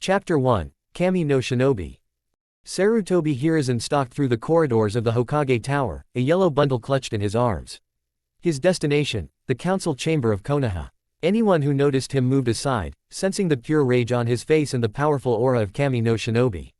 Chapter 1, Kami no Shinobi. Sarutobi Hiruzen stalked through the corridors of the Hokage Tower, a yellow bundle clutched in his arms. His destination, the council chamber of Konoha. Anyone who noticed him moved aside, sensing the pure rage on his face and the powerful aura of Kami no Shinobi.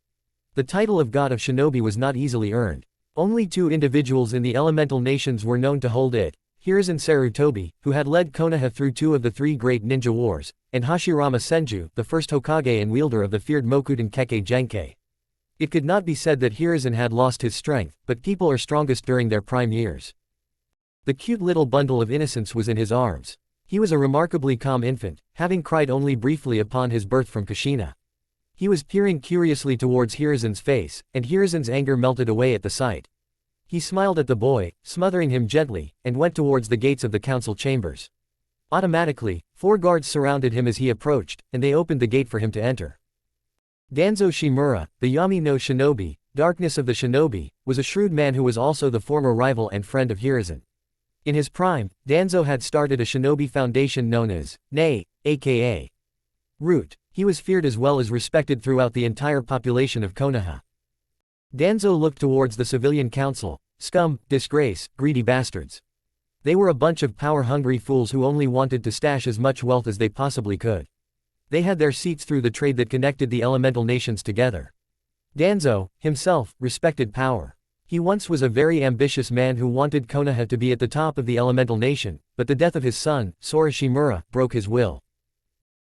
The title of God of Shinobi was not easily earned. Only two individuals in the elemental nations were known to hold it, Hiruzen Sarutobi, who had led Konoha through two of the three great ninja wars, and Hashirama Senju, the first Hokage and wielder of the feared Mokuden Kekkei Genkei. It could not be said that Hiruzen had lost his strength, but people are strongest during their prime years. The cute little bundle of innocence was in his arms. He was a remarkably calm infant, having cried only briefly upon his birth from Kushina. He was peering curiously towards Hiruzen's face, and Hiruzen's anger melted away at the sight. He smiled at the boy, smothering him gently, and went towards the gates of the council chambers. Automatically, 4 guards surrounded him as he approached, and they opened the gate for him to enter. Danzo Shimura, the Yami no Shinobi, Darkness of the Shinobi, was a shrewd man who was also the former rival and friend of Hiruzen. In his prime, Danzo had started a shinobi foundation known as Nei, aka Root. He was feared as well as respected throughout the entire population of Konoha. Danzo looked towards the civilian council. Scum, disgrace, greedy bastards. They were a bunch of power-hungry fools who only wanted to stash as much wealth as they possibly could. They had their seats through the trade that connected the elemental nations together. Danzo, himself, respected power. He once was a very ambitious man who wanted Konoha to be at the top of the elemental nation, but the death of his son, Sora Shimura, broke his will.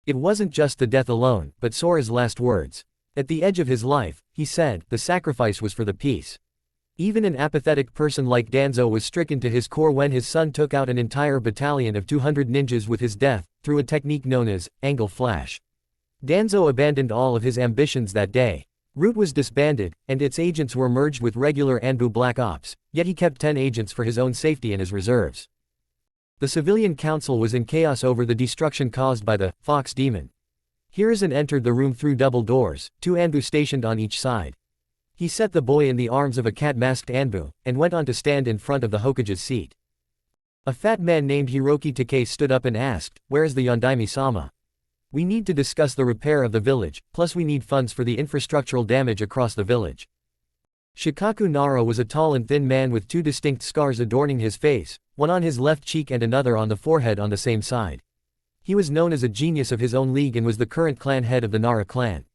It wasn't just the death alone, but Sora's last words. At the edge of his life, he said, the sacrifice was for the peace. Even an apathetic person like Danzo was stricken to his core when his son took out an entire battalion of 200 ninjas with his death, through a technique known as angle flash. Danzo abandoned all of his ambitions that day. Root was disbanded, and its agents were merged with regular Anbu Black Ops, yet he kept 10 agents for his own safety and his reserves. The civilian council was in chaos over the destruction caused by the Fox Demon. Hiruzen entered the room through double doors, 2 Anbu stationed on each side. He set the boy in the arms of a cat-masked Anbu, and went on to stand in front of the Hokage's seat. A fat man named Hiroki Takei stood up and asked, "Where is the Yondaime-sama? We need to discuss the repair of the village, plus we need funds for the infrastructural damage across the village." Shikaku Nara was a tall and thin man with 2 distinct scars adorning his face, one on his left cheek and another on the forehead on the same side. He was known as a genius of his own league and was the current clan head of the Nara clan.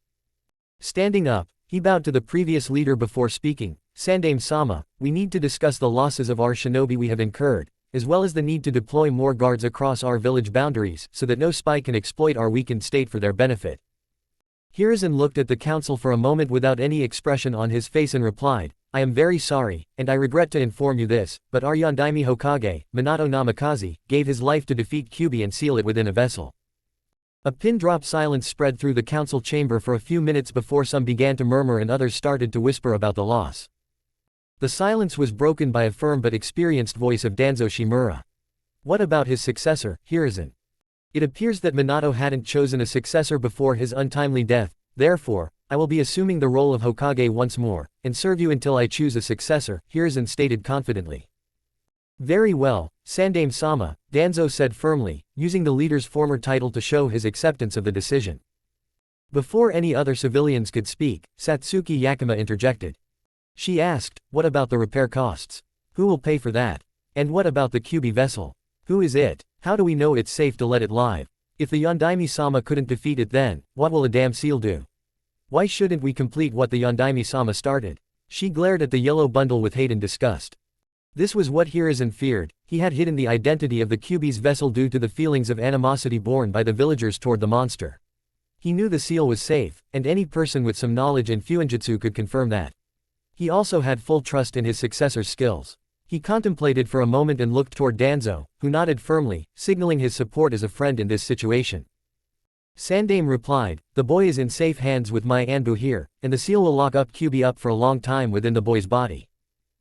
Standing up, he bowed to the previous leader before speaking. "Sandaime-sama, we need to discuss the losses of our shinobi we have incurred, as well as the need to deploy more guards across our village boundaries so that no spy can exploit our weakened state for their benefit." Hiruzen looked at the council for a moment without any expression on his face and replied, "I am very sorry, and I regret to inform you this, but our Yondaime Hokage, Minato Namikaze, gave his life to defeat Kyuubi and seal it within a vessel." A pin-drop silence spread through the council chamber for a few minutes before some began to murmur and others started to whisper about the loss. The silence was broken by a firm but experienced voice of Danzo Shimura. "What about his successor, Hiruzen? It appears that Minato hadn't chosen a successor before his untimely death, therefore, I will be assuming the role of Hokage once more, and serve you until I choose a successor," Hiruzen stated confidently. "Very well, Sandaime-sama," Danzo said firmly, using the leader's former title to show his acceptance of the decision. Before any other civilians could speak, Satsuki Yakima interjected. She asked, "What about the repair costs? Who will pay for that? And what about the Kyuubi vessel? Who is it? How do we know it's safe to let it live? If the Yondaime-sama couldn't defeat it then, what will a damn seal do? Why shouldn't we complete what the Yondaime-sama started?" She glared at the yellow bundle with hate and disgust. This was what Hiruzen feared. He had hidden the identity of the Kyuubi's vessel due to the feelings of animosity borne by the villagers toward the monster. He knew the seal was safe, and any person with some knowledge in Fuinjutsu could confirm that. He also had full trust in his successor's skills. He contemplated for a moment and looked toward Danzo, who nodded firmly, signaling his support as a friend in this situation. Sandaime replied, "The boy is in safe hands with my Anbu here, and the seal will lock up Kyuubi up for a long time within the boy's body.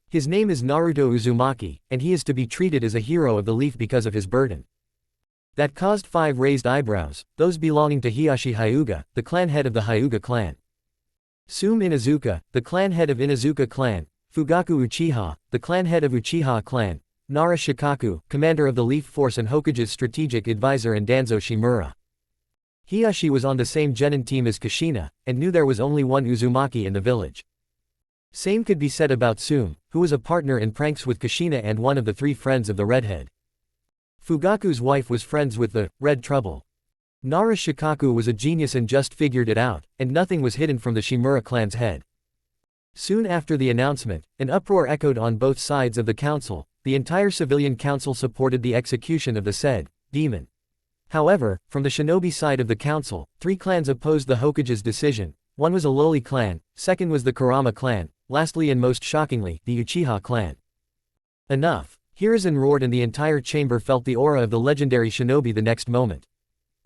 His name is Naruto Uzumaki, and he is to be treated as a hero of the leaf because of his burden." That caused 5 raised eyebrows, those belonging to Hiyashi Hyuga, the clan head of the Hyuga clan. Sume Inazuka, the clan head of Inazuka clan, Fugaku Uchiha, the clan head of Uchiha clan, Nara Shikaku, commander of the Leaf Force and Hokage's strategic advisor, and Danzo Shimura. Hiyashi was on the same genin team as Kushina, and knew there was only one Uzumaki in the village. Same could be said about Tsume, who was a partner in pranks with Kushina and one of the 3 friends of the redhead. Fugaku's wife was friends with the Red Trouble. Nara Shikaku was a genius and just figured it out, and nothing was hidden from the Shimura clan's head. Soon after the announcement, an uproar echoed on both sides of the council. The entire civilian council supported the execution of the said demon. However, from the shinobi side of the council, 3 clans opposed the Hokage's decision. One was a lowly clan, second was the Kurama clan, lastly and most shockingly, the Uchiha clan. Enough! Hiruzen roared and the entire chamber felt the aura of the legendary shinobi the next moment.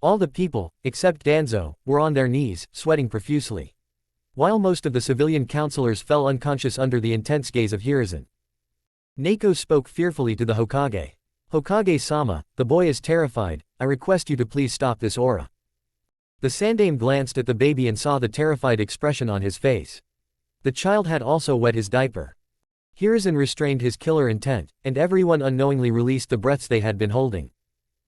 All the people, except Danzo, were on their knees, sweating profusely. While most of the civilian councilors fell unconscious under the intense gaze of Hiruzen. Neko spoke fearfully to the Hokage. Hokage-sama, the boy is terrified, I request you to please stop this aura. The Sandaime glanced at the baby and saw the terrified expression on his face. The child had also wet his diaper. Hiruzen restrained his killer intent, and everyone unknowingly released the breaths they had been holding.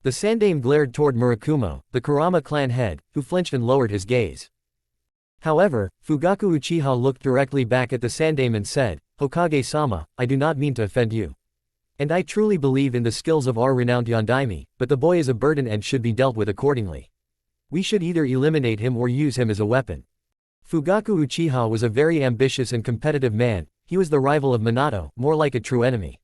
The Sandaime glared toward Murakumo, the Kurama clan head, who flinched and lowered his gaze. However, Fugaku Uchiha looked directly back at the Sandaime and said, Hokage-sama, I do not mean to offend you. And I truly believe in the skills of our renowned Yondaime, but the boy is a burden and should be dealt with accordingly. We should either eliminate him or use him as a weapon. Fugaku Uchiha was a very ambitious and competitive man. He was the rival of Minato, more like a true enemy.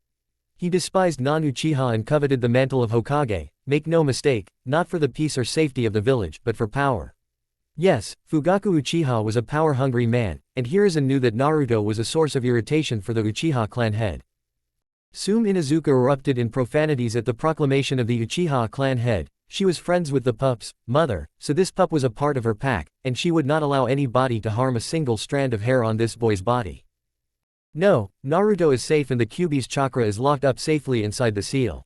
He despised non-Uchiha and coveted the mantle of Hokage, make no mistake, not for the peace or safety of the village, but for power. Yes, Fugaku Uchiha was a power-hungry man, and Hiruzen knew that Naruto was a source of irritation for the Uchiha clan head. Tsume Inuzuka erupted in profanities at the proclamation of the Uchiha clan head. She was friends with the pup's mother, so this pup was a part of her pack, and she would not allow anybody to harm a single strand of hair on this boy's body. No, Naruto is safe and the Kyuubi's chakra is locked up safely inside the seal.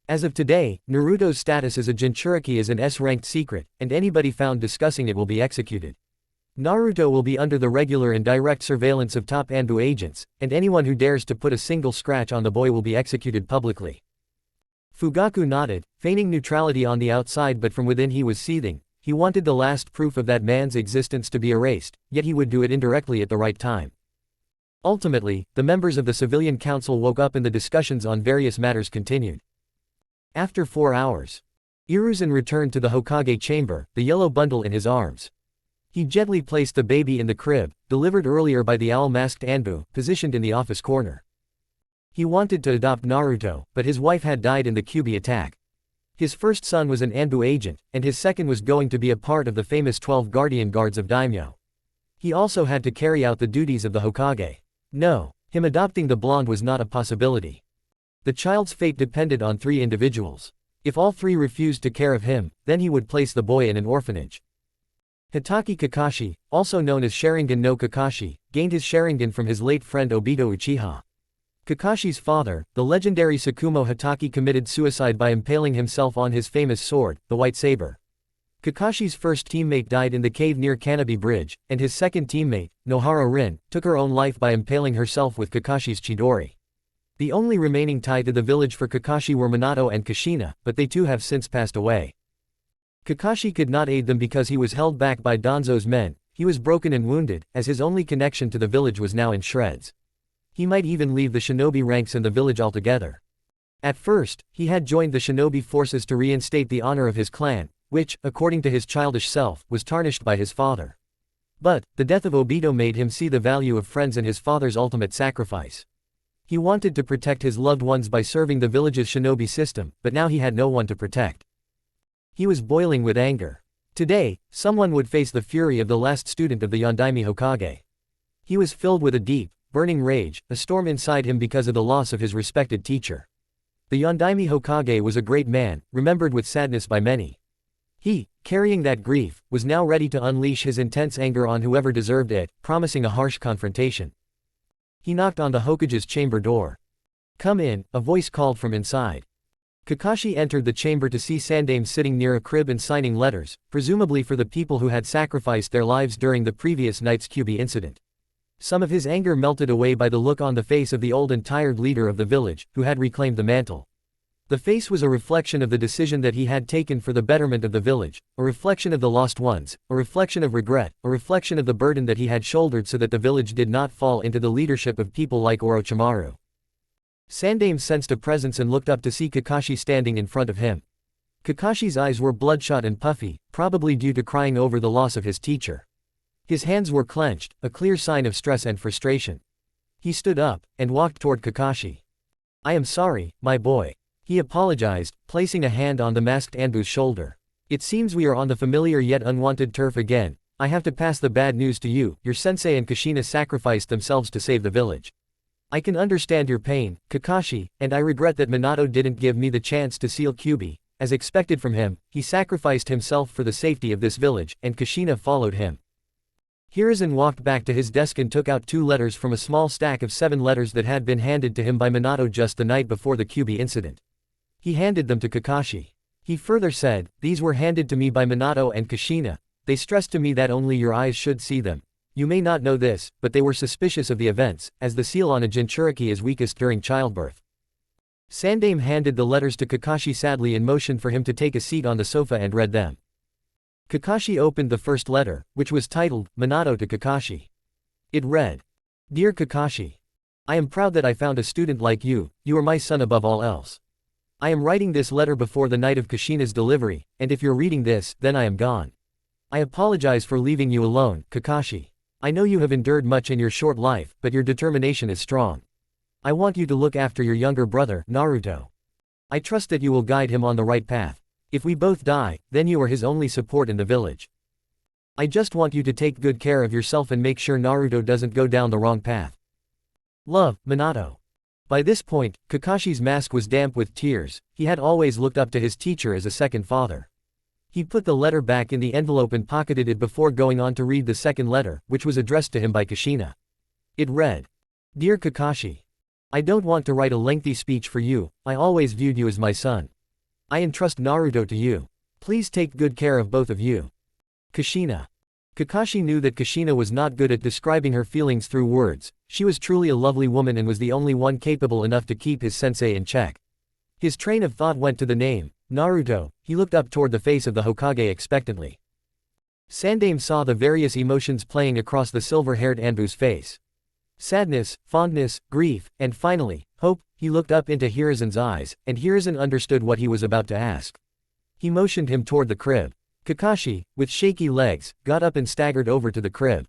As of today, Naruto's status as a Jinchuriki is an S-ranked secret, and anybody found discussing it will be executed. Naruto will be under the regular and direct surveillance of top Anbu agents, and anyone who dares to put a single scratch on the boy will be executed publicly. Fugaku nodded, feigning neutrality on the outside, but from within he was seething. He wanted the last proof of that man's existence to be erased, yet he would do it indirectly at the right time. Ultimately, the members of the civilian council woke up and the discussions on various matters continued. After 4 hours, Hiruzen returned to the Hokage chamber, the yellow bundle in his arms. He gently placed the baby in the crib, delivered earlier by the owl-masked Anbu, positioned in the office corner. He wanted to adopt Naruto, but his wife had died in the Kyuubi attack. His first son was an Anbu agent, and his second was going to be a part of the famous 12 guardian guards of Daimyo. He also had to carry out the duties of the Hokage. No, him adopting the blonde was not a possibility. The child's fate depended on 3 individuals. If all 3 refused to care of him, then he would place the boy in an orphanage. Hitaki Kakashi, also known as Sharingan no Kakashi, gained his Sharingan from his late friend Obito Uchiha. Kakashi's father, the legendary Tsukumo Hitaki, committed suicide by impaling himself on his famous sword, the White Saber. Kakashi's first teammate died in the cave near Kanobi Bridge, and his second teammate, Nohara Rin, took her own life by impaling herself with Kakashi's Chidori. The only remaining tie to the village for Kakashi were Minato and Kushina, but they too have since passed away. Kakashi could not aid them because he was held back by Danzo's men. He was broken and wounded, as his only connection to the village was now in shreds. He might even leave the shinobi ranks in the village altogether. At first, he had joined the shinobi forces to reinstate the honor of his clan, which, according to his childish self, was tarnished by his father. But, the death of Obito made him see the value of friends and his father's ultimate sacrifice. He wanted to protect his loved ones by serving the village's shinobi system, but now he had no one to protect. He was boiling with anger. Today, someone would face the fury of the last student of the Yondaime Hokage. He was filled with a deep, burning rage, a storm inside him because of the loss of his respected teacher. The Yondaime Hokage was a great man, remembered with sadness by many. He, carrying that grief, was now ready to unleash his intense anger on whoever deserved it, promising a harsh confrontation. He knocked on the Hokage's chamber door. "Come in," a voice called from inside. Kakashi entered the chamber to see Sandaime sitting near a crib and signing letters, presumably for the people who had sacrificed their lives during the previous night's Kyuubi incident. Some of his anger melted away by the look on the face of the old and tired leader of the village, who had reclaimed the mantle. The face was a reflection of the decision that he had taken for the betterment of the village, a reflection of the lost ones, a reflection of regret, a reflection of the burden that he had shouldered so that the village did not fall into the leadership of people like Orochimaru. Sandaime sensed a presence and looked up to see Kakashi standing in front of him. Kakashi's eyes were bloodshot and puffy, probably due to crying over the loss of his teacher. His hands were clenched, a clear sign of stress and frustration. He stood up, and walked toward Kakashi. "I am sorry, my boy." He apologized, placing a hand on the masked Anbu's shoulder. "It seems we are on the familiar yet unwanted turf again. I have to pass the bad news to you. Your sensei and Kushina sacrificed themselves to save the village. I can understand your pain, Kakashi, and I regret that Minato didn't give me the chance to seal Kyuubi. As expected from him, he sacrificed himself for the safety of this village, and Kushina followed him." Hiruzen walked back to his desk and took out 2 letters from a small stack of 7 letters that had been handed to him by Minato just the night before the Kyuubi incident. He handed them to Kakashi. He further said, "These were handed to me by Minato and Kushina. They stressed to me that only your eyes should see them. You may not know this, but they were suspicious of the events, as the seal on a Jinchuriki is weakest during childbirth." Sandaime handed the letters to Kakashi sadly and motioned for him to take a seat on the sofa and read them. Kakashi opened the first letter, which was titled, Minato to Kakashi. It read, "Dear Kakashi, I am proud that I found a student like you. You are my son above all else. I am writing this letter before the night of Kushina's delivery, and if you're reading this, then I am gone. I apologize for leaving you alone, Kakashi. I know you have endured much in your short life, but your determination is strong. I want you to look after your younger brother, Naruto. I trust that you will guide him on the right path. If we both die, then you are his only support in the village. I just want you to take good care of yourself and make sure Naruto doesn't go down the wrong path. Love, Minato." By this point, Kakashi's mask was damp with tears. He had always looked up to his teacher as a second father. He put the letter back in the envelope and pocketed it before going on to read the second letter, which was addressed to him by Kushina. It read, "Dear Kakashi, I don't want to write a lengthy speech for you. I always viewed you as my son. I entrust Naruto to you. Please take good care of both of you. Kushina." Kakashi knew that Kushina was not good at describing her feelings through words. She was truly a lovely woman and was the only one capable enough to keep his sensei in check. His train of thought went to the name, Naruto. He looked up toward the face of the Hokage expectantly. Sandaime saw the various emotions playing across the silver-haired Anbu's face. Sadness, fondness, grief, and finally, hope. He looked up into Hiruzen's eyes, and Hiruzen understood what he was about to ask. He motioned him toward the crib. Kakashi, with shaky legs, got up and staggered over to the crib.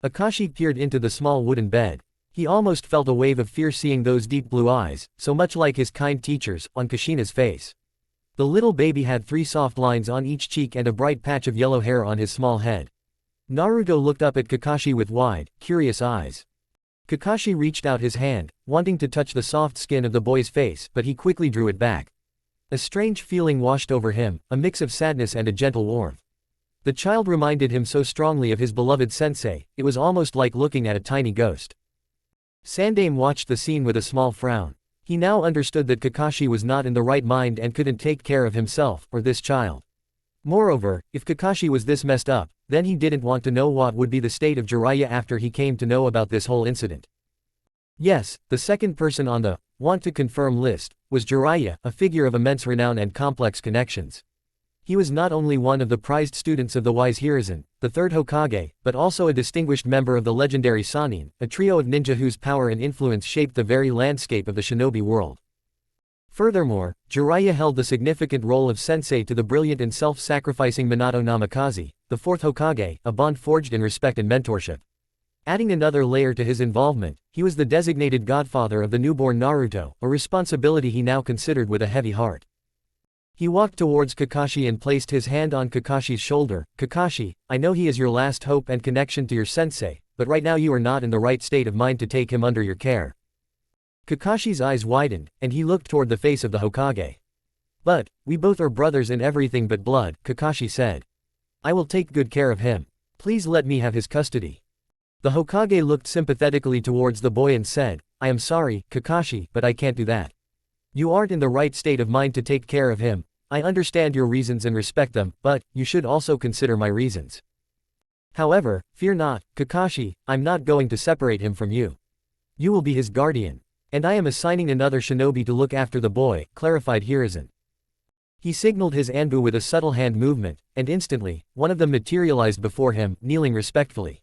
Akashi peered into the small wooden bed. He almost felt a wave of fear seeing those deep blue eyes, so much like his kind teacher's, on Kushina's face. The little baby had 3 soft lines on each cheek and a bright patch of yellow hair on his small head. Naruto looked up at Kakashi with wide, curious eyes. Kakashi reached out his hand, wanting to touch the soft skin of the boy's face, but he quickly drew it back. A strange feeling washed over him, a mix of sadness and a gentle warmth. The child reminded him so strongly of his beloved sensei, it was almost like looking at a tiny ghost. Sandaime watched the scene with a small frown. He now understood that Kakashi was not in the right mind and couldn't take care of himself, or this child. Moreover, if Kakashi was this messed up, then he didn't want to know what would be the state of Jiraiya after he came to know about this whole incident. Yes, the second person on the want to confirm list was Jiraiya, a figure of immense renown and complex connections. He was not only one of the prized students of the wise Hiruzen, the third Hokage, but also a distinguished member of the legendary Sannin, a trio of ninja whose power and influence shaped the very landscape of the shinobi world. Furthermore, Jiraiya held the significant role of sensei to the brilliant and self-sacrificing Minato Namikaze, the fourth Hokage, a bond forged in respect and mentorship. Adding another layer to his involvement, he was the designated godfather of the newborn Naruto, a responsibility he now considered with a heavy heart. He walked towards Kakashi and placed his hand on Kakashi's shoulder. Kakashi, I know he is your last hope and connection to your sensei, but right now you are not in the right state of mind to take him under your care. Kakashi's eyes widened, and he looked toward the face of the Hokage. But, we both are brothers in everything but blood, Kakashi said. I will take good care of him. Please let me have his custody. The Hokage looked sympathetically towards the boy and said, I am sorry, Kakashi, but I can't do that. You aren't in the right state of mind to take care of him. I understand your reasons and respect them, but, you should also consider my reasons. However, fear not, Kakashi, I'm not going to separate him from you. You will be his guardian. And I am assigning another shinobi to look after the boy, clarified Hiruzen. He signaled his anbu with a subtle hand movement, and instantly, one of them materialized before him, kneeling respectfully.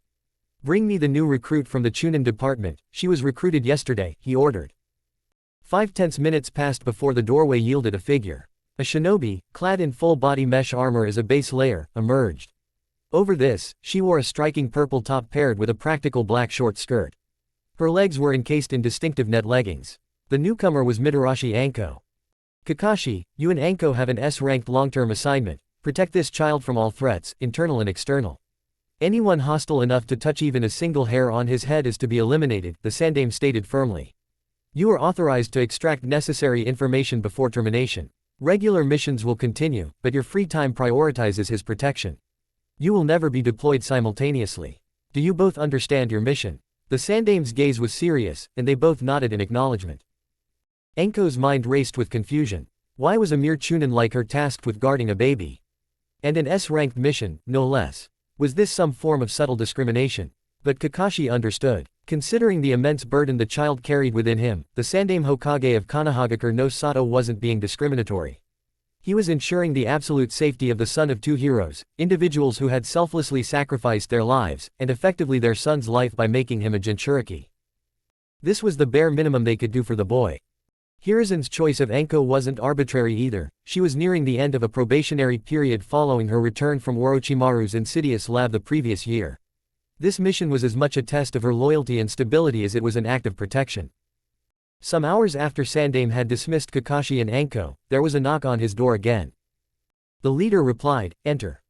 Bring me the new recruit from the Chunin department, she was recruited yesterday, he ordered. 5 minutes passed before the doorway yielded a figure. A shinobi, clad in full body mesh armor as a base layer, emerged. Over this, she wore a striking purple top paired with a practical black short skirt. Her legs were encased in distinctive net leggings. The newcomer was Mitarashi Anko. Kakashi, you and Anko have an S-ranked long-term assignment. Protect this child from all threats, internal and external. Anyone hostile enough to touch even a single hair on his head is to be eliminated, the Sandame stated firmly. You are authorized to extract necessary information before termination. Regular missions will continue, but your free time prioritizes his protection. You will never be deployed simultaneously. Do you both understand your mission? The Sandame's gaze was serious, and they both nodded in acknowledgement. Anko's mind raced with confusion. Why was a mere Chunin like her tasked with guarding a baby? And an S-ranked mission, no less. Was this some form of subtle discrimination? But Kakashi understood. Considering the immense burden the child carried within him, the Sandame Hokage of Konohagakure no Sato wasn't being discriminatory. He was ensuring the absolute safety of the son of two heroes, individuals who had selflessly sacrificed their lives, and effectively their son's life by making him a Jinchuriki. This was the bare minimum they could do for the boy. Hiruzen's choice of Anko wasn't arbitrary either. She was nearing the end of a probationary period following her return from Orochimaru's insidious lab the previous year. This mission was as much a test of her loyalty and stability as it was an act of protection. Some hours after Sandame had dismissed Kakashi and Anko, there was a knock on his door again. The leader replied, "Enter."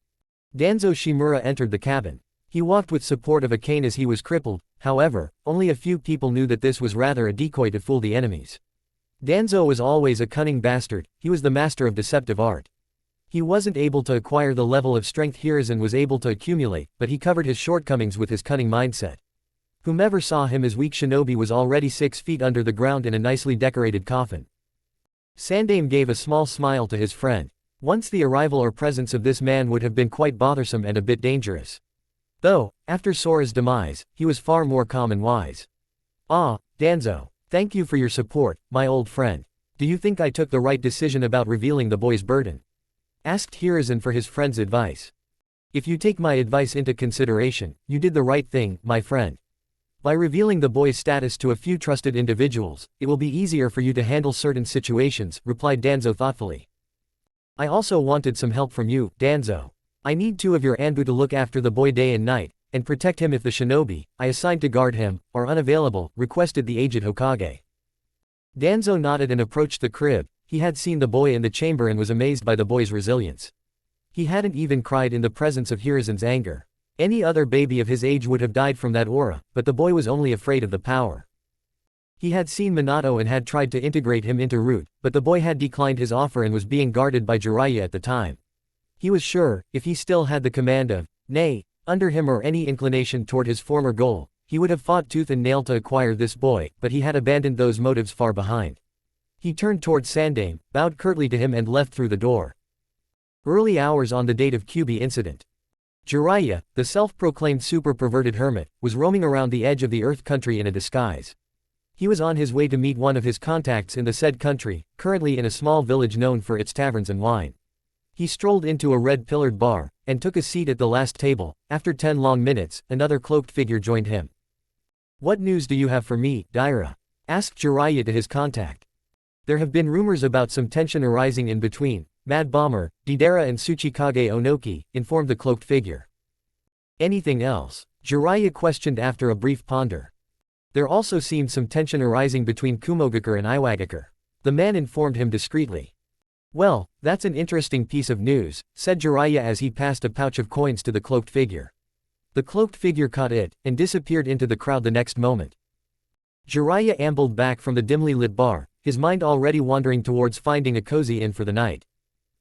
Danzo Shimura entered the cabin. He walked with support of a cane as he was crippled, however, only a few people knew that this was rather a decoy to fool the enemies. Danzo was always a cunning bastard, he was the master of deceptive art. He wasn't able to acquire the level of strength Hiruzen was able to accumulate, but he covered his shortcomings with his cunning mindset. Whomever saw him as weak shinobi was already 6 feet under the ground in a nicely decorated coffin. Sandame gave a small smile to his friend. Once the arrival or presence of this man would have been quite bothersome and a bit dangerous. Though, after Sora's demise, he was far more calm and wise. "Ah, Danzo. Thank you for your support, my old friend. Do you think I took the right decision about revealing the boy's burden?" asked Hiruzen for his friend's advice. "If you take my advice into consideration, you did the right thing, my friend. By revealing the boy's status to a few trusted individuals, it will be easier for you to handle certain situations," replied Danzo thoughtfully. "I also wanted some help from you, Danzo. I need 2 of your Anbu to look after the boy day and night, and protect him if the shinobi I assigned to guard him are unavailable," requested the aged Hokage. Danzo nodded and approached the crib. He had seen the boy in the chamber and was amazed by the boy's resilience. He hadn't even cried in the presence of Hiruzen's anger. Any other baby of his age would have died from that aura, but the boy was only afraid of the power. He had seen Minato and had tried to integrate him into Root, but the boy had declined his offer and was being guarded by Jiraiya at the time. He was sure, if he still had the command of, nay, under him or any inclination toward his former goal, he would have fought tooth and nail to acquire this boy, but he had abandoned those motives far behind. He turned toward Sandame, bowed curtly to him and left through the door. Early hours on the date of Kyuubi incident. Jiraiya, the self-proclaimed super-perverted hermit, was roaming around the edge of the Earth country in a disguise. He was on his way to meet one of his contacts in the said country, currently in a small village known for its taverns and wine. He strolled into a red-pillared bar, and took a seat at the last table. After 10 long minutes, another cloaked figure joined him. "What news do you have for me, Daira?" asked Jiraiya to his contact. "There have been rumors about some tension arising in between Mad Bomber, Deidara and Tsuchikage Onoki," informed the cloaked figure. "Anything else?" Jiraiya questioned after a brief ponder. "There also seemed some tension arising between Kumogakure and Iwagakure." The man informed him discreetly. "Well, that's an interesting piece of news," said Jiraiya as he passed a pouch of coins to the cloaked figure. The cloaked figure caught it, and disappeared into the crowd the next moment. Jiraiya ambled back from the dimly lit bar, his mind already wandering towards finding a cozy inn for the night.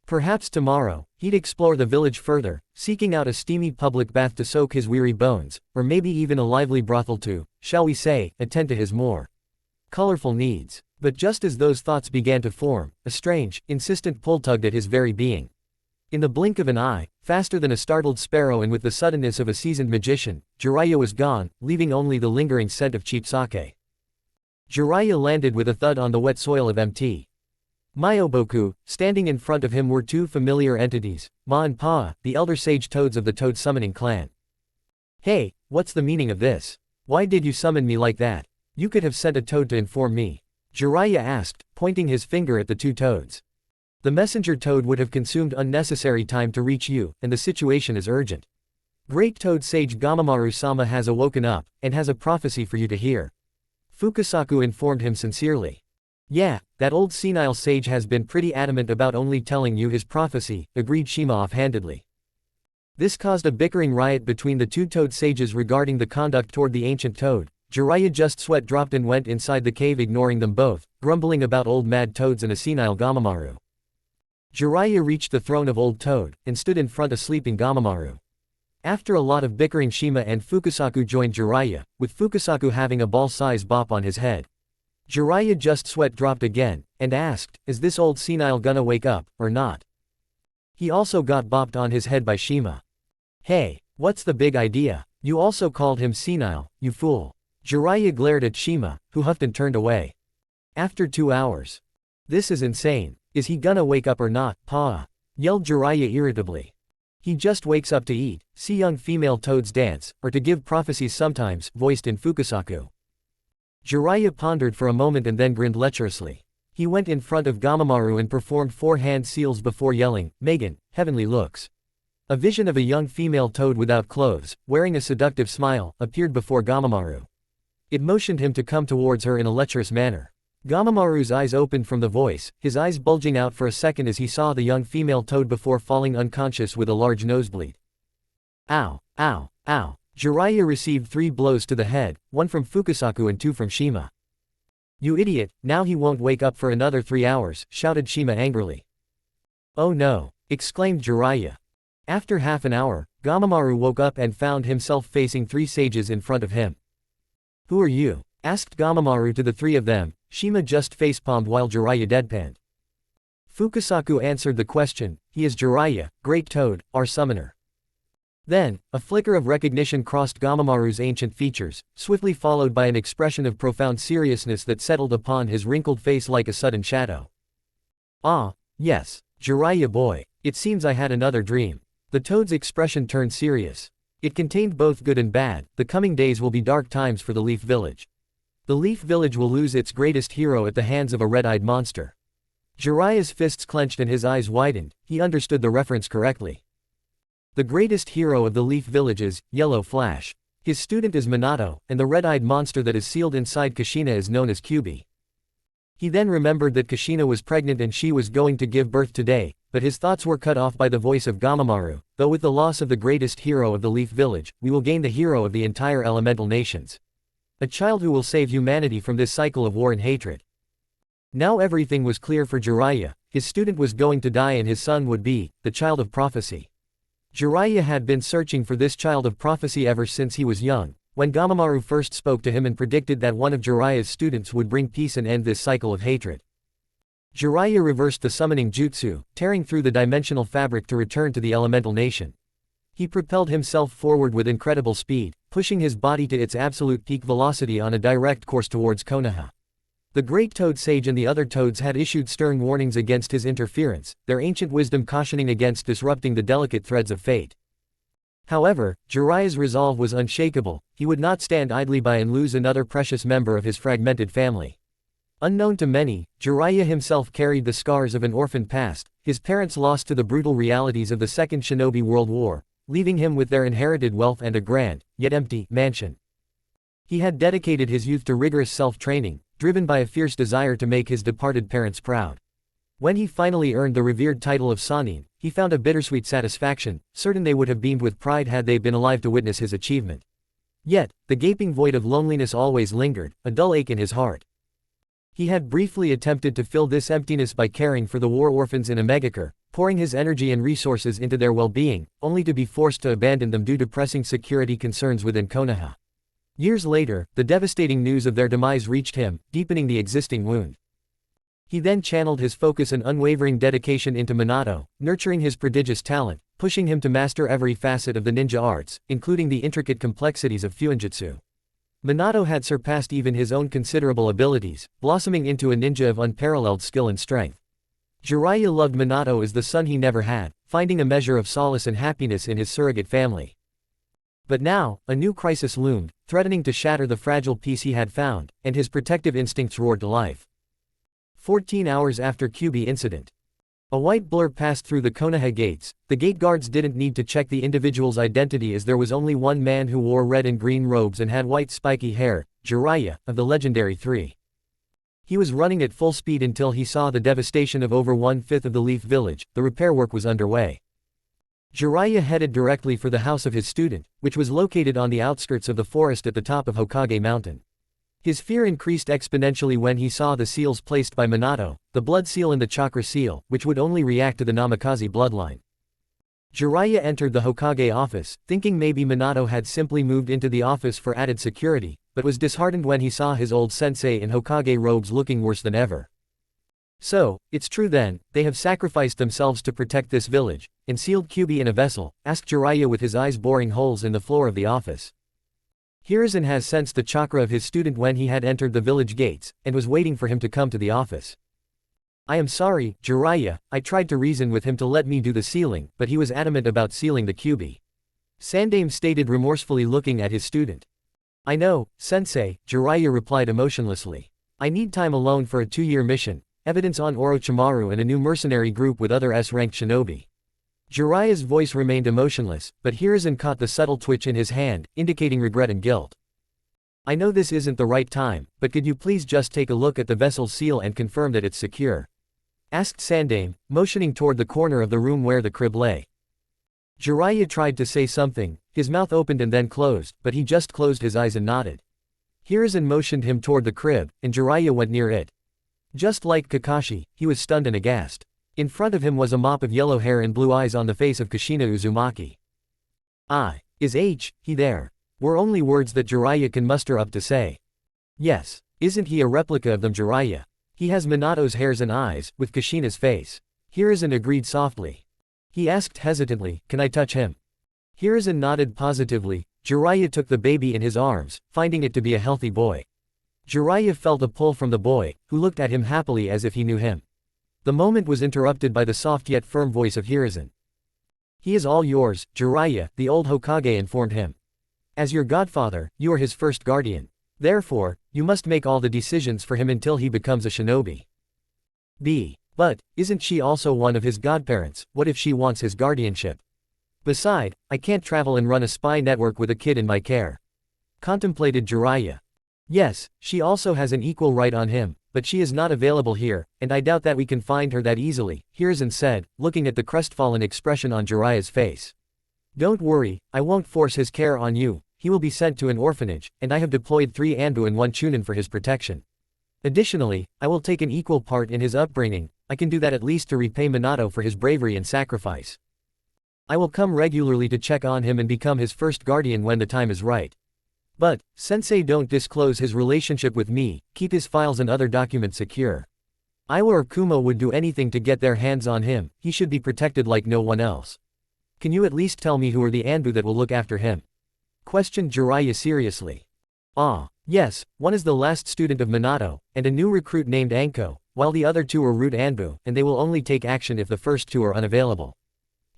Perhaps tomorrow, he'd explore the village further, seeking out a steamy public bath to soak his weary bones, or maybe even a lively brothel to, shall we say, attend to his more colorful needs. But just as those thoughts began to form, a strange, insistent pull tugged at his very being. In the blink of an eye, faster than a startled sparrow and with the suddenness of a seasoned magician, Jiraiya was gone, leaving only the lingering scent of cheap sake. Jiraiya landed with a thud on the wet soil of MT. Myoboku. Standing in front of him were two familiar entities, Ma and Pa, the elder sage toads of the Toad Summoning Clan. Hey, what's the meaning of this? Why did you summon me like that? You could have sent a toad to inform me. Jiraiya asked, pointing his finger at the two toads. The messenger toad would have consumed unnecessary time to reach you, and the situation is urgent. Great Toad Sage Gamamaru-sama has awoken up, and has a prophecy for you to hear. Fukasaku informed him sincerely. Yeah, that old senile sage has been pretty adamant about only telling you his prophecy, agreed Shima offhandedly. This caused a bickering riot between the two toad sages regarding the conduct toward the ancient toad. Jiraiya just sweat dropped and went inside the cave ignoring them both, grumbling about old mad toads and a senile Gamamaru. Jiraiya reached the throne of Old Toad, and stood in front of sleeping Gamamaru. After a lot of bickering, Shima and Fukasaku joined Jiraiya, with Fukasaku having a ball-size bop on his head. Jiraiya just sweat dropped again, and asked, is this old senile gonna wake up, or not? He also got bopped on his head by Shima. Hey, what's the big idea? You also called him senile, you fool. Jiraiya glared at Shima, who huffed and turned away. After 2 hours. This is insane. Is he gonna wake up or not, Pa? Yelled Jiraiya irritably. He just wakes up to eat, see young female toads dance, or to give prophecies sometimes, voiced in Fukasaku. Jiraiya pondered for a moment and then grinned lecherously. He went in front of Gamamaru and performed 4 hand seals before yelling, Megan, heavenly looks. A vision of a young female toad without clothes, wearing a seductive smile, appeared before Gamamaru. It motioned him to come towards her in a lecherous manner. Gamamaru's eyes opened from the voice, his eyes bulging out for a second as he saw the young female toad before falling unconscious with a large nosebleed. Ow, ow, ow. Jiraiya received 3 blows to the head, 1 from Fukasaku and 2 from Shima. You idiot, now he won't wake up for another 3 hours, shouted Shima angrily. Oh no, exclaimed Jiraiya. After half an hour, Gamamaru woke up and found himself facing 3 sages in front of him. Who are you? Asked Gamamaru to the 3 of them. Shima just facepalmed while Jiraiya deadpanned. Fukasaku answered the question, he is Jiraiya, Great Toad, our summoner. Then, a flicker of recognition crossed Gamamaru's ancient features, swiftly followed by an expression of profound seriousness that settled upon his wrinkled face like a sudden shadow. Ah, yes, Jiraiya boy, it seems I had another dream. The toad's expression turned serious. It contained both good and bad. The coming days will be dark times for the Leaf Village. The Leaf Village will lose its greatest hero at the hands of a red-eyed monster. Jiraiya's fists clenched and his eyes widened, he understood the reference correctly. The greatest hero of the Leaf Village is Yellow Flash. His student is Minato, and the red-eyed monster that is sealed inside Kushina is known as Kyubi. He then remembered that Kushina was pregnant and she was going to give birth today, but his thoughts were cut off by the voice of Gamamaru, though with the loss of the greatest hero of the Leaf Village, we will gain the hero of the entire elemental nations. A child who will save humanity from this cycle of war and hatred. Now everything was clear for Jiraiya, his student was going to die and his son would be, the child of prophecy. Jiraiya had been searching for this child of prophecy ever since he was young, when Gamamaru first spoke to him and predicted that one of Jiraiya's students would bring peace and end this cycle of hatred. Jiraiya reversed the summoning jutsu, tearing through the dimensional fabric to return to the elemental nation. He propelled himself forward with incredible speed, pushing his body to its absolute peak velocity on a direct course towards Konoha. The Great Toad Sage and the other toads had issued stern warnings against his interference, their ancient wisdom cautioning against disrupting the delicate threads of fate. However, Jiraiya's resolve was unshakable, he would not stand idly by and lose another precious member of his fragmented family. Unknown to many, Jiraiya himself carried the scars of an orphaned past, his parents lost to the brutal realities of the Second Shinobi World War, leaving him with their inherited wealth and a grand, yet empty, mansion. He had dedicated his youth to rigorous self-training, driven by a fierce desire to make his departed parents proud. When he finally earned the revered title of Sannin, he found a bittersweet satisfaction, certain they would have beamed with pride had they been alive to witness his achievement. Yet, the gaping void of loneliness always lingered, a dull ache in his heart. He had briefly attempted to fill this emptiness by caring for the war orphans in Omegakure, pouring his energy and resources into their well-being, only to be forced to abandon them due to pressing security concerns within Konoha. Years later, the devastating news of their demise reached him, deepening the existing wound. He then channeled his focus and unwavering dedication into Minato, nurturing his prodigious talent, pushing him to master every facet of the ninja arts, including the intricate complexities of Fuinjutsu. Minato had surpassed even his own considerable abilities, blossoming into a ninja of unparalleled skill and strength. Jiraiya loved Minato as the son he never had, finding a measure of solace and happiness in his surrogate family. But now, a new crisis loomed, threatening to shatter the fragile peace he had found, and his protective instincts roared to life. 14 hours after Kyuubi incident. A white blur passed through the Konoha gates. The gate guards didn't need to check the individual's identity as there was only one man who wore red and green robes and had white spiky hair, Jiraiya, of the legendary Three. He was running at full speed until he saw the devastation of over 1/5 of the Leaf Village. The repair work was underway. Jiraiya headed directly for the house of his student, which was located on the outskirts of the forest at the top of Hokage Mountain. His fear increased exponentially when he saw the seals placed by Minato, the blood seal and the chakra seal, which would only react to the Namikaze bloodline. Jiraiya entered the Hokage office, thinking maybe Minato had simply moved into the office for added security, but was disheartened when he saw his old sensei in Hokage robes looking worse than ever. So, it's true then, they have sacrificed themselves to protect this village, and sealed Kyuubi in a vessel, asked Jiraiya with his eyes boring holes in the floor of the office. Hiruzen has sensed the chakra of his student when he had entered the village gates, and was waiting for him to come to the office. I am sorry, Jiraiya, I tried to reason with him to let me do the sealing, but he was adamant about sealing the Kyuubi. Sandaime stated remorsefully looking at his student. I know, sensei, Jiraiya replied emotionlessly. I need time alone for a 2-year mission, evidence on Orochimaru and a new mercenary group with other S-ranked shinobi. Jiraiya's voice remained emotionless, but Hiruzen caught the subtle twitch in his hand, indicating regret and guilt. I know this isn't the right time, but could you please just take a look at the vessel's seal and confirm that it's secure? Asked Sandaime, motioning toward the corner of the room where the crib lay. Jiraiya tried to say something, his mouth opened and then closed, but he just closed his eyes and nodded. Hiruzen motioned him toward the crib, and Jiraiya went near it. Just like Kakashi, he was stunned and aghast. In front of him was a mop of yellow hair and blue eyes on the face of Kushina Uzumaki. Is he there? Were only words that Jiraiya can muster up to say. Yes. Isn't he a replica of them, Jiraiya? He has Minato's hairs and eyes, with Kushina's face. Hiruzen agreed softly. He asked hesitantly, can I touch him? Hiruzen nodded positively. Jiraiya took the baby in his arms, finding it to be a healthy boy. Jiraiya felt a pull from the boy, who looked at him happily as if he knew him. The moment was interrupted by the soft yet firm voice of Hiruzen. He is all yours, Jiraiya, the old Hokage informed him. As your godfather, you are his first guardian. Therefore, you must make all the decisions for him until he becomes a shinobi. But, isn't she also one of his godparents? What if she wants his guardianship? Beside, I can't travel and run a spy network with a kid in my care. Contemplated Jiraiya. Yes, she also has an equal right on him, but she is not available here, and I doubt that we can find her that easily, Hiruzen said, looking at the crestfallen expression on Jiraiya's face. Don't worry, I won't force his care on you. He will be sent to an orphanage, and I have deployed 3 Anbu and 1 Chunin for his protection. Additionally, I will take an equal part in his upbringing. I can do that at least to repay Minato for his bravery and sacrifice. I will come regularly to check on him and become his first guardian when the time is right. But, sensei, don't disclose his relationship with me, keep his files and other documents secure. Iwa or Kumo would do anything to get their hands on him, he should be protected like no one else. Can you at least tell me who are the Anbu that will look after him? Questioned Jiraiya seriously. Yes, one is the last student of Minato, and a new recruit named Anko, while the other 2 are root Anbu, and they will only take action if the first 2 are unavailable.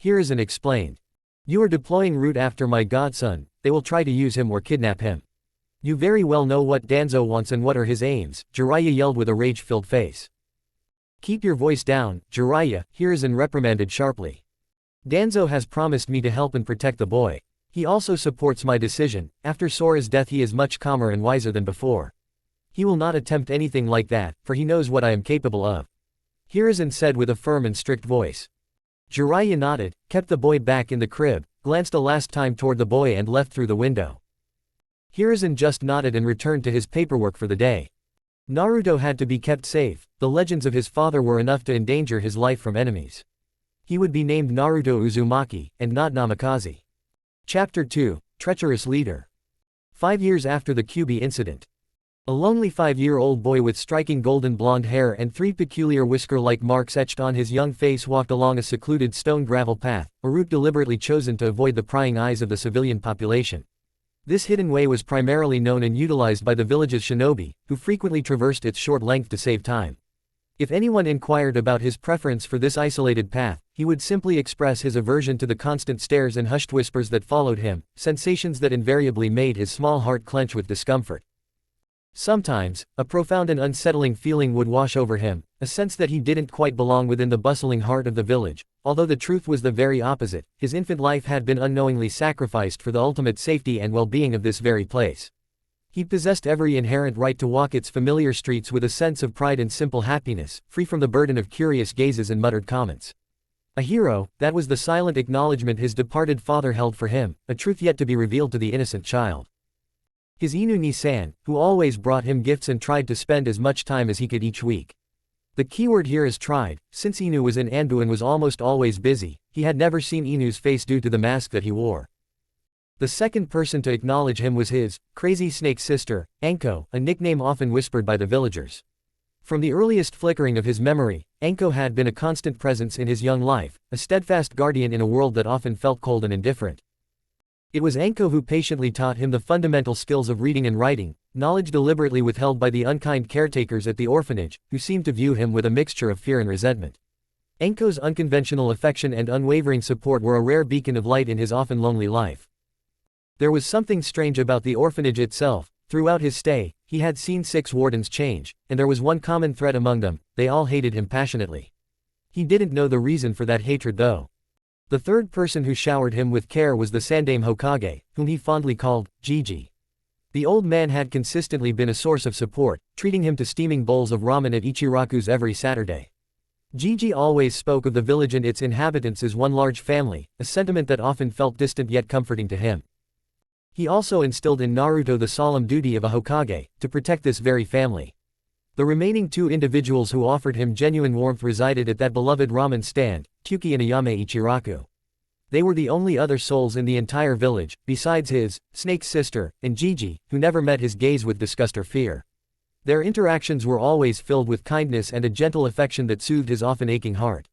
Hiruzen explained. You are deploying root after my godson, they will try to use him or kidnap him. You very well know what Danzo wants and what are his aims, Jiraiya yelled with a rage-filled face. Keep your voice down, Jiraiya, Hiruzen reprimanded sharply. Danzo has promised me to help and protect the boy. He also supports my decision. After Sora's death he is much calmer and wiser than before. He will not attempt anything like that, for he knows what I am capable of. Hiruzen said with a firm and strict voice. Jiraiya nodded, kept the boy back in the crib, glanced a last time toward the boy and left through the window. Hiruzen just nodded and returned to his paperwork for the day. Naruto had to be kept safe. The legends of his father were enough to endanger his life from enemies. He would be named Naruto Uzumaki, and not Namikaze. Chapter 2, Treacherous Leader. 5 years after the Kyuubi incident. A lonely 5-year-old boy with striking golden blonde hair and 3 peculiar whisker-like marks etched on his young face walked along a secluded stone gravel path, a route deliberately chosen to avoid the prying eyes of the civilian population. This hidden way was primarily known and utilized by the village's shinobi, who frequently traversed its short length to save time. If anyone inquired about his preference for this isolated path, he would simply express his aversion to the constant stares and hushed whispers that followed him, sensations that invariably made his small heart clench with discomfort. Sometimes, a profound and unsettling feeling would wash over him, a sense that he didn't quite belong within the bustling heart of the village, although the truth was the very opposite. His infant life had been unknowingly sacrificed for the ultimate safety and well-being of this very place. He possessed every inherent right to walk its familiar streets with a sense of pride and simple happiness, free from the burden of curious gazes and muttered comments. A hero, that was the silent acknowledgement his departed father held for him, a truth yet to be revealed to the innocent child. His Inu Ni-san, who always brought him gifts and tried to spend as much time as he could each week. The keyword here is tried, since Inu was in Anbu and was almost always busy, he had never seen Inu's face due to the mask that he wore. The second person to acknowledge him was his crazy snake sister, Anko, a nickname often whispered by the villagers. From the earliest flickering of his memory, Anko had been a constant presence in his young life, a steadfast guardian in a world that often felt cold and indifferent. It was Anko who patiently taught him the fundamental skills of reading and writing, knowledge deliberately withheld by the unkind caretakers at the orphanage, who seemed to view him with a mixture of fear and resentment. Anko's unconventional affection and unwavering support were a rare beacon of light in his often lonely life. There was something strange about the orphanage itself. Throughout his stay, he had seen 6 wardens change, and there was one common thread among them: they all hated him passionately. He didn't know the reason for that hatred though. The third person who showered him with care was the Sandaime Hokage, whom he fondly called Gigi. The old man had consistently been a source of support, treating him to steaming bowls of ramen at Ichiraku's every Saturday. Gigi always spoke of the village and its inhabitants as one large family, a sentiment that often felt distant yet comforting to him. He also instilled in Naruto the solemn duty of a Hokage, to protect this very family. The remaining 2 individuals who offered him genuine warmth resided at that beloved ramen stand, Kyuki and Ayame Ichiraku. They were the only other souls in the entire village, besides his snake sister, and Gigi, who never met his gaze with disgust or fear. Their interactions were always filled with kindness and a gentle affection that soothed his often aching heart.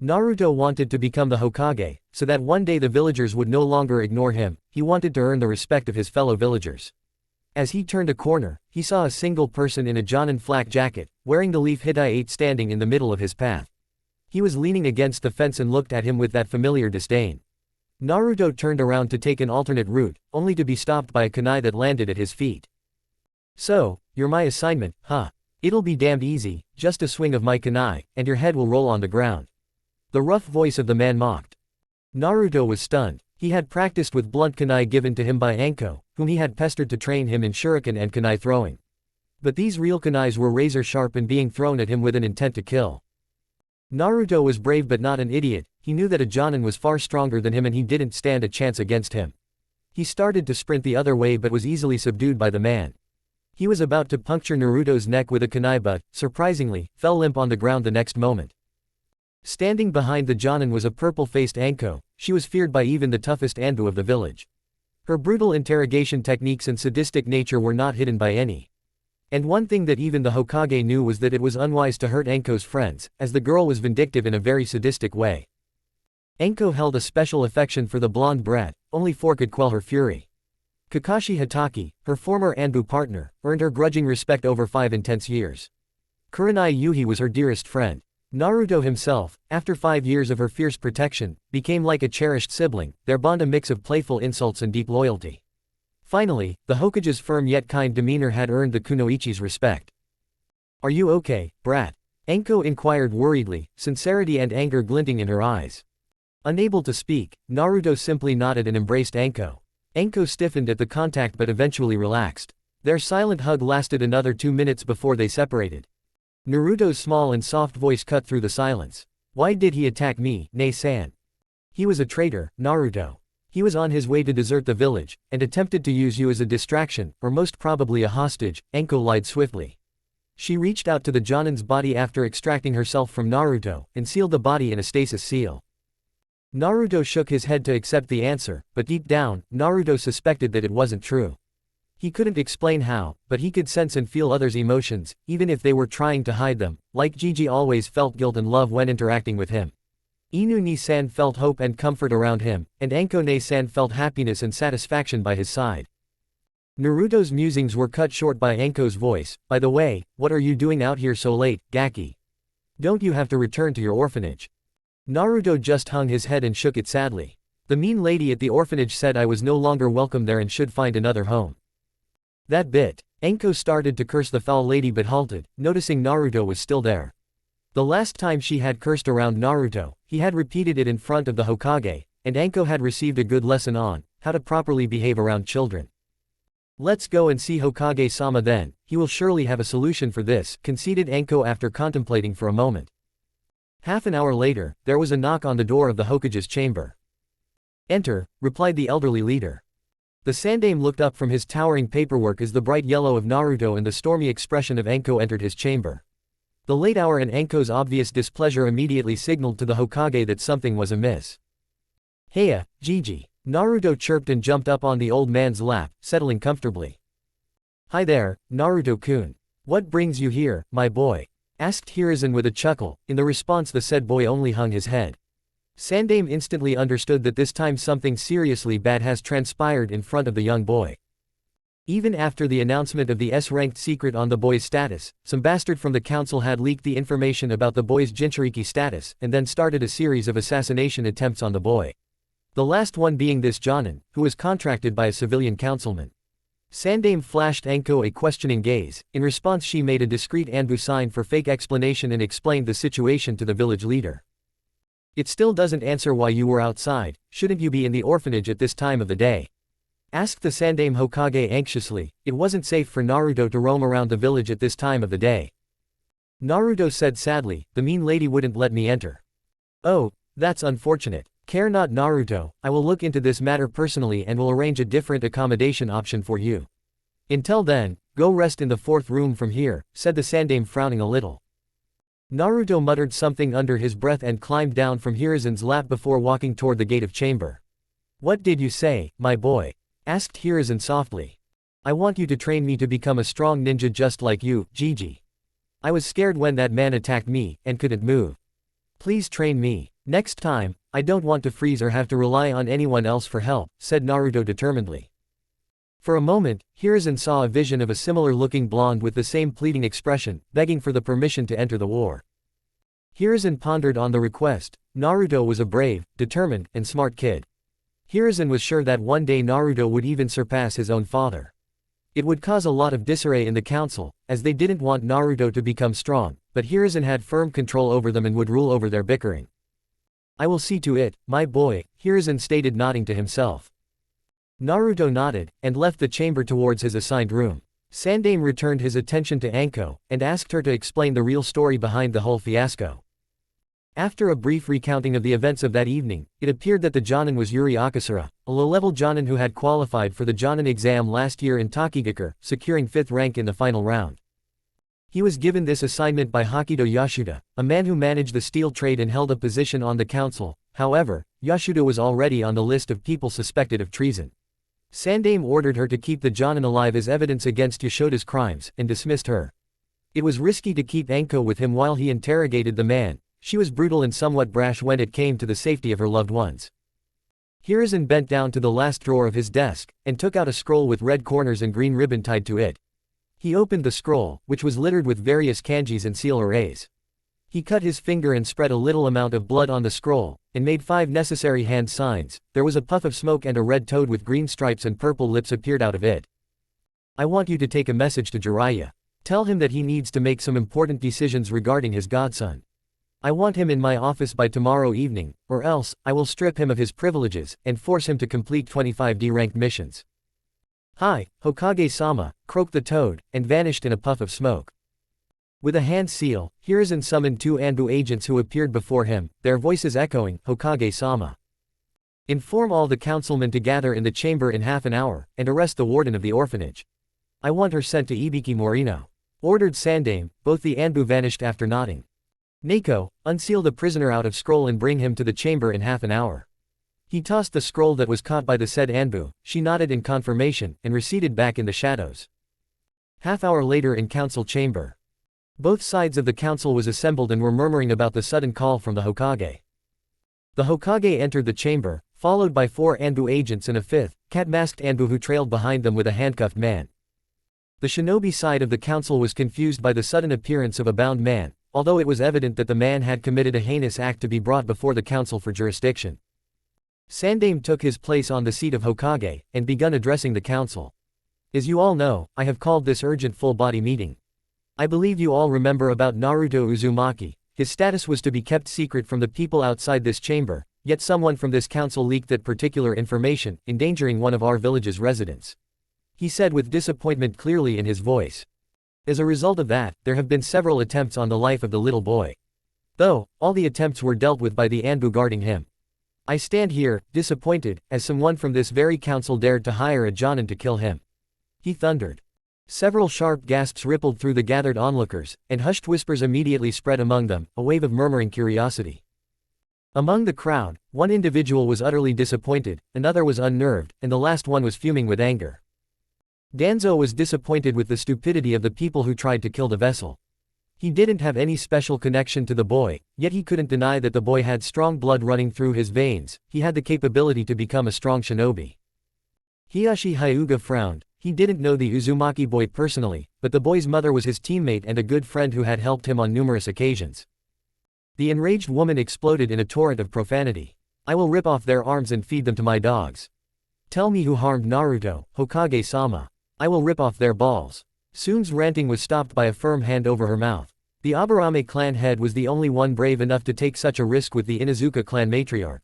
Naruto wanted to become the Hokage, so that one day the villagers would no longer ignore him. He wanted to earn the respect of his fellow villagers. As he turned a corner, he saw a single person in a Jonin flak jacket, wearing the leaf Hitai-8 standing in the middle of his path. He was leaning against the fence and looked at him with that familiar disdain. Naruto turned around to take an alternate route, only to be stopped by a kunai that landed at his feet. "So, you're my assignment, huh? It'll be damned easy, just a swing of my kunai, and your head will roll on the ground." The rough voice of the man mocked. Naruto was stunned. He had practiced with blunt kunai given to him by Anko, whom he had pestered to train him in shuriken and kunai throwing. But these real kunais were razor sharp and being thrown at him with an intent to kill. Naruto was brave but not an idiot. He knew that a Jonin was far stronger than him and he didn't stand a chance against him. He started to sprint the other way but was easily subdued by the man. He was about to puncture Naruto's neck with a kunai but, surprisingly, fell limp on the ground the next moment. Standing behind the Jonin was a purple-faced Anko. She was feared by even the toughest Anbu of the village. Her brutal interrogation techniques and sadistic nature were not hidden by any. And one thing that even the Hokage knew was that it was unwise to hurt Anko's friends, as the girl was vindictive in a very sadistic way. Anko held a special affection for the blonde brat, only 4 could quell her fury. Kakashi Hatake, her former Anbu partner, earned her grudging respect over 5 intense years. Kurenai Yuhi was her dearest friend. Naruto himself, after 5 years of her fierce protection, became like a cherished sibling, their bond a mix of playful insults and deep loyalty. Finally, the Hokage's firm yet kind demeanor had earned the kunoichi's respect. "Are you okay, brat?" Anko inquired worriedly, sincerity and anger glinting in her eyes. Unable to speak, Naruto simply nodded and embraced Anko. Anko stiffened at the contact but eventually relaxed. Their silent hug lasted another 2 minutes before they separated. Naruto's small and soft voice cut through the silence. "Why did he attack me, Ne-san?" "He was a traitor, Naruto. He was on his way to desert the village, and attempted to use you as a distraction, or most probably a hostage," Anko lied swiftly. She reached out to the Jonin's body after extracting herself from Naruto, and sealed the body in a stasis seal. Naruto shook his head to accept the answer, but deep down, Naruto suspected that it wasn't true. He couldn't explain how, but he could sense and feel others' emotions, even if they were trying to hide them, like Gigi always felt guilt and love when interacting with him. Inu-ni-san felt hope and comfort around him, and Anko-ne-san felt happiness and satisfaction by his side. Naruto's musings were cut short by Anko's voice. By the way, what are you doing out here so late, Gaki? Don't you have to return to your orphanage? Naruto just hung his head and shook it sadly. The mean lady at the orphanage said I was no longer welcome there and should find another home. That bit. Anko started to curse the foul lady but halted, noticing Naruto was still there. The last time she had cursed around Naruto, he had repeated it in front of the Hokage, and Anko had received a good lesson on how to properly behave around children. Let's go and see Hokage-sama then, he will surely have a solution for this, conceded Anko after contemplating for a moment. Half an hour later, there was a knock on the door of the Hokage's chamber. Enter, replied the elderly leader. The Sandaime looked up from his towering paperwork as the bright yellow of Naruto and the stormy expression of Anko entered his chamber. The late hour and Anko's obvious displeasure immediately signaled to the Hokage that something was amiss. Heya, Gigi. Naruto chirped and jumped up on the old man's lap, settling comfortably. Hi there, Naruto-kun. What brings you here, my boy? Asked Hiruzen with a chuckle. In the response the said boy only hung his head. Sandaime instantly understood that this time something seriously bad has transpired in front of the young boy. Even after the announcement of the S-ranked secret on the boy's status, some bastard from the council had leaked the information about the boy's Jinchuriki status, and then started a series of assassination attempts on the boy. The last one being this Jonin, who was contracted by a civilian councilman. Sandaime flashed Anko a questioning gaze. In response she made a discreet Anbu sign for fake explanation and explained the situation to the village leader. It still doesn't answer why you were outside, shouldn't you be in the orphanage at this time of the day? Asked the Sandaime Hokage anxiously. It wasn't safe for Naruto to roam around the village at this time of the day. Naruto said sadly, the mean lady wouldn't let me enter. Oh, that's unfortunate. Care not Naruto, I will look into this matter personally and will arrange a different accommodation option for you. Until then, go rest in the fourth room from here, said the Sandaime frowning a little. Naruto muttered something under his breath and climbed down from Hiruzen's lap before walking toward the gate of chamber. What did you say, my boy? Asked Hiruzen softly. I want you to train me to become a strong ninja just like you, Gigi. I was scared when that man attacked me, and couldn't move. Please train me. Next time, I don't want to freeze or have to rely on anyone else for help, said Naruto determinedly. For a moment, Hiruzen saw a vision of a similar-looking blonde with the same pleading expression, begging for the permission to enter the war. Hiruzen pondered on the request. Naruto was a brave, determined, and smart kid. Hiruzen was sure that one day Naruto would even surpass his own father. It would cause a lot of disarray in the council, as they didn't want Naruto to become strong, but Hiruzen had firm control over them and would rule over their bickering. I will see to it, my boy, Hiruzen stated, nodding to himself. Naruto nodded, and left the chamber towards his assigned room. Sandaime returned his attention to Anko, and asked her to explain the real story behind the whole fiasco. After a brief recounting of the events of that evening, it appeared that the Jonin was Yuri Akasura, a low-level Jonin who had qualified for the Jonin exam last year in Tokigakure, securing 5th rank in the final round. He was given this assignment by Hakido Yasuda, a man who managed the steel trade and held a position on the council. However, Yasuda was already on the list of people suspected of treason. Sandaime ordered her to keep the Jonin alive as evidence against Yasuda's crimes, and dismissed her. It was risky to keep Anko with him while he interrogated the man. She was brutal and somewhat brash when it came to the safety of her loved ones. Hiruzen bent down to the last drawer of his desk, and took out a scroll with red corners and green ribbon tied to it. He opened the scroll, which was littered with various kanjis and seal arrays. He cut his finger and spread a little amount of blood on the scroll, and made 5 necessary hand signs. There was a puff of smoke and a red toad with green stripes and purple lips appeared out of it. I want you to take a message to Jiraiya. Tell him that he needs to make some important decisions regarding his godson. I want him in my office by tomorrow evening, or else, I will strip him of his privileges, and force him to complete 25D ranked missions. Hi, Hokage-sama, croaked the toad, and vanished in a puff of smoke. With a hand seal, Hiruzen summoned 2 Anbu agents who appeared before him, their voices echoing, Hokage-sama. Inform all the councilmen to gather in the chamber in half an hour, and arrest the warden of the orphanage. I want her sent to Ibiki Morino. Ordered Sandaime. Both the Anbu vanished after nodding. Neko, unseal the prisoner out of scroll and bring him to the chamber in half an hour. He tossed the scroll that was caught by the said Anbu. She nodded in confirmation, and receded back in the shadows. Half-hour later in council chamber. Both sides of the council was assembled and were murmuring about the sudden call from the Hokage. The Hokage entered the chamber, followed by 4 Anbu agents and a 5th, cat-masked Anbu who trailed behind them with a handcuffed man. The shinobi side of the council was confused by the sudden appearance of a bound man, although it was evident that the man had committed a heinous act to be brought before the council for jurisdiction. Sandaime took his place on the seat of Hokage, and begun addressing the council. As you all know, I have called this urgent full-body meeting. I believe you all remember about Naruto Uzumaki. His status was to be kept secret from the people outside this chamber, yet someone from this council leaked that particular information, endangering one of our village's residents. He said with disappointment clearly in his voice. As a result of that, there have been several attempts on the life of the little boy. Though, all the attempts were dealt with by the Anbu guarding him. I stand here, disappointed, as someone from this very council dared to hire a Jonin to kill him. He thundered. Several sharp gasps rippled through the gathered onlookers, and hushed whispers immediately spread among them, a wave of murmuring curiosity. Among the crowd, one individual was utterly disappointed, another was unnerved, and the last one was fuming with anger. Danzo was disappointed with the stupidity of the people who tried to kill the vessel. He didn't have any special connection to the boy, yet he couldn't deny that the boy had strong blood running through his veins. He had the capability to become a strong shinobi. Hiyashi Hyuga frowned. He didn't know the Uzumaki boy personally, but the boy's mother was his teammate and a good friend who had helped him on numerous occasions. The enraged woman exploded in a torrent of profanity. I will rip off their arms and feed them to my dogs. Tell me who harmed Naruto, Hokage-sama. I will rip off their balls. Tsune's ranting was stopped by a firm hand over her mouth. The Aburame clan head was the only one brave enough to take such a risk with the Inuzuka clan matriarch.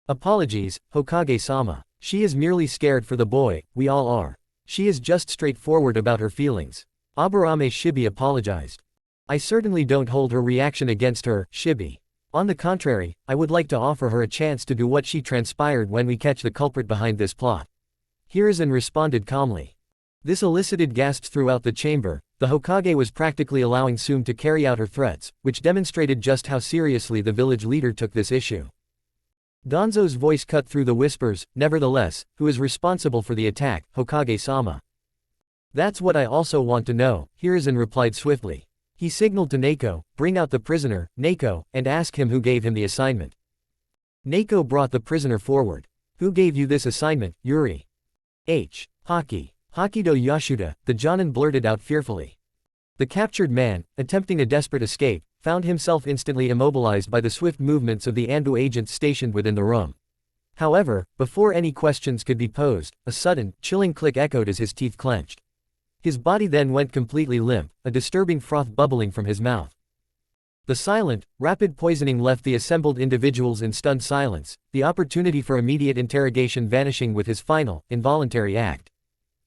Apologies, Hokage-sama. She is merely scared for the boy, we all are. She is just straightforward about her feelings. Aburame Shibi apologized. I certainly don't hold her reaction against her, Shibi. On the contrary, I would like to offer her a chance to do what she transpired when we catch the culprit behind this plot. Hiruzen responded calmly. This elicited gasps throughout the chamber. The Hokage was practically allowing Tsune to carry out her threats, which demonstrated just how seriously the village leader took this issue. Danzo's voice cut through the whispers. Nevertheless, who is responsible for the attack, Hokage-sama? That's what I also want to know, Hiruzen replied swiftly. He signaled to Neko, bring out the prisoner, Neko, and ask him who gave him the assignment. Neko brought the prisoner forward. Who gave you this assignment, Yuri? Haki. Hakido Yashuda, the Jonin blurted out fearfully. The captured man, attempting a desperate escape, found himself instantly immobilized by the swift movements of the Anbu agents stationed within the room. However, before any questions could be posed, a sudden, chilling click echoed as his teeth clenched. His body then went completely limp, a disturbing froth bubbling from his mouth. The silent, rapid poisoning left the assembled individuals in stunned silence, the opportunity for immediate interrogation vanishing with his final, involuntary act.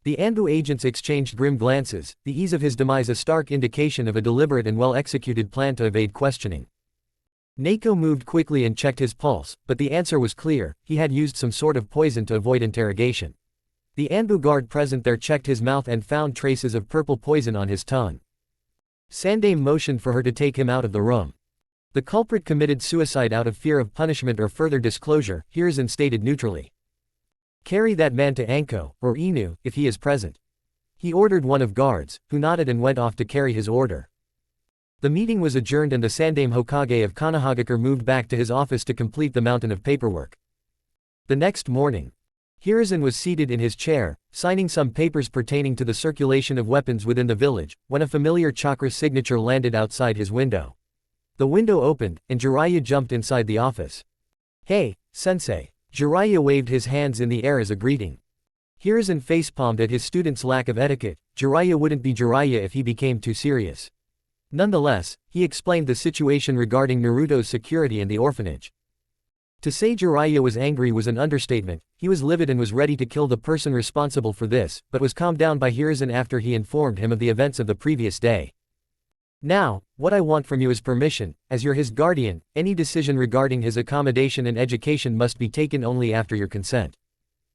The Anbu agents exchanged grim glances, the ease of his demise a stark indication of a deliberate and well-executed plan to evade questioning. Neko moved quickly and checked his pulse, but the answer was clear, he had used some sort of poison to avoid interrogation. The Anbu guard present there checked his mouth and found traces of purple poison on his tongue. Sandaime motioned for her to take him out of the room. The culprit committed suicide out of fear of punishment or further disclosure, Hiruzen stated neutrally. Carry that man to Anko, or Inu, if he is present. He ordered one of guards, who nodded and went off to carry his order. The meeting was adjourned and the Sandaime Hokage of Konohagakure moved back to his office to complete the mountain of paperwork. The next morning, Hiruzen was seated in his chair, signing some papers pertaining to the circulation of weapons within the village, when a familiar chakra signature landed outside his window. The window opened, and Jiraiya jumped inside the office. Hey, sensei. Jiraiya waved his hands in the air as a greeting. Hiruzen facepalmed at his student's lack of etiquette. Jiraiya wouldn't be Jiraiya if he became too serious. Nonetheless, he explained the situation regarding Naruto's security and the orphanage. To say Jiraiya was angry was an understatement. He was livid and was ready to kill the person responsible for this, but was calmed down by Hiruzen after he informed him of the events of the previous day. Now, what I want from you is permission. As you're his guardian, any decision regarding his accommodation and education must be taken only after your consent.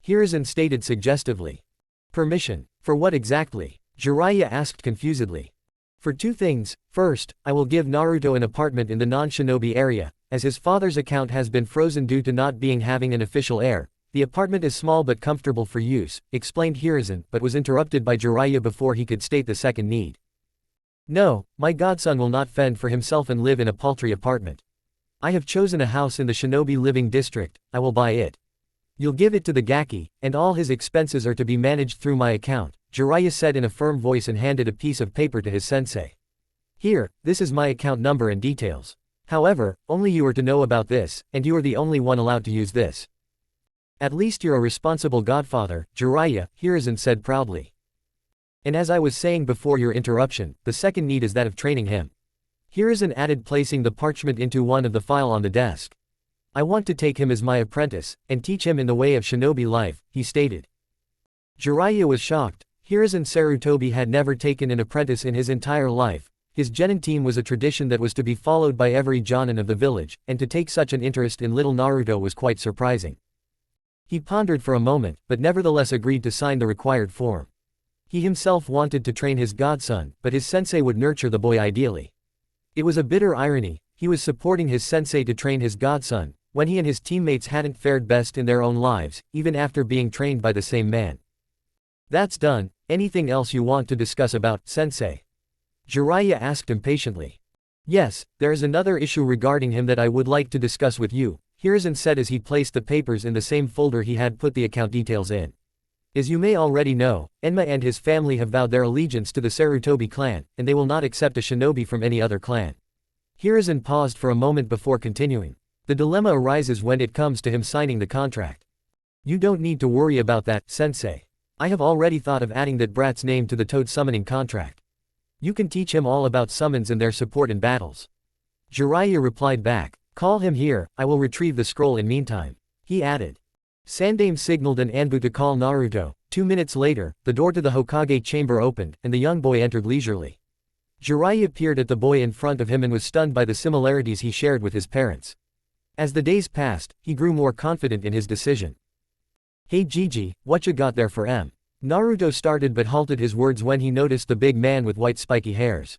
Hiruzen stated suggestively. Permission? For what exactly? Jiraiya asked confusedly. For 2 things. First, I will give Naruto an apartment in the non-shinobi area, as his father's account has been frozen due to not having an official heir. The apartment is small but comfortable for use, explained Hiruzen, but was interrupted by Jiraiya before he could state the second need. No, my godson will not fend for himself and live in a paltry apartment. I have chosen a house in the Shinobi living district, I will buy it. You'll give it to the gaki, and all his expenses are to be managed through my account, Jiraiya said in a firm voice and handed a piece of paper to his sensei. Here, this is my account number and details. However, only you are to know about this, and you are the only one allowed to use this. At least you're a responsible godfather, Jiraiya, Hiruzen said proudly. And as I was saying before your interruption, the second need is that of training him. Hiruzen added, placing the parchment into one of the file on the desk. I want to take him as my apprentice, and teach him in the way of shinobi life, he stated. Jiraiya was shocked. Hiruzen Sarutobi had never taken an apprentice in his entire life. His genin team was a tradition that was to be followed by every jonin of the village, and to take such an interest in little Naruto was quite surprising. He pondered for a moment, but nevertheless agreed to sign the required form. He himself wanted to train his godson, but his sensei would nurture the boy ideally. It was a bitter irony, he was supporting his sensei to train his godson, when he and his teammates hadn't fared best in their own lives, even after being trained by the same man. That's done, anything else you want to discuss about, sensei? Jiraiya asked impatiently. Yes, there is another issue regarding him that I would like to discuss with you, Hiruzen said as he placed the papers in the same folder he had put the account details in. As you may already know, Enma and his family have vowed their allegiance to the Sarutobi clan, and they will not accept a shinobi from any other clan. Hiruzen paused for a moment before continuing. The dilemma arises when it comes to him signing the contract. You don't need to worry about that, sensei. I have already thought of adding that brat's name to the toad summoning contract. You can teach him all about summons and their support in battles. Jiraiya replied back, call him here, I will retrieve the scroll in meantime. He added. Sandame signaled an Anbu to call Naruto. 2 minutes later, the door to the Hokage chamber opened, and the young boy entered leisurely. Jiraiya peered at the boy in front of him and was stunned by the similarities he shared with his parents. As the days passed, he grew more confident in his decision. Hey Gigi, what you got there for M? Naruto started but halted his words when he noticed the big man with white spiky hairs.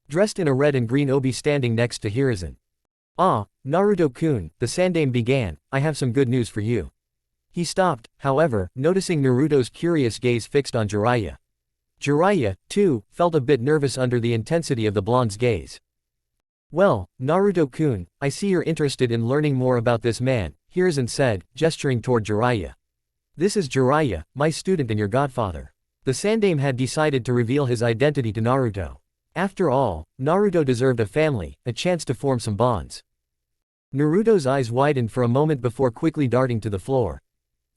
Dressed in a red and green obi standing next to Hiruzen. Ah, Naruto-kun, the Sandame began, I have some good news for you. He stopped, however, noticing Naruto's curious gaze fixed on Jiraiya. Jiraiya, too, felt a bit nervous under the intensity of the blonde's gaze. Well, Naruto-kun, I see you're interested in learning more about this man, Hiruzen said, gesturing toward Jiraiya. This is Jiraiya, my student and your godfather. The Sandame had decided to reveal his identity to Naruto. After all, Naruto deserved a family, a chance to form some bonds. Naruto's eyes widened for a moment before quickly darting to the floor.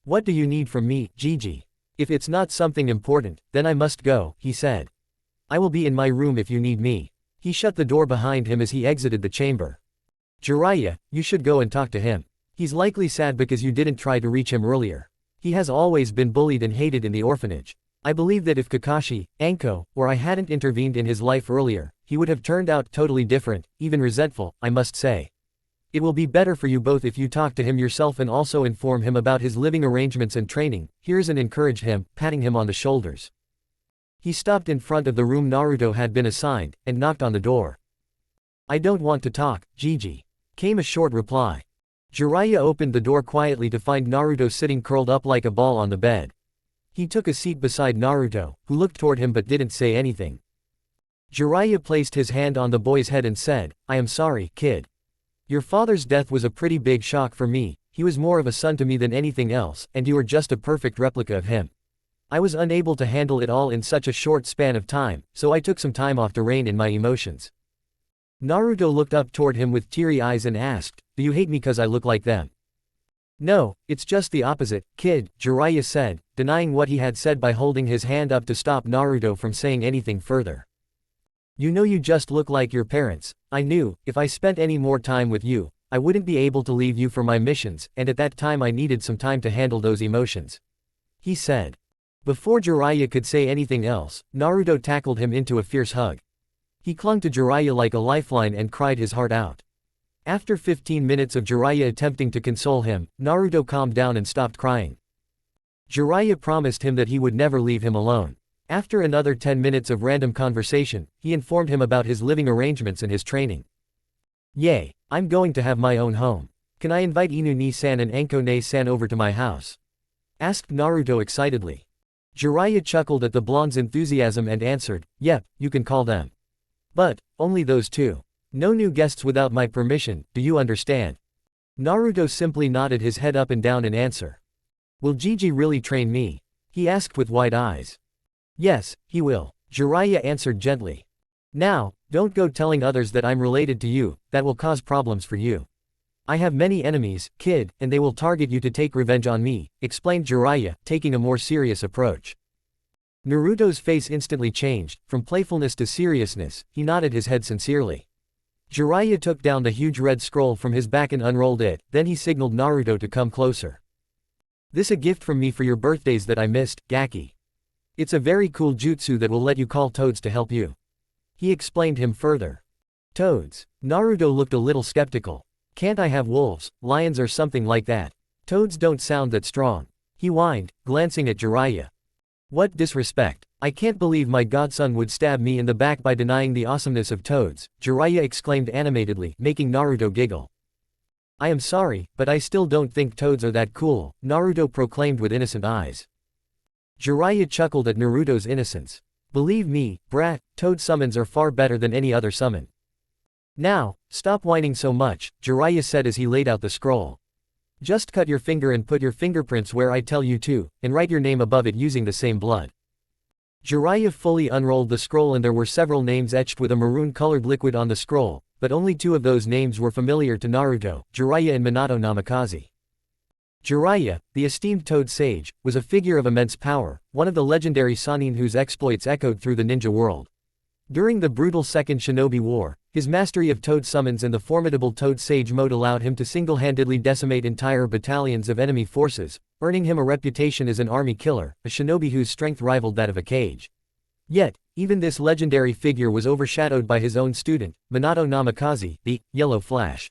What do you need from me, Gigi? If it's not something important, then I must go, he said. I will be in my room if you need me. He shut the door behind him as he exited the chamber. Jiraiya, you should go and talk to him. He's likely sad because you didn't try to reach him earlier. He has always been bullied and hated in the orphanage. I believe that if Kakashi, Anko, or I hadn't intervened in his life earlier, he would have turned out totally different, even resentful, I must say. It will be better for you both if you talk to him yourself and also inform him about his living arrangements and training, Hiruzen encouraged him, patting him on the shoulders. He stopped in front of the room Naruto had been assigned, and knocked on the door. I don't want to talk, Gigi. Came a short reply. Jiraiya opened the door quietly to find Naruto sitting curled up like a ball on the bed. He took a seat beside Naruto, who looked toward him but didn't say anything. Jiraiya placed his hand on the boy's head and said, I am sorry, kid. Your father's death was a pretty big shock for me, he was more of a son to me than anything else, and you are just a perfect replica of him. I was unable to handle it all in such a short span of time, so I took some time off to rein in my emotions. Naruto looked up toward him with teary eyes and asked, do you hate me cause I look like them? No, it's just the opposite, kid, Jiraiya said, denying what he had said by holding his hand up to stop Naruto from saying anything further. You know you just look like your parents. I knew, if I spent any more time with you, I wouldn't be able to leave you for my missions, and at that time I needed some time to handle those emotions. He said. Before Jiraiya could say anything else, Naruto tackled him into a fierce hug. He clung to Jiraiya like a lifeline and cried his heart out. After 15 minutes of Jiraiya attempting to console him, Naruto calmed down and stopped crying. Jiraiya promised him that he would never leave him alone. After another 10 minutes of random conversation, he informed him about his living arrangements and his training. Yay, I'm going to have my own home. Can I invite Inu-ni-san and Anko-ne-san over to my house? Asked Naruto excitedly. Jiraiya chuckled at the blonde's enthusiasm and answered, yep, you can call them. But, only those two. No new guests without my permission, do you understand? Naruto simply nodded his head up and down in answer. Will Gigi really train me? He asked with wide eyes. Yes, he will, Jiraiya answered gently. Now, don't go telling others that I'm related to you, that will cause problems for you. I have many enemies, kid, and they will target you to take revenge on me, explained Jiraiya, taking a more serious approach. Naruto's face instantly changed, from playfulness to seriousness. He nodded his head sincerely. Jiraiya took down the huge red scroll from his back and unrolled it, then he signaled Naruto to come closer. This a gift from me for your birthdays that I missed, Gaki. It's a very cool jutsu that will let you call toads to help you. He explained him further. Toads. Naruto looked a little skeptical. Can't I have wolves, lions or something like that? Toads don't sound that strong. He whined, glancing at Jiraiya. What disrespect. I can't believe my godson would stab me in the back by denying the awesomeness of toads, Jiraiya exclaimed animatedly, making Naruto giggle. I am sorry, but I still don't think toads are that cool, Naruto proclaimed with innocent eyes. Jiraiya chuckled at Naruto's innocence. Believe me, brat, toad summons are far better than any other summon. Now, stop whining so much, Jiraiya said as he laid out the scroll. Just cut your finger and put your fingerprints where I tell you to, and write your name above it using the same blood. Jiraiya fully unrolled the scroll and there were several names etched with a maroon-colored liquid on the scroll, but only two of those names were familiar to Naruto, Jiraiya and Minato Namikaze. Jiraiya, the esteemed Toad Sage, was a figure of immense power, one of the legendary Sannin whose exploits echoed through the ninja world. During the brutal Second Shinobi War, his mastery of Toad summons and the formidable Toad Sage mode allowed him to single-handedly decimate entire battalions of enemy forces, earning him a reputation as an army killer, a shinobi whose strength rivaled that of a Kage. Yet, even this legendary figure was overshadowed by his own student, Minato Namikaze, the Yellow Flash.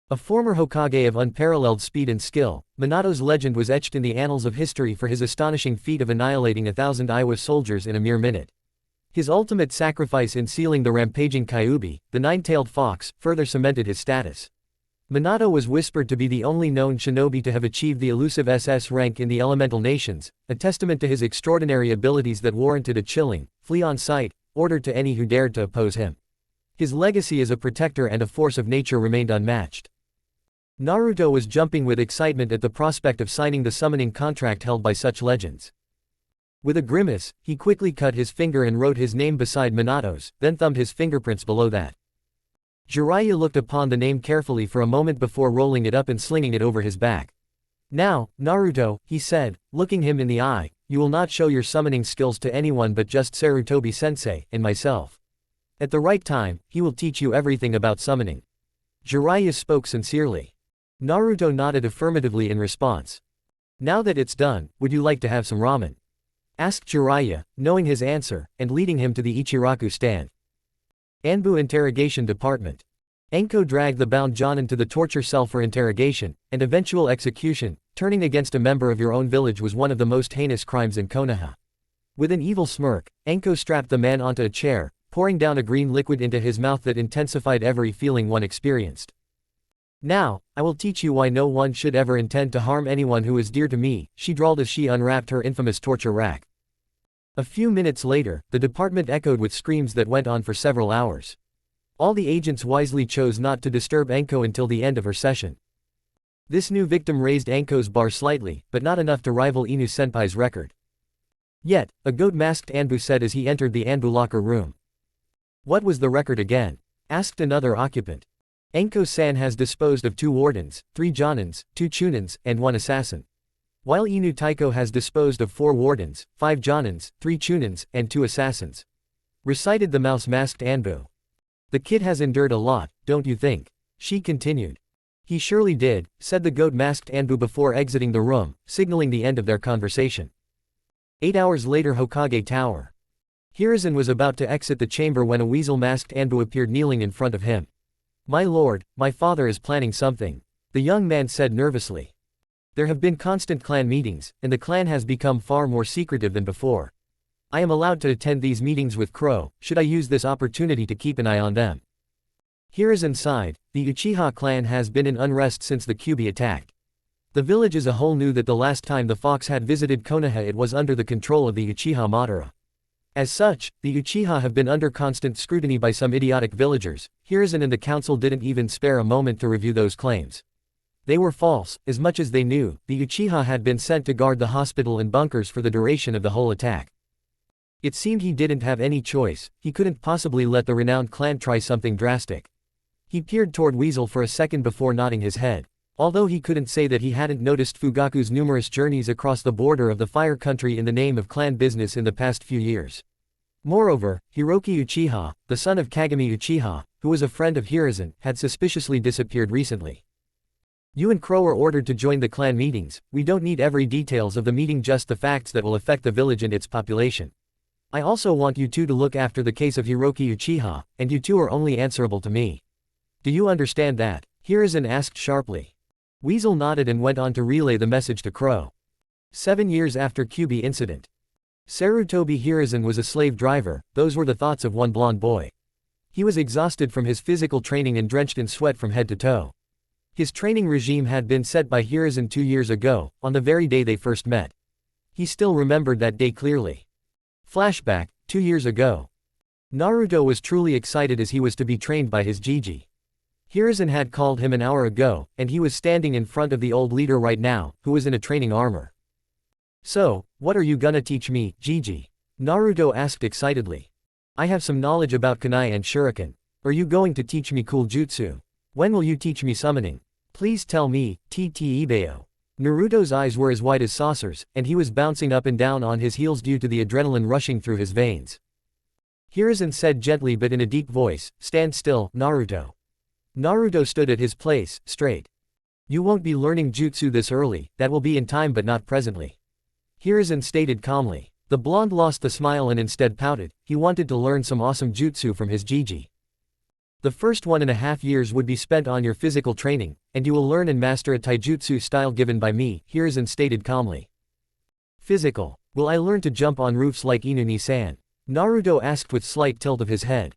A former Hokage of unparalleled speed and skill, Minato's legend was etched in the annals of history for his astonishing feat of annihilating 1,000 Iwa soldiers in a mere minute. His ultimate sacrifice in sealing the rampaging Kyuubi, the nine-tailed fox, further cemented his status. Minato was whispered to be the only known shinobi to have achieved the elusive SS rank in the elemental nations, a testament to his extraordinary abilities that warranted a chilling, flee-on-sight order to any who dared to oppose him. His legacy as a protector and a force of nature remained unmatched. Naruto was jumping with excitement at the prospect of signing the summoning contract held by such legends. With a grimace, he quickly cut his finger and wrote his name beside Minato's, then thumbed his fingerprints below that. Jiraiya looked upon the name carefully for a moment before rolling it up and slinging it over his back. Now, Naruto, he said, looking him in the eye, you will not show your summoning skills to anyone but just Sarutobi-sensei, and myself. At the right time, he will teach you everything about summoning. Jiraiya spoke sincerely. Naruto nodded affirmatively in response. Now that it's done, would you like to have some ramen? Asked Jiraiya, knowing his answer, and leading him to the Ichiraku stand. Anbu Interrogation Department. Enko dragged the bound Jonin to the torture cell for interrogation, and eventual execution. Turning against a member of your own village was one of the most heinous crimes in Konoha. With an evil smirk, Enko strapped the man onto a chair, pouring down a green liquid into his mouth that intensified every feeling one experienced. Now, I will teach you why no one should ever intend to harm anyone who is dear to me, she drawled as she unwrapped her infamous torture rack. A few minutes later, the department echoed with screams that went on for several hours. All the agents wisely chose not to disturb Enko until the end of her session. This new victim raised Enko's bar slightly, but not enough to rival Inu-senpai's record. Yet, a goat-masked Anbu said as he entered the Anbu locker room. What was the record again? Asked another occupant. Enko-san has disposed of 2 wardens, 3 jonins, 2 chunins, and 1 assassin. While Inu Taiko has disposed of 4 wardens, 5 jonins, 3 chunins, and 2 assassins. Recited the mouse-masked Anbu. The kid has endured a lot, don't you think? She continued. He surely did, said the goat-masked Anbu before exiting the room, signaling the end of their conversation. 8 hours later, Hokage Tower. Hiruzen was about to exit the chamber when a weasel-masked Anbu appeared kneeling in front of him. My lord, my father is planning something, the young man said nervously. There have been constant clan meetings, and the clan has become far more secretive than before. I am allowed to attend these meetings with Crow, should I use this opportunity to keep an eye on them. Hiruzen sighed, the Uchiha clan has been in unrest since the Kyuubi attacked. The village as a whole knew that the last time the fox had visited Konoha it was under the control of the Uchiha Madara. As such, the Uchiha have been under constant scrutiny by some idiotic villagers, Hiruzen and the council didn't even spare a moment to review those claims. They were false, as much as they knew. The Uchiha had been sent to guard the hospital and bunkers for the duration of the whole attack. It seemed he didn't have any choice. He couldn't possibly let the renowned clan try something drastic. He peered toward Weasel for a second before nodding his head. Although he couldn't say that he hadn't noticed Fugaku's numerous journeys across the border of the Fire Country in the name of clan business in the past few years. Moreover, Hiroki Uchiha, the son of Kagami Uchiha, who was a friend of Hiruzen, had suspiciously disappeared recently. You and Crow are ordered to join the clan meetings. We don't need every details of the meeting, just the facts that will affect the village and its population. I also want you two to look after the case of Hiroki Uchiha, and you two are only answerable to me. Do you understand that? Hiruzen asked sharply. Weasel nodded and went on to relay the message to Crow. 7 years after Kyubi incident. Sarutobi Hiruzen was a slave driver. Those were the thoughts of one blonde boy. He was exhausted from his physical training and drenched in sweat from head to toe. His training regime had been set by Hiruzen 2 years ago, on the very day they first met. He still remembered that day clearly. Flashback, 2 years ago. Naruto was truly excited as he was to be trained by his Jiji. Hiruzen had called him an hour ago, and he was standing in front of the old leader right now, who was in a training armor. So, what are you gonna teach me, Jiji? Naruto asked excitedly. I have some knowledge about kunai and shuriken. Are you going to teach me cool jutsu? When will you teach me summoning? Please tell me, TT Ibeo. Naruto's eyes were as wide as saucers, and he was bouncing up and down on his heels due to the adrenaline rushing through his veins. Hiruzen said gently but in a deep voice, stand still, Naruto. Naruto stood at his place, straight. You won't be learning jutsu this early, that will be in time but not presently. Hiruzen stated calmly. The blonde lost the smile and instead pouted. He wanted to learn some awesome jutsu from his Jiji. The first 1.5 years would be spent on your physical training, and you will learn and master a taijutsu style given by me, Hiruzen stated calmly. Physical. Will I learn to jump on roofs like Inuni-san? Naruto asked with slight tilt of his head.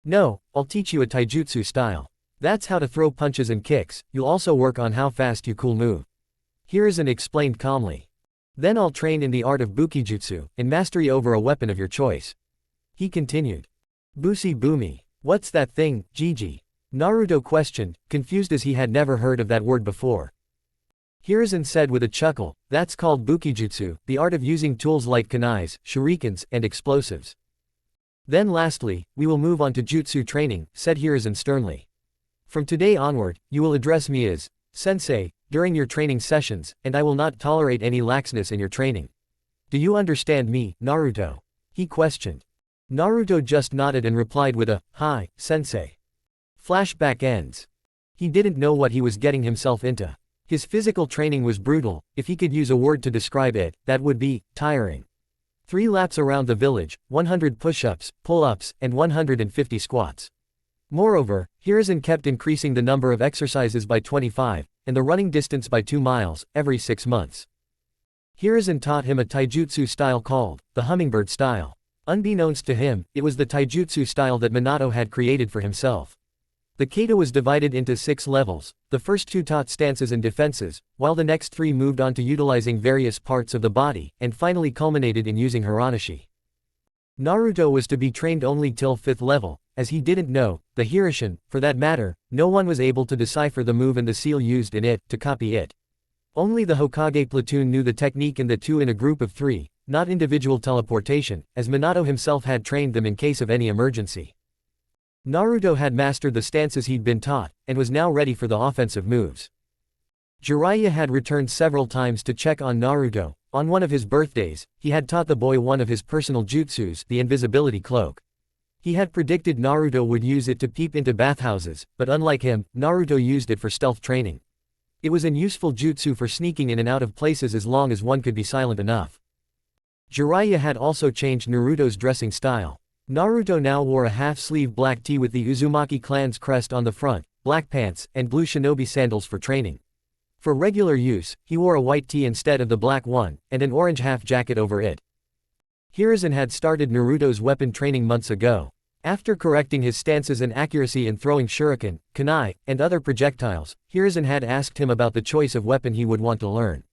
No, I'll teach you a taijutsu style. That's how to throw punches and kicks. You'll also work on how fast you cool move. Hiruzen explained calmly. Then I'll train in the art of bukijutsu, and mastery over a weapon of your choice. He continued. Busi bumi. What's that thing, Jiji? Naruto questioned, confused as he had never heard of that word before. Hiruzen said with a chuckle, that's called bukijutsu, the art of using tools like kunais, shurikens, and explosives. Then lastly, we will move on to jutsu training, said Hiruzen sternly. From today onward, you will address me as sensei during your training sessions, and I will not tolerate any laxness in your training. Do you understand me, Naruto? He questioned. Naruto just nodded and replied with a, hi, sensei. Flashback ends. He didn't know what he was getting himself into. His physical training was brutal. If he could use a word to describe it, that would be tiring. 3 laps around the village, 100 push-ups, pull-ups, and 150 squats. Moreover, Hiruzen kept increasing the number of exercises by 25, and the running distance by 2 miles, every 6 months. Hiruzen taught him a taijutsu style called the hummingbird style. Unbeknownst to him, it was the taijutsu style that Minato had created for himself. The kata was divided into 6 levels. The first 2 taught stances and defenses, while the next 3 moved on to utilizing various parts of the body, and finally culminated in using haranashi. Naruto was to be trained only till 5th level, as he didn't know the Hirishin. For that matter, no one was able to decipher the move and the seal used in it to copy it. Only the Hokage platoon knew the technique, and the 2 in a group of 3, not individual teleportation, as Minato himself had trained them in case of any emergency. Naruto had mastered the stances he'd been taught, and was now ready for the offensive moves. Jiraiya had returned several times to check on Naruto. On one of his birthdays, he had taught the boy one of his personal jutsus, the invisibility cloak. He had predicted Naruto would use it to peep into bathhouses, but unlike him, Naruto used it for stealth training. It was an useful jutsu for sneaking in and out of places as long as one could be silent enough. Jiraiya had also changed Naruto's dressing style. Naruto now wore a half-sleeve black tee with the Uzumaki clan's crest on the front, black pants, and blue shinobi sandals for training. For regular use, he wore a white tee instead of the black one, and an orange half-jacket over it. Hiruzen had started Naruto's weapon training months ago. After correcting his stances and accuracy in throwing shuriken, kunai, and other projectiles, Hiruzen had asked him about the choice of weapon he would want to learn.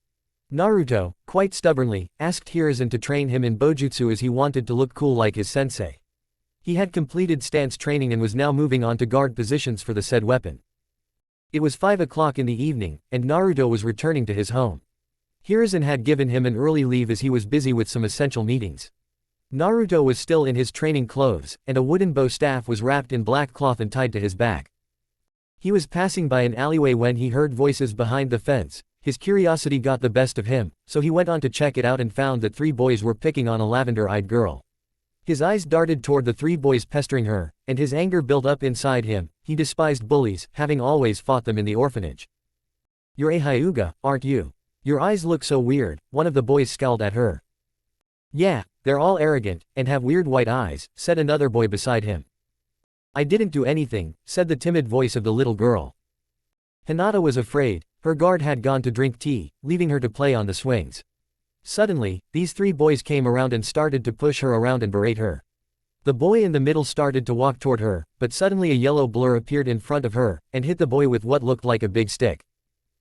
Naruto, quite stubbornly, asked Hiruzen to train him in bojutsu as he wanted to look cool like his sensei. He had completed stance training and was now moving on to guard positions for the said weapon. It was 5 o'clock in the evening, and Naruto was returning to his home. Hiruzen had given him an early leave as he was busy with some essential meetings. Naruto was still in his training clothes, and a wooden bow staff was wrapped in black cloth and tied to his back. He was passing by an alleyway when he heard voices behind the fence. His curiosity got the best of him, so he went on to check it out and found that 3 boys were picking on a lavender-eyed girl. His eyes darted toward the 3 boys pestering her, and his anger built up inside him. He despised bullies, having always fought them in the orphanage. "You're a Hyuga, aren't you? Your eyes look so weird," one of the boys scowled at her. "Yeah, they're all arrogant, and have weird white eyes," said another boy beside him. "I didn't do anything," said the timid voice of the little girl. Hinata was afraid. Her guard had gone to drink tea, leaving her to play on the swings. Suddenly, these 3 boys came around and started to push her around and berate her. The boy in the middle started to walk toward her, but suddenly a yellow blur appeared in front of her, and hit the boy with what looked like a big stick.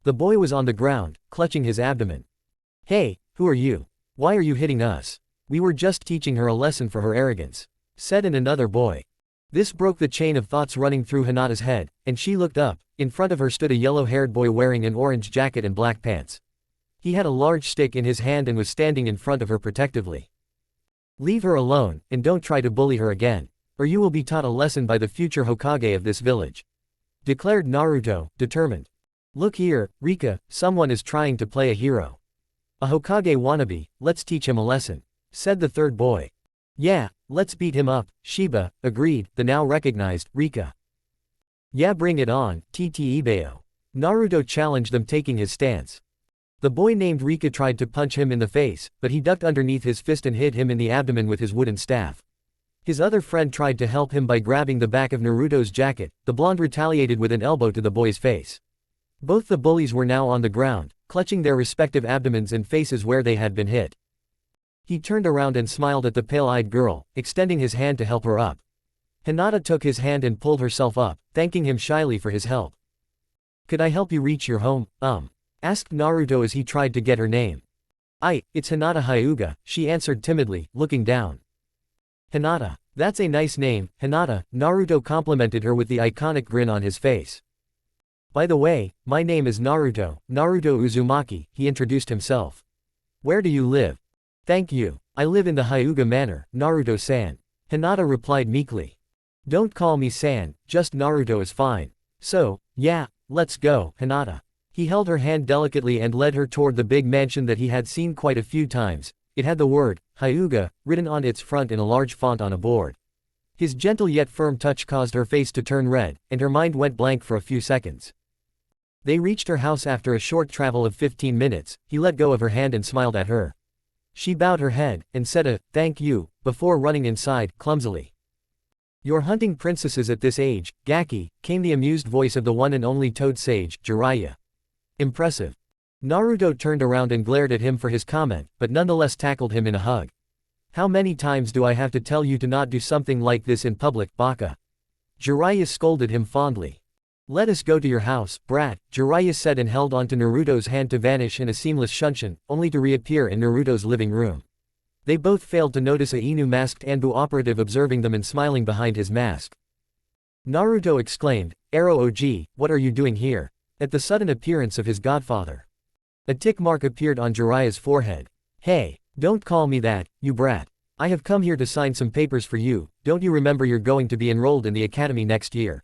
The boy was on the ground, clutching his abdomen. "Hey, who are you? Why are you hitting us? We were just teaching her a lesson for her arrogance," said another boy. This broke the chain of thoughts running through Hinata's head, and she looked up. In front of her stood a yellow-haired boy wearing an orange jacket and black pants. He had a large stick in his hand and was standing in front of her protectively. "Leave her alone, and don't try to bully her again, or you will be taught a lesson by the future Hokage of this village," declared Naruto, determined. "Look here, Rika, someone is trying to play a hero. A Hokage wannabe, let's teach him a lesson," said the 3rd boy. "Yeah, let's beat him up," Shiba agreed, the now recognized Rika. "Yeah, bring it on, Ttebeo." Naruto challenged them, taking his stance. The boy named Rika tried to punch him in the face, but he ducked underneath his fist and hit him in the abdomen with his wooden staff. His other friend tried to help him by grabbing the back of Naruto's jacket. The blonde retaliated with an elbow to the boy's face. Both the bullies were now on the ground, clutching their respective abdomens and faces where they had been hit. He turned around and smiled at the pale-eyed girl, extending his hand to help her up. Hinata took his hand and pulled herself up, thanking him shyly for his help. "Could I help you reach your home, asked Naruto as he tried to get her name. It's Hinata Hyuga," she answered timidly, looking down. "Hinata, that's a nice name, Hinata," Naruto complimented her with the iconic grin on his face. "By the way, my name is Naruto Uzumaki," he introduced himself. "Where do you live?" "Thank you. I live in the Hyuga Manor, Naruto-san," Hinata replied meekly. "Don't call me san, just Naruto is fine. So, yeah, let's go, Hinata." He held her hand delicately and led her toward the big mansion that he had seen quite a few times. It had the word, Hyuga, written on its front in a large font on a board. His gentle yet firm touch caused her face to turn red, and her mind went blank for a few seconds. They reached her house after a short travel of 15 minutes, he let go of her hand and smiled at her. She bowed her head, and said a, "Thank you," before running inside, clumsily. "You're hunting princesses at this age, Gaki," came the amused voice of the one and only Toad Sage, Jiraiya. "Impressive." Naruto turned around and glared at him for his comment, but nonetheless tackled him in a hug. "How many times do I have to tell you to not do something like this in public, baka?" Jiraiya scolded him fondly. "Let us go to your house, brat," Jiraiya said and held onto Naruto's hand to vanish in a seamless shunshin, only to reappear in Naruto's living room. They both failed to notice a Inu-masked Anbu operative observing them and smiling behind his mask. Naruto exclaimed, "Arrow OG, what are you doing here?" at the sudden appearance of his godfather. A tick mark appeared on Jiraiya's forehead. "Hey, don't call me that, you brat. I have come here to sign some papers for you. Don't you remember you're going to be enrolled in the academy next year?"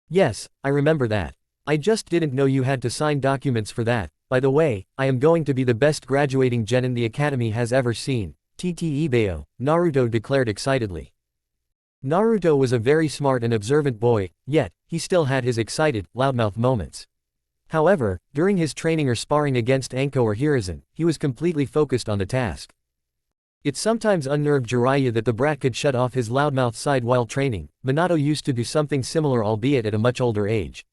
"Yes, I remember that. I just didn't know you had to sign documents for that. By the way, I am going to be the best graduating genin the academy has ever seen, Ttebeo," Naruto declared excitedly. Naruto was a very smart and observant boy, yet, he still had his excited, loudmouth moments. However, during his training or sparring against Anko or Hiruzen, he was completely focused on the task. It sometimes unnerved Jiraiya that the brat could shut off his loudmouth side while training. Minato used to do something similar, albeit at a much older age.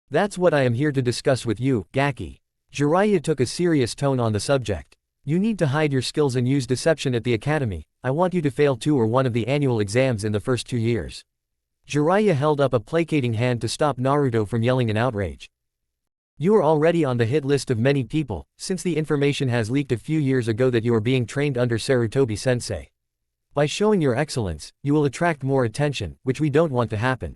"That's what I am here to discuss with you, Gaki." Jiraiya took a serious tone on the subject. "You need to hide your skills and use deception at the academy. I want you to fail 2 or 1 of the annual exams in the first 2 years. Jiraiya held up a placating hand to stop Naruto from yelling in outrage. "You are already on the hit list of many people, since the information has leaked a few years ago that you are being trained under Sarutobi-sensei. By showing your excellence, you will attract more attention, which we don't want to happen.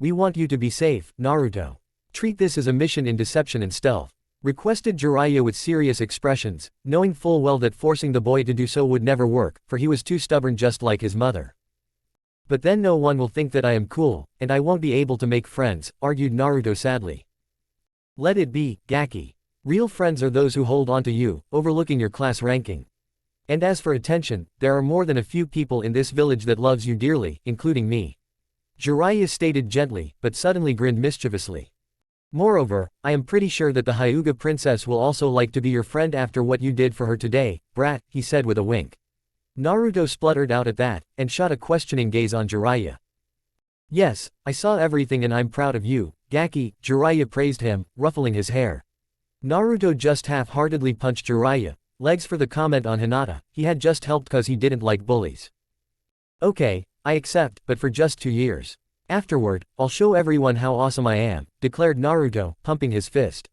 We want you to be safe, Naruto. Treat this as a mission in deception and stealth. Requested Jiraiya with serious expressions, knowing full well that forcing the boy to do so would never work, for he was too stubborn just like his mother. But then no one will think that I am cool, and I won't be able to make friends, argued Naruto sadly. Let it be, Gaki. Real friends are those who hold on to you, overlooking your class ranking. And as for attention, there are more than a few people in this village that loves you dearly, including me. Jiraiya stated gently, but suddenly grinned mischievously. Moreover, I am pretty sure that the Hyuga princess will also like to be your friend after what you did for her today, brat, he said with a wink. Naruto spluttered out at that, and shot a questioning gaze on Jiraiya. Yes, I saw everything and I'm proud of you, Gaki, Jiraiya praised him, ruffling his hair. Naruto just half-heartedly punched Jiraiya, legs for the comment on Hinata, he had just helped cause he didn't like bullies. Okay, I accept, but for just 2 years. Afterward, I'll show everyone how awesome I am, declared Naruto, pumping his fist.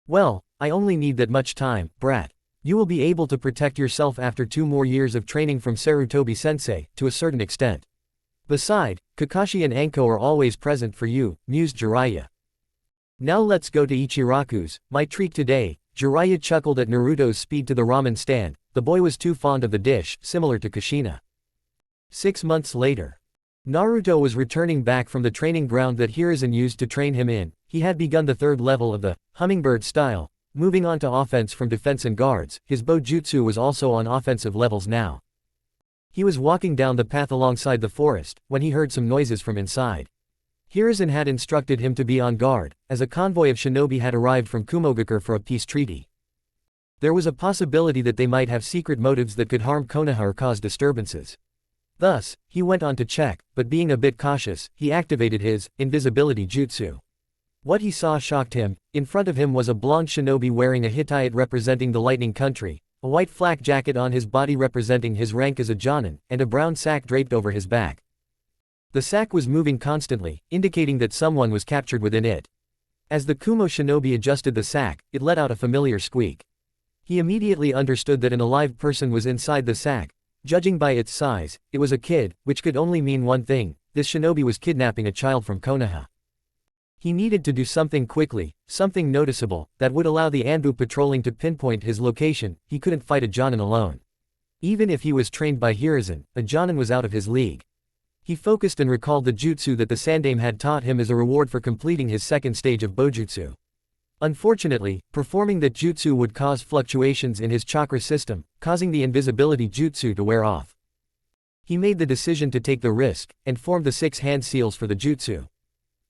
Well, I only need that much time, brat. You will be able to protect yourself after 2 more years of training from Sarutobi-sensei, to a certain extent. Beside, Kakashi and Anko are always present for you, mused Jiraiya. Now let's go to Ichiraku's, my treat today. Jiraiya chuckled at Naruto's speed to the ramen stand, the boy was too fond of the dish, similar to Kushina. 6 months later. Naruto was returning back from the training ground that Hiruzen used to train him in. He had begun the 3rd level of the hummingbird style, moving on to offense from defense and guards. His bojutsu was also on offensive levels now. He was walking down the path alongside the forest, when he heard some noises from inside. Hiruzen had instructed him to be on guard, as a convoy of shinobi had arrived from Kumogakure for a peace treaty. There was a possibility that they might have secret motives that could harm Konoha or cause disturbances. Thus, he went on to check, but being a bit cautious, he activated his invisibility jutsu. What he saw shocked him. In front of him was a blonde shinobi wearing a Hittite representing the lightning country, a white flak jacket on his body representing his rank as a jonin, and a brown sack draped over his back. The sack was moving constantly, indicating that someone was captured within it. As the Kumo shinobi adjusted the sack, it let out a familiar squeak. He immediately understood that an alive person was inside the sack. Judging by its size, it was a kid, which could only mean one thing: this shinobi was kidnapping a child from Konoha. He needed to do something quickly, something noticeable, that would allow the Anbu patrolling to pinpoint his location. He couldn't fight a jonin alone. Even if he was trained by Hiruzen, a jonin was out of his league. He focused and recalled the jutsu that the Sandaime had taught him as a reward for completing his 2nd stage of bojutsu. Unfortunately, performing that jutsu would cause fluctuations in his chakra system, causing the invisibility jutsu to wear off. He made the decision to take the risk, and formed the 6 hand seals for the jutsu.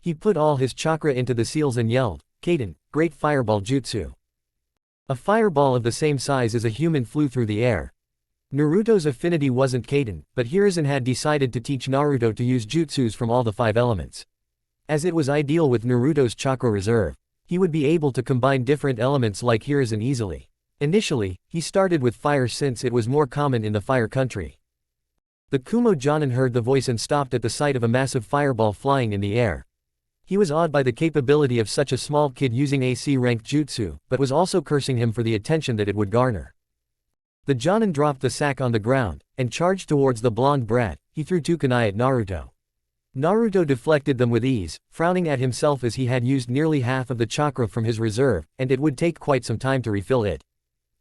He put all his chakra into the seals and yelled, "Kaden, great fireball jutsu." A fireball of the same size as a human flew through the air. Naruto's affinity wasn't Kaden, but Hiruzen had decided to teach Naruto to use jutsus from all the 5 elements. As it was ideal with Naruto's chakra reserve, he would be able to combine different elements like Hiruzen easily. Initially, he started with fire since it was more common in the fire country. The Kumo jonin heard the voice and stopped at the sight of a massive fireball flying in the air. He was awed by the capability of such a small kid using AC-ranked jutsu, but was also cursing him for the attention that it would garner. The jonin dropped the sack on the ground, and charged towards the blonde brat. He threw 2 kunai at Naruto. Naruto deflected them with ease, frowning at himself as he had used nearly half of the chakra from his reserve, and it would take quite some time to refill it.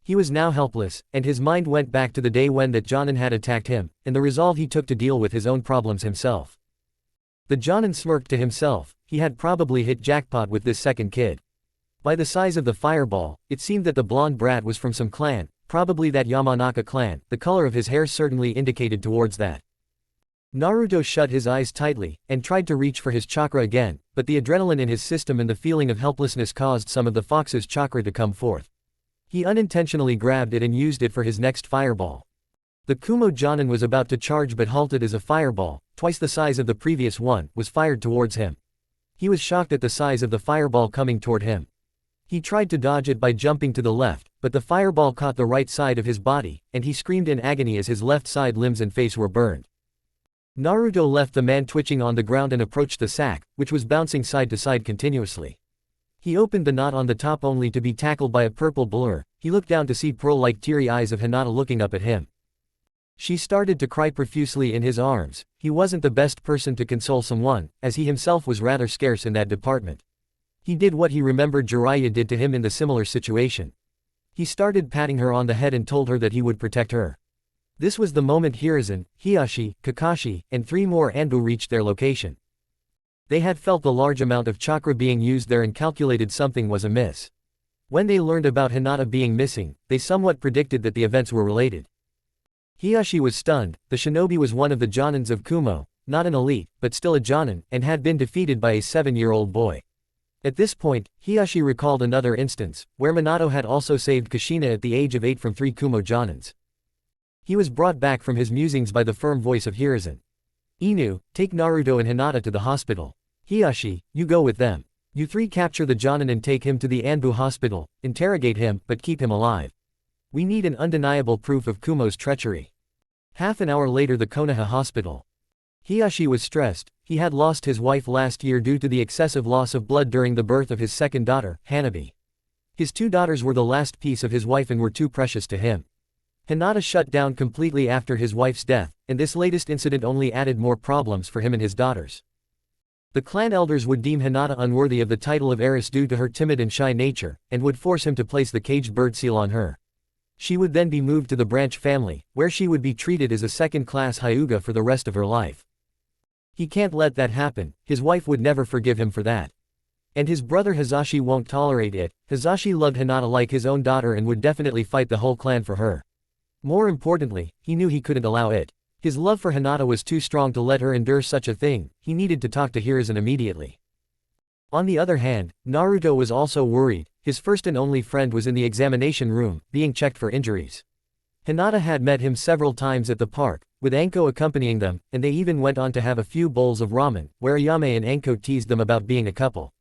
He was now helpless, and his mind went back to the day when that jonin had attacked him, and the resolve he took to deal with his own problems himself. The jonin smirked to himself. He had probably hit jackpot with this 2nd kid. By the size of the fireball, it seemed that the blonde brat was from some clan, probably that Yamanaka clan. The color of his hair certainly indicated towards that. Naruto shut his eyes tightly, and tried to reach for his chakra again, but the adrenaline in his system and the feeling of helplessness caused some of the fox's chakra to come forth. He unintentionally grabbed it and used it for his next fireball. The Kumo jonin was about to charge but halted as a fireball, twice the size of the previous one, was fired towards him. He was shocked at the size of the fireball coming toward him. He tried to dodge it by jumping to the left, but the fireball caught the right side of his body, and he screamed in agony as his left side limbs and face were burned. Naruto left the man twitching on the ground and approached the sack, which was bouncing side to side continuously. He opened the knot on the top only to be tackled by a purple blur. He looked down to see pearl-like teary eyes of Hinata looking up at him. She started to cry profusely in his arms. He wasn't the best person to console someone, as he himself was rather scarce in that department. He did what he remembered Jiraiya did to him in the similar situation. He started patting her on the head and told her that he would protect her. This was the moment Hiruzen, Hiashi, Kakashi, and 3 more Anbu reached their location. They had felt the large amount of chakra being used there and calculated something was amiss. When they learned about Hinata being missing, they somewhat predicted that the events were related. Hiashi was stunned. The shinobi was one of the Jonins of Kumo, not an elite, but still a Jonin, and had been defeated by a 7-year-old boy. At this point, Hiashi recalled another instance, where Minato had also saved Kushina at the age of 8 from 3 Kumo Jonins. He was brought back from his musings by the firm voice of Hiruzen. Inu, take Naruto and Hinata to the hospital. Hiashi, you go with them. You 3 capture the Jonin and take him to the Anbu hospital, interrogate him, but keep him alive. We need an undeniable proof of Kumo's treachery. Half an hour later, the Konoha hospital. Hiashi was stressed. He had lost his wife last year due to the excessive loss of blood during the birth of his second daughter, Hanabi. His 2 daughters were the last piece of his wife and were too precious to him. Hinata shut down completely after his wife's death, and this latest incident only added more problems for him and his daughters. The clan elders would deem Hinata unworthy of the title of heiress due to her timid and shy nature, and would force him to place the caged bird seal on her. She would then be moved to the branch family, where she would be treated as a second-class Hyuga for the rest of her life. He can't let that happen. His wife would never forgive him for that. And his brother Hizashi won't tolerate it. Hizashi loved Hinata like his own daughter and would definitely fight the whole clan for her. More importantly, he knew he couldn't allow it. His love for Hinata was too strong to let her endure such a thing. He needed to talk to Hiruzen immediately. On the other hand, Naruto was also worried. His first and only friend was in the examination room, being checked for injuries. Hinata had met him several times at the park, with Anko accompanying them, and they even went on to have a few bowls of ramen, where Ayame and Anko teased them about being a couple.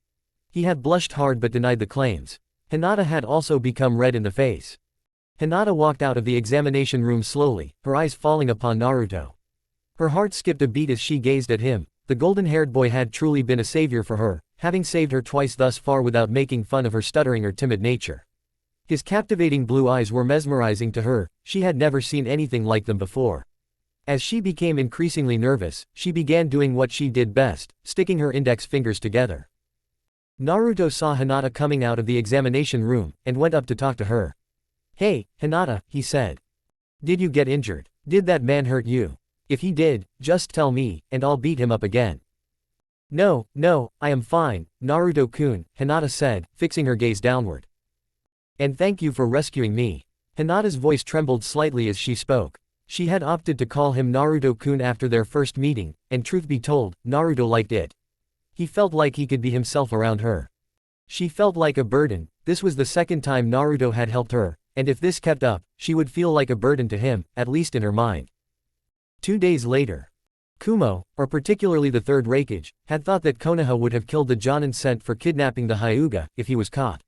He had blushed hard but denied the claims. Hinata had also become red in the face. Hinata walked out of the examination room slowly, her eyes falling upon Naruto. Her heart skipped a beat as she gazed at him. The golden-haired boy had truly been a savior for her, having saved her twice thus far without making fun of her stuttering or timid nature. His captivating blue eyes were mesmerizing to her. She had never seen anything like them before. As she became increasingly nervous, she began doing what she did best, sticking her index fingers together. Naruto saw Hinata coming out of the examination room, and went up to talk to her. "Hey, Hinata," he said. "Did you get injured? Did that man hurt you? If he did, just tell me, and I'll beat him up again." No, I am fine, Naruto-kun," Hinata said, fixing her gaze downward. "And thank you for rescuing me." Hinata's voice trembled slightly as she spoke. She had opted to call him Naruto-kun after their first meeting, and truth be told, Naruto liked it. He felt like he could be himself around her. She felt like a burden. This was the second time Naruto had helped her, and if this kept up, she would feel like a burden to him, at least in her mind. 2 days later. Kumo, or particularly the third Raikage, had thought that Konoha would have killed the Jonin sent for kidnapping the Hyuga, if he was caught.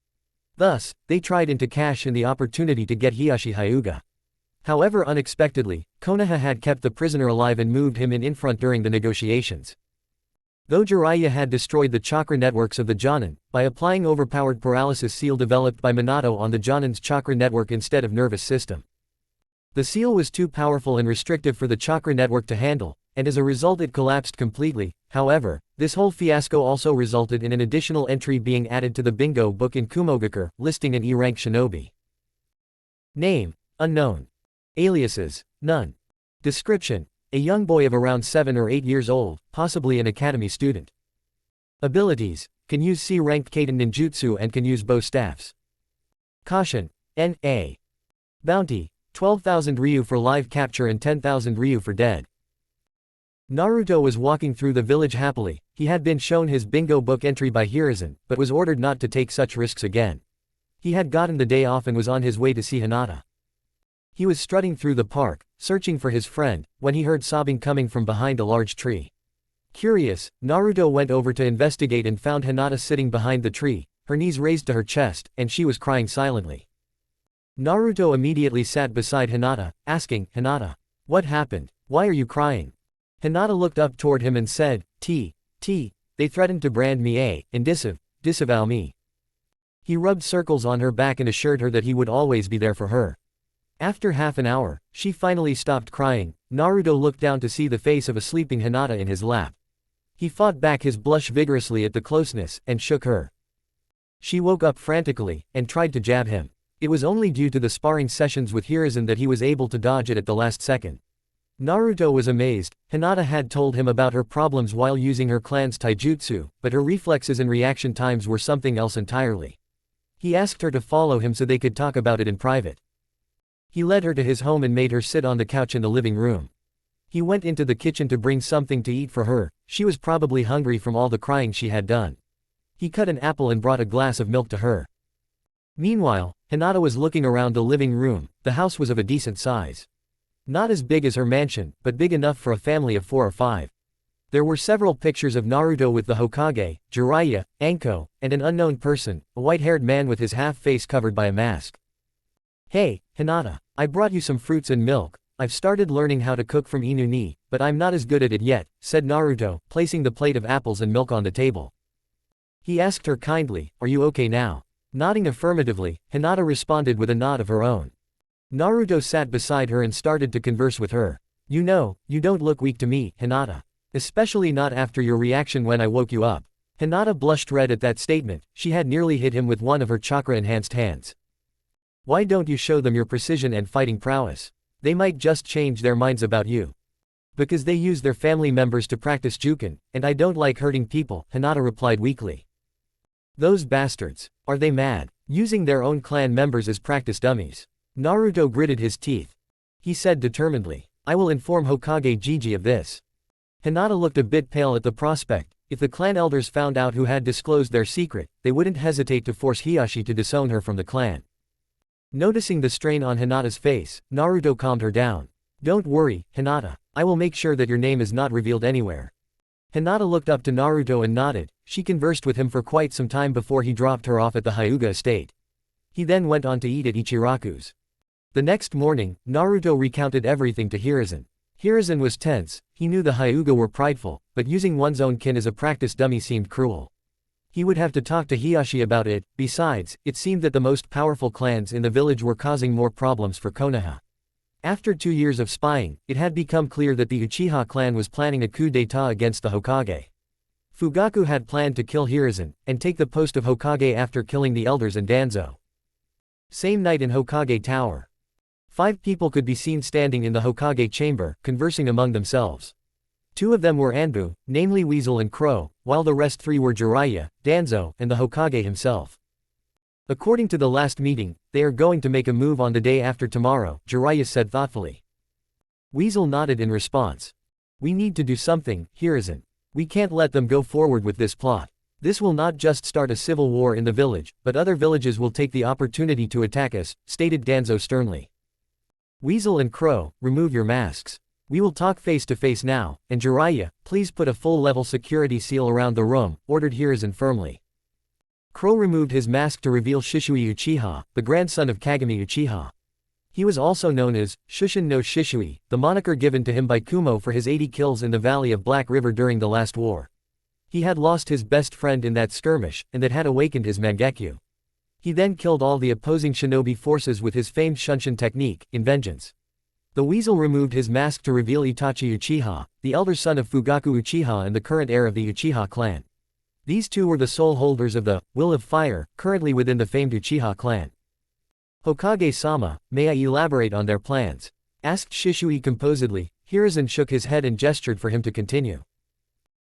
Thus, they tried to cash in the opportunity to get Hiashi Hyuga. However, unexpectedly, Konoha had kept the prisoner alive and moved him in front during the negotiations. Though Jiraiya had destroyed the chakra networks of the Jonin, by applying overpowered paralysis seal developed by Minato on the Jonin's chakra network instead of nervous system. The seal was too powerful and restrictive for the chakra network to handle, and as a result it collapsed completely. However, this whole fiasco also resulted in an additional entry being added to the bingo book in Kumogakure, listing an E-rank shinobi. Name: unknown. Aliases: none. Description: a young boy of around 7 or 8 years old, possibly an academy student. Abilities: can use C-ranked Kaiden ninjutsu and can use bow staffs. Caution: N.A. Bounty: 12,000 Ryu for live capture and 10,000 Ryu for dead. Naruto was walking through the village happily. He had been shown his bingo book entry by Hiruzen, but was ordered not to take such risks again. He had gotten the day off and was on his way to see Hinata. He was strutting through the park, searching for his friend, when he heard sobbing coming from behind a large tree. Curious, Naruto went over to investigate and found Hinata sitting behind the tree, her knees raised to her chest, and she was crying silently. Naruto immediately sat beside Hinata, asking, "Hinata, what happened? Why are you crying?" Hinata looked up toward him and said, They threatened to brand me and disavow me." He rubbed circles on her back and assured her that he would always be there for her. After half an hour, she finally stopped crying. Naruto looked down to see the face of a sleeping Hinata in his lap. He fought back his blush vigorously at the closeness, and shook her. She woke up frantically, and tried to jab him. It was only due to the sparring sessions with Hiruzen that he was able to dodge it at the last second. Naruto was amazed. Hinata had told him about her problems while using her clan's taijutsu, but her reflexes and reaction times were something else entirely. He asked her to follow him so they could talk about it in private. He led her to his home and made her sit on the couch in the living room. He went into the kitchen to bring something to eat for her. She was probably hungry from all the crying she had done. He cut an apple and brought a glass of milk to her. Meanwhile, Hinata was looking around the living room. The house was of a decent size. Not as big as her mansion, but big enough for a family of 4 or 5. There were several pictures of Naruto with the Hokage, Jiraiya, Anko, and an unknown person, a white-haired man with his half-face covered by a mask. "Hey, Hinata, I brought you some fruits and milk. I've started learning how to cook from Inuni, but I'm not as good at it yet," said Naruto, placing the plate of apples and milk on the table. He asked her kindly, "Are you okay now?" Nodding affirmatively, Hinata responded with a nod of her own. Naruto sat beside her and started to converse with her. "You know, you don't look weak to me, Hinata. Especially not after your reaction when I woke you up." Hinata blushed red at that statement. She had nearly hit him with one of her chakra-enhanced hands. "Why don't you show them your precision and fighting prowess? They might just change their minds about you." "Because they use their family members to practice juken, and I don't like hurting people," Hinata replied weakly. "Those bastards. Are they mad? Using their own clan members as practice dummies." Naruto gritted his teeth. He said determinedly, "I will inform Hokage Gigi of this." Hinata looked a bit pale at the prospect. If the clan elders found out who had disclosed their secret, they wouldn't hesitate to force Hiashi to disown her from the clan. Noticing the strain on Hinata's face, Naruto calmed her down. "Don't worry, Hinata. I will make sure that your name is not revealed anywhere." Hinata looked up to Naruto and nodded. She conversed with him for quite some time before he dropped her off at the Hyuga estate. He then went on to eat at Ichiraku's. The next morning, Naruto recounted everything to Hiruzen. Hiruzen was tense. He knew the Hyuga were prideful, but using one's own kin as a practice dummy seemed cruel. He would have to talk to Hiashi about it. Besides, it seemed that the most powerful clans in the village were causing more problems for Konoha. After 2 years of spying, it had become clear that the Uchiha clan was planning a coup d'état against the Hokage. Fugaku had planned to kill Hiruzen, and take the post of Hokage after killing the elders and Danzo. Same night in Hokage Tower. 5 people could be seen standing in the Hokage chamber, conversing among themselves. 2 of them were Anbu, namely Weasel and Crow, while the rest 3 were Jiraiya, Danzo, and the Hokage himself. According to the last meeting, they are going to make a move on the day after tomorrow, Jiraiya said thoughtfully. Weasel nodded in response. "We need to do something, Hiruzen. We can't let them go forward with this plot. This will not just start a civil war in the village, but other villages will take the opportunity to attack us," stated Danzo sternly. Weasel and Crow, remove your masks. We will talk face to face now, and Jiraiya, please put a full-level security seal around the room, ordered Hiruzen firmly. Crow removed his mask to reveal Shisui Uchiha, the grandson of Kagami Uchiha. He was also known as Shushin no Shisui, the moniker given to him by Kumo for his 80 kills in the Valley of Black River during the last war. He had lost his best friend in that skirmish, and that had awakened his Mangekyo. He then killed all the opposing shinobi forces with his famed Shunshin technique, in vengeance. The Weasel removed his mask to reveal Itachi Uchiha, the elder son of Fugaku Uchiha and the current heir of the Uchiha clan. These 2 were the sole holders of the Will of Fire, currently within the famed Uchiha clan. "Hokage-sama, may I elaborate on their plans?" asked Shisui composedly. Hiruzen shook his head and gestured for him to continue.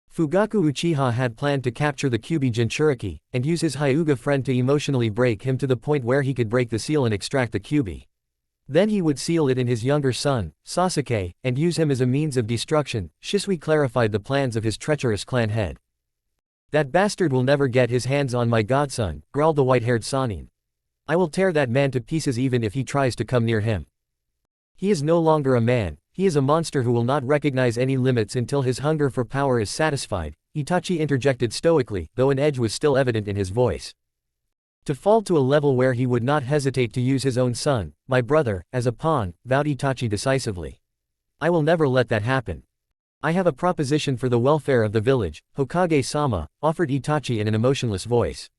Fugaku Uchiha had planned to capture the Kyuubi Jinchuriki, and use his Hyuga friend to emotionally break him to the point where he could break the seal and extract the Kyuubi. Then he would seal it in his younger son, Sasuke, and use him as a means of destruction. Shisui clarified the plans of his treacherous clan head. "That bastard will never get his hands on my godson," growled the white-haired Sannin. "I will tear that man to pieces even if he tries to come near him. He is no longer a man, he is a monster who will not recognize any limits until his hunger for power is satisfied," Itachi interjected stoically, though an edge was still evident in his voice. "To fall to a level where he would not hesitate to use his own son, my brother, as a pawn," vowed Itachi decisively. "I will never let that happen. I have a proposition for the welfare of the village, Hokage-sama," offered Itachi in an emotionless voice.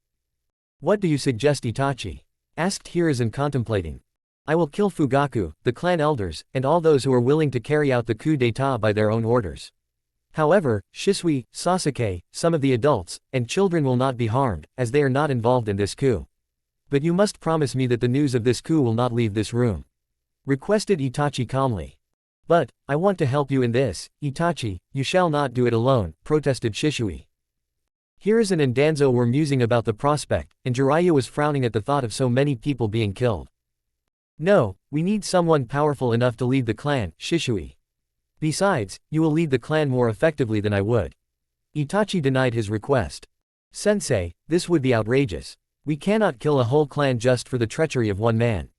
"What do you suggest, Itachi?" asked Hiruzen contemplating. I will kill Fugaku, the clan elders, and all those who are willing to carry out the coup d'état by their own orders. However, Shisui, Sasuke, some of the adults, and children will not be harmed, as they are not involved in this coup. But you must promise me that the news of this coup will not leave this room," requested Itachi calmly. "But, I want to help you in this, Itachi, you shall not do it alone," protested Shisui. Hiruzen and Danzo were musing about the prospect, and Jiraiya was frowning at the thought of so many people being killed. "No, we need someone powerful enough to lead the clan, Shisui. Besides, you will lead the clan more effectively than I would." Itachi denied his request. "Sensei, this would be outrageous. We cannot kill a whole clan just for the treachery of one man.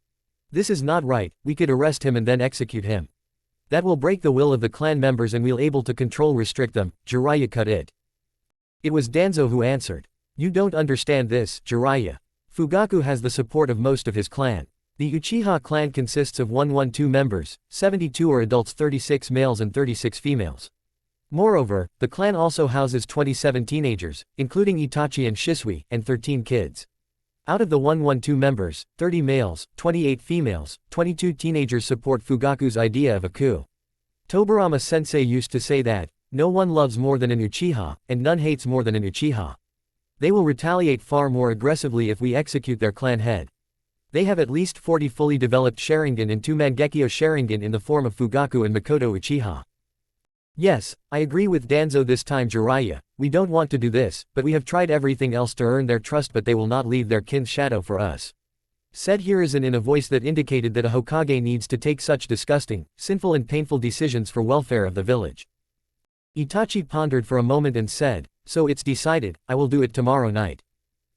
This is not right. We could arrest him and then execute him. That will break the will of the clan members and we'll able to restrict them," Jiraiya cut it. It was Danzo who answered. "You don't understand this, Jiraiya. Fugaku has the support of most of his clan. The Uchiha clan consists of 112 members, 72 are adults, 36 males and 36 females. Moreover, the clan also houses 27 teenagers, including Itachi and Shisui, and 13 kids. Out of the 112 members, 30 males, 28 females, 22 teenagers support Fugaku's idea of a coup. Tobirama sensei used to say that, no one loves more than an Uchiha, and none hates more than an Uchiha. They will retaliate far more aggressively if we execute their clan head. They have at least 40 fully developed Sharingan and 2 Mangekyo Sharingan in the form of Fugaku and Makoto Uchiha." "Yes, I agree with Danzo this time, Jiraiya. We don't want to do this, but we have tried everything else to earn their trust, but they will not leave their kin's shadow for us," said Hiruzen in a voice that indicated that a Hokage needs to take such disgusting, sinful and painful decisions for welfare of the village. Itachi pondered for a moment and said, "So it's decided, I will do it tomorrow night.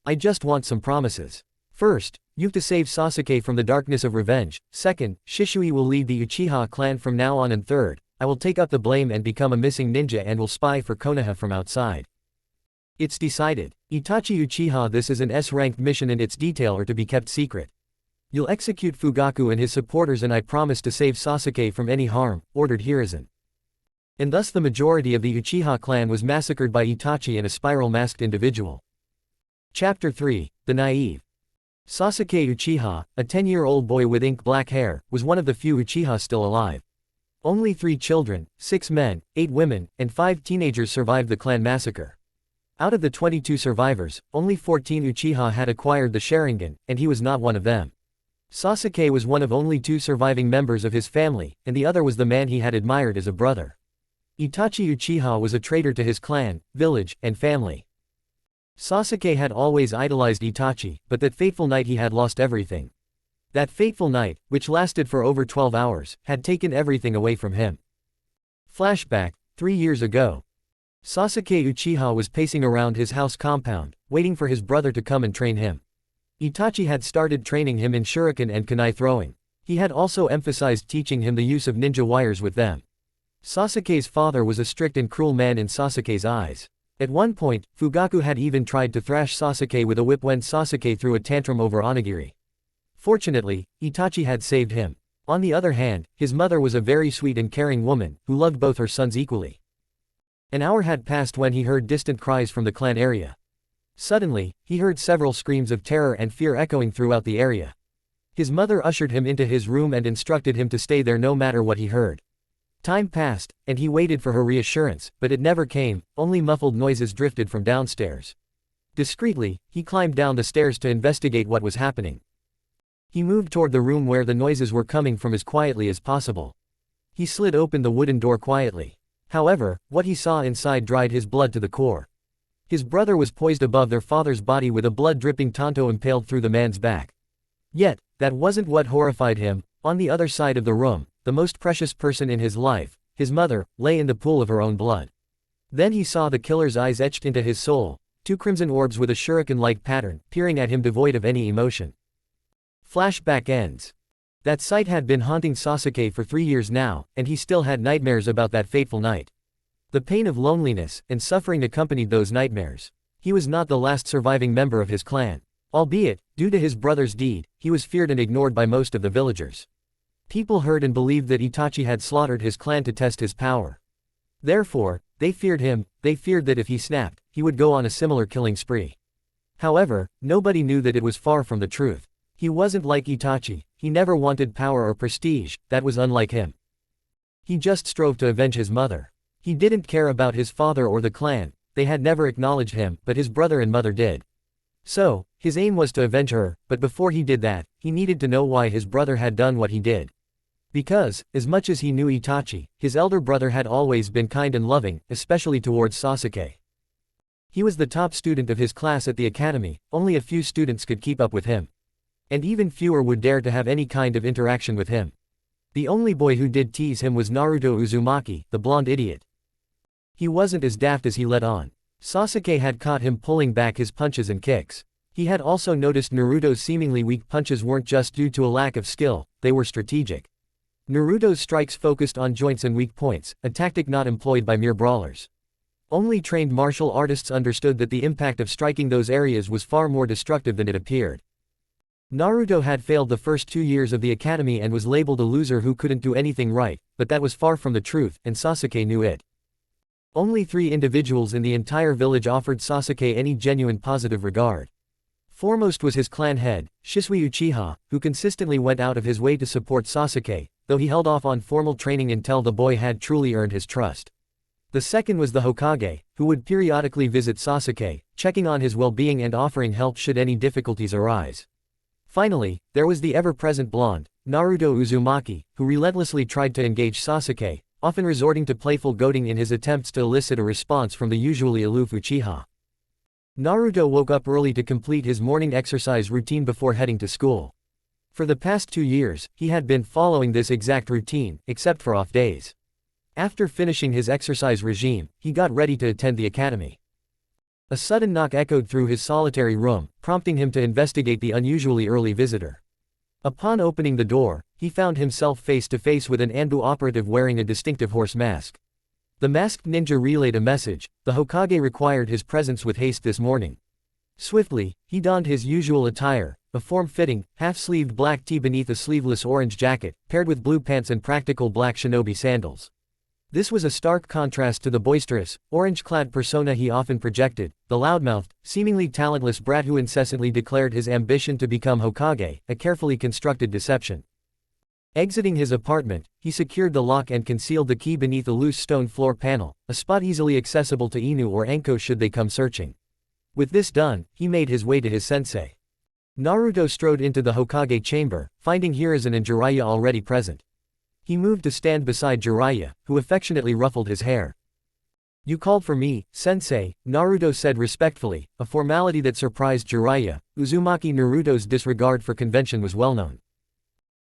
I just want some promises. First, you've to save Sasuke from the darkness of revenge. Second, Shisui will lead the Uchiha clan from now on, and third, I will take up the blame and become a missing ninja and will spy for Konoha from outside." "It's decided. Itachi Uchiha, this is an S-ranked mission and its detail are to be kept secret. You'll execute Fugaku and his supporters and I promise to save Sasuke from any harm," ordered Hiruzen. And thus the majority of the Uchiha clan was massacred by Itachi and a spiral-masked individual. Chapter 3, The Naive. Sasuke Uchiha, a 10-year-old boy with ink-black hair, was one of the few Uchiha still alive. Only 3 children, 6 men, 8 women, and 5 teenagers survived the clan massacre. Out of the 22 survivors, only 14 Uchiha had acquired the Sharingan, and he was not one of them. Sasuke was one of only 2 surviving members of his family, and the other was the man he had admired as a brother. Itachi Uchiha was a traitor to his clan, village, and family. Sasuke had always idolized Itachi, but that fateful night he had lost everything. That fateful night, which lasted for over 12 hours, had taken everything away from him. Flashback, 3 years ago. Sasuke Uchiha was pacing around his house compound, waiting for his brother to come and train him. Itachi had started training him in shuriken and kunai throwing. He had also emphasized teaching him the use of ninja wires with them. Sasuke's father was a strict and cruel man in Sasuke's eyes. At one point, Fugaku had even tried to thrash Sasuke with a whip when Sasuke threw a tantrum over onigiri. Fortunately, Itachi had saved him. On the other hand, his mother was a very sweet and caring woman, who loved both her sons equally. An hour had passed when he heard distant cries from the clan area. Suddenly, he heard several screams of terror and fear echoing throughout the area. His mother ushered him into his room and instructed him to stay there no matter what he heard. Time passed, and he waited for her reassurance, but it never came, only muffled noises drifted from downstairs. Discreetly, he climbed down the stairs to investigate what was happening. He moved toward the room where the noises were coming from as quietly as possible. He slid open the wooden door quietly. However, what he saw inside dried his blood to the core. His brother was poised above their father's body with a blood-dripping tanto impaled through the man's back. Yet, that wasn't what horrified him. On the other side of the room, the most precious person in his life, his mother, lay in the pool of her own blood. Then he saw the killer's eyes etched into his soul, 2 crimson orbs with a shuriken-like pattern, peering at him devoid of any emotion. Flashback ends. That sight had been haunting Sasuke for 3 years now, and he still had nightmares about that fateful night. The pain of loneliness and suffering accompanied those nightmares. He was not the last surviving member of his clan. Albeit, due to his brother's deed, he was feared and ignored by most of the villagers. People heard and believed that Itachi had slaughtered his clan to test his power. Therefore, they feared him. They feared that if he snapped, he would go on a similar killing spree. However, nobody knew that it was far from the truth. He wasn't like Itachi, he never wanted power or prestige, that was unlike him. He just strove to avenge his mother. He didn't care about his father or the clan, they had never acknowledged him, but his brother and mother did. So, his aim was to avenge her, but before he did that, he needed to know why his brother had done what he did. Because, as much as he knew Itachi, his elder brother had always been kind and loving, especially towards Sasuke. He was the top student of his class at the academy, only a few students could keep up with him. And even fewer would dare to have any kind of interaction with him. The only boy who did tease him was Naruto Uzumaki, the blonde idiot. He wasn't as daft as he let on. Sasuke had caught him pulling back his punches and kicks. He had also noticed Naruto's seemingly weak punches weren't just due to a lack of skill, they were strategic. Naruto's strikes focused on joints and weak points, a tactic not employed by mere brawlers. Only trained martial artists understood that the impact of striking those areas was far more destructive than it appeared. Naruto had failed the first 2 years of the academy and was labeled a loser who couldn't do anything right, but that was far from the truth, and Sasuke knew it. Only 3 individuals in the entire village offered Sasuke any genuine positive regard. Foremost was his clan head, Shisui Uchiha, who consistently went out of his way to support Sasuke, though he held off on formal training until the boy had truly earned his trust. The second was the Hokage, who would periodically visit Sasuke, checking on his well-being and offering help should any difficulties arise. Finally, there was the ever-present blonde, Naruto Uzumaki, who relentlessly tried to engage Sasuke, often resorting to playful goading in his attempts to elicit a response from the usually aloof Uchiha. Naruto woke up early to complete his morning exercise routine before heading to school. For the past 2 years, he had been following this exact routine, except for off days. After finishing his exercise regime, he got ready to attend the academy. A sudden knock echoed through his solitary room, prompting him to investigate the unusually early visitor. Upon opening the door, he found himself face to face with an Anbu operative wearing a distinctive horse mask. The masked ninja relayed a message: the Hokage required his presence with haste this morning. Swiftly, he donned his usual attire, a form-fitting, half-sleeved black tee beneath a sleeveless orange jacket, paired with blue pants and practical black shinobi sandals. This was a stark contrast to the boisterous, orange-clad persona he often projected, the loudmouthed, seemingly talentless brat who incessantly declared his ambition to become Hokage, a carefully constructed deception. Exiting his apartment, he secured the lock and concealed the key beneath a loose stone floor panel, a spot easily accessible to Inu or Enko should they come searching. With this done, he made his way to his sensei. Naruto strode into the Hokage chamber, finding Hiruzen and Jiraiya already present. He moved to stand beside Jiraiya, who affectionately ruffled his hair. "You called for me, sensei," Naruto said respectfully, a formality that surprised Jiraiya. Uzumaki Naruto's disregard for convention was well known.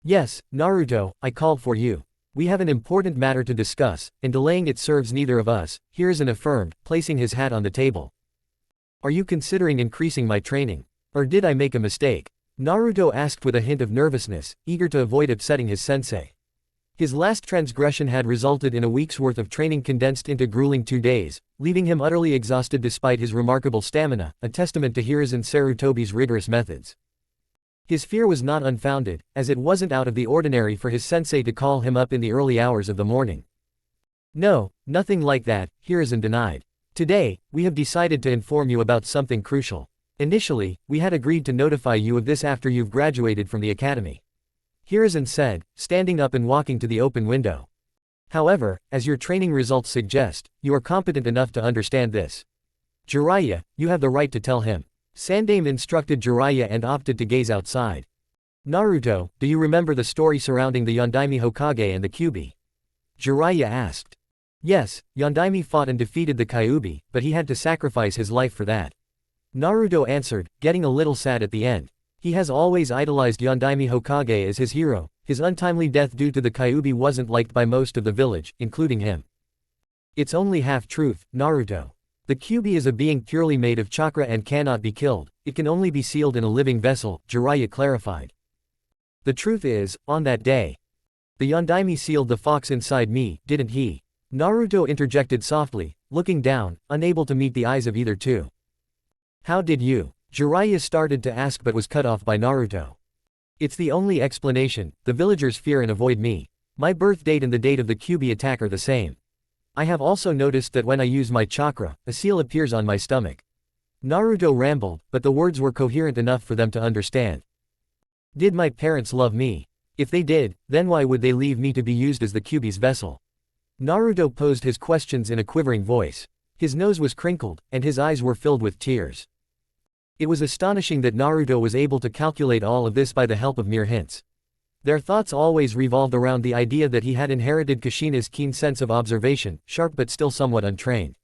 "Yes, Naruto, I called for you. We have an important matter to discuss, and delaying it serves neither of us," Hiruzen affirmed, placing his hat on the table. "Are you considering increasing my training? Or did I make a mistake?" Naruto asked with a hint of nervousness, eager to avoid upsetting his sensei. His last transgression had resulted in a week's worth of training condensed into grueling 2 days, leaving him utterly exhausted despite his remarkable stamina, a testament to Hiruzen Sarutobi's rigorous methods. His fear was not unfounded, as it wasn't out of the ordinary for his sensei to call him up in the early hours of the morning. "No, nothing like that," Hiruzen denied. "Today, we have decided to inform you about something crucial. Initially, we had agreed to notify you of this after you've graduated from the academy," Hiruzen said, standing up and walking to the open window. "However, as your training results suggest, you are competent enough to understand this. Jiraiya, you have the right to tell him." Sandaime instructed Jiraiya and opted to gaze outside. "Naruto, do you remember the story surrounding the Yondaime Hokage and the Kyuubi?" Jiraiya asked. "Yes, Yondaime fought and defeated the Kyuubi, but he had to sacrifice his life for that," Naruto answered, getting a little sad at the end. He has always idolized Yondaime Hokage as his hero. His untimely death due to the Kyuubi wasn't liked by most of the village, including him. "It's only half-truth, Naruto. The Kyuubi is a being purely made of chakra and cannot be killed, it can only be sealed in a living vessel," Jiraiya clarified. "The truth is, on that day, the Yondaime sealed the fox inside me, didn't he?" Naruto interjected softly, looking down, unable to meet the eyes of either two. "How did you?" Jiraiya started to ask but was cut off by Naruto. "It's the only explanation, the villagers fear and avoid me. My birth date and the date of the Kyuubi attack are the same. I have also noticed that when I use my chakra, a seal appears on my stomach." Naruto rambled, but the words were coherent enough for them to understand. Did my parents love me? If they did, then why would they leave me to be used as the Kyuubi's vessel? Naruto posed his questions in a quivering voice. His nose was crinkled, and his eyes were filled with tears. It was astonishing that Naruto was able to calculate all of this by the help of mere hints. Their thoughts always revolved around the idea that he had inherited Kushina's keen sense of observation, sharp but still somewhat untrained.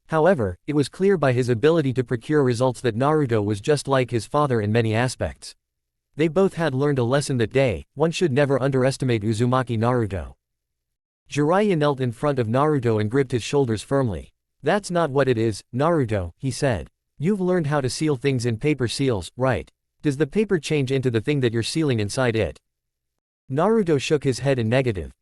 However, it was clear by his ability to procure results that Naruto was just like his father in many aspects. They both had learned a lesson that day: one should never underestimate Uzumaki Naruto. Jiraiya knelt in front of Naruto and gripped his shoulders firmly. "That's not what it is, Naruto," he said. "You've learned how to seal things in paper seals, right? Does the paper change into the thing that you're sealing inside it?" Naruto shook his head in negative.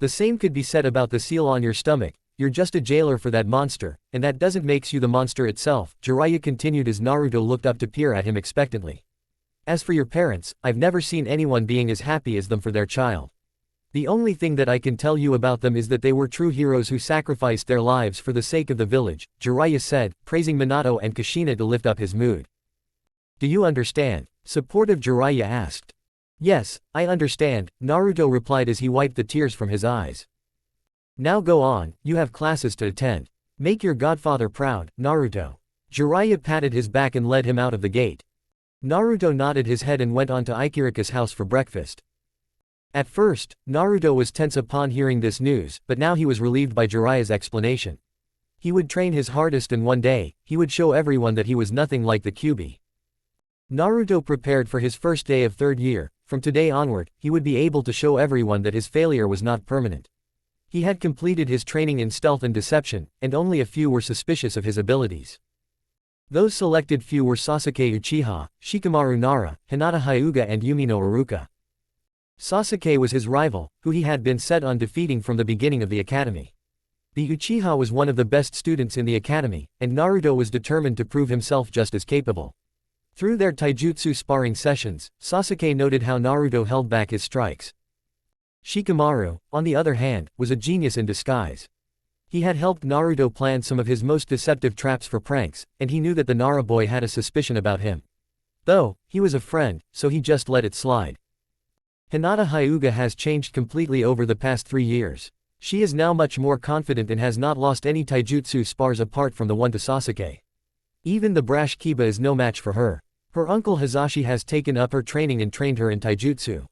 "The same could be said about the seal on your stomach. You're just a jailer for that monster, and that doesn't make you the monster itself," Jiraiya continued as Naruto looked up to peer at him expectantly. "As for your parents, I've never seen anyone being as happy as them for their child. The only thing that I can tell you about them is that they were true heroes who sacrificed their lives for the sake of the village," Jiraiya said, praising Minato and Kushina to lift up his mood. "Do you understand?" supportive Jiraiya asked. "Yes, I understand," Naruto replied as he wiped the tears from his eyes. "Now go on, you have classes to attend. Make your godfather proud, Naruto." Jiraiya patted his back and led him out of the gate. Naruto nodded his head and went on to Ikirika's house for breakfast. At first, Naruto was tense upon hearing this news, but now he was relieved by Jiraiya's explanation. He would train his hardest and one day, he would show everyone that he was nothing like the Kyuubi. Naruto prepared for his first day of third year. From today onward, he would be able to show everyone that his failure was not permanent. He had completed his training in stealth and deception, and only a few were suspicious of his abilities. Those selected few were Sasuke Uchiha, Shikamaru Nara, Hinata Hyuga and Yumino Iruka. Sasuke was his rival, who he had been set on defeating from the beginning of the academy. The Uchiha was one of the best students in the academy, and Naruto was determined to prove himself just as capable. Through their taijutsu sparring sessions, Sasuke noted how Naruto held back his strikes. Shikamaru, on the other hand, was a genius in disguise. He had helped Naruto plan some of his most deceptive traps for pranks, and he knew that the Nara boy had a suspicion about him. Though, he was a friend, so he just let it slide. Hinata Hyuga has changed completely over the past 3 years. She is now much more confident and has not lost any taijutsu spars apart from the one to Sasuke. Even the brash Kiba is no match for her. Her uncle Hizashi has taken up her training and trained her in taijutsu.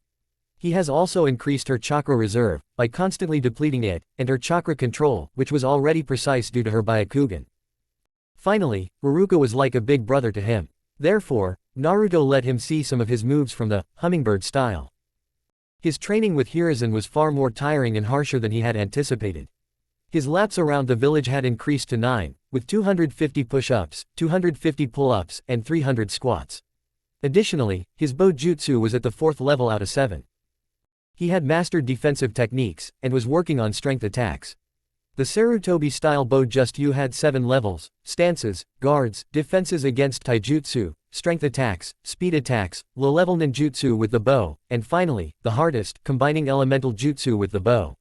He has also increased her chakra reserve, by constantly depleting it, and her chakra control, which was already precise due to her Byakugan. Finally, Iruka was like a big brother to him. Therefore, Naruto let him see some of his moves from the hummingbird style. His training with Hiruzen was far more tiring and harsher than he had anticipated. His laps around the village had increased to 9, with 250 push-ups, 250 pull-ups, and 300 squats. Additionally, his Bo Jutsu was at the 4th level out of 7. He had mastered defensive techniques, and was working on strength attacks. The Sarutobi-style Bo-Jutsu had 7 levels: stances, guards, defenses against taijutsu, strength attacks, speed attacks, low-level ninjutsu with the bow, and finally, the hardest, combining elemental jutsu with the bow.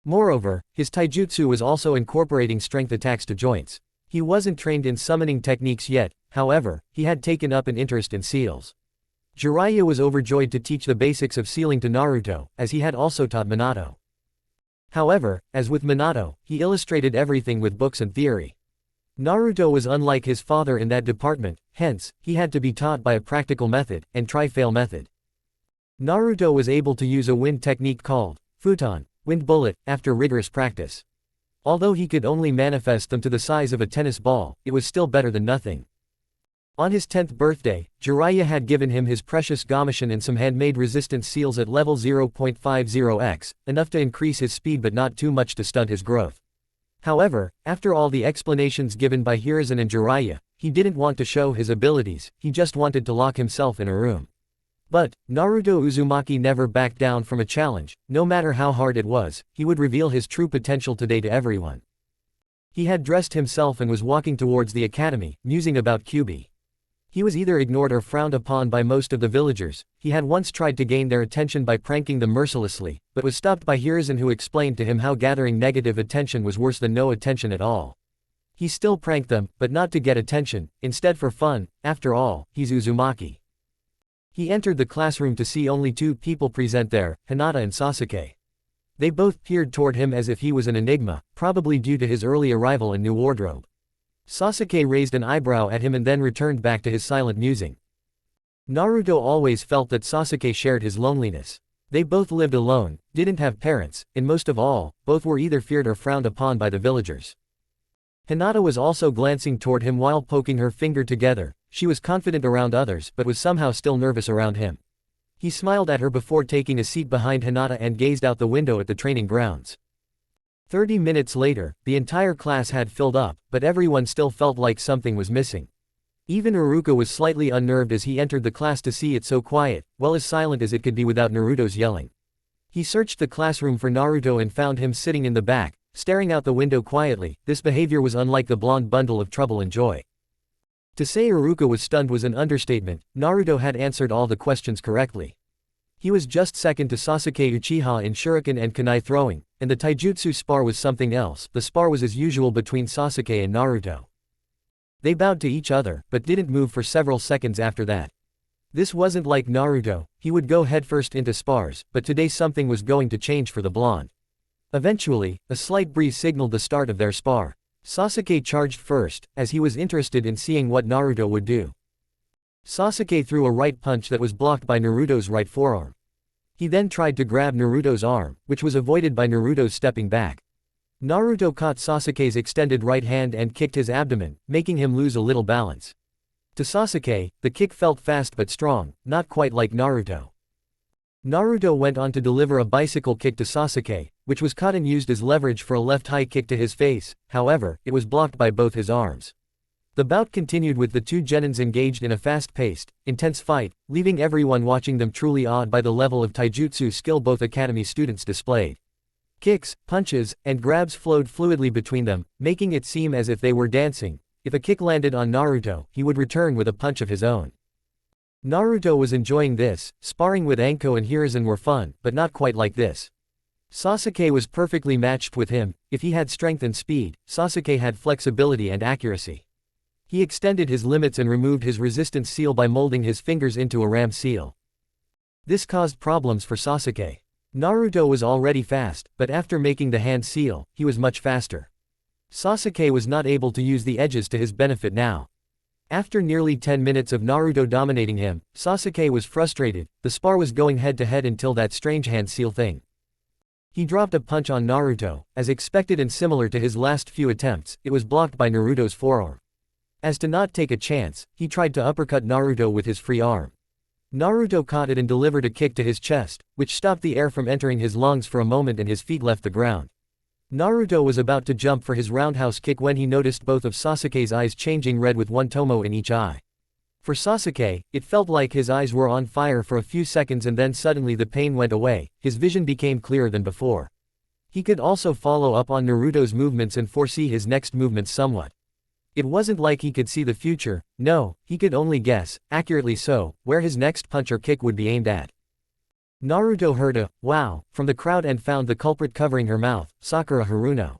Moreover, his taijutsu was also incorporating strength attacks to joints. He wasn't trained in summoning techniques yet, however, he had taken up an interest in seals. Jiraiya was overjoyed to teach the basics of sealing to Naruto, as he had also taught Minato. However, as with Minato, he illustrated everything with books and theory. Naruto was unlike his father in that department, hence, he had to be taught by a practical method, and try-fail method. Naruto was able to use a wind technique called futon, wind bullet, after rigorous practice. Although he could only manifest them to the size of a tennis ball, it was still better than nothing. On his 10th birthday, Jiraiya had given him his precious Gamashin and some handmade resistance seals at level 0.50x, enough to increase his speed but not too much to stunt his growth. However, after all the explanations given by Hiruzen and Jiraiya, he didn't want to show his abilities, he just wanted to lock himself in a room. But, Naruto Uzumaki never backed down from a challenge. No matter how hard it was, he would reveal his true potential today to everyone. He had dressed himself and was walking towards the academy, musing about Kyuubi. He was either ignored or frowned upon by most of the villagers. He had once tried to gain their attention by pranking them mercilessly, but was stopped by Hiruzen, who explained to him how gathering negative attention was worse than no attention at all. He still pranked them, but not to get attention, instead for fun. After all, he's Uzumaki. He entered the classroom to see only two people present there, Hinata and Sasuke. They both peered toward him as if he was an enigma, probably due to his early arrival and new wardrobe. Sasuke raised an eyebrow at him and then returned back to his silent musing. Naruto always felt that Sasuke shared his loneliness. They both lived alone, didn't have parents, and most of all, both were either feared or frowned upon by the villagers. Hinata was also glancing toward him while poking her finger together. She was confident around others but was somehow still nervous around him. He smiled at her before taking a seat behind Hinata and gazed out the window at the training grounds. 30 minutes later, the entire class had filled up, but everyone still felt like something was missing. Even Iruka was slightly unnerved as he entered the class to see it so quiet, well as silent as it could be without Naruto's yelling. He searched the classroom for Naruto and found him sitting in the back, staring out the window quietly. This behavior was unlike the blonde bundle of trouble and joy. To say Iruka was stunned was an understatement. Naruto had answered all the questions correctly. He was just second to Sasuke Uchiha in shuriken and kunai throwing, and the taijutsu spar was something else. The spar was as usual between Sasuke and Naruto. They bowed to each other, but didn't move for several seconds after that. This wasn't like Naruto, he would go headfirst into spars, but today something was going to change for the blonde. Eventually, a slight breeze signaled the start of their spar. Sasuke charged first, as he was interested in seeing what Naruto would do. Sasuke threw a right punch that was blocked by Naruto's right forearm. He then tried to grab Naruto's arm, which was avoided by Naruto's stepping back. Naruto caught Sasuke's extended right hand and kicked his abdomen, making him lose a little balance. To Sasuke, the kick felt fast but strong, not quite like Naruto. Naruto went on to deliver a bicycle kick to Sasuke, which was caught and used as leverage for a left high kick to his face. However, it was blocked by both his arms. The bout continued with the two genins engaged in a fast-paced, intense fight, leaving everyone watching them truly awed by the level of taijutsu skill both academy students displayed. Kicks, punches, and grabs flowed fluidly between them, making it seem as if they were dancing. If a kick landed on Naruto, he would return with a punch of his own. Naruto was enjoying this. Sparring with Anko and Hiruzen were fun, but not quite like this. Sasuke was perfectly matched with him. If he had strength and speed, Sasuke had flexibility and accuracy. He extended his limits and removed his resistance seal by molding his fingers into a ram seal. This caused problems for Sasuke. Naruto was already fast, but after making the hand seal, he was much faster. Sasuke was not able to use the edges to his benefit now. After nearly 10 minutes of Naruto dominating him, Sasuke was frustrated. The spar was going head to head until that strange hand seal thing. He dropped a punch on Naruto, as expected and similar to his last few attempts. It was blocked by Naruto's forearm. As to not take a chance, he tried to uppercut Naruto with his free arm. Naruto caught it and delivered a kick to his chest, which stopped the air from entering his lungs for a moment and his feet left the ground. Naruto was about to jump for his roundhouse kick when he noticed both of Sasuke's eyes changing red with one tomo in each eye. For Sasuke, it felt like his eyes were on fire for a few seconds and then suddenly the pain went away. His vision became clearer than before. He could also follow up on Naruto's movements and foresee his next movements somewhat. It wasn't like he could see the future, no, he could only guess, accurately so, where his next punch or kick would be aimed at. Naruto heard a "wow" from the crowd and found the culprit covering her mouth, Sakura Haruno.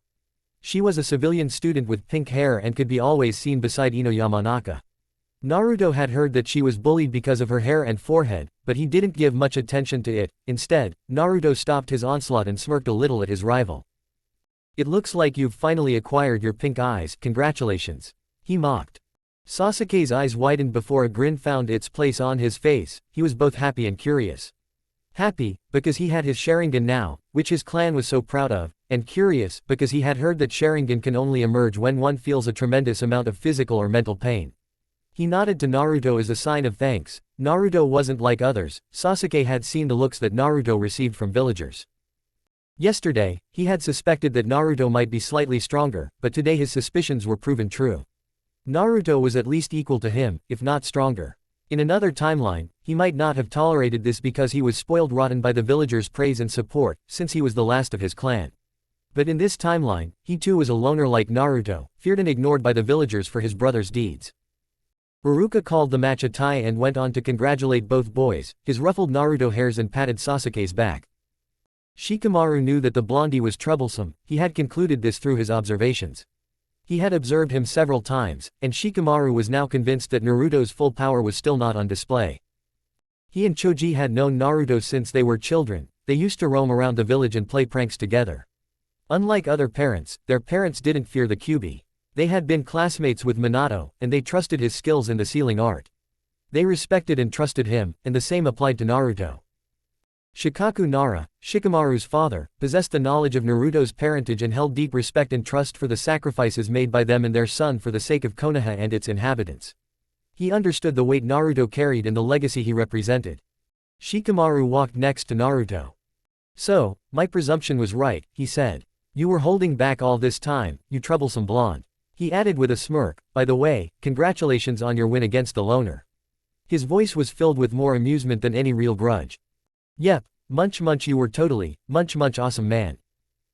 She was a civilian student with pink hair and could be always seen beside Ino Yamanaka. Naruto had heard that she was bullied because of her hair and forehead, but he didn't give much attention to it. Instead, Naruto stopped his onslaught and smirked a little at his rival. "It looks like you've finally acquired your pink eyes, congratulations," he mocked. Sasuke's eyes widened before a grin found its place on his face. He was both happy and curious. Happy, because he had his Sharingan now, which his clan was so proud of, and curious, because he had heard that Sharingan can only emerge when one feels a tremendous amount of physical or mental pain. He nodded to Naruto as a sign of thanks. Naruto wasn't like others. Sasuke had seen the looks that Naruto received from villagers. Yesterday, he had suspected that Naruto might be slightly stronger, but today his suspicions were proven true. Naruto was at least equal to him, if not stronger. In another timeline, he might not have tolerated this because he was spoiled rotten by the villagers' praise and support, since he was the last of his clan. But in this timeline, he too was a loner like Naruto, feared and ignored by the villagers for his brother's deeds. Iruka called the match a tie and went on to congratulate both boys, his ruffled Naruto hairs and patted Sasuke's back. Shikamaru knew that the blondie was troublesome. He had concluded this through his observations. He had observed him several times, and Shikamaru was now convinced that Naruto's full power was still not on display. He and Choji had known Naruto since they were children. They used to roam around the village and play pranks together. Unlike other parents, their parents didn't fear the Kyuubi. They had been classmates with Minato, and they trusted his skills in the sealing art. They respected and trusted him, and the same applied to Naruto. Shikaku Nara, Shikamaru's father, possessed the knowledge of Naruto's parentage and held deep respect and trust for the sacrifices made by them and their son for the sake of Konoha and its inhabitants. He understood the weight Naruto carried and the legacy he represented. Shikamaru walked next to Naruto. "So, my presumption was right," he said. "You were holding back all this time, you troublesome blonde." He added with a smirk, "By the way, congratulations on your win against the loner." His voice was filled with more amusement than any real grudge. "Yep, munch you were totally, munch awesome man."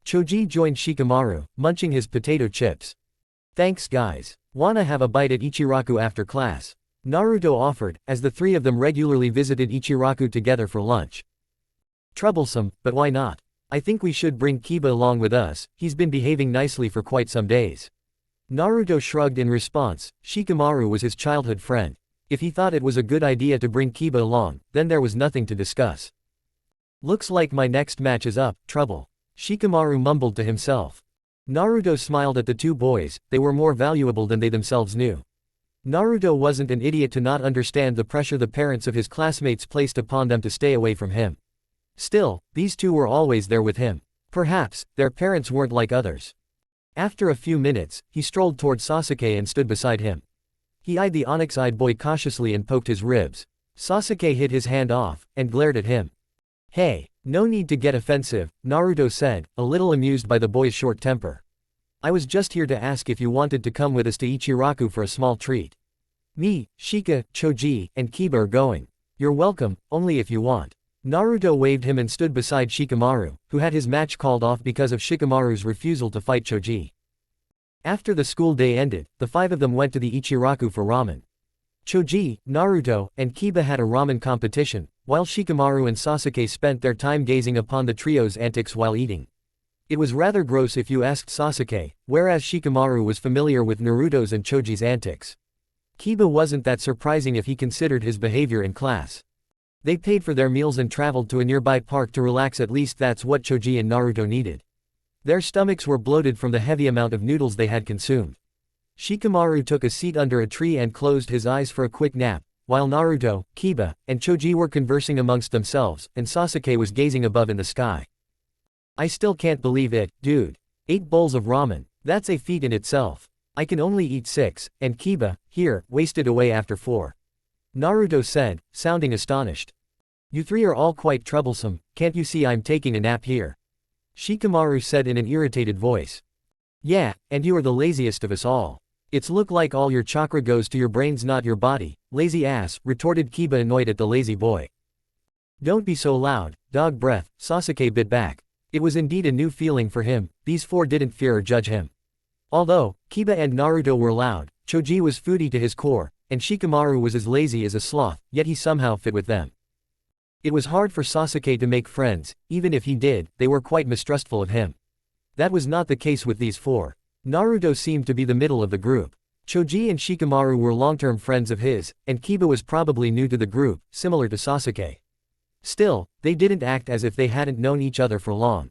Choji joined Shikamaru, munching his potato chips. "Thanks guys. Wanna have a bite at Ichiraku after class?" Naruto offered, as the three of them regularly visited Ichiraku together for lunch. "Troublesome, but why not? I think we should bring Kiba along with us, he's been behaving nicely for quite some days." Naruto shrugged in response. Shikamaru was his childhood friend. If he thought it was a good idea to bring Kiba along, then there was nothing to discuss. "Looks like my next match is up, trouble," Shikamaru mumbled to himself. Naruto smiled at the two boys, they were more valuable than they themselves knew. Naruto wasn't an idiot to not understand the pressure the parents of his classmates placed upon them to stay away from him. Still, these two were always there with him. Perhaps, their parents weren't like others. After a few minutes, he strolled toward Sasuke and stood beside him. He eyed the onyx-eyed boy cautiously and poked his ribs. Sasuke hit his hand off, and glared at him. "Hey, no need to get offensive," Naruto said, a little amused by the boy's short temper. "I was just here to ask if you wanted to come with us to Ichiraku for a small treat. Me, Shika, Choji, and Kiba are going. You're welcome, only if you want." Naruto waved him and stood beside Shikamaru, who had his match called off because of Shikamaru's refusal to fight Choji. After the school day ended, the five of them went to the Ichiraku for ramen. Choji, Naruto, and Kiba had a ramen competition, while Shikamaru and Sasuke spent their time gazing upon the trio's antics while eating. It was rather gross if you asked Sasuke, whereas Shikamaru was familiar with Naruto's and Choji's antics. Kiba wasn't that surprising if he considered his behavior in class. They paid for their meals and traveled to a nearby park to relax, at least that's what Choji and Naruto needed. Their stomachs were bloated from the heavy amount of noodles they had consumed. Shikamaru took a seat under a tree and closed his eyes for a quick nap, while Naruto, Kiba, and Choji were conversing amongst themselves, and Sasuke was gazing above in the sky. "I still can't believe it, dude. 8 bowls of ramen, that's a feat in itself. I can only eat 6, and Kiba, here, wasted away after 4. Naruto said, sounding astonished. "You three are all quite troublesome, can't you see I'm taking a nap here?" Shikamaru said in an irritated voice. "Yeah, and you are the laziest of us all. It's look like all your chakra goes to your brains, not your body, lazy ass," retorted Kiba, annoyed at the lazy boy. "Don't be so loud, dog breath," Sasuke bit back. It was indeed a new feeling for him, these four didn't fear or judge him. Although Kiba and Naruto were loud, Choji was foodie to his core, and Shikamaru was as lazy as a sloth, yet he somehow fit with them. It was hard for Sasuke to make friends, even if he did, they were quite mistrustful of him. That was not the case with these four. Naruto seemed to be the middle of the group. Choji and Shikamaru were long-term friends of his, and Kiba was probably new to the group, similar to Sasuke. Still, they didn't act as if they hadn't known each other for long.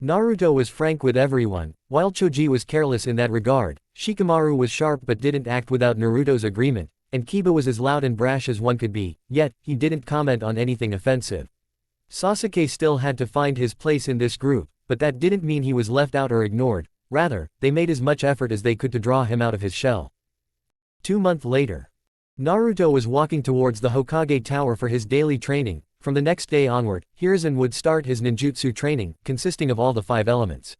Naruto was frank with everyone, while Choji was careless in that regard. Shikamaru was sharp but didn't act without Naruto's agreement, and Kiba was as loud and brash as one could be, yet, he didn't comment on anything offensive. Sasuke still had to find his place in this group, but that didn't mean he was left out or ignored, rather, they made as much effort as they could to draw him out of his shell. 2 months later. Naruto was walking towards the Hokage Tower for his daily training. From the next day onward, Hiruzen would start his ninjutsu training, consisting of all the 5 elements.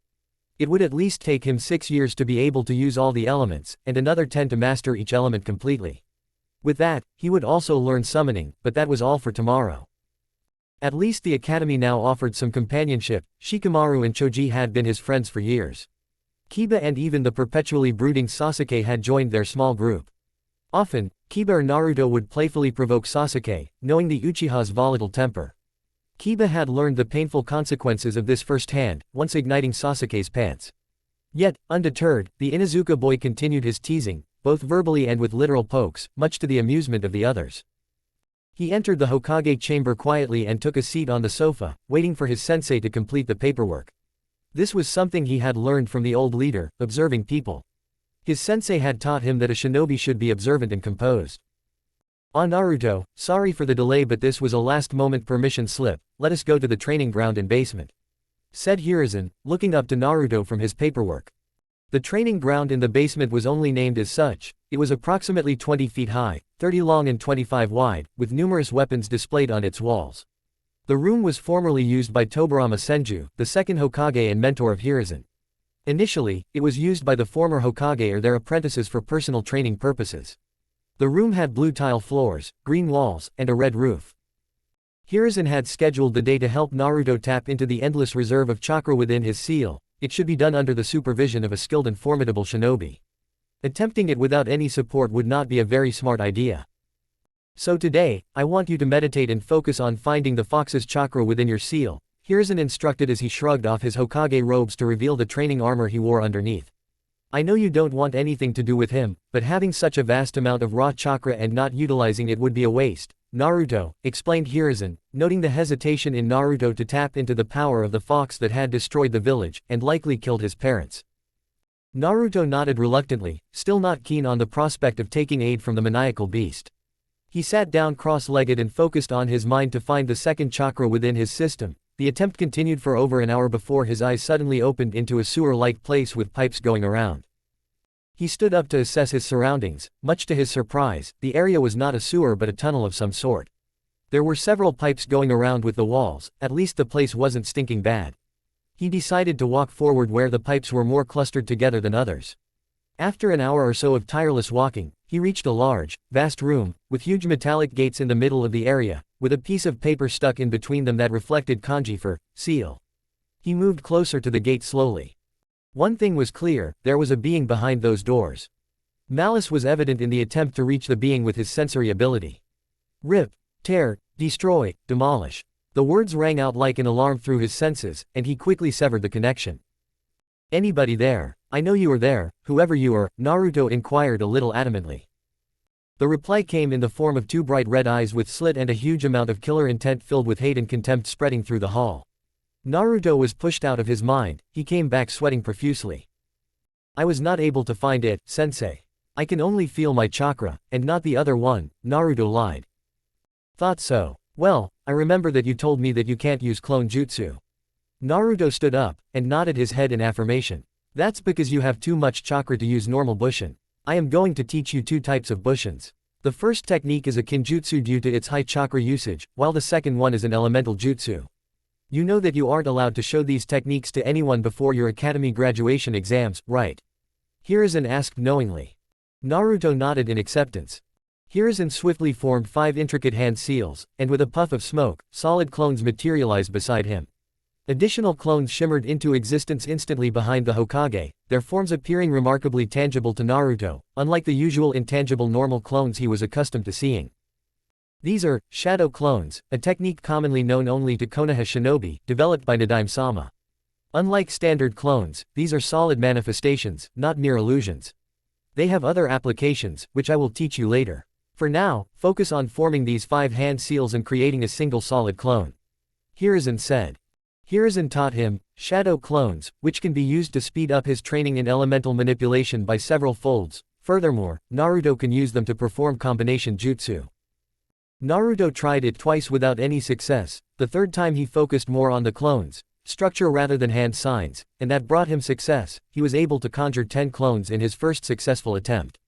It would at least take him 6 years to be able to use all the elements, and another 10 to master each element completely. With that, he would also learn summoning, but that was all for tomorrow. At least the academy now offered some companionship. Shikamaru and Choji had been his friends for years. Kiba and even the perpetually brooding Sasuke had joined their small group. Often, Kiba or Naruto would playfully provoke Sasuke, knowing the Uchiha's volatile temper. Kiba had learned the painful consequences of this firsthand, once igniting Sasuke's pants. Yet, undeterred, the Inuzuka boy continued his teasing, both verbally and with literal pokes, much to the amusement of the others. He entered the Hokage chamber quietly and took a seat on the sofa, waiting for his sensei to complete the paperwork. This was something he had learned from the old leader, observing people. His sensei had taught him that a shinobi should be observant and composed. "Ah, Naruto, sorry for the delay, but this was a last-moment permission slip. Let us go to the training ground and basement," said Hiruzen, looking up to Naruto from his paperwork. The training ground in the basement was only named as such. It was approximately 20 feet high, 30 long and 25 wide, with numerous weapons displayed on its walls. The room was formerly used by Tobirama Senju, the second Hokage and mentor of Hiruzen. Initially, it was used by the former Hokage or their apprentices for personal training purposes. The room had blue tile floors, green walls, and a red roof. Hiruzen had scheduled the day to help Naruto tap into the endless reserve of chakra within his seal. It should be done under the supervision of a skilled and formidable shinobi. Attempting it without any support would not be a very smart idea. "So today, I want you to meditate and focus on finding the fox's chakra within your seal," Hiruzen instructed as he shrugged off his Hokage robes to reveal the training armor he wore underneath. "I know you don't want anything to do with him, but having such a vast amount of raw chakra and not utilizing it would be a waste, Naruto," explained Hiruzen, noting the hesitation in Naruto to tap into the power of the fox that had destroyed the village, and likely killed his parents. Naruto nodded reluctantly, still not keen on the prospect of taking aid from the maniacal beast. He sat down cross-legged and focused on his mind to find the second chakra within his system. The attempt continued for over an hour before his eyes suddenly opened into a sewer-like place with pipes going around. He stood up to assess his surroundings. Much to his surprise, the area was not a sewer but a tunnel of some sort. There were several pipes going around with the walls, at least the place wasn't stinking bad. He decided to walk forward where the pipes were more clustered together than others. After an hour or so of tireless walking, he reached a large, vast room, with huge metallic gates in the middle of the area, with a piece of paper stuck in between them that reflected kanji for seal. He moved closer to the gate slowly. One thing was clear, there was a being behind those doors. Malice was evident in the attempt to reach the being with his sensory ability. "Rip, tear, destroy, demolish." The words rang out like an alarm through his senses, and he quickly severed the connection. "Anybody there? I know you are there, whoever you are," Naruto inquired a little adamantly. The reply came in the form of two bright red eyes with slit and a huge amount of killer intent filled with hate and contempt spreading through the hall. Naruto was pushed out of his mind. He came back sweating profusely. "I was not able to find it, sensei. I can only feel my chakra, and not the other one," Naruto lied. "Thought so. Well, I remember that you told me that you can't use clone jutsu." Naruto stood up, and nodded his head in affirmation. "That's because you have too much chakra to use normal bushin. I am going to teach you two types of bushins. The first technique is a kinjutsu due to its high chakra usage, while the second one is an elemental jutsu. You know that you aren't allowed to show these techniques to anyone before your academy graduation exams, right?" Hiruzen asked knowingly. Naruto nodded in acceptance. Hiruzen swiftly formed 5 intricate hand seals, and with a puff of smoke, solid clones materialized beside him. Additional clones shimmered into existence instantly behind the Hokage, their forms appearing remarkably tangible to Naruto, unlike the usual intangible normal clones he was accustomed to seeing. These are shadow clones, a technique commonly known only to Konoha shinobi, developed by Nadaime-sama. Unlike standard clones, these are solid manifestations, not mere illusions. They have other applications, which I will teach you later. For now, focus on forming these 5 hand seals and creating a single solid clone," Hiruzen said. Hiruzen taught him shadow clones, which can be used to speed up his training in elemental manipulation by several folds. Furthermore, Naruto can use them to perform combination jutsu. Naruto tried it twice without any success. The third time he focused more on the clones structure rather than hand signs, and that brought him success. He was able to conjure 10 clones in his first successful attempt.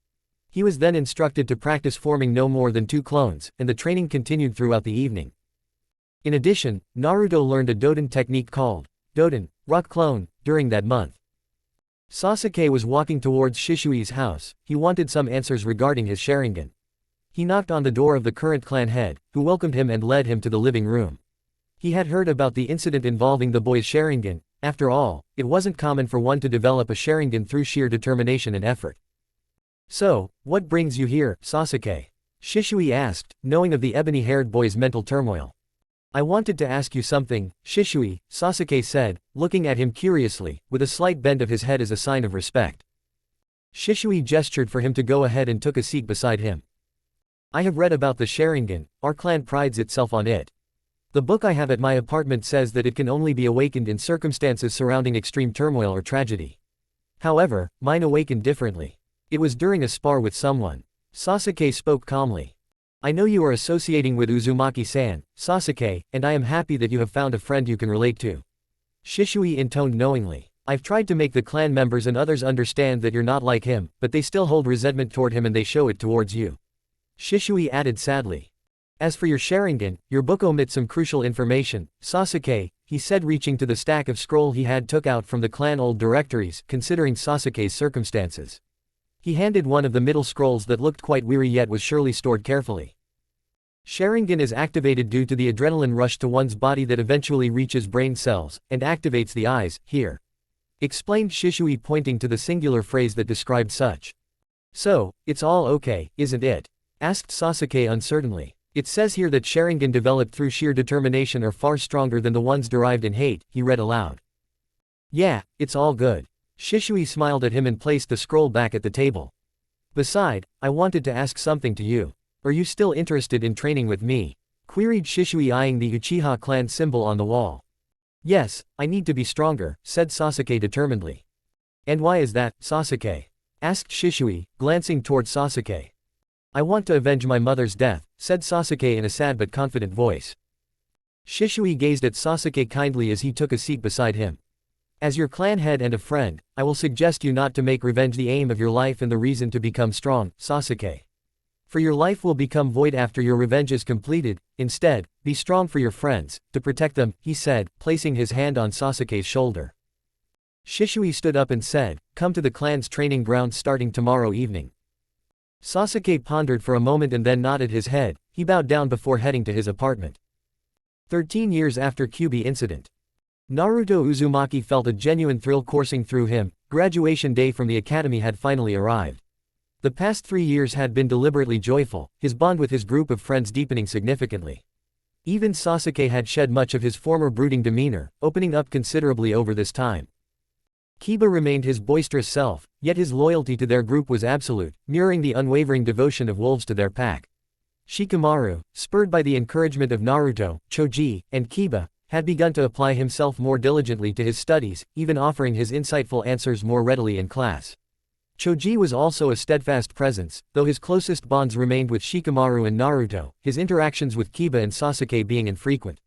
He was then instructed to practice forming no more than 2 clones, and the training continued throughout the evening. In addition, Naruto learned a Doden technique called Doden, rock clone, during that month. Sasuke was walking towards Shishui's house. He wanted some answers regarding his Sharingan. He knocked on the door of the current clan head, who welcomed him and led him to the living room. He had heard about the incident involving the boy's Sharingan. After all, it wasn't common for one to develop a Sharingan through sheer determination and effort. "So, what brings you here, Sasuke?" Shishui asked, knowing of the ebony-haired boy's mental turmoil. "I wanted to ask you something, Shishui," Sasuke said, looking at him curiously, with a slight bend of his head as a sign of respect. Shishui gestured for him to go ahead and took a seat beside him. I have read about the Sharingan, our clan prides itself on it. The book I have at my apartment says that it can only be awakened in circumstances surrounding extreme turmoil or tragedy. However, mine awakened differently. It was during a spar with someone. Sasuke spoke calmly. I know you are associating with Uzumaki-san, Sasuke, and I am happy that you have found a friend you can relate to. Shisui intoned knowingly. I've tried to make the clan members and others understand that you're not like him, but they still hold resentment toward him and they show it towards you. Shisui added sadly. As for your Sharingan, your book omits some crucial information, Sasuke, he said reaching to the stack of scroll he had took out from the clan old directories, considering Sasuke's circumstances. He handed one of the middle scrolls that looked quite weary yet was surely stored carefully. Sharingan is activated due to the adrenaline rush to one's body that eventually reaches brain cells, and activates the eyes, here. Explained Shisui pointing to the singular phrase that described such. So, it's all okay, isn't it? Asked Sasuke uncertainly. It says here that Sharingan developed through sheer determination are far stronger than the ones derived in hate, he read aloud. Yeah, it's all good. Shisui smiled at him and placed the scroll back at the table. Beside, I wanted to ask something to you. Are you still interested in training with me? Queried Shisui eyeing the Uchiha clan symbol on the wall. Yes, I need to be stronger, said Sasuke determinedly. And why is that, Sasuke? Asked Shisui, glancing toward Sasuke. I want to avenge my mother's death, said Sasuke in a sad but confident voice. Shisui gazed at Sasuke kindly as he took a seat beside him. As your clan head and a friend, I will suggest you not to make revenge the aim of your life and the reason to become strong, Sasuke. For your life will become void after your revenge is completed. Instead, be strong for your friends, to protect them, he said, placing his hand on Sasuke's shoulder. Shisui stood up and said, come to the clan's training grounds starting tomorrow evening. Sasuke pondered for a moment and then nodded his head. He bowed down before heading to his apartment. 13 years after Kyuubi incident. Naruto Uzumaki felt a genuine thrill coursing through him. Graduation day from the academy had finally arrived. The past 3 years had been deliberately joyful, his bond with his group of friends deepening significantly. Even Sasuke had shed much of his former brooding demeanor, opening up considerably over this time. Kiba remained his boisterous self, yet his loyalty to their group was absolute, mirroring the unwavering devotion of wolves to their pack. Shikamaru, spurred by the encouragement of Naruto, Choji, and Kiba, had begun to apply himself more diligently to his studies, even offering his insightful answers more readily in class. Choji was also a steadfast presence, though his closest bonds remained with Shikamaru and Naruto, his interactions with Kiba and Sasuke being infrequent.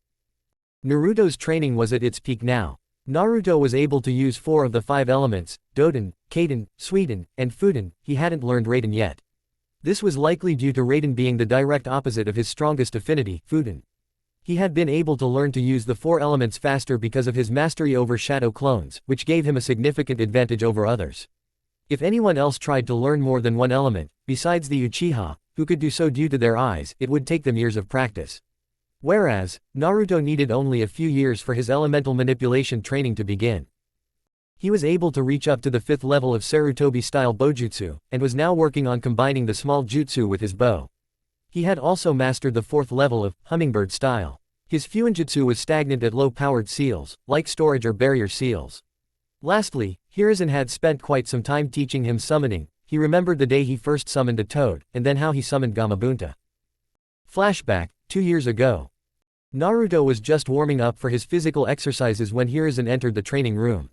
Naruto's training was at its peak now. Naruto was able to use 4 of the 5 elements, Doden, Kaden, Suiden, and Fuden. He hadn't learned Raiden yet. This was likely due to Raiden being the direct opposite of his strongest affinity, Fuden. He had been able to learn to use the 4 elements faster because of his mastery over shadow clones, which gave him a significant advantage over others. If anyone else tried to learn more than one element, besides the Uchiha, who could do so due to their eyes, it would take them years of practice. Whereas, Naruto needed only a few years for his elemental manipulation training to begin. He was able to reach up to the 5th level of Sarutobi-style Bojutsu, and was now working on combining the small jutsu with his bow. He had also mastered the 4th level of hummingbird style. His Fuinjutsu was stagnant at low-powered seals, like storage or barrier seals. Lastly, Hiruzen had spent quite some time teaching him summoning. He remembered the day he first summoned a toad, and then how he summoned Gamabunta. Flashback, 2 years ago. Naruto was just warming up for his physical exercises when Hiruzen entered the training room.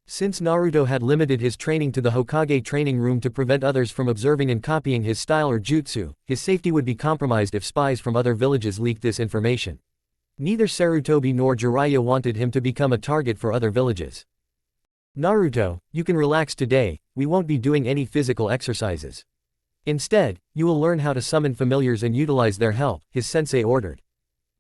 Since Naruto had limited his training to the Hokage training room to prevent others from observing and copying his style or jutsu, his safety would be compromised if spies from other villages leaked this information. Neither Sarutobi nor Jiraiya wanted him to become a target for other villages. Naruto, you can relax today, we won't be doing any physical exercises. Instead, you will learn how to summon familiars and utilize their help, his sensei ordered.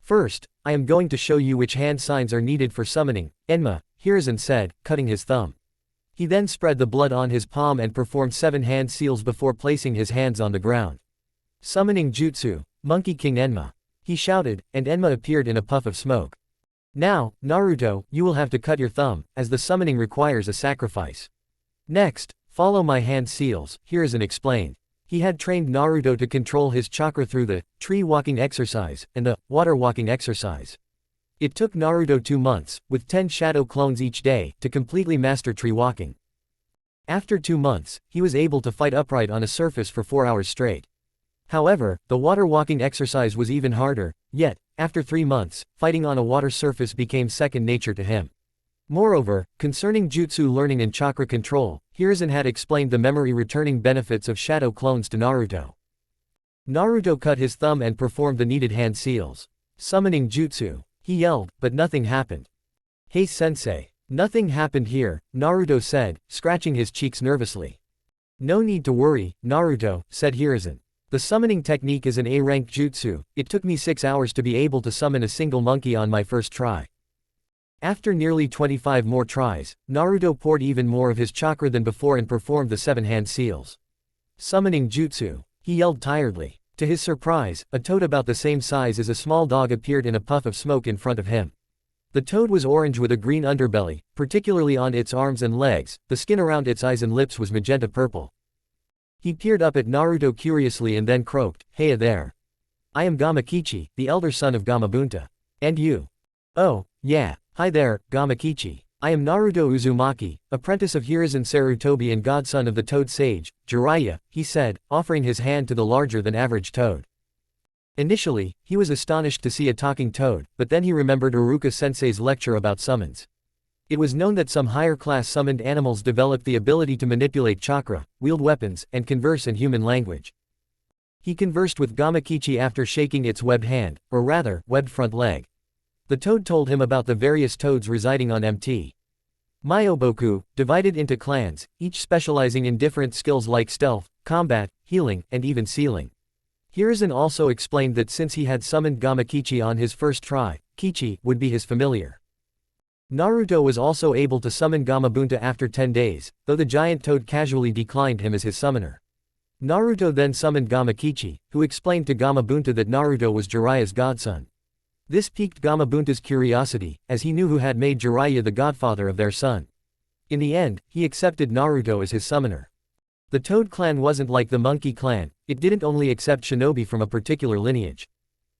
First, I am going to show you which hand signs are needed for summoning, Enma, Hiruzen said, cutting his thumb. He then spread the blood on his palm and performed 7 hand seals before placing his hands on the ground. Summoning Jutsu, Monkey King Enma. He shouted, and Enma appeared in a puff of smoke. Now, Naruto, you will have to cut your thumb, as the summoning requires a sacrifice. Next, follow my hand seals, Hiruzen explained. He had trained Naruto to control his chakra through the tree walking exercise and the water walking exercise. It took Naruto 2 months, with 10 shadow clones each day, to completely master tree walking. After 2 months, he was able to fight upright on a surface for 4 hours straight. However, the water walking exercise was even harder, yet, after 3 months, fighting on a water surface became second nature to him. Moreover, concerning jutsu learning and chakra control, Hiruzen had explained the memory returning benefits of shadow clones to Naruto. Naruto cut his thumb and performed the needed hand seals. Summoning jutsu. He yelled, but nothing happened. "Hey sensei." "Nothing happened here," Naruto said, scratching his cheeks nervously. "No need to worry, Naruto," said Hiruzen. "The summoning technique is an A-rank jutsu. It took me 6 hours to be able to summon a single monkey on my first try." After nearly 25 more tries, Naruto poured even more of his chakra than before and performed the 7 hand seals. Summoning jutsu. He yelled tiredly. To his surprise, a toad about the same size as a small dog appeared in a puff of smoke in front of him. The toad was orange with a green underbelly, particularly on its arms and legs. The skin around its eyes and lips was magenta purple. He peered up at Naruto curiously and then croaked, "Hey there. I am Gamakichi, the elder son of Gamabunta. And you?" "Oh, yeah. Hi there, Gamakichi. I am Naruto Uzumaki, apprentice of Hiruzen Sarutobi and godson of the Toad Sage, Jiraiya," he said, offering his hand to the larger-than-average toad. Initially, he was astonished to see a talking toad, but then he remembered Iruka-sensei's lecture about summons. It was known that some higher-class summoned animals developed the ability to manipulate chakra, wield weapons, and converse in human language. He conversed with Gamakichi after shaking its webbed hand, or rather, webbed front leg. The toad told him about the various toads residing on Mt. Myoboku, divided into clans, each specializing in different skills like stealth, combat, healing, and even sealing. Hiruzen also explained that since he had summoned Gamakichi on his first try, Kichi would be his familiar. Naruto was also able to summon Gamabunta after 10 days, though the giant toad casually declined him as his summoner. Naruto then summoned Gamakichi, who explained to Gamabunta that Naruto was Jiraiya's godson. This piqued Gamabunta's curiosity, as he knew who had made Jiraiya the godfather of their son. In the end, he accepted Naruto as his summoner. The Toad clan wasn't like the Monkey clan, it didn't only accept shinobi from a particular lineage.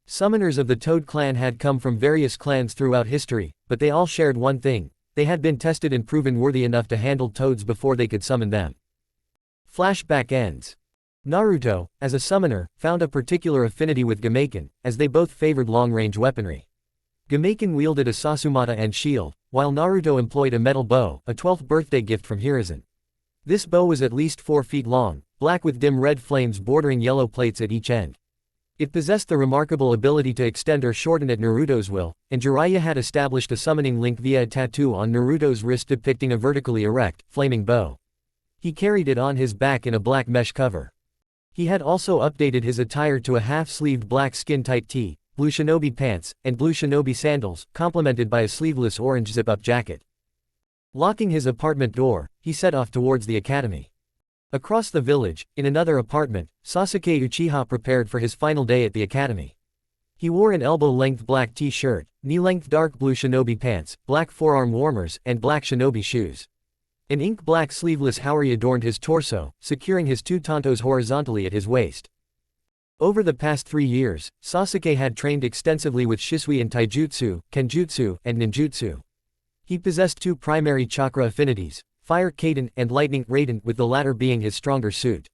Summoners of the Toad clan had come from various clans throughout history, but they all shared one thing: they had been tested and proven worthy enough to handle toads before they could summon them. Flashback ends. Naruto, as a summoner, found a particular affinity with Gameiken, as they both favored long-range weaponry. Gameiken wielded a Sasumata and shield, while Naruto employed a metal bow, a 12th birthday gift from Hiruzen. This bow was at least 4 feet long, black with dim red flames bordering yellow plates at each end. It possessed the remarkable ability to extend or shorten at Naruto's will, and Jiraiya had established a summoning link via a tattoo on Naruto's wrist depicting a vertically erect, flaming bow. He carried it on his back in a black mesh cover. He had also updated his attire to a half-sleeved black skin-tight tee, blue shinobi pants, and blue shinobi sandals, complemented by a sleeveless orange zip-up jacket. Locking his apartment door, he set off towards the academy. Across the village, in another apartment, Sasuke Uchiha prepared for his final day at the academy. He wore an elbow-length black t-shirt, knee-length dark blue shinobi pants, black forearm warmers, and black shinobi shoes. An ink-black sleeveless haori adorned his torso, securing his 2 tantos horizontally at his waist. Over the past 3 years, Sasuke had trained extensively with Shisui in taijutsu, kenjutsu, and ninjutsu. He possessed 2 primary chakra affinities, fire Kaden and lightning Raiden, with the latter being his stronger suit.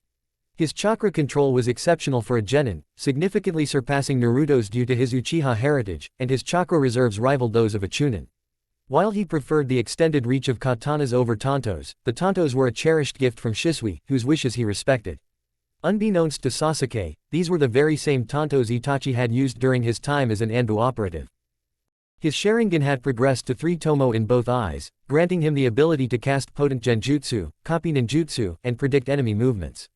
His chakra control was exceptional for a genin, significantly surpassing Naruto's due to his Uchiha heritage, and his chakra reserves rivaled those of a chunin. While he preferred the extended reach of katanas over tantos, the tantos were a cherished gift from Shisui, whose wishes he respected. Unbeknownst to Sasuke, these were the very same tantos Itachi had used during his time as an Anbu operative. His Sharingan had progressed to 3 tomo in both eyes, granting him the ability to cast potent genjutsu, copy ninjutsu, and predict enemy movements.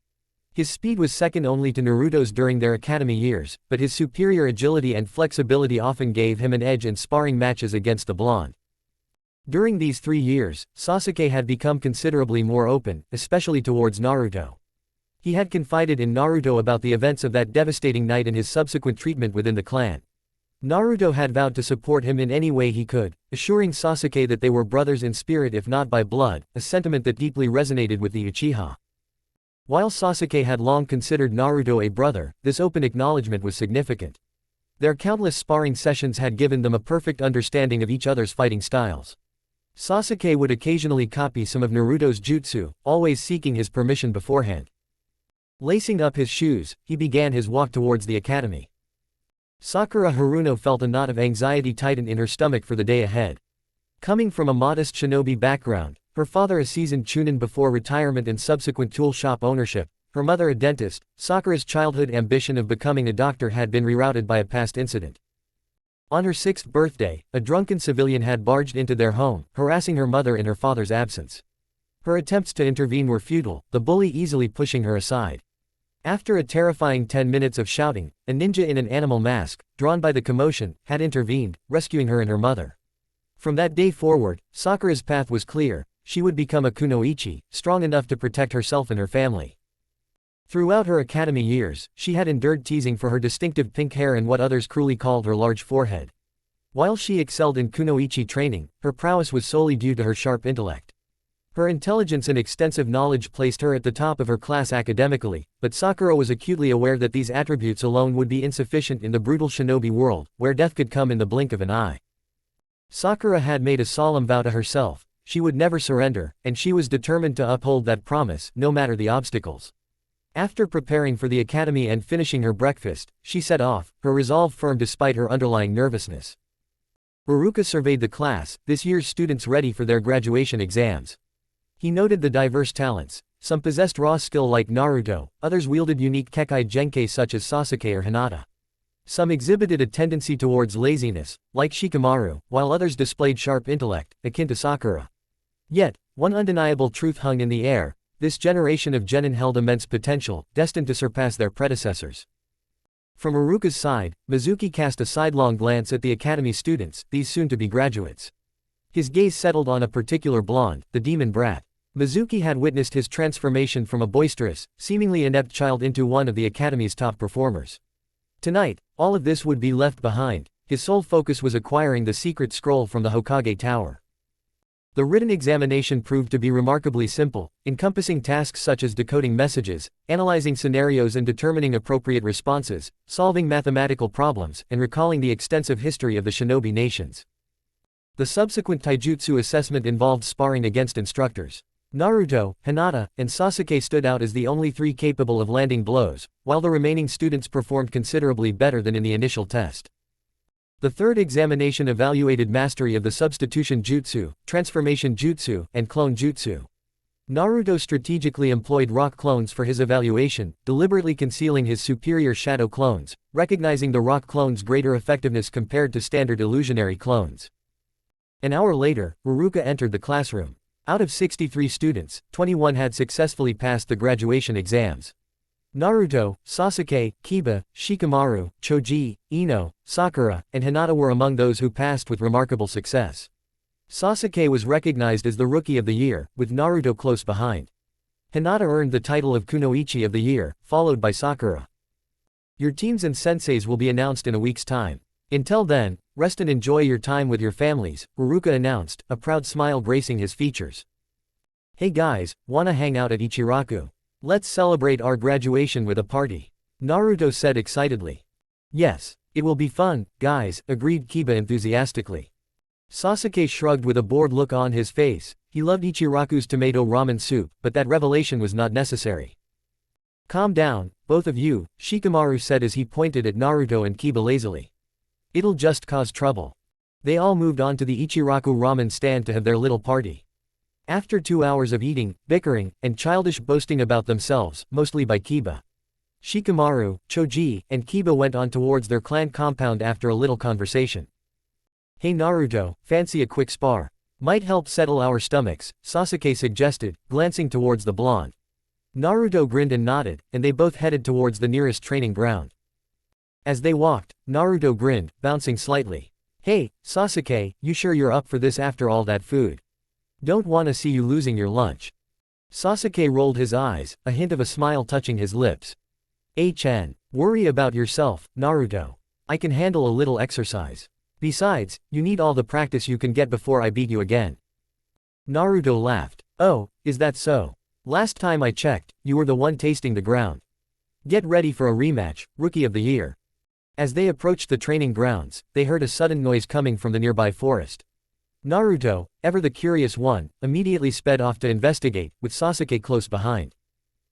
His speed was second only to Naruto's during their academy years, but his superior agility and flexibility often gave him an edge in sparring matches against the blonde. During these 3 years, Sasuke had become considerably more open, especially towards Naruto. He had confided in Naruto about the events of that devastating night and his subsequent treatment within the clan. Naruto had vowed to support him in any way he could, assuring Sasuke that they were brothers in spirit if not by blood, a sentiment that deeply resonated with the Uchiha. While Sasuke had long considered Naruto a brother, this open acknowledgement was significant. Their countless sparring sessions had given them a perfect understanding of each other's fighting styles. Sasuke would occasionally copy some of Naruto's jutsu, always seeking his permission beforehand. Lacing up his shoes, he began his walk towards the academy. Sakura Haruno felt a knot of anxiety tighten in her stomach for the day ahead. Coming from a modest shinobi background, her father a seasoned chunin before retirement and subsequent tool shop ownership, her mother a dentist, Sakura's childhood ambition of becoming a doctor had been rerouted by a past incident. On her 6th birthday, a drunken civilian had barged into their home, harassing her mother in her father's absence. Her attempts to intervene were futile, the bully easily pushing her aside. After a terrifying 10 minutes of shouting, a ninja in an animal mask, drawn by the commotion, had intervened, rescuing her and her mother. From that day forward, Sakura's path was clear: she would become a kunoichi, strong enough to protect herself and her family. Throughout her academy years, she had endured teasing for her distinctive pink hair and what others cruelly called her large forehead. While she excelled in kunoichi training, her prowess was solely due to her sharp intellect. Her intelligence and extensive knowledge placed her at the top of her class academically, but Sakura was acutely aware that these attributes alone would be insufficient in the brutal shinobi world, where death could come in the blink of an eye. Sakura had made a solemn vow to herself: she would never surrender, and she was determined to uphold that promise, no matter the obstacles. After preparing for the academy and finishing her breakfast, she set off, her resolve firm despite her underlying nervousness. Haruka surveyed the class, this year's students ready for their graduation exams. He noted the diverse talents. Some possessed raw skill like Naruto, others wielded unique kekai genkai such as Sasuke or Hinata. Some exhibited a tendency towards laziness, like Shikamaru, while others displayed sharp intellect, akin to Sakura. Yet, one undeniable truth hung in the air: this generation of genin held immense potential, destined to surpass their predecessors. From Haruka's side, Mizuki cast a sidelong glance at the academy students, these soon-to-be graduates. His gaze settled on a particular blonde, the demon brat. Mizuki had witnessed his transformation from a boisterous, seemingly inept child into one of the academy's top performers. Tonight, all of this would be left behind. His sole focus was acquiring the secret scroll from the Hokage Tower. The written examination proved to be remarkably simple, encompassing tasks such as decoding messages, analyzing scenarios and determining appropriate responses, solving mathematical problems, and recalling the extensive history of the shinobi nations. The subsequent taijutsu assessment involved sparring against instructors. Naruto, Hinata, and Sasuke stood out as the only three capable of landing blows, while the remaining students performed considerably better than in the initial test. The third examination evaluated mastery of the substitution jutsu, transformation jutsu, and clone jutsu. Naruto strategically employed rock clones for his evaluation, deliberately concealing his superior shadow clones, recognizing the rock clones' greater effectiveness compared to standard illusionary clones. An hour later, Haruka entered the classroom. Out of 63 students, 21 had successfully passed the graduation exams. Naruto, Sasuke, Kiba, Shikamaru, Choji, Ino, Sakura, and Hinata were among those who passed with remarkable success. Sasuke was recognized as the Rookie of the Year, with Naruto close behind. Hinata earned the title of Kunoichi of the Year, followed by Sakura. Your teams and senseis will be announced in a week's time. Until then, rest and enjoy your time with your families, Haruka announced, a proud smile gracing his features. Hey guys, wanna hang out at Ichiraku? Let's celebrate our graduation with a party, Naruto said excitedly. Yes, it will be fun, guys, agreed Kiba enthusiastically. Sasuke shrugged with a bored look on his face. He loved Ichiraku's tomato ramen soup, but that revelation was not necessary. Calm down, both of you, Shikamaru said as he pointed at Naruto and Kiba lazily. It'll just cause trouble. They all moved on to the Ichiraku ramen stand to have their little party. After 2 hours of eating, bickering, and childish boasting about themselves, mostly by Kiba, Shikamaru, Choji, and Kiba went on towards their clan compound after a little conversation. Hey Naruto, fancy a quick spar? Might help settle our stomachs, Sasuke suggested, glancing towards the blonde. Naruto grinned and nodded, and they both headed towards the nearest training ground. As they walked, Naruto grinned, bouncing slightly. Hey, Sasuke, you sure you're up for this after all that food? Don't wanna see you losing your lunch. Sasuke rolled his eyes, a hint of a smile touching his lips. Worry about yourself, Naruto. I can handle a little exercise. Besides, you need all the practice you can get before I beat you again. Naruto laughed. Oh, is that so? Last time I checked, you were the one tasting the ground. Get ready for a rematch, Rookie of the Year. As they approached the training grounds, they heard a sudden noise coming from the nearby forest. Naruto, ever the curious one, immediately sped off to investigate, with Sasuke close behind.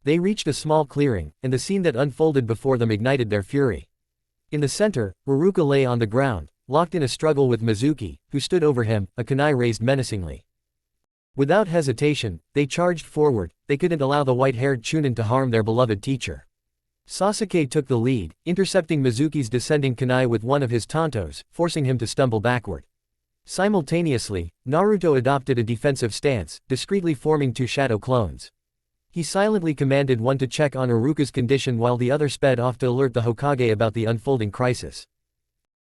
They reached a small clearing, and the scene that unfolded before them ignited their fury. In the center, Haruka lay on the ground, locked in a struggle with Mizuki, who stood over him, a kunai raised menacingly. Without hesitation, they charged forward. They couldn't allow the white-haired chunin to harm their beloved teacher. Sasuke took the lead, intercepting Mizuki's descending kunai with one of his tantos, forcing him to stumble backward. Simultaneously, Naruto adopted a defensive stance, discreetly forming two shadow clones. He silently commanded one to check on Haruka's condition while the other sped off to alert the Hokage about the unfolding crisis.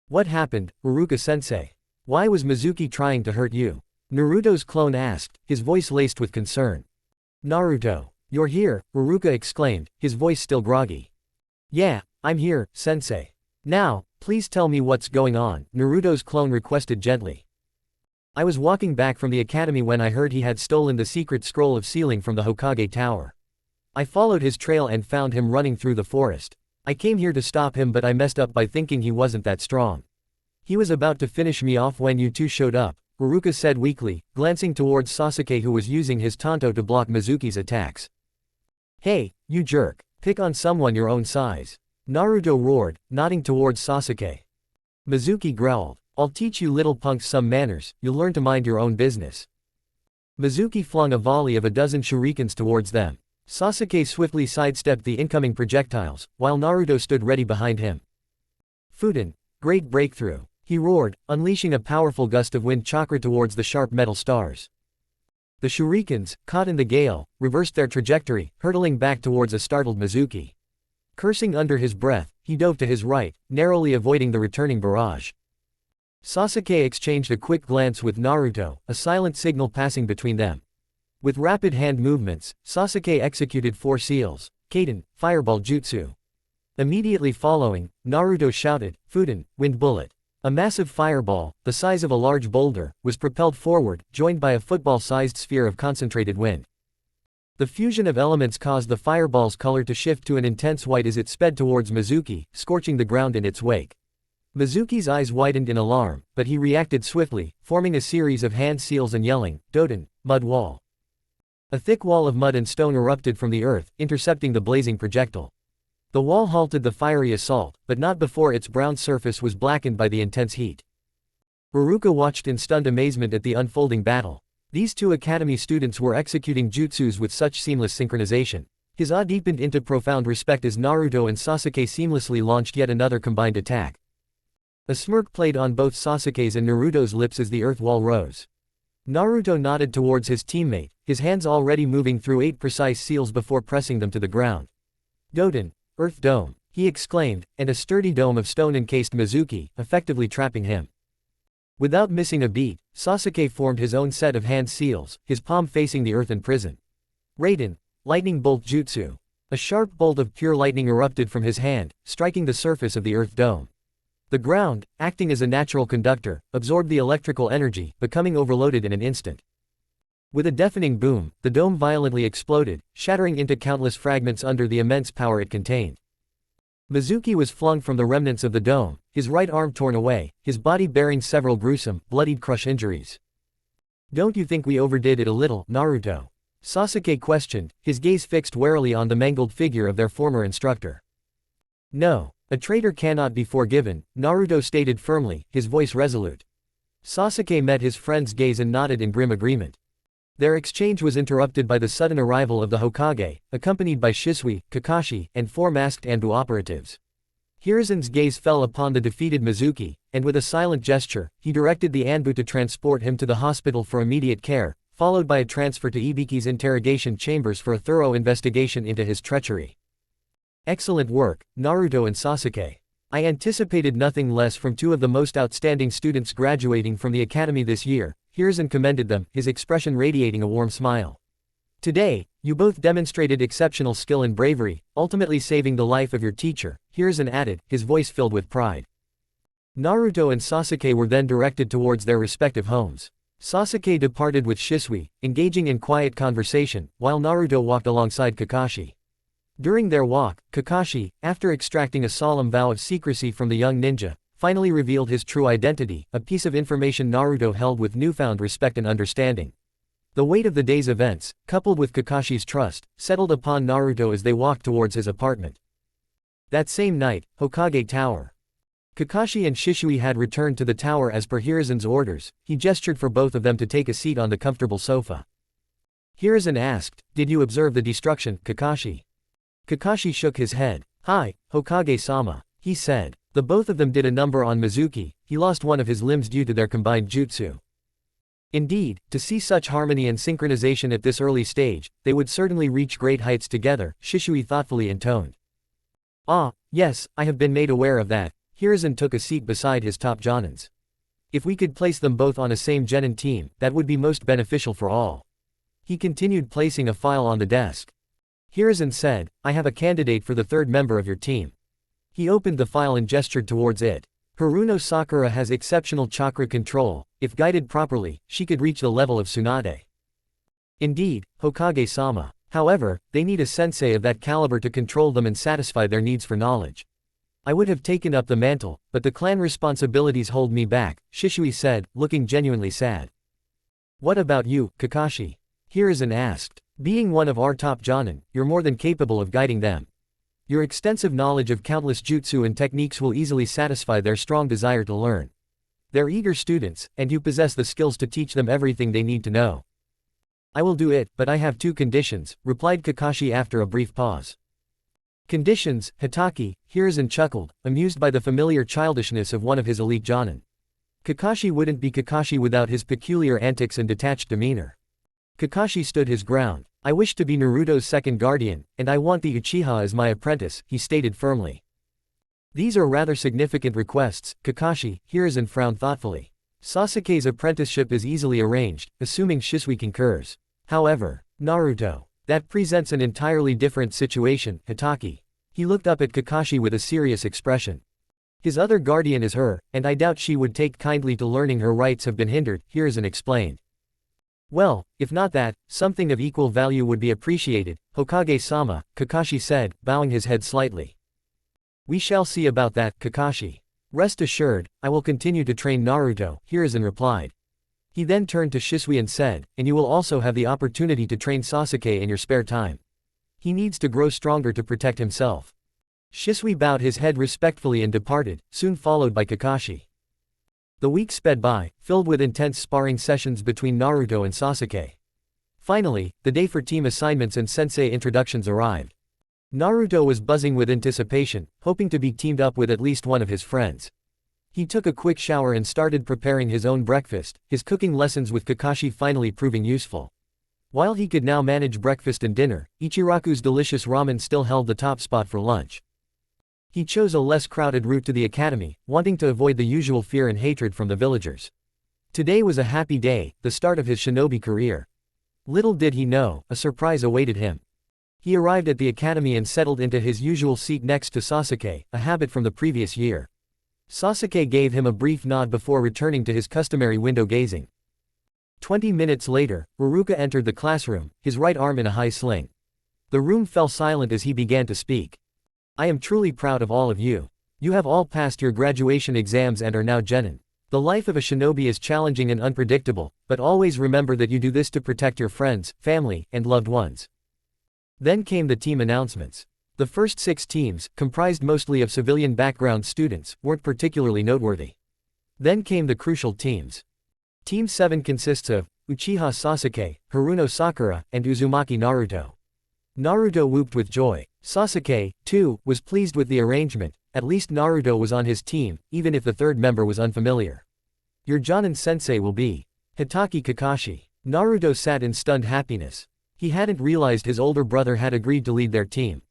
"What happened, Haruka-sensei? Why was Mizuki trying to hurt you?" Naruto's clone asked, his voice laced with concern. "Naruto, you're here," Haruka exclaimed, his voice still groggy. "Yeah, I'm here, sensei. Now, please tell me what's going on," Naruto's clone requested gently. "I was walking back from the academy when I heard he had stolen the secret scroll of sealing from the Hokage tower. I followed his trail and found him running through the forest. I came here to stop him but I messed up by thinking he wasn't that strong. He was about to finish me off when you two showed up," Haruka said weakly, glancing towards Sasuke who was using his tanto to block Mizuki's attacks. "Hey, you jerk, pick on someone your own size," Naruto roared, nodding towards Sasuke. Mizuki growled, "I'll teach you little punks some manners, you'll learn to mind your own business." Mizuki flung a volley of a dozen shurikens towards them. Sasuke swiftly sidestepped the incoming projectiles, while Naruto stood ready behind him. "FUNN, great breakthrough," he roared, unleashing a powerful gust of wind chakra towards the sharp metal stars. The shurikens, caught in the gale, reversed their trajectory, hurtling back towards a startled Mizuki. Cursing under his breath, he dove to his right, narrowly avoiding the returning barrage. Sasuke exchanged a quick glance with Naruto, a silent signal passing between them. With rapid hand movements, Sasuke executed 4 seals, Kaden, Fireball Jutsu. Immediately following, Naruto shouted, "FUNN, Wind Bullet." A massive fireball, the size of a large boulder, was propelled forward, joined by a football-sized sphere of concentrated wind. The fusion of elements caused the fireball's color to shift to an intense white as it sped towards Mizuki, scorching the ground in its wake. Mizuki's eyes widened in alarm, but he reacted swiftly, forming a series of hand seals and yelling, "Doden, mud wall." A thick wall of mud and stone erupted from the earth, intercepting the blazing projectile. The wall halted the fiery assault, but not before its brown surface was blackened by the intense heat. Haruka watched in stunned amazement at the unfolding battle. These two academy students were executing jutsus with such seamless synchronization. His awe deepened into profound respect as Naruto and Sasuke seamlessly launched yet another combined attack. A smirk played on both Sasuke's and Naruto's lips as the earth wall rose. Naruto nodded towards his teammate, his hands already moving through 8 precise seals before pressing them to the ground. "Doden, Earth Dome," he exclaimed, and a sturdy dome of stone encased Mizuki, effectively trapping him. Without missing a beat, Sasuke formed his own set of hand seals, his palm facing the earthen prison. "Raiden, Lightning Bolt Jutsu." A sharp bolt of pure lightning erupted from his hand, striking the surface of the earth dome. The ground, acting as a natural conductor, absorbed the electrical energy, becoming overloaded in an instant. With a deafening boom, the dome violently exploded, shattering into countless fragments under the immense power it contained. Mizuki was flung from the remnants of the dome, his right arm torn away, his body bearing several gruesome, bloodied crush injuries. "Don't you think we overdid it a little, Naruto?" Sasuke questioned, his gaze fixed warily on the mangled figure of their former instructor. "No. A traitor cannot be forgiven," Naruto stated firmly, his voice resolute. Sasuke met his friend's gaze and nodded in grim agreement. Their exchange was interrupted by the sudden arrival of the Hokage, accompanied by Shisui, Kakashi, and 4 masked Anbu operatives. Hiruzen's gaze fell upon the defeated Mizuki, and with a silent gesture, he directed the Anbu to transport him to the hospital for immediate care, followed by a transfer to Ibiki's interrogation chambers for a thorough investigation into his treachery. "Excellent work, Naruto and Sasuke. I anticipated nothing less from 2 of the most outstanding students graduating from the academy this year," Hiruzen commended them, his expression radiating a warm smile. "Today, you both demonstrated exceptional skill and bravery, ultimately saving the life of your teacher," Hiruzen added, his voice filled with pride. Naruto and Sasuke were then directed towards their respective homes. Sasuke departed with Shisui, engaging in quiet conversation, while Naruto walked alongside Kakashi. During their walk, Kakashi, after extracting a solemn vow of secrecy from the young ninja, finally revealed his true identity, a piece of information Naruto held with newfound respect and understanding. The weight of the day's events, coupled with Kakashi's trust, settled upon Naruto as they walked towards his apartment. That same night, Hokage Tower. Kakashi and Shisui had returned to the tower as per Hiruzen's orders. He gestured for both of them to take a seat on the comfortable sofa. Hiruzen asked, "Did you observe the destruction, Kakashi?" Kakashi shook his head. "Hi, Hokage-sama," he said. The both of them did a number on Mizuki. He lost one of his limbs due to their combined jutsu. Indeed, to see such harmony and synchronization at this early stage, they would certainly reach great heights together, Shisui thoughtfully intoned. "Ah, yes, I have been made aware of that." Hiruzen took a seat beside his top jonins. "If we could place them both on a same genin team, that would be most beneficial for all." He continued placing a file on the desk. Hiruzen said, "I have a candidate for the third member of your team." He opened the file and gestured towards it. Haruno Sakura has exceptional chakra control. If guided properly, she could reach the level of Tsunade. Indeed, Hokage-sama. However, they need a sensei of that caliber to control them and satisfy their needs for knowledge. I would have taken up the mantle, but the clan responsibilities hold me back, Shisui said, looking genuinely sad. "What about you, Kakashi?" Hiruzen asked. "Being one of our top jonin, you're more than capable of guiding them. Your extensive knowledge of countless jutsu and techniques will easily satisfy their strong desire to learn. They're eager students, and you possess the skills to teach them everything they need to know." "I will do it, but I have two conditions," replied Kakashi after a brief pause. "Conditions, Hitaki?" Hiruzen chuckled, amused by the familiar childishness of one of his elite jonin. Kakashi wouldn't be Kakashi without his peculiar antics and detached demeanor. Kakashi stood his ground. "I wish to be Naruto's second guardian, and I want the Uchiha as my apprentice," he stated firmly. "These are rather significant requests, Kakashi," Hiruzen frowned thoughtfully. "Sasuke's apprenticeship is easily arranged, assuming Shisui concurs. However, Naruto. That presents an entirely different situation, Hitaki." He looked up at Kakashi with a serious expression. "His other guardian is her, and I doubt she would take kindly to learning. Her rights have been hindered," Hiruzen explained. "Well, if not that, something of equal value would be appreciated, Hokage-sama," Kakashi said, bowing his head slightly. "We shall see about that, Kakashi. Rest assured, I will continue to train Naruto," Hiruzen replied. He then turned to Shisui and said, "And you will also have the opportunity to train Sasuke in your spare time. He needs to grow stronger to protect himself." Shisui bowed his head respectfully and departed, soon followed by Kakashi. The week sped by, filled with intense sparring sessions between Naruto and Sasuke. Finally, the day for team assignments and sensei introductions arrived. Naruto was buzzing with anticipation, hoping to be teamed up with at least one of his friends. He took a quick shower and started preparing his own breakfast, his cooking lessons with Kakashi finally proving useful. While he could now manage breakfast and dinner, Ichiraku's delicious ramen still held the top spot for lunch. He chose a less crowded route to the academy, wanting to avoid the usual fear and hatred from the villagers. Today was a happy day, the start of his shinobi career. Little did he know, a surprise awaited him. He arrived at the academy and settled into his usual seat next to Sasuke, a habit from the previous year. Sasuke gave him a brief nod before returning to his customary window gazing. 20 minutes later, Haruka entered the classroom, his right arm in a high sling. The room fell silent as he began to speak. "I am truly proud of all of you. You have all passed your graduation exams and are now genin. The life of a shinobi is challenging and unpredictable, but always remember that you do this to protect your friends, family, and loved ones." Then came the team announcements. The first 6 teams, comprised mostly of civilian background students, weren't particularly noteworthy. Then came the crucial teams. Team 7 consists of Uchiha Sasuke, Haruno Sakura, and Uzumaki Naruto. Naruto whooped with joy. Sasuke, too, was pleased with the arrangement. At least Naruto was on his team, even if the third member was unfamiliar. "Your Jonin sensei will be Hitaki Kakashi." Naruto sat in stunned happiness. He hadn't realized his older brother had agreed to lead their team.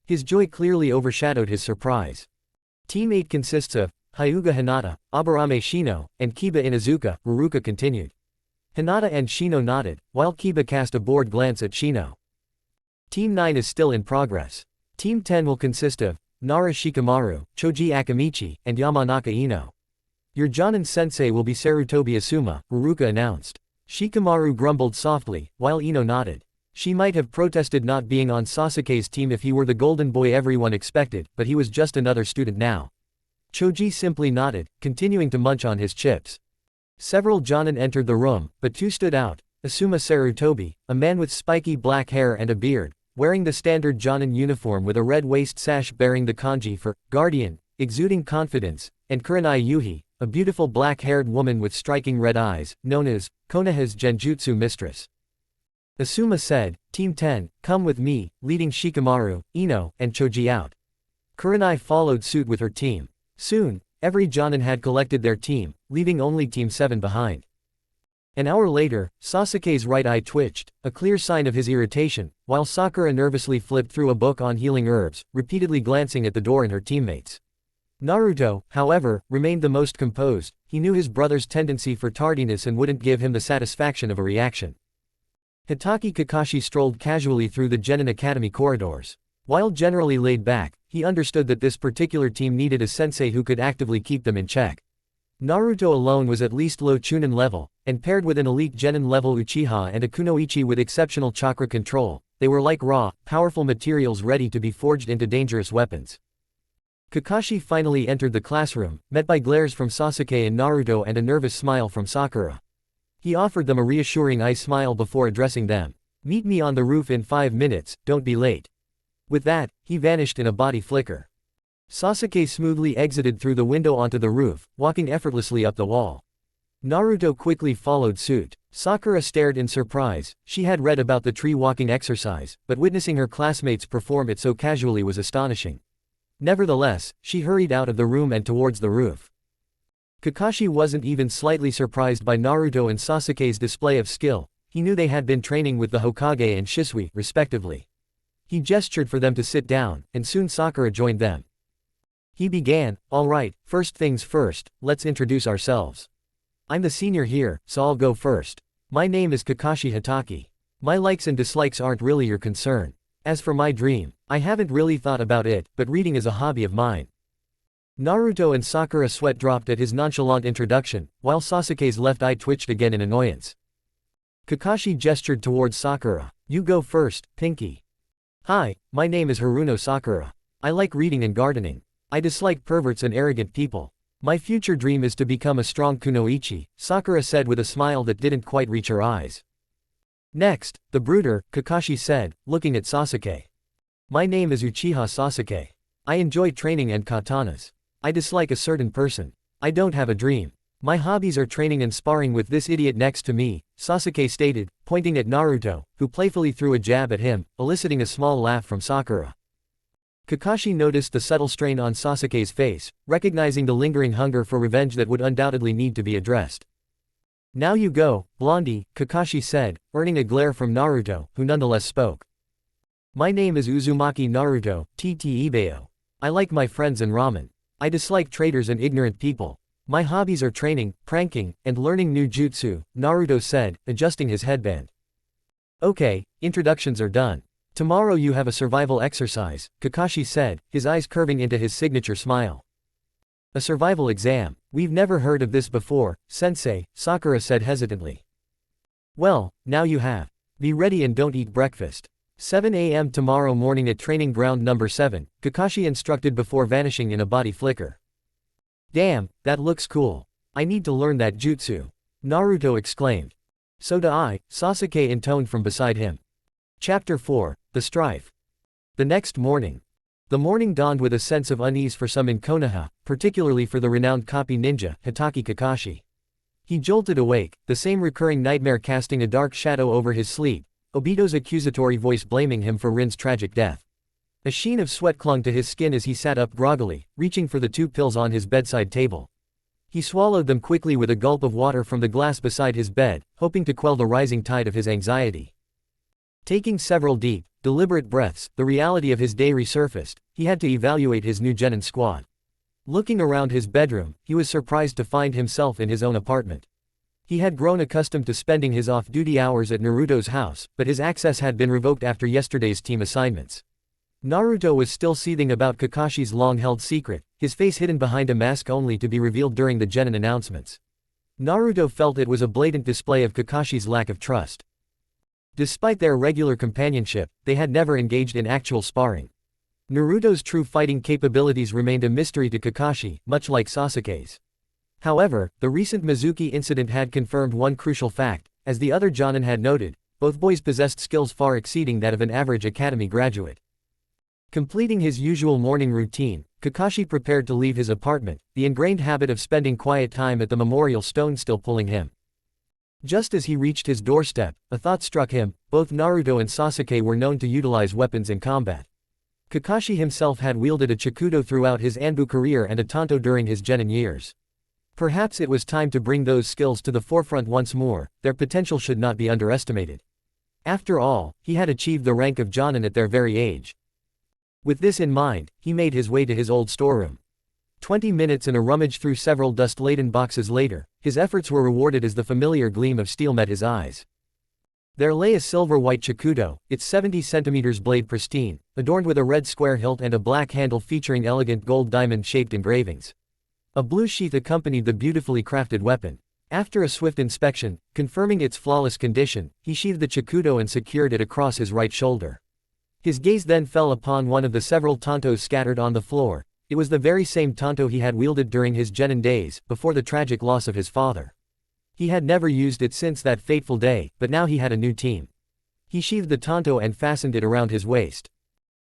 His joy clearly overshadowed his surprise. Team 8 consists of Hyuga Hinata, Aburame Shino, and Kiba Inuzuka, Haruka continued. Hinata and Shino nodded, while Kiba cast a bored glance at Shino. Team 9 is still in progress. Team 10 will consist of Nara Shikamaru, Choji Akamichi, and Yamanaka Ino. "Your Jonin sensei will be Sarutobi Asuma," Haruka announced. Shikamaru grumbled softly, while Ino nodded. She might have protested not being on Sasuke's team if he were the golden boy everyone expected, but he was just another student now. Choji simply nodded, continuing to munch on his chips. Several Jonin entered the room, but 2 stood out. Asuma Sarutobi, a man with spiky black hair and a beard, wearing the standard Jonin uniform with a red waist sash bearing the kanji for guardian, exuding confidence, and Kurenai Yuhi, a beautiful black-haired woman with striking red eyes, known as Konoha's Genjutsu mistress. Asuma said, Team 10, come with me, leading Shikamaru, Ino, and Choji out. Kurenai followed suit with her team. Soon, every Jonin had collected their team, leaving only Team 7 behind. An hour later, Sasuke's right eye twitched, a clear sign of his irritation, while Sakura nervously flipped through a book on healing herbs, repeatedly glancing at the door and her teammates. Naruto, however, remained the most composed. He knew his brother's tendency for tardiness and wouldn't give him the satisfaction of a reaction. Hitaki Kakashi strolled casually through the Genin Academy corridors. While generally laid back, he understood that this particular team needed a sensei who could actively keep them in check. Naruto alone was at least low Chunin level, and paired with an elite Genin level Uchiha and a Kunoichi with exceptional chakra control, they were like raw, powerful materials ready to be forged into dangerous weapons. Kakashi finally entered the classroom, met by glares from Sasuke and Naruto and a nervous smile from Sakura. He offered them a reassuring eye smile before addressing them. Meet me on the roof in 5 minutes, don't be late. With that, he vanished in a body flicker. Sasuke smoothly exited through the window onto the roof, walking effortlessly up the wall. Naruto quickly followed suit. Sakura stared in surprise. She had read about the tree walking exercise, but witnessing her classmates perform it so casually was astonishing. Nevertheless, she hurried out of the room and towards the roof. Kakashi wasn't even slightly surprised by Naruto and Sasuke's display of skill. He knew they had been training with the Hokage and Shisui, respectively. He gestured for them to sit down, and soon Sakura joined them. He began, all right, first things first, let's introduce ourselves. I'm the senior here, so I'll go first. My name is Kakashi Hitaki. My likes and dislikes aren't really your concern. As for my dream, I haven't really thought about it, but reading is a hobby of mine. Naruto and Sakura sweat dropped at his nonchalant introduction, while Sasuke's left eye twitched again in annoyance. Kakashi gestured towards Sakura. You go first, Pinky. Hi, my name is Haruno Sakura. I like reading and gardening. I dislike perverts and arrogant people. My future dream is to become a strong kunoichi, Sakura said with a smile that didn't quite reach her eyes. Next, the brooder, Kakashi said, looking at Sasuke. My name is Uchiha Sasuke. I enjoy training and katanas. I dislike a certain person. I don't have a dream. My hobbies are training and sparring with this idiot next to me, Sasuke stated, pointing at Naruto, who playfully threw a jab at him, eliciting a small laugh from Sakura. Kakashi noticed the subtle strain on Sasuke's face, recognizing the lingering hunger for revenge that would undoubtedly need to be addressed. Now you go, Blondie, Kakashi said, earning a glare from Naruto, who nonetheless spoke. My name is Uzumaki Naruto, TT Ibeo. I like my friends and ramen. I dislike traitors and ignorant people. My hobbies are training, pranking, and learning new jutsu, Naruto said, adjusting his headband. Okay, introductions are done. Tomorrow you have a survival exercise, Kakashi said, his eyes curving into his signature smile. A survival exam. We've never heard of this before, sensei, Sakura said hesitantly. Well, now you have. Be ready and don't eat breakfast. 7 a.m. tomorrow morning at training ground number 7, Kakashi instructed before vanishing in a body flicker. Damn, that looks cool. I need to learn that jutsu. Naruto exclaimed. So do I, Sasuke intoned from beside him. Chapter 4, The Strife. The next morning. The morning dawned with a sense of unease for some in Konoha, particularly for the renowned copy ninja, Hitaki Kakashi. He jolted awake, the same recurring nightmare casting a dark shadow over his sleep, Obito's accusatory voice blaming him for Rin's tragic death. A sheen of sweat clung to his skin as he sat up groggily, reaching for the 2 pills on his bedside table. He swallowed them quickly with a gulp of water from the glass beside his bed, hoping to quell the rising tide of his anxiety. Taking several deep, deliberate breaths, the reality of his day resurfaced. He had to evaluate his new Genin squad. Looking around his bedroom, he was surprised to find himself in his own apartment. He had grown accustomed to spending his off-duty hours at Naruto's house, but his access had been revoked after yesterday's team assignments. Naruto was still seething about Kakashi's long-held secret, his face hidden behind a mask only to be revealed during the Genin announcements. Naruto felt it was a blatant display of Kakashi's lack of trust. Despite their regular companionship, they had never engaged in actual sparring. Naruto's true fighting capabilities remained a mystery to Kakashi, much like Sasuke's. However, the recent Mizuki incident had confirmed one crucial fact: as the other Jonin had noted, both boys possessed skills far exceeding that of an average academy graduate. Completing his usual morning routine, Kakashi prepared to leave his apartment, the ingrained habit of spending quiet time at the memorial stone still pulling him. Just as he reached his doorstep, a thought struck him: both Naruto and Sasuke were known to utilize weapons in combat. Kakashi himself had wielded a Chikudo throughout his Anbu career and a Tanto during his Genin years. Perhaps it was time to bring those skills to the forefront once more. Their potential should not be underestimated. After all, he had achieved the rank of Jonin at their very age. With this in mind, he made his way to his old storeroom. 20 minutes and a rummage through several dust-laden boxes later, his efforts were rewarded as the familiar gleam of steel met his eyes. There lay a silver-white Chikudo, its 70 cm blade pristine, adorned with a red square hilt and a black handle featuring elegant gold diamond-shaped engravings. A blue sheath accompanied the beautifully crafted weapon. After a swift inspection, confirming its flawless condition, he sheathed the Chikudo and secured it across his right shoulder. His gaze then fell upon one of the several tantos scattered on the floor. It was the very same tanto he had wielded during his Genin days, before the tragic loss of his father. He had never used it since that fateful day, but now he had a new team. He sheathed the tanto and fastened it around his waist.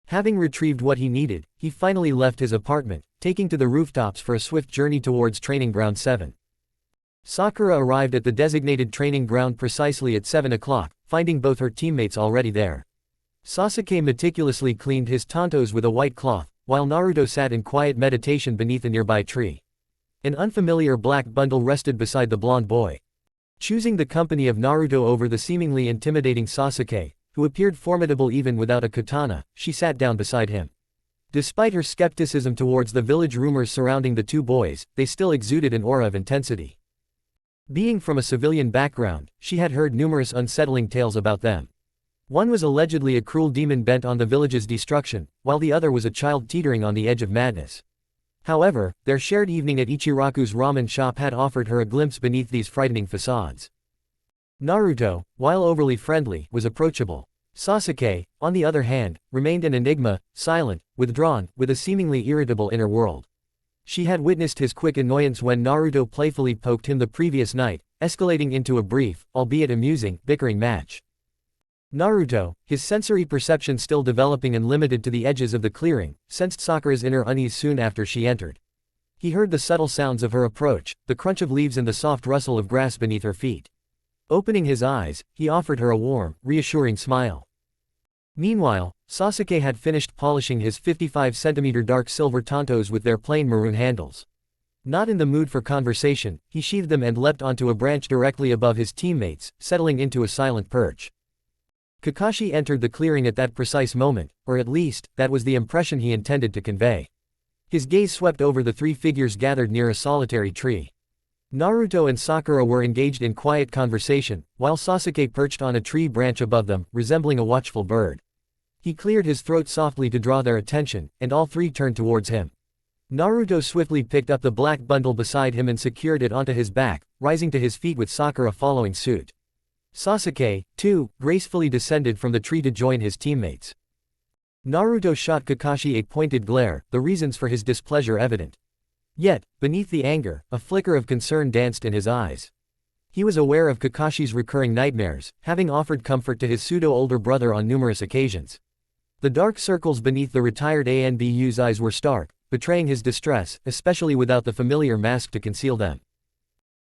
Having retrieved what he needed, he finally left his apartment, taking to the rooftops for a swift journey towards Training Ground 7. Sakura arrived at the designated training ground precisely at 7 o'clock, finding both her teammates already there. Sasuke meticulously cleaned his tantos with a white cloth, while Naruto sat in quiet meditation beneath a nearby tree. An unfamiliar black bundle rested beside the blonde boy. Choosing the company of Naruto over the seemingly intimidating Sasuke, who appeared formidable even without a katana, she sat down beside him. Despite her skepticism towards the village rumors surrounding the two boys, they still exuded an aura of intensity. Being from a civilian background, she had heard numerous unsettling tales about them. One was allegedly a cruel demon bent on the village's destruction, while the other was a child teetering on the edge of madness. However, their shared evening at Ichiraku's ramen shop had offered her a glimpse beneath these frightening facades. Naruto, while overly friendly, was approachable. Sasuke, on the other hand, remained an enigma, silent, withdrawn, with a seemingly irritable inner world. She had witnessed his quick annoyance when Naruto playfully poked him the previous night, escalating into a brief, albeit amusing, bickering match. Naruto, his sensory perception still developing and limited to the edges of the clearing, sensed Sakura's inner unease soon after she entered. He heard the subtle sounds of her approach, the crunch of leaves and the soft rustle of grass beneath her feet. Opening his eyes, he offered her a warm, reassuring smile. Meanwhile, Sasuke had finished polishing his 55 cm dark silver tantos with their plain maroon handles. Not in the mood for conversation, he sheathed them and leapt onto a branch directly above his teammates, settling into a silent perch. Kakashi entered the clearing at that precise moment, or at least, that was the impression he intended to convey. His gaze swept over the three figures gathered near a solitary tree. Naruto and Sakura were engaged in quiet conversation, while Sasuke perched on a tree branch above them, resembling a watchful bird. He cleared his throat softly to draw their attention, and all three turned towards him. Naruto swiftly picked up the black bundle beside him and secured it onto his back, rising to his feet with Sakura following suit. Sasuke, too, gracefully descended from the tree to join his teammates. Naruto shot Kakashi a pointed glare, the reasons for his displeasure evident. Yet, beneath the anger, a flicker of concern danced in his eyes. He was aware of Kakashi's recurring nightmares, having offered comfort to his pseudo-older brother on numerous occasions. The dark circles beneath the retired ANBU's eyes were stark, betraying his distress, especially without the familiar mask to conceal them.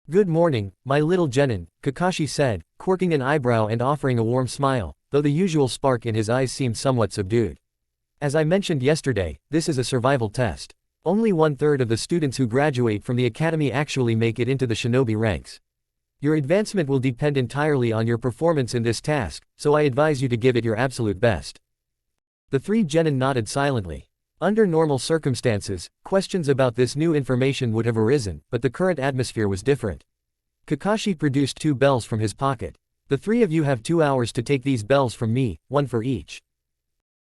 "Good morning, my little genin," Kakashi said, quirking an eyebrow and offering a warm smile, though the usual spark in his eyes seemed somewhat subdued. "As I mentioned yesterday, this is a survival test. Only 1/3 of the students who graduate from the academy actually make it into the shinobi ranks. Your advancement will depend entirely on your performance in this task, so I advise you to give it your absolute best." The three genin nodded silently. Under normal circumstances, questions about this new information would have arisen, but the current atmosphere was different. Kakashi produced 2 bells from his pocket. "The 3 of you have 2 hours to take these bells from me, 1 for each."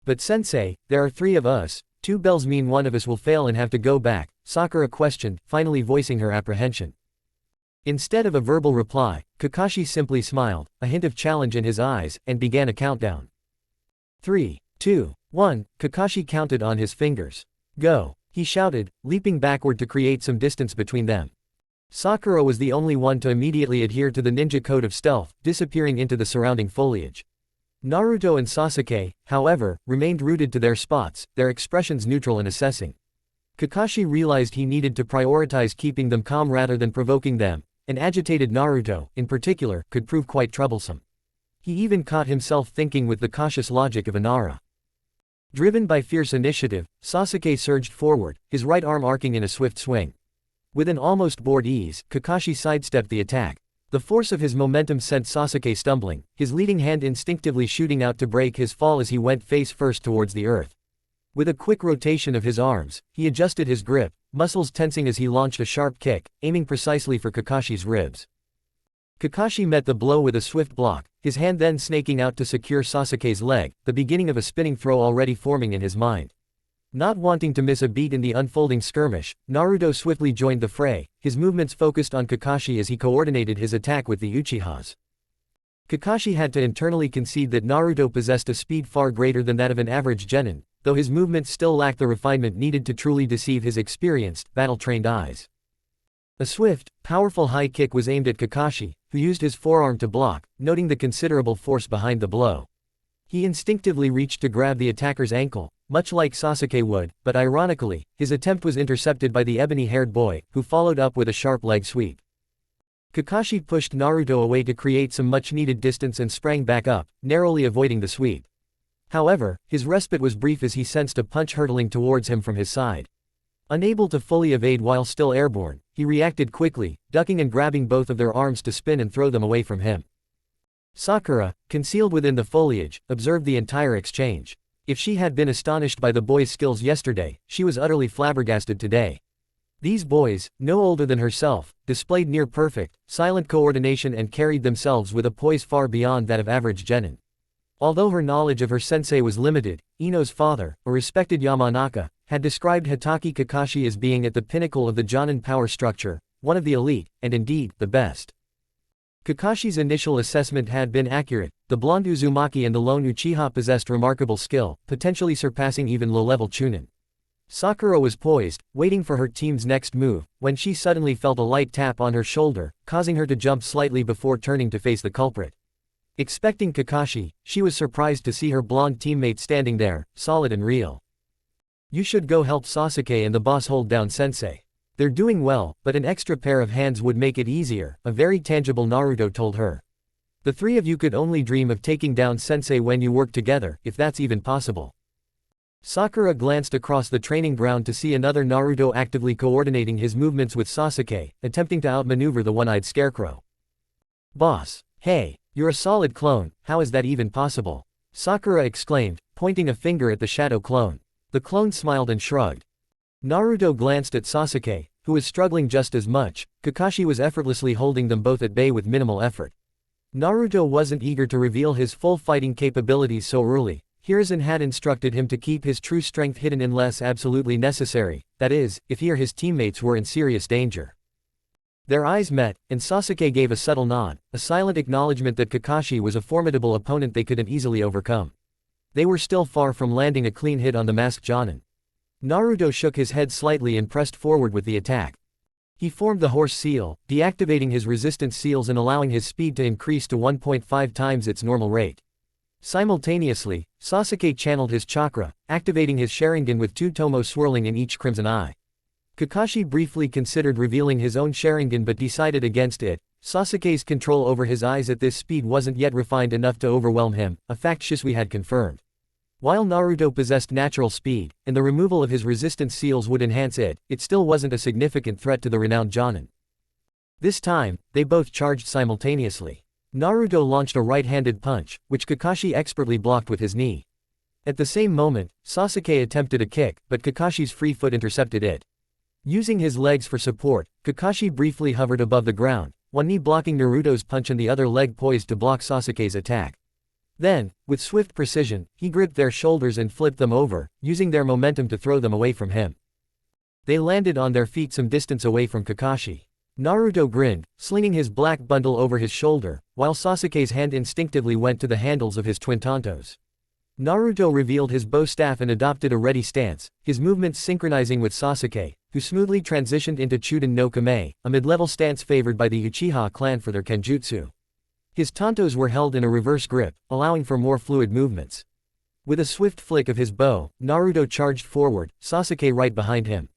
"But sensei, there are 3 of us, 2 bells mean 1 of us will fail and have to go back," Sakura questioned, finally voicing her apprehension. Instead of a verbal reply, Kakashi simply smiled, a hint of challenge in his eyes, and began a countdown. 3, 2, 1, Kakashi counted on his fingers. "Go," he shouted, leaping backward to create some distance between them. Sakura was the only one to immediately adhere to the ninja code of stealth, disappearing into the surrounding foliage. Naruto and Sasuke, however, remained rooted to their spots, their expressions neutral in assessing. Kakashi realized he needed to prioritize keeping them calm rather than provoking them, and agitated Naruto, in particular, could prove quite troublesome. He even caught himself thinking with the cautious logic of Inara. Driven by fierce initiative, Sasuke surged forward, his right arm arcing in a swift swing. With an almost bored ease, Kakashi sidestepped the attack. The force of his momentum sent Sasuke stumbling, his leading hand instinctively shooting out to break his fall as he went face first towards the earth. With a quick rotation of his arms, he adjusted his grip, muscles tensing as he launched a sharp kick, aiming precisely for Kakashi's ribs. Kakashi met the blow with a swift block, his hand then snaking out to secure Sasuke's leg, the beginning of a spinning throw already forming in his mind. Not wanting to miss a beat in the unfolding skirmish, Naruto swiftly joined the fray, his movements focused on Kakashi as he coordinated his attack with the Uchihas. Kakashi had to internally concede that Naruto possessed a speed far greater than that of an average genin, though his movements still lacked the refinement needed to truly deceive his experienced, battle-trained eyes. A swift, powerful high kick was aimed at Kakashi, who used his forearm to block, noting the considerable force behind the blow. He instinctively reached to grab the attacker's ankle, much like Sasuke would, but ironically, his attempt was intercepted by the ebony-haired boy, who followed up with a sharp leg sweep. Kakashi pushed Naruto away to create some much-needed distance and sprang back up, narrowly avoiding the sweep. However, his respite was brief as he sensed a punch hurtling towards him from his side. Unable to fully evade while still airborne, he reacted quickly, ducking and grabbing both of their arms to spin and throw them away from him. Sakura, concealed within the foliage, observed the entire exchange. If she had been astonished by the boys' skills yesterday, she was utterly flabbergasted today. These boys, no older than herself, displayed near-perfect, silent coordination and carried themselves with a poise far beyond that of average genin. Although her knowledge of her sensei was limited, Ino's father, a respected Yamanaka, had described Hitaki Kakashi as being at the pinnacle of the Jonin power structure, one of the elite, and indeed, the best. Kakashi's initial assessment had been accurate. The blonde Uzumaki and the lone Uchiha possessed remarkable skill, potentially surpassing even low-level Chunin. Sakura was poised, waiting for her team's next move, when she suddenly felt a light tap on her shoulder, causing her to jump slightly before turning to face the culprit. Expecting Kakashi, she was surprised to see her blonde teammate standing there, solid and real. "You should go help Sasuke and the boss hold down Sensei. They're doing well, but an extra pair of hands would make it easier," a very tangible Naruto told her. "The three of you could only dream of taking down Sensei when you work together, if that's even possible." Sakura glanced across the training ground to see another Naruto actively coordinating his movements with Sasuke, attempting to outmaneuver the one-eyed scarecrow. "Boss, hey, you're a solid clone, how is that even possible?" Sakura exclaimed, pointing a finger at the shadow clone. The clone smiled and shrugged. Naruto glanced at Sasuke, who was struggling just as much. Kakashi was effortlessly holding them both at bay with minimal effort. Naruto wasn't eager to reveal his full fighting capabilities so early. Hiruzen had instructed him to keep his true strength hidden unless absolutely necessary, that is, if he or his teammates were in serious danger. Their eyes met, and Sasuke gave a subtle nod, a silent acknowledgement that Kakashi was a formidable opponent they couldn't easily overcome. They were still far from landing a clean hit on the masked Jonin. Naruto shook his head slightly and pressed forward with the attack. He formed the horse seal, deactivating his resistance seals and allowing his speed to increase to 1.5 times its normal rate. Simultaneously, Sasuke channeled his chakra, activating his Sharingan with two tomo swirling in each crimson eye. Kakashi briefly considered revealing his own Sharingan but decided against it. Sasuke's control over his eyes at this speed wasn't yet refined enough to overwhelm him, a fact Shisui had confirmed. While Naruto possessed natural speed, and the removal of his resistance seals would enhance it, it still wasn't a significant threat to the renowned Jonin. This time, they both charged simultaneously. Naruto launched a right-handed punch, which Kakashi expertly blocked with his knee. At the same moment, Sasuke attempted a kick, but Kakashi's free foot intercepted it. Using his legs for support, Kakashi briefly hovered above the ground, one knee blocking Naruto's punch and the other leg poised to block Sasuke's attack. Then, with swift precision, he gripped their shoulders and flipped them over, using their momentum to throw them away from him. They landed on their feet some distance away from Kakashi. Naruto grinned, slinging his black bundle over his shoulder, while Sasuke's hand instinctively went to the handles of his twin tantos. Naruto revealed his bow staff and adopted a ready stance, his movements synchronizing with Sasuke, who smoothly transitioned into Chuden no Kame, a mid-level stance favored by the Uchiha clan for their kenjutsu. His tantos were held in a reverse grip, allowing for more fluid movements. With a swift flick of his bow, Naruto charged forward, Sasuke right behind him.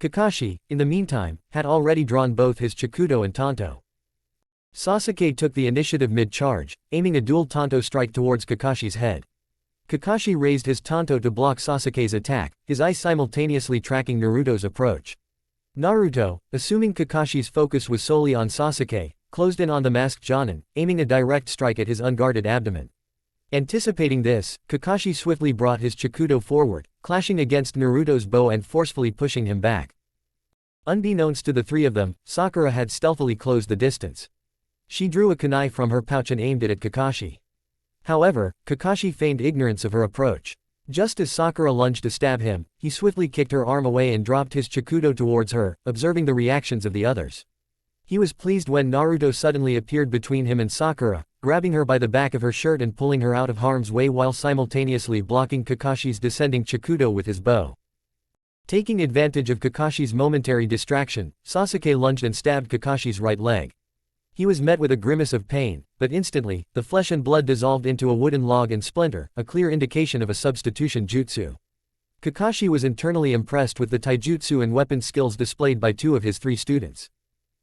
Kakashi, in the meantime, had already drawn both his Chikudo and tanto. Sasuke took the initiative mid-charge, aiming a dual tanto strike towards Kakashi's head. Kakashi raised his tanto to block Sasuke's attack, his eyes simultaneously tracking Naruto's approach. Naruto, assuming Kakashi's focus was solely on Sasuke, closed in on the masked Jonin, aiming a direct strike at his unguarded abdomen. Anticipating this, Kakashi swiftly brought his Chikudo forward, clashing against Naruto's bow and forcefully pushing him back. Unbeknownst to the three of them, Sakura had stealthily closed the distance. She drew a kunai from her pouch and aimed it at Kakashi. However, Kakashi feigned ignorance of her approach. Just as Sakura lunged to stab him, he swiftly kicked her arm away and dropped his Chikudo towards her, observing the reactions of the others. He was pleased when Naruto suddenly appeared between him and Sakura, grabbing her by the back of her shirt and pulling her out of harm's way while simultaneously blocking Kakashi's descending Chikudo with his bow. Taking advantage of Kakashi's momentary distraction, Sasuke lunged and stabbed Kakashi's right leg. He was met with a grimace of pain, but instantly, the flesh and blood dissolved into a wooden log and splinter, a clear indication of a substitution jutsu. Kakashi was internally impressed with the taijutsu and weapon skills displayed by two of his three students.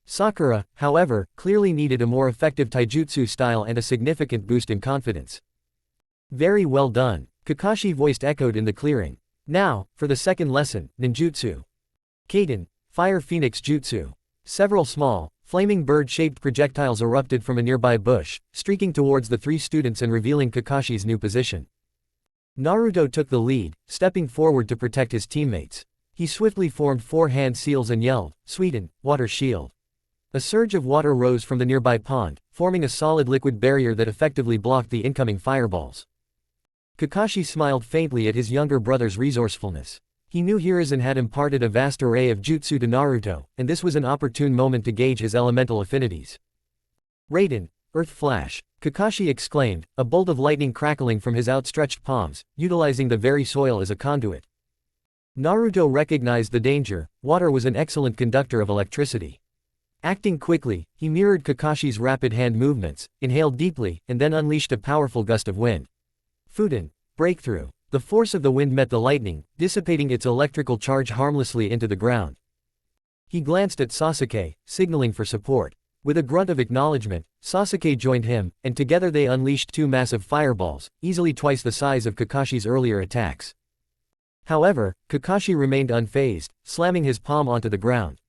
Sakura, however, clearly needed a more effective taijutsu style and a significant boost in confidence. Very well done, Kakashi voiced echoed in the clearing. Now, for the second lesson, ninjutsu. Kaden, Fire Phoenix Jutsu. Several small, flaming bird-shaped projectiles erupted from a nearby bush, streaking towards the three students and revealing Kakashi's new position. Naruto took the lead, stepping forward to protect his teammates. He swiftly formed four hand seals and yelled, "Suiden, water shield." A surge of water rose from the nearby pond, forming a solid liquid barrier that effectively blocked the incoming fireballs. Kakashi smiled faintly at his younger brother's resourcefulness. He knew Hiruzen had imparted a vast array of jutsu to Naruto, and this was an opportune moment to gauge his elemental affinities. "Raiden, Earth Flash," Kakashi exclaimed, a bolt of lightning crackling from his outstretched palms, utilizing the very soil as a conduit. Naruto recognized the danger. Water was an excellent conductor of electricity. Acting quickly, he mirrored Kakashi's rapid hand movements, inhaled deeply, and then unleashed a powerful gust of wind. Fuden, Breakthrough. The force of the wind met the lightning, dissipating its electrical charge harmlessly into the ground. He glanced at Sasuke, signaling for support. With a grunt of acknowledgement, Sasuke joined him, and together they unleashed two massive fireballs, easily twice the size of Kakashi's earlier attacks. However, Kakashi remained unfazed, slamming his palm onto the ground.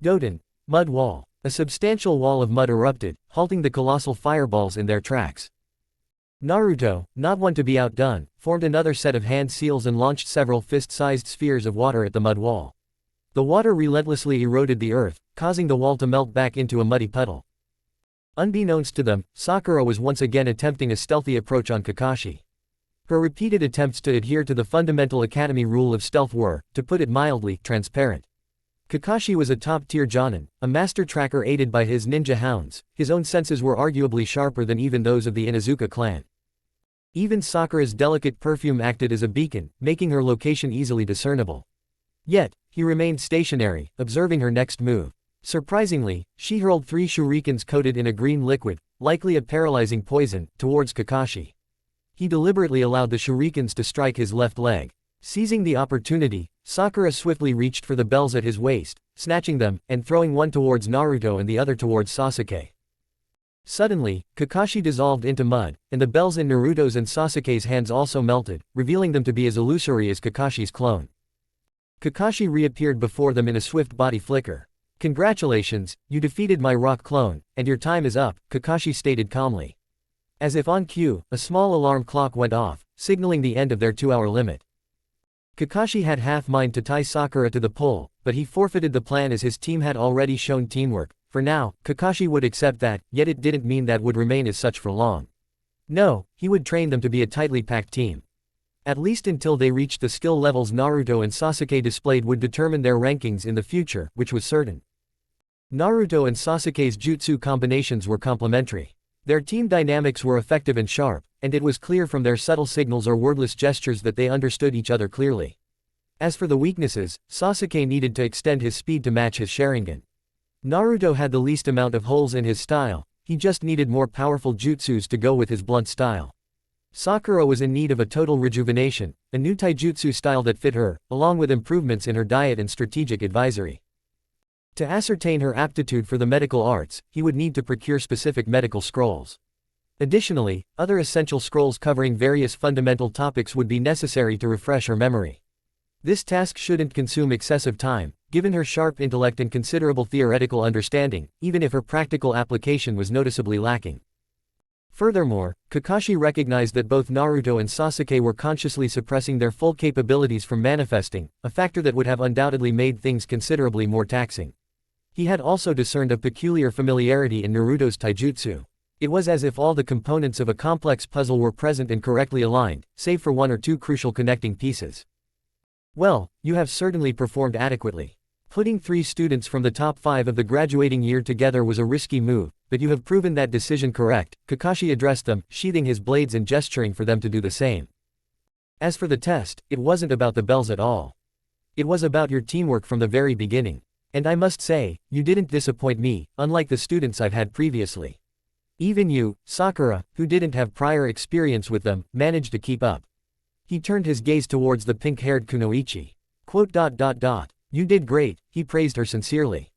Doden, Mud Wall. A substantial wall of mud erupted, halting the colossal fireballs in their tracks. Naruto, not one to be outdone, formed another set of hand seals and launched several fist-sized spheres of water at the mud wall. The water relentlessly eroded the earth, causing the wall to melt back into a muddy puddle. Unbeknownst to them, Sakura was once again attempting a stealthy approach on Kakashi. Her repeated attempts to adhere to the fundamental academy rule of stealth were, to put it mildly, transparent. Kakashi was a top-tier Jonin, a master tracker aided by his ninja hounds. His own senses were arguably sharper than even those of the Inuzuka clan. Even Sakura's delicate perfume acted as a beacon, making her location easily discernible. Yet, he remained stationary, observing her next move. Surprisingly, she hurled three shurikens coated in a green liquid, likely a paralyzing poison, towards Kakashi. He deliberately allowed the shurikens to strike his left leg. Seizing the opportunity, Sakura swiftly reached for the bells at his waist, snatching them, and throwing one towards Naruto and the other towards Sasuke. Suddenly, Kakashi dissolved into mud, and the bells in Naruto's and Sasuke's hands also melted, revealing them to be as illusory as Kakashi's clone. Kakashi reappeared before them in a swift body flicker. "Congratulations, you defeated my rock clone, and your time is up," Kakashi stated calmly. As if on cue, a small alarm clock went off, signaling the end of their 2-hour limit. Kakashi had half mind to tie Sakura to the pole, but he forfeited the plan as his team had already shown teamwork. For now, Kakashi would accept that, yet it didn't mean that would remain as such for long. No, he would train them to be a tightly packed team. At least until they reached the skill levels Naruto and Sasuke displayed would determine their rankings in the future, which was certain. Naruto and Sasuke's jutsu combinations were complementary. Their team dynamics were effective and sharp, and it was clear from their subtle signals or wordless gestures that they understood each other clearly. As for the weaknesses, Sasuke needed to extend his speed to match his Sharingan. Naruto had the least amount of holes in his style, he just needed more powerful jutsus to go with his blunt style. Sakura was in need of a total rejuvenation, a new taijutsu style that fit her, along with improvements in her diet and strategic advisory. To ascertain her aptitude for the medical arts, he would need to procure specific medical scrolls. Additionally, other essential scrolls covering various fundamental topics would be necessary to refresh her memory. This task shouldn't consume excessive time, given her sharp intellect and considerable theoretical understanding, even if her practical application was noticeably lacking. Furthermore, Kakashi recognized that both Naruto and Sasuke were consciously suppressing their full capabilities from manifesting, a factor that would have undoubtedly made things considerably more taxing. He had also discerned a peculiar familiarity in Naruto's taijutsu. It was as if all the components of a complex puzzle were present and correctly aligned, save for one or two crucial connecting pieces. Well, you have certainly performed adequately. Putting 3 students from the top 5 of the graduating year together was a risky move, but you have proven that decision correct, Kakashi addressed them, sheathing his blades and gesturing for them to do the same. As for the test, it wasn't about the bells at all. It was about your teamwork from the very beginning. And I must say, you didn't disappoint me, unlike the students I've had previously. Even you, Sakura, who didn't have prior experience with them, managed to keep up. He turned his gaze towards the pink-haired Kunoichi. You did great, he praised her sincerely.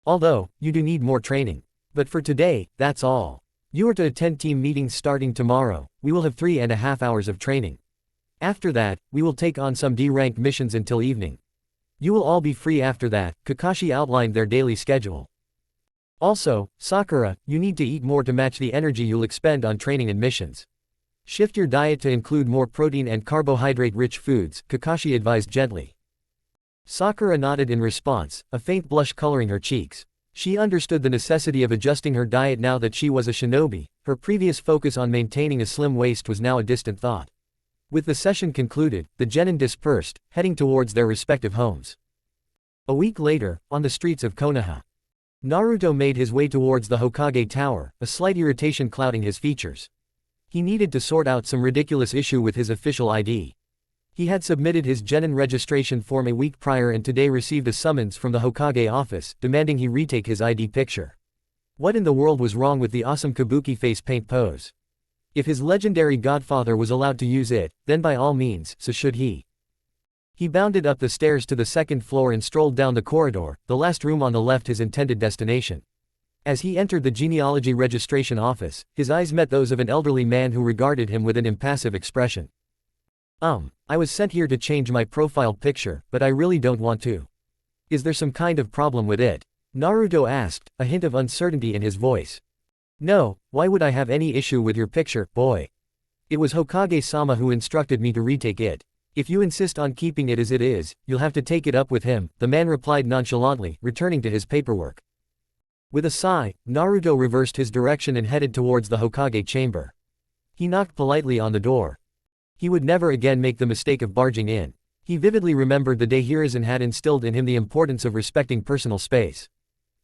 Although, you do need more training. But for today, that's all. You are to attend team meetings starting tomorrow, we will have 3.5 hours of training. After that, we will take on some D-rank missions until evening. You will all be free after that, Kakashi outlined their daily schedule. Also, Sakura, you need to eat more to match the energy you'll expend on training and missions. Shift your diet to include more protein and carbohydrate-rich foods, Kakashi advised gently. Sakura nodded in response, a faint blush coloring her cheeks. She understood the necessity of adjusting her diet now that she was a shinobi, her previous focus on maintaining a slim waist was now a distant thought. With the session concluded, the genin dispersed, heading towards their respective homes. A week later, on the streets of Konoha, Naruto made his way towards the Hokage Tower, a slight irritation clouding his features. He needed to sort out some ridiculous issue with his official ID. He had submitted his genin registration form a week prior and today received a summons from the Hokage office, demanding he retake his ID picture. What in the world was wrong with the awesome kabuki face paint pose? If his legendary godfather was allowed to use it, then by all means, so should he. He bounded up the stairs to the second floor and strolled down the corridor, the last room on the left his intended destination. As he entered the genealogy registration office, his eyes met those of an elderly man who regarded him with an impassive expression. I was sent here to change my profile picture, but I really don't want to. Is there some kind of problem with it? Naruto asked, a hint of uncertainty in his voice. No, why would I have any issue with your picture, boy? It was Hokage-sama who instructed me to retake it. If you insist on keeping it as it is, you'll have to take it up with him, the man replied nonchalantly, returning to his paperwork. With a sigh, Naruto reversed his direction and headed towards the Hokage chamber. He knocked politely on the door. He would never again make the mistake of barging in. He vividly remembered the day Hiruzen had instilled in him the importance of respecting personal space.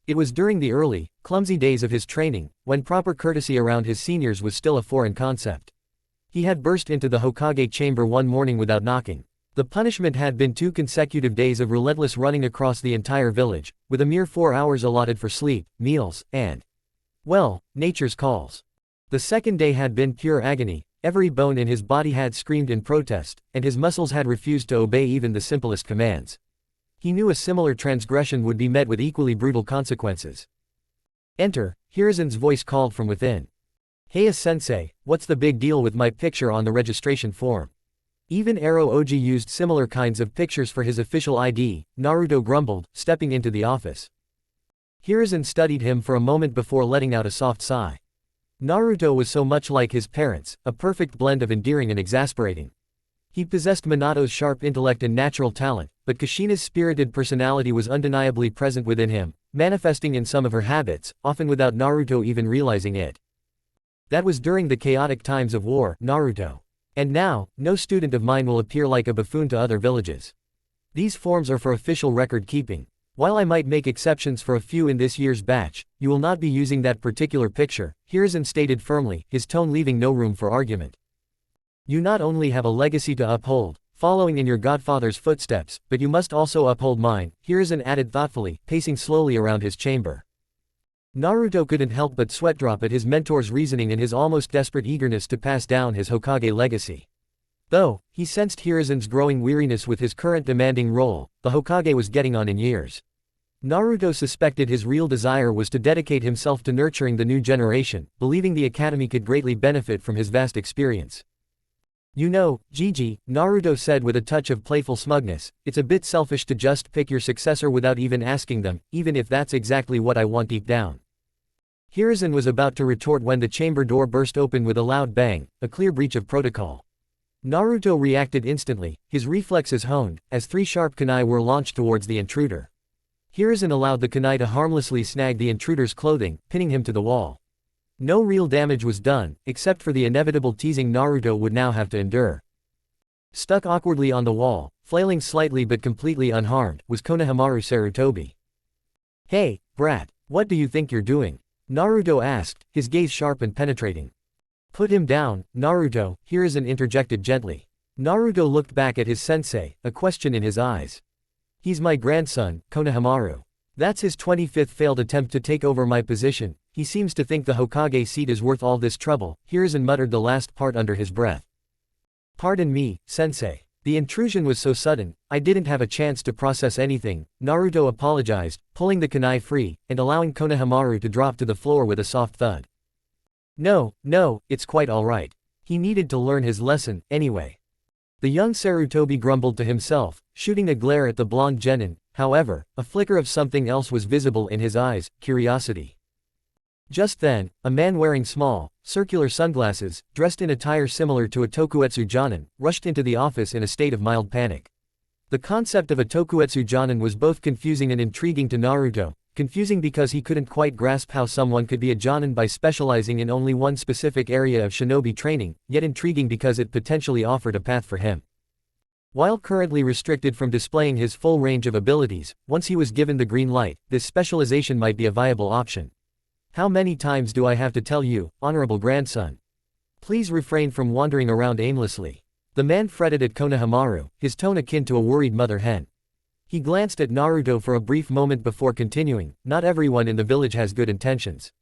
It was during the early, clumsy days of his training, when proper courtesy around his seniors was still a foreign concept. He had burst into the Hokage chamber one morning without knocking. The punishment had been 2 consecutive days of relentless running across the entire village, with a mere 4 hours allotted for sleep, meals, and, well, nature's calls. The second day had been pure agony. Every bone in his body had screamed in protest, and his muscles had refused to obey even the simplest commands. He knew a similar transgression would be met with equally brutal consequences. Enter, Hiruzen's voice called from within. Heya-sensei, what's the big deal with my picture on the registration form? Even Ero Oji used similar kinds of pictures for his official ID, Naruto grumbled, stepping into the office. Hiruzen studied him for a moment before letting out a soft sigh. Naruto was so much like his parents, a perfect blend of endearing and exasperating. He possessed Minato's sharp intellect and natural talent, but Kushina's spirited personality was undeniably present within him, manifesting in some of her habits, often without Naruto even realizing it. That was during the chaotic times of war, Naruto. And now, no student of mine will appear like a buffoon to other villages. These forms are for official record keeping. While I might make exceptions for a few in this year's batch, you will not be using that particular picture, Hiruzen stated firmly, his tone leaving no room for argument. You not only have a legacy to uphold, following in your godfather's footsteps, but you must also uphold mine, Hiruzen added thoughtfully, pacing slowly around his chamber. Naruto couldn't help but sweat drop at his mentor's reasoning and his almost desperate eagerness to pass down his Hokage legacy. Though, he sensed Hiruzen's growing weariness with his current demanding role, the Hokage was getting on in years. Naruto suspected his real desire was to dedicate himself to nurturing the new generation, believing the academy could greatly benefit from his vast experience. You know, Gigi, Naruto said with a touch of playful smugness, it's a bit selfish to just pick your successor without even asking them, even if that's exactly what I want deep down. Hiruzen was about to retort when the chamber door burst open with a loud bang, a clear breach of protocol. Naruto reacted instantly, his reflexes honed, as 3 sharp kunai were launched towards the intruder. Hiruzen allowed the kunai to harmlessly snag the intruder's clothing, pinning him to the wall. No real damage was done, except for the inevitable teasing Naruto would now have to endure. Stuck awkwardly on the wall, flailing slightly but completely unharmed, was Konohamaru Sarutobi. Hey, brat, what do you think you're doing? Naruto asked, his gaze sharp and penetrating. Put him down, Naruto, Hiruzen interjected gently. Naruto looked back at his sensei, a question in his eyes. He's my grandson, Konohamaru. That's his 25th failed attempt to take over my position. He seems to think the Hokage seat is worth all this trouble, Hiruzen muttered the last part under his breath. Pardon me, sensei. The intrusion was so sudden, I didn't have a chance to process anything, Naruto apologized, pulling the kunai free, and allowing Konohamaru to drop to the floor with a soft thud. No, it's quite alright. He needed to learn his lesson, anyway. The young Sarutobi grumbled to himself, shooting a glare at the blonde genin. However, a flicker of something else was visible in his eyes, curiosity. Just then, a man wearing small, circular sunglasses, dressed in attire similar to a tokuetsu jonin, rushed into the office in a state of mild panic. The concept of a tokuetsu jonin was both confusing and intriguing to Naruto, confusing because he couldn't quite grasp how someone could be a jonin by specializing in only one specific area of shinobi training, yet intriguing because it potentially offered a path for him. While currently restricted from displaying his full range of abilities, once he was given the green light, this specialization might be a viable option. How many times do I have to tell you, honorable grandson? Please refrain from wandering around aimlessly. The man fretted at Konohamaru, his tone akin to a worried mother hen. He glanced at Naruto for a brief moment before continuing, not everyone in the village has good intentions.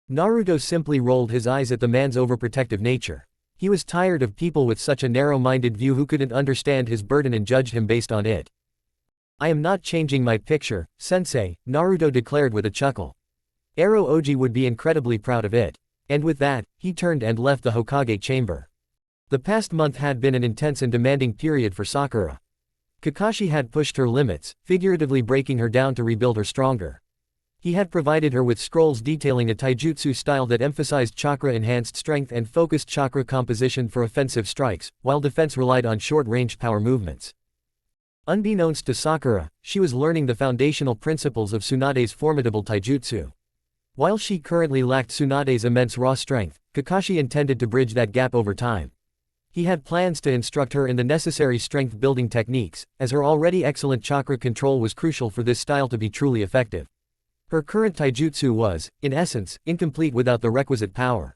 Naruto simply rolled his eyes at the man's overprotective nature. He was tired of people with such a narrow-minded view who couldn't understand his burden and judged him based on it. I am not changing my picture, sensei, Naruto declared with a chuckle. Ero Oji would be incredibly proud of it. And with that, he turned and left the Hokage chamber. The past month had been an intense and demanding period for Sakura. Kakashi had pushed her limits, figuratively breaking her down to rebuild her stronger. He had provided her with scrolls detailing a taijutsu style that emphasized chakra-enhanced strength and focused chakra composition for offensive strikes, while defense relied on short-range power movements. Unbeknownst to Sakura, she was learning the foundational principles of Tsunade's formidable taijutsu. While she currently lacked Tsunade's immense raw strength, Kakashi intended to bridge that gap over time. He had plans to instruct her in the necessary strength-building techniques, as her already excellent chakra control was crucial for this style to be truly effective. Her current taijutsu was, in essence, incomplete without the requisite power.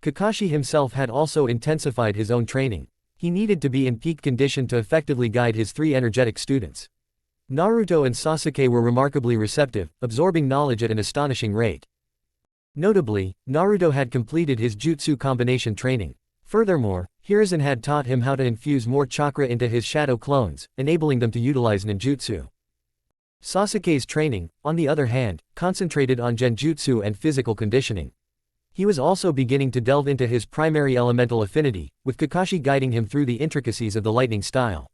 Kakashi himself had also intensified his own training. He needed to be in peak condition to effectively guide his 3 energetic students. Naruto and Sasuke were remarkably receptive, absorbing knowledge at an astonishing rate. Notably, Naruto had completed his jutsu combination training. Furthermore, Hiruzen had taught him how to infuse more chakra into his shadow clones, enabling them to utilize ninjutsu. Sasuke's training, on the other hand, concentrated on genjutsu and physical conditioning. He was also beginning to delve into his primary elemental affinity, with Kakashi guiding him through the intricacies of the lightning style.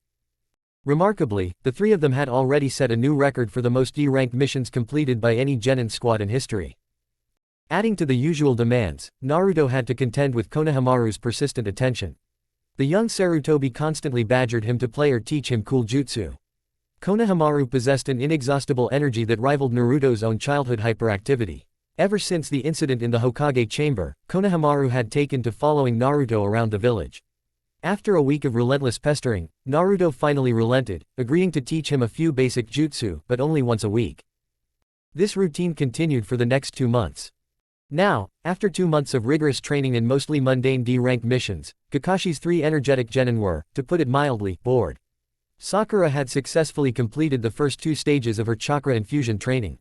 Remarkably, the 3 of them had already set a new record for the most D-ranked missions completed by any genin squad in history. Adding to the usual demands, Naruto had to contend with Konohamaru's persistent attention. The young Sarutobi constantly badgered him to play or teach him cool jutsu. Konohamaru possessed an inexhaustible energy that rivaled Naruto's own childhood hyperactivity. Ever since the incident in the Hokage chamber, Konohamaru had taken to following Naruto around the village. After a week of relentless pestering, Naruto finally relented, agreeing to teach him a few basic jutsu, but only once a week. This routine continued for the next 2 months. Now, after 2 months of rigorous training in mostly mundane D-rank missions, Kakashi's 3 energetic genin were, to put it mildly, bored. Sakura had successfully completed the first 2 stages of her chakra infusion training.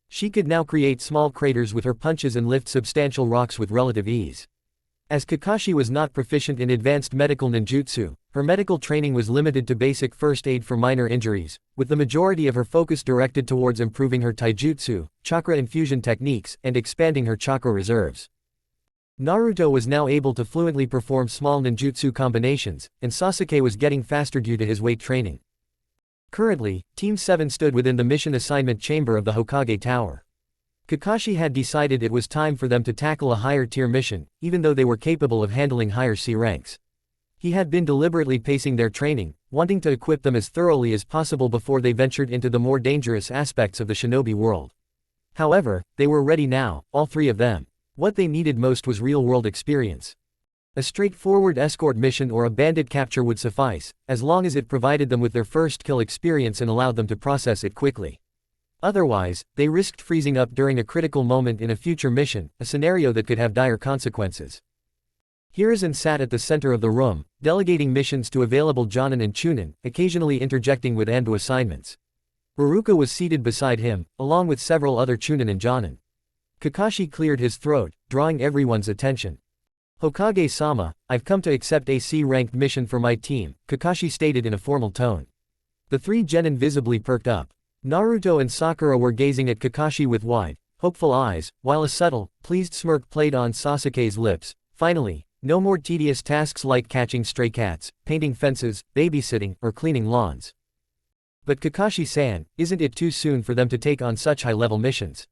She could now create small craters with her punches and lift substantial rocks with relative ease. As Kakashi was not proficient in advanced medical ninjutsu, her medical training was limited to basic first aid for minor injuries, with the majority of her focus directed towards improving her taijutsu, chakra infusion techniques, and expanding her chakra reserves. Naruto was now able to fluently perform small ninjutsu combinations, and Sasuke was getting faster due to his weight training. Currently, Team 7 stood within the mission assignment chamber of the Hokage Tower. Kakashi had decided it was time for them to tackle a higher-tier mission, even though they were capable of handling higher C ranks. He had been deliberately pacing their training, wanting to equip them as thoroughly as possible before they ventured into the more dangerous aspects of the shinobi world. However, they were ready now, all 3 of them. What they needed most was real-world experience. A straightforward escort mission or a bandit capture would suffice, as long as it provided them with their first kill experience and allowed them to process it quickly. Otherwise, they risked freezing up during a critical moment in a future mission, a scenario that could have dire consequences. Hiruzen sat at the center of the room, delegating missions to available jonin and chunin, occasionally interjecting with anbu assignments. Iruka was seated beside him, along with several other chunin and jonin. Kakashi cleared his throat, drawing everyone's attention. Hokage-sama, I've come to accept a C-ranked mission for my team, Kakashi stated in a formal tone. The 3 genin visibly perked up. Naruto and Sakura were gazing at Kakashi with wide, hopeful eyes, while a subtle, pleased smirk played on Sasuke's lips. Finally, no more tedious tasks like catching stray cats, painting fences, babysitting, or cleaning lawns. But Kakashi-san, isn't it too soon for them to take on such high-level missions?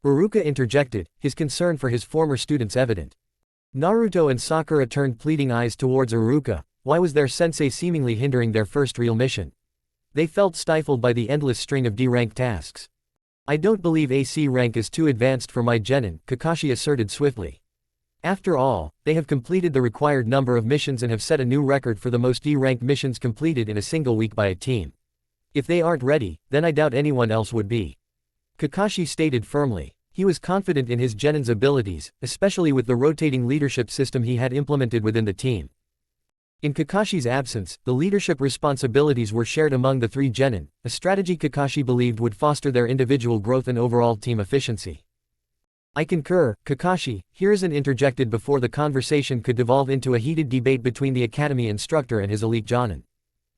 Iruka interjected, his concern for his former students evident. Naruto and Sakura turned pleading eyes towards Iruka. Why was their sensei seemingly hindering their first real mission? They felt stifled by the endless string of D-rank tasks. I don't believe AC rank is too advanced for my genin, Kakashi asserted swiftly. After all, they have completed the required number of missions and have set a new record for the most D-rank missions completed in a single week by a team. If they aren't ready, then I doubt anyone else would be. Kakashi stated firmly. He was confident in his genin's abilities, especially with the rotating leadership system he had implemented within the team. In Kakashi's absence, the leadership responsibilities were shared among the 3 genin, a strategy Kakashi believed would foster their individual growth and overall team efficiency. I concur, Kakashi, Hiruzen interjected before the conversation could devolve into a heated debate between the academy instructor and his elite jonin.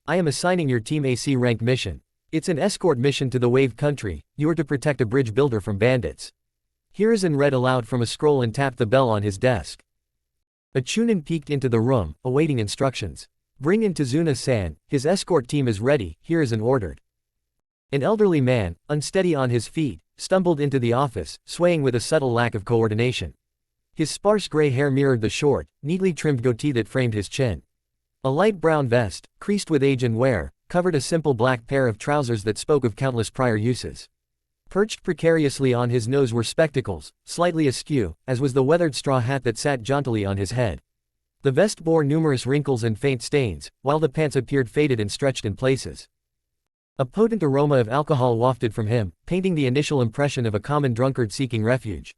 I am assigning your team a C-rank mission. It's an escort mission to the Wave Country. You are to protect a bridge builder from bandits. Hiruzen read aloud from a scroll and tapped the bell on his desk. A chunin peeked into the room, awaiting instructions. Bring in Tazuna-san, his escort team is ready, Hiruzen ordered. An elderly man, unsteady on his feet, stumbled into the office, swaying with a subtle lack of coordination. His sparse gray hair mirrored the short, neatly trimmed goatee that framed his chin. A light brown vest, creased with age and wear, covered a simple black pair of trousers that spoke of countless prior uses. Perched precariously on his nose were spectacles, slightly askew, as was the weathered straw hat that sat jauntily on his head. The vest bore numerous wrinkles and faint stains, while the pants appeared faded and stretched in places. A potent aroma of alcohol wafted from him, painting the initial impression of a common drunkard seeking refuge.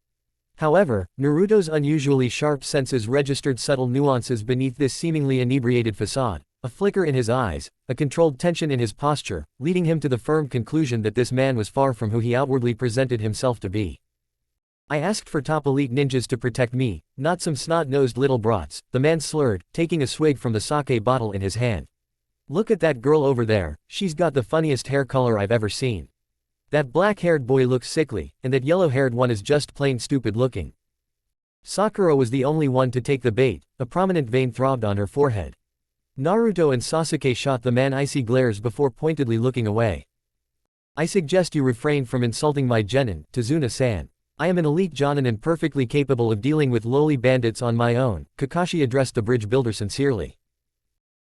However, Naruto's unusually sharp senses registered subtle nuances beneath this seemingly inebriated facade. A flicker in his eyes, a controlled tension in his posture, leading him to the firm conclusion that this man was far from who he outwardly presented himself to be. I asked for top elite ninjas to protect me, not some snot-nosed little brats, the man slurred, taking a swig from the sake bottle in his hand. Look at that girl over there, she's got the funniest hair color I've ever seen. That black-haired boy looks sickly, and that yellow-haired one is just plain stupid looking. Sakura was the only one to take the bait, a prominent vein throbbed on her forehead. Naruto and Sasuke shot the man icy glares before pointedly looking away. I suggest you refrain from insulting my genin, Tazuna-san. I am an elite jonin and perfectly capable of dealing with lowly bandits on my own, Kakashi addressed the bridge builder sincerely.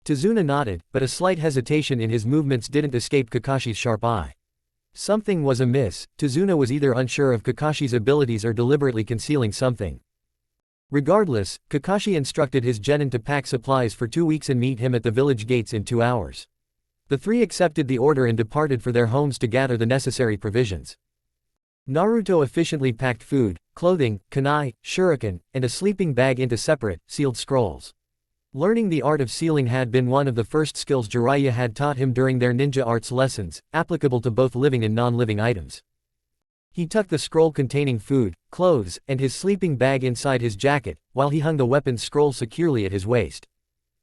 Tazuna nodded, but a slight hesitation in his movements didn't escape Kakashi's sharp eye. Something was amiss. Tazuna was either unsure of Kakashi's abilities or deliberately concealing something. Regardless, Kakashi instructed his genin to pack supplies for 2 weeks and meet him at the village gates in 2 hours. The 3 accepted the order and departed for their homes to gather the necessary provisions. Naruto efficiently packed food, clothing, kunai, shuriken, and a sleeping bag into separate, sealed scrolls. Learning the art of sealing had been one of the first skills Jiraiya had taught him during their ninja arts lessons, applicable to both living and non-living items. He tucked the scroll containing food, clothes, and his sleeping bag inside his jacket, while he hung the weapon scroll securely at his waist.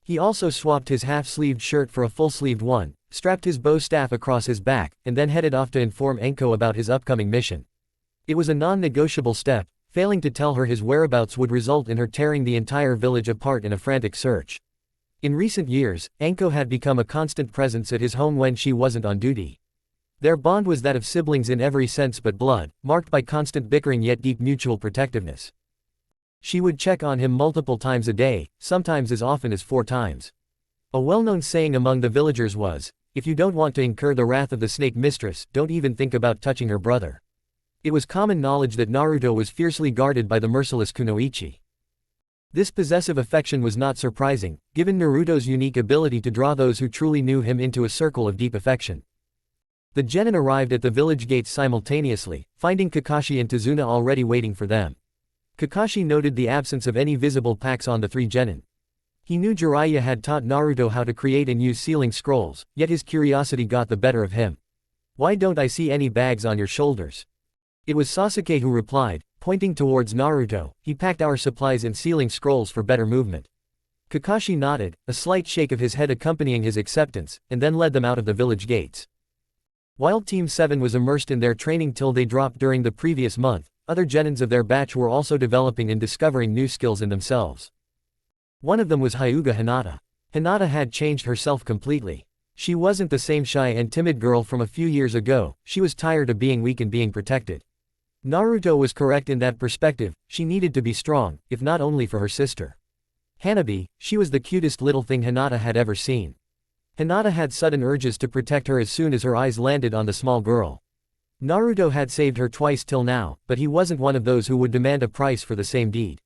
He also swapped his half-sleeved shirt for a full-sleeved one, strapped his bow staff across his back, and then headed off to inform Enko about his upcoming mission. It was a non-negotiable step. Failing to tell her his whereabouts would result in her tearing the entire village apart in a frantic search. In recent years, Enko had become a constant presence at his home when she wasn't on duty. Their bond was that of siblings in every sense but blood, marked by constant bickering yet deep mutual protectiveness. She would check on him multiple times a day, sometimes as often as 4 times. A well-known saying among the villagers was, "If you don't want to incur the wrath of the snake mistress, don't even think about touching her brother." It was common knowledge that Naruto was fiercely guarded by the merciless kunoichi. This possessive affection was not surprising, given Naruto's unique ability to draw those who truly knew him into a circle of deep affection. The genin arrived at the village gates simultaneously, finding Kakashi and Tazuna already waiting for them. Kakashi noted the absence of any visible packs on the 3 genin. He knew Jiraiya had taught Naruto how to create and use sealing scrolls, yet his curiosity got the better of him. "Why don't I see any bags on your shoulders?" It was Sasuke who replied, pointing towards Naruto. "He packed our supplies in sealing scrolls for better movement." Kakashi nodded, a slight shake of his head accompanying his acceptance, and then led them out of the village gates. While Team 7 was immersed in their training till they dropped during the previous month, other genins of their batch were also developing and discovering new skills in themselves. One of them was Hyuga Hinata. Hinata had changed herself completely. She wasn't the same shy and timid girl from a few years ago. She was tired of being weak and being protected. Naruto was correct in that perspective. She needed to be strong, if not only for her sister. Hanabi, she was the cutest little thing Hinata had ever seen. Hinata had sudden urges to protect her as soon as her eyes landed on the small girl. Naruto had saved her twice till now, but he wasn't one of those who would demand a price for the same deed.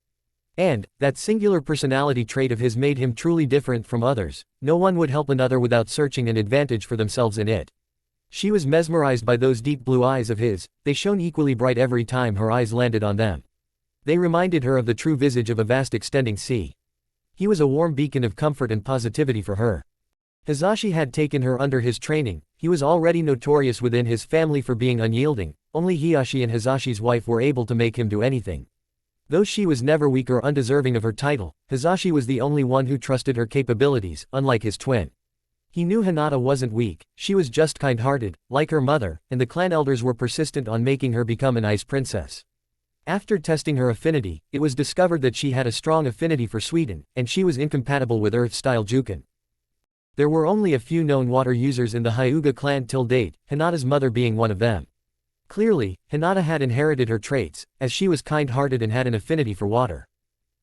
And, that singular personality trait of his made him truly different from others. No one would help another without searching an advantage for themselves in it. She was mesmerized by those deep blue eyes of his. They shone equally bright every time her eyes landed on them. They reminded her of the true visage of a vast extending sea. He was a warm beacon of comfort and positivity for her. Hisashi had taken her under his training. He was already notorious within his family for being unyielding. Only Hisashi and Hisashi's wife were able to make him do anything. Though she was never weak or undeserving of her title, Hisashi was the only one who trusted her capabilities, unlike his twin. He knew Hinata wasn't weak, she was just kind-hearted, like her mother, and the clan elders were persistent on making her become an ice princess. After testing her affinity, it was discovered that she had a strong affinity for Sweden, and she was incompatible with Earth-style Juken. There were only a few known water users in the Hyuga clan till date, Hinata's mother being one of them. Clearly, Hinata had inherited her traits, as she was kind-hearted and had an affinity for water.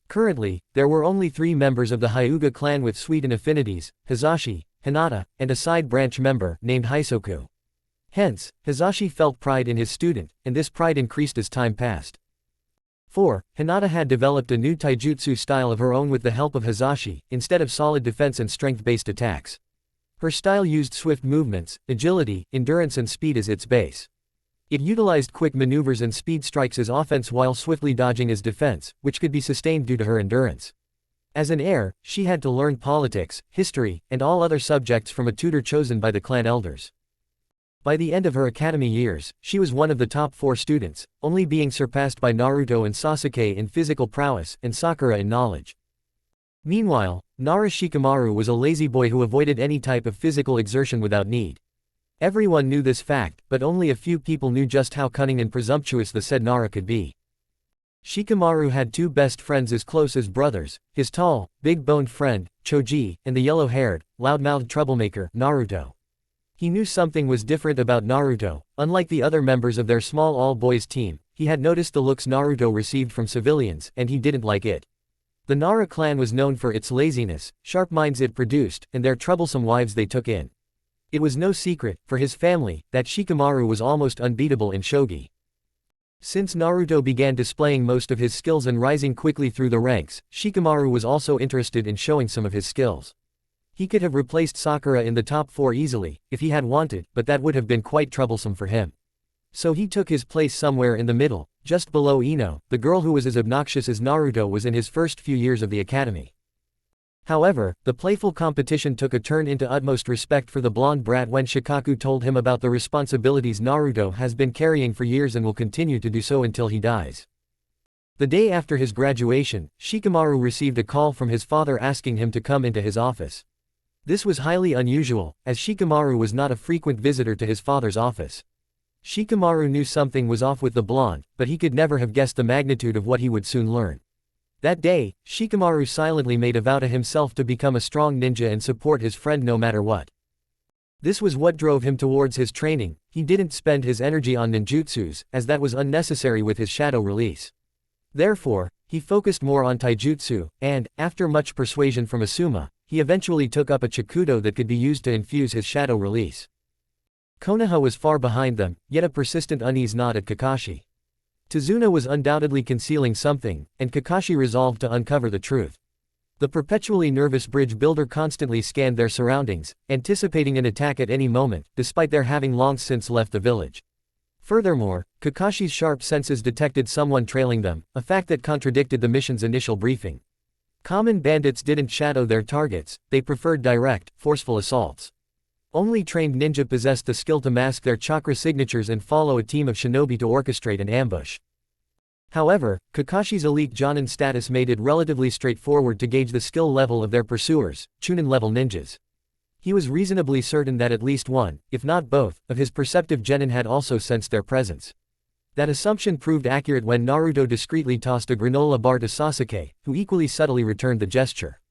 Currently, there were only 3 members of the Hyuga clan with Sweden affinities, Hisashi, Hinata, and a side branch member, named Hisoku. Hence, Hisashi felt pride in his student, and this pride increased as time passed. 4. Hinata had developed a new taijutsu style of her own with the help of Hisashi, instead of solid defense and strength-based attacks. Her style used swift movements, agility, endurance and speed as its base. It utilized quick maneuvers and speed strikes as offense while swiftly dodging as defense, which could be sustained due to her endurance. As an heir, she had to learn politics, history, and all other subjects from a tutor chosen by the clan elders. By the end of her academy years, she was one of the top 4 students, only being surpassed by Naruto and Sasuke in physical prowess, and Sakura in knowledge. Meanwhile, Nara Shikamaru was a lazy boy who avoided any type of physical exertion without need. Everyone knew this fact, but only a few people knew just how cunning and presumptuous the said Nara could be. Shikamaru had 2 best friends as close as brothers, his tall, big-boned friend, Choji, and the yellow-haired, loud-mouthed troublemaker, Naruto. He knew something was different about Naruto. Unlike the other members of their small all-boys team, he had noticed the looks Naruto received from civilians, and he didn't like it. The Nara clan was known for its laziness, sharp minds it produced, and their troublesome wives they took in. It was no secret, for his family, that Shikamaru was almost unbeatable in shogi. Since Naruto began displaying most of his skills and rising quickly through the ranks, Shikamaru was also interested in showing some of his skills. He could have replaced Sakura in the top 4 easily, if he had wanted, but that would have been quite troublesome for him. So he took his place somewhere in the middle, just below Ino, the girl who was as obnoxious as Naruto was in his first few years of the academy. However, the playful competition took a turn into utmost respect for the blonde brat when Shikaku told him about the responsibilities Naruto has been carrying for years and will continue to do so until he dies. The day after his graduation, Shikamaru received a call from his father asking him to come into his office. This was highly unusual, as Shikamaru was not a frequent visitor to his father's office. Shikamaru knew something was off with the blonde, but he could never have guessed the magnitude of what he would soon learn. That day, Shikamaru silently made a vow to himself to become a strong ninja and support his friend no matter what. This was what drove him towards his training. He didn't spend his energy on ninjutsus, as that was unnecessary with his shadow release. Therefore, he focused more on taijutsu, and, after much persuasion from Asuma, he eventually took up a chikudo that could be used to infuse his shadow release. Konoha was far behind them, yet a persistent unease gnawed at Kakashi. Tazuna was undoubtedly concealing something, and Kakashi resolved to uncover the truth. The perpetually nervous bridge builder constantly scanned their surroundings, anticipating an attack at any moment, despite their having long since left the village. Furthermore, Kakashi's sharp senses detected someone trailing them, a fact that contradicted the mission's initial briefing. Common bandits didn't shadow their targets, they preferred direct, forceful assaults. Only trained ninja possessed the skill to mask their chakra signatures and follow a team of shinobi to orchestrate an ambush. However, Kakashi's elite Jonin status made it relatively straightforward to gauge the skill level of their pursuers, Chunin-level ninjas. He was reasonably certain that at least one, if not both, of his perceptive genin had also sensed their presence. That assumption proved accurate when Naruto discreetly tossed a granola bar to Sasuke, who equally subtly returned the gesture.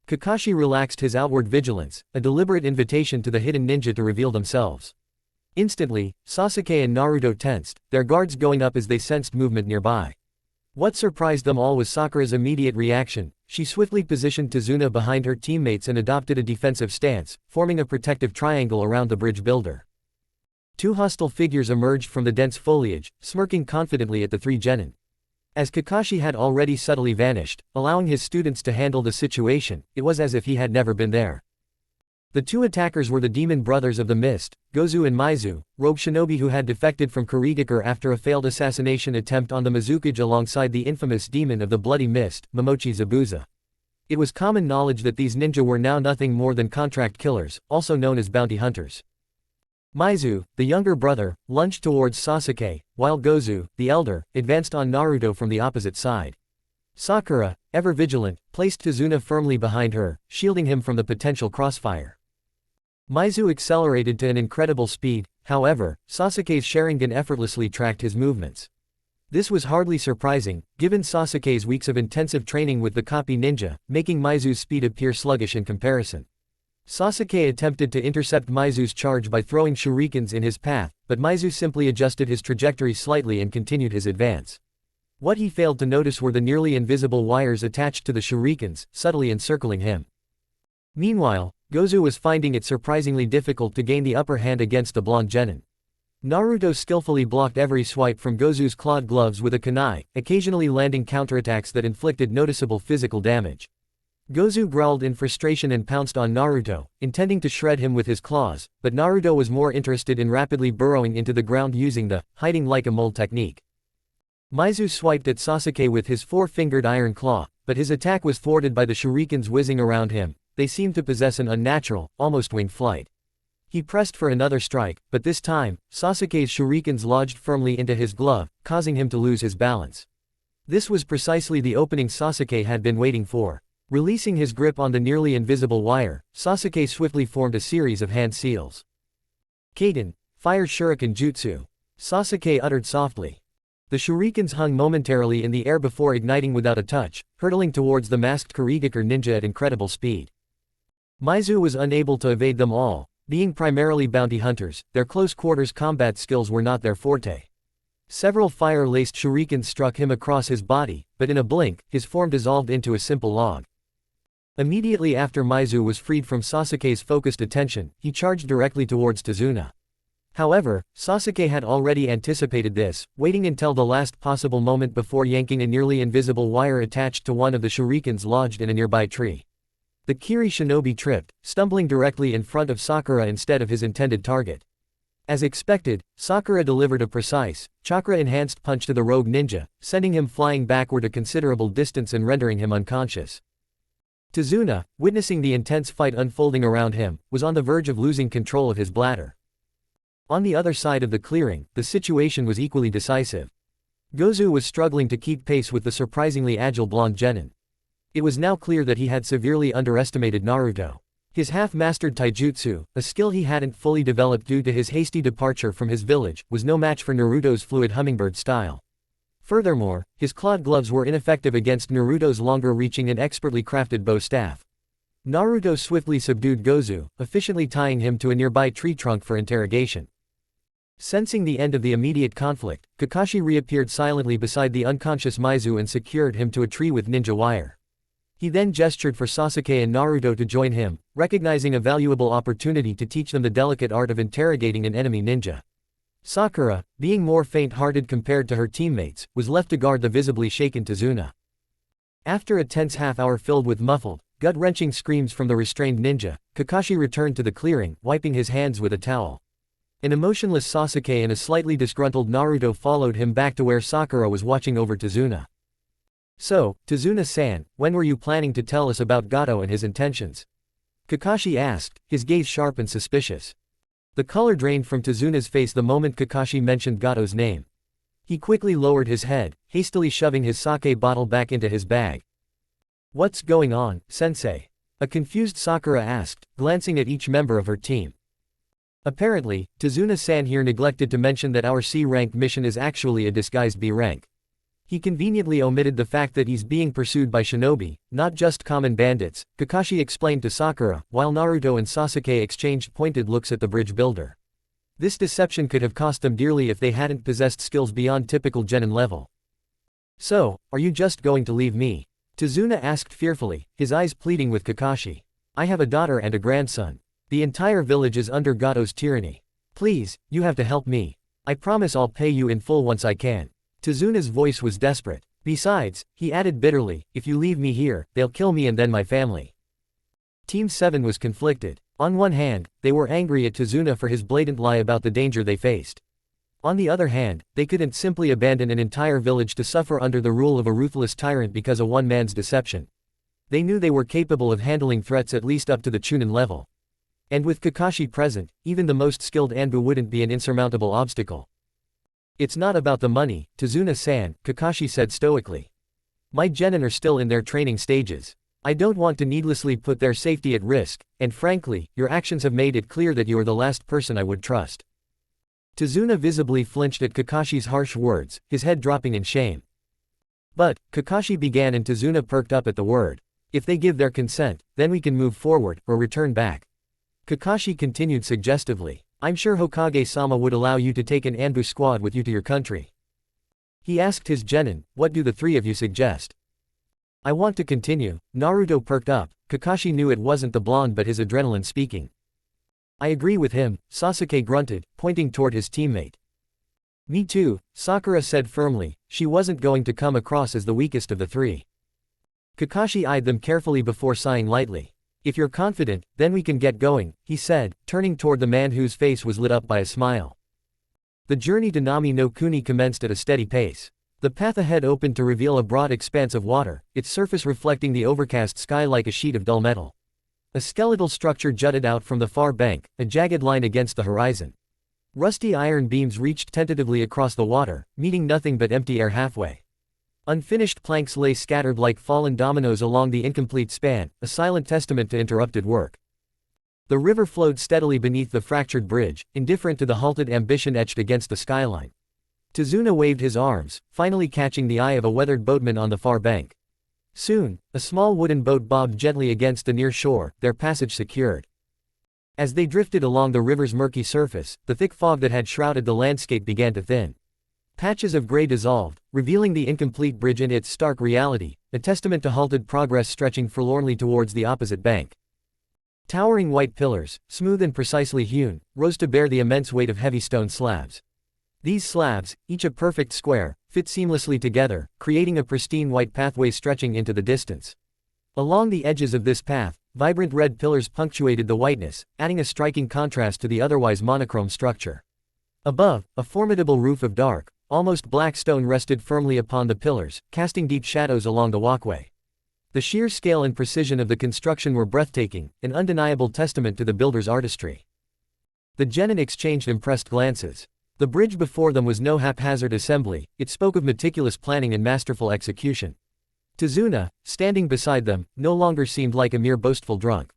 Kakashi relaxed his outward vigilance, a deliberate invitation to the hidden ninja to reveal themselves. Instantly, Sasuke and Naruto tensed, their guards going up as they sensed movement nearby. What surprised them all was Sakura's immediate reaction. She swiftly positioned Tazuna behind her teammates and adopted a defensive stance, forming a protective triangle around the bridge builder. Two hostile figures emerged from the dense foliage, smirking confidently at the three genin. As Kakashi had already subtly vanished, allowing his students to handle the situation, it was as if he had never been there. The two attackers were the demon brothers of the mist, Gozu and Maizu, rogue shinobi who had defected from Kurigakure after a failed assassination attempt on the Mizukage alongside the infamous demon of the bloody mist, Momochi Zabuza. It was common knowledge that these ninja were now nothing more than contract killers, also known as bounty hunters. Maizu, the younger brother, lunged towards Sasuke, while Gozu, the elder, advanced on Naruto from the opposite side. Sakura, ever vigilant, placed Tazuna firmly behind her, shielding him from the potential crossfire. Maizu accelerated to an incredible speed, however, Sasuke's Sharingan effortlessly tracked his movements. This was hardly surprising, given Sasuke's weeks of intensive training with the copy ninja, making Maizu's speed appear sluggish in comparison. Sasuke attempted to intercept Maizu's charge by throwing shurikens in his path, but Maizu simply adjusted his trajectory slightly and continued his advance. What he failed to notice were the nearly invisible wires attached to the shurikens, subtly encircling him. Meanwhile, Gozu was finding it surprisingly difficult to gain the upper hand against the blonde genin. Naruto skillfully blocked every swipe from Gozu's clawed gloves with a kunai, occasionally landing counterattacks that inflicted noticeable physical damage. Gozu growled in frustration and pounced on Naruto, intending to shred him with his claws, but Naruto was more interested in rapidly burrowing into the ground using the hiding like a mole technique. Maizu swiped at Sasuke with his four-fingered iron claw, but his attack was thwarted by the shurikens whizzing around him. They seemed to possess an unnatural, almost winged flight. He pressed for another strike, but this time, Sasuke's shurikens lodged firmly into his glove, causing him to lose his balance. This was precisely the opening Sasuke had been waiting for. Releasing his grip on the nearly invisible wire, Sasuke swiftly formed a series of hand seals. Kaden, fire shuriken jutsu. Sasuke uttered softly. The shurikens hung momentarily in the air before igniting without a touch, hurtling towards the masked Kurigakure ninja at incredible speed. Maizu was unable to evade them all. Being primarily bounty hunters, their close-quarters combat skills were not their forte. Several fire-laced shurikens struck him across his body, but in a blink, his form dissolved into a simple log. Immediately after Maizu was freed from Sasuke's focused attention, he charged directly towards Tazuna. However, Sasuke had already anticipated this, waiting until the last possible moment before yanking a nearly invisible wire attached to one of the shurikens lodged in a nearby tree. The Kiri shinobi tripped, stumbling directly in front of Sakura instead of his intended target. As expected, Sakura delivered a precise, chakra-enhanced punch to the rogue ninja, sending him flying backward a considerable distance and rendering him unconscious. Tazuna, witnessing the intense fight unfolding around him, was on the verge of losing control of his bladder. On the other side of the clearing, the situation was equally decisive. Gozu was struggling to keep pace with the surprisingly agile blonde genin. It was now clear that he had severely underestimated Naruto. His half-mastered taijutsu, a skill he hadn't fully developed due to his hasty departure from his village, was no match for Naruto's fluid hummingbird style. Furthermore, his clawed gloves were ineffective against Naruto's longer-reaching and expertly crafted bow staff. Naruto swiftly subdued Gozu, efficiently tying him to a nearby tree trunk for interrogation. Sensing the end of the immediate conflict, Kakashi reappeared silently beside the unconscious Maizu and secured him to a tree with ninja wire. He then gestured for Sasuke and Naruto to join him, recognizing a valuable opportunity to teach them the delicate art of interrogating an enemy ninja. Sakura, being more faint-hearted compared to her teammates, was left to guard the visibly shaken Tazuna. After a tense half-hour filled with muffled, gut-wrenching screams from the restrained ninja, Kakashi returned to the clearing, wiping his hands with a towel. An emotionless Sasuke and a slightly disgruntled Naruto followed him back to where Sakura was watching over Tazuna. "So, Tazuna-san, when were you planning to tell us about Gato and his intentions?" Kakashi asked, his gaze sharp and suspicious. The color drained from Tazuna's face the moment Kakashi mentioned Gato's name. He quickly lowered his head, hastily shoving his sake bottle back into his bag. "What's going on, sensei?" a confused Sakura asked, glancing at each member of her team. Apparently, Tazuna-san here neglected to mention that our C-rank mission is actually a disguised B rank. He conveniently omitted the fact that he's being pursued by shinobi, not just common bandits, Kakashi explained to Sakura, while Naruto and Sasuke exchanged pointed looks at the bridge builder. This deception could have cost them dearly if they hadn't possessed skills beyond typical genin level. "So, are you just going to leave me?" Tazuna asked fearfully, his eyes pleading with Kakashi. "I have a daughter and a grandson. The entire village is under Gato's tyranny. Please, you have to help me. I promise I'll pay you in full once I can." Tazuna's voice was desperate. "Besides," he added bitterly, "if you leave me here, they'll kill me and then my family." Team 7 was conflicted. On one hand, they were angry at Tazuna for his blatant lie about the danger they faced. On the other hand, they couldn't simply abandon an entire village to suffer under the rule of a ruthless tyrant because of one man's deception. They knew they were capable of handling threats at least up to the Chunin level. And with Kakashi present, even the most skilled Anbu wouldn't be an insurmountable obstacle. "It's not about the money, Tazuna-san," Kakashi said stoically. "My genin are still in their training stages. I don't want to needlessly put their safety at risk, and frankly, your actions have made it clear that you are the last person I would trust." Tazuna visibly flinched at Kakashi's harsh words, his head dropping in shame. "But," Kakashi began and Tazuna perked up at the word. "If they give their consent, then we can move forward, or return back." Kakashi continued suggestively. "I'm sure Hokage-sama would allow you to take an Anbu squad with you to your country." He asked his genin, "What do the three of you suggest?" "I want to continue." Naruto perked up. Kakashi knew it wasn't the blonde but his adrenaline speaking. "I agree with him," Sasuke grunted, pointing toward his teammate. "Me too," Sakura said firmly. She wasn't going to come across as the weakest of the three. Kakashi eyed them carefully before sighing lightly. "If you're confident, then we can get going," he said, turning toward the man whose face was lit up by a smile. The journey to Nami no Kuni commenced at a steady pace. The path ahead opened to reveal a broad expanse of water, its surface reflecting the overcast sky like a sheet of dull metal. A skeletal structure jutted out from the far bank, a jagged line against the horizon. Rusty iron beams reached tentatively across the water, meeting nothing but empty air halfway. Unfinished planks lay scattered like fallen dominoes along the incomplete span, a silent testament to interrupted work. The river flowed steadily beneath the fractured bridge, indifferent to the halted ambition etched against the skyline. Tazuna waved his arms, finally catching the eye of a weathered boatman on the far bank. Soon, a small wooden boat bobbed gently against the near shore, their passage secured. As they drifted along the river's murky surface, the thick fog that had shrouded the landscape began to thin. Patches of gray dissolved, revealing the incomplete bridge in its stark reality, a testament to halted progress stretching forlornly towards the opposite bank. Towering white pillars, smooth and precisely hewn, rose to bear the immense weight of heavy stone slabs. These slabs, each a perfect square, fit seamlessly together, creating a pristine white pathway stretching into the distance. Along the edges of this path, vibrant red pillars punctuated the whiteness, adding a striking contrast to the otherwise monochrome structure. Above, a formidable roof of dark, almost black stone rested firmly upon the pillars, casting deep shadows along the walkway. The sheer scale and precision of the construction were breathtaking, an undeniable testament to the builder's artistry. The genin exchanged impressed glances. The bridge before them was no haphazard assembly, it spoke of meticulous planning and masterful execution. Tizuna, standing beside them, no longer seemed like a mere boastful drunk.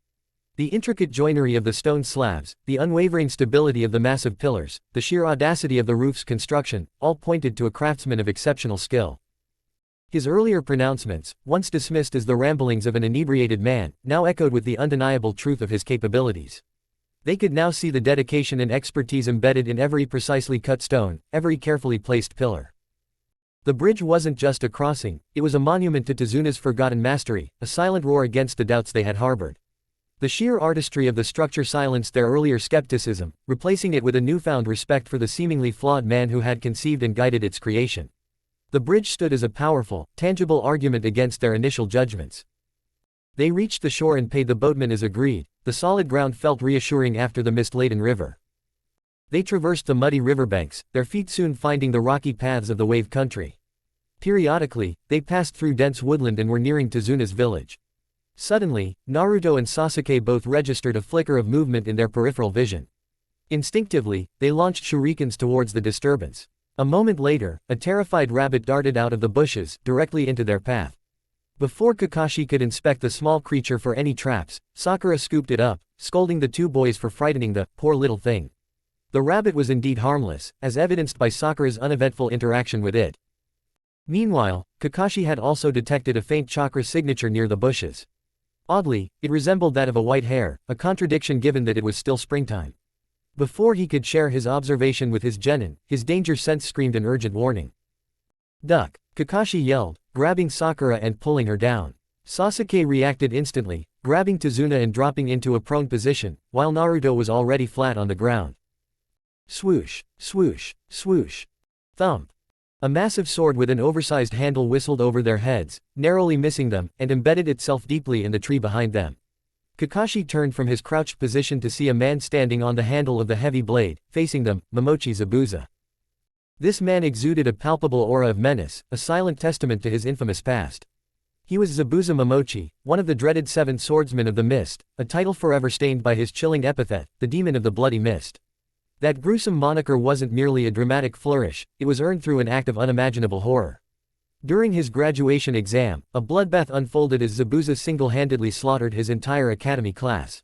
The intricate joinery of the stone slabs, the unwavering stability of the massive pillars, the sheer audacity of the roof's construction, all pointed to a craftsman of exceptional skill. His earlier pronouncements, once dismissed as the ramblings of an inebriated man, now echoed with the undeniable truth of his capabilities. They could now see the dedication and expertise embedded in every precisely cut stone, every carefully placed pillar. The bridge wasn't just a crossing, it was a monument to Tizuna's forgotten mastery, a silent roar against the doubts they had harbored. The sheer artistry of the structure silenced their earlier skepticism, replacing it with a newfound respect for the seemingly flawed man who had conceived and guided its creation. The bridge stood as a powerful, tangible argument against their initial judgments. They reached the shore and paid the boatman as agreed. The solid ground felt reassuring after the mist-laden river. They traversed the muddy riverbanks, their feet soon finding the rocky paths of the wave country. Periodically, they passed through dense woodland and were nearing Tizuna's village. Suddenly, Naruto and Sasuke both registered a flicker of movement in their peripheral vision. Instinctively, they launched shurikens towards the disturbance. A moment later, a terrified rabbit darted out of the bushes, directly into their path. Before Kakashi could inspect the small creature for any traps, Sakura scooped it up, scolding the two boys for frightening the poor little thing. The rabbit was indeed harmless, as evidenced by Sakura's uneventful interaction with it. Meanwhile, Kakashi had also detected a faint chakra signature near the bushes. Oddly, it resembled that of a white hare, a contradiction given that it was still springtime. Before he could share his observation with his genin, his danger sense screamed an urgent warning. "Duck!" Kakashi yelled, grabbing Sakura and pulling her down. Sasuke reacted instantly, grabbing Tizuna and dropping into a prone position, while Naruto was already flat on the ground. Swoosh, swoosh, swoosh. Thump. A massive sword with an oversized handle whistled over their heads, narrowly missing them, and embedded itself deeply in the tree behind them. Kakashi turned from his crouched position to see a man standing on the handle of the heavy blade, facing them, Momochi Zabuza. This man exuded a palpable aura of menace, a silent testament to his infamous past. He was Zabuza Momochi, one of the dreaded seven swordsmen of the mist, a title forever stained by his chilling epithet, the demon of the bloody mist. That gruesome moniker wasn't merely a dramatic flourish, it was earned through an act of unimaginable horror. During his graduation exam, a bloodbath unfolded as Zabuza single-handedly slaughtered his entire academy class.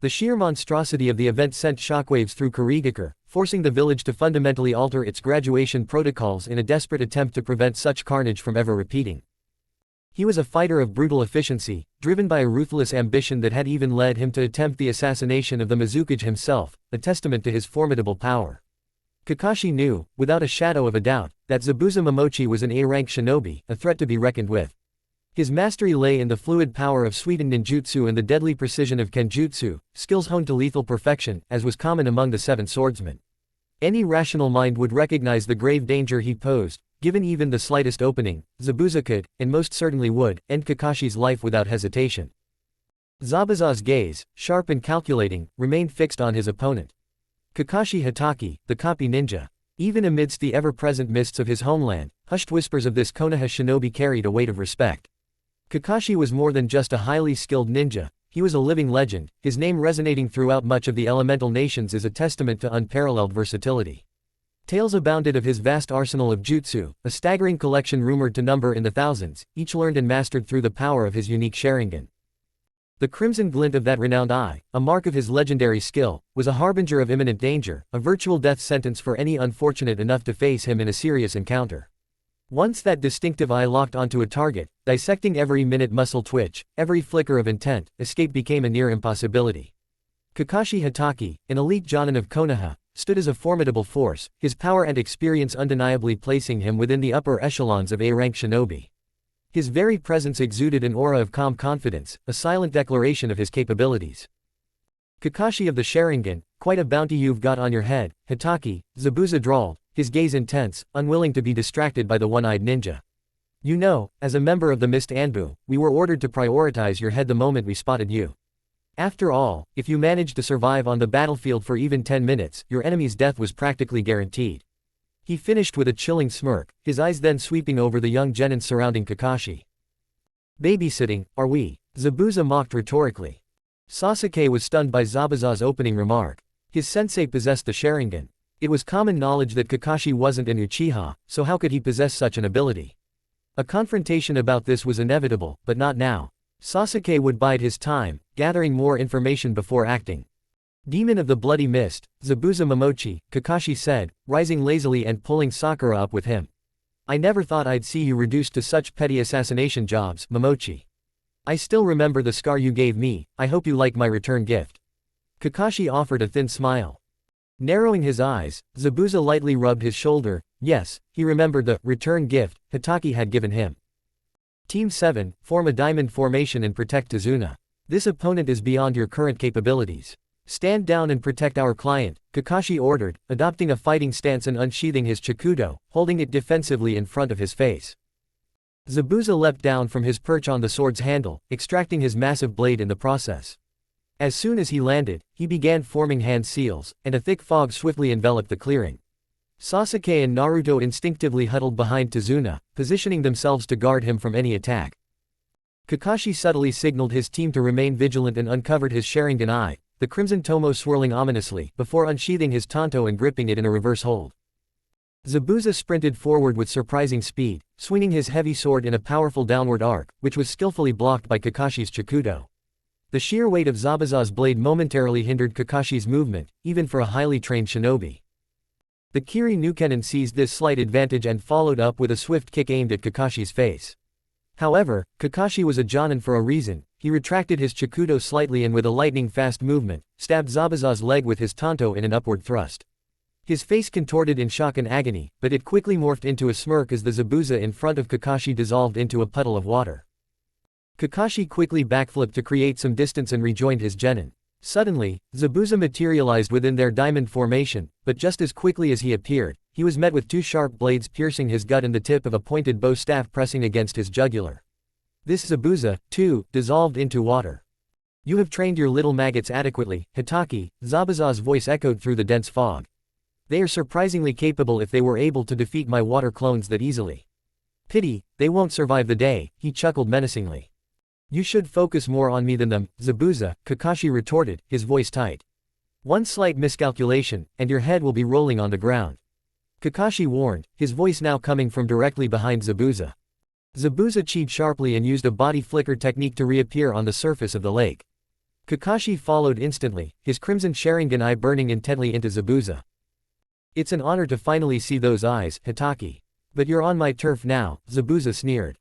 The sheer monstrosity of the event sent shockwaves through Kurigakure, forcing the village to fundamentally alter its graduation protocols in a desperate attempt to prevent such carnage from ever repeating. He was a fighter of brutal efficiency, driven by a ruthless ambition that had even led him to attempt the assassination of the Mizukage himself, a testament to his formidable power. Kakashi knew, without a shadow of a doubt, that Zabuza Momochi was an A-rank shinobi, a threat to be reckoned with. His mastery lay in the fluid power of sweetened ninjutsu and the deadly precision of kenjutsu, skills honed to lethal perfection, as was common among the seven swordsmen. Any rational mind would recognize the grave danger he posed. Given even the slightest opening, Zabuza could, and most certainly would, end Kakashi's life without hesitation. Zabuza's gaze, sharp and calculating, remained fixed on his opponent. Kakashi Hatake, the copy ninja. Even amidst the ever-present mists of his homeland, hushed whispers of this Konoha shinobi carried a weight of respect. Kakashi was more than just a highly skilled ninja, he was a living legend, his name resonating throughout much of the elemental nations is a testament to unparalleled versatility. Tales abounded of his vast arsenal of jutsu, a staggering collection rumored to number in the thousands, each learned and mastered through the power of his unique Sharingan. The crimson glint of that renowned eye, a mark of his legendary skill, was a harbinger of imminent danger, a virtual death sentence for any unfortunate enough to face him in a serious encounter. Once that distinctive eye locked onto a target, dissecting every minute muscle twitch, every flicker of intent, escape became a near impossibility. Kakashi Hatake, an elite jonin of Konoha, stood as a formidable force, his power and experience undeniably placing him within the upper echelons of A-rank shinobi. His very presence exuded an aura of calm confidence, a silent declaration of his capabilities. Kakashi of the Sharingan, quite a bounty you've got on your head, Hatake, Zabuza drawled, his gaze intense, unwilling to be distracted by the one-eyed ninja. You know, as a member of the Mist Anbu, we were ordered to prioritize your head the moment we spotted you. After all, if you managed to survive on the battlefield for even 10 minutes, your enemy's death was practically guaranteed. He finished with a chilling smirk, his eyes then sweeping over the young genins surrounding Kakashi. Babysitting, are we? Zabuza mocked rhetorically. Sasuke was stunned by Zabuza's opening remark. His sensei possessed the Sharingan. It was common knowledge that Kakashi wasn't an Uchiha, so how could he possess such an ability? A confrontation about this was inevitable, but not now. Sasuke would bide his time, gathering more information before acting. Demon of the Bloody Mist, Zabuza Momochi, Kakashi said, rising lazily and pulling Sakura up with him. I never thought I'd see you reduced to such petty assassination jobs, Momochi. I still remember the scar you gave me, I hope you like my return gift. Kakashi offered a thin smile. Narrowing his eyes, Zabuza lightly rubbed his shoulder. Yes, he remembered the return gift Hitaki had given him. Team 7, form a diamond formation and protect Tazuna. This opponent is beyond your current capabilities. Stand down and protect our client, Kakashi ordered, adopting a fighting stance and unsheathing his Chikudo, holding it defensively in front of his face. Zabuza leapt down from his perch on the sword's handle, extracting his massive blade in the process. As soon as he landed, he began forming hand seals, and a thick fog swiftly enveloped the clearing. Sasuke and Naruto instinctively huddled behind Tazuna, positioning themselves to guard him from any attack. Kakashi subtly signaled his team to remain vigilant and uncovered his Sharingan eye, the crimson tomo swirling ominously, before unsheathing his tanto and gripping it in a reverse hold. Zabuza sprinted forward with surprising speed, swinging his heavy sword in a powerful downward arc, which was skillfully blocked by Kakashi's Chikudo. The sheer weight of Zabuza's blade momentarily hindered Kakashi's movement, even for a highly trained shinobi. The Kiri Nukenin seized this slight advantage and followed up with a swift kick aimed at Kakashi's face. However, Kakashi was a Jonin for a reason. He retracted his Chikudo slightly and with a lightning-fast movement, stabbed Zabuza's leg with his tanto in an upward thrust. His face contorted in shock and agony, but it quickly morphed into a smirk as the Zabuza in front of Kakashi dissolved into a puddle of water. Kakashi quickly backflipped to create some distance and rejoined his genin. Suddenly, Zabuza materialized within their diamond formation, but just as quickly as he appeared, he was met with two sharp blades piercing his gut and the tip of a pointed bow staff pressing against his jugular. This Zabuza, too, dissolved into water. You have trained your little maggots adequately, Hitaki, Zabuza's voice echoed through the dense fog. They are surprisingly capable if they were able to defeat my water clones that easily. Pity, they won't survive the day, he chuckled menacingly. You should focus more on me than them, Zabuza, Kakashi retorted, his voice tight. One slight miscalculation, and your head will be rolling on the ground. Kakashi warned, his voice now coming from directly behind Zabuza. Zabuza cheated sharply and used a body flicker technique to reappear on the surface of the lake. Kakashi followed instantly, his crimson Sharingan eye burning intently into Zabuza. It's an honor to finally see those eyes, Hitaki. But you're on my turf now, Zabuza sneered.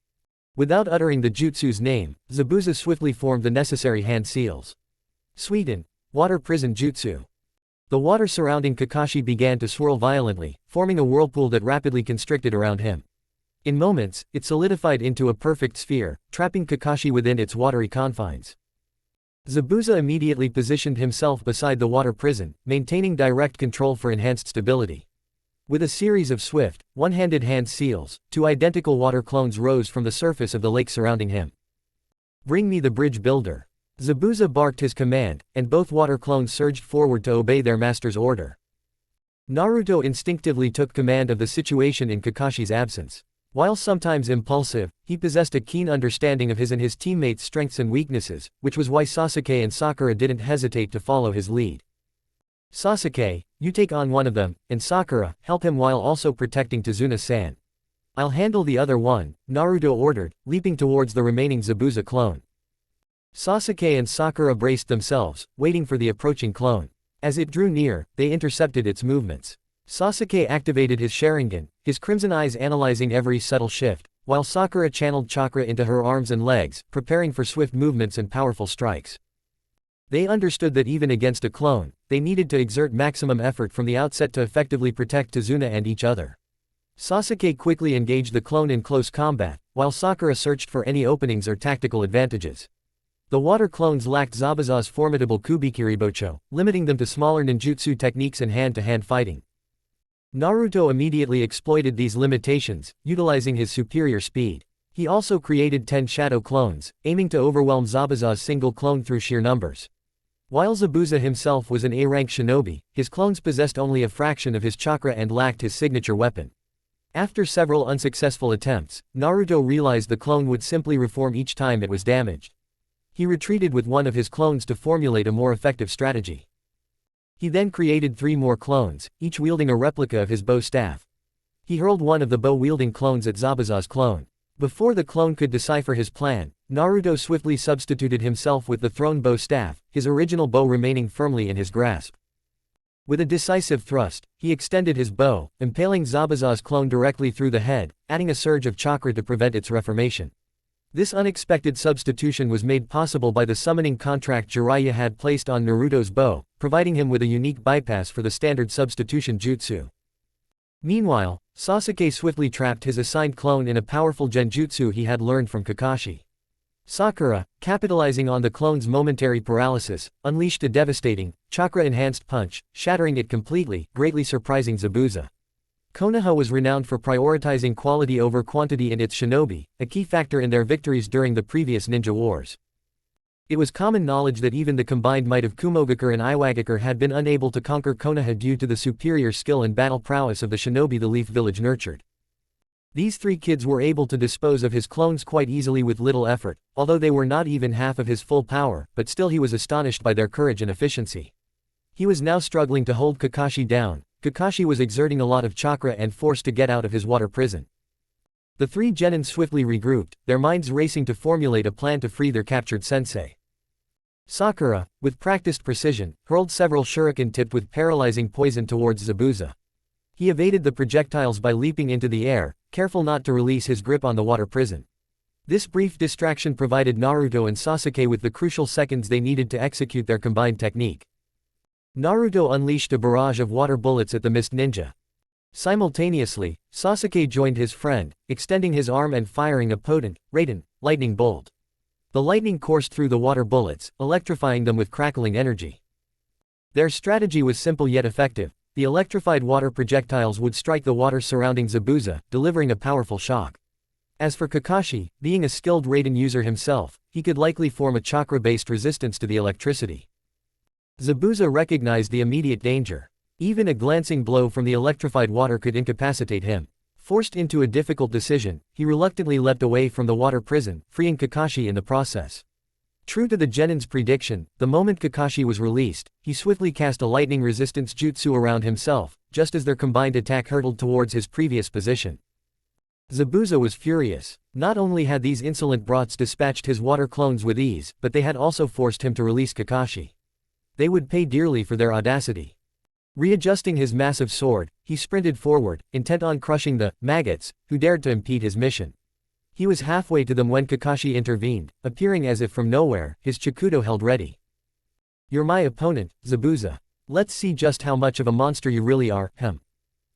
Without uttering the jutsu's name, Zabuza swiftly formed the necessary hand seals. Sweden. Water Prison Jutsu. The water surrounding Kakashi began to swirl violently, forming a whirlpool that rapidly constricted around him. In moments, it solidified into a perfect sphere, trapping Kakashi within its watery confines. Zabuza immediately positioned himself beside the water prison, maintaining direct control for enhanced stability. With a series of swift, one-handed hand seals, two identical water clones rose from the surface of the lake surrounding him. Bring me the bridge builder. Zabuza barked his command, and both water clones surged forward to obey their master's order. Naruto instinctively took command of the situation in Kakashi's absence. While sometimes impulsive, he possessed a keen understanding of his and his teammates' strengths and weaknesses, which was why Sasuke and Sakura didn't hesitate to follow his lead. Sasuke, you take on one of them, and Sakura, help him while also protecting Tazuna-san. I'll handle the other one, Naruto ordered, leaping towards the remaining Zabuza clone. Sasuke and Sakura braced themselves, waiting for the approaching clone. As it drew near, they intercepted its movements. Sasuke activated his Sharingan, his crimson eyes analyzing every subtle shift, while Sakura channeled chakra into her arms and legs, preparing for swift movements and powerful strikes. They understood that even against a clone, they needed to exert maximum effort from the outset to effectively protect Tazuna and each other. Sasuke quickly engaged the clone in close combat, while Sakura searched for any openings or tactical advantages. The water clones lacked Zabuza's formidable Kubikiribocho, limiting them to smaller ninjutsu techniques and hand-to-hand fighting. Naruto immediately exploited these limitations, utilizing his superior speed. He also created 10 shadow clones, aiming to overwhelm Zabuza's single clone through sheer numbers. While Zabuza himself was an A-rank shinobi, his clones possessed only a fraction of his chakra and lacked his signature weapon. After several unsuccessful attempts, Naruto realized the clone would simply reform each time it was damaged. He retreated with one of his clones to formulate a more effective strategy. He then created 3 more clones, each wielding a replica of his bow staff. He hurled one of the bow-wielding clones at Zabuza's clone. Before the clone could decipher his plan, Naruto swiftly substituted himself with the thrown bow staff, his original bow remaining firmly in his grasp. With a decisive thrust, he extended his bow, impaling Zabuza's clone directly through the head, adding a surge of chakra to prevent its reformation. This unexpected substitution was made possible by the summoning contract Jiraiya had placed on Naruto's bow, providing him with a unique bypass for the standard substitution jutsu. Meanwhile, Sasuke swiftly trapped his assigned clone in a powerful genjutsu he had learned from Kakashi. Sakura, capitalizing on the clone's momentary paralysis, unleashed a devastating, chakra-enhanced punch, shattering it completely, greatly surprising Zabuza. Konoha was renowned for prioritizing quality over quantity in its shinobi, a key factor in their victories during the previous ninja wars. It was common knowledge that even the combined might of Kumogakure and Iwagakure had been unable to conquer Konoha due to the superior skill and battle prowess of the shinobi the Leaf Village nurtured. These 3 kids were able to dispose of his clones quite easily with little effort, although they were not even half of his full power, but still he was astonished by their courage and efficiency. He was now struggling to hold Kakashi down. Kakashi was exerting a lot of chakra and forced to get out of his water prison. The 3 genin swiftly regrouped, their minds racing to formulate a plan to free their captured sensei. Sakura, with practiced precision, hurled several shuriken tipped with paralyzing poison towards Zabuza. He evaded the projectiles by leaping into the air, careful not to release his grip on the water prison. This brief distraction provided Naruto and Sasuke with the crucial seconds they needed to execute their combined technique. Naruto unleashed a barrage of water bullets at the mist ninja. Simultaneously, Sasuke joined his friend, extending his arm and firing a potent, raiden, lightning bolt. The lightning coursed through the water bullets, electrifying them with crackling energy. Their strategy was simple yet effective. The electrified water projectiles would strike the water surrounding Zabuza, delivering a powerful shock. As for Kakashi, being a skilled raiden user himself, he could likely form a chakra-based resistance to the electricity. Zabuza recognized the immediate danger. Even a glancing blow from the electrified water could incapacitate him. Forced into a difficult decision, he reluctantly leapt away from the water prison, freeing Kakashi in the process. True to the genin's prediction, the moment Kakashi was released, he swiftly cast a lightning resistance jutsu around himself, just as their combined attack hurtled towards his previous position. Zabuza was furious. Not only had these insolent brats dispatched his water clones with ease, but they had also forced him to release Kakashi. They would pay dearly for their audacity. Readjusting his massive sword, he sprinted forward, intent on crushing the maggots who dared to impede his mission. He was halfway to them when Kakashi intervened, appearing as if from nowhere, his chikudo held ready. "You're my opponent, Zabuza. Let's see just how much of a monster you really are,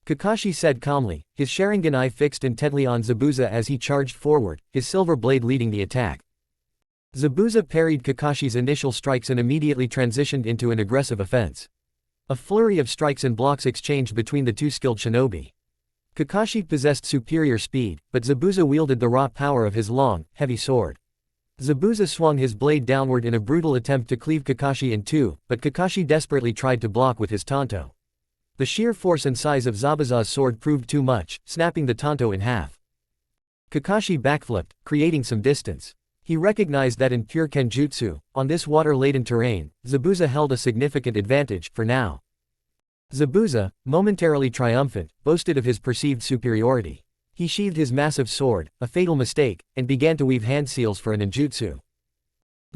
Kakashi said calmly, his Sharingan eye fixed intently on Zabuza as he charged forward, his silver blade leading the attack. Zabuza parried Kakashi's initial strikes and immediately transitioned into an aggressive offense. A flurry of strikes and blocks exchanged between the 2 skilled shinobi. Kakashi possessed superior speed, but Zabuza wielded the raw power of his long, heavy sword. Zabuza swung his blade downward in a brutal attempt to cleave Kakashi in 2, but Kakashi desperately tried to block with his tanto. The sheer force and size of Zabuza's sword proved too much, snapping the tanto in half. Kakashi backflipped, creating some distance. He recognized that in pure kenjutsu, on this water-laden terrain, Zabuza held a significant advantage, for now. Zabuza, momentarily triumphant, boasted of his perceived superiority. He sheathed his massive sword, a fatal mistake, and began to weave hand seals for a ninjutsu.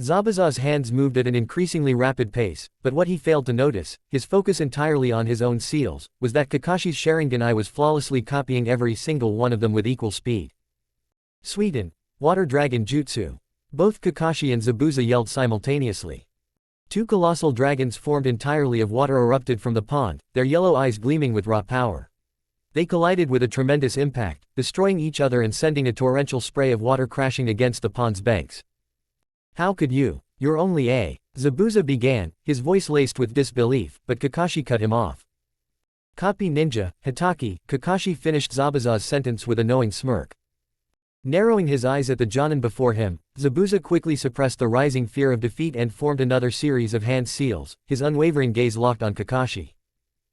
Zabuza's hands moved at an increasingly rapid pace, but what he failed to notice, his focus entirely on his own seals, was that Kakashi's Sharingan eye was flawlessly copying every single one of them with equal speed. Suiten, Water Dragon Jutsu. Both Kakashi and Zabuza yelled simultaneously. 2 colossal dragons formed entirely of water erupted from the pond, their yellow eyes gleaming with raw power. They collided with a tremendous impact, destroying each other and sending a torrential spray of water crashing against the pond's banks. "How could you? You're only a..." Zabuza began, his voice laced with disbelief, but Kakashi cut him off. "Copy ninja, Hitaki," Kakashi finished Zabuza's sentence with a knowing smirk. Narrowing his eyes at the Jonin before him, Zabuza quickly suppressed the rising fear of defeat and formed another series of hand seals, his unwavering gaze locked on Kakashi.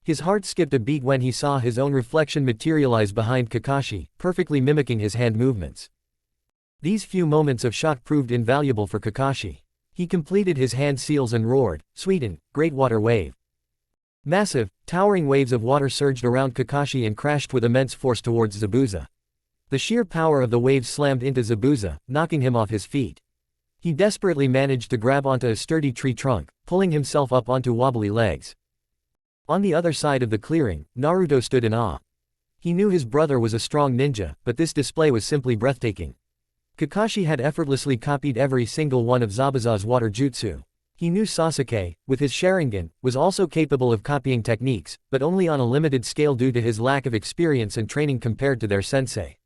His heart skipped a beat when he saw his own reflection materialize behind Kakashi, perfectly mimicking his hand movements. These few moments of shock proved invaluable for Kakashi. He completed his hand seals and roared, "Sweden, great water wave." Massive, towering waves of water surged around Kakashi and crashed with immense force towards Zabuza. The sheer power of the waves slammed into Zabuza, knocking him off his feet. He desperately managed to grab onto a sturdy tree trunk, pulling himself up onto wobbly legs. On the other side of the clearing, Naruto stood in awe. He knew his brother was a strong ninja, but this display was simply breathtaking. Kakashi had effortlessly copied every single one of Zabuza's water jutsu. He knew Sasuke, with his Sharingan, was also capable of copying techniques, but only on a limited scale due to his lack of experience and training compared to their sensei.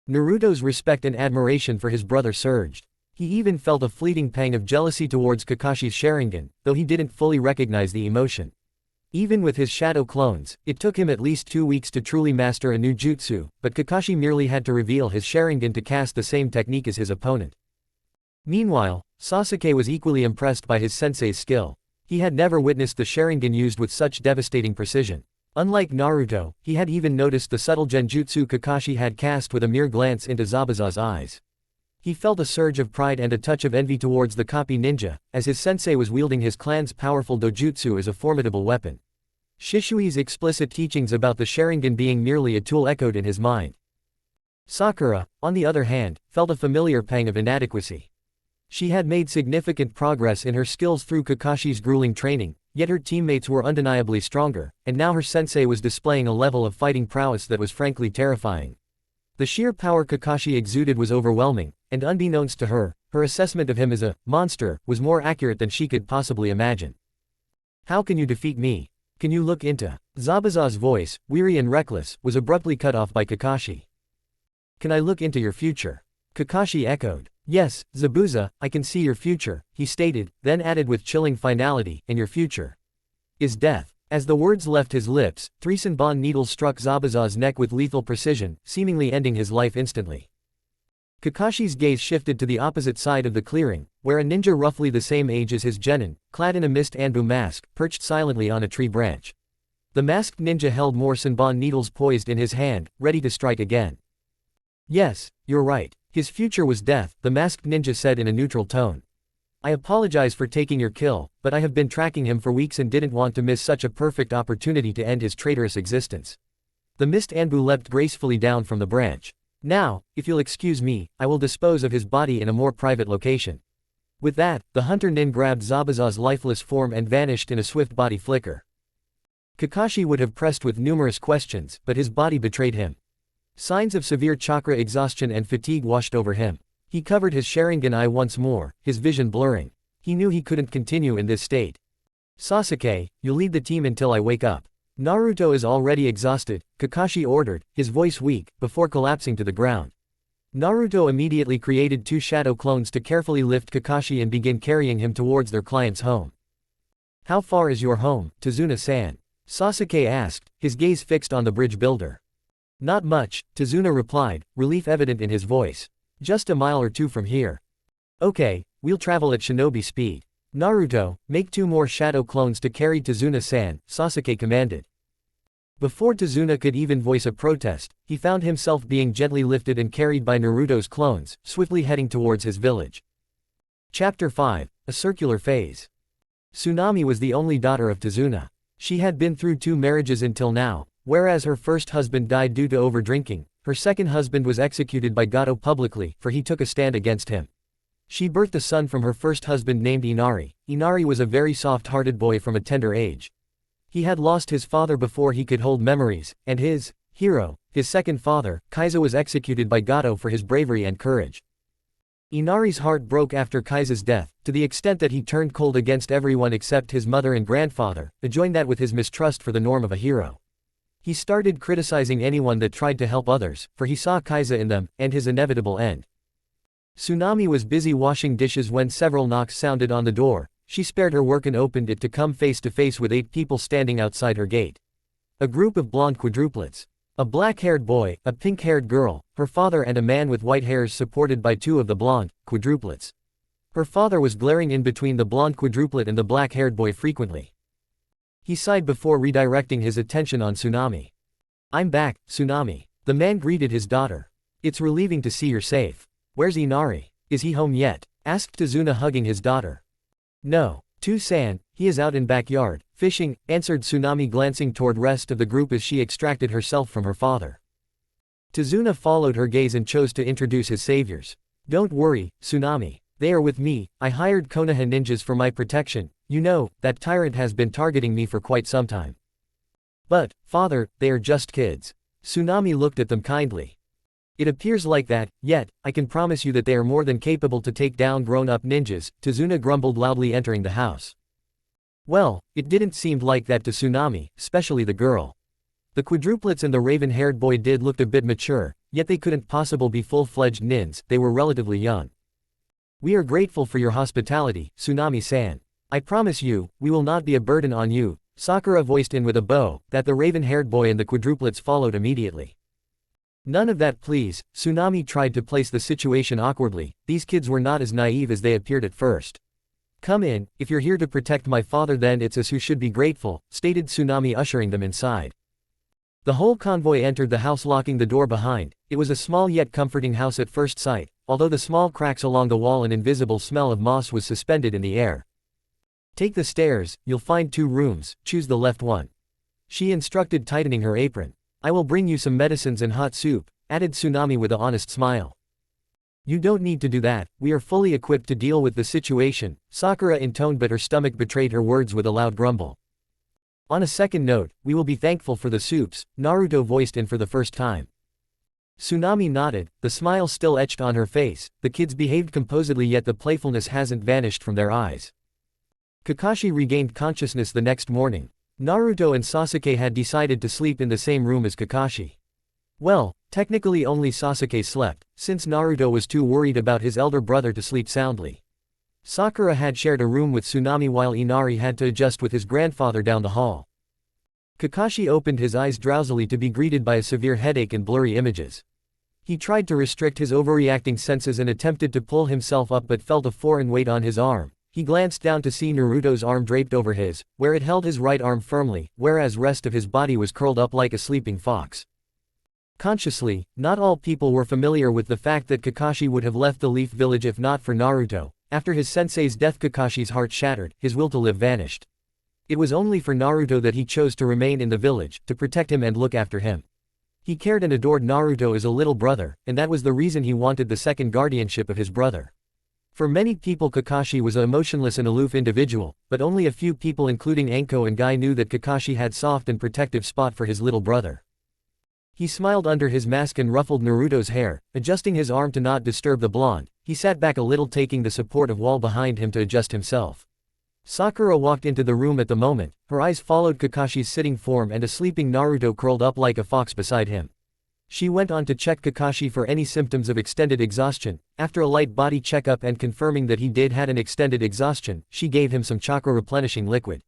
Naruto's respect and admiration for his brother surged. He even felt a fleeting pang of jealousy towards Kakashi's Sharingan, though he didn't fully recognize the emotion. Even with his shadow clones, it took him at least 2 weeks to truly master a new jutsu, but Kakashi merely had to reveal his Sharingan to cast the same technique as his opponent. Meanwhile, Sasuke was equally impressed by his sensei's skill. He had never witnessed the Sharingan used with such devastating precision. Unlike Naruto, he had even noticed the subtle genjutsu Kakashi had cast with a mere glance into Zabuza's eyes. He felt a surge of pride and a touch of envy towards the copy ninja, as his sensei was wielding his clan's powerful dojutsu as a formidable weapon. Shishui's explicit teachings about the Sharingan being merely a tool echoed in his mind. Sakura, on the other hand, felt a familiar pang of inadequacy. She had made significant progress in her skills through Kakashi's grueling training, yet her teammates were undeniably stronger, and now her sensei was displaying a level of fighting prowess that was frankly terrifying. The sheer power Kakashi exuded was overwhelming, and unbeknownst to her, her assessment of him as a monster was more accurate than she could possibly imagine. "How can you defeat me? Can you look into?" Zabuza's voice, weary and reckless, was abruptly cut off by Kakashi. "Can I look into your future?" Kakashi echoed. "Yes, Zabuza, I can see your future," he stated, then added with chilling finality, "and your future is death." As the words left his lips, 3 Senbon needles struck Zabuza's neck with lethal precision, seemingly ending his life instantly. Kakashi's gaze shifted to the opposite side of the clearing, where a ninja roughly the same age as his genin, clad in a mist anbu mask, perched silently on a tree branch. The masked ninja held more Senbon needles poised in his hand, ready to strike again. "Yes, you're right. His future was death," the masked ninja said in a neutral tone. "I apologize for taking your kill, but I have been tracking him for weeks and didn't want to miss such a perfect opportunity to end his traitorous existence." The mist anbu leapt gracefully down from the branch. "Now, if you'll excuse me, I will dispose of his body in a more private location." With that, the hunter nin grabbed Zabuza's lifeless form and vanished in a swift body flicker. Kakashi would have pressed with numerous questions, but his body betrayed him. Signs of severe chakra exhaustion and fatigue washed over him. He covered his Sharingan eye once more, his vision blurring. He knew he couldn't continue in this state. "Sasuke, you'll lead the team until I wake up." "Naruto is already exhausted," Kakashi ordered, his voice weak, before collapsing to the ground. Naruto immediately created 2 shadow clones to carefully lift Kakashi and begin carrying him towards their client's home. "How far is your home, Tazuna-san?" Sasuke asked, his gaze fixed on the bridge builder. "Not much," Tazuna replied, relief evident in his voice. "Just a mile or 2 from here." "Okay, we'll travel at shinobi speed." "Naruto, make 2 more shadow clones to carry Tazuna-san," Sasuke commanded. Before Tazuna could even voice a protest, he found himself being gently lifted and carried by Naruto's clones, swiftly heading towards his village. Chapter 5, A Circular Phase. Tsunami was the only daughter of Tazuna. She had been through 2 marriages until now. Whereas her first husband died due to overdrinking, her second husband was executed by Gato publicly, for he took a stand against him. She birthed a son from her first husband named Inari. Inari was a very soft-hearted boy from a tender age. He had lost his father before he could hold memories, and his hero, his second father, Kaiza, was executed by Gato for his bravery and courage. Inari's heart broke after Kaiza's death, to the extent that he turned cold against everyone except his mother and grandfather, join that with his mistrust for the norm of a hero. He started criticizing anyone that tried to help others, for he saw Kaiza in them, and his inevitable end. Tsunami was busy washing dishes when several knocks sounded on the door. She spared her work and opened it to come face to face with 8 people standing outside her gate. A group of blonde quadruplets. A black-haired boy, a pink-haired girl, her father and a man with white hairs supported by two of the blonde quadruplets. Her father was glaring in between the blonde quadruplet and the black-haired boy frequently. He sighed before redirecting his attention on Tsunami. "I'm back, Tsunami." The man greeted his daughter. "It's relieving to see you're safe. Where's Inari? Is he home yet?" asked Tazuna, hugging his daughter. "No, To-san, he is out in backyard, fishing," answered Tsunami, glancing toward rest of the group as she extracted herself from her father. Tazuna followed her gaze and chose to introduce his saviors. "Don't worry, Tsunami. They are with me. I hired Konoha ninjas for my protection. You know, that tyrant has been targeting me for quite some time." "But, father, they are just kids." Tsunami looked at them kindly. "It appears like that, yet, I can promise you that they are more than capable to take down grown-up ninjas," Tazuna grumbled loudly, entering the house. Well, it didn't seem like that to Tsunami, especially the girl. The quadruplets and the raven-haired boy did look a bit mature, yet they couldn't possibly be full-fledged nins, they were relatively young. "We are grateful for your hospitality, Tsunami-san. I promise you, we will not be a burden on you," Sakura voiced in with a bow, that the raven-haired boy and the quadruplets followed immediately. "None of that please," Tsunami tried to place the situation awkwardly, these kids were not as naive as they appeared at first. "Come in, if you're here to protect my father then it's us who should be grateful," stated Tsunami, ushering them inside. The whole convoy entered the house, locking the door behind. It was a small yet comforting house at first sight, although the small cracks along the wall and invisible smell of moss was suspended in the air. "Take the stairs, you'll find 2 rooms, choose the left one," she instructed, tightening her apron. "I will bring you some medicines and hot soup," added Tsunami with an honest smile. "You don't need to do that, we are fully equipped to deal with the situation," Sakura intoned, but her stomach betrayed her words with a loud grumble. "On a second note, we will be thankful for the soups," Naruto voiced in for the first time. Tsunami nodded, the smile still etched on her face. The kids behaved composedly, yet the playfulness hasn't vanished from their eyes. Kakashi regained consciousness the next morning. Naruto and Sasuke had decided to sleep in the same room as Kakashi. Well, technically only Sasuke slept, since Naruto was too worried about his elder brother to sleep soundly. Sakura had shared a room with Tsunami while Inari had to adjust with his grandfather down the hall. Kakashi opened his eyes drowsily to be greeted by a severe headache and blurry images. He tried to restrict his overreacting senses and attempted to pull himself up, but felt a foreign weight on his arm. He glanced down to see Naruto's arm draped over his, where it held his right arm firmly, whereas rest of his body was curled up like a sleeping fox. Consciously, not all people were familiar with the fact that Kakashi would have left the Leaf Village if not for Naruto. After his sensei's death, Kakashi's heart shattered, his will to live vanished. It was only for Naruto that he chose to remain in the village, to protect him and look after him. He cared and adored Naruto as a little brother, and that was the reason he wanted the second guardianship of his brother. For many people, Kakashi was an emotionless and aloof individual, but only a few people including Anko and Guy knew that Kakashi had soft and protective spot for his little brother. He smiled under his mask and ruffled Naruto's hair, adjusting his arm to not disturb the blonde. He sat back a little, taking the support of wall behind him to adjust himself. Sakura walked into the room at the moment, her eyes followed Kakashi's sitting form and a sleeping Naruto curled up like a fox beside him. She went on to check Kakashi for any symptoms of extended exhaustion. After a light body checkup and confirming that he did had an extended exhaustion, she gave him some chakra replenishing liquid.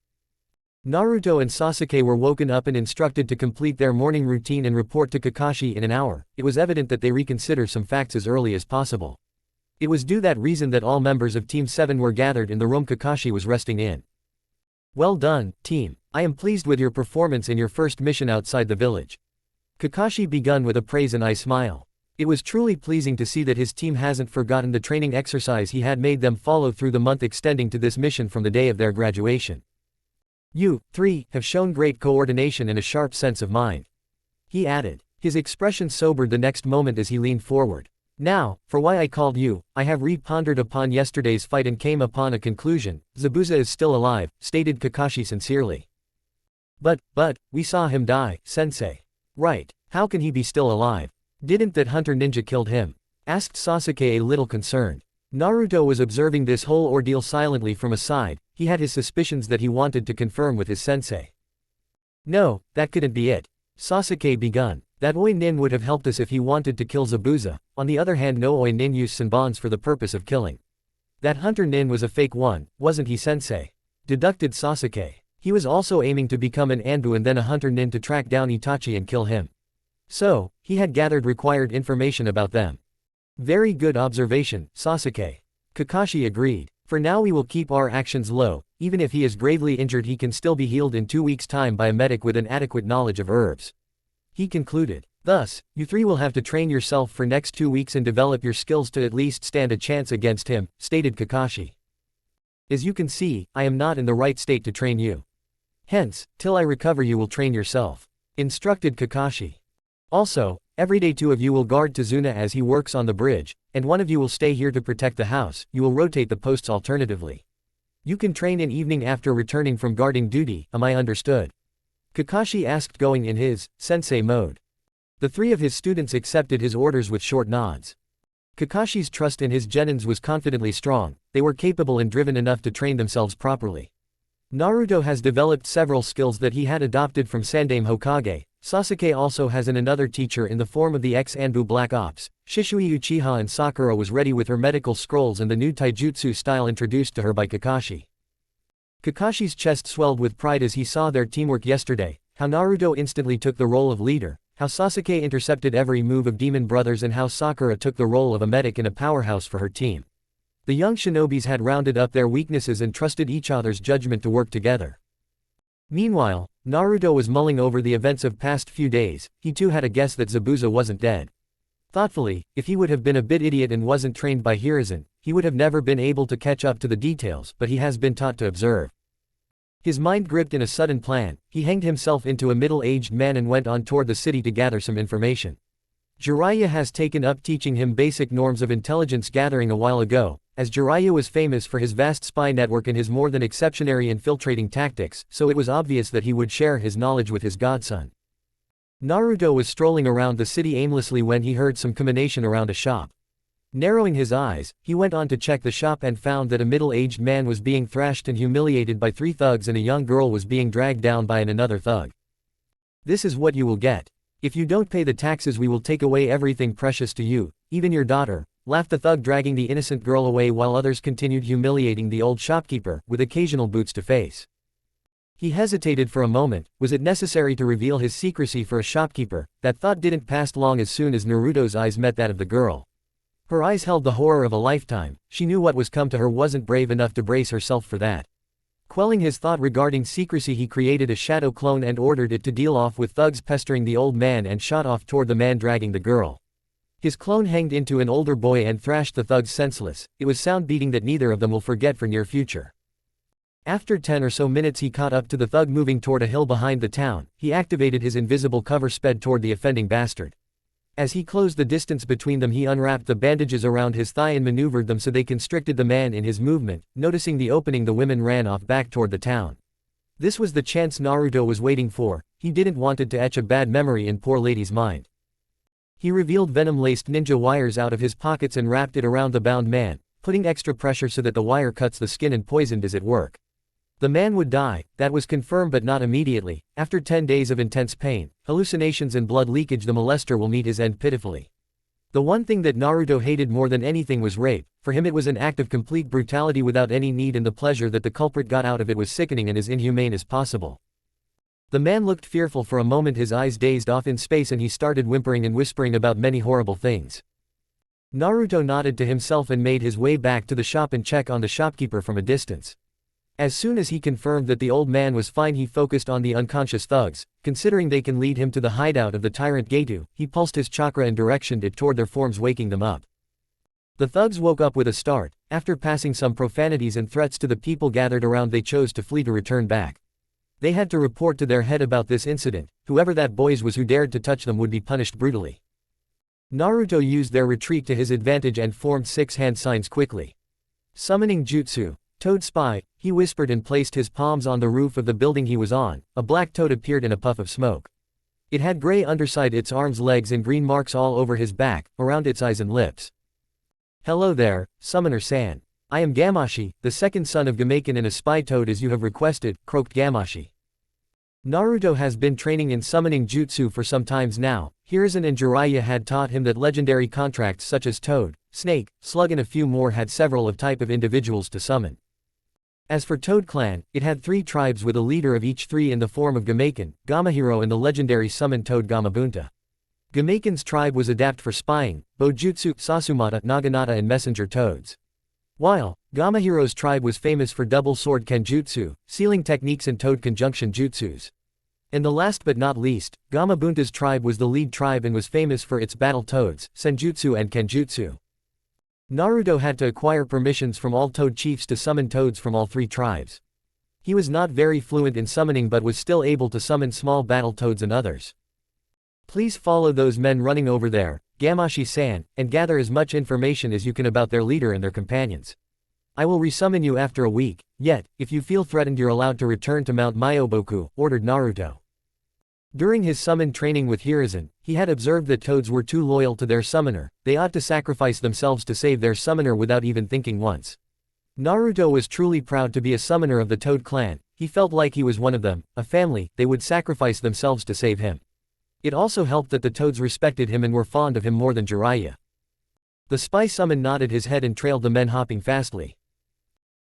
Naruto and Sasuke were woken up and instructed to complete their morning routine and report to Kakashi in an hour. It was evident that they reconsider some facts as early as possible. It was due that reason that all members of Team 7 were gathered in the room Kakashi was resting in. "Well done, team. I am pleased with your performance in your first mission outside the village." Kakashi begun with a praise-and-I smile. It was truly pleasing to see that his team hasn't forgotten the training exercise he had made them follow through the month extending to this mission from the day of their graduation. "You, 3, have shown great coordination and a sharp sense of mind," he added. His expression sobered the next moment as he leaned forward. "Now, for why I called you, I have re-pondered upon yesterday's fight and came upon a conclusion. Zabuza is still alive," stated Kakashi sincerely. But, we saw him die, sensei." "Right, how can he be still alive? Didn't that hunter ninja killed him?" asked Sasuke, a little concerned. Naruto was observing this whole ordeal silently from a side. He had his suspicions that he wanted to confirm with his sensei. "No, that couldn't be it," Sasuke begun. "That Oi Nin would have helped us if he wanted to kill Zabuza. On the other hand, no Oi Nin used Senbons for the purpose of killing. That hunter Nin was a fake one, wasn't he, sensei?" deducted Sasuke. "He was also aiming to become an Anbu and then a hunter Nin to track down Itachi and kill him." So, he had gathered required information about them. Very good observation, Sasuke. Kakashi agreed. For now we will keep our actions low, even if he is gravely injured he can still be healed in 2 weeks' time by a medic with an adequate knowledge of herbs. He concluded. Thus, you three will have to train yourself for next 2 weeks and develop your skills to at least stand a chance against him, stated Kakashi. As you can see, I am not in the right state to train you. Hence, till I recover you will train yourself, instructed Kakashi. Also, every day 2 of you will guard Tazuna as he works on the bridge, and 1 of you will stay here to protect the house. You will rotate the posts alternatively. You can train in evening after returning from guarding duty, am I understood? Kakashi asked, going in his sensei mode. The 3 of his students accepted his orders with short nods. Kakashi's trust in his genins was confidently strong, they were capable and driven enough to train themselves properly. Naruto has developed several skills that he had adopted from Sandaime Hokage. Sasuke also has another teacher in the form of the ex-Anbu Black Ops. Shisui Uchiha and Sakura was ready with her medical scrolls and the new taijutsu style introduced to her by Kakashi. Kakashi's chest swelled with pride as he saw their teamwork yesterday, how Naruto instantly took the role of leader, how Sasuke intercepted every move of Demon Brothers and how Sakura took the role of a medic in a powerhouse for her team. The young shinobis had rounded up their weaknesses and trusted each other's judgment to work together. Meanwhile, Naruto was mulling over the events of past few days. He too had a guess that Zabuza wasn't dead. Thoughtfully, if he would have been a bit idiot and wasn't trained by Hiruzen, he would have never been able to catch up to the details, but he has been taught to observe. His mind gripped in a sudden plan, he hanged himself into a middle-aged man and went on toward the city to gather some information. Jiraiya has taken up teaching him basic norms of intelligence gathering a while ago, as Jiraiya was famous for his vast spy network and his more than exceptionary infiltrating tactics, so it was obvious that he would share his knowledge with his godson. Naruto was strolling around the city aimlessly when he heard some commotion around a shop. Narrowing his eyes, he went on to check the shop and found that a middle-aged man was being thrashed and humiliated by 3 thugs and a young girl was being dragged down by another thug. This is what you will get. If you don't pay the taxes we will take away everything precious to you, even your daughter, laughed the thug, dragging the innocent girl away while others continued humiliating the old shopkeeper, with occasional boots to face. He hesitated for a moment. Was it necessary to reveal his secrecy for a shopkeeper? That thought didn't pass long as soon as Naruto's eyes met that of the girl. Her eyes held the horror of a lifetime. She knew what was come to her, wasn't brave enough to brace herself for that. Quelling his thought regarding secrecy, he created a shadow clone and ordered it to deal off with thugs pestering the old man and shot off toward the man dragging the girl. His clone hanged into an older boy and thrashed the thugs senseless. It was sound beating that neither of them will forget for near future. After 10 or so minutes he caught up to the thug moving toward a hill behind the town. He activated his invisible cover, sped toward the offending bastard. As he closed the distance between them he unwrapped the bandages around his thigh and maneuvered them so they constricted the man in his movement. Noticing the opening, the women ran off back toward the town. This was the chance Naruto was waiting for. He didn't want it to etch a bad memory in poor lady's mind. He revealed venom-laced ninja wires out of his pockets and wrapped it around the bound man, putting extra pressure so that the wire cuts the skin and poisoned as it work. The man would die, that was confirmed, but not immediately. After 10 days of intense pain, hallucinations and blood leakage, the molester will meet his end pitifully. The one thing that Naruto hated more than anything was rape. For him it was an act of complete brutality without any need, and the pleasure that the culprit got out of it was sickening and as inhumane as possible. The man looked fearful for a moment, his eyes dazed off in space, and he started whimpering and whispering about many horrible things. Naruto nodded to himself and made his way back to the shop and check on the shopkeeper from a distance. As soon as he confirmed that the old man was fine, he focused on the unconscious thugs. Considering they can lead him to the hideout of the tyrant Getu, he pulsed his chakra and directioned it toward their forms, waking them up. The thugs woke up with a start. After passing some profanities and threats to the people gathered around, they chose to flee to return back. They had to report to their head about this incident. Whoever that boys was who dared to touch them would be punished brutally. Naruto used their retreat to his advantage and formed 6 hand signs quickly. Summoning jutsu. Toad spy, he whispered and placed his palms on the roof of the building he was on. A black toad appeared in a puff of smoke. It had gray underside, its arms, legs and green marks all over his back, around its eyes and lips. Hello there, Summoner-san. I am Gamashi, the second son of Gameiken and a spy toad as you have requested, croaked Gamashi. Naruto has been training in summoning jutsu for some times now. Hiruzen and Jiraiya had taught him that legendary contracts such as Toad, Snake, Slug and a few more had several of type of individuals to summon. As for Toad Clan, it had 3 tribes with a leader of each 3 in the form of Gameiken, Gamahiro and the legendary summoned toad Gamabunta. Gameiken's tribe was adept for spying, bojutsu, sasumata, naginata and messenger toads. While Gamahiro's tribe was famous for double sword kenjutsu, sealing techniques and toad conjunction jutsus. And the last but not least, Gamabunta's tribe was the lead tribe and was famous for its battle toads, senjutsu and kenjutsu. Naruto had to acquire permissions from all toad chiefs to summon toads from all three tribes. He was not very fluent in summoning but was still able to summon small battle toads and others. Please follow those men running over there, Gamashi-san, and gather as much information as you can about their leader and their companions. I will resummon you after a week, yet, if you feel threatened you're allowed to return to Mount Myoboku, ordered Naruto. During his summon training with Hiruzen, he had observed that toads were too loyal to their summoner, they ought to sacrifice themselves to save their summoner without even thinking once. Naruto was truly proud to be a summoner of the Toad clan, he felt like he was one of them, a family, they would sacrifice themselves to save him. It also helped that the toads respected him and were fond of him more than Jiraiya. The spy summon nodded his head and trailed the men hopping fastly.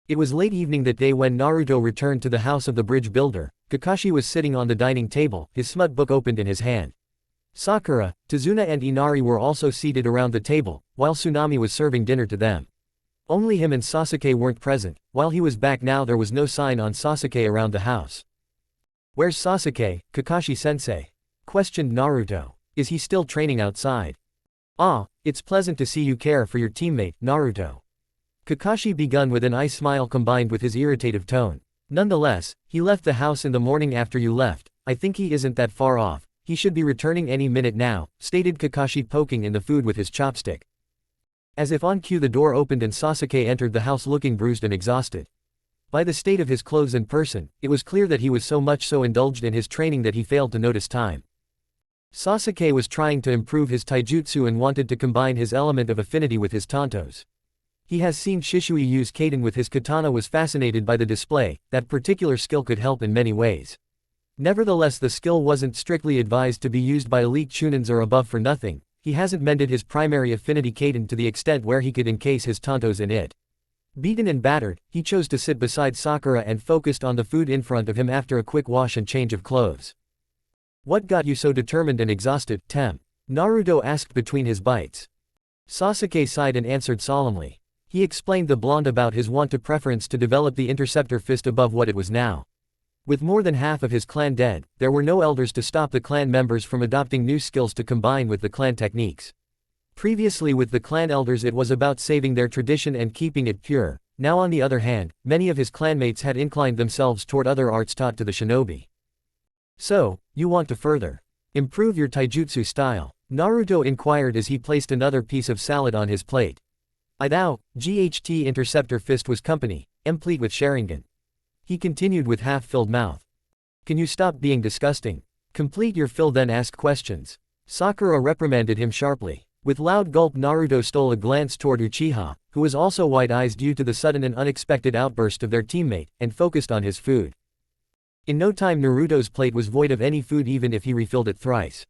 It was late evening that day when Naruto returned to the house of the bridge builder. Kakashi was sitting on the dining table, his smut book opened in his hand. Sakura, Tazuna and Inari were also seated around the table, while Tsunami was serving dinner to them. Only him and Sasuke weren't present. While he was back now there was no sign on Sasuke around the house. "Where's Sasuke, Kakashi-sensei?" questioned Naruto. "Is he still training outside?" "Ah, it's pleasant to see you care for your teammate, Naruto." Kakashi began with an ice smile combined with his irritative tone. "Nonetheless, he left the house in the morning after you left. I think he isn't that far off. He should be returning any minute now," stated Kakashi poking in the food with his chopstick. As if on cue the door opened and Sasuke entered the house looking bruised and exhausted. By the state of his clothes and person, it was clear that he was so much so indulged in his training that he failed to notice time. Sasuke was trying to improve his taijutsu and wanted to combine his element of affinity with his tantos. He has seen Shisui use Kaden with his katana, was fascinated by the display. That particular skill could help in many ways. Nevertheless, the skill wasn't strictly advised to be used by elite chunins or above for nothing. He hasn't mended his primary affinity Kaden to the extent where he could encase his tantos in it. Beaten and battered, he chose to sit beside Sakura and focused on the food in front of him after a quick wash and change of clothes. "What got you so determined and exhausted, Tem?" Naruto asked between his bites. Sasuke sighed and answered solemnly. He explained the blonde about his want to preference to develop the interceptor fist above what it was now. With more than half of his clan dead, there were no elders to stop the clan members from adopting new skills to combine with the clan techniques. Previously with the clan elders it was about saving their tradition and keeping it pure. Now on the other hand, many of his clanmates had inclined themselves toward other arts taught to the shinobi. "So, you want to further improve your taijutsu style?" Naruto inquired as he placed another piece of salad on his plate. "I thou, GHT interceptor fist was company, complete with Sharingan." He continued with half-filled mouth. "Can you stop being disgusting? Complete your fill then ask questions." Sakura reprimanded him sharply. With loud gulp Naruto stole a glance toward Uchiha, who was also wide-eyed due to the sudden and unexpected outburst of their teammate, and focused on his food. In no time Naruto's plate was void of any food even if he refilled it thrice.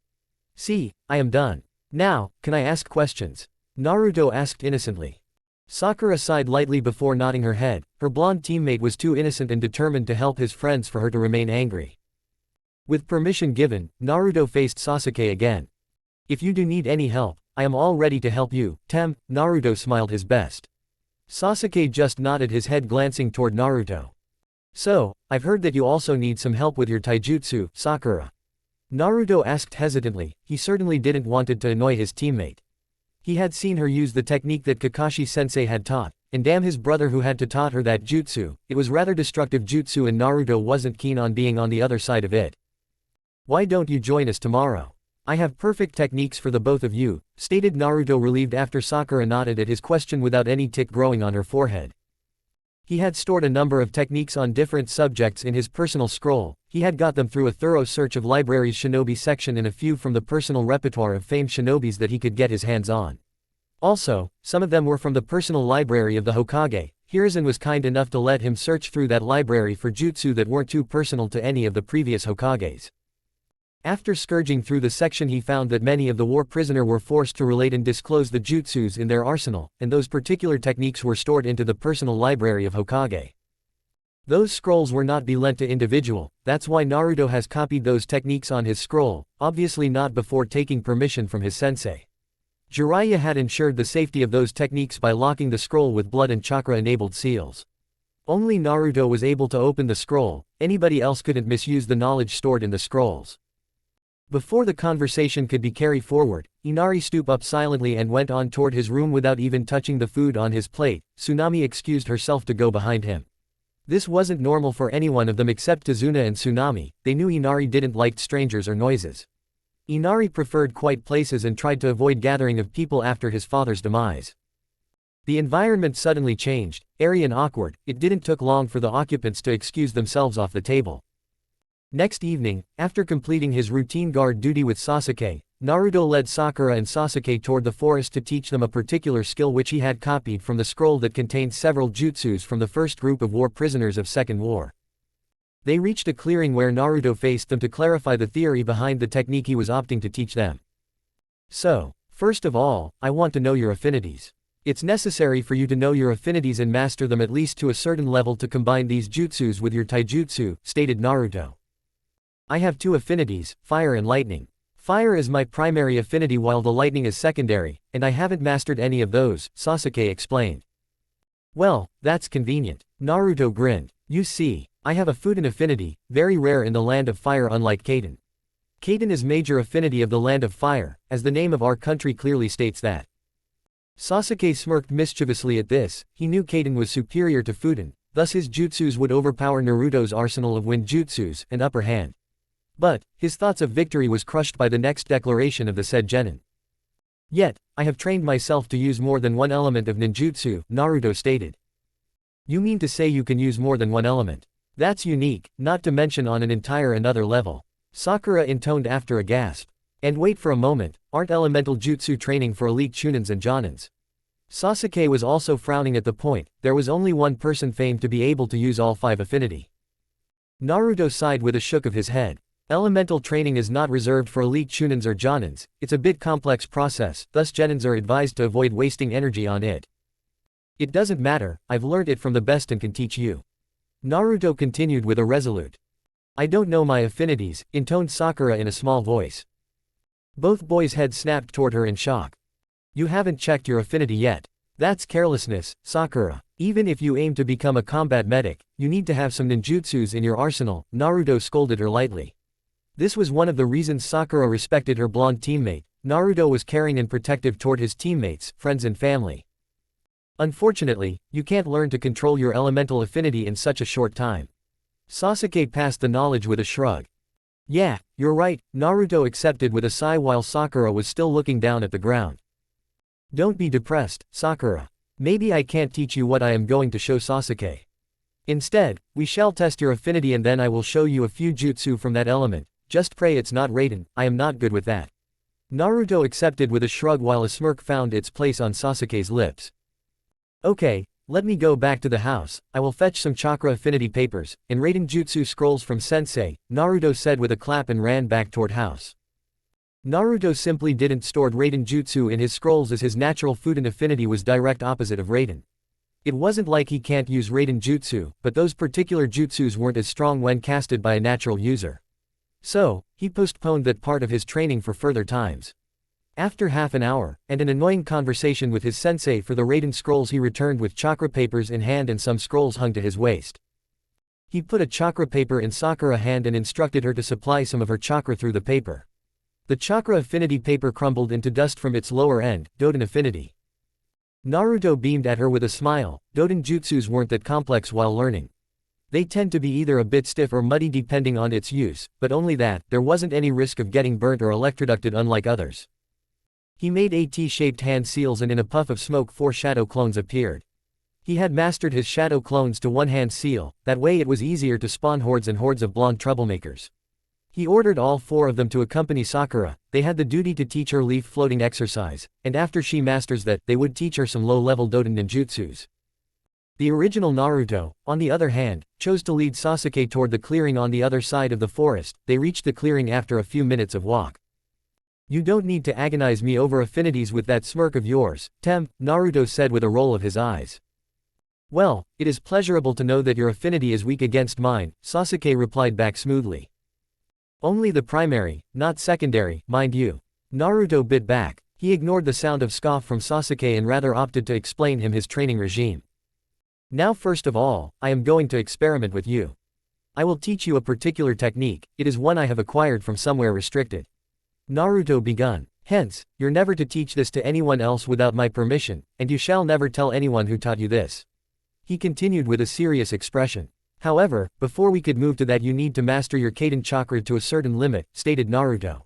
"See, I am done. Now, can I ask questions?" Naruto asked innocently. Sakura sighed lightly before nodding her head. Her blonde teammate was too innocent and determined to help his friends for her to remain angry. With permission given, Naruto faced Sasuke again. "If you do need any help, I am all ready to help you, Tem." Naruto smiled his best. Sasuke just nodded his head glancing toward Naruto. "So, I've heard that you also need some help with your taijutsu, Sakura." Naruto asked hesitantly. He certainly didn't wanted to annoy his teammate. He had seen her use the technique that Kakashi-sensei had taught, and damn his brother who had to taught her that jutsu. It was rather destructive jutsu and Naruto wasn't keen on being on the other side of it. "Why don't you join us tomorrow? I have perfect techniques for the both of you," stated Naruto relieved after Sakura nodded at his question without any tick growing on her forehead. He had stored a number of techniques on different subjects in his personal scroll. He had got them through a thorough search of library's shinobi section and a few from the personal repertoire of famed shinobis that he could get his hands on. Also, some of them were from the personal library of the Hokage. Hiruzen was kind enough to let him search through that library for jutsu that weren't too personal to any of the previous Hokages. After scourging through the section he found that many of the war prisoner were forced to relate and disclose the jutsus in their arsenal, and those particular techniques were stored into the personal library of Hokage. Those scrolls were not be lent to individual, that's why Naruto has copied those techniques on his scroll, obviously not before taking permission from his sensei. Jiraiya had ensured the safety of those techniques by locking the scroll with blood and chakra-enabled seals. Only Naruto was able to open the scroll, anybody else couldn't misuse the knowledge stored in the scrolls. Before the conversation could be carried forward, Inari stooped up silently and went on toward his room without even touching the food on his plate. Tsunami excused herself to go behind him. This wasn't normal for any one of them except Tazuna and Tsunami. They knew Inari didn't like strangers or noises. Inari preferred quiet places and tried to avoid gathering of people after his father's demise. The environment suddenly changed, airy and awkward. It didn't take long for the occupants to excuse themselves off the table. Next evening, after completing his routine guard duty with Sasuke, Naruto led Sakura and Sasuke toward the forest to teach them a particular skill which he had copied from the scroll that contained several jutsus from the first group of war prisoners of Second War. They reached a clearing where Naruto faced them to clarify the theory behind the technique he was opting to teach them. So, first of all, I want to know your affinities. It's necessary for you to know your affinities and master them at least to a certain level to combine these jutsus with your taijutsu, stated Naruto. I have two affinities, fire and lightning. Fire is my primary affinity while the lightning is secondary, and I haven't mastered any of those, Sasuke explained. Well, that's convenient. Naruto grinned. You see, I have a Fudan affinity, very rare in the land of fire unlike Kaden. Kaden is major affinity of the land of fire, as the name of our country clearly states that. Sasuke smirked mischievously at this. He knew Kaden was superior to Fudan, thus his jutsus would overpower Naruto's arsenal of wind jutsus and upper hand. But, his thoughts of victory was crushed by the next declaration of the said genin. Yet, I have trained myself to use more than one element of ninjutsu, Naruto stated. You mean to say you can use more than one element? That's unique, not to mention on an entire another level. Sakura intoned after a gasp. And wait for a moment, aren't elemental jutsu training for elite chunins and jonins? Sasuke was also frowning at the point, there was only one person famed to be able to use all five affinity. Naruto sighed with a shook of his head. Elemental training is not reserved for elite chunins or jonins, it's a bit complex process, thus genins are advised to avoid wasting energy on it. It doesn't matter, I've learned it from the best and can teach you. Naruto continued with a resolute. I don't know my affinities, intoned Sakura in a small voice. Both boys' heads snapped toward her in shock. You haven't checked your affinity yet. That's carelessness, Sakura. Even if you aim to become a combat medic, you need to have some ninjutsus in your arsenal, Naruto scolded her lightly. This was one of the reasons Sakura respected her blonde teammate. Naruto was caring and protective toward his teammates, friends and family. Unfortunately, you can't learn to control your elemental affinity in such a short time. Sasuke passed the knowledge with a shrug. Yeah, you're right, Naruto accepted with a sigh while Sakura was still looking down at the ground. Don't be depressed, Sakura. Maybe I can't teach you what I am going to show Sasuke. Instead, we shall test your affinity and then I will show you a few jutsu from that element. Just pray it's not Raiden, I am not good with that. Naruto accepted with a shrug while a smirk found its place on Sasuke's lips. Okay, let me go back to the house, I will fetch some chakra affinity papers, and Raiden jutsu scrolls from sensei, Naruto said with a clap and ran back toward house. Naruto simply didn't store Raiden jutsu in his scrolls as his natural Fudan affinity was direct opposite of Raiden. It wasn't like he can't use Raiden jutsu, but those particular jutsus weren't as strong when casted by a natural user. So, he postponed that part of his training for further times. After half an hour, and an annoying conversation with his sensei for the Raiden scrolls, he returned with chakra papers in hand and some scrolls hung to his waist. He put a chakra paper in Sakura's hand and instructed her to supply some of her chakra through the paper. The chakra affinity paper crumbled into dust from its lower end, Doden affinity. Naruto beamed at her with a smile. Doden jutsus weren't that complex while learning. They tend to be either a bit stiff or muddy depending on its use, but only that, there wasn't any risk of getting burnt or electrocuted unlike others. He made AT-shaped hand seals and in a puff of smoke 4 shadow clones appeared. He had mastered his shadow clones to one hand seal, that way it was easier to spawn hordes and hordes of blonde troublemakers. He ordered all 4 of them to accompany Sakura. They had the duty to teach her leaf floating exercise, and after she masters that, they would teach her some low-level Doden ninjutsus. The original Naruto, on the other hand, chose to lead Sasuke toward the clearing on the other side of the forest. They reached the clearing after a few minutes of walk. You don't need to agonize me over affinities with that smirk of yours, Naruto said with a roll of his eyes. Well, it is pleasurable to know that your affinity is weak against mine, Sasuke replied back smoothly. Only the primary, not secondary, mind you. Naruto bit back. He ignored the sound of scoff from Sasuke and rather opted to explain him his training regime. Now first of all, I am going to experiment with you. I will teach you a particular technique, it is one I have acquired from somewhere restricted. Naruto begun. Hence, you're never to teach this to anyone else without my permission, and you shall never tell anyone who taught you this. He continued with a serious expression. However, before we could move to that you need to master your Kaden chakra to a certain limit, stated Naruto.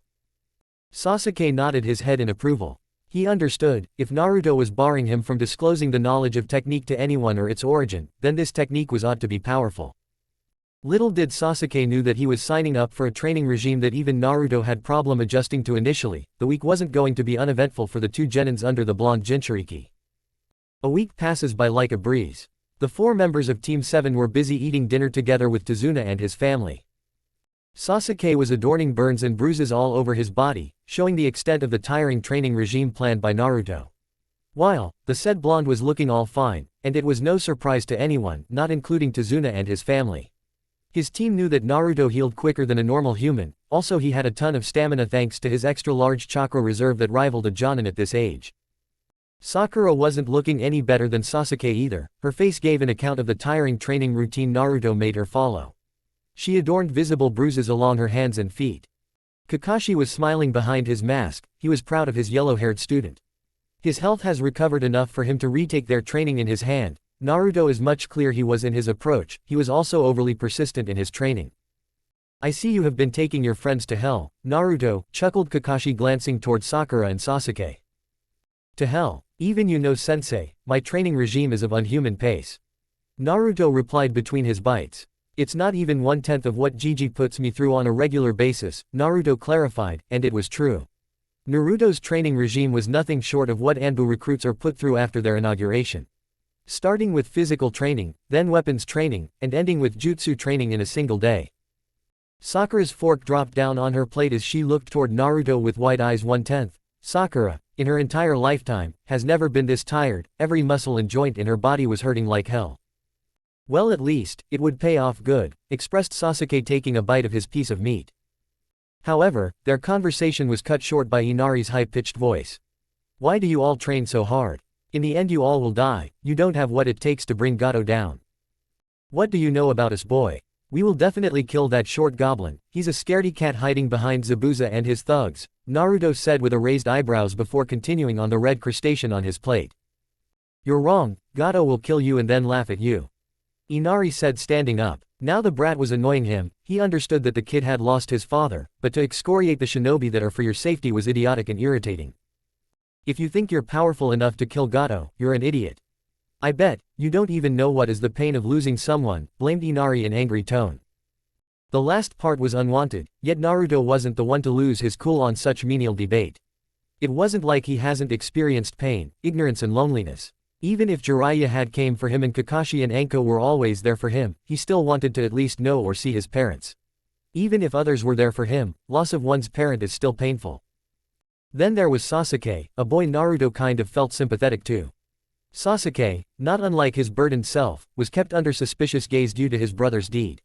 Sasuke nodded his head in approval. He understood, if Naruto was barring him from disclosing the knowledge of technique to anyone or its origin, then this technique was ought to be powerful. Little did Sasuke knew that he was signing up for a training regime that even Naruto had problem adjusting to initially. The week wasn't going to be uneventful for the two genins under the blonde Jinchuriki. A week passes by like a breeze. The 4 members of Team 7 were busy eating dinner together with Tazuna and his family. Sasuke was adorning burns and bruises all over his body, showing the extent of the tiring training regime planned by Naruto. While the said blonde was looking all fine, and it was no surprise to anyone, not including Tazuna and his family. His team knew that Naruto healed quicker than a normal human, also he had a ton of stamina thanks to his extra-large chakra reserve that rivaled a Jonin at this age. Sakura wasn't looking any better than Sasuke either, her face gave an account of the tiring training routine Naruto made her follow. She adorned visible bruises along her hands and feet. Kakashi was smiling behind his mask, he was proud of his yellow-haired student. His health has recovered enough for him to retake their training in his hand. Naruto is much clear he was in his approach, he was also overly persistent in his training. I see you have been taking your friends to hell, Naruto, chuckled Kakashi glancing toward Sakura and Sasuke. To hell, even you know sensei, my training regime is of unhuman pace. Naruto replied between his bites. It's not even 1/10 of what Gigi puts me through on a regular basis, Naruto clarified, and it was true. Naruto's training regime was nothing short of what Anbu recruits are put through after their inauguration. Starting with physical training, then weapons training, and ending with jutsu training in a single day. Sakura's fork dropped down on her plate as she looked toward Naruto with wide eyes. 1/10. Sakura, in her entire lifetime, has never been this tired, every muscle and joint in her body was hurting like hell. Well, at least, it would pay off good, expressed Sasuke taking a bite of his piece of meat. However, their conversation was cut short by Inari's high-pitched voice. Why do you all train so hard? In the end you all will die, you don't have what it takes to bring Gato down. What do you know about us, boy? We will definitely kill that short goblin, he's a scaredy cat hiding behind Zabuza and his thugs, Naruto said with a raised eyebrows before continuing on the red crustacean on his plate. You're wrong, Gato will kill you and then laugh at you. Inari said standing up. Now the brat was annoying him, he understood that the kid had lost his father, but to excoriate the shinobi that are for your safety was idiotic and irritating. If you think you're powerful enough to kill Gato, you're an idiot. I bet, you don't even know what is the pain of losing someone, blamed Inari in angry tone. The last part was unwanted, yet Naruto wasn't the one to lose his cool on such menial debate. It wasn't like he hasn't experienced pain, ignorance and loneliness. Even if Jiraiya had came for him and Kakashi and Anko were always there for him, he still wanted to at least know or see his parents. Even if others were there for him, loss of one's parent is still painful. Then there was Sasuke, a boy Naruto kind of felt sympathetic to. Sasuke, not unlike his burdened self, was kept under suspicious gaze due to his brother's deed.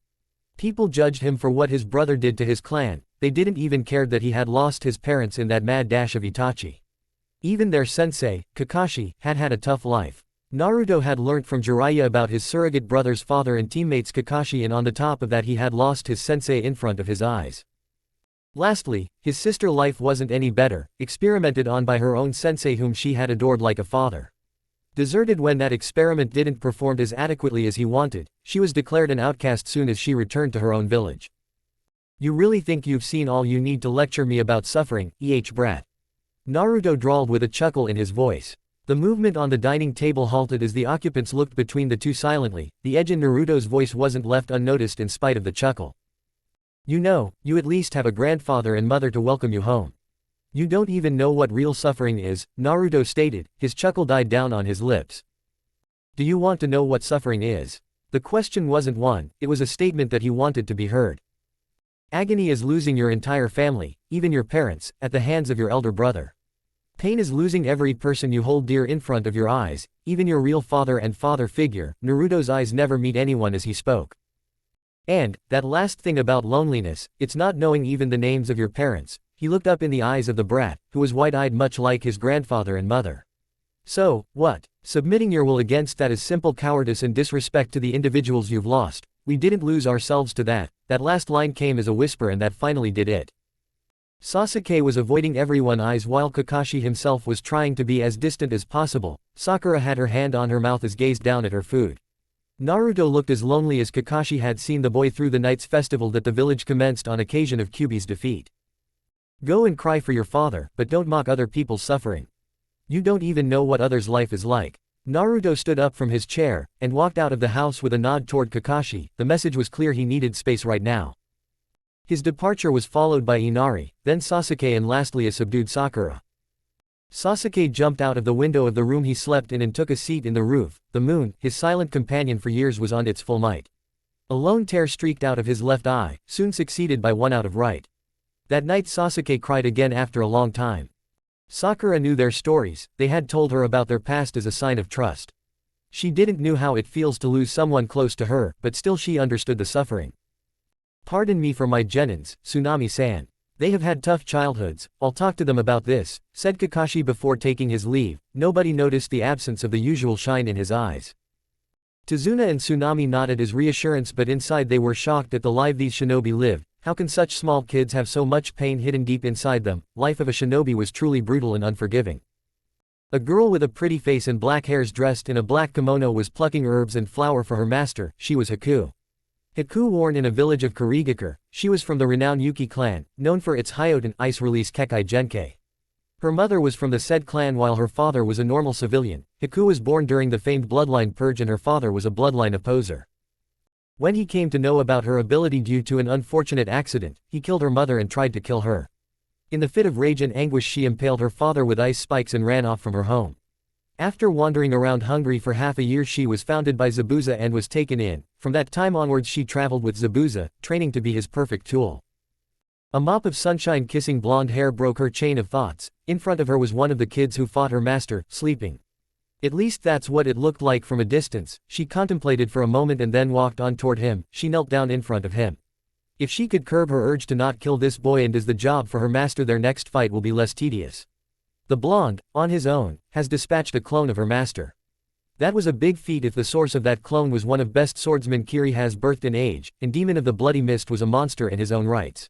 People judged him for what his brother did to his clan, they didn't even care that he had lost his parents in that mad dash of Itachi. Even their sensei, Kakashi, had had a tough life. Naruto had learnt from Jiraiya about his surrogate brother's father and teammates Kakashi, and on the top of that he had lost his sensei in front of his eyes. Lastly, his sister life wasn't any better, experimented on by her own sensei whom she had adored like a father. Deserted when that experiment didn't perform as adequately as he wanted, she was declared an outcast soon as she returned to her own village. You really think you've seen all you need to lecture me about suffering, brat? Naruto drawled with a chuckle in his voice. The movement on the dining table halted as the occupants looked between the two silently, the edge in Naruto's voice wasn't left unnoticed in spite of the chuckle. You know, you at least have a grandfather and mother to welcome you home. You don't even know what real suffering is, Naruto stated, his chuckle died down on his lips. Do you want to know what suffering is? The question wasn't one, it was a statement that he wanted to be heard. Agony is losing your entire family, even your parents, at the hands of your elder brother. Pain is losing every person you hold dear in front of your eyes, even your real father and father figure. Naruto's eyes never meet anyone as he spoke. And, that last thing about loneliness, it's not knowing even the names of your parents. He looked up in the eyes of the brat, who was wide-eyed much like his grandfather and mother. So, what? Submitting your will against that is simple cowardice and disrespect to the individuals you've lost. We didn't lose ourselves to that. That last line came as a whisper and that finally did it. Sasuke was avoiding everyone's eyes while Kakashi himself was trying to be as distant as possible. Sakura had her hand on her mouth as gazed down at her food. Naruto looked as lonely as Kakashi had seen the boy through the night's festival that the village commenced on occasion of Kyuubi's defeat. Go and cry for your father, but don't mock other people's suffering. You don't even know what others' life is like. Naruto stood up from his chair, and walked out of the house with a nod toward Kakashi. The message was clear: he needed space right now. His departure was followed by Inari, then Sasuke and lastly a subdued Sakura. Sasuke jumped out of the window of the room he slept in and took a seat in the roof. The moon, his silent companion for years, was on its full might. A lone tear streaked out of his left eye, soon succeeded by one out of right. That night Sasuke cried again after a long time. Sakura knew their stories. They had told her about their past as a sign of trust. She didn't know how it feels to lose someone close to her, but still she understood the suffering. Pardon me for my genins, Tsunami-san. They have had tough childhoods. I'll talk to them about this, said Kakashi before taking his leave. Nobody noticed the absence of the usual shine in his eyes. Tazuna and Tsunami nodded as reassurance, but inside they were shocked at the life these shinobi lived. How can such small kids have so much pain hidden deep inside them? Life of a shinobi was truly brutal and unforgiving. A girl with a pretty face and black hairs dressed in a black kimono was plucking herbs and flour for her master. She was Haku. Haku born in a village of Kurigakure. She was from the renowned Yuki clan, known for its Hyoten ice release Kekkei Genkei. Her mother was from the said clan while her father was a normal civilian. Haku was born during the famed bloodline purge and her father was a bloodline opposer. When he came to know about her ability due to an unfortunate accident, he killed her mother and tried to kill her. In the fit of rage and anguish she impaled her father with ice spikes and ran off from her home. After wandering around Hungary for half a year she was founded by Zabuza and was taken in. From that time onwards she traveled with Zabuza, training to be his perfect tool. A mop of sunshine kissing blonde hair broke her chain of thoughts. In front of her was one of the kids who fought her master, sleeping. At least that's what it looked like from a distance. She contemplated for a moment and then walked on toward him. She knelt down in front of him. If she could curb her urge to not kill this boy and does the job for her master, their next fight will be less tedious. The blonde, on his own, has dispatched a clone of her master. That was a big feat if the source of that clone was one of best swordsmen Kiri has birthed in age, and Demon of the Bloody Mist was a monster in his own rights.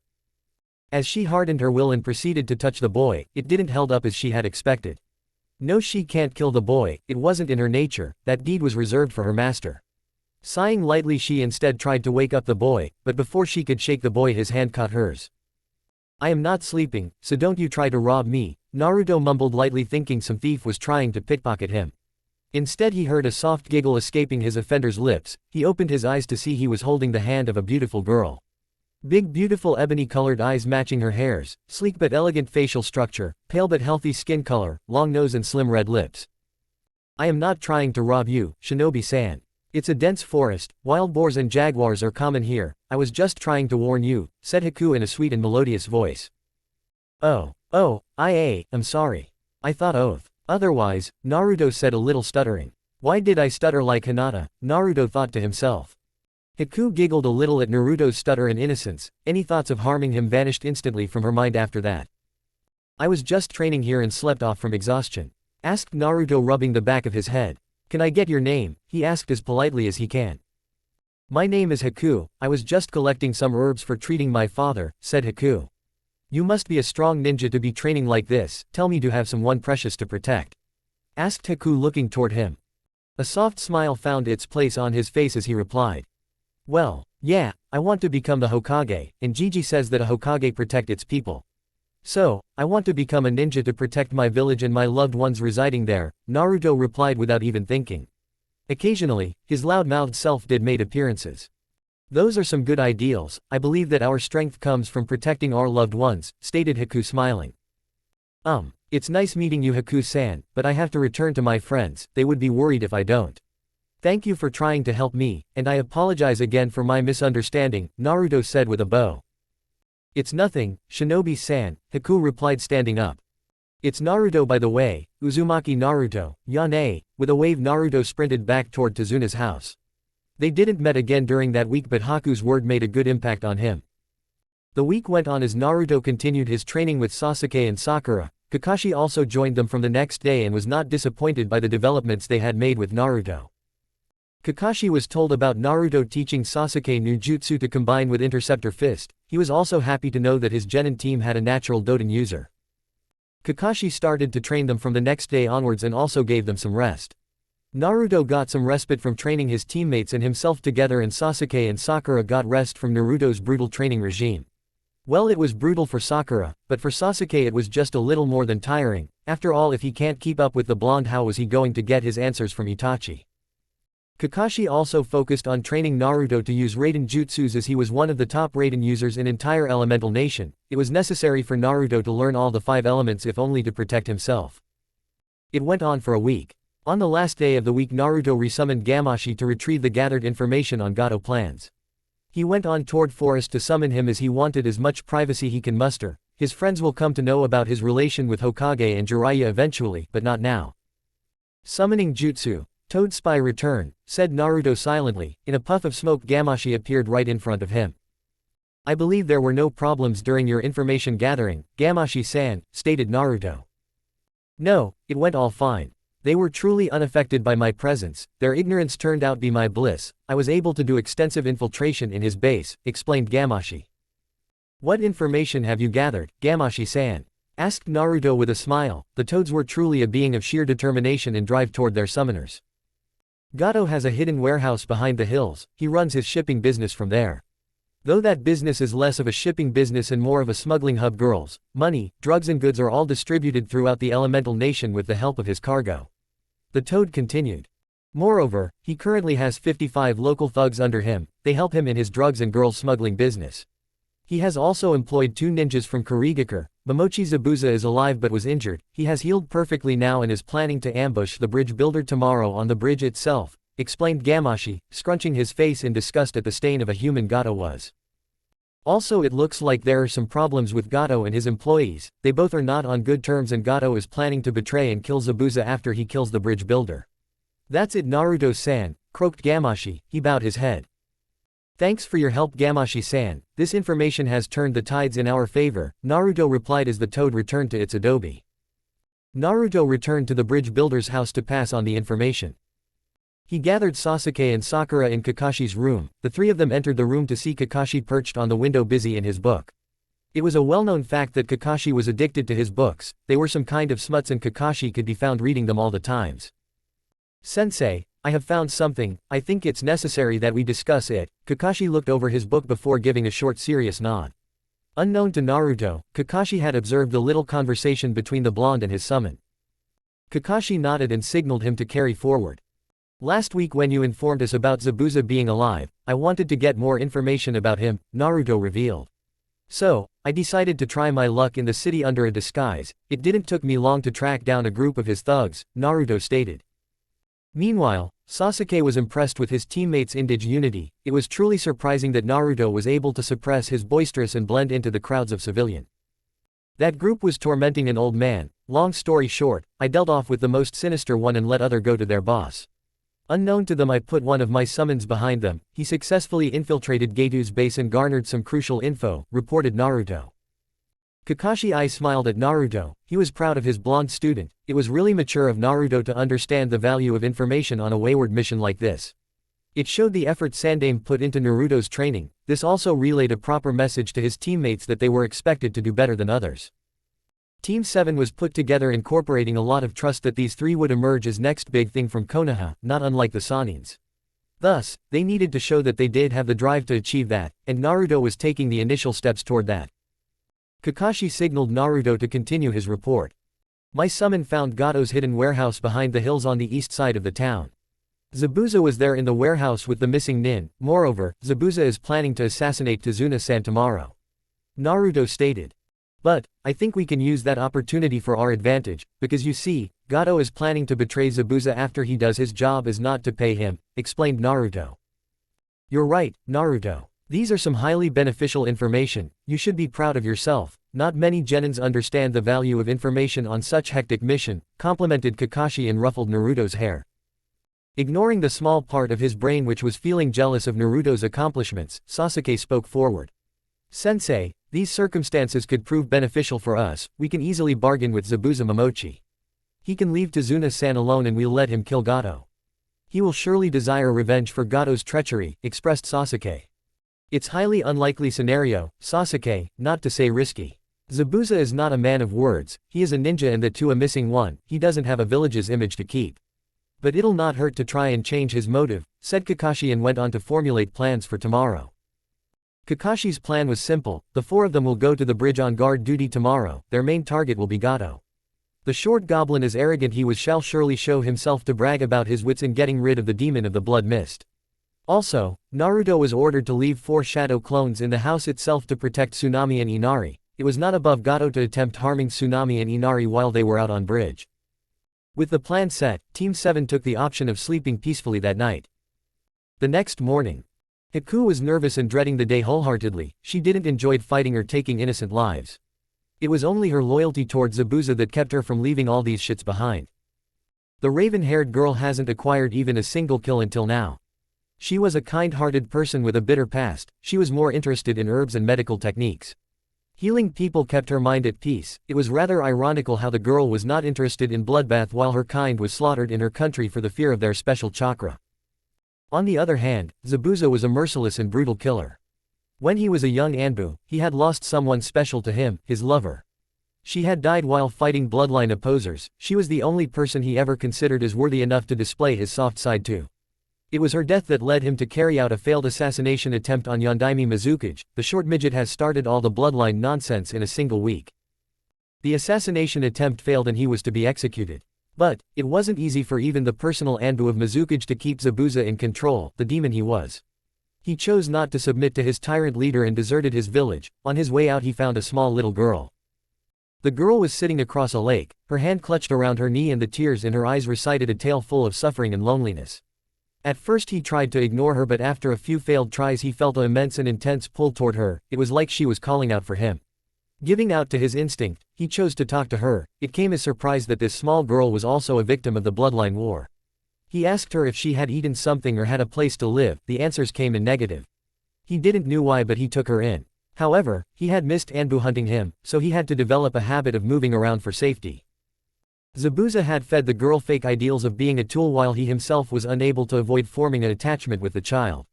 As she hardened her will and proceeded to touch the boy, it didn't held up as she had expected. No, she can't kill the boy, it wasn't in her nature, that deed was reserved for her master. Sighing lightly she instead tried to wake up the boy, but before she could shake the boy his hand caught hers. I am not sleeping, so don't you try to rob me, Naruto mumbled lightly thinking some thief was trying to pickpocket him. Instead he heard a soft giggle escaping his offender's lips. He opened his eyes to see he was holding the hand of a beautiful girl. Big beautiful ebony-colored eyes matching her hairs, sleek but elegant facial structure, pale but healthy skin color, long nose and slim red lips. I am not trying to rob you, Shinobi-san. It's a dense forest, wild boars and jaguars are common here. I was just trying to warn you, said Haku in a sweet and melodious voice. I'm sorry. I thought oath. Otherwise, Naruto said a little stuttering. Why did I stutter like Hinata? Naruto thought to himself. Haku giggled a little at Naruto's stutter and innocence. Any thoughts of harming him vanished instantly from her mind after that. I was just training here and slept off from exhaustion, asked Naruto rubbing the back of his head. Can I get your name? He asked as politely as he can. My name is Haku. I was just collecting some herbs for treating my father, said Haku. You must be a strong ninja to be training like this. Tell me, do you have someone precious to protect? Asked Haku looking toward him. A soft smile found its place on his face as he replied. Well, yeah, I want to become the Hokage, and Gigi says that a Hokage protect its people. So, I want to become a ninja to protect my village and my loved ones residing there, Naruto replied without even thinking. Occasionally, his loud-mouthed self did make appearances. Those are some good ideals. I believe that our strength comes from protecting our loved ones, stated Haku smiling. It's nice meeting you Haku-san, but I have to return to my friends. They would be worried if I don't. Thank you for trying to help me, and I apologize again for my misunderstanding, Naruto said with a bow. It's nothing, Shinobi-san, Haku replied standing up. It's Naruto by the way, Uzumaki Naruto, Yane. With a wave Naruto sprinted back toward Tazuna's house. They didn't met again during that week but Haku's word made a good impact on him. The week went on as Naruto continued his training with Sasuke and Sakura. Kakashi also joined them from the next day and was not disappointed by the developments they had made with Naruto. Kakashi was told about Naruto teaching Sasuke new jutsu to combine with Interceptor Fist. He was also happy to know that his genin team had a natural Doden user. Kakashi started to train them from the next day onwards and also gave them some rest. Naruto got some respite from training his teammates and himself together, and Sasuke and Sakura got rest from Naruto's brutal training regime. Well, it was brutal for Sakura, but for Sasuke it was just a little more than tiring. After all, if he can't keep up with the blonde, how was he going to get his answers from Itachi? Kakashi also focused on training Naruto to use Raiden jutsus as he was one of the top Raiden users in entire Elemental Nation. It was necessary for Naruto to learn all the 5 elements if only to protect himself. It went on for a week. On the last day of the week Naruto resummoned Gamashi to retrieve the gathered information on Gato plans. He went on toward forest to summon him as he wanted as much privacy he can muster. His friends will come to know about his relation with Hokage and Jiraiya eventually, but not now. Summoning jutsu. Toad spy return, said Naruto silently. In a puff of smoke Gamashi appeared right in front of him. I believe there were no problems during your information gathering, Gamashi-san, stated Naruto. No, it went all fine. They were truly unaffected by my presence, their ignorance turned out to be my bliss. I was able to do extensive infiltration in his base, explained Gamashi. What information have you gathered, Gamashi-san? Asked Naruto with a smile. The toads were truly a being of sheer determination and drive toward their summoners. Gato has a hidden warehouse behind the hills, he runs his shipping business from there. Though that business is less of a shipping business and more of a smuggling hub, girls, money, drugs and goods are all distributed throughout the Elemental Nation with the help of his cargo. The toad continued. Moreover, he currently has 55 local thugs under him, they help him in his drugs and girls smuggling business. He has also employed 2 ninjas from Kurigakure. Momochi Zabuza is alive but was injured, he has healed perfectly now and is planning to ambush the bridge builder tomorrow on the bridge itself, explained Gamashi, scrunching his face in disgust at the stain of a human Gato was. Also, it looks like there are some problems with Gato and his employees, they both are not on good terms and Gato is planning to betray and kill Zabuza after he kills the bridge builder. That's it Naruto-san, croaked Gamashi, he bowed his head. Thanks for your help Gamashi-san, this information has turned the tides in our favor, Naruto replied as the toad returned to its adobe. Naruto returned to the bridge builder's house to pass on the information. He gathered Sasuke and Sakura in Kakashi's room. The 3 of them entered the room to see Kakashi perched on the window busy in his book. It was a well-known fact that Kakashi was addicted to his books, they were some kind of smuts and Kakashi could be found reading them all the times. Sensei, I have found something, I think it's necessary that we discuss it. Kakashi looked over his book before giving a short serious nod. Unknown to Naruto, Kakashi had observed the little conversation between the blonde and his summon. Kakashi nodded and signaled him to carry forward. Last week when you informed us about Zabuza being alive, I wanted to get more information about him, Naruto revealed. So, I decided to try my luck in the city under a disguise. It didn't took me long to track down a group of his thugs, Naruto stated. Meanwhile, Sasuke was impressed with his teammates' indige unity. It was truly surprising that Naruto was able to suppress his boisterous and blend into the crowds of civilian. That group was tormenting an old man. Long story short, I dealt off with the most sinister one and let other go to their boss. Unknown to them I put one of my summons behind them. He successfully infiltrated Gato's base and garnered some crucial info, reported Naruto. Kakashi smiled at Naruto, he was proud of his blonde student. It was really mature of Naruto to understand the value of information on a wayward mission like this. It showed the effort Sandaime put into Naruto's training. This also relayed a proper message to his teammates that they were expected to do better than others. Team 7 was put together incorporating a lot of trust that these 3 would emerge as next big thing from Konoha, not unlike the Sanins. Thus, they needed to show that they did have the drive to achieve that, and Naruto was taking the initial steps toward that. Kakashi signaled Naruto to continue his report. My summon found Gato's hidden warehouse behind the hills on the east side of the town. Zabuza was there in the warehouse with the missing nin. Moreover, Zabuza is planning to assassinate Tazuna-san tomorrow. Naruto stated. But, I think we can use that opportunity for our advantage, because you see, Gato is planning to betray Zabuza after he does his job is not to pay him, explained Naruto. You're right, Naruto. These are some highly beneficial information, you should be proud of yourself, not many genins understand the value of information on such hectic mission, complimented Kakashi and ruffled Naruto's hair. Ignoring the small part of his brain which was feeling jealous of Naruto's accomplishments, Sasuke spoke forward. Sensei, these circumstances could prove beneficial for us, we can easily bargain with Zabuza Momochi. He can leave Tazuna-san alone and we'll let him kill Gato. He will surely desire revenge for Gato's treachery, expressed Sasuke. It's highly unlikely scenario, Sasuke, not to say risky. Zabuza is not a man of words, he is a ninja and that too a missing one, he doesn't have a village's image to keep. But it'll not hurt to try and change his motive, said Kakashi and went on to formulate plans for tomorrow. Kakashi's plan was simple, the four of them will go to the bridge on guard duty tomorrow, their main target will be Gato. The short goblin as arrogant he was shall surely show himself to brag about his wits in getting rid of the demon of the blood mist. Also, Naruto was ordered to leave 4 shadow clones in the house itself to protect Tsunami and Inari. It was not above Gato to attempt harming Tsunami and Inari while they were out on bridge. With the plan set, Team 7 took the option of sleeping peacefully that night. The next morning, Haku was nervous and dreading the day wholeheartedly, she didn't enjoy fighting or taking innocent lives. It was only her loyalty towards Zabuza that kept her from leaving all these shits behind. The raven-haired girl hasn't acquired even a single kill until now. She was a kind-hearted person with a bitter past, she was more interested in herbs and medical techniques. Healing people kept her mind at peace. It was rather ironical how the girl was not interested in bloodbath while her kind was slaughtered in her country for the fear of their special chakra. On the other hand, Zabuza was a merciless and brutal killer. When he was a young Anbu, he had lost someone special to him, his lover. She had died while fighting bloodline opposers, she was the only person he ever considered as worthy enough to display his soft side to. It was her death that led him to carry out a failed assassination attempt on Yondaime Mizukage. The short midget has started all the bloodline nonsense in a single week. The assassination attempt failed and he was to be executed. But, it wasn't easy for even the personal Anbu of Mizukage to keep Zabuza in control, the demon he was. He chose not to submit to his tyrant leader and deserted his village. On his way out he found a small little girl. The girl was sitting across a lake, her hand clutched around her knee and the tears in her eyes recited a tale full of suffering and loneliness. At first he tried to ignore her but after a few failed tries he felt an immense and intense pull toward her, it was like she was calling out for him. Giving out to his instinct, he chose to talk to her. It came as surprise that this small girl was also a victim of the bloodline war. He asked her if she had eaten something or had a place to live, the answers came in negative. He didn't know why but he took her in. However, he had missed Anbu hunting him, so he had to develop a habit of moving around for safety. Zabuza had fed the girl fake ideals of being a tool while he himself was unable to avoid forming an attachment with the child.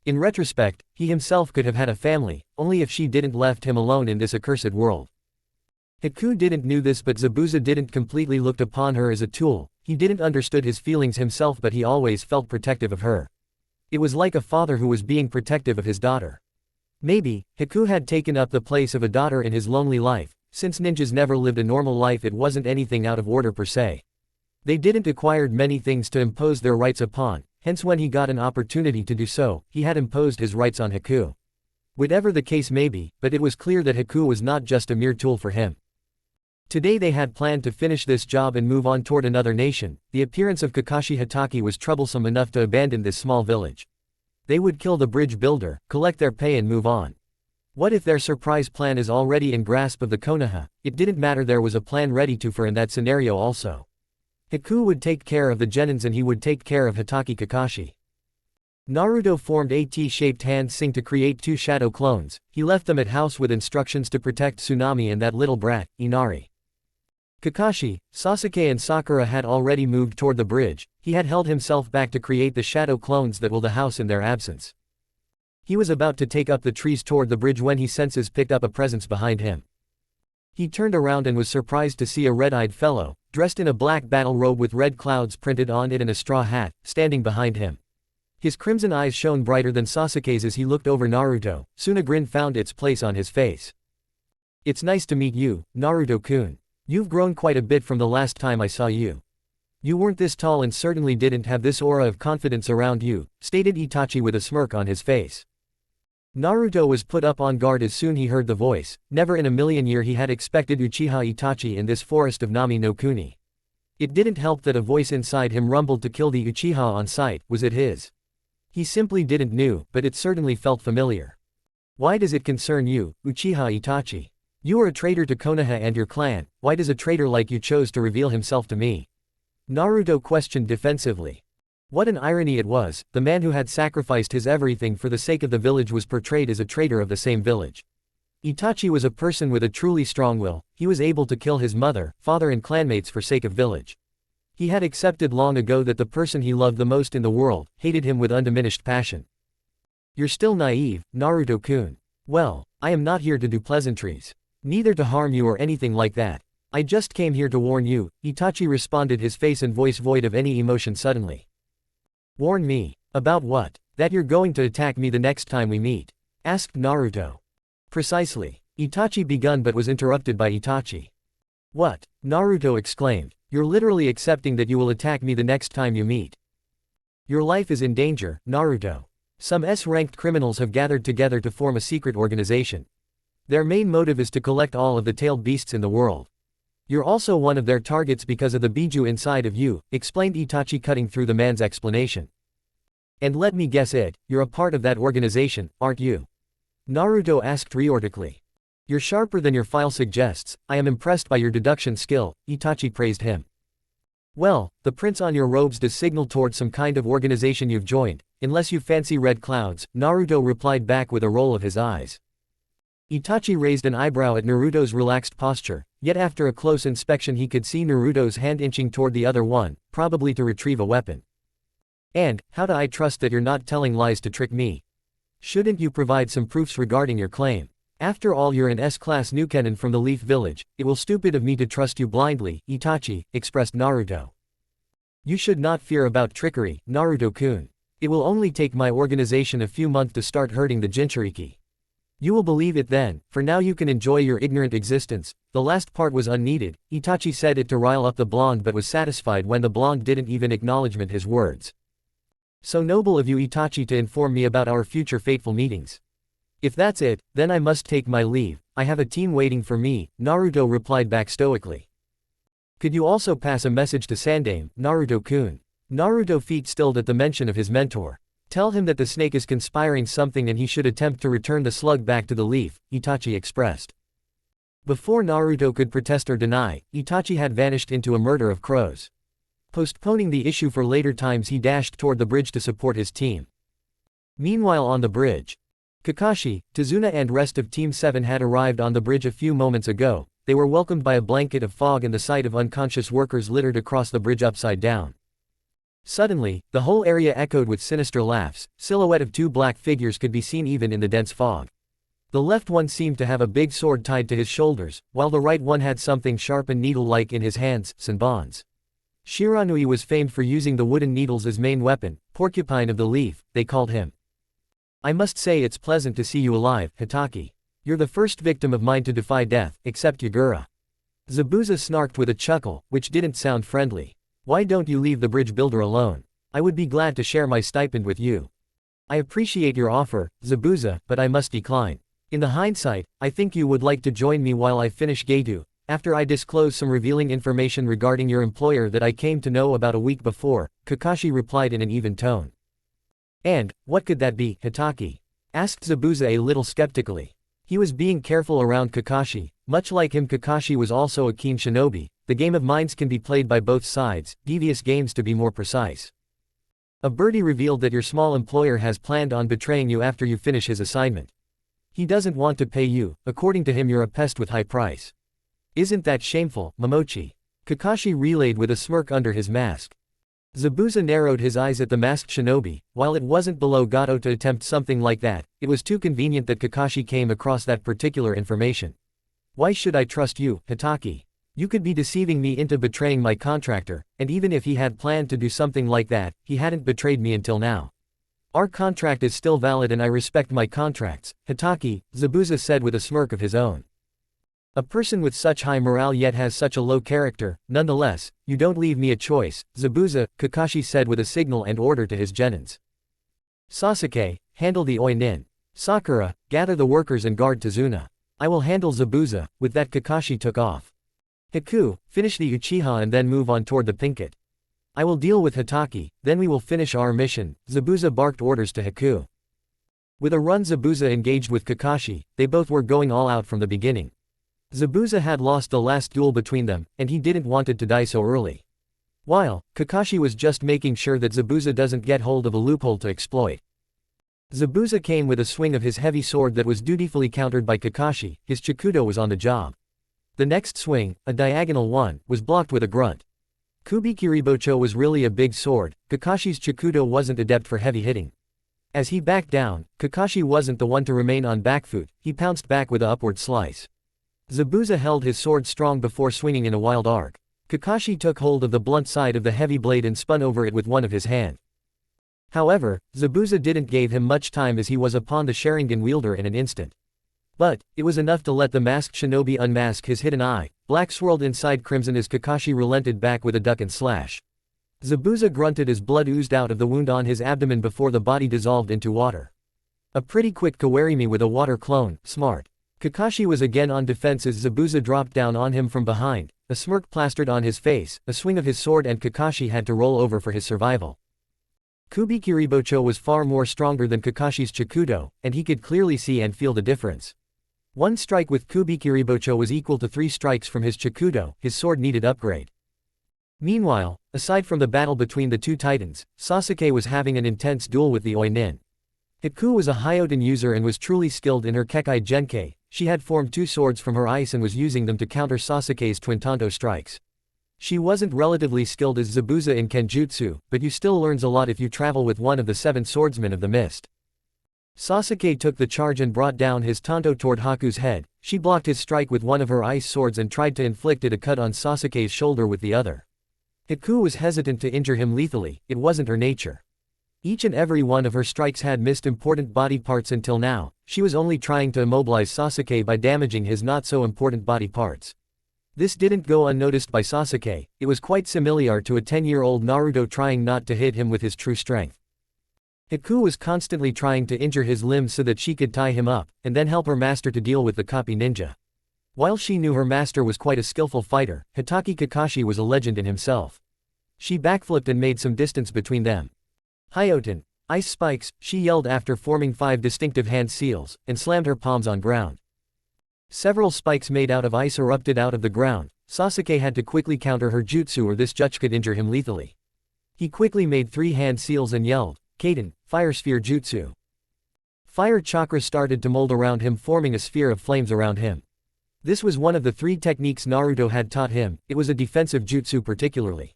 In retrospect, he himself could have had a family, only if she didn't left him alone in this accursed world. Haku didn't know this but Zabuza didn't completely looked upon her as a tool, he didn't understood his feelings himself but he always felt protective of her. It was like a father who was being protective of his daughter. Maybe, Haku had taken up the place of a daughter in his lonely life. Since ninjas never lived a normal life it wasn't anything out of order per se. They didn't acquired many things to impose their rights upon, hence when he got an opportunity to do so, he had imposed his rights on Haku. Whatever the case may be, but it was clear that Haku was not just a mere tool for him. Today they had planned to finish this job and move on toward another nation. The appearance of Kakashi Hatake was troublesome enough to abandon this small village. They would kill the bridge builder, collect their pay and move on. What if their surprise plan is already in grasp of the Konoha? It didn't matter, there was a plan ready to for in that scenario also. Haku would take care of the genins and he would take care of Hatake Kakashi. Naruto formed a T-shaped hand sing to create 2 shadow clones. He left them at house with instructions to protect Tsunami and that little brat, Inari. Kakashi, Sasuke and Sakura had already moved toward the bridge. He had held himself back to create the shadow clones that will the house in their absence. He was about to take up the trees toward the bridge when he senses picked up a presence behind him. He turned around and was surprised to see a red-eyed fellow, dressed in a black battle robe with red clouds printed on it and a straw hat, standing behind him. His crimson eyes shone brighter than Sasuke's as he looked over Naruto. Soon a grin found its place on his face. "It's nice to meet you, Naruto-kun. You've grown quite a bit from the last time I saw you. You weren't this tall and certainly didn't have this aura of confidence around you," stated Itachi with a smirk on his face. Naruto was put up on guard as soon he heard the voice. Never in a million years he had expected Uchiha Itachi in this forest of Nami no Kuni. It didn't help that a voice inside him rumbled to kill the Uchiha on sight. Was it his? He simply didn't know, but it certainly felt familiar. "Why does it concern you, Uchiha Itachi? You are a traitor to Konoha and your clan. Why does a traitor like you chose to reveal himself to me? Naruto questioned defensively. What an irony it was, the man who had sacrificed his everything for the sake of the village was portrayed as a traitor of the same village. Itachi was a person with a truly strong will. He was able to kill his mother, father and clanmates for sake of village. He had accepted long ago that the person he loved the most in the world hated him with undiminished passion. You're still naive, Naruto-kun. Well, I am not here to do pleasantries. Neither to harm you or anything like that. I just came here to warn you, Itachi responded, his face and voice void of any emotion suddenly. Warn me? About what? That you're going to attack me the next time we meet? Asked Naruto. Precisely. Itachi begun but was interrupted by Itachi. What? Naruto exclaimed. You're literally accepting that you will attack me the next time you meet. Your life is in danger, Naruto. Some S-ranked criminals have gathered together to form a secret organization. Their main motive is to collect all of the tailed beasts in the world. You're also one of their targets because of the biju inside of you, explained Itachi, cutting through the man's explanation. And let me guess it, you're a part of that organization, aren't you? Naruto asked rhetorically. You're sharper than your file suggests. I am impressed by your deduction skill, Itachi praised him. Well, the prints on your robes does signal towards some kind of organization you've joined, unless you fancy red clouds, Naruto replied back with a roll of his eyes. Itachi raised an eyebrow at Naruto's relaxed posture, yet after a close inspection he could see Naruto's hand inching toward the other one, probably to retrieve a weapon. And, how do I trust that you're not telling lies to trick me? Shouldn't you provide some proofs regarding your claim? After all, you're an S-class Nukenin from the Leaf Village. It will stupid of me to trust you blindly, Itachi, expressed Naruto. You should not fear about trickery, Naruto-kun. It will only take my organization a few months to start hurting the Jinchuriki. You will believe it then. For now you can enjoy your ignorant existence. The last part was unneeded. Itachi said it to rile up the blonde but was satisfied when the blonde didn't even acknowledge his words. So noble of you, Itachi, to inform me about our future fateful meetings. If that's it, then I must take my leave. I have a team waiting for me, Naruto replied back stoically. Could you also pass a message to Sandaime, Naruto-kun? Naruto feet stilled at the mention of his mentor. Tell him that the snake is conspiring something and he should attempt to return the slug back to the leaf, Itachi expressed. Before Naruto could protest or deny, Itachi had vanished into a murder of crows. Postponing the issue for later times, he dashed toward the bridge to support his team. Meanwhile, on the bridge, Kakashi, Tazuna and rest of Team 7 had arrived on the bridge a few moments ago. They were welcomed by a blanket of fog and the sight of unconscious workers littered across the bridge upside down. Suddenly, the whole area echoed with sinister laughs. Silhouette of two black figures could be seen even in the dense fog. The left one seemed to have a big sword tied to his shoulders, while the right one had something sharp and needle-like in his hands, sanbons. Shiranui was famed for using the wooden needles as main weapon, porcupine of the leaf, they called him. I must say it's pleasant to see you alive, Hitaki. You're the first victim of mine to defy death, except Yagura. Zabuza snarked with a chuckle, which didn't sound friendly. Why don't you leave the bridge builder alone? I would be glad to share my stipend with you. I appreciate your offer, Zabuza, but I must decline. In the hindsight, I think you would like to join me while I finish Gedo, after I disclose some revealing information regarding your employer that I came to know about a week before, Kakashi replied in an even tone. And, what could that be, Hitaki? Asked Zabuza a little skeptically. He was being careful around Kakashi. Much like him, Kakashi was also a keen shinobi. The game of minds can be played by both sides, devious games to be more precise. A birdie revealed that your small employer has planned on betraying you after you finish his assignment. He doesn't want to pay you. According to him, you're a pest with high price. Isn't that shameful, Momochi? Kakashi relayed with a smirk under his mask. Zabuza narrowed his eyes at the masked shinobi. While it wasn't below Gato to attempt something like that, it was too convenient that Kakashi came across that particular information. Why should I trust you, Hitaki? You could be deceiving me into betraying my contractor, and even if he had planned to do something like that, he hadn't betrayed me until now. Our contract is still valid and I respect my contracts, Hitaki, Zabuza said with a smirk of his own. A person with such high morale yet has such a low character. Nonetheless, you don't leave me a choice, Zabuza, Kakashi said with a signal and order to his genins. Sasuke, handle the Oi-nin. Sakura, gather the workers and guard Tazuna. I will handle Zabuza. With that, Kakashi took off. Hiku, finish the Uchiha and then move on toward the Pinkett. I will deal with Hitaki, then we will finish our mission, Zabuza barked orders to Hiku. With a run, Zabuza engaged with Kakashi. They both were going all out from the beginning. Zabuza had lost the last duel between them, and he didn't want it to die so early. While Kakashi was just making sure that Zabuza doesn't get hold of a loophole to exploit. Zabuza came with a swing of his heavy sword that was dutifully countered by Kakashi. His Chikudo was on the job. The next swing, a diagonal one, was blocked with a grunt. Kubikiribocho was really a big sword. Kakashi's Chikudo wasn't adept for heavy hitting. As he backed down, Kakashi wasn't the one to remain on back foot. He pounced back with an upward slice. Zabuza held his sword strong before swinging in a wild arc. Kakashi took hold of the blunt side of the heavy blade and spun over it with one of his hands. However, Zabuza didn't give him much time as he was upon the Sharingan wielder in an instant. But it was enough to let the masked shinobi unmask his hidden eye. Black swirled inside crimson as Kakashi relented back with a duck and slash. Zabuza grunted as blood oozed out of the wound on his abdomen before the body dissolved into water. A pretty quick kawarimi with a water clone, smart. Kakashi was again on defense as Zabuza dropped down on him from behind, a smirk plastered on his face, a swing of his sword and Kakashi had to roll over for his survival. Kubikiribocho was far more stronger than Kakashi's Chikudo, and he could clearly see and feel the difference. One strike with Kubikiribocho was equal to 3 strikes from his Chikudo. His sword needed upgrade. Meanwhile, aside from the battle between the two titans, Sasuke was having an intense duel with the Oinin. Haku was a Hyoten user and was truly skilled in her Kekai Genkei. She had formed 2 swords from her ice and was using them to counter Sasuke's twin Tanto strikes. She wasn't relatively skilled as Zabuza in Kenjutsu, but you still learns a lot if you travel with one of the 7 swordsmen of the mist. Sasuke took the charge and brought down his Tanto toward Haku's head. She blocked his strike with one of her ice swords and tried to inflict a cut on Sasuke's shoulder with the other. Haku was hesitant to injure him lethally. It wasn't her nature. Each and every one of her strikes had missed important body parts until now. She was only trying to immobilize Sasuke by damaging his not-so-important body parts. This didn't go unnoticed by Sasuke. It was quite similar to a 10-year-old Naruto trying not to hit him with his true strength. Haku was constantly trying to injure his limbs so that she could tie him up, and then help her master to deal with the copy ninja. While she knew her master was quite a skillful fighter, Hitaki Kakashi was a legend in himself. She backflipped and made some distance between them. Hyoten, ice spikes, she yelled after forming 5 distinctive hand seals, and slammed her palms on ground. Several spikes made out of ice erupted out of the ground. Sasuke had to quickly counter her jutsu or this jutsu could injure him lethally. He quickly made 3 hand seals and yelled, Kaden, Fire Sphere Jutsu. Fire chakra started to mold around him, forming a sphere of flames around him. This was one of the 3 techniques Naruto had taught him. It was a defensive jutsu particularly.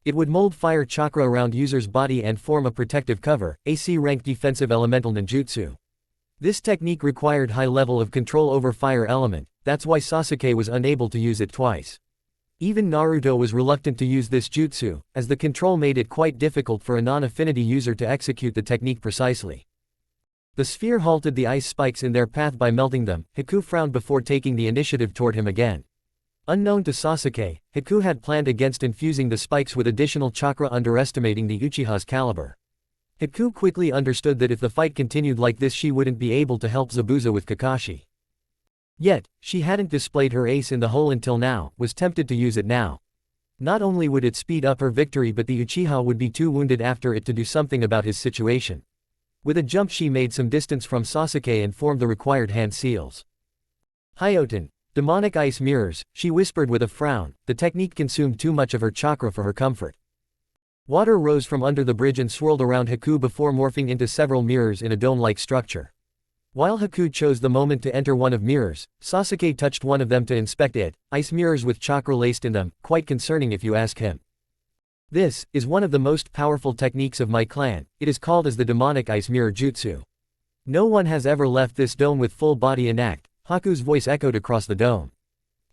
It would mold fire chakra around user's body and form a protective cover, a C-rank defensive elemental ninjutsu. This technique required high level of control over fire element. That's why Sasuke was unable to use it twice. Even Naruto was reluctant to use this jutsu, as the control made it quite difficult for a non-affinity user to execute the technique precisely. The sphere halted the ice spikes in their path by melting them. Haku frowned before taking the initiative toward him again. Unknown to Sasuke, Haku had planned against infusing the spikes with additional chakra, underestimating the Uchiha's caliber. Haku quickly understood that if the fight continued like this she wouldn't be able to help Zabuza with Kakashi. Yet, she hadn't displayed her ace in the hole until now, was tempted to use it now. Not only would it speed up her victory but the Uchiha would be too wounded after it to do something about his situation. With a jump she made some distance from Sasuke and formed the required hand seals. Hyoten, demonic ice mirrors, she whispered with a frown. The technique consumed too much of her chakra for her comfort. Water rose from under the bridge and swirled around Haku before morphing into several mirrors in a dome-like structure. While Haku chose the moment to enter one of mirrors, Sasuke touched one of them to inspect it. Ice mirrors with chakra laced in them, quite concerning if you ask him. This is one of the most powerful techniques of my clan. It is called as the demonic ice mirror jutsu. No one has ever left this dome with full body intact. Haku's voice echoed across the dome.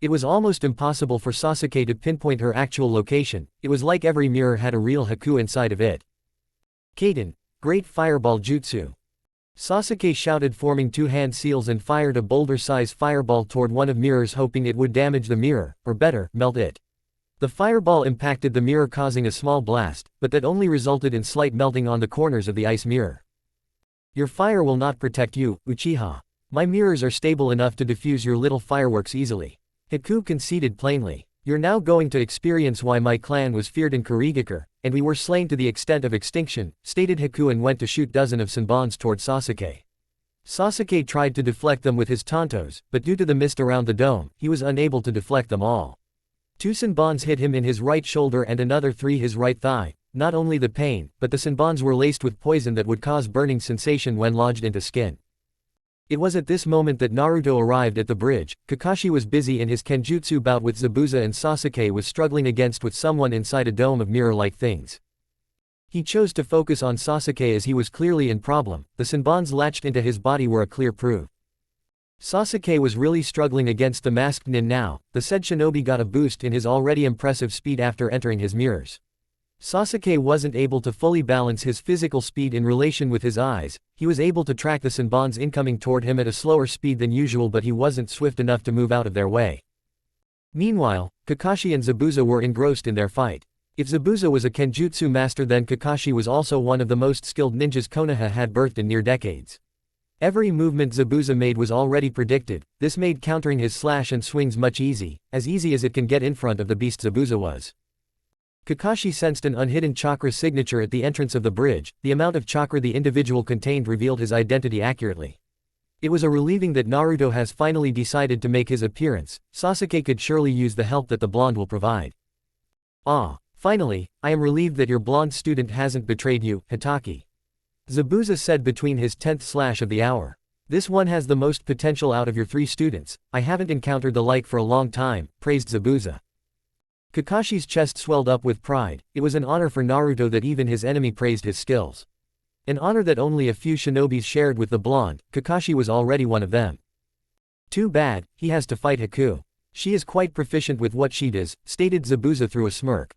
It was almost impossible for Sasuke to pinpoint her actual location. It was like every mirror had a real Haku inside of it. Kaden, Great Fireball Jutsu. Sasuke shouted, forming 2 hand seals and fired a boulder-sized fireball toward one of mirrors, hoping it would damage the mirror, or better, melt it. The fireball impacted the mirror causing a small blast, but that only resulted in slight melting on the corners of the ice mirror. Your fire will not protect you, Uchiha. My mirrors are stable enough to diffuse your little fireworks easily. Haku conceded plainly. You're now going to experience why my clan was feared in Kurigakure, and we were slain to the extent of extinction, stated Haku and went to shoot dozen of Senbons toward Sasuke. Sasuke tried to deflect them with his tantos, but due to the mist around the dome, he was unable to deflect them all. 2 senbons hit him in his right shoulder and another 3 his right thigh. Not only the pain, but the senbons were laced with poison that would cause burning sensation when lodged into skin. It was at this moment that Naruto arrived at the bridge. Kakashi was busy in his kenjutsu bout with Zabuza and Sasuke was struggling against with someone inside a dome of mirror-like things. He chose to focus on Sasuke as he was clearly in problem. The senbons latched into his body were a clear proof. Sasuke was really struggling against the masked nin now. The said shinobi got a boost in his already impressive speed after entering his mirrors. Sasuke wasn't able to fully balance his physical speed in relation with his eyes. He was able to track the senbons incoming toward him at a slower speed than usual, but he wasn't swift enough to move out of their way. Meanwhile, Kakashi and Zabuza were engrossed in their fight. If Zabuza was a kenjutsu master, then Kakashi was also one of the most skilled ninjas Konoha had birthed in near decades. Every movement Zabuza made was already predicted. This made countering his slash and swings much easy as it can get in front of the beast Zabuza was. Kakashi sensed an unhidden chakra signature at the entrance of the bridge. The amount of chakra the individual contained revealed his identity accurately. It was a relieving that Naruto has finally decided to make his appearance. Sasuke could surely use the help that the blonde will provide. Ah, finally, I am relieved that your blonde student hasn't betrayed you, Hitaki. Zabuza said between his 10th slash of the hour. This one has the most potential out of your 3 students. I haven't encountered the like for a long time, praised Zabuza. Kakashi's chest swelled up with pride. It was an honor for Naruto that even his enemy praised his skills. An honor that only a few shinobis shared with the blonde. Kakashi was already one of them. Too bad, he has to fight Haku. She is quite proficient with what she does, stated Zabuza through a smirk.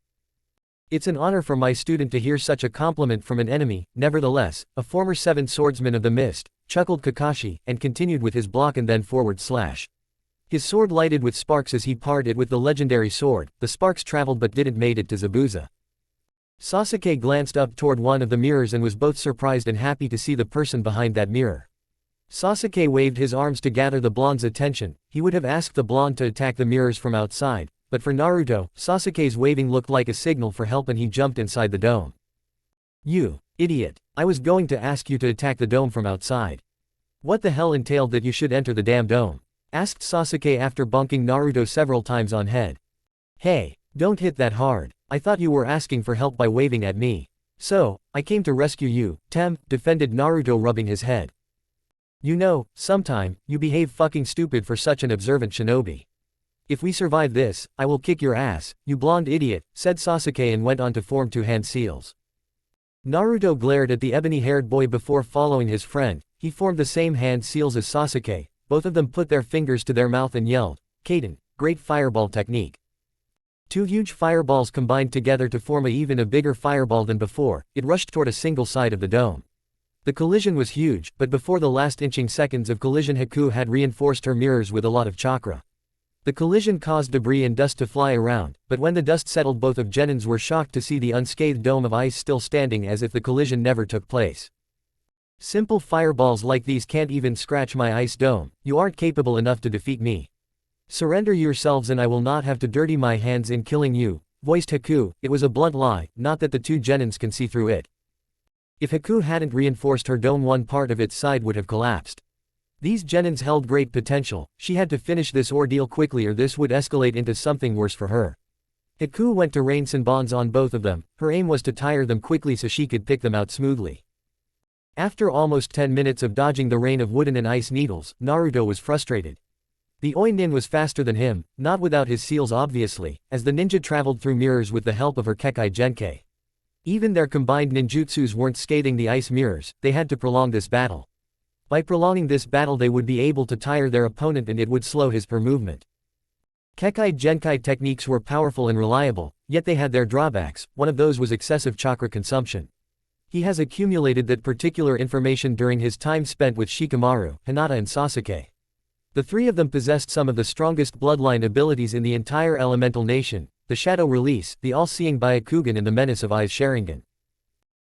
It's an honor for my student to hear such a compliment from an enemy. Nevertheless, a former 7 swordsman of the mist, chuckled Kakashi, and continued with his block and then forward slash. His sword lighted with sparks as he parred it with the legendary sword. The sparks traveled but didn't made it to Zabuza. Sasuke glanced up toward one of the mirrors and was both surprised and happy to see the person behind that mirror. Sasuke waved his arms to gather the blonde's attention. He would have asked the blonde to attack the mirrors from outside, but for Naruto, Sasuke's waving looked like a signal for help and he jumped inside the dome. You idiot! I was going to ask you to attack the dome from outside. What the hell entailed that you should enter the damn dome? Asked Sasuke after bonking Naruto several times on head. Hey, don't hit that hard. I thought you were asking for help by waving at me. So, I came to rescue you, defended Naruto rubbing his head. You know, sometime, you behave fucking stupid for such an observant shinobi. If we survive this, I will kick your ass, you blonde idiot, said Sasuke and went on to form 2 hand seals. Naruto glared at the ebony-haired boy before following his friend. He formed the same hand seals as Sasuke. Both of them put their fingers to their mouth and yelled, Kaden, great fireball technique. 2 huge fireballs combined together to form even a bigger fireball than before. It rushed toward a single side of the dome. The collision was huge, but before the last inching seconds of collision Haku had reinforced her mirrors with a lot of chakra. The collision caused debris and dust to fly around, but when the dust settled both of Genins were shocked to see the unscathed dome of ice still standing as if the collision never took place. Simple fireballs like these can't even scratch my ice dome. You aren't capable enough to defeat me. Surrender yourselves and I will not have to dirty my hands in killing you, voiced Haku. It was a blunt lie, not that the 2 Genins can see through it. If Haku hadn't reinforced her dome, one part of its side would have collapsed. These Genins held great potential. She had to finish this ordeal quickly or this would escalate into something worse for her. Haku went to rain senbons on both of them. Her aim was to tire them quickly so she could pick them out smoothly. After almost 10 minutes of dodging the rain of wooden and ice needles, Naruto was frustrated. The Oi Nin was faster than him, not without his seals obviously, as the ninja traveled through mirrors with the help of her Kekai Genkei. Even their combined ninjutsus weren't scathing the ice mirrors. They had to prolong this battle. By prolonging this battle they would be able to tire their opponent and it would slow his per movement. Kekai Genkai techniques were powerful and reliable, yet they had their drawbacks. One of those was excessive chakra consumption. He has accumulated that particular information during his time spent with Shikamaru, Hinata and Sasuke. The 3 of them possessed some of the strongest bloodline abilities in the entire elemental nation, the Shadow Release, the All-Seeing Byakugan and the Menace of Eyes Sharingan.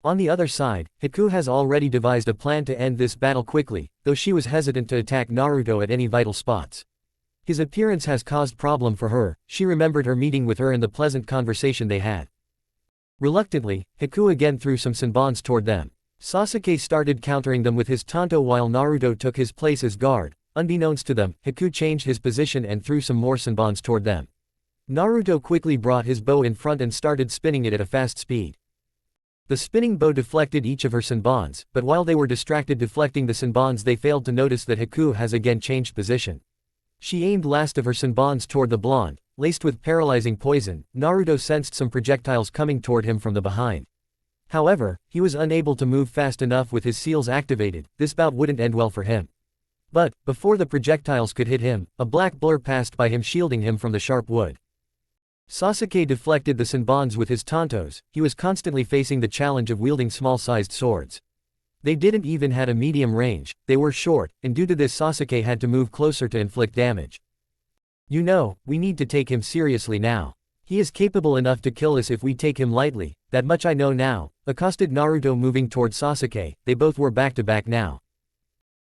On the other side, Haku has already devised a plan to end this battle quickly, though she was hesitant to attack Naruto at any vital spots. His appearance has caused problem for her. She remembered her meeting with her and the pleasant conversation they had. Reluctantly, Haku again threw some senbons toward them. Sasuke started countering them with his tanto while Naruto took his place as guard. Unbeknownst to them, Haku changed his position and threw some more senbons toward them. Naruto quickly brought his bow in front and started spinning it at a fast speed. The spinning bow deflected each of her senbons, but while they were distracted deflecting the senbons they failed to notice that Haku has again changed position. She aimed last of her senbons toward the blonde, laced with paralyzing poison. Naruto sensed some projectiles coming toward him from the behind. However, he was unable to move fast enough with his seals activated. This bout wouldn't end well for him. But, before the projectiles could hit him, a black blur passed by him shielding him from the sharp wood. Sasuke deflected the senbons with his tantos. He was constantly facing the challenge of wielding small-sized swords. They didn't even had a medium range, they were short, and due to this Sasuke had to move closer to inflict damage. You know, we need to take him seriously now. He is capable enough to kill us if we take him lightly, that much I know now, accosted Naruto moving toward Sasuke. They both were back to back now.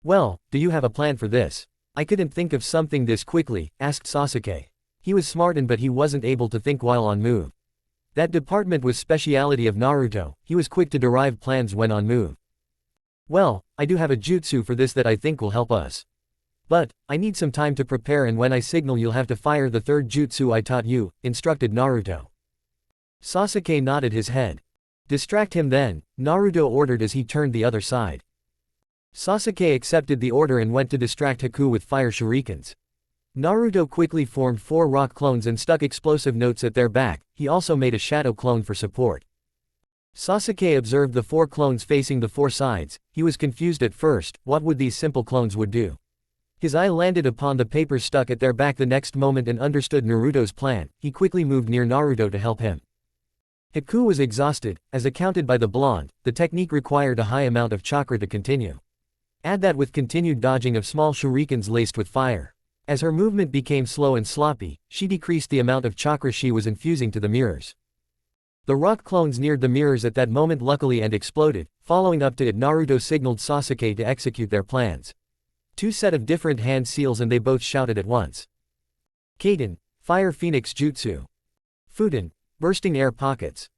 Well, do you have a plan for this? I couldn't think of something this quickly, asked Sasuke. He was smart but he wasn't able to think while on move. That department was speciality of Naruto, he was quick to derive plans when on move. Well, I do have a jutsu for this that I think will help us. But, I need some time to prepare and when I signal you'll have to fire the third jutsu I taught you, instructed Naruto. Sasuke nodded his head. Distract him then, Naruto ordered as he turned the other side. Sasuke accepted the order and went to distract Haku with fire shurikens. Naruto quickly formed 4 rock clones and stuck explosive notes at their back. He also made a shadow clone for support. Sasuke observed the 4 clones facing the 4 sides. He was confused at first. What would these simple clones would do? His eye landed upon the papers stuck at their back the next moment and understood Naruto's plan. He quickly moved near Naruto to help him. Haku was exhausted, as accounted by the blonde. The technique required a high amount of chakra to continue. Add that with continued dodging of small shurikens laced with fire. As her movement became slow and sloppy, she decreased the amount of chakra she was infusing to the mirrors. The rock clones neared the mirrors at that moment luckily and exploded. Following up to it, Naruto signaled Sasuke to execute their plans. 2 set of different hand seals and they both shouted at once. Kaden, Fire Phoenix Jutsu. Fudan, Bursting Air Pockets.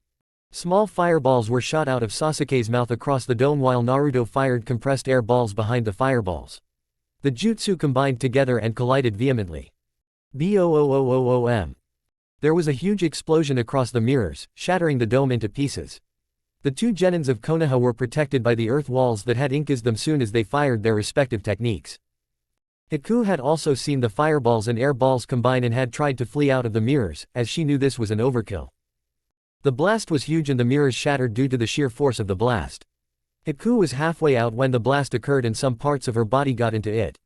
Small fireballs were shot out of Sasuke's mouth across the dome while Naruto fired compressed air balls behind the fireballs. The jutsu combined together and collided vehemently. Boom. There was a huge explosion across the mirrors, shattering the dome into pieces. The 2 genins of Konoha were protected by the earth walls that had incased them soon as they fired their respective techniques. Haku had also seen the fireballs and air balls combine and had tried to flee out of the mirrors, as she knew this was an overkill. The blast was huge and the mirrors shattered due to the sheer force of the blast. Haku was halfway out when the blast occurred and some parts of her body got into it.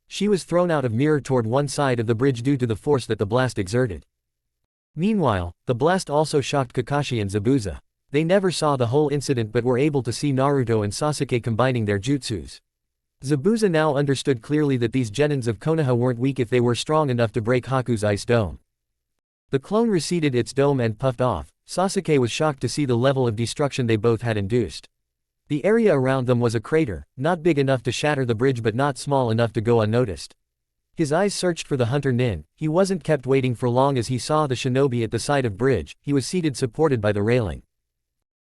She was thrown out of mirror toward one side of the bridge due to the force that the blast exerted. Meanwhile, the blast also shocked Kakashi and Zabuza. They never saw the whole incident but were able to see Naruto and Sasuke combining their jutsus. Zabuza now understood clearly that these genins of Konoha weren't weak if they were strong enough to break Haku's ice dome. The clone receded its dome and puffed off. Sasuke was shocked to see the level of destruction they both had induced. The area around them was a crater, not big enough to shatter the bridge but not small enough to go unnoticed. His eyes searched for the hunter Nin. He wasn't kept waiting for long as he saw the shinobi at the side of bridge. He was seated supported by the railing.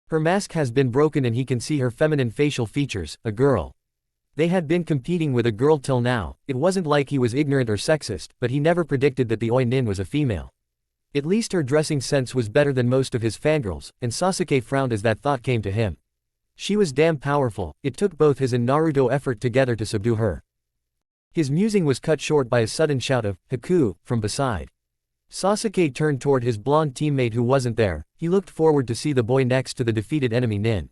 Her mask has been broken and he can see her feminine facial features, a girl. They had been competing with a girl till now. It wasn't like he was ignorant or sexist, but he never predicted that the Oi Nin was a female. At least her dressing sense was better than most of his fangirls, and Sasuke frowned as that thought came to him. She was damn powerful. It took both his and Naruto effort together to subdue her. His musing was cut short by a sudden shout of, Haku, from beside. Sasuke turned toward his blonde teammate who wasn't there. He looked forward to see the boy next to the defeated enemy Nin.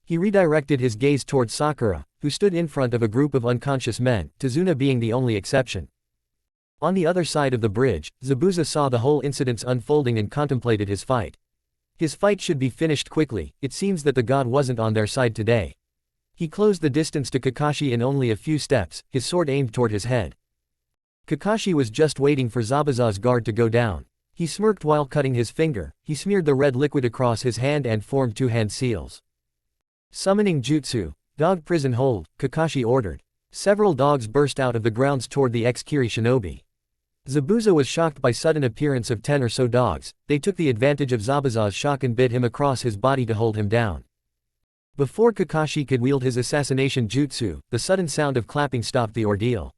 He redirected his gaze toward Sakura, who stood in front of a group of unconscious men, Tazuna being the only exception. On the other side of the bridge, Zabuza saw the whole incidents unfolding and contemplated his fight. His fight should be finished quickly. It seems that the god wasn't on their side today. He closed the distance to Kakashi in only a few steps, his sword aimed toward his head. Kakashi was just waiting for Zabuza's guard to go down. He smirked while cutting his finger. He smeared the red liquid across his hand and formed 2 hand seals. Summoning jutsu, dog prison hold, Kakashi ordered. Several dogs burst out of the grounds toward the ex-Kiri shinobi. Zabuza was shocked by sudden appearance of 10 or so dogs. They took the advantage of Zabuza's shock and bit him across his body to hold him down. Before Kakashi could wield his assassination jutsu, the sudden sound of clapping stopped the ordeal.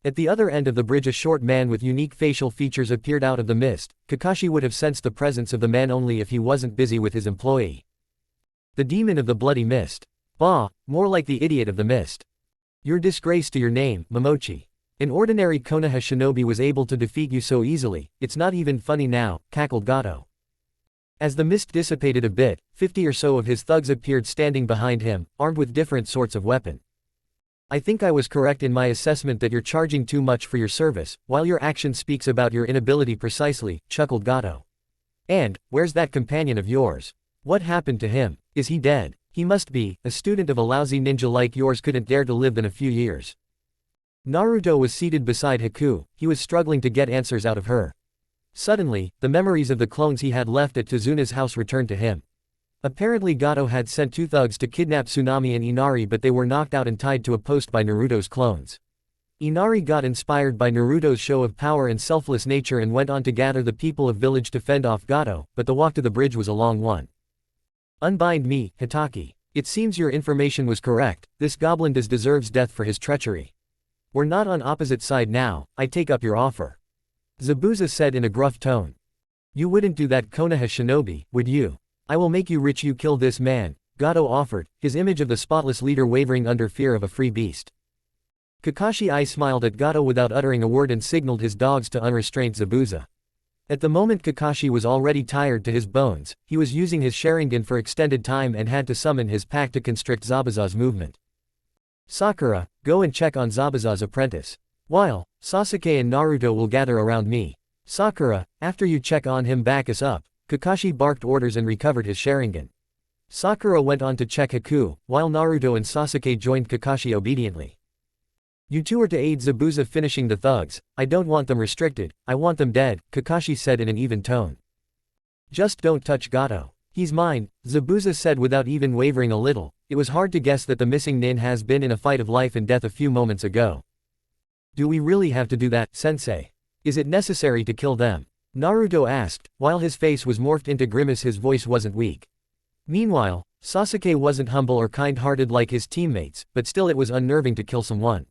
At the other end of the bridge a short man with unique facial features appeared out of the mist. Kakashi would have sensed the presence of the man only if he wasn't busy with his employee. The demon of the bloody mist. Bah, more like the idiot of the mist. You're disgrace to your name, Momochi. An ordinary Konoha shinobi was able to defeat you so easily, it's not even funny now, cackled Gato. As the mist dissipated a bit, 50 or so of his thugs appeared standing behind him, armed with different sorts of weapon. I think I was correct in my assessment that you're charging too much for your service, while your action speaks about your inability precisely, chuckled Gato. And, where's that companion of yours? What happened to him? Is he dead? He must be, a student of a lousy ninja like yours couldn't dare to live in a few years. Naruto was seated beside Haku, he was struggling to get answers out of her. Suddenly, the memories of the clones he had left at Tezuna's house returned to him. Apparently Gato had sent 2 thugs to kidnap Tsunami and Inari, but they were knocked out and tied to a post by Naruto's clones. Inari got inspired by Naruto's show of power and selfless nature and went on to gather the people of village to fend off Gato, but the walk to the bridge was a long one. Unbind me, Hitaki. It seems your information was correct, this goblin deserves death for his treachery. We're not on opposite side now, I take up your offer. Zabuza said in a gruff tone. You wouldn't do that, Konoha shinobi, would you? I will make you rich, you kill this man, Gato offered, his image of the spotless leader wavering under fear of a free beast. Kakashi I smiled at Gato without uttering a word and signaled his dogs to unrestrained Zabuza. At the moment Kakashi was already tired to his bones, he was using his Sharingan for extended time and had to summon his pack to constrict Zabuza's movement. Sakura, go and check on Zabuza's apprentice. While, Sasuke and Naruto will gather around me. Sakura, after you check on him back us up. Kakashi barked orders and recovered his Sharingan. Sakura went on to check Haku, while Naruto and Sasuke joined Kakashi obediently. You two are to aid Zabuza finishing the thugs, I don't want them restricted, I want them dead, Kakashi said in an even tone. Just don't touch Gato. He's mine, Zabuza said without even wavering a little. It was hard to guess that the missing nin has been in a fight of life and death a few moments ago. Do we really have to do that, sensei? Is it necessary to kill them? Naruto asked, while his face was morphed into grimace. His voice wasn't weak. Meanwhile, Sasuke wasn't humble or kind-hearted like his teammates, but still it was unnerving to kill someone.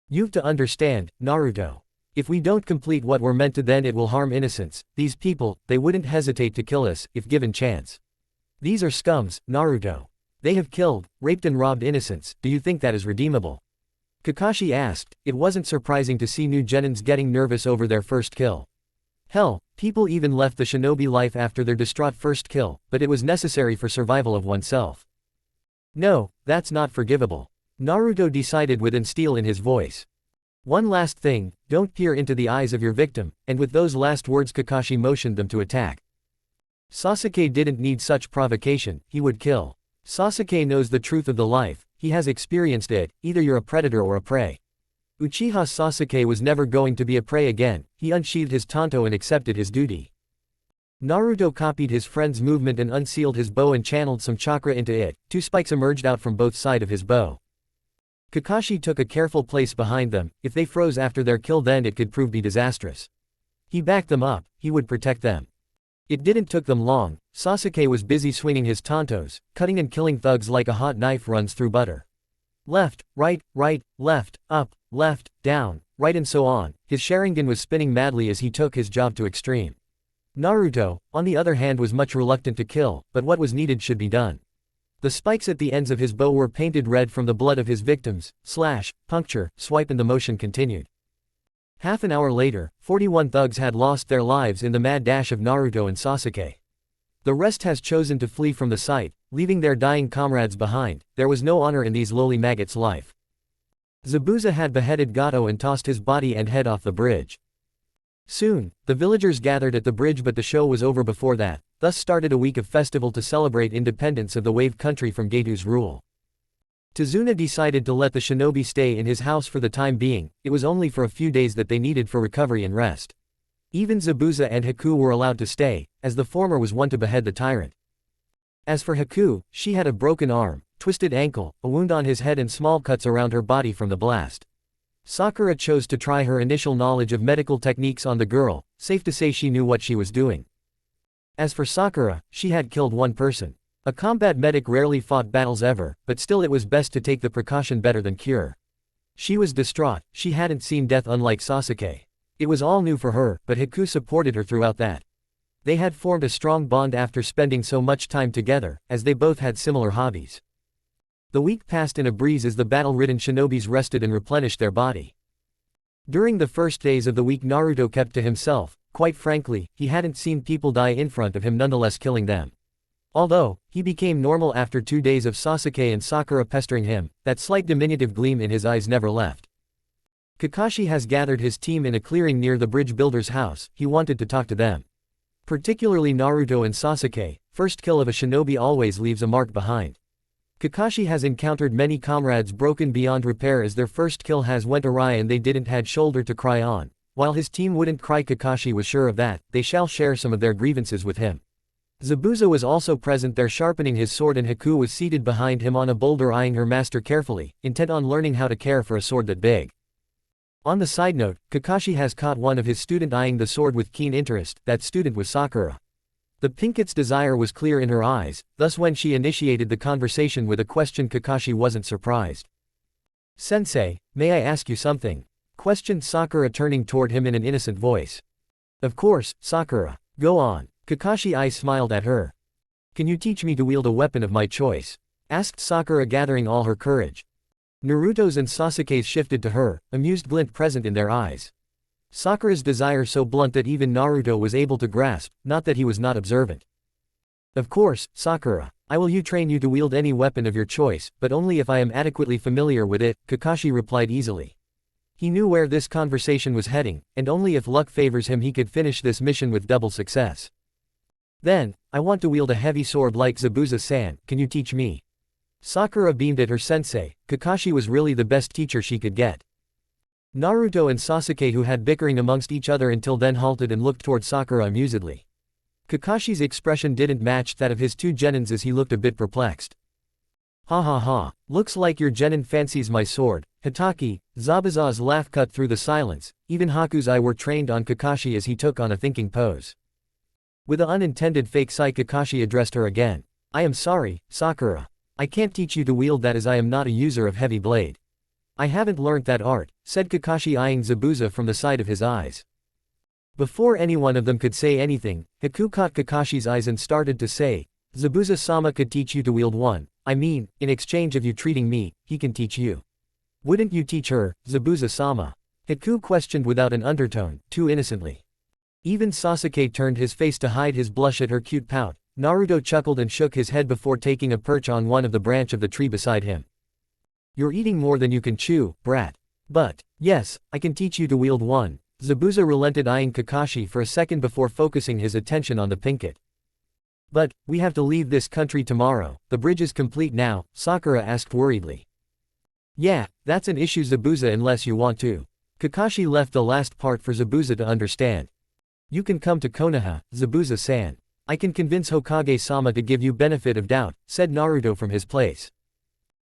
You've to understand, Naruto. If we don't complete what we're meant to, then it will harm innocents. These people, they wouldn't hesitate to kill us, if given chance. These are scums, Naruto. They have killed, raped and robbed innocents, do you think that is redeemable? Kakashi asked. It wasn't surprising to see new genins getting nervous over their first kill. Hell, people even left the shinobi life after their distraught first kill, but it was necessary for survival of oneself. No, that's not forgivable. Naruto decided with steel in his voice. One last thing, don't peer into the eyes of your victim, and with those last words Kakashi motioned them to attack. Sasuke didn't need such provocation, he would kill. Sasuke knows the truth of the life, he has experienced it, either you're a predator or a prey. Uchiha Sasuke was never going to be a prey again, he unsheathed his tanto and accepted his duty. Naruto copied his friend's movement and unsealed his bow and channeled some chakra into it. 2 spikes emerged out from both sides of his bow. Kakashi took a careful place behind them. If they froze after their kill, then it could prove be disastrous. He backed them up, he would protect them. It didn't took them long. Sasuke was busy swinging his tantos, cutting and killing thugs like a hot knife runs through butter. Left, right, left, up, left, down, right and so on. His Sharingan was spinning madly as he took his job to extreme. Naruto, on the other hand, was much reluctant to kill, but what was needed should be done. The spikes at the ends of his bow were painted red from the blood of his victims. Slash, puncture, swipe, and the motion continued. Half an hour later, 41 thugs had lost their lives in the mad dash of Naruto and Sasuke. The rest has chosen to flee from the site, leaving their dying comrades behind. There was no honor in these lowly maggots' life. Zabuza had beheaded Gato and tossed his body and head off the bridge. Soon, the villagers gathered at the bridge, but the show was over before that. Thus started a week of festival to celebrate independence of the Wave Country from Getu's rule. Tezuna decided to let the shinobi stay in his house for the time being. It was only for a few days that they needed for recovery and rest. Even Zabuza and Haku were allowed to stay, as the former was one to behead the tyrant. As for Haku, she had a broken arm, twisted ankle, a wound on his head and small cuts around her body from the blast. Sakura chose to try her initial knowledge of medical techniques on the girl. Safe to say she knew what she was doing. As for Sakura, she had killed one person. A combat medic rarely fought battles ever, but still it was best to take the precaution better than cure. She was distraught, she hadn't seen death unlike Sasuke. It was all new for her, but Haku supported her throughout that. They had formed a strong bond after spending so much time together, as they both had similar hobbies. The week passed in a breeze as the battle-ridden shinobis rested and replenished their body. During the first days of the week Naruto kept to himself. Quite frankly, he hadn't seen people die in front of him, nonetheless killing them. Although, he became normal after 2 days of Sasuke and Sakura pestering him, that slight diminutive gleam in his eyes never left. Kakashi has gathered his team in a clearing near the bridge builder's house. He wanted to talk to them. Particularly Naruto and Sasuke. First kill of a shinobi always leaves a mark behind. Kakashi has encountered many comrades broken beyond repair as their first kill has went awry and they didn't had shoulder to cry on. While his team wouldn't cry, Kakashi was sure of that. They shall share some of their grievances with him. Zabuza was also present there sharpening his sword, and Haku was seated behind him on a boulder eyeing her master carefully, intent on learning how to care for a sword that big. On the side note, Kakashi has caught one of his student eyeing the sword with keen interest. That student was Sakura. The pinket's desire was clear in her eyes, thus when she initiated the conversation with a question Kakashi wasn't surprised. "Sensei, may I ask you something?" questioned Sakura, turning toward him in an innocent voice. "Of course, Sakura. Go on." Kakashi eyes smiled at her. "Can you teach me to wield a weapon of my choice?" asked Sakura, gathering all her courage. Naruto's and Sasuke's shifted to her, amused glint present in their eyes. Sakura's desire so blunt that even Naruto was able to grasp, not that he was not observant. "Of course, Sakura. I will train you to wield any weapon of your choice, but only if I am adequately familiar with it," Kakashi replied easily. He knew where this conversation was heading, and only if luck favors him he could finish this mission with double success. "Then, I want to wield a heavy sword like Zabuza-san, can you teach me?" Sakura beamed at her sensei. Kakashi was really the best teacher she could get. Naruto and Sasuke, who had bickering amongst each other until then, halted and looked toward Sakura amusedly. Kakashi's expression didn't match that of his two genins as he looked a bit perplexed. "Ha ha ha, looks like your genin fancies my sword." Hitaki, Zabuza's laugh cut through the silence. Even Haku's eye were trained on Kakashi as he took on a thinking pose. With an unintended fake sigh, Kakashi addressed her again. "I am sorry, Sakura. I can't teach you to wield that as I am not a user of heavy blade. I haven't learnt that art," said Kakashi, eyeing Zabuza from the side of his eyes. Before any one of them could say anything, Haku caught Kakashi's eyes and started to say, "Zabuza-sama could teach you to wield one. I mean, in exchange of you treating me, he can teach you. Wouldn't you teach her, Zabuza-sama?" Haku questioned without an undertone, too innocently. Even Sasuke turned his face to hide his blush at her cute pout. Naruto chuckled and shook his head before taking a perch on one of the branch of the tree beside him. "You're eating more than you can chew, brat. But, yes, I can teach you to wield one." Zabuza relented, eyeing Kakashi for a second before focusing his attention on the pinket. "But, we have to leave this country tomorrow. The bridge is complete now," Sakura asked worriedly. "Yeah, that's an issue, Zabuza, unless you want to." Kakashi left the last part for Zabuza to understand. "You can come to Konoha, Zabuza-san. I can convince Hokage-sama to give you benefit of doubt," said Naruto from his place.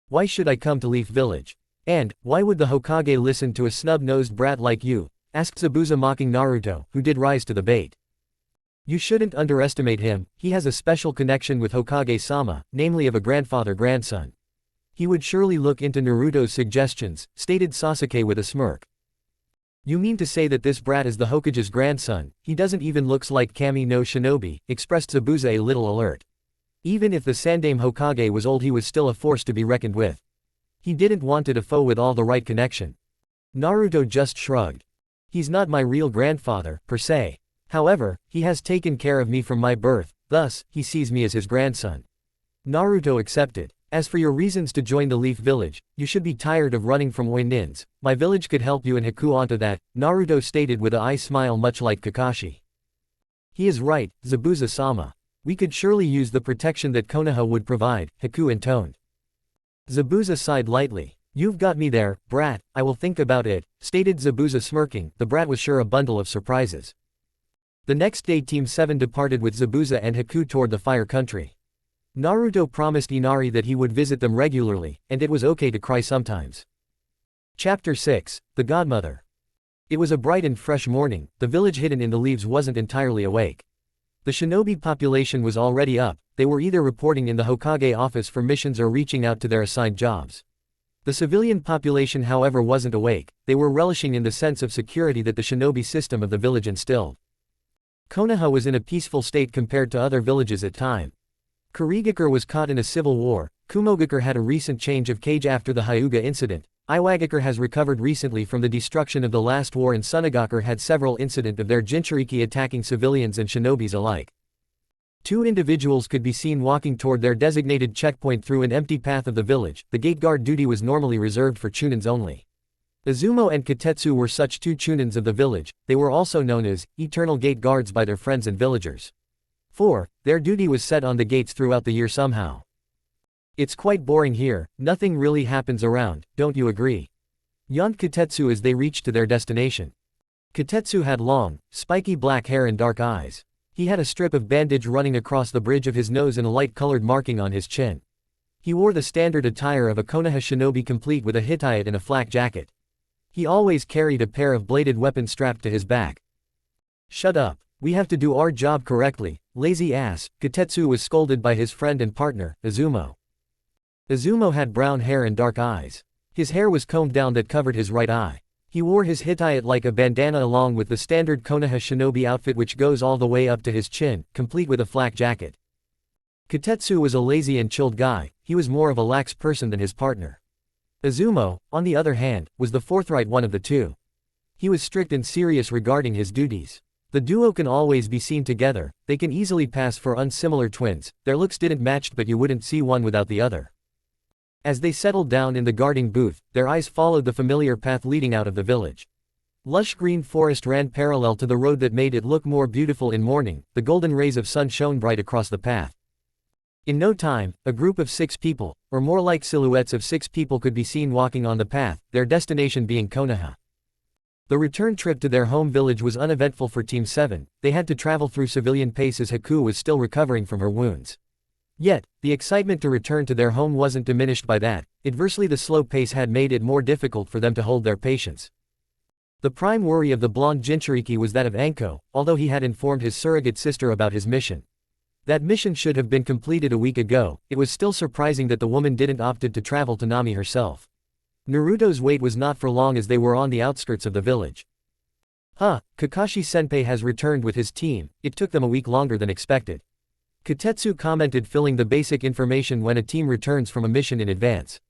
"Why should I come to Leaf Village? And, why would the Hokage listen to a snub-nosed brat like you?" asked Zabuza, mocking Naruto, who did rise to the bait. "You shouldn't underestimate him. He has a special connection with Hokage-sama, namely of a grandfather-grandson. He would surely look into Naruto's suggestions," stated Sasuke with a smirk. "You mean to say that this brat is the Hokage's grandson? He doesn't even looks like Kami no Shinobi," expressed Zabuza, a little alert. Even if the Sandaime Hokage was old, he was still a force to be reckoned with. He didn't want a foe with all the right connection. Naruto just shrugged. "He's not my real grandfather, per se. However, he has taken care of me from my birth, thus, he sees me as his grandson." Naruto accepted. "As for your reasons to join the Leaf Village, you should be tired of running from Oinins. My village could help you and Haku onto that," Naruto stated with a eye smile much like Kakashi. "He is right, Zabuza-sama. We could surely use the protection that Konoha would provide," Haku intoned. Zabuza sighed lightly. "You've got me there, brat, I will think about it," stated Zabuza, smirking. The brat was sure a bundle of surprises. The next day Team 7 departed with Zabuza and Haku toward the Fire Country. Naruto promised Inari that he would visit them regularly, and it was okay to cry sometimes. Chapter 6, The Godmother. It was a bright and fresh morning. The village hidden in the leaves wasn't entirely awake. The shinobi population was already up, they were either reporting in the Hokage office for missions or reaching out to their assigned jobs. The civilian population however wasn't awake, they were relishing in the sense of security that the shinobi system of the village instilled. Konoha was in a peaceful state compared to other villages at time. Kurigakure was caught in a civil war, Kumogakure had a recent change of cage after the Hyuga incident, Iwagakure has recovered recently from the destruction of the last war and Sunagakure had several incidents of their Jinchuriki attacking civilians and shinobis alike. Two individuals could be seen walking toward their designated checkpoint through an empty path of the village. The gate guard duty was normally reserved for chunins only. Izumo and Katetsu were such two chunins of the village, they were also known as eternal gate guards by their friends and villagers. 4. Their duty was set on the gates throughout the year somehow. It's quite boring here, nothing really happens around, don't you agree? Yawned Katetsu as they reached to their destination. Katetsu had long, spiky black hair and dark eyes. He had a strip of bandage running across the bridge of his nose and a light-colored marking on his chin. He wore the standard attire of a Konoha shinobi complete with a hitayat and a flak jacket. He always carried a pair of bladed weapons strapped to his back. Shut up, we have to do our job correctly, lazy ass, Katetsu was scolded by his friend and partner, Izumo. Izumo had brown hair and dark eyes. His hair was combed down that covered his right eye. He wore his hitayat like a bandana along with the standard Konoha shinobi outfit which goes all the way up to his chin, complete with a flak jacket. Katetsu was a lazy and chilled guy, he was more of a lax person than his partner. Izumo, on the other hand, was the forthright one of the two. He was strict and serious regarding his duties. The duo can always be seen together, they can easily pass for unsimilar twins, their looks didn't match but you wouldn't see one without the other. As they settled down in the guarding booth, their eyes followed the familiar path leading out of the village. Lush green forest ran parallel to the road that made it look more beautiful in morning, the golden rays of sun shone bright across the path. In no time, a group of 6 people, or more like silhouettes of 6 people could be seen walking on the path, their destination being Konoha. The return trip to their home village was uneventful for Team 7, they had to travel through civilian pace as Haku was still recovering from her wounds. Yet, the excitement to return to their home wasn't diminished by that, adversely the slow pace had made it more difficult for them to hold their patience. The prime worry of the blonde Jinchuriki was that of Anko, although he had informed his surrogate sister about his mission. That mission should have been completed a week ago, it was still surprising that the woman didn't opted to travel to Nami herself. Naruto's wait was not for long as they were on the outskirts of the village. Kakashi-senpai has returned with his team, it took them a week longer than expected. Katetsu commented filling the basic information when a team returns from a mission in advance.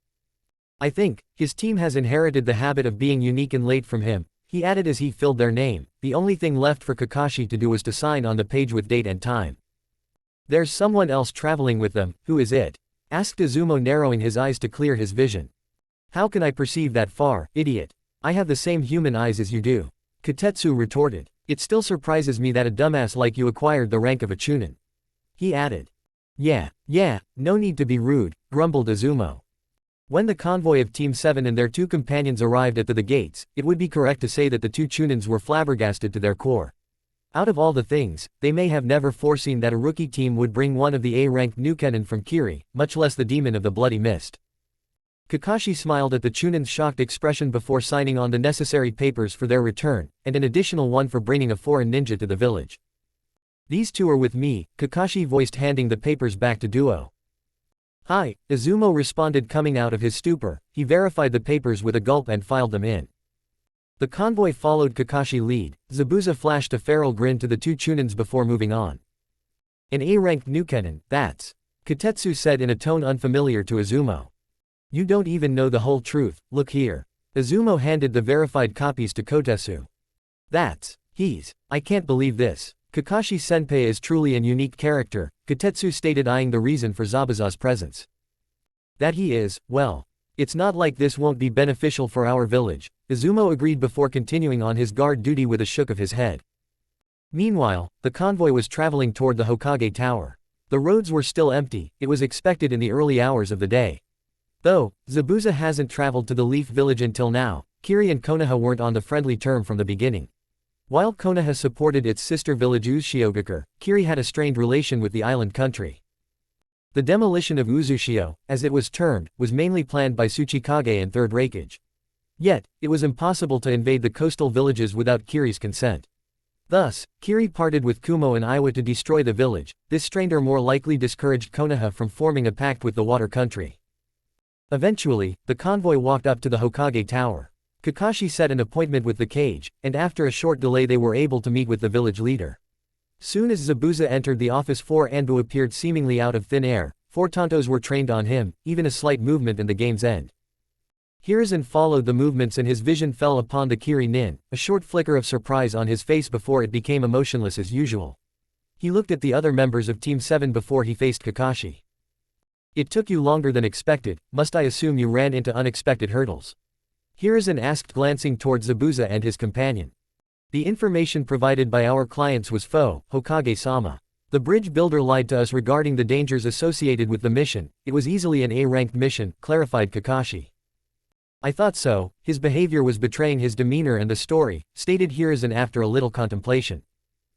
I think, his team has inherited the habit of being unique and late from him, he added as he filled their name, the only thing left for Kakashi to do was to sign on the page with date and time. There's someone else traveling with them, who is it? Asked Izumo narrowing his eyes to clear his vision. How can I perceive that far, idiot? I have the same human eyes as you do. Katetsu retorted. It still surprises me that a dumbass like you acquired the rank of a chunin. He added. Yeah, no need to be rude, grumbled Izumo. When the convoy of Team 7 and their 2 companions arrived at the gates, it would be correct to say that the 2 chunins were flabbergasted to their core. Out of all the things, they may have never foreseen that a rookie team would bring one of the A-ranked Nukenin from Kiri, much less the demon of the bloody mist. Kakashi smiled at the chunin's shocked expression before signing on the necessary papers for their return, and an additional one for bringing a foreign ninja to the village. These 2 are with me, Kakashi voiced handing the papers back to Duo. Hi, Izumo responded coming out of his stupor, he verified the papers with a gulp and filed them in. The convoy followed Kakashi lead, Zabuza flashed a feral grin to the 2 chunins before moving on. An A-ranked Nukenin, that's. Katetsu said in a tone unfamiliar to Izumo. You don't even know the whole truth, look here. Izumo handed the verified copies to Kotetsu. I can't believe this. Kakashi-senpai is truly an unique character, Katetsu stated eyeing the reason for Zabuza's presence. That he is, well. It's not like this won't be beneficial for our village, Izumo agreed before continuing on his guard duty with a shook of his head. Meanwhile, the convoy was traveling toward the Hokage Tower. The roads were still empty, it was expected in the early hours of the day. Though, Zabuza hasn't traveled to the Leaf Village until now, Kiri and Konoha weren't on the friendly term from the beginning. While Konoha supported its sister village Uzushio, Kiri had a strained relation with the island country. The demolition of Uzushio, as it was termed, was mainly planned by Tsuchikage and Third Raikage. Yet, it was impossible to invade the coastal villages without Kiri's consent. Thus, Kiri parted with Kumo and Iwa to destroy the village. This stranger more likely discouraged Konoha from forming a pact with the water country. Eventually, the convoy walked up to the Hokage Tower. Kakashi set an appointment with the cage, and after a short delay they were able to meet with the village leader. Soon as Zabuza entered the office, 4 Anbu appeared seemingly out of thin air. 4 Tontos were trained on him, even a slight movement and the game's end. Hiruzen followed the movements and his vision fell upon the Kiri nin, a short flicker of surprise on his face before it became emotionless as usual. He looked at the other members of Team 7 before he faced Kakashi. It took you longer than expected, must I assume you ran into unexpected hurdles? Hiruzen asked, glancing towards Zabuza and his companion. The information provided by our clients was faux, Hokage-sama. The bridge builder lied to us regarding the dangers associated with the mission. It was easily an A-ranked mission, clarified Kakashi. I thought so. His behavior was betraying his demeanor and the story, stated Hiruzen after a little contemplation.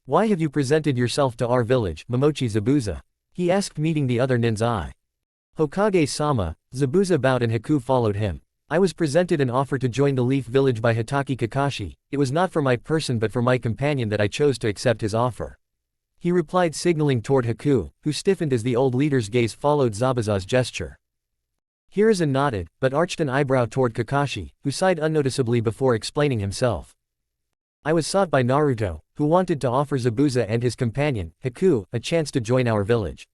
Why have you presented yourself to our village, Momochi Zabuza? He asked, meeting the other nin's eye. Hokage-sama. Zabuza bowed and Haku followed him. I was presented an offer to join the Leaf Village by Hitaki Kakashi. It was not for my person but for my companion that I chose to accept his offer. He replied, signaling toward Haku, who stiffened as the old leader's gaze followed Zabuza's gesture. Hiruzen nodded, but arched an eyebrow toward Kakashi, who sighed unnoticeably before explaining himself. I was sought by Naruto, who wanted to offer Zabuza and his companion, Haku, a chance to join our village.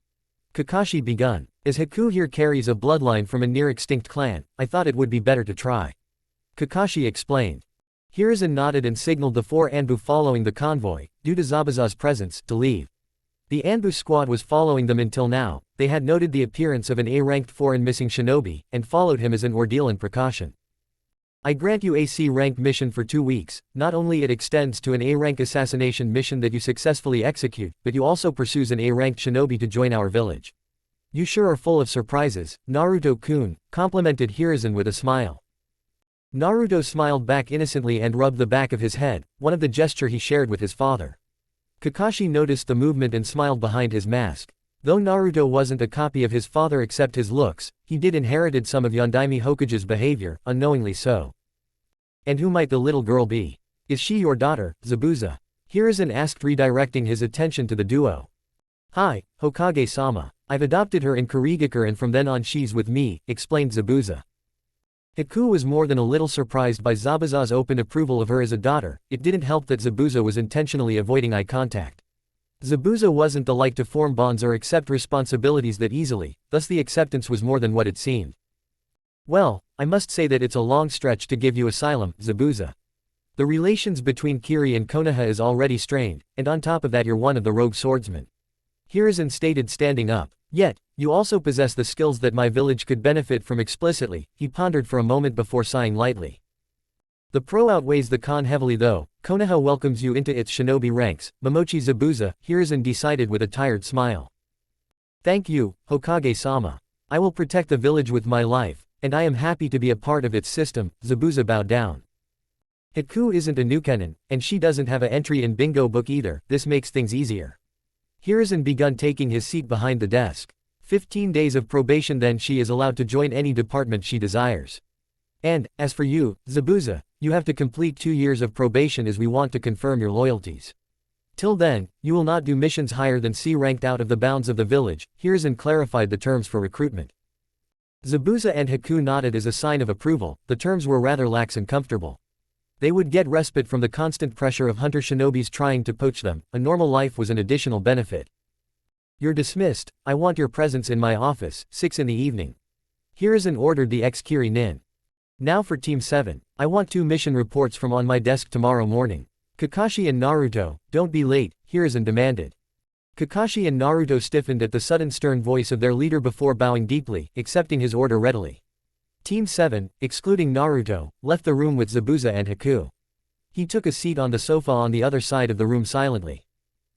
Kakashi begun. As Haku here carries a bloodline from a near-extinct clan, I thought it would be better to try. Kakashi explained. Hiruzen nodded and signaled the 4 Anbu following the convoy, due to Zabuza's presence, to leave. The Anbu squad was following them until now. They had noted the appearance of an A-ranked foreign missing shinobi, and followed him as an ordeal and precaution. I grant you a C-rank mission for 2 weeks. Not only it extends to an A-rank assassination mission that you successfully execute, but you also pursues an A-ranked shinobi to join our village. You sure are full of surprises, Naruto-kun, complimented Hiruzen with a smile. Naruto smiled back innocently and rubbed the back of his head, one of the gesture he shared with his father. Kakashi noticed the movement and smiled behind his mask. Though Naruto wasn't a copy of his father except his looks, he did inherited some of Yondaime Hokage's behavior, unknowingly so. And who might the little girl be? Is she your daughter, Zabuza? Hiruzen asked, redirecting his attention to the duo. Hi, Hokage-sama. I've adopted her in Kurigakure and from then on she's with me, explained Zabuza. Haku was more than a little surprised by Zabuza's open approval of her as a daughter. It didn't help that Zabuza was intentionally avoiding eye contact. Zabuza wasn't the like to form bonds or accept responsibilities that easily, thus the acceptance was more than what it seemed. Well, I must say that it's a long stretch to give you asylum, Zabuza. The relations between Kiri and Konoha is already strained, and on top of that you're one of the rogue swordsmen. Hiruzen stated, standing up. Yet, you also possess the skills that my village could benefit from. Explicitly, he pondered for a moment before sighing lightly. The pro outweighs the con heavily though. Konoha welcomes you into its shinobi ranks, Momochi Zabuza, Hiruzen decided with a tired smile. Thank you, Hokage-sama. I will protect the village with my life, and I am happy to be a part of its system, Zabuza bowed down. Haku isn't a Nukenin, and she doesn't have an entry in bingo book either, this makes things easier. Hiruzen begun taking his seat behind the desk. 15 days of probation, then she is allowed to join any department she desires. And, as for you, Zabuza, you have to complete 2 years of probation as we want to confirm your loyalties. Till then, you will not do missions higher than C ranked out of the bounds of the village. Hiruzen clarified the terms for recruitment. Zabuza and Haku nodded as a sign of approval. The terms were rather lax and comfortable. They would get respite from the constant pressure of hunter shinobis trying to poach them. A normal life was an additional benefit. You're dismissed. I want your presence in my office, 6 in the evening. Hiruzen ordered the ex-Kiri nin. Now for Team 7. I want 2 mission reports from on my desk tomorrow morning. Kakashi and Naruto, don't be late, Hiruzen demanded. Kakashi and Naruto stiffened at the sudden stern voice of their leader before bowing deeply, accepting his order readily. Team 7, excluding Naruto, left the room with Zabuza and Haku. He took a seat on the sofa on the other side of the room silently.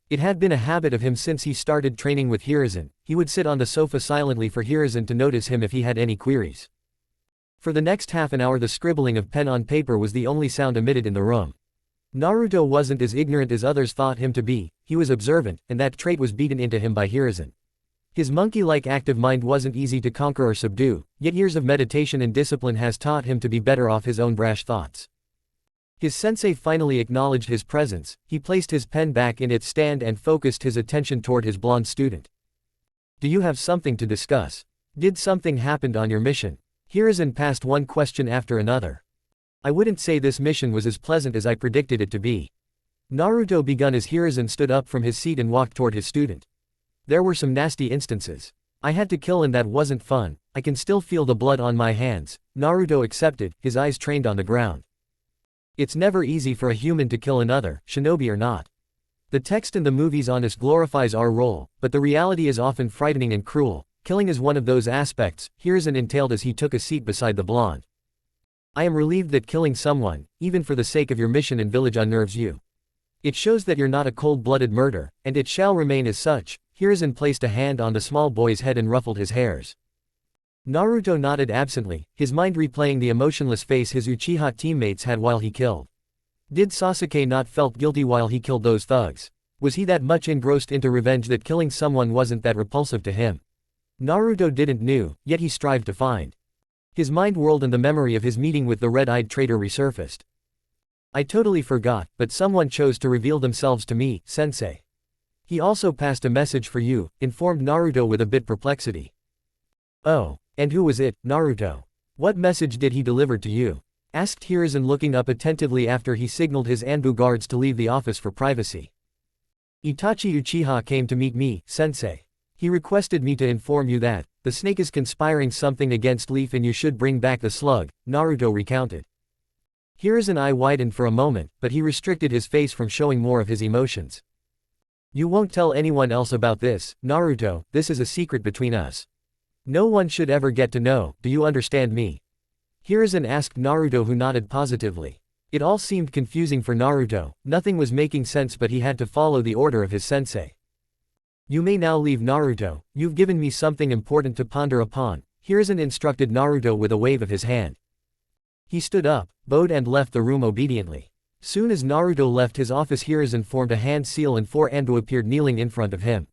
It had been a habit of him since he started training with Hiruzen. He would sit on the sofa silently for Hiruzen to notice him if he had any queries. For the next half an hour the scribbling of pen on paper was the only sound emitted in the room. Naruto wasn't as ignorant as others thought him to be, he was observant, and that trait was beaten into him by Hiruzen. His monkey-like active mind wasn't easy to conquer or subdue, yet years of meditation and discipline has taught him to be better off his own brash thoughts. His sensei finally acknowledged his presence. He placed his pen back in its stand and focused his attention toward his blonde student. Do you have something to discuss? Did something happen on your mission? Hiruzen passed one question after another. I wouldn't say this mission was as pleasant as I predicted it to be. Naruto began as Hiruzen stood up from his seat and walked toward his student. There were some nasty instances. I had to kill and that wasn't fun. I can still feel the blood on my hands. Naruto accepted, his eyes trained on the ground. It's never easy for a human to kill another, shinobi or not. The text in the movies honest glorifies our role, but the reality is often frightening and cruel. Killing is one of those aspects, Hiruzen entailed as he took a seat beside the blonde. I am relieved that killing someone, even for the sake of your mission and village, unnerves you. It shows that you're not a cold-blooded murder, and it shall remain as such. Hiruzen placed a hand on the small boy's head and ruffled his hairs. Naruto nodded absently, his mind replaying the emotionless face his Uchiha teammates had while he killed. Did Sasuke not felt guilty while he killed those thugs? Was he that much engrossed into revenge that killing someone wasn't that repulsive to him? Naruto didn't know, yet he strived to find. His mind whirled and the memory of his meeting with the red-eyed traitor resurfaced. I totally forgot, but someone chose to reveal themselves to me, sensei. He also passed a message for you, informed Naruto with a bit perplexity. Oh, and who was it, Naruto? What message did he deliver to you? Asked Hiruzen looking up attentively after he signaled his Anbu guards to leave the office for privacy. Itachi Uchiha came to meet me, sensei. He requested me to inform you that the snake is conspiring something against Leaf and you should bring back the slug, Naruto recounted. Hiruzen's eye widened for a moment, but he restricted his face from showing more of his emotions. You won't tell anyone else about this, Naruto, this is a secret between us. No one should ever get to know, do you understand me? Hiruzen asked Naruto, who nodded positively. It all seemed confusing for Naruto, nothing was making sense, but he had to follow the order of his sensei. You may now leave, Naruto, you've given me something important to ponder upon, Hiruzen instructed Naruto with a wave of his hand. He stood up, bowed and left the room obediently. Soon as Naruto left his office, Hiruzen formed a hand seal and 4 Anbu appeared kneeling in front of him.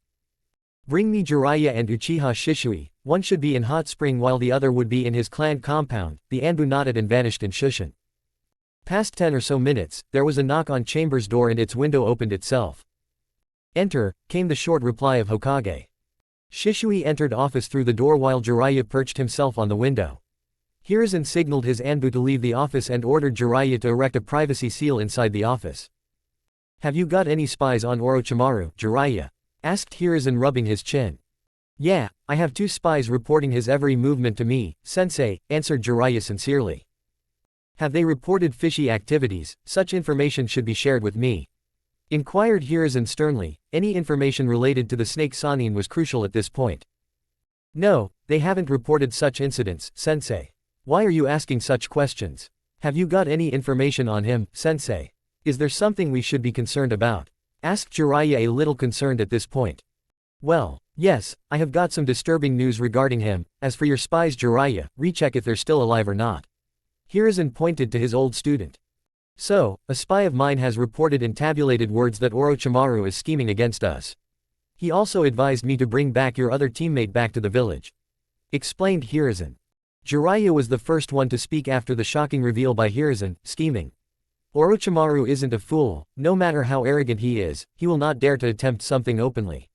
Bring me Jiraiya and Uchiha Shisui, one should be in Hot Spring while the other would be in his clan compound. The Anbu nodded and vanished in Shushin. Past 10 or so minutes, there was a knock on Chamber's door and its window opened itself. Enter, came the short reply of Hokage. Shisui entered office through the door while Jiraiya perched himself on the window. Hiruzen signaled his Anbu to leave the office and ordered Jiraiya to erect a privacy seal inside the office. Have you got any spies on Orochimaru, Jiraiya? Asked Hiruzen, rubbing his chin. Yeah, I have 2 spies reporting his every movement to me, sensei, answered Jiraiya sincerely. Have they reported fishy activities? Such information should be shared with me. Inquired Hiruzen sternly. Any information related to the snake Sannin was crucial at this point. No, they haven't reported such incidents, sensei. Why are you asking such questions? Have you got any information on him, sensei? Is there something we should be concerned about? Asked Jiraiya, a little concerned at this point. Well, yes, I have got some disturbing news regarding him. As for your spies, Jiraiya, recheck if they're still alive or not. Hiruzen pointed to his old student. So, a spy of mine has reported in tabulated words that Orochimaru is scheming against us. He also advised me to bring back your other teammate back to the village. Explained Hiruzen. Jiraiya was the first one to speak after the shocking reveal by Hiruzen, scheming. Orochimaru isn't a fool, no matter how arrogant he is, he will not dare to attempt something openly.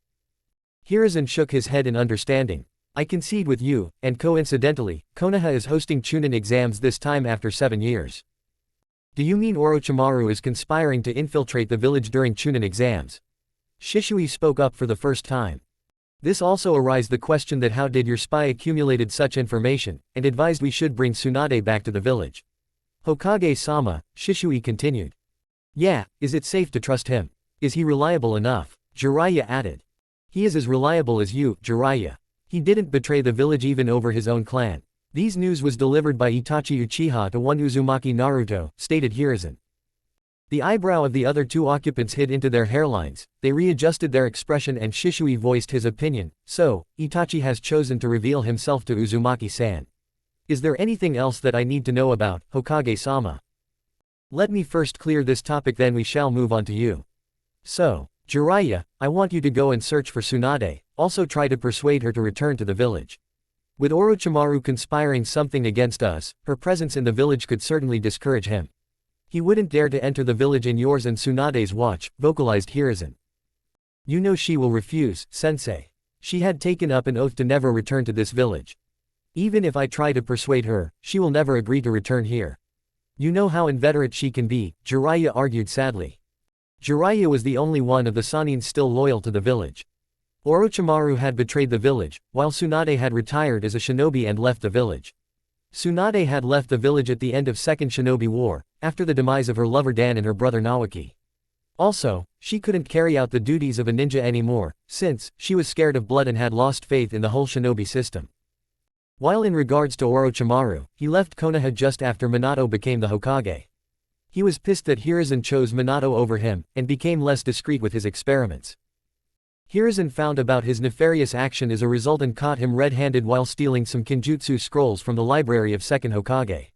Hiruzen shook his head in understanding. I concede with you, and coincidentally, Konoha is hosting Chunin exams this time after 7 years. Do you mean Orochimaru is conspiring to infiltrate the village during Chunin exams? Shisui spoke up for the first time. This also arised the question that how did your spy accumulated such information, and advised we should bring Tsunade back to the village. Hokage-sama, Shisui continued. Yeah, is it safe to trust him? Is he reliable enough? Jiraiya added. He is as reliable as you, Jiraiya. He didn't betray the village even over his own clan. These news was delivered by Itachi Uchiha to one Uzumaki Naruto, stated Hiruzen. The eyebrow of the other 2 occupants hid into their hairlines, they readjusted their expression and Shisui voiced his opinion. So, Itachi has chosen to reveal himself to Uzumaki-san. Is there anything else that I need to know about, Hokage-sama? Let me first clear this topic, then we shall move on to you. So, Jiraiya, I want you to go and search for Tsunade, also try to persuade her to return to the village. With Orochimaru conspiring something against us, her presence in the village could certainly discourage him. He wouldn't dare to enter the village in yours and Tsunade's watch, vocalized Hiruzen. You know she will refuse, sensei. She had taken up an oath to never return to this village. Even if I try to persuade her, she will never agree to return here. You know how inveterate she can be, Jiraiya argued sadly. Jiraiya was the only one of the Sanins still loyal to the village. Orochimaru had betrayed the village, while Tsunade had retired as a shinobi and left the village. Tsunade had left the village at the end of Second Shinobi War, after the demise of her lover Dan and her brother Nawaki. Also, she couldn't carry out the duties of a ninja anymore, since she was scared of blood and had lost faith in the whole shinobi system. While in regards to Orochimaru, he left Konoha just after Minato became the Hokage. He was pissed that Hiruzen chose Minato over him, and became less discreet with his experiments. Hiruzen found about his nefarious action as a result and caught him red-handed while stealing some Kenjutsu scrolls from the library of Second Hokage.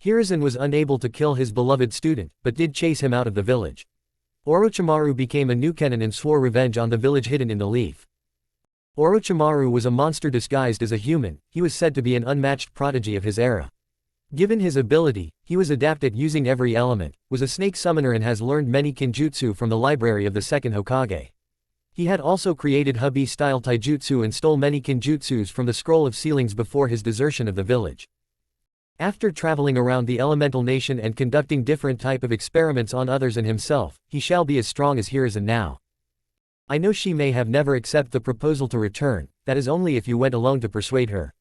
Hiruzen was unable to kill his beloved student, but did chase him out of the village. Orochimaru became a new Kenin and swore revenge on the village hidden in the leaf. Orochimaru was a monster disguised as a human. He was said to be an unmatched prodigy of his era. Given his ability, he was adept at using every element, was a snake summoner and has learned many Kenjutsu from the library of the Second Hokage. He had also created hubby-style taijutsu and stole many Kenjutsus from the Scroll of Ceilings before his desertion of the village. After traveling around the elemental nation and conducting different type of experiments on others and himself, he shall be as strong as Hiruzen now. I know she may have never accept the proposal to return, that is only if you went alone to persuade her.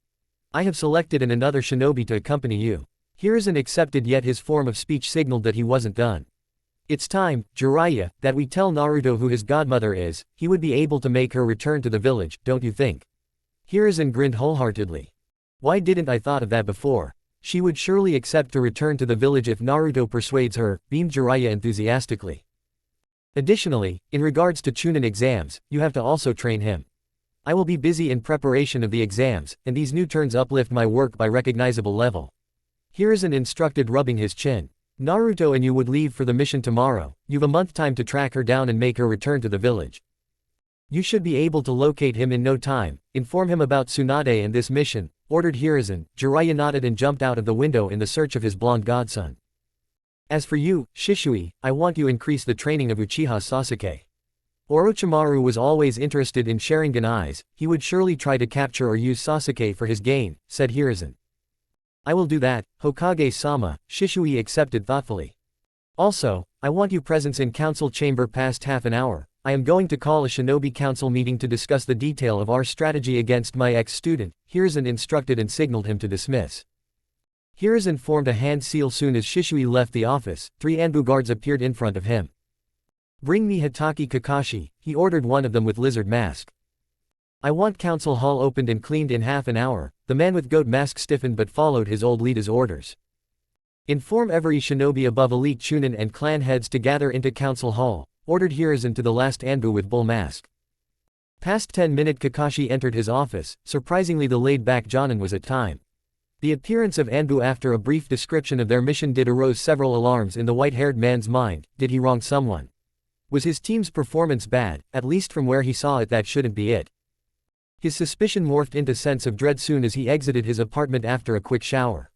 I have selected another shinobi to accompany you. Hiruzen accepted, yet his form of speech signaled that he wasn't done. It's time, Jiraiya, that we tell Naruto who his godmother is. He would be able to make her return to the village, don't you think? Hiruzen grinned wholeheartedly. Why didn't I thought of that before? She would surely accept to return to the village if Naruto persuades her, beamed Jiraiya enthusiastically. Additionally, in regards to Chunin exams, you have to also train him. I will be busy in preparation of the exams, and these new turns uplift my work by recognizable level. Hiruzen instructed, rubbing his chin. Naruto and you would leave for the mission tomorrow. You've a month time to track her down and make her return to the village. You should be able to locate him in no time. Inform him about Tsunade and this mission, ordered Hiruzen. Jiraiya nodded and jumped out of the window in the search of his blonde godson. As for you, Shisui, I want you increase the training of Uchiha Sasuke. Orochimaru was always interested in Sharingan eyes. He would surely try to capture or use Sasuke for his gain, said Hiruzen. I will do that, Hokage-sama, Shisui accepted thoughtfully. Also, I want you presence in council chamber past half an hour. I am going to call a shinobi council meeting to discuss the detail of our strategy against my ex-student, Hiruzen instructed and signaled him to dismiss. Hiruzen formed a hand seal soon as Shisui left the office. 3 Anbu guards appeared in front of him. Bring me Hitaki Kakashi, he ordered one of them with lizard mask. I want council hall opened and cleaned in half an hour. The man with goat mask stiffened but followed his old leader's orders. Inform every shinobi above elite Chunin and clan heads to gather into council hall, ordered Hiruzen to the last Anbu with bull mask. Past 10 minutes Kakashi entered his office. Surprisingly the laid-back Jonin was at time. The appearance of Anbu after a brief description of their mission did arouse several alarms in the white-haired man's mind. Did he wrong someone? Was his team's performance bad? At least from where he saw it, that shouldn't be it. His suspicion morphed into sense of dread soon as he exited his apartment after a quick shower.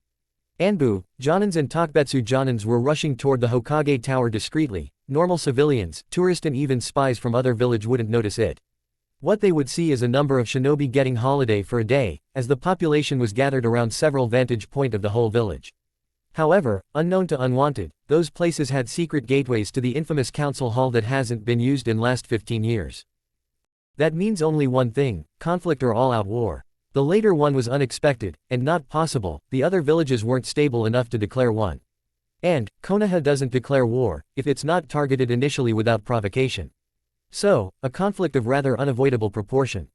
Anbu, Jonins and Takbetsu Jonins were rushing toward the Hokage Tower discreetly. Normal civilians, tourists and even spies from other village wouldn't notice it. What they would see is a number of shinobi getting holiday for a day, as the population was gathered around several vantage point of the whole village. However, unknown to unwanted, those places had secret gateways to the infamous council hall that hasn't been used in last 15 years. That means only one thing, conflict or all-out war. The later one was unexpected, and not possible. The other villages weren't stable enough to declare one. And, Konoha doesn't declare war, if it's not targeted initially without provocation. So, a conflict of rather unavoidable proportion.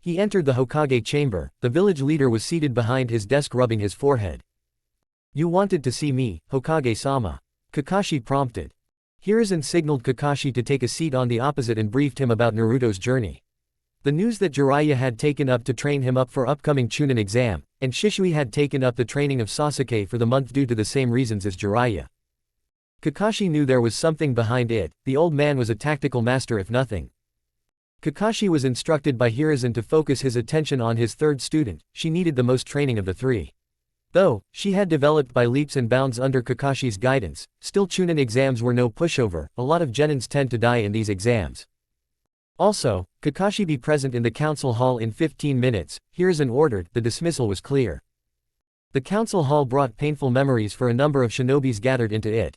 He entered the Hokage chamber. The village leader was seated behind his desk rubbing his forehead. You wanted to see me, Hokage-sama. Kakashi prompted. Hiruzen signaled Kakashi to take a seat on the opposite and briefed him about Naruto's journey. The news that Jiraiya had taken up to train him up for upcoming Chunin exam, and Shisui had taken up the training of Sasuke for the month due to the same reasons as Jiraiya. Kakashi knew there was something behind it. The old man was a tactical master if nothing. Kakashi was instructed by Hiruzen to focus his attention on his third student. She needed the most training of the 3. Though, she had developed by leaps and bounds under Kakashi's guidance, still Chunin exams were no pushover, a lot of genins tend to die in these exams. Also, Kakashi be present in the council hall in 15 minutes, Hiruzen ordered, the dismissal was clear. The council hall brought painful memories for a number of shinobis gathered into it.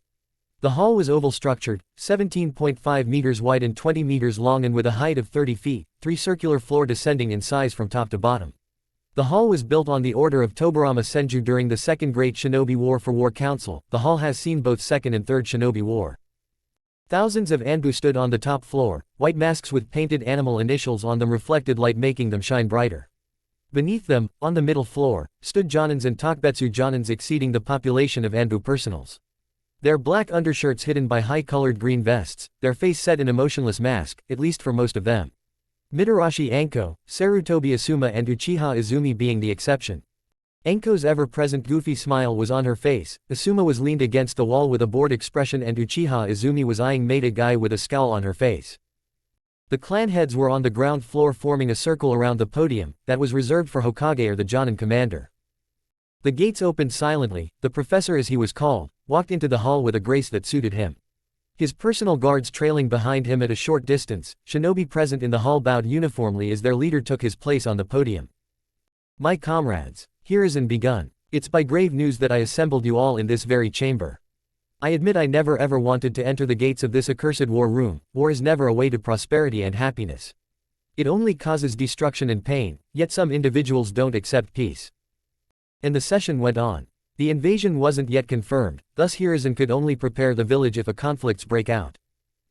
The hall was oval-structured, 17.5 meters wide and 20 meters long and with a height of 30 feet, 3 circular floor descending in size from top to bottom. The hall was built on the order of Tobarama Senju during the Second Great Shinobi War for War Council. The hall has seen both Second and Third Shinobi War. Thousands of Anbu stood on the top floor, white masks with painted animal initials on them reflected light making them shine brighter. Beneath them, on the middle floor, stood Jonins and Tokbetsu Jonins exceeding the population of Anbu personals. Their black undershirts hidden by high-colored green vests, their face set in a motionless mask, at least for most of them. Mitarashi Anko, Sarutobi Asuma and Uchiha Izumi being the exception. Anko's ever-present goofy smile was on her face, Asuma was leaned against the wall with a bored expression and Uchiha Izumi was eyeing Maida Guy with a scowl on her face. The clan heads were on the ground floor forming a circle around the podium, that was reserved for Hokage or the Jonin commander. The gates opened silently, the professor as he was called, walked into the hall with a grace that suited him. His personal guards trailing behind him at a short distance, shinobi present in the hall bowed uniformly as their leader took his place on the podium. My comrades, Hiruzen begun. It's by grave news that I assembled you all in this very chamber. I admit I never ever wanted to enter the gates of this accursed war room. War is never a way to prosperity and happiness. It only causes destruction and pain, yet some individuals don't accept peace. And the session went on. The invasion wasn't yet confirmed, thus Hiruzen could only prepare the village if a conflicts break out.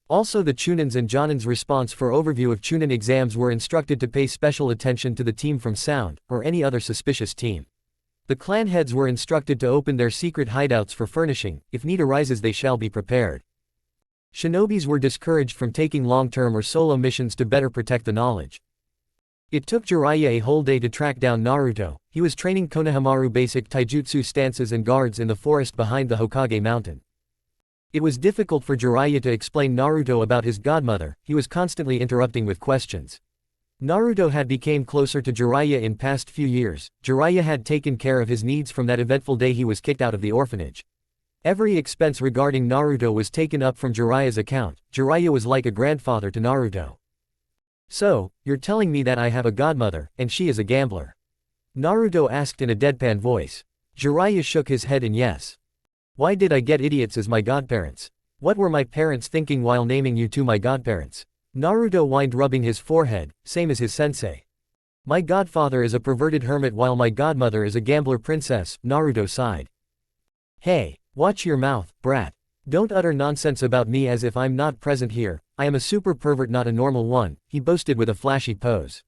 Also the Chunins and Jonins response for overview of Chunin exams were instructed to pay special attention to the team from Sound, or any other suspicious team. The clan heads were instructed to open their secret hideouts for furnishing, if need arises they shall be prepared. Shinobis were discouraged from taking long-term or solo missions to better protect the knowledge. It took Jiraiya a whole day to track down Naruto. He was training Konohamaru basic taijutsu stances and guards in the forest behind the Hokage mountain. It was difficult for Jiraiya to explain Naruto about his godmother, he was constantly interrupting with questions. Naruto had become closer to Jiraiya in past few years. Jiraiya had taken care of his needs from that eventful day he was kicked out of the orphanage. Every expense regarding Naruto was taken up from Jiraiya's account. Jiraiya was like a grandfather to Naruto. So, you're telling me that I have a godmother, and she is a gambler? Naruto asked in a deadpan voice. Jiraiya shook his head in yes. Why did I get idiots as my godparents? What were my parents thinking while naming you two my godparents? Naruto whined, rubbing his forehead, same as his sensei. My godfather is a perverted hermit while my godmother is a gambler princess, Naruto sighed. Hey, watch your mouth, brat. Don't utter nonsense about me as if I'm not present here. I am a super pervert, not a normal one, he boasted with a flashy pose.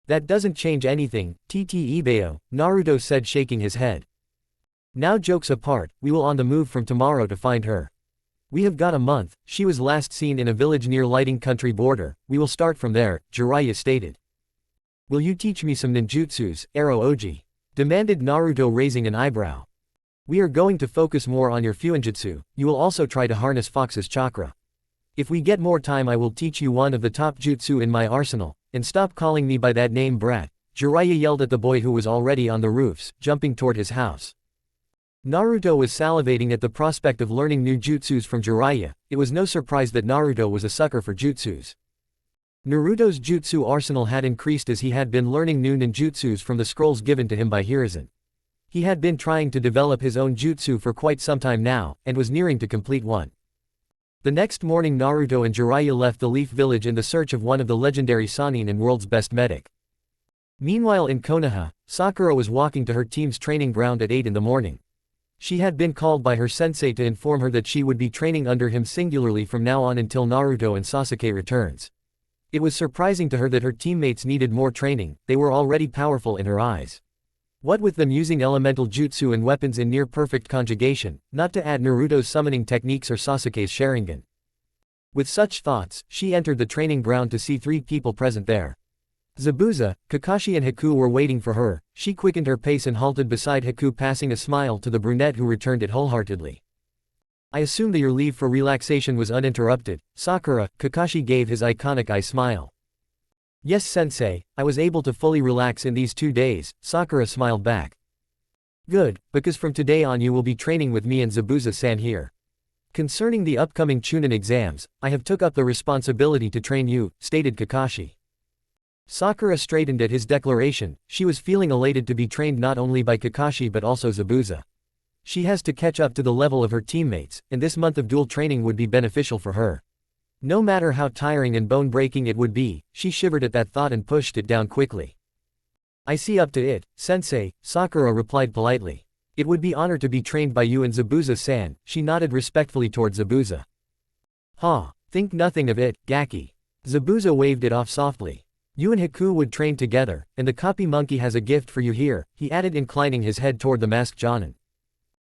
That doesn't change anything, TT Ibeo, Naruto said, shaking his head. Now jokes apart, we will on the move from tomorrow to find her. We have got a month, she was last seen in a village near Lighting Country border, we will start from there, Jiraiya stated. Will you teach me some ninjutsus, Arrow Oji? Demanded Naruto, raising an eyebrow. We are going to focus more on your fuinjutsu, you will also try to harness Fox's chakra. If we get more time I will teach you one of the top jutsu in my arsenal, and stop calling me by that name, brat, Jiraiya yelled at the boy who was already on the roofs, jumping toward his house. Naruto was salivating at the prospect of learning new jutsus from Jiraiya. It was no surprise that Naruto was a sucker for jutsus. Naruto's jutsu arsenal had increased as he had been learning new ninjutsus from the scrolls given to him by Hiruzen. He had been trying to develop his own jutsu for quite some time now, and was nearing to complete one. The next morning Naruto and Jiraiya left the Leaf Village in the search of one of the legendary Sannin and world's best medic. Meanwhile in Konoha, Sakura was walking to her team's training ground at 8 in the morning. She had been called by her sensei to inform her that she would be training under him singularly from now on until Naruto and Sasuke returns. It was surprising to her that her teammates needed more training, they were already powerful in her eyes. What with them using elemental jutsu and weapons in near-perfect conjugation, not to add Naruto's summoning techniques or Sasuke's Sharingan. With such thoughts, she entered the training ground to see 3 people present there. Zabuza, Kakashi and Haku were waiting for her. She quickened her pace and halted beside Haku, passing a smile to the brunette who returned it wholeheartedly. I assume that your leave for relaxation was uninterrupted, Sakura, Kakashi gave his iconic eye smile. Yes sensei, I was able to fully relax in these 2 days, Sakura smiled back. Good, because from today on you will be training with me and Zabuza-san here. Concerning the upcoming Chunin exams, I have took up the responsibility to train you, stated Kakashi. Sakura straightened at his declaration. She was feeling elated to be trained not only by Kakashi but also Zabuza. She has to catch up to the level of her teammates, and this month of dual training would be beneficial for her. No matter how tiring and bone-breaking it would be, she shivered at that thought and pushed it down quickly. I see up to it, sensei, Sakura replied politely. It would be honor to be trained by you and Zabuza-san, she nodded respectfully toward Zabuza. Ha, think nothing of it, Gaki. Zabuza waved it off softly. You and Haku would train together, and the copy monkey has a gift for you here, he added inclining his head toward the masked Jonin.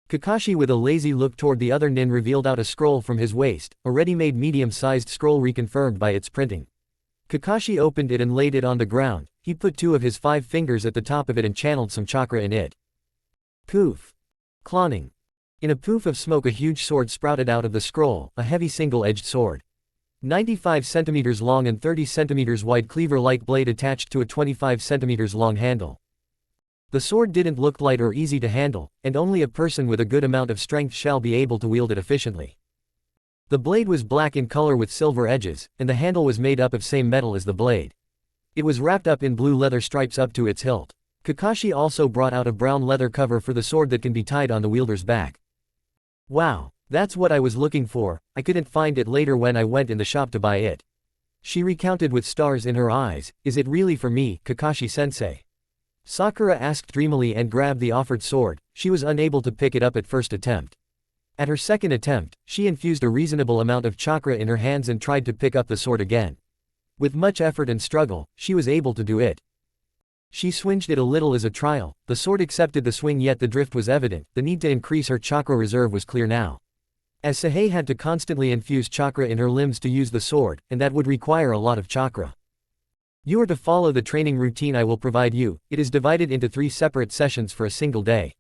Kakashi with a lazy look toward the other nin revealed out a scroll from his waist, a ready-made medium-sized scroll reconfirmed by its printing. Kakashi opened it and laid it on the ground. He put 2 of his 5 fingers at the top of it and channeled some chakra in it. Poof. Cloning. In a poof of smoke a huge sword sprouted out of the scroll, a heavy single-edged sword. 95 centimeters long and 30 centimeters wide cleaver-like blade attached to a 25 centimeters long handle. The sword didn't look light or easy to handle, and only a person with a good amount of strength shall be able to wield it efficiently. The blade was black in color with silver edges, and the handle was made up of same metal as the blade. It was wrapped up in blue leather stripes up to its hilt. Kakashi also brought out a brown leather cover for the sword that can be tied on the wielder's back. Wow, that's what I was looking for, I couldn't find it later when I went in the shop to buy it. She recounted with stars in her eyes, is it really for me, Kakashi-sensei? Sakura asked dreamily and grabbed the offered sword. She was unable to pick it up at first attempt. At her second attempt, she infused a reasonable amount of chakra in her hands and tried to pick up the sword again. With much effort and struggle, she was able to do it. She swinged it a little as a trial. The sword accepted the swing, yet the drift was evident. The need to increase her chakra reserve was clear now. As Sahei had to constantly infuse chakra in her limbs to use the sword, and that would require a lot of chakra. You are to follow the training routine I will provide you. It is divided into 3 separate sessions for a single day.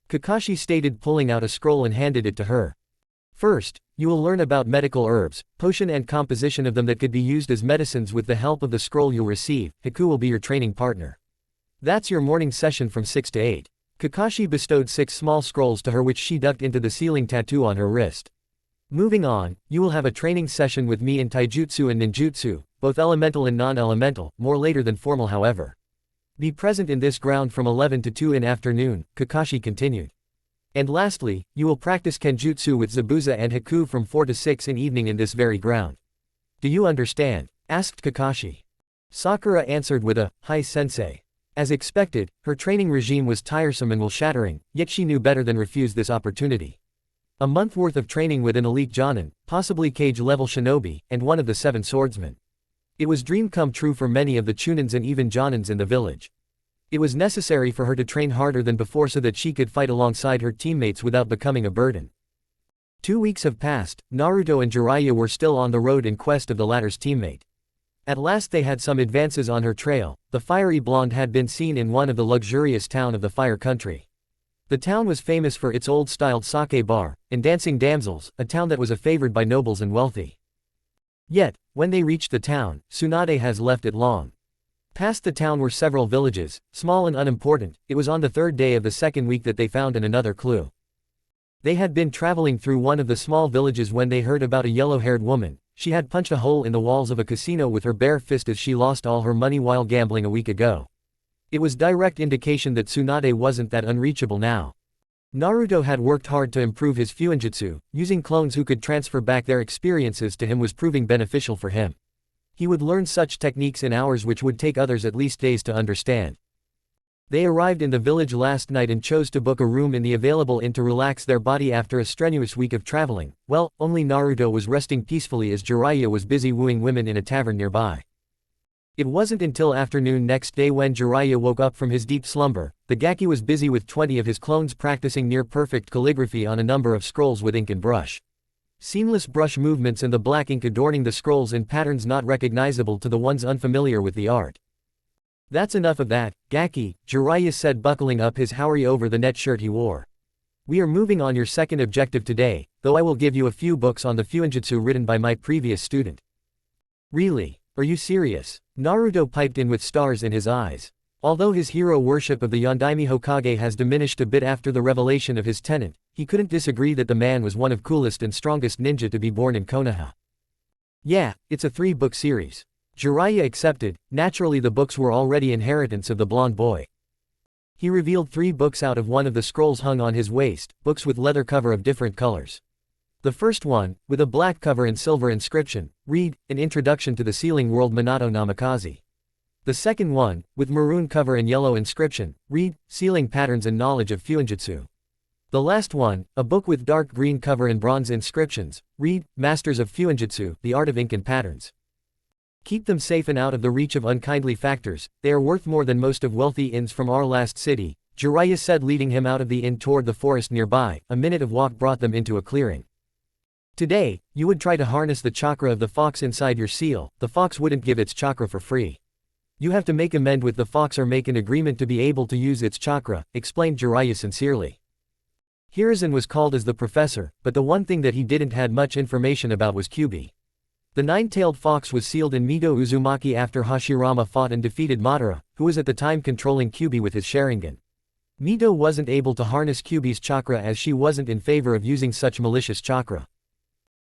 Kakashi stated, pulling out a scroll and handed it to her. First, you will learn about medical herbs, potion and composition of them that could be used as medicines. With the help of the scroll you'll receive, Haku will be your training partner. That's your morning session from 6 to 8. Kakashi bestowed 6 small scrolls to her which she ducked into the ceiling tattoo on her wrist. Moving on, you will have a training session with me in taijutsu and ninjutsu, both elemental and non-elemental, more later than formal however. Be present in this ground from 11 to 2 in afternoon, Kakashi continued. And lastly, you will practice kenjutsu with Zabuza and Haku from 4 to 6 in evening in this very ground. Do you understand? Asked Kakashi. Sakura answered with a, "Hi sensei." As expected, her training regime was tiresome and will-shattering, yet she knew better than refuse this opportunity. A month worth of training with an elite Jonin, possibly cage-level shinobi, and one of the 7 swordsmen. It was dream come true for many of the Chunins and even Jonins in the village. It was necessary for her to train harder than before so that she could fight alongside her teammates without becoming a burden. 2 weeks have passed. Naruto and Jiraiya were still on the road in quest of the latter's teammate. At last they had some advances on her trail. The fiery blonde had been seen in one of the luxurious town of the Fire Country. The town was famous for its old-styled sake bar, and dancing damsels, a town that was favored by nobles and wealthy. Yet, when they reached the town, Tsunade has left it long. Past the town were several villages, small and unimportant. It was on the 3rd day of the 2nd week that they found another clue. They had been traveling through one of the small villages when they heard about a yellow-haired woman. She had punched a hole in the walls of a casino with her bare fist as she lost all her money while gambling a week ago. It was direct indication that Tsunade wasn't that unreachable now. Naruto had worked hard to improve his fuinjutsu. Using clones who could transfer back their experiences to him was proving beneficial for him. He would learn such techniques in hours which would take others at least days to understand. They arrived in the village last night and chose to book a room in the available inn to relax their body after a strenuous week of traveling. Well, only Naruto was resting peacefully as Jiraiya was busy wooing women in a tavern nearby. It wasn't until afternoon next day when Jiraiya woke up from his deep slumber. The Gaki was busy with 20 of his clones practicing near-perfect calligraphy on a number of scrolls with ink and brush. Seamless brush movements and the black ink adorning the scrolls in patterns not recognizable to the ones unfamiliar with the art. That's enough of that, Gaki, Jiraiya said, buckling up his haori over the net shirt he wore. We are moving on your second objective today, though I will give you a few books on the fuinjutsu written by my previous student. Really? Are you serious? Naruto piped in with stars in his eyes. Although his hero worship of the Yondaime Hokage has diminished a bit after the revelation of his tenet, he couldn't disagree that the man was one of coolest and strongest ninja to be born in Konoha. Yeah, it's a 3-book series. Jiraiya accepted. Naturally the books were already inheritance of the blonde boy. He revealed 3 books out of one of the scrolls hung on his waist, books with leather cover of different colors. The first one, with a black cover and silver inscription, read, An Introduction to the Sealing World Minato Namikaze. The second one, with maroon cover and yellow inscription, read, Sealing Patterns and Knowledge of Fuinjutsu. The last one, a book with dark green cover and bronze inscriptions, read, Masters of Fuinjutsu, The Art of Ink and Patterns. Keep them safe and out of the reach of unkindly factors, they are worth more than most of wealthy inns from our last city, Jiraiya said, leading him out of the inn toward the forest nearby. A minute of walk brought them into a clearing. Today, you would try to harness the chakra of the fox inside your seal. The fox wouldn't give its chakra for free. You have to make amend with the fox or make an agreement to be able to use its chakra, explained Jiraiya sincerely. Hiruzen was called as the professor, but the one thing that he didn't had much information about was Kyubi. The 9-tailed fox was sealed in Mido Uzumaki after Hashirama fought and defeated Madara, who was at the time controlling Kyubi with his Sharingan. Mido wasn't able to harness Kyubi's chakra as she wasn't in favor of using such malicious chakra.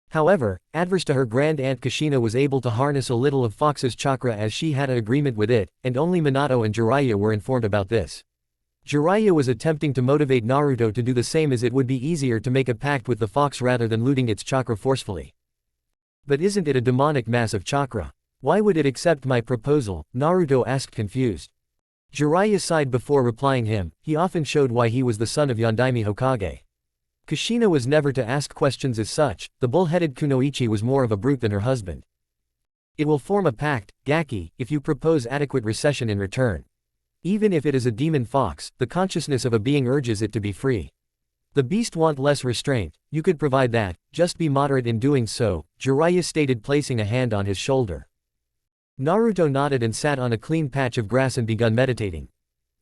However, adverse to her grand aunt Kushina was able to harness a little of Fox's chakra as she had an agreement with it, and only Minato and Jiraiya were informed about this. Jiraiya was attempting to motivate Naruto to do the same as it would be easier to make a pact with the fox rather than looting its chakra forcefully. But isn't it a demonic mass of chakra? Why would it accept my proposal? Naruto asked confused. Jiraiya sighed before replying him. He often showed why he was the son of Yondaime Hokage. Kushina was never to ask questions as such, the bull-headed Kunoichi was more of a brute than her husband. It will form a pact, Gaki, if you propose adequate recession in return. Even if it is a demon fox, the consciousness of a being urges it to be free. The beast want less restraint, you could provide that, just be moderate in doing so, Jiraiya stated, placing a hand on his shoulder. Naruto nodded and sat on a clean patch of grass and begun meditating.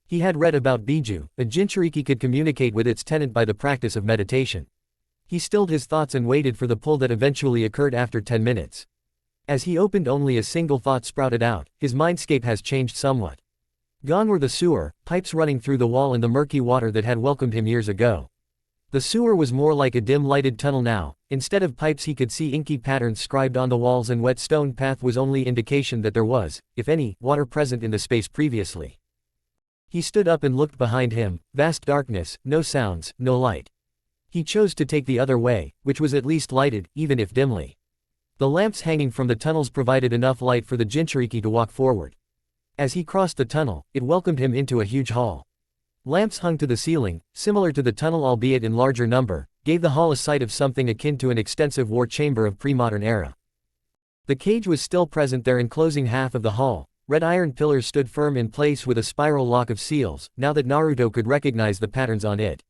He had read about Biju, a Jinchuriki could communicate with its tenant by the practice of meditation. He stilled his thoughts and waited for the pull that eventually occurred after 10 minutes. As he opened, only a single thought sprouted out, his mindscape has changed somewhat. Gone were the sewer, pipes running through the wall and the murky water that had welcomed him years ago. The sewer was more like a dim lighted tunnel now. Instead of pipes he could see inky patterns scribed on the walls, and wet stone path was only indication that there was, if any, water present in the space previously. He stood up and looked behind him, vast darkness, no sounds, no light. He chose to take the other way, which was at least lighted, even if dimly. The lamps hanging from the tunnels provided enough light for the Jinchuriki to walk forward. As he crossed the tunnel, it welcomed him into a huge hall. Lamps hung to the ceiling, similar to the tunnel albeit in larger number, gave the hall a sight of something akin to an extensive war chamber of pre-modern era. The cage was still present there, enclosing half of the hall. Red iron pillars stood firm in place with a spiral lock of seals, now that Naruto could recognize the patterns on it.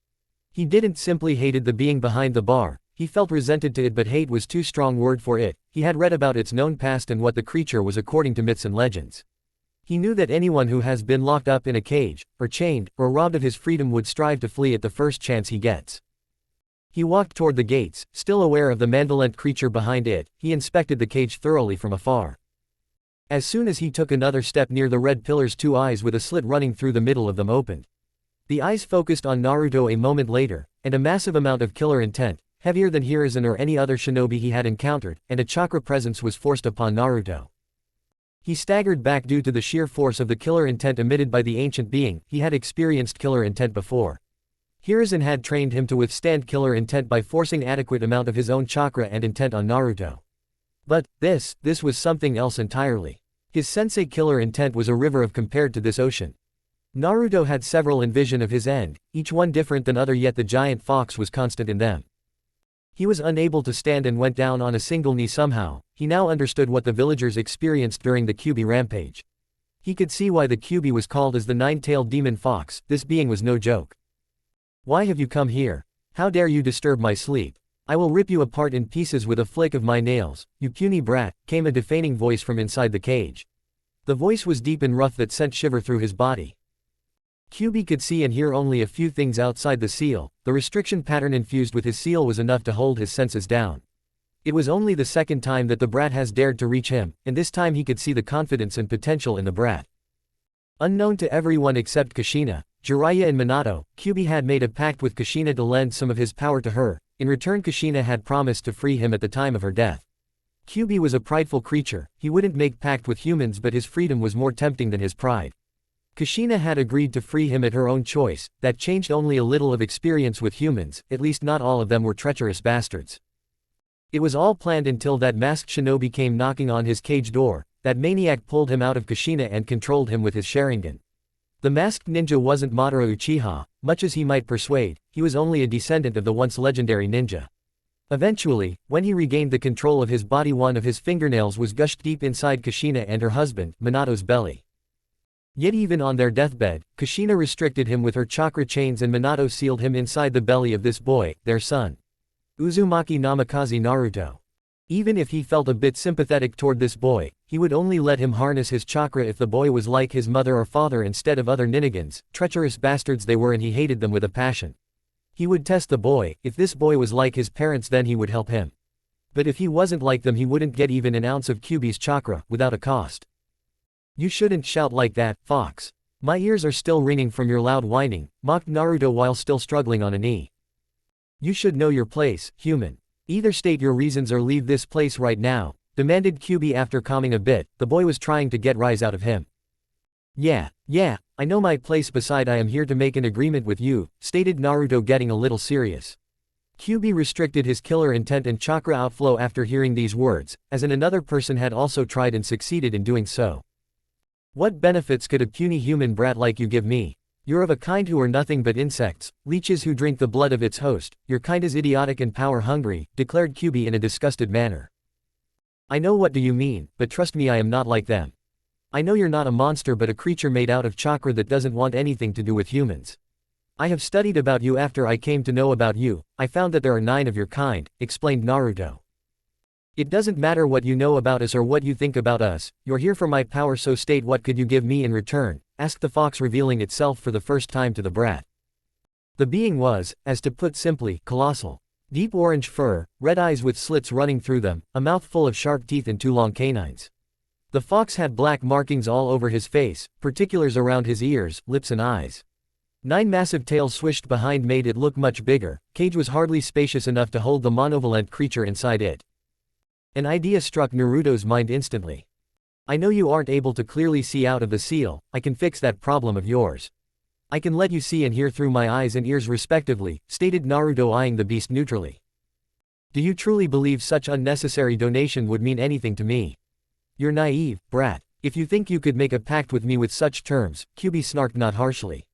He didn't simply hated the being behind the bar, he felt resented to it, but hate was too strong word for it. He had read about its known past and what the creature was according to myths and legends. He knew that anyone who has been locked up in a cage, or chained, or robbed of his freedom would strive to flee at the first chance he gets. He walked toward the gates, still aware of the malevolent creature behind it. He inspected the cage thoroughly from afar. As soon as he took another step near the red pillars, 2 eyes with a slit running through the middle of them opened. The eyes focused on Naruto a moment later, and a massive amount of killer intent, heavier than Hiruzen or any other shinobi he had encountered, and a chakra presence was forced upon Naruto. He staggered back due to the sheer force of the killer intent emitted by the ancient being. He had experienced killer intent before. Hiruzen had trained him to withstand killer intent by forcing adequate amount of his own chakra and intent on Naruto. But, this was something else entirely. His sensei killer intent was a river of compared to this ocean. Naruto had several in vision of his end, each one different than other, yet the giant fox was constant in them. He was unable to stand and went down on a single knee somehow. He now understood what the villagers experienced during the Kyubi rampage. He could see why the Kyubi was called as the 9-tailed demon fox. This being was no joke. Why have you come here? How dare you disturb my sleep? I will rip you apart in pieces with a flick of my nails, you puny brat, came a deafening voice from inside the cage. The voice was deep and rough that sent shiver through his body. Kyubi could see and hear only a few things outside the seal. The restriction pattern infused with his seal was enough to hold his senses down. It was only the second time that the brat has dared to reach him, and this time he could see the confidence and potential in the brat. Unknown to everyone except Kushina, Jiraiya and Minato, Kyuubi had made a pact with Kushina to lend some of his power to her. In return Kushina had promised to free him at the time of her death. Kyuubi was a prideful creature, he wouldn't make pact with humans but his freedom was more tempting than his pride. Kushina had agreed to free him at her own choice, that changed only a little of experience with humans, at least not all of them were treacherous bastards. It was all planned until that masked shinobi came knocking on his cage door. That maniac pulled him out of Kushina and controlled him with his Sharingan. The masked ninja wasn't Madara Uchiha, much as he might persuade, he was only a descendant of the once legendary ninja. Eventually, when he regained the control of his body, one of his fingernails was gushed deep inside Kushina and her husband, Minato's belly. Yet even on their deathbed, Kushina restricted him with her chakra chains and Minato sealed him inside the belly of this boy, their son. Uzumaki Namikaze Naruto. Even if he felt a bit sympathetic toward this boy, he would only let him harness his chakra if the boy was like his mother or father instead of other ninigans, treacherous bastards they were and he hated them with a passion. He would test the boy, if this boy was like his parents then he would help him. But if he wasn't like them he wouldn't get even an ounce of Kyuubi's chakra, without a cost. You shouldn't shout like that, Fox. My ears are still ringing from your loud whining, mocked Naruto while still struggling on a knee. You should know your place, human. Either state your reasons or leave this place right now, demanded Kyuubi after calming a bit. The boy was trying to get rise out of him. Yeah, I know my place beside I am here to make an agreement with you, stated Naruto getting a little serious. Kyuubi restricted his killer intent and chakra outflow after hearing these words, as another person had also tried and succeeded in doing so. What benefits could a puny human brat like you give me? You're of a kind who are nothing but insects, leeches who drink the blood of its host, your kind is idiotic and power-hungry, declared Kyuubi in a disgusted manner. I know what do you mean, but trust me I am not like them. I know you're not a monster but a creature made out of chakra that doesn't want anything to do with humans. I have studied about you after I came to know about you, I found that there are 9 of your kind, explained Naruto. It doesn't matter what you know about us or what you think about us, you're here for my power so state what could you give me in return, asked the fox revealing itself for the first time to the brat. The being was, as to put simply, colossal. Deep orange fur, red eyes with slits running through them, a mouth full of sharp teeth and 2 long canines. The fox had black markings all over his face, particulars around his ears, lips and eyes. 9 massive tails swished behind made it look much bigger, cage was hardly spacious enough to hold the monovalent creature inside it. An idea struck Naruto's mind instantly. I know you aren't able to clearly see out of the seal, I can fix that problem of yours. I can let you see and hear through my eyes and ears respectively, stated Naruto eyeing the beast neutrally. Do you truly believe such unnecessary donation would mean anything to me? You're naive, brat. If you think you could make a pact with me with such terms, Kyuubi snarked not harshly.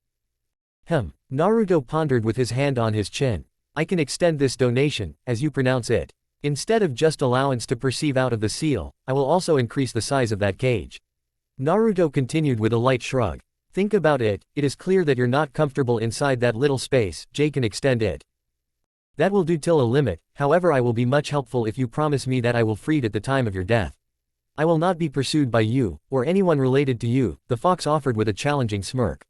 Naruto pondered with his hand on his chin. I can extend this donation, as you pronounce it. Instead of just allowance to perceive out of the seal, I will also increase the size of that cage. Naruto continued with a light shrug. Think about it, it is clear that you're not comfortable inside that little space, Jay can extend it. That will do till a limit, however I will be much helpful if you promise me that I will free it at the time of your death. I will not be pursued by you, or anyone related to you, the fox offered with a challenging smirk.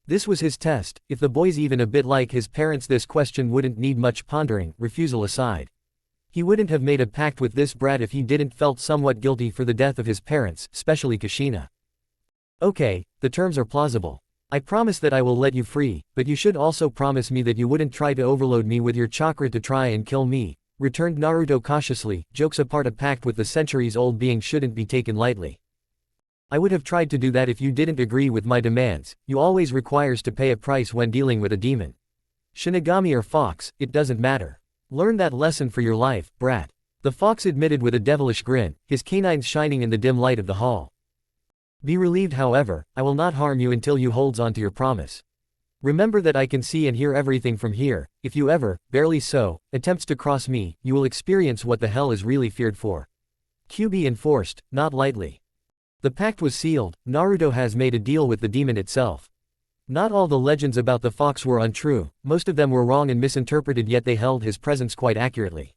This was his test, if the boy's even a bit like his parents this question wouldn't need much pondering, refusal aside. He wouldn't have made a pact with this brat if he didn't felt somewhat guilty for the death of his parents, especially Kushina. Okay, the terms are plausible. I promise that I will let you free, but you should also promise me that you wouldn't try to overload me with your chakra to try and kill me, returned Naruto cautiously. Jokes apart, a pact with the centuries-old being shouldn't be taken lightly. I would have tried to do that if you didn't agree with my demands, you always requires to pay a price when dealing with a demon. Shinigami or fox, it doesn't matter. Learn that lesson for your life, brat. The fox admitted with a devilish grin, his canines shining in the dim light of the hall. Be relieved however, I will not harm you until you holds on to your promise. Remember that I can see and hear everything from here, if you ever, barely so, attempts to cross me, you will experience what the hell is really feared for. Kyuubi enforced, not lightly. The pact was sealed, Naruto has made a deal with the demon itself. Not all the legends about the fox were untrue, most of them were wrong and misinterpreted yet they held his presence quite accurately.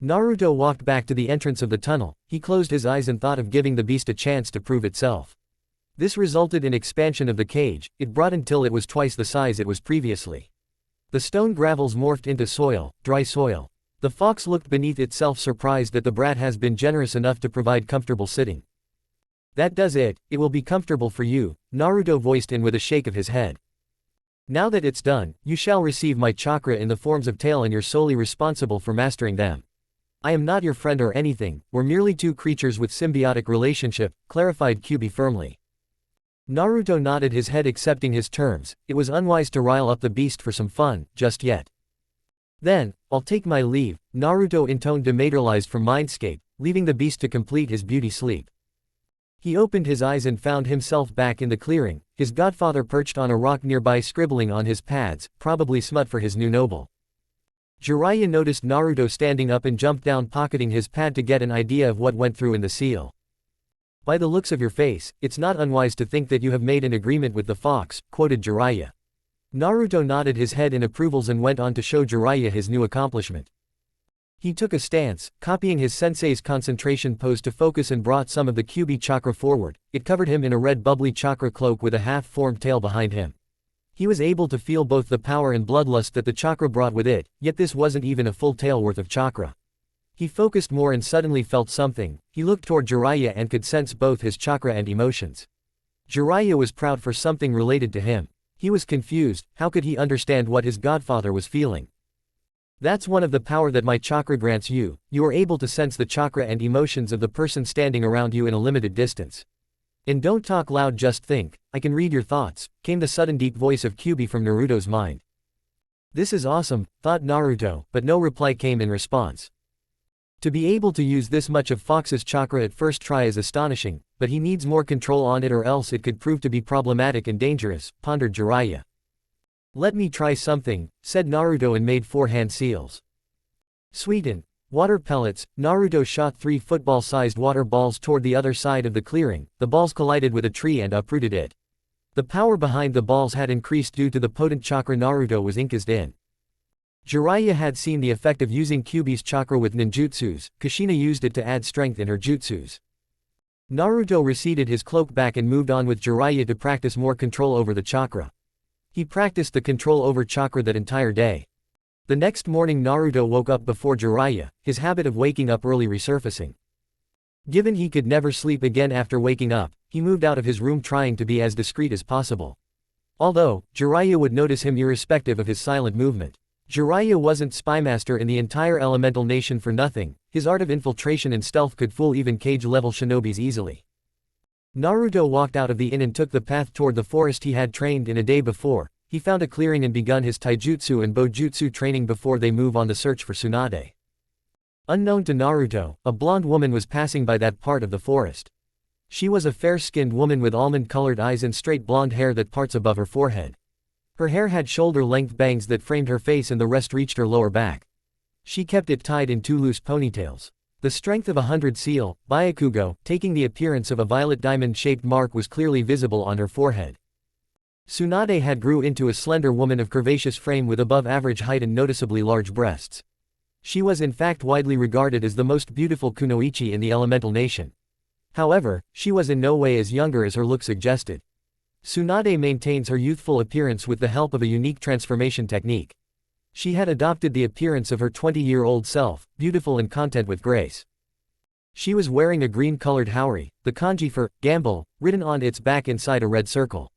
Naruto walked back to the entrance of the tunnel, he closed his eyes and thought of giving the beast a chance to prove itself. This resulted in expansion of the cage, it broadened till it was twice the size it was previously. The stone gravels morphed into soil, dry soil. The fox looked beneath itself surprised that the brat has been generous enough to provide comfortable sitting. That does it, it will be comfortable for you, Naruto voiced in with a shake of his head. Now that it's done, you shall receive my chakra in the forms of tail and you're solely responsible for mastering them. I am not your friend or anything, we're merely two creatures with symbiotic relationship, clarified Kyuubi firmly. Naruto nodded his head accepting his terms. It was unwise to rile up the beast for some fun, just yet. Then, I'll take my leave, Naruto intoned dematerialized from mindscape, leaving the beast to complete his beauty sleep. He opened his eyes and found himself back in the clearing, his godfather perched on a rock nearby scribbling on his pads, probably smut for his new noble. Jiraiya noticed Naruto standing up and jumped down pocketing his pad to get an idea of what went through in the seal. By the looks of your face, it's not unwise to think that you have made an agreement with the fox, quoted Jiraiya. Naruto nodded his head in approvals and went on to show Jiraiya his new accomplishment. He took a stance, copying his sensei's concentration pose to focus and brought some of the Kyuubi chakra forward. It covered him in a red bubbly chakra cloak with a half-formed tail behind him. He was able to feel both the power and bloodlust that the chakra brought with it, yet this wasn't even a full tail worth of chakra. He focused more and suddenly felt something. He looked toward Jiraiya and could sense both his chakra and emotions. Jiraiya was proud for something related to him. He was confused, how could he understand what his godfather was feeling? That's one of the power that my chakra grants you, you are able to sense the chakra and emotions of the person standing around you in a limited distance. And don't talk loud, just think, I can read your thoughts, came the sudden deep voice of Kyuubi from Naruto's mind. This is awesome, thought Naruto, but no reply came in response. To be able to use this much of Fox's chakra at first try is astonishing, but he needs more control on it or else it could prove to be problematic and dangerous, pondered Jiraiya. Let me try something, said Naruto and made 4 hand seals. Sweeten. Water pellets. Naruto shot 3 football-sized water balls toward the other side of the clearing. The balls collided with a tree and uprooted it. The power behind the balls had increased due to the potent chakra Naruto was incased in. Jiraiya had seen the effect of using Kyuubi's chakra with ninjutsus. Kushina used it to add strength in her jutsus. Naruto receded his cloak back and moved on with Jiraiya to practice more control over the chakra. He practiced the control over chakra that entire day. The next morning Naruto woke up before Jiraiya, his habit of waking up early resurfacing. Given he could never sleep again after waking up, he moved out of his room trying to be as discreet as possible. Although, Jiraiya would notice him irrespective of his silent movement. Jiraiya wasn't spymaster in the entire elemental nation for nothing, his art of infiltration and stealth could fool even cage-level shinobis easily. Naruto walked out of the inn and took the path toward the forest he had trained in a day before. He found a clearing and begun his taijutsu and bojutsu training before they move on the search for Tsunade. Unknown to Naruto, a blonde woman was passing by that part of the forest. She was a fair-skinned woman with almond-colored eyes and straight blonde hair that parts above her forehead. Her hair had shoulder-length bangs that framed her face and the rest reached her lower back. She kept it tied in 2 loose ponytails. The strength of 100 seal, Byakugo, taking the appearance of a violet diamond-shaped mark was clearly visible on her forehead. Tsunade had grew into a slender woman of curvaceous frame with above-average height and noticeably large breasts. She was in fact widely regarded as the most beautiful kunoichi in the elemental nation. However, she was in no way as younger as her look suggested. Tsunade maintains her youthful appearance with the help of a unique transformation technique. She had adopted the appearance of her 20-year-old self, beautiful and content with grace. She was wearing a green-colored haori, the kanji for gamble, written on its back inside a red circle.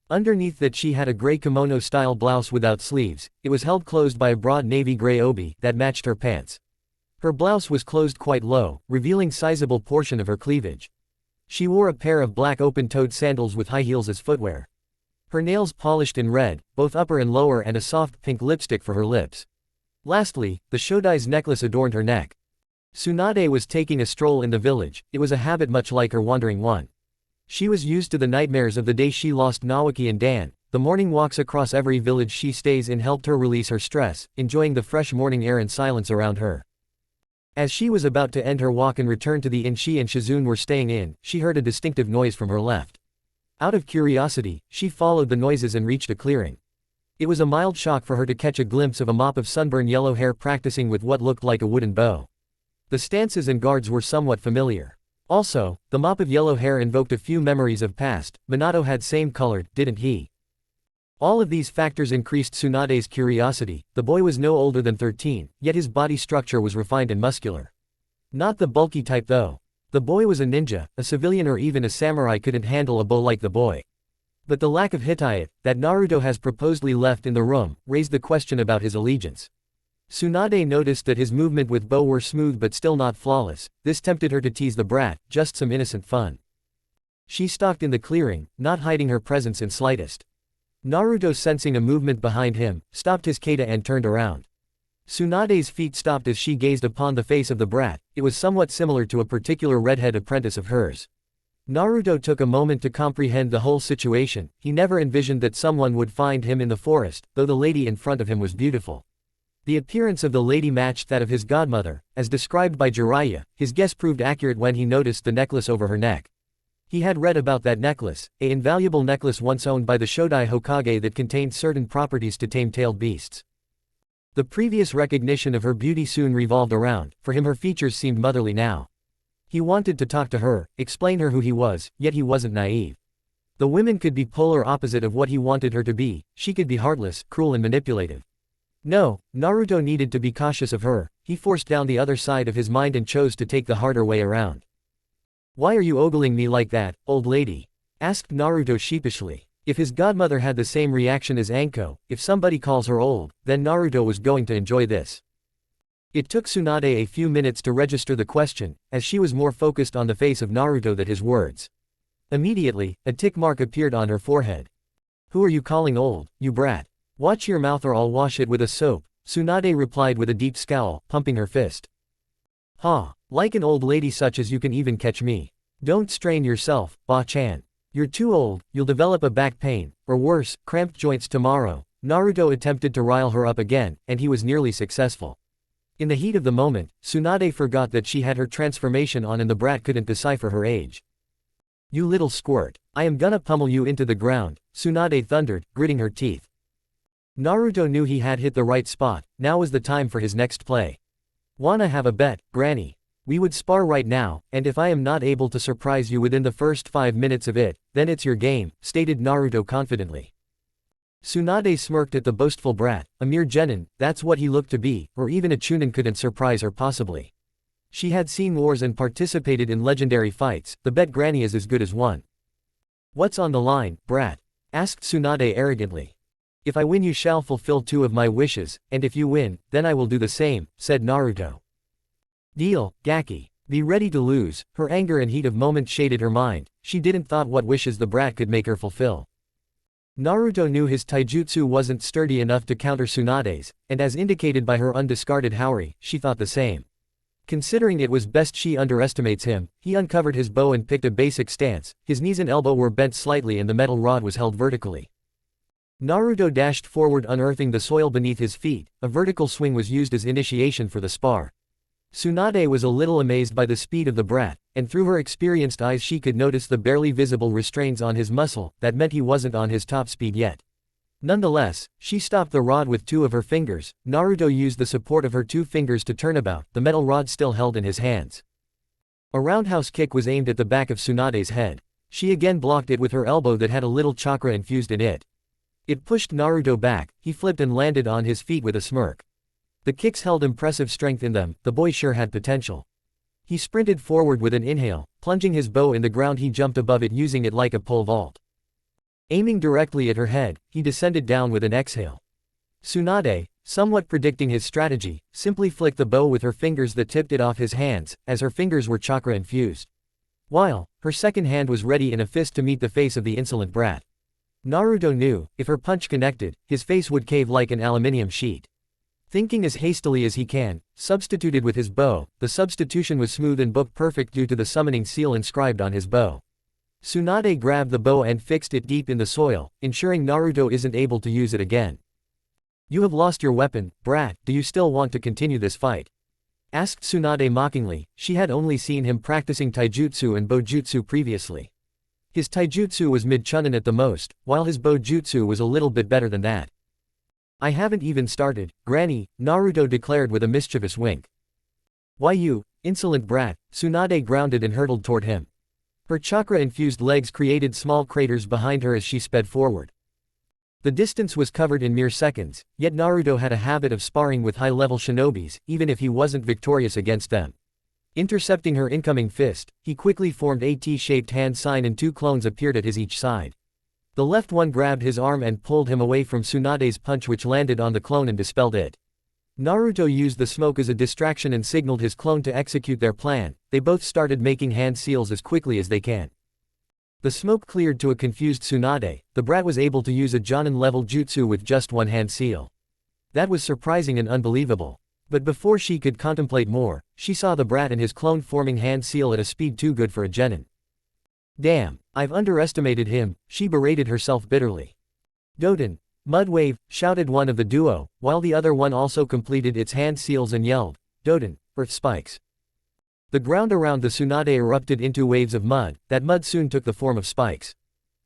Underneath that she had a gray kimono-style blouse without sleeves. It was held closed by a broad navy gray obi that matched her pants. Her blouse was closed quite low, revealing sizable portion of her cleavage. She wore a pair of black open-toed sandals with high heels as footwear. Her nails polished in red, both upper and lower, and a soft pink lipstick for her lips. Lastly, the shodai's necklace adorned her neck. Tsunade was taking a stroll in the village. It was a habit much like her wandering one. She was used to the nightmares of the day she lost Naoki and Dan. The morning walks across every village she stays in helped her release her stress, enjoying the fresh morning air and silence around her. As she was about to end her walk and return to the inn she and Shizune were staying in, she heard a distinctive noise from her left. Out of curiosity, she followed the noises and reached a clearing. It was a mild shock for her to catch a glimpse of a mop of sunburned yellow hair practicing with what looked like a wooden bow. The stances and guards were somewhat familiar. Also, the mop of yellow hair invoked a few memories of past. Minato had same colored, didn't he? All of these factors increased Tsunade's curiosity. The boy was no older than 13, yet his body structure was refined and muscular. Not the bulky type though. The boy was a ninja, a civilian or even a samurai couldn't handle a bow like the boy. But the lack of hinata that Naruto has purposely left in the room raised the question about his allegiance. Tsunade noticed that his movement with bow were smooth but still not flawless. This tempted her to tease the brat, just some innocent fun. She stalked in the clearing, not hiding her presence in slightest. Naruto, sensing a movement behind him, stopped his kata and turned around. Tsunade's feet stopped as she gazed upon the face of the brat. It was somewhat similar to a particular redhead apprentice of hers. Naruto took a moment to comprehend the whole situation. He never envisioned that someone would find him in the forest, though the lady in front of him was beautiful. The appearance of the lady matched that of his godmother, as described by Jiraiya. His guess proved accurate when he noticed the necklace over her neck. He had read about that necklace, an invaluable necklace once owned by the Shodai Hokage that contained certain properties to tame tailed beasts. The previous recognition of her beauty soon revolved around. For him her features seemed motherly now. He wanted to talk to her, explain her who he was, yet he wasn't naive. The women could be polar opposite of what he wanted her to be. She could be heartless, cruel and manipulative. No, Naruto needed to be cautious of her. He forced down the other side of his mind and chose to take the harder way around. "Why are you ogling me like that, old lady?" asked Naruto sheepishly. If his godmother had the same reaction as Anko, if somebody calls her old, then Naruto was going to enjoy this. It took Tsunade a few minutes to register the question, as she was more focused on the face of Naruto than his words. Immediately, a tick mark appeared on her forehead. "Who are you calling old, you brat? Watch your mouth or I'll wash it with a soap," Tsunade replied with a deep scowl, pumping her fist. "Ha, like an old lady such as you can even catch me. Don't strain yourself, Ba-chan. You're too old, you'll develop a back pain, or worse, cramped joints tomorrow." Naruto attempted to rile her up again, and he was nearly successful. In the heat of the moment, Tsunade forgot that she had her transformation on and the brat couldn't decipher her age. "You little squirt, I am gonna pummel you into the ground," Tsunade thundered, gritting her teeth. Naruto knew he had hit the right spot. Now was the time for his next play. "Wanna have a bet, Granny? We would spar right now, and if I am not able to surprise you within the first 5 minutes of it, then it's your game," stated Naruto confidently. Tsunade smirked at the boastful brat. A mere genin, that's what he looked to be, or even a chunin couldn't surprise her possibly. She had seen wars and participated in legendary fights. The bet Granny is as good as one. "What's on the line, brat?" asked Tsunade arrogantly. "If I win you shall fulfill 2 of my wishes, and if you win, then I will do the same," said Naruto. "Deal, Gaki. Be ready to lose." Her anger and heat of moment shaded her mind. She didn't thought what wishes the brat could make her fulfill. Naruto knew his taijutsu wasn't sturdy enough to counter Tsunade's, and as indicated by her undiscarded haori, she thought the same. Considering it was best she underestimates him, he uncovered his bow and picked a basic stance. His knees and elbow were bent slightly and the metal rod was held vertically. Naruto dashed forward, unearthing the soil beneath his feet. A vertical swing was used as initiation for the spar. Tsunade was a little amazed by the speed of the brat, and through her experienced eyes she could notice the barely visible restraints on his muscle. That meant he wasn't on his top speed yet. Nonetheless, she stopped the rod with 2 of her fingers. Naruto used the support of her 2 fingers to turn about, the metal rod still held in his hands. A roundhouse kick was aimed at the back of Tsunade's head. She again blocked it with her elbow that had a little chakra infused in it. It pushed Naruto back. He flipped and landed on his feet with a smirk. The kicks held impressive strength in them. The boy sure had potential. He sprinted forward with an inhale. Plunging his bow in the ground, he jumped above it, using it like a pole vault. Aiming directly at her head, he descended down with an exhale. Tsunade, somewhat predicting his strategy, simply flicked the bow with her fingers that tipped it off his hands, as her fingers were chakra infused. While her second hand was ready in a fist to meet the face of the insolent brat. Naruto knew, if her punch connected, his face would cave like an aluminium sheet. Thinking as hastily as he can, substituted with his bow, the substitution was smooth and book perfect due to the summoning seal inscribed on his bow. Tsunade grabbed the bow and fixed it deep in the soil, ensuring Naruto isn't able to use it again. "You have lost your weapon, brat. Do you still want to continue this fight?" asked Tsunade mockingly. She had only seen him practicing taijutsu and bojutsu previously. His taijutsu was mid-chunin at the most, while his bojutsu was a little bit better than that. "I haven't even started, Granny," Naruto declared with a mischievous wink. "Why you, insolent brat?" Tsunade grounded and hurtled toward him. Her chakra-infused legs created small craters behind her as she sped forward. The distance was covered in mere seconds, yet Naruto had a habit of sparring with high-level shinobis, even if he wasn't victorious against them. Intercepting her incoming fist, he quickly formed a T-shaped hand sign and two clones appeared at his each side. The left one grabbed his arm and pulled him away from Tsunade's punch, which landed on the clone and dispelled it. Naruto used the smoke as a distraction and signaled his clone to execute their plan. They both started making hand seals as quickly as they can. The smoke cleared to a confused Tsunade. The brat was able to use a Jonin-level jutsu with just one hand seal. That was surprising and unbelievable. But before she could contemplate more, she saw the brat and his clone forming hand seal at a speed too good for a genin. Damn, I've underestimated him, she berated herself bitterly. Doden, Mud Wave, shouted one of the duo, while the other one also completed its hand seals and yelled, Doden, Earth Spikes. The ground around the Tsunade erupted into waves of mud. That mud soon took the form of spikes.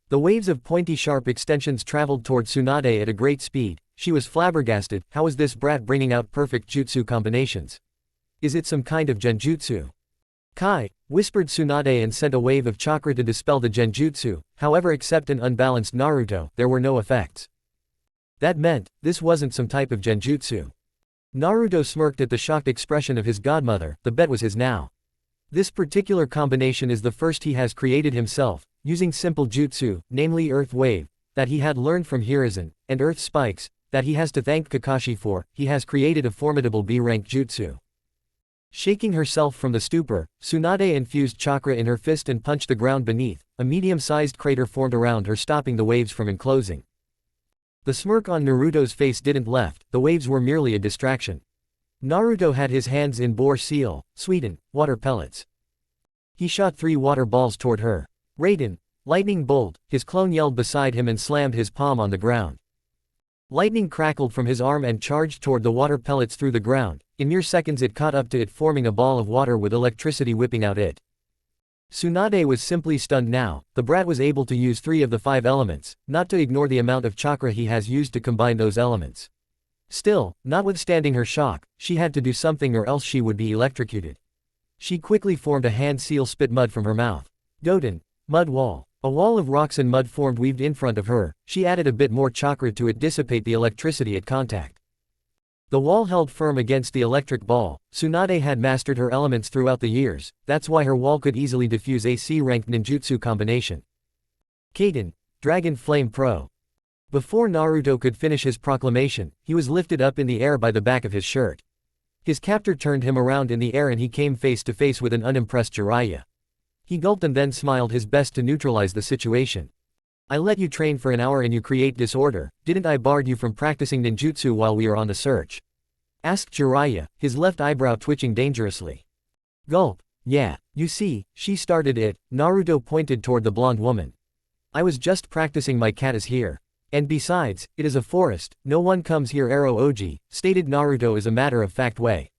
The waves of pointy sharp extensions traveled toward Tsunade at a great speed. She was flabbergasted. How is this brat bringing out perfect jutsu combinations? Is it some kind of genjutsu? Kai, whispered Tsunade and sent a wave of chakra to dispel the genjutsu. However, except an unbalanced Naruto, there were no effects. That meant, this wasn't some type of genjutsu. Naruto smirked at the shocked expression of his godmother. The bet was his now. This particular combination is the first he has created himself, using simple jutsu, namely Earth Wave, that he had learned from Hiruzen, and Earth Spikes, that he has to thank Kakashi for. He has created a formidable B-rank jutsu. Shaking herself from the stupor, Tsunade infused chakra in her fist and punched the ground beneath. A medium-sized crater formed around her, stopping the waves from enclosing. The smirk on Naruto's face didn't left. The waves were merely a distraction. Naruto had his hands in Boar Seal, Sweden, water pellets. He shot 3 water balls toward her. Raiden, Lightning Bolt, his clone yelled beside him and slammed his palm on the ground. Lightning crackled from his arm and charged toward the water pellets through the ground. In mere seconds it caught up to it, forming a ball of water with electricity whipping out it. Tsunade was simply stunned now. The brat was able to use 3 of the 5 elements, not to ignore the amount of chakra he has used to combine those elements. Still, notwithstanding her shock, she had to do something or else she would be electrocuted. She quickly formed a hand seal, spit mud from her mouth. Doden, Mud Wall. A wall of rocks and mud formed weaved in front of her. She added a bit more chakra to it, dissipate the electricity at contact. The wall held firm against the electric ball. Tsunade had mastered her elements throughout the years, that's why her wall could easily diffuse a C-ranked ninjutsu combination. Kaden, Dragon Flame Pro. Before Naruto could finish his proclamation, he was lifted up in the air by the back of his shirt. His captor turned him around in the air and he came face to face with an unimpressed Jiraiya. He gulped and then smiled his best to neutralize the situation. I let you train for an hour and you create disorder, didn't I barred you from practicing ninjutsu while we are on the search? Asked Jiraiya, his left eyebrow twitching dangerously. Gulp, yeah, you see, she started it. Naruto pointed toward the blonde woman. I was just practicing, my cat is here. And besides, it is a forest, no one comes here. Arrow Oji, stated Naruto as a matter-of-fact way.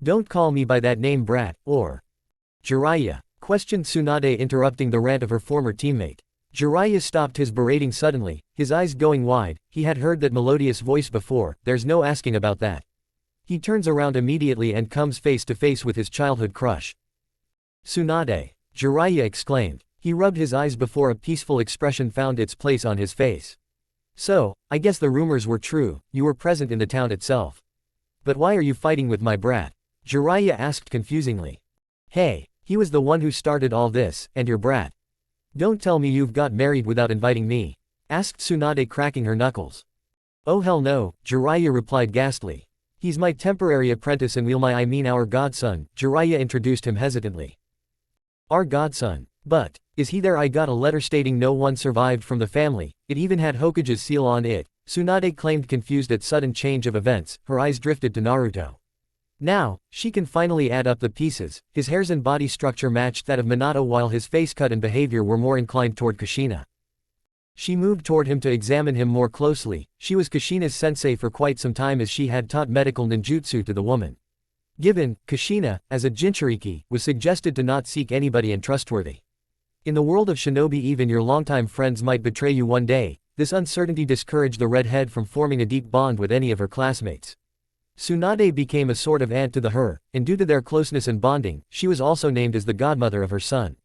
Don't call me by that name, brat, or Jiraiya, questioned Tsunade, interrupting the rant of her former teammate. Jiraiya stopped his berating suddenly, his eyes going wide. He had heard that melodious voice before, there's no asking about that. He turns around immediately and comes face to face with his childhood crush. Tsunade, Jiraiya exclaimed. He rubbed his eyes before a peaceful expression found its place on his face. So, I guess the rumors were true, you were present in the town itself. But why are you fighting with my brat? Jiraiya asked confusingly. Hey, he was the one who started all this, and your brat. Don't tell me you've got married without inviting me, asked Tsunade, cracking her knuckles. Oh hell no, Jiraiya replied ghastly. He's my temporary apprentice and I mean our godson, Jiraiya introduced him hesitantly. Our godson. But, is he there? I got a letter stating no one survived from the family, it even had Hokage's seal on it, Tsunade claimed, confused at sudden change of events. Her eyes drifted to Naruto. Now, she can finally add up the pieces. His hairs and body structure matched that of Minato while his face cut and behavior were more inclined toward Kushina. She moved toward him to examine him more closely. She was Kushina's sensei for quite some time as she had taught medical ninjutsu to the woman. Given, Kushina, as a Jinchuriki, was suggested to not seek anybody untrustworthy. In the world of shinobi even your longtime friends might betray you one day. This uncertainty discouraged the redhead from forming a deep bond with any of her classmates. Tsunade became a sort of aunt to her, and due to their closeness and bonding, she was also named as the godmother of her son.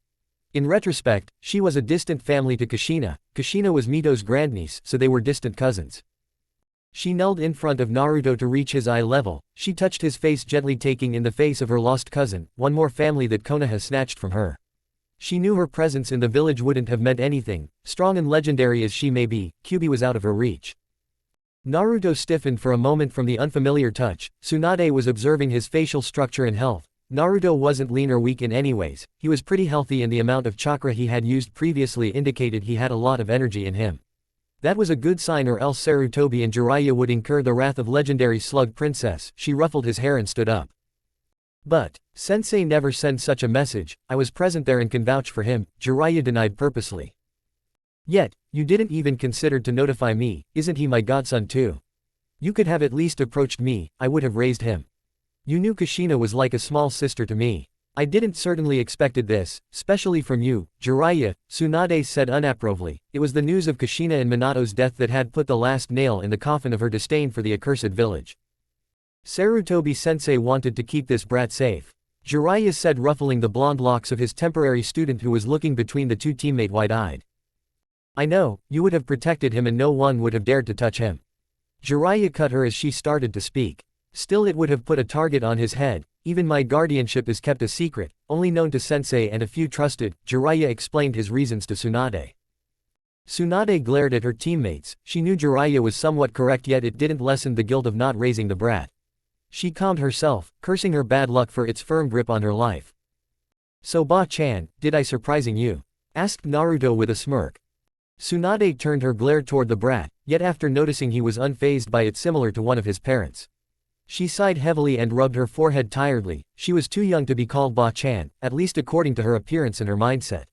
In retrospect, she was a distant family to Kushina. Kushina was Mito's grandniece, so they were distant cousins. She knelt in front of Naruto to reach his eye level. She touched his face gently, taking in the face of her lost cousin, one more family that Konoha snatched from her. She knew her presence in the village wouldn't have meant anything. Strong and legendary as she may be, Kyuubi was out of her reach. Naruto stiffened for a moment from the unfamiliar touch. Tsunade was observing his facial structure and health. Naruto wasn't lean or weak in any ways, he was pretty healthy, and the amount of chakra he had used previously indicated he had a lot of energy in him. That was a good sign, or else Sarutobi and Jiraiya would incur the wrath of legendary Slug Princess. She ruffled his hair and stood up. But, Sensei never sent such a message. I was present there and can vouch for him, Jiraiya denied purposely. Yet, you didn't even consider to notify me. Isn't he my godson too? You could have at least approached me, I would have raised him. You knew Kushina was like a small sister to me. I didn't certainly expected this, especially from you, Jiraiya, Tsunade said unapprovingly. It was the news of Kushina and Minato's death that had put the last nail in the coffin of her disdain for the accursed village. Sarutobi-sensei wanted to keep this brat safe, Jiraiya said, ruffling the blonde locks of his temporary student who was looking between the two teammates wide-eyed. I know, you would have protected him and no one would have dared to touch him. Jiraiya cut her as she started to speak. Still, it would have put a target on his head. Even my guardianship is kept a secret, only known to Sensei and a few trusted. Jiraiya explained his reasons to Tsunade. Tsunade glared at her teammates. She knew Jiraiya was somewhat correct, yet it didn't lessen the guilt of not raising the brat. She calmed herself, cursing her bad luck for its firm grip on her life. So Ba-chan, did I surprising you? Asked Naruto with a smirk. Tsunade turned her glare toward the brat, yet after noticing he was unfazed by it, similar to one of his parents. She sighed heavily and rubbed her forehead tiredly. She was too young to be called Ba-chan, at least according to her appearance and her mindset.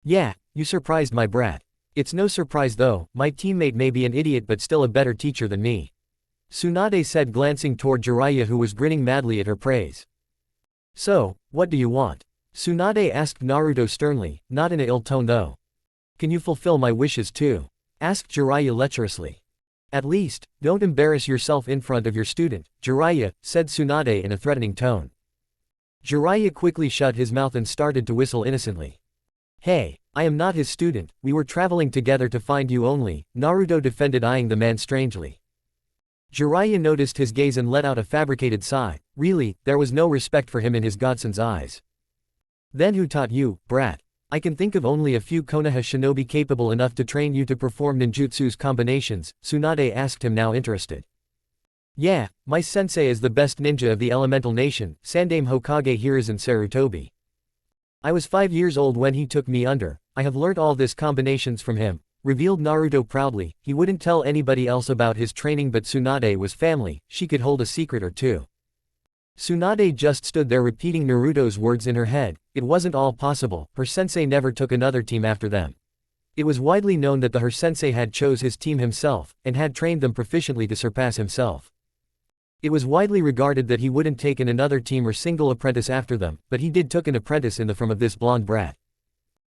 Yeah, you surprised my brat. It's no surprise though, my teammate may be an idiot but still a better teacher than me. Tsunade said, glancing toward Jiraiya who was grinning madly at her praise. So, what do you want? Tsunade asked Naruto sternly, not in an ill tone though. Can you fulfill my wishes too? Asked Jiraiya lecherously. At least, don't embarrass yourself in front of your student, Jiraiya, said Tsunade in a threatening tone. Jiraiya quickly shut his mouth and started to whistle innocently. Hey, I am not his student, we were traveling together to find you only, Naruto defended, eyeing the man strangely. Jiraiya noticed his gaze and let out a fabricated sigh. Really, there was no respect for him in his godson's eyes. Then who taught you, brat? I can think of only a few Konoha shinobi capable enough to train you to perform ninjutsu's combinations, Tsunade asked him, now interested. Yeah, my sensei is the best ninja of the elemental nation, Sandaime Hokage Hiruzen Sarutobi. I was 5 years old when he took me under. I have learnt all this combinations from him, revealed Naruto proudly. He wouldn't tell anybody else about his training, but Tsunade was family, she could hold a secret or two. Tsunade just stood there repeating Naruto's words in her head. It wasn't all possible, her sensei never took another team after them. It was widely known that her sensei had chose his team himself, and had trained them proficiently to surpass himself. It was widely regarded that he wouldn't take in another team or single apprentice after them, but he did took an apprentice in the form of this blonde brat.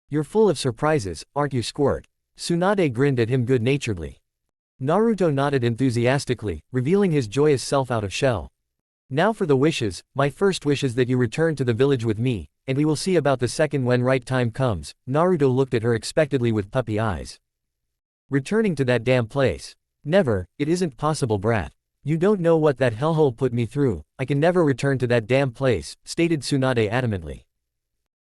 You're full of surprises, aren't you, Squirt? Tsunade grinned at him good-naturedly. Naruto nodded enthusiastically, revealing his joyous self out of shell. Now for the wishes. My first wish is that you return to the village with me, and we will see about the second when right time comes. Naruto looked at her expectantly with puppy eyes. Returning to that damn place? Never, it isn't possible, brat. You don't know what that hellhole put me through. I can never return to that damn place, stated Tsunade adamantly.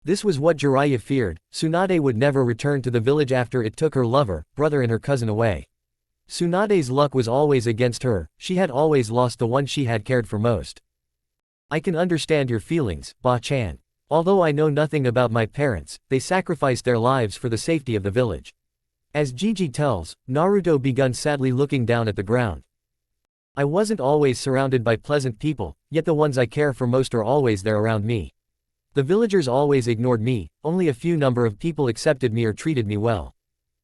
This was what Jiraiya feared. Tsunade would never return to the village after it took her lover, brother and her cousin away. Tsunade's luck was always against her, she had always lost the one she had cared for most. I can understand your feelings, Ba-chan. Although I know nothing about my parents, they sacrificed their lives for the safety of the village. As Gigi tells, Naruto began sadly looking down at the ground. I wasn't always surrounded by pleasant people, yet the ones I care for most are always there around me. The villagers always ignored me, only a few number of people accepted me or treated me well.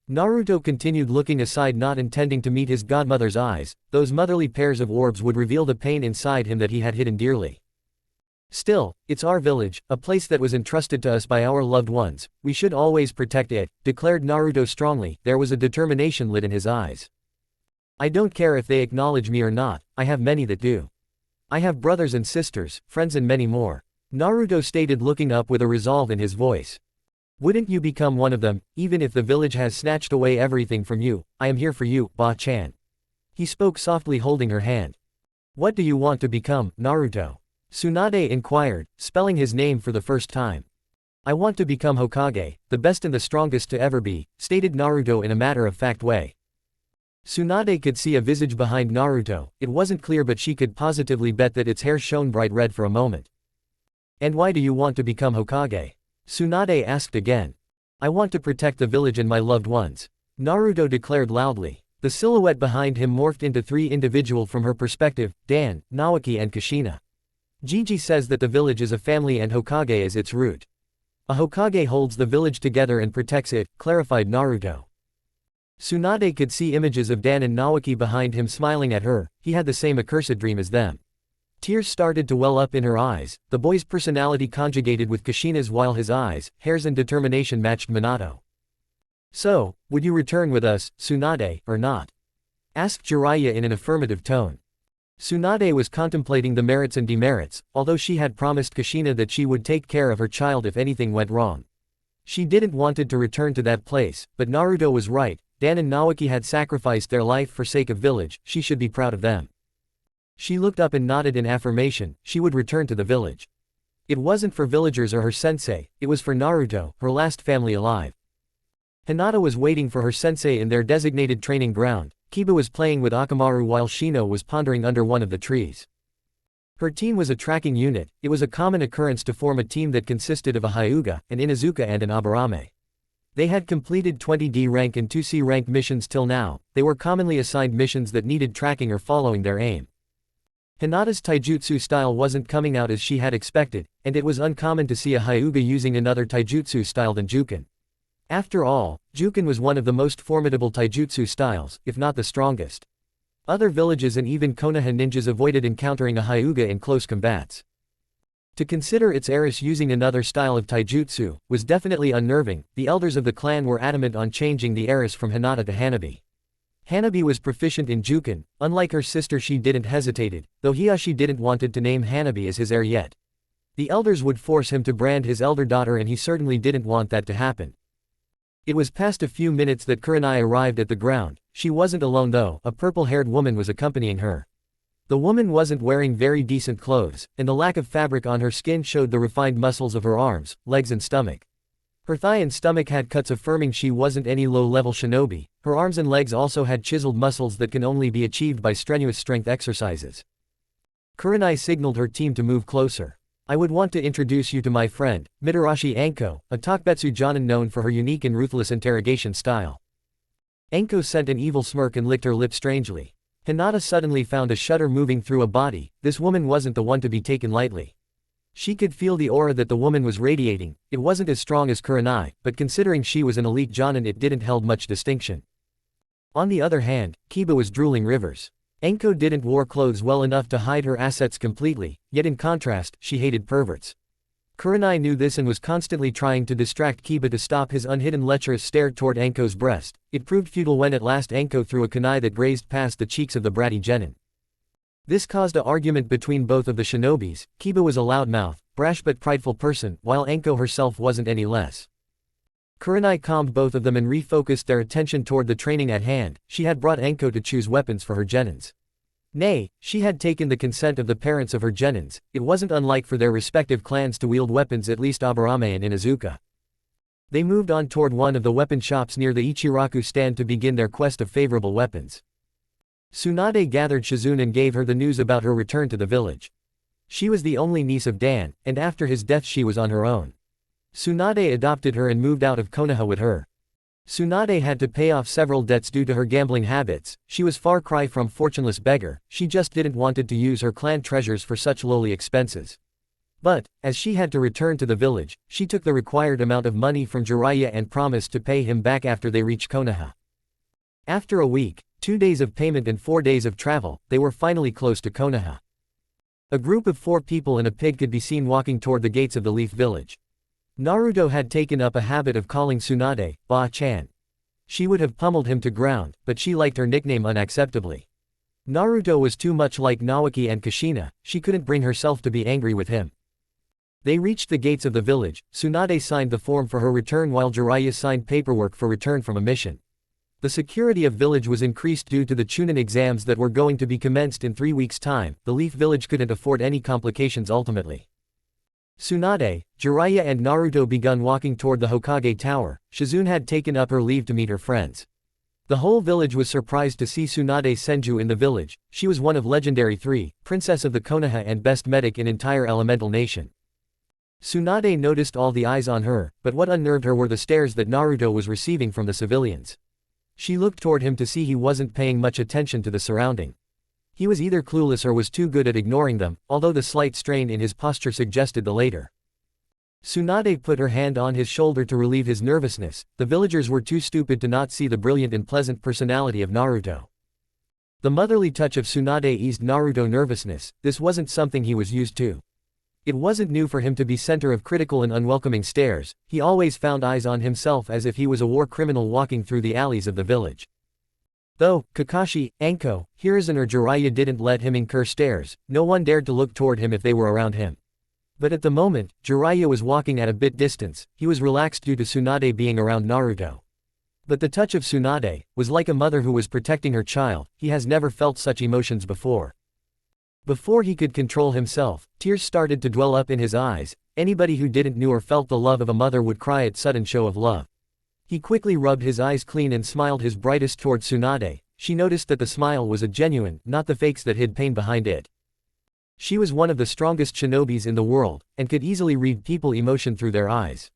Naruto continued looking aside, not intending to meet his godmother's eyes. Those motherly pairs of orbs would reveal the pain inside him that he had hidden dearly. Still, it's our village, a place that was entrusted to us by our loved ones. We should always protect it, declared Naruto strongly. There was a determination lit in his eyes. I don't care if they acknowledge me or not, I have many that do. I have brothers and sisters, friends and many more. Naruto stated, looking up with a resolve in his voice. Wouldn't you become one of them, even if the village has snatched away everything from you? I am here for you, Ba-chan. He spoke softly holding her hand. What do you want to become, Naruto? Tsunade inquired, spelling his name for the first time. I want to become Hokage, the best and the strongest to ever be, stated Naruto in a matter-of-fact way. Tsunade could see a visage behind Naruto. It wasn't clear, but she could positively bet that its hair shone bright red for a moment. And why do you want to become Hokage? Tsunade asked again. I want to protect the village and my loved ones, Naruto declared loudly. The silhouette behind him morphed into three individuals from her perspective: Dan, Naoki and Kushina. Gigi says that the village is a family and Hokage is its root. A Hokage holds the village together and protects it, clarified Naruto. Tsunade could see images of Dan and Naoki behind him smiling at her. He had the same accursed dream as them. Tears started to well up in her eyes. The boy's personality conjugated with Kushina's while his eyes, hairs and determination matched Minato. So, would you return with us, Tsunade, or not? Asked Jiraiya in an affirmative tone. Tsunade was contemplating the merits and demerits, although she had promised Kushina that she would take care of her child if anything went wrong. She didn't wanted to return to that place, but Naruto was right. Dan and Naoki had sacrificed their life for sake of village. She should be proud of them. She looked up and nodded in affirmation. She would return to the village. It wasn't for villagers or her sensei, it was for Naruto, her last family alive. Hinata was waiting for her sensei in their designated training ground. Kiba was playing with Akamaru while Shino was pondering under one of the trees. Her team was a tracking unit. It was a common occurrence to form a team that consisted of a Hyuga, an Inuzuka and an Aburame. They had completed 20D rank and 2C rank missions till now. They were commonly assigned missions that needed tracking or following their aim. Hinata's taijutsu style wasn't coming out as she had expected, and it was uncommon to see a Hyuga using another taijutsu style than Juken. After all, Juken was one of the most formidable taijutsu styles, if not the strongest. Other villages and even Konoha ninjas avoided encountering a Hyuga in close combats. To consider its heiress using another style of taijutsu was definitely unnerving. The elders of the clan were adamant on changing the heiress from Hinata to Hanabi. Hanabi was proficient in Juken. Unlike her sister, she didn't hesitated, though Hiashi didn't wanted to name Hanabi as his heir yet. The elders would force him to brand his elder daughter, and he certainly didn't want that to happen. It was past a few minutes that Kurenai arrived at the ground. She wasn't alone though. A purple-haired woman was accompanying her. The woman wasn't wearing very decent clothes, and the lack of fabric on her skin showed the refined muscles of her arms, legs and stomach. Her thigh and stomach had cuts, affirming she wasn't any low-level shinobi. Her arms and legs also had chiseled muscles that can only be achieved by strenuous strength exercises. Kurenai signaled her team to move closer. I would want to introduce you to my friend, Mitarashi Anko, a Takebetsu Jonin known for her unique and ruthless interrogation style. Anko sent an evil smirk and licked her lip strangely. Hinata suddenly found a shudder moving through a body. This woman wasn't the one to be taken lightly. She could feel the aura that the woman was radiating. It wasn't as strong as Kurenai, but considering she was an elite Jonin, it didn't held much distinction. On the other hand, Kiba was drooling rivers. Anko didn't wear clothes well enough to hide her assets completely, yet in contrast, she hated perverts. Kurenai knew this and was constantly trying to distract Kiba to stop his unhidden lecherous stare toward Anko's breast. It proved futile when at last Anko threw a kunai that grazed past the cheeks of the bratty genin. This caused an argument between both of the shinobis. Kiba was a loudmouth, brash but prideful person, while Anko herself wasn't any less. Kurenai calmed both of them and refocused their attention toward the training at hand. She had brought Anko to choose weapons for her genins. Nay, she had taken the consent of the parents of her genins. It wasn't unlike for their respective clans to wield weapons, at least Aburame and Inuzuka. They moved on toward one of the weapon shops near the Ichiraku stand to begin their quest of favorable weapons. Tsunade gathered Shizune and gave her the news about her return to the village. She was the only niece of Dan, and after his death she was on her own. Tsunade adopted her and moved out of Konoha with her. Tsunade had to pay off several debts due to her gambling habits. She was far cry from fortuneless beggar. She just didn't wanted to use her clan treasures for such lowly expenses. But, as she had to return to the village, she took the required amount of money from Jiraiya and promised to pay him back after they reached Konoha. After a week, 2 days of payment and 4 days of travel, they were finally close to Konoha. A group of 4 people and a pig could be seen walking toward the gates of the Leaf Village. Naruto had taken up a habit of calling Tsunade, Ba-chan. She would have pummeled him to ground, but she liked her nickname unacceptably. Naruto was too much like Naoki and Kushina. She couldn't bring herself to be angry with him. They reached the gates of the village. Tsunade signed the form for her return while Jiraiya signed paperwork for return from a mission. The security of village was increased due to the Chunin exams that were going to be commenced in 3 weeks' time. The Leaf Village couldn't afford any complications ultimately. Tsunade, Jiraiya and Naruto begun walking toward the Hokage Tower. Shizune had taken up her leave to meet her friends. The whole village was surprised to see Tsunade Senju in the village. She was one of legendary 3, princess of the Konoha and best medic in entire elemental nation. Tsunade noticed all the eyes on her, but what unnerved her were the stares that Naruto was receiving from the civilians. She looked toward him to see he wasn't paying much attention to the surrounding. He was either clueless or was too good at ignoring them, although the slight strain in his posture suggested the latter. Tsunade put her hand on his shoulder to relieve his nervousness. The villagers were too stupid to not see the brilliant and pleasant personality of Naruto. The motherly touch of Tsunade eased Naruto's nervousness. This wasn't something he was used to. It wasn't new for him to be center of critical and unwelcoming stares. He always found eyes on himself as if he was a war criminal walking through the alleys of the village. Though Kakashi, Anko, Hiruzen or Jiraiya didn't let him incur stares, no one dared to look toward him if they were around him. But at the moment, Jiraiya was walking at a bit distance. He was relaxed due to Tsunade being around Naruto. But the touch of Tsunade was like a mother who was protecting her child. He has never felt such emotions before. Before he could control himself, tears started to dwell up in his eyes. Anybody who didn't know or felt the love of a mother would cry at sudden show of love. He quickly rubbed his eyes clean and smiled his brightest toward Tsunade. She noticed that the smile was a genuine, not the fakes that hid pain behind it. She was one of the strongest shinobis in the world, and could easily read people's emotion through their eyes.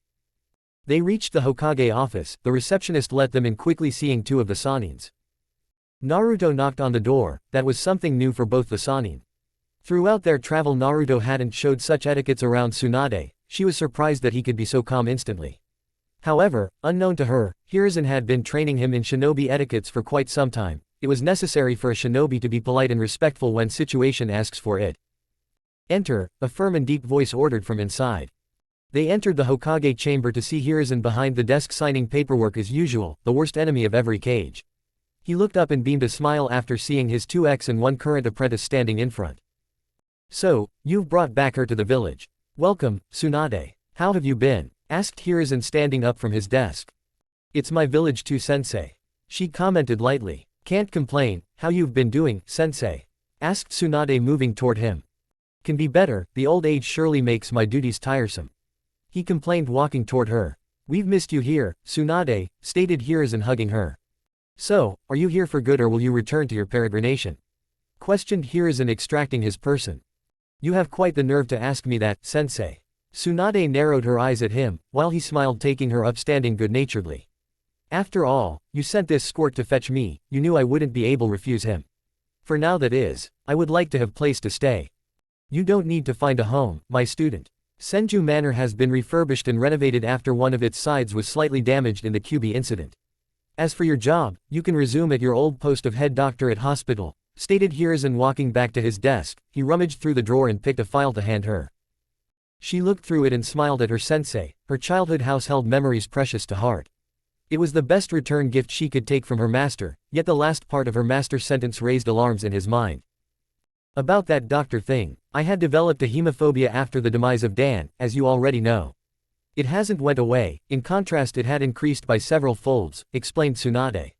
They reached the Hokage office. The receptionist let them in, quickly seeing 2 of the Sanins. Naruto knocked on the door. That was something new for both the Sanin. Throughout their travel, Naruto hadn't showed such etiquettes around Tsunade. She was surprised that he could be so calm instantly. However, unknown to her, Hiruzen had been training him in shinobi etiquettes for quite some time. It was necessary for a shinobi to be polite and respectful when situation asks for it. Enter, a firm and deep voice ordered from inside. They entered the Hokage chamber to see Hiruzen behind the desk signing paperwork as usual, the worst enemy of every cage. He looked up and beamed a smile after seeing his 2 ex and 1 current apprentice standing in front. So, you've brought back her to the village. Welcome, Tsunade. How have you been? Asked Hiruzen standing up from his desk. It's my village too, sensei. She commented lightly. Can't complain. How you've been doing, sensei? Asked Tsunade moving toward him. Can be better, the old age surely makes my duties tiresome. He complained walking toward her. We've missed you here, Tsunade, stated Hiruzen hugging her. So, are you here for good or will you return to your peregrination? Questioned Hiruzen extracting his person. You have quite the nerve to ask me that, sensei. Tsunade narrowed her eyes at him, while he smiled, taking her upstanding good-naturedly. After all, you sent this squirt to fetch me. You knew I wouldn't be able to refuse him. For now that is, I would like to have place to stay. You don't need to find a home, my student. Senju Manor has been refurbished and renovated after one of its sides was slightly damaged in the Kyubi incident. As for your job, you can resume at your old post of head doctor at hospital, stated Hiruzen walking back to his desk. He rummaged through the drawer and picked a file to hand her. She looked through it and smiled at her sensei. Her childhood house held memories precious to heart. It was the best return gift she could take from her master, yet the last part of her master's sentence raised alarms in his mind. About that doctor thing, I had developed a hemophobia after the demise of Dan, as you already know. It hasn't went away, in contrast it had increased by several folds, explained Tsunade.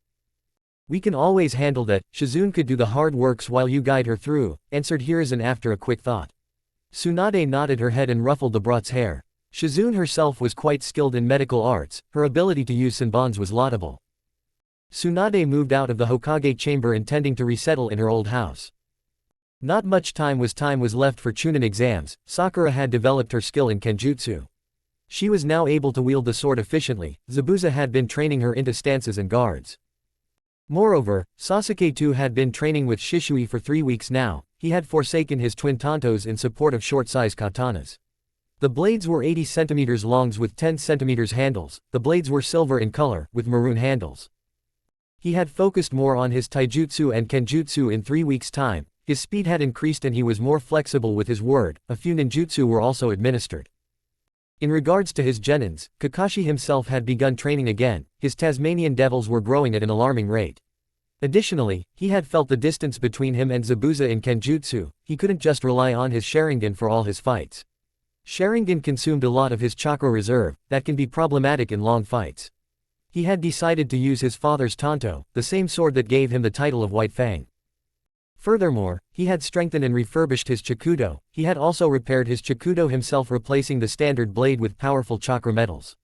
We can always handle that. Shizune could do the hard works while you guide her through, answered Hiruzen after a quick thought. Tsunade nodded her head and ruffled the brat's hair. Shizune herself was quite skilled in medical arts. Her ability to use senbons was laudable. Tsunade moved out of the Hokage chamber intending to resettle in her old house. Not much time was left for Chunin exams. Sakura had developed her skill in kenjutsu. She was now able to wield the sword efficiently. Zabuza had been training her into stances and guards. Moreover, Sasuke too had been training with Shisui for 3 weeks now. He had forsaken his twin tantos in support of short-sized katanas. The blades were 80 cm longs with 10 cm handles. The blades were silver in color, with maroon handles. He had focused more on his taijutsu and kenjutsu in 3 weeks' time. His speed had increased and he was more flexible with his word. A few ninjutsu were also administered. In regards to his genins, Kakashi himself had begun training again. His Tasmanian devils were growing at an alarming rate. Additionally, he had felt the distance between him and Zabuza in kenjutsu. He couldn't just rely on his Sharingan for all his fights. Sharingan consumed a lot of his chakra reserve. That can be problematic in long fights. He had decided to use his father's tanto, the same sword that gave him the title of White Fang. Furthermore, he had strengthened and refurbished his chakudo. He had also repaired his chakudo himself, replacing the standard blade with powerful chakra metals.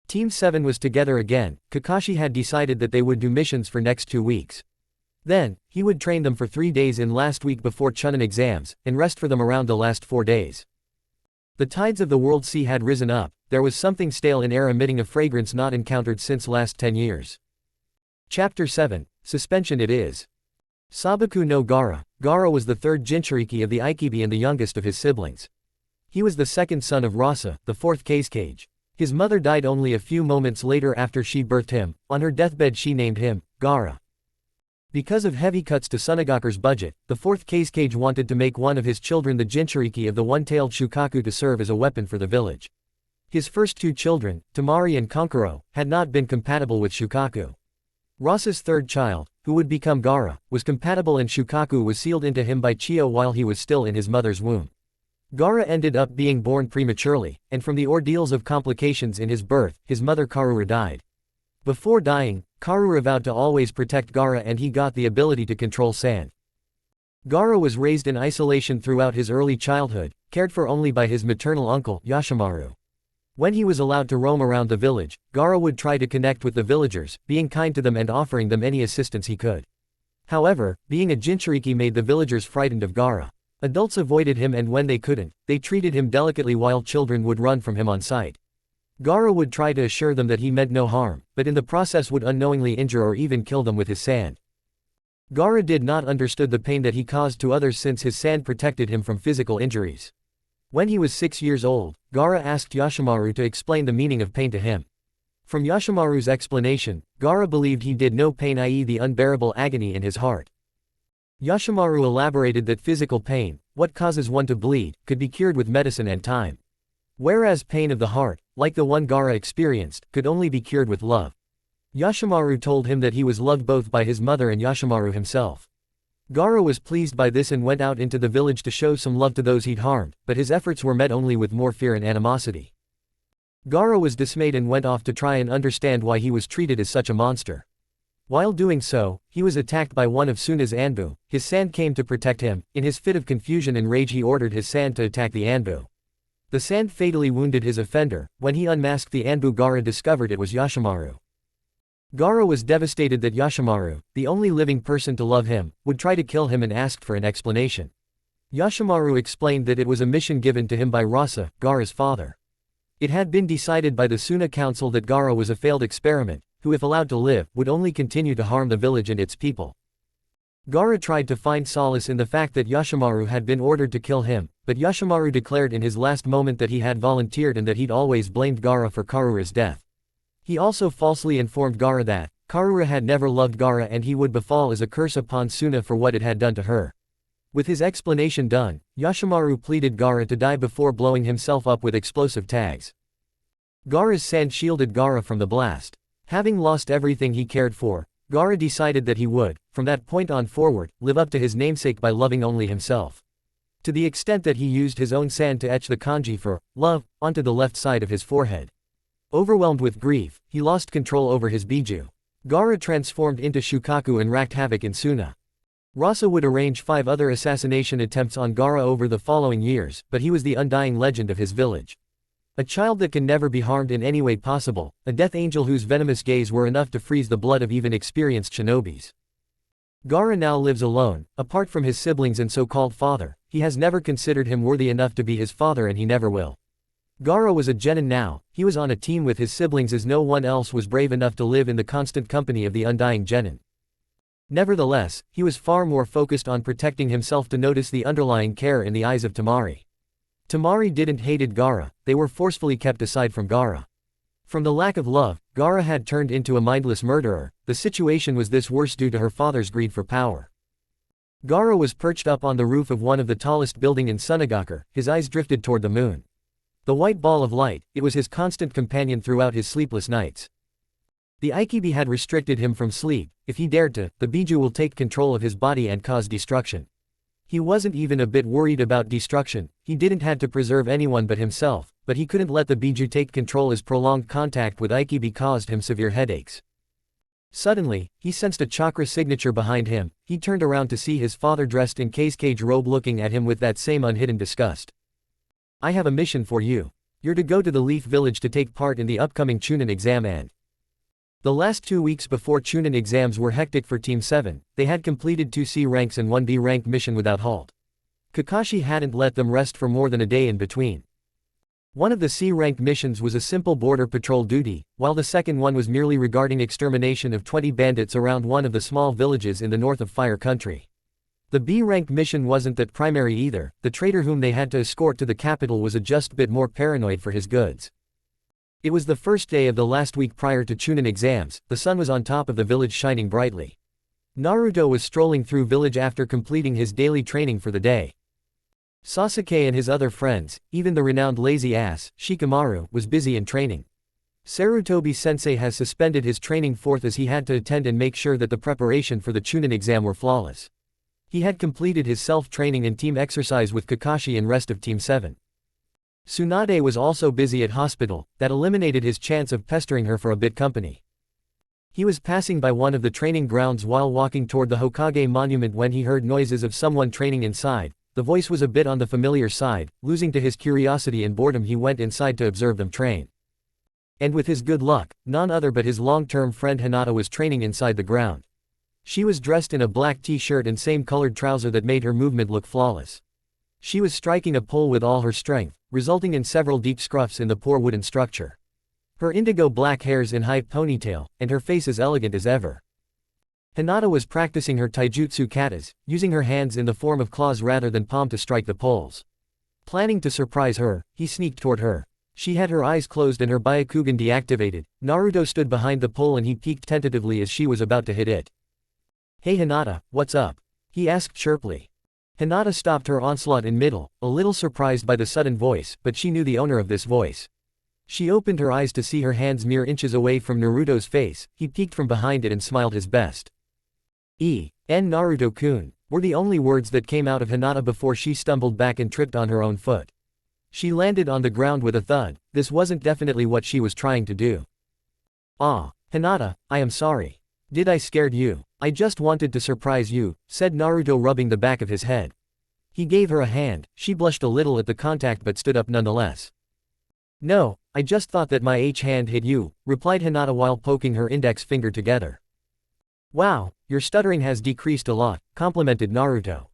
Team 7 was together again. Kakashi had decided that they would do missions for next 2 weeks. Then, he would train them for 3 days in last week before Chunin exams, and rest for them around the last 4 days. The tides of the World Sea had risen up. There was something stale in air, emitting a fragrance not encountered since last 10 years. Chapter 7, Suspension. It is Sabaku no Gaara. Gaara was the third Jinchuriki of the Aikibi and the youngest of his siblings. He was the second son of Rasa, the fourth Kazekage. His mother died only a few moments later after she birthed him. On her deathbed she named him Gaara. Because of heavy cuts to Sunagaku's budget, the fourth Kazekage wanted to make one of his children the Jinchuriki of the one-tailed Shukaku to serve as a weapon for the village. His first 2 children, Tamari and Kankuro, had not been compatible with Shukaku. Rasa's third child, who would become Gaara, was compatible, and Shukaku was sealed into him by Chiyo while he was still in his mother's womb. Gaara ended up being born prematurely, and from the ordeals of complications in his birth, his mother Karura died. Before dying, Karura vowed to always protect Gaara, and he got the ability to control sand. Gaara was raised in isolation throughout his early childhood, cared for only by his maternal uncle, Yashimaru. When he was allowed to roam around the village, Gaara would try to connect with the villagers, being kind to them and offering them any assistance he could. However, being a Jinchuriki made the villagers frightened of Gaara. Adults avoided him, and when they couldn't, they treated him delicately while children would run from him on sight. Gaara would try to assure them that he meant no harm, but in the process would unknowingly injure or even kill them with his sand. Gaara did not understand the pain that he caused to others, since his sand protected him from physical injuries. When he was 6 years old, Gaara asked Yashimaru to explain the meaning of pain to him. From Yashimaru's explanation, Gaara believed he did know pain, i.e. the unbearable agony in his heart. Yashimaru elaborated that physical pain, what causes one to bleed, could be cured with medicine and time. Whereas pain of the heart, like the one Gaara experienced, could only be cured with love. Yashimaru told him that he was loved both by his mother and Yashimaru himself. Gaara was pleased by this and went out into the village to show some love to those he'd harmed, but his efforts were met only with more fear and animosity. Gaara was dismayed and went off to try and understand why he was treated as such a monster. While doing so, he was attacked by one of Suna's Anbu. His sand came to protect him. In his fit of confusion and rage, he ordered his sand to attack the Anbu. The sand fatally wounded his offender. When he unmasked the Anbu, Gaara discovered it was Yashimaru. Gaara was devastated that Yashimaru, the only living person to love him, would try to kill him and asked for an explanation. Yashimaru explained that it was a mission given to him by Rasa, Gaara's father. It had been decided by the Suna Council that Gaara was a failed experiment, who if allowed to live, would only continue to harm the village and its people. Gaara tried to find solace in the fact that Yashimaru had been ordered to kill him, but Yashimaru declared in his last moment that he had volunteered and that he'd always blamed Gaara for Karura's death. He also falsely informed Gaara that Karura had never loved Gaara and he would befall as a curse upon Suna for what it had done to her. With his explanation done, Yashimaru pleaded Gaara to die before blowing himself up with explosive tags. Gaara's sand shielded Gaara from the blast. Having lost everything he cared for, Gaara decided that he would, from that point on forward, live up to his namesake by loving only himself. To the extent that he used his own sand to etch the kanji for love onto the left side of his forehead. Overwhelmed with grief, he lost control over his biju. Gaara transformed into Shukaku and wreaked havoc in Suna. Rasa would arrange 5 other assassination attempts on Gaara over the following years, but he was the undying legend of his village. A child that can never be harmed in any way possible, a death angel whose venomous gaze were enough to freeze the blood of even experienced shinobis. Gaara now lives alone, apart from his siblings and so-called father. He has never considered him worthy enough to be his father and he never will. Gaara was a genin now. He was on a team with his siblings as no one else was brave enough to live in the constant company of the undying genin. Nevertheless, he was far more focused on protecting himself to notice the underlying care in the eyes of Tamari. Tamari didn't hated Gaara, they were forcefully kept aside from Gaara. From the lack of love, Gaara had turned into a mindless murderer. The situation was this worse due to her father's greed for power. Gaara was perched up on the roof of one of the tallest building in Sunagaku, his eyes drifted toward the moon. The white ball of light, it was his constant companion throughout his sleepless nights. The Aikibi had restricted him from sleep. If he dared to, the Biju will take control of his body and cause destruction. He wasn't even a bit worried about destruction, he didn't have to preserve anyone but himself, but he couldn't let the biju take control as prolonged contact with Ikibi caused him severe headaches. Suddenly, he sensed a chakra signature behind him. He turned around to see his father dressed in cage robe looking at him with that same unhidden disgust. I have a mission for you. You're to go to the Leaf Village to take part in the upcoming Chunin exam and the last 2 weeks before Chunin exams were hectic for Team 7, they had completed 2 C ranks and 1 B rank mission without halt. Kakashi hadn't let them rest for more than a day in between. One of the C-ranked missions was a simple border patrol duty, while the second one was merely regarding extermination of 20 bandits around one of the small villages in the north of Fire Country. The B-ranked mission wasn't that primary either. The trader whom they had to escort to the capital was a just bit more paranoid for his goods. It was the first day of the last week prior to Chunin exams. The sun was on top of the village shining brightly. Naruto was strolling through village after completing his daily training for the day. Sasuke and his other friends, even the renowned lazy ass, Shikamaru, was busy in training. Sarutobi-sensei has suspended his training forth as he had to attend and make sure that the preparation for the Chunin exam were flawless. He had completed his self-training and team exercise with Kakashi and rest of Team 7. Tsunade was also busy at hospital, that eliminated his chance of pestering her for a bit company. He was passing by one of the training grounds while walking toward the Hokage monument when he heard noises of someone training inside. The voice was a bit on the familiar side. Losing to his curiosity and boredom, he went inside to observe them train. And with his good luck, none other but his long-term friend Hinata was training inside the ground. She was dressed in a black t-shirt and same colored trouser that made her movement look flawless. She was striking a pole with all her strength, resulting in several deep scruffs in the poor wooden structure. Her indigo black hair's in high ponytail, and her face as elegant as ever. Hinata was practicing her taijutsu katas, using her hands in the form of claws rather than palm to strike the poles. Planning to surprise her, he sneaked toward her. She had her eyes closed and her Byakugan deactivated. Naruto stood behind the pole and he peeked tentatively as she was about to hit it. Hey Hinata, what's up? He asked sharply. Hinata stopped her onslaught in middle, a little surprised by the sudden voice, but she knew the owner of this voice. She opened her eyes to see her hands mere inches away from Naruto's face. He peeked from behind it and smiled his best. Naruto-kun, were the only words that came out of Hinata before she stumbled back and tripped on her own foot. She landed on the ground with a thud. This wasn't definitely what she was trying to do. Hinata, I am sorry. Did I scared you? I just wanted to surprise you, said Naruto, rubbing the back of his head. He gave her a hand. She blushed a little at the contact but stood up nonetheless. No, I just thought that my hand hit you, replied Hinata while poking her index finger together. Wow, your stuttering has decreased a lot, complimented Naruto.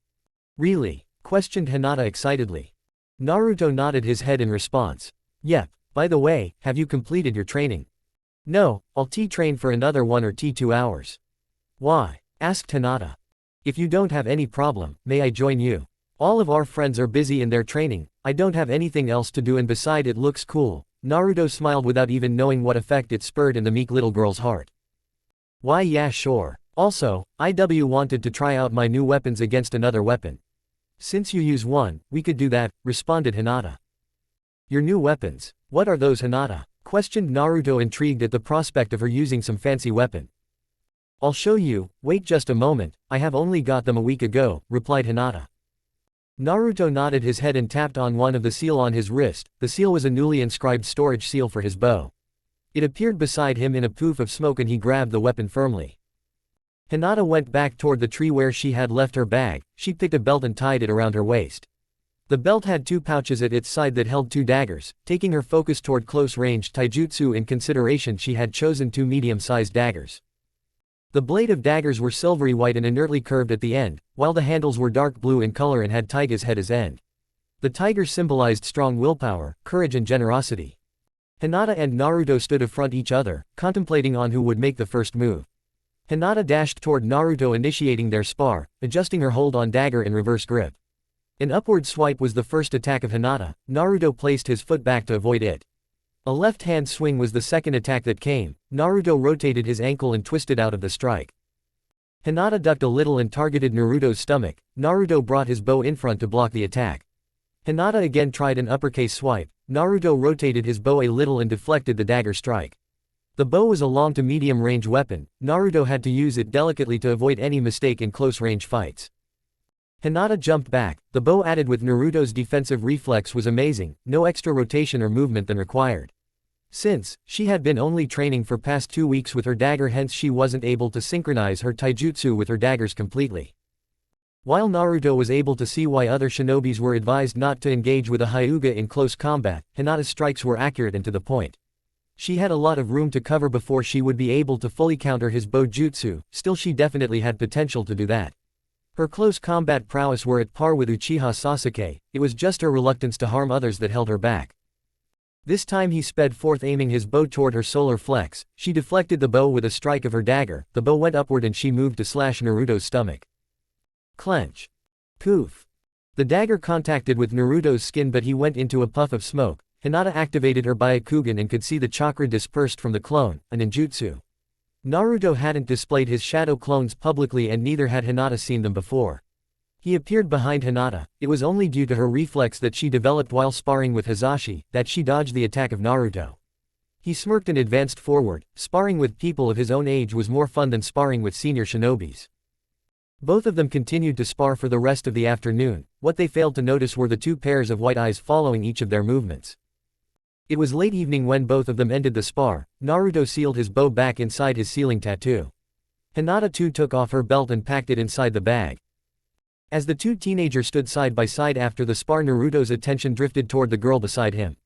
Really? Questioned Hinata excitedly. Naruto nodded his head in response. Yep, by the way, have you completed your training? No, I'll train for another 1 or 2 hours. Why? Asked Hinata. If you don't have any problem, may I join you? All of our friends are busy in their training, I don't have anything else to do and beside it looks cool. Naruto smiled without even knowing what effect it spurred in the meek little girl's heart. Why yeah sure. Also, IW wanted to try out my new weapons against another weapon. Since you use one, we could do that, responded Hinata. Your new weapons? What are those Hinata? Questioned Naruto, intrigued at the prospect of her using some fancy weapon. I'll show you, wait just a moment, I have only got them a week ago, replied Hinata. Naruto nodded his head and tapped on one of the seal on his wrist. The seal was a newly inscribed storage seal for his bow. It appeared beside him in a poof of smoke and he grabbed the weapon firmly. Hinata went back toward the tree where she had left her bag. She picked a belt and tied it around her waist. The belt had 2 pouches at its side that held 2 daggers. Taking her focus toward close-range taijutsu in consideration, she had chosen 2 medium-sized daggers. The blade of daggers were silvery white and inertly curved at the end, while the handles were dark blue in color and had Taiga's head as end. The tiger symbolized strong willpower, courage and generosity. Hinata and Naruto stood affront each other, contemplating on who would make the first move. Hinata dashed toward Naruto, initiating their spar, adjusting her hold on dagger in reverse grip. An upward swipe was the first attack of Hinata. Naruto placed his foot back to avoid it. A left-hand swing was the second attack that came. Naruto rotated his ankle and twisted out of the strike. Hinata ducked a little and targeted Naruto's stomach. Naruto brought his bow in front to block the attack. Hinata again tried an uppercase swipe. Naruto rotated his bow a little and deflected the dagger strike. The bow was a long to medium range weapon. Naruto had to use it delicately to avoid any mistake in close range fights. Hinata jumped back. The bow added with Naruto's defensive reflex was amazing, no extra rotation or movement than required. Since she had been only training for past 2 weeks with her dagger, hence she wasn't able to synchronize her taijutsu with her daggers completely. While Naruto was able to see why other shinobis were advised not to engage with a Hyuga in close combat, Hinata's strikes were accurate and to the point. She had a lot of room to cover before she would be able to fully counter his bow jutsu, still she definitely had potential to do that. Her close combat prowess were at par with Uchiha Sasuke, it was just her reluctance to harm others that held her back. This time he sped forth aiming his bow toward her solar flex. She deflected the bow with a strike of her dagger, the bow went upward and she moved to slash Naruto's stomach. Clench. Poof. The dagger contacted with Naruto's skin but he went into a puff of smoke. Hinata activated her Byakugan and could see the chakra dispersed from the clone, a ninjutsu. Naruto hadn't displayed his shadow clones publicly and neither had Hinata seen them before. He appeared behind Hinata. It was only due to her reflex that she developed while sparring with Hisashi, that she dodged the attack of Naruto. He smirked and advanced forward. Sparring with people of his own age was more fun than sparring with senior shinobis. Both of them continued to spar for the rest of the afternoon. What they failed to notice were the 2 pairs of white eyes following each of their movements. It was late evening when both of them ended the spar. Naruto sealed his bow back inside his ceiling tattoo. Hinata too took off her belt and packed it inside the bag. As the 2 teenagers stood side by side after the spar, Naruto's attention drifted toward the girl beside him.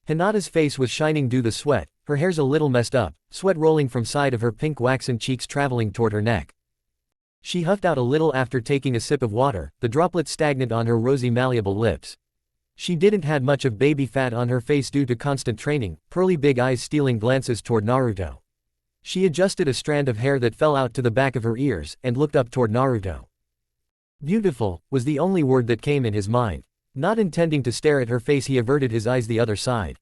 Hinata's face was shining due to the sweat, her hair's a little messed up, sweat rolling from side of her pink waxen cheeks traveling toward her neck. She huffed out a little after taking a sip of water, the droplets stagnant on her rosy malleable lips. She didn't had much of baby fat on her face due to constant training, pearly big eyes stealing glances toward Naruto. She adjusted a strand of hair that fell out to the back of her ears, and looked up toward Naruto. Beautiful, was the only word that came in his mind. Not intending to stare at her face he averted his eyes the other side.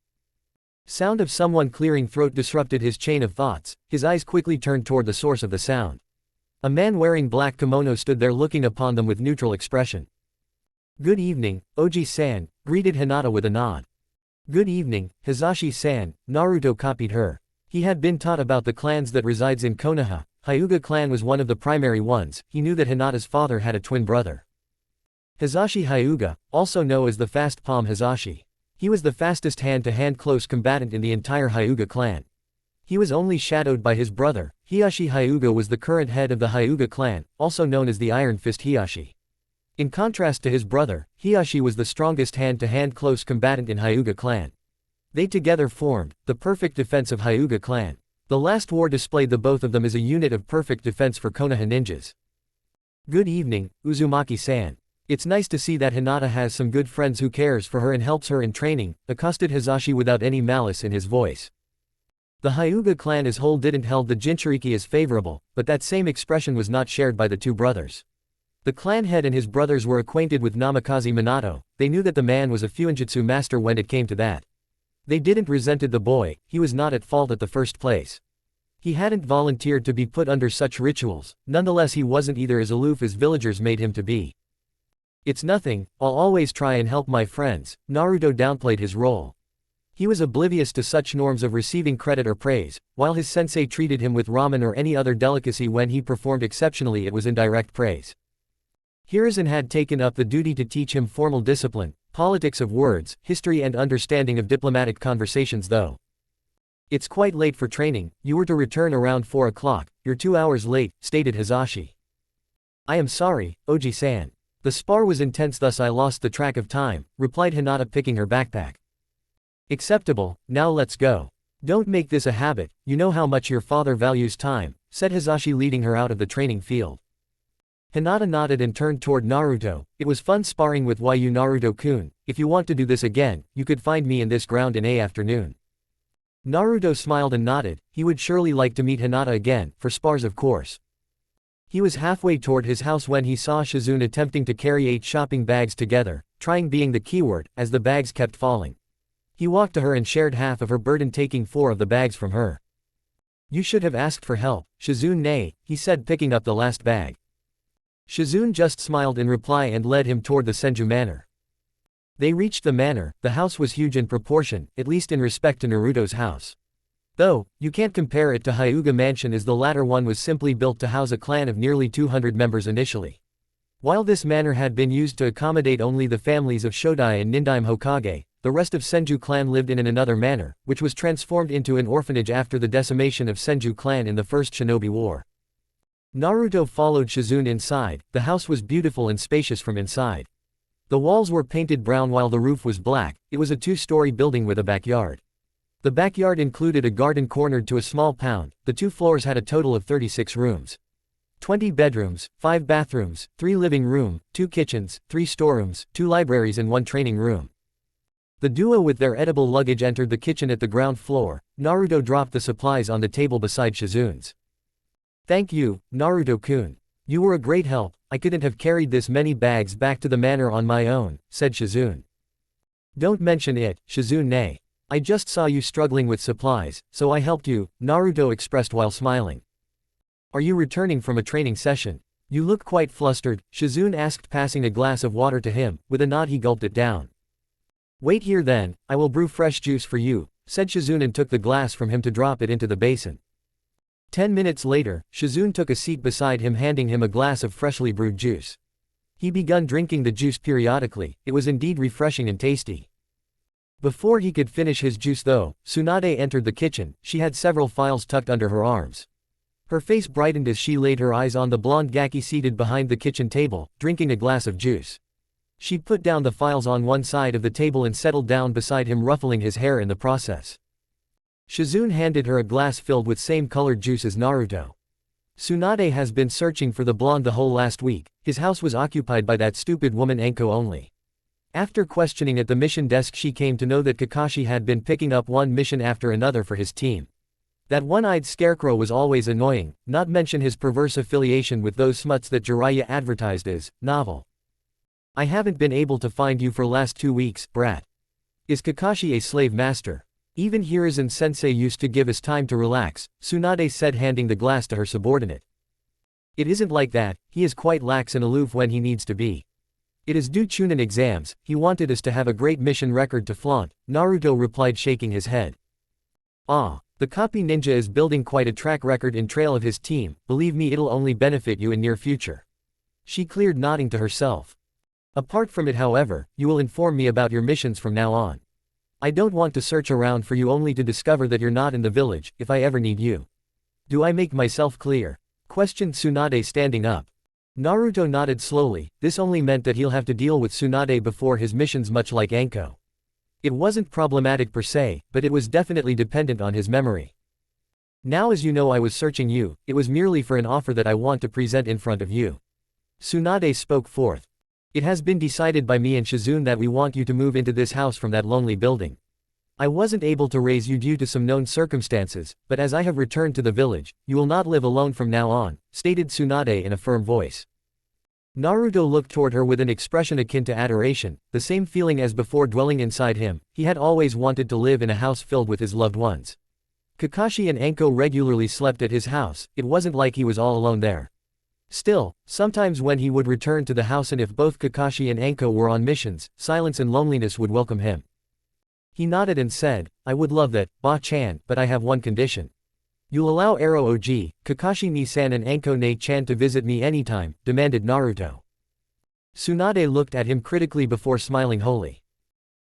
Sound of someone clearing throat disrupted his chain of thoughts, his eyes quickly turned toward the source of the sound. A man wearing black kimono stood there looking upon them with neutral expression. "Good evening, Oji-san," greeted Hinata with a nod. "Good evening, Hisashi-san," Naruto copied her. He had been taught about the clans that resides in Konoha. Hyuga clan was one of the primary ones. He knew that Hinata's father had a twin brother. Hisashi Hyuga, also known as the Fast Palm Hisashi. He was the fastest hand-to-hand close combatant in the entire Hyuga clan. He was only shadowed by his brother. Hisashi Hyuga was the current head of the Hyuga clan, also known as the Iron Fist Hisashi. In contrast to his brother, Hisashi was the strongest hand-to-hand close combatant in Hyuga clan. They together formed the perfect defense of Hyuga clan. The last war displayed the both of them as a unit of perfect defense for Konoha ninjas. "Good evening, Uzumaki-san. It's nice to see that Hinata has some good friends who cares for her and helps her in training," accosted Hisashi without any malice in his voice. The Hyuga clan as whole didn't held the Jinchuriki as favorable, but that same expression was not shared by the 2 brothers. The clan head and his brothers were acquainted with Namikaze Minato. They knew that the man was a fuinjutsu master when it came to that. They didn't resented the boy, he was not at fault at the first place. He hadn't volunteered to be put under such rituals, nonetheless he wasn't either as aloof as villagers made him to be. "It's nothing, I'll always try and help my friends," Naruto downplayed his role. He was oblivious to such norms of receiving credit or praise. While his sensei treated him with ramen or any other delicacy when he performed exceptionally, it was indirect praise. Hiruzen had taken up the duty to teach him formal discipline, politics of words, history and understanding of diplomatic conversations though. "It's quite late for training, you were to return around 4 o'clock, you're 2 hours late," stated Hisashi. "I am sorry, Oji-san. The spar was intense thus I lost the track of time," replied Hinata picking her backpack. "Acceptable, now let's go. Don't make this a habit, you know how much your father values time," said Hisashi leading her out of the training field. Hinata nodded and turned toward Naruto. "It was fun sparring with you Naruto-kun. If you want to do this again, you could find me in this ground in a afternoon." Naruto smiled and nodded. He would surely like to meet Hinata again, for spars of course. He was halfway toward his house when he saw Shizune attempting to carry 8 shopping bags together, trying being the keyword, as the bags kept falling. He walked to her and shared half of her burden, taking 4 of the bags from her. "You should have asked for help, Shizune," he said, picking up the last bag. Shizune just smiled in reply and led him toward the Senju manor. They reached the manor. The house was huge in proportion, at least in respect to Naruto's house. Though, you can't compare it to Hyuga Mansion as the latter one was simply built to house a clan of nearly 200 members initially. While this manor had been used to accommodate only the families of Shodai and Nindaime Hokage, the rest of Senju clan lived in another manor, which was transformed into an orphanage after the decimation of Senju clan in the First Shinobi War. Naruto followed Shizune inside. The house was beautiful and spacious from inside. The walls were painted brown while the roof was black. It was a two-story building with a backyard. The backyard included a garden cornered to a small pond. The 2 floors had a total of 36 rooms. 20 bedrooms, 5 bathrooms, 3 living room, 2 kitchens, 3 storerooms, 2 libraries and 1 training room. The duo with their edible luggage entered the kitchen at the ground floor. Naruto dropped the supplies on the table beside Shizune's. "Thank you, Naruto-kun. You were a great help. I couldn't have carried this many bags back to the manor on my own," said Shizune. "Don't mention it, Shizune. I just saw you struggling with supplies, so I helped you," Naruto expressed while smiling. "Are you returning from a training session? You look quite flustered," Shizune asked, passing a glass of water to him. With a nod he gulped it down. "Wait here then, I will brew fresh juice for you," said Shizune and took the glass from him to drop it into the basin. 10 minutes later, Shizune took a seat beside him, handing him a glass of freshly brewed juice. He began drinking the juice periodically. It was indeed refreshing and tasty. Before he could finish his juice though, Tsunade entered the kitchen. She had several files tucked under her arms. Her face brightened as she laid her eyes on the blonde Gaki seated behind the kitchen table, drinking a glass of juice. She put down the files on one side of the table and settled down beside him, ruffling his hair in the process. Shizune handed her a glass filled with same-colored juice as Naruto. "Tsunade has been searching for the blonde the whole last week. His house was occupied by that stupid woman Enko only." After questioning at the mission desk, she came to know that Kakashi had been picking up one mission after another for his team. That one-eyed scarecrow was always annoying, not mention his perverse affiliation with those smuts that Jiraiya advertised as novel. "I haven't been able to find you for last 2 weeks, brat. Is Kakashi a slave master? Even Hiruzen-sensei used to give us time to relax," Tsunade said, handing the glass to her subordinate. "It isn't like that. He is quite lax and aloof when he needs to be. It is due Chunin exams. He wanted us to have a great mission record to flaunt," Naruto replied, shaking his head. "Ah, the copy ninja is building quite a track record in trail of his team. Believe me, it'll only benefit you in near future." She cleared, nodding to herself. "Apart from it, however, you will inform me about your missions from now on. I don't want to search around for you only to discover that you're not in the village, if I ever need you. Do I make myself clear?" questioned Tsunade, standing up. Naruto nodded slowly. This only meant that he'll have to deal with Tsunade before his missions, much like Anko. It wasn't problematic per se, but it was definitely dependent on his memory. "Now as you know, I was searching you. It was merely for an offer that I want to present in front of you." Tsunade spoke forth. "It has been decided by me and Shizune that we want you to move into this house from that lonely building. I wasn't able to raise you due to some known circumstances, but as I have returned to the village, you will not live alone from now on," stated Tsunade in a firm voice. Naruto looked toward her with an expression akin to adoration, the same feeling as before dwelling inside him. He had always wanted to live in a house filled with his loved ones. Kakashi and Anko regularly slept at his house. It wasn't like he was all alone there. Still, sometimes when he would return to the house and if both Kakashi and Anko were on missions, silence and loneliness would welcome him. He nodded and said, "I would love that, Ba-chan, but I have one condition. You'll allow Ero Oji, Kakashi-ni-san and Anko-ne-chan to visit me anytime," demanded Naruto. Tsunade looked at him critically before smiling wholly.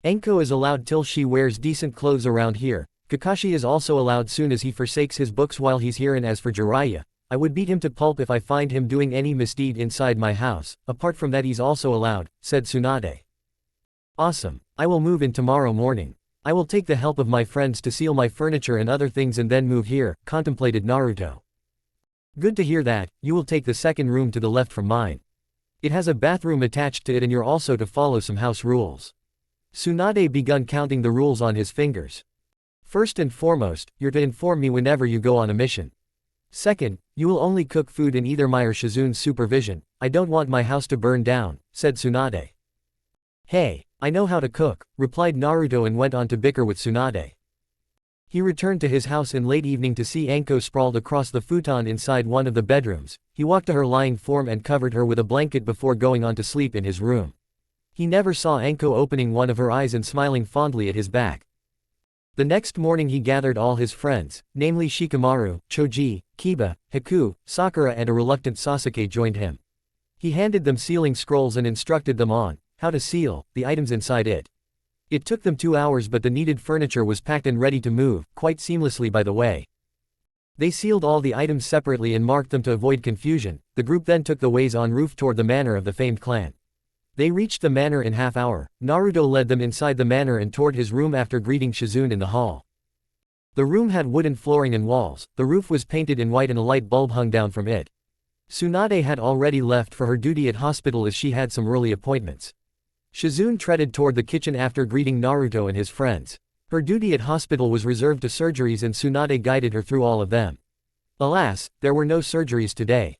"Anko is allowed till she wears decent clothes around here. Kakashi is also allowed soon as he forsakes his books while he's here, and as for Jiraiya, I would beat him to pulp if I find him doing any misdeed inside my house. Apart from that, he's also allowed," said Tsunade. "Awesome. I will move in tomorrow morning. I will take the help of my friends to seal my furniture and other things and then move here," contemplated Naruto. "Good to hear that. You will take the second room to the left from mine. It has a bathroom attached to it, and you're also to follow some house rules." Tsunade began counting the rules on his fingers. "First and foremost, you're to inform me whenever you go on a mission. Second, you will only cook food in either my or Shizune's supervision. I don't want my house to burn down," said Tsunade. "Hey, I know how to cook," replied Naruto and went on to bicker with Tsunade. He returned to his house in late evening to see Anko sprawled across the futon inside one of the bedrooms. He walked to her lying form and covered her with a blanket before going on to sleep in his room. He never saw Anko opening one of her eyes and smiling fondly at his back. The next morning he gathered all his friends, namely Shikamaru, Choji, Kiba, Haku, Sakura, and a reluctant Sasuke joined him. He handed them sealing scrolls and instructed them on how to seal the items inside it. It took them 2 hours, but the needed furniture was packed and ready to move, quite seamlessly by the way. They sealed all the items separately and marked them to avoid confusion. The group then took the ways en route toward the manor of the famed clan. They reached the manor in half hour. Naruto led them inside the manor and toward his room after greeting Shizune in the hall. The room had wooden flooring and walls, the roof was painted in white and a light bulb hung down from it. Tsunade had already left for her duty at hospital as she had some early appointments. Shizune treaded toward the kitchen after greeting Naruto and his friends. Her duty at hospital was reserved to surgeries and Tsunade guided her through all of them. Alas, there were no surgeries today.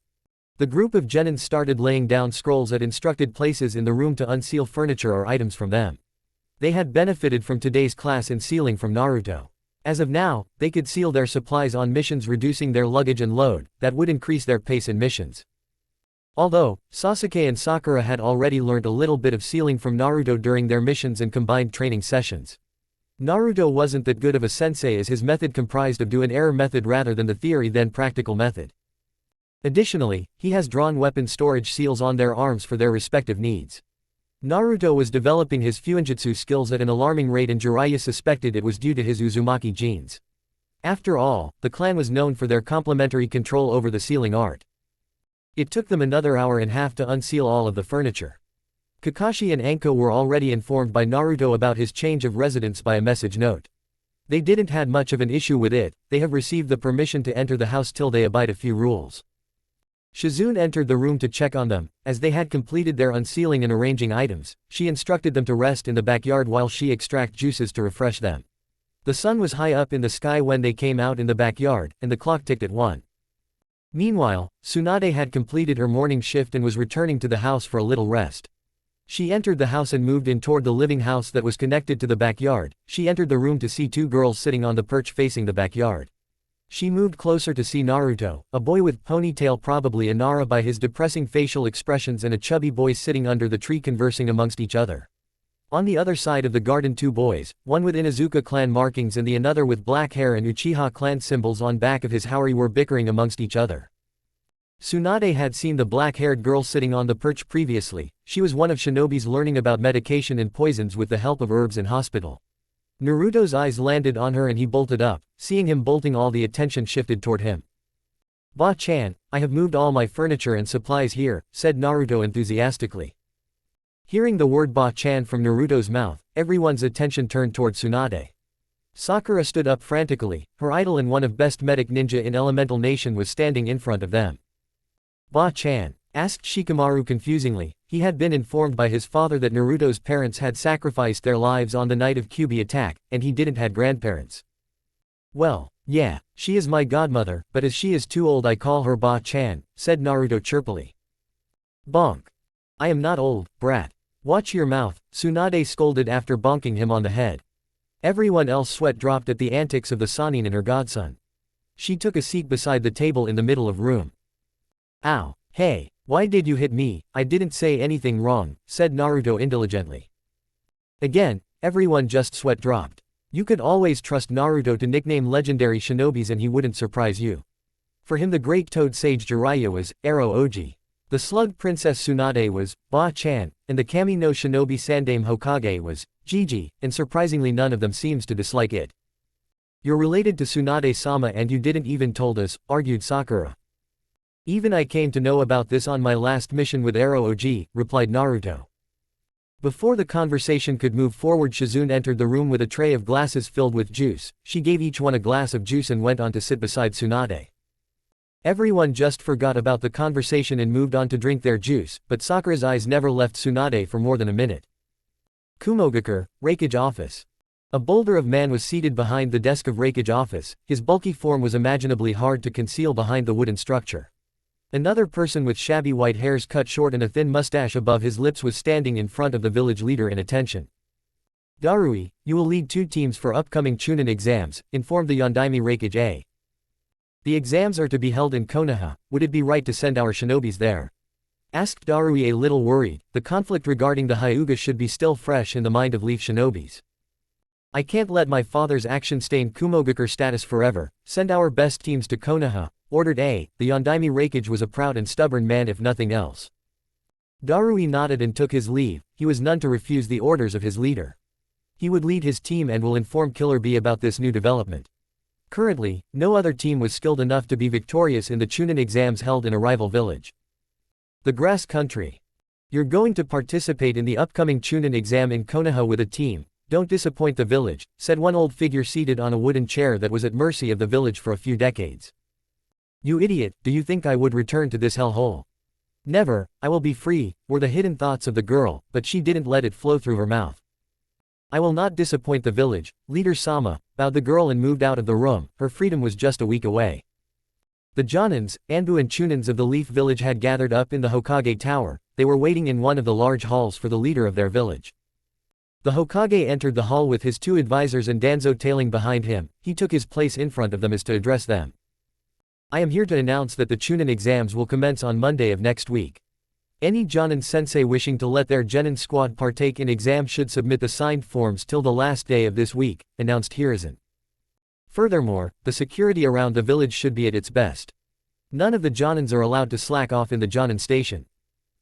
The group of genins started laying down scrolls at instructed places in the room to unseal furniture or items from them. They had benefited from today's class in sealing from Naruto. As of now, they could seal their supplies on missions, reducing their luggage and load. That would increase their pace in missions. Although, Sasuke and Sakura had already learned a little bit of sealing from Naruto during their missions and combined training sessions. Naruto wasn't that good of a sensei as his method comprised of do-and-error method rather than the theory then practical method. Additionally, he has drawn weapon storage seals on their arms for their respective needs. Naruto was developing his fuinjutsu skills at an alarming rate and Jiraiya suspected it was due to his Uzumaki genes. After all, the clan was known for their complementary control over the sealing art. It took them another hour and a half to unseal all of the furniture. Kakashi and Anko were already informed by Naruto about his change of residence by a message note. They didn't had much of an issue with it, they have received the permission to enter the house till they abide a few rules. Shizune entered the room to check on them. As they had completed their unsealing and arranging items, she instructed them to rest in the backyard while she extract juices to refresh them. The sun was high up in the sky when they came out in the backyard, and the clock ticked at 1. Meanwhile, Tsunade had completed her morning shift and was returning to the house for a little rest. She entered the house and moved in toward the living house that was connected to the backyard. She entered the room to see 2 girls sitting on the perch facing the backyard. She moved closer to see Naruto, a boy with ponytail, probably Inara by his depressing facial expressions, and a chubby boy sitting under the tree conversing amongst each other. On the other side of the garden 2 boys, one with Inuzuka clan markings and the another with black hair and Uchiha clan symbols on back of his haori, were bickering amongst each other. Tsunade had seen the black-haired girl sitting on the perch previously. She was one of Shinobi's learning about medication and poisons with the help of herbs in hospital. Naruto's eyes landed on her and he bolted up. Seeing him bolting, all the attention shifted toward him. "Ba-chan, I have moved all my furniture and supplies here," said Naruto enthusiastically. Hearing the word Ba-chan from Naruto's mouth, everyone's attention turned toward Tsunade. Sakura stood up frantically. Her idol and one of best medic ninja in Elemental Nation was standing in front of them. "Ba-chan?" asked Shikamaru confusingly. He had been informed by his father that Naruto's parents had sacrificed their lives on the night of Kyuubi attack, and he didn't had grandparents. "Well, yeah, she is my godmother, but as she is too old I call her Ba-chan," said Naruto chirpily. "Bonk. I am not old, brat. Watch your mouth," Tsunade scolded after bonking him on the head. Everyone else sweat dropped at the antics of the Sannin and her godson. She took a seat beside the table in the middle of room. "Ow, hey, why did you hit me? I didn't say anything wrong," said Naruto indulgently. Again, everyone just sweat dropped. You could always trust Naruto to nickname legendary shinobis and he wouldn't surprise you. For him the great toad sage Jiraiya was Ero Oji. The slug princess Tsunade was Ba-chan, and the kami no shinobi Sandame Hokage was Jiji, and surprisingly none of them seems to dislike it. "You're related to Tsunade-sama and you didn't even told us," argued Sakura. "Even I came to know about this on my last mission with Ero Oji," replied Naruto. Before the conversation could move forward, Shizune entered the room with a tray of glasses filled with juice. She gave each one a glass of juice and went on to sit beside Tsunade. Everyone just forgot about the conversation and moved on to drink their juice, but Sakura's eyes never left Tsunade for more than a minute. Kumogakure, Raikage Office. A boulder of man was seated behind the desk of Raikage Office. His bulky form was imaginably hard to conceal behind the wooden structure. Another person with shabby white hairs cut short and a thin mustache above his lips was standing in front of the village leader in attention. "Darui, you will lead 2 teams for upcoming Chunin exams," informed the Yondaime Raikage A. "The exams are to be held in Konoha. Would it be right to send our shinobis there?" asked Darui, a little worried. The conflict regarding the Hyuga should be still fresh in the mind of Leaf shinobis. "I can't let my father's action stain Kumogakure status forever. Send our best teams to Konoha," ordered A. The Yondaime Raikage was a proud and stubborn man if nothing else. Darui nodded and took his leave. He was none to refuse the orders of his leader. He would lead his team and will inform Killer Bee about this new development. Currently, no other team was skilled enough to be victorious in the Chunin exams held in a rival village. The Grass Country. You're going to participate in the upcoming Chunin exam in Konoha with a team. Don't disappoint the village, said one old figure seated on a wooden chair that was at mercy of the village for a few decades. You idiot, do you think I would return to this hellhole? Never, I will be free, were the hidden thoughts of the girl, but she didn't let it flow through her mouth. I will not disappoint the village, Leader Sama, bowed the girl and moved out of the room. Her freedom was just a week away. The Jonins, Anbu and Chunins of the Leaf Village had gathered up in the Hokage Tower. They were waiting in one of the large halls for the leader of their village. The Hokage entered the hall with his two advisors and Danzo tailing behind him. He took his place in front of them as to address them. I am here to announce that the Chunin exams will commence on Monday of next week. Any Jonin sensei wishing to let their Genin squad partake in exam should submit the signed forms till the last day of this week, announced Hiruzen. Furthermore, the security around the village should be at its best. None of the Jonins are allowed to slack off in the Jonin station.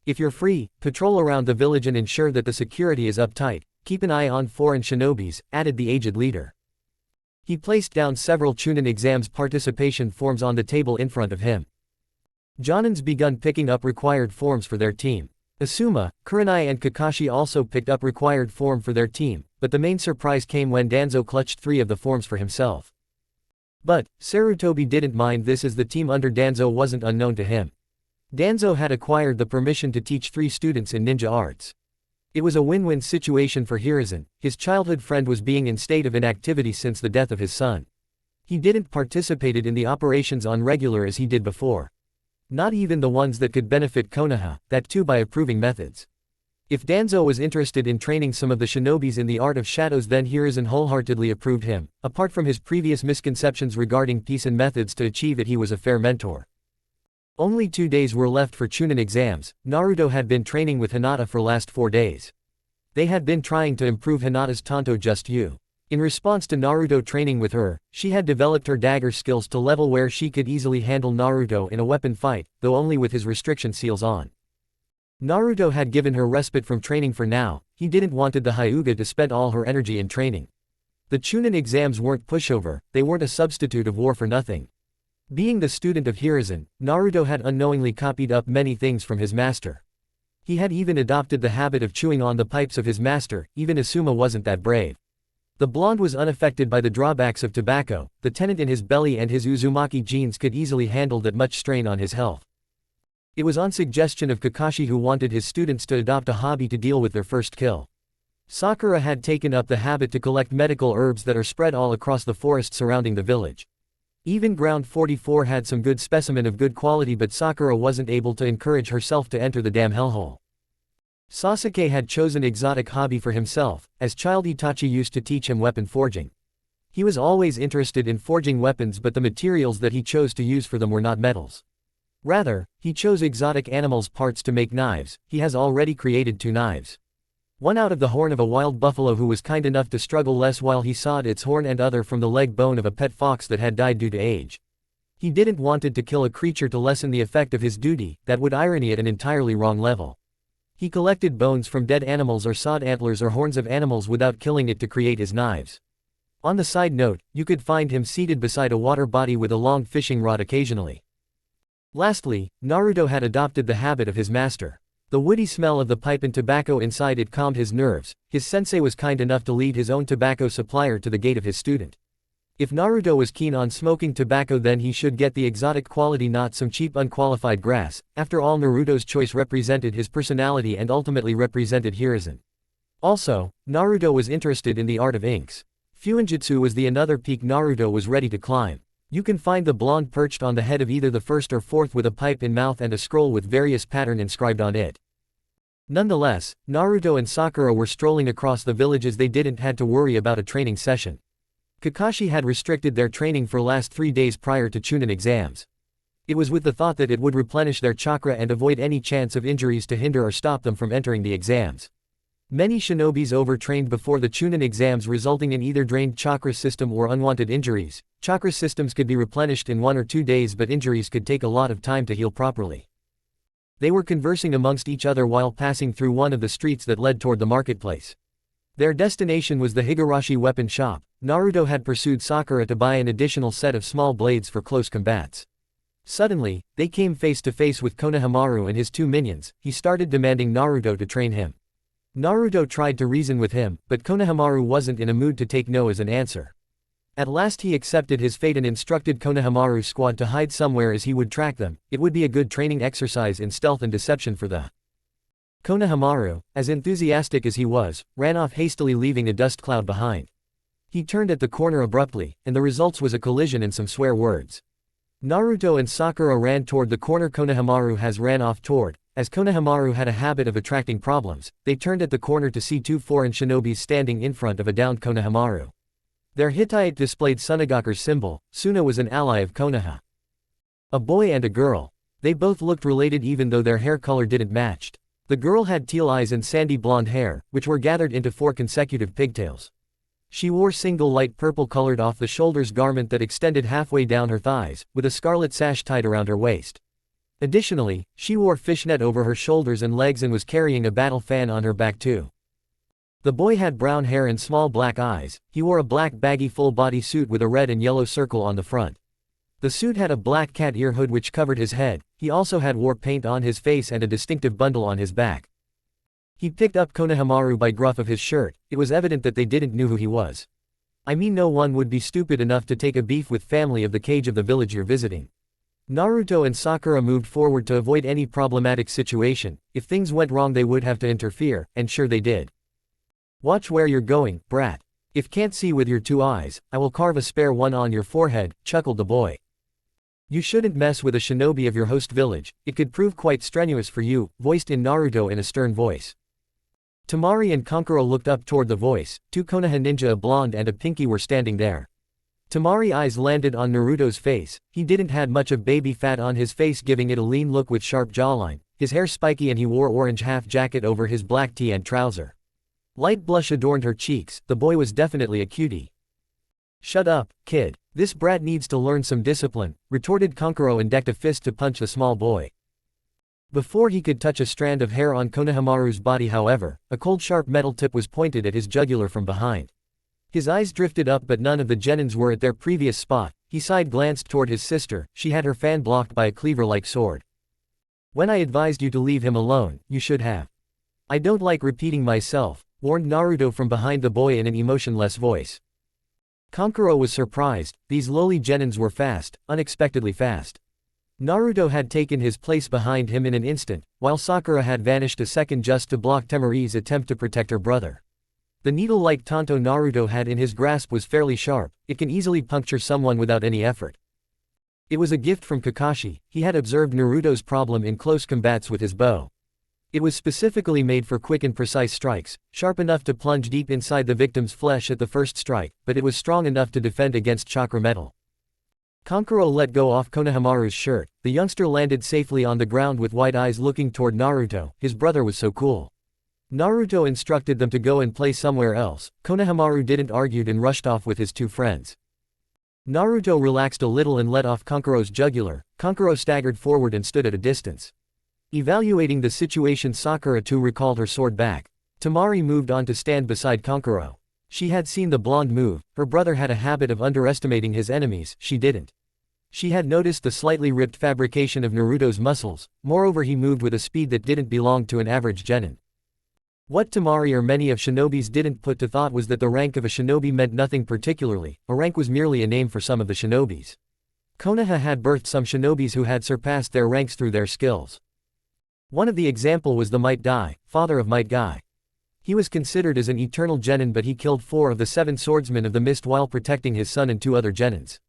If you're free, patrol around the village and ensure that the security is uptight. Keep an eye on foreign shinobis, added the aged leader. He placed down several Chunin exams participation forms on the table in front of him. Jonins begun picking up required forms for their team. Asuma, Kurenai and Kakashi also picked up required form for their team, but the main surprise came when Danzo clutched 3 of the forms for himself. But, Sarutobi didn't mind this as the team under Danzo wasn't unknown to him. Danzo had acquired the permission to teach 3 students in ninja arts. It was a win-win situation for Hiruzen. His childhood friend was being in state of inactivity since the death of his son. He didn't participated in the operations on regular as he did before. Not even the ones that could benefit Konoha, that too by approving methods. If Danzo was interested in training some of the shinobis in the art of shadows, then Hiruzen wholeheartedly approved him. Apart from his previous misconceptions regarding peace and methods to achieve it, he was a fair mentor. Only 2 days were left for Chunin exams. Naruto had been training with Hinata for last 4 days. They had been trying to improve Hinata's Tanto Just You. In response to Naruto training with her, she had developed her dagger skills to level where she could easily handle Naruto in a weapon fight, though only with his restriction seals on. Naruto had given her respite from training for now. He didn't wanted the Hyuga to spend all her energy in training. The Chunin exams weren't pushover, they weren't a substitute of war for nothing. Being the student of Hiruzen, Naruto had unknowingly copied up many things from his master. He had even adopted the habit of chewing on the pipes of his master. Even Asuma wasn't that brave. The blonde was unaffected by the drawbacks of tobacco. The tenant in his belly and his Uzumaki genes could easily handle that much strain on his health. It was on suggestion of Kakashi, who wanted his students to adopt a hobby to deal with their first kill. Sakura had taken up the habit to collect medical herbs that are spread all across the forest surrounding the village. Even Ground 44 had some good specimen of good quality, but Sakura wasn't able to encourage herself to enter the damn hellhole. Sasuke had chosen exotic hobby for himself, as child Itachi used to teach him weapon forging. He was always interested in forging weapons, but the materials that he chose to use for them were not metals. Rather, he chose exotic animals' parts to make knives. He has already created 2 knives. One out of the horn of a wild buffalo who was kind enough to struggle less while he sawed its horn, and other from the leg bone of a pet fox that had died due to age. He didn't wanted to kill a creature to lessen the effect of his duty, that would irony at an entirely wrong level. He collected bones from dead animals or sawed antlers or horns of animals without killing it to create his knives. On the side note, you could find him seated beside a water body with a long fishing rod occasionally. Lastly, Naruto had adopted the habit of his master. The woody smell of the pipe and tobacco inside it calmed his nerves. His sensei was kind enough to lead his own tobacco supplier to the gate of his student. If Naruto was keen on smoking tobacco, then he should get the exotic quality, not some cheap unqualified grass. After all, Naruto's choice represented his personality and ultimately represented Hiruzen. Also, Naruto was interested in the art of inks. Fuinjutsu was the another peak Naruto was ready to climb. You can find the blonde perched on the head of either the first or fourth with a pipe in mouth and a scroll with various pattern inscribed on it. Nonetheless, Naruto and Sakura were strolling across the village as they didn't had to worry about a training session. Kakashi had restricted their training for last 3 days prior to Chunin exams. It was with the thought that it would replenish their chakra and avoid any chance of injuries to hinder or stop them from entering the exams. Many shinobis overtrained before the Chunin exams, resulting in either drained chakra system or unwanted injuries. Chakra systems could be replenished in 1 or 2 days, but injuries could take a lot of time to heal properly. They were conversing amongst each other while passing through one of the streets that led toward the marketplace. Their destination was the Higurashi weapon shop. Naruto had pursued Sakura to buy an additional set of small blades for close combats. Suddenly, they came face to face with Konohamaru and his two minions. He started demanding Naruto to train him. Naruto tried to reason with him, but Konohamaru wasn't in a mood to take no as an answer. At last he accepted his fate and instructed Konohamaru's squad to hide somewhere as he would track them. It would be a good training exercise in stealth and deception for the Konohamaru, as enthusiastic as he was, ran off hastily, leaving a dust cloud behind. He turned at the corner abruptly, and the results was a collision and some swear words. Naruto and Sakura ran toward the corner Konohamaru ran off toward. As Konohamaru had a habit of attracting problems, they turned at the corner to see two foreign shinobis standing in front of a downed Konohamaru. Their Hittite displayed Tsunogaku's symbol. Suna was an ally of Konoha. A boy and a girl. They both looked related even though their hair color didn't match. The girl had teal eyes and sandy blonde hair, which were gathered into 4 consecutive pigtails. She wore single light purple colored off-the-shoulders garment that extended halfway down her thighs, with a scarlet sash tied around her waist. Additionally, she wore fishnet over her shoulders and legs and was carrying a battle fan on her back too. The boy had brown hair and small black eyes. He wore a black baggy full-body suit with a red and yellow circle on the front. The suit had a black cat ear hood which covered his head. He also had war paint on his face and a distinctive bundle on his back. He picked up Konohamaru by gruff of his shirt. It was evident that they didn't know who he was. I mean, no one would be stupid enough to take a beef with family of the cage of the village you're visiting. Naruto and Sakura moved forward to avoid any problematic situation. If things went wrong they would have to interfere, and sure they did. Watch where you're going, brat. If can't see with your 2 eyes, I will carve a spare one on your forehead, chuckled the boy. You shouldn't mess with a shinobi of your host village, it could prove quite strenuous for you, voiced in Naruto in a stern voice. Temari and Kankuro looked up toward the voice. 2 Konoha ninja, a blonde and a pinky, were standing there. Temari's eyes landed on Naruto's face. He didn't had much of baby fat on his face, giving it a lean look with sharp jawline. His hair spiky and he wore orange half jacket over his black tee and trouser. Light blush adorned her cheeks. The boy was definitely a cutie. Shut up, kid. This brat needs to learn some discipline, retorted Kankuro and decked a fist to punch the small boy. Before he could touch a strand of hair on Konohamaru's body, however, a cold sharp metal tip was pointed at his jugular from behind. His eyes drifted up but none of the genins were at their previous spot. He side-glanced toward his sister. She had her fan blocked by a cleaver-like sword. When I advised you to leave him alone, you should have. I don't like repeating myself, warned Naruto from behind the boy in an emotionless voice. Kankuro was surprised. These lowly genins were fast, unexpectedly fast. Naruto had taken his place behind him in an instant, while Sakura had vanished a second just to block Temari's attempt to protect her brother. The needle-like tanto Naruto had in his grasp was fairly sharp. It can easily puncture someone without any effort. It was a gift from Kakashi. He had observed Naruto's problem in close combats with his bow. It was specifically made for quick and precise strikes, sharp enough to plunge deep inside the victim's flesh at the first strike, but it was strong enough to defend against chakra metal. Kankuro let go off Konohamaru's shirt. The youngster landed safely on the ground with wide eyes looking toward Naruto. His brother was so cool. Naruto instructed them to go and play somewhere else. Konohamaru didn't argue and rushed off with his 2 friends. Naruto relaxed a little and let off Kankuro's jugular. Kankuro staggered forward and stood at a distance. Evaluating the situation, Sakura too recalled her sword back. Temari moved on to stand beside Kankuro. She had seen the blonde move. Her brother had a habit of underestimating his enemies. She didn't. She had noticed the slightly ripped fabrication of Naruto's muscles. Moreover, he moved with a speed that didn't belong to an average genin. What Temari or many of shinobis didn't put to thought was that the rank of a shinobi meant nothing particularly. A rank was merely a name for some of the shinobis. Konoha had birthed some shinobis who had surpassed their ranks through their skills. One of the example was the Might Guy, father of Might Guy. He was considered as an eternal genin, but he killed 4 of the 7 swordsmen of the mist while protecting his son and 2 other genins.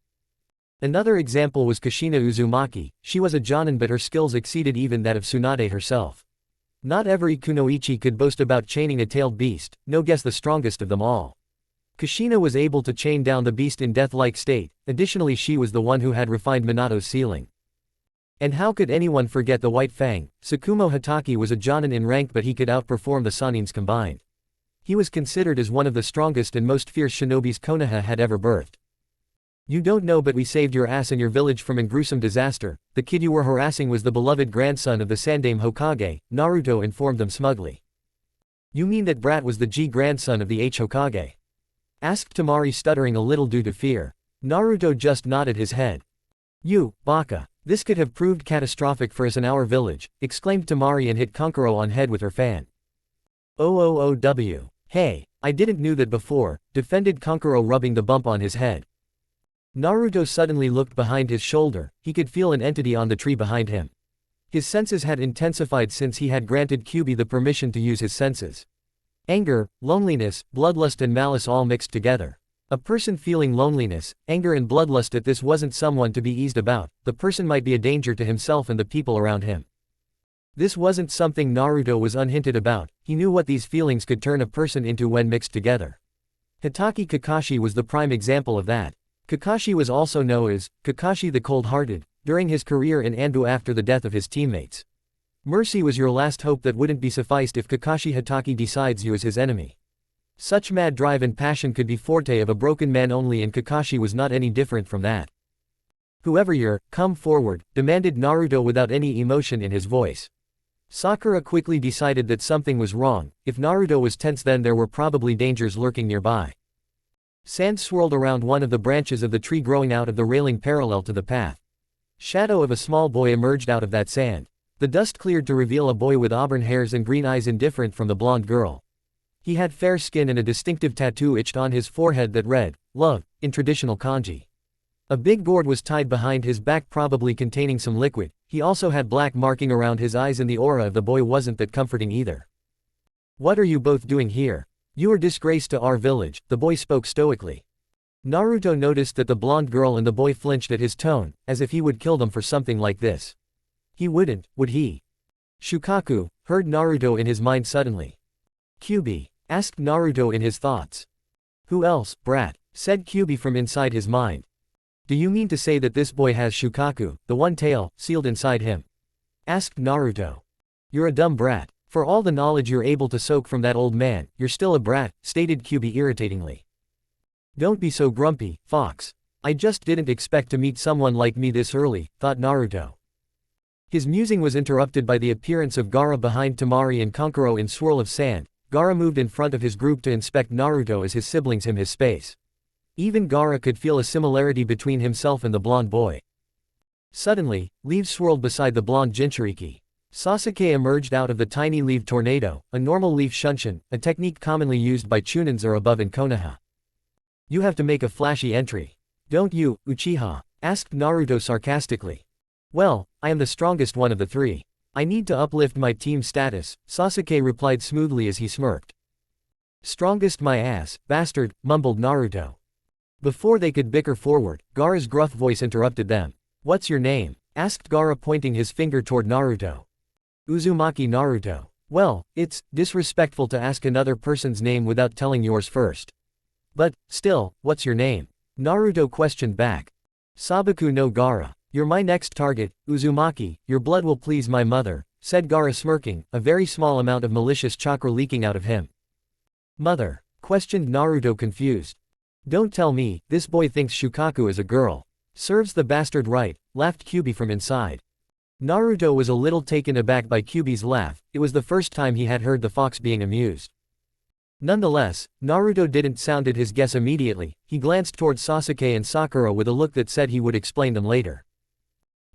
Another example was Kushina Uzumaki. She was a jonin but her skills exceeded even that of Tsunade herself. Not every kunoichi could boast about chaining a tailed beast, no guess the strongest of them all. Kushina was able to chain down the beast in death-like state. Additionally, she was the one who had refined Minato's sealing. And how could anyone forget the White Fang? Tsukumo Hatake was a jonin in rank but he could outperform the Sanins combined. He was considered as one of the strongest and most fierce shinobis Konoha had ever birthed. You don't know, but we saved your ass and your village from a gruesome disaster. The kid you were harassing was the beloved grandson of the Sandaime Hokage, Naruto informed them smugly. You mean that brat was the grandson of the Hokage? Asked Temari, stuttering a little due to fear. Naruto just nodded his head. You, baka. This could have proved catastrophic for us in our village, exclaimed Temari and hit Kankuro on head with her fan. OOOW. Hey, I didn't knew that before, defended Kankuro, rubbing the bump on his head. Naruto suddenly looked behind his shoulder. He could feel an entity on the tree behind him. His senses had intensified since he had granted Kyubi the permission to use his senses. Anger, loneliness, bloodlust and malice all mixed together. A person feeling loneliness, anger and bloodlust at this wasn't someone to be eased about. The person might be a danger to himself and the people around him. This wasn't something Naruto was unhinted about. He knew what these feelings could turn a person into when mixed together. Hitaki Kakashi was the prime example of that. Kakashi was also known as Kakashi the Cold-Hearted during his career in Anbu after the death of his teammates. Mercy was your last hope that wouldn't be sufficed if Kakashi Hitaki decides you as his enemy. Such mad drive and passion could be forte of a broken man only, and Kakashi was not any different from that. Whoever you're, come forward, demanded Naruto without any emotion in his voice. Sakura quickly decided that something was wrong. If Naruto was tense, then there were probably dangers lurking nearby. Sand swirled around one of the branches of the tree growing out of the railing parallel to the path. Shadow of a small boy emerged out of that sand. The dust cleared to reveal a boy with auburn hairs and green eyes, indifferent from the blonde girl. He had fair skin and a distinctive tattoo etched on his forehead that read, "Love," in traditional kanji. A big gourd was tied behind his back, probably containing some liquid. He also had black marking around his eyes, and the aura of the boy wasn't that comforting either. What are you both doing here? You are disgrace to our village, the boy spoke stoically. Naruto noticed that the blonde girl and the boy flinched at his tone, as if he would kill them for something like this. He wouldn't, would he? Shukaku, heard Naruto in his mind suddenly. Kyubi, asked Naruto in his thoughts. Who else, brat? Said Kyubi from inside his mind. Do you mean to say that this boy has Shukaku, the one tail, sealed inside him? Asked Naruto. You're a dumb brat. For all the knowledge you're able to soak from that old man, you're still a brat, stated Kyubi irritatingly. Don't be so grumpy, Fox. I just didn't expect to meet someone like me this early, thought Naruto. His musing was interrupted by the appearance of Gaara behind Temari and Kankuro in swirl of sand. Gaara moved in front of his group to inspect Naruto as his siblings him his space. Even Gaara could feel a similarity between himself and the blonde boy. Suddenly, leaves swirled beside the blonde Jinchuriki. Sasuke emerged out of the tiny leaf tornado, a normal leaf shunshin, a technique commonly used by Chunins or above in Konoha. You have to make a flashy entry. Don't you, Uchiha? Asked Naruto sarcastically. Well, I am the strongest one of the three. I need to uplift my team status, Sasuke replied smoothly as he smirked. Strongest my ass, bastard, mumbled Naruto. Before they could bicker forward, Gaara's gruff voice interrupted them. What's your name? Asked Gaara, pointing his finger toward Naruto. Uzumaki Naruto. Well, it's disrespectful to ask another person's name without telling yours first. But, still, what's your name? Naruto questioned back. Sabaku no Gaara. You're my next target, Uzumaki, your blood will please my mother, said Gaara smirking, a very small amount of malicious chakra leaking out of him. Mother? Questioned Naruto confused. Don't tell me, this boy thinks Shukaku is a girl. Serves the bastard right, laughed Kyubi from inside. Naruto was a little taken aback by Kyubi's laugh. It was the first time he had heard the fox being amused. Nonetheless, Naruto didn't sound at his guess immediately. He glanced toward Sasuke and Sakura with a look that said he would explain them later.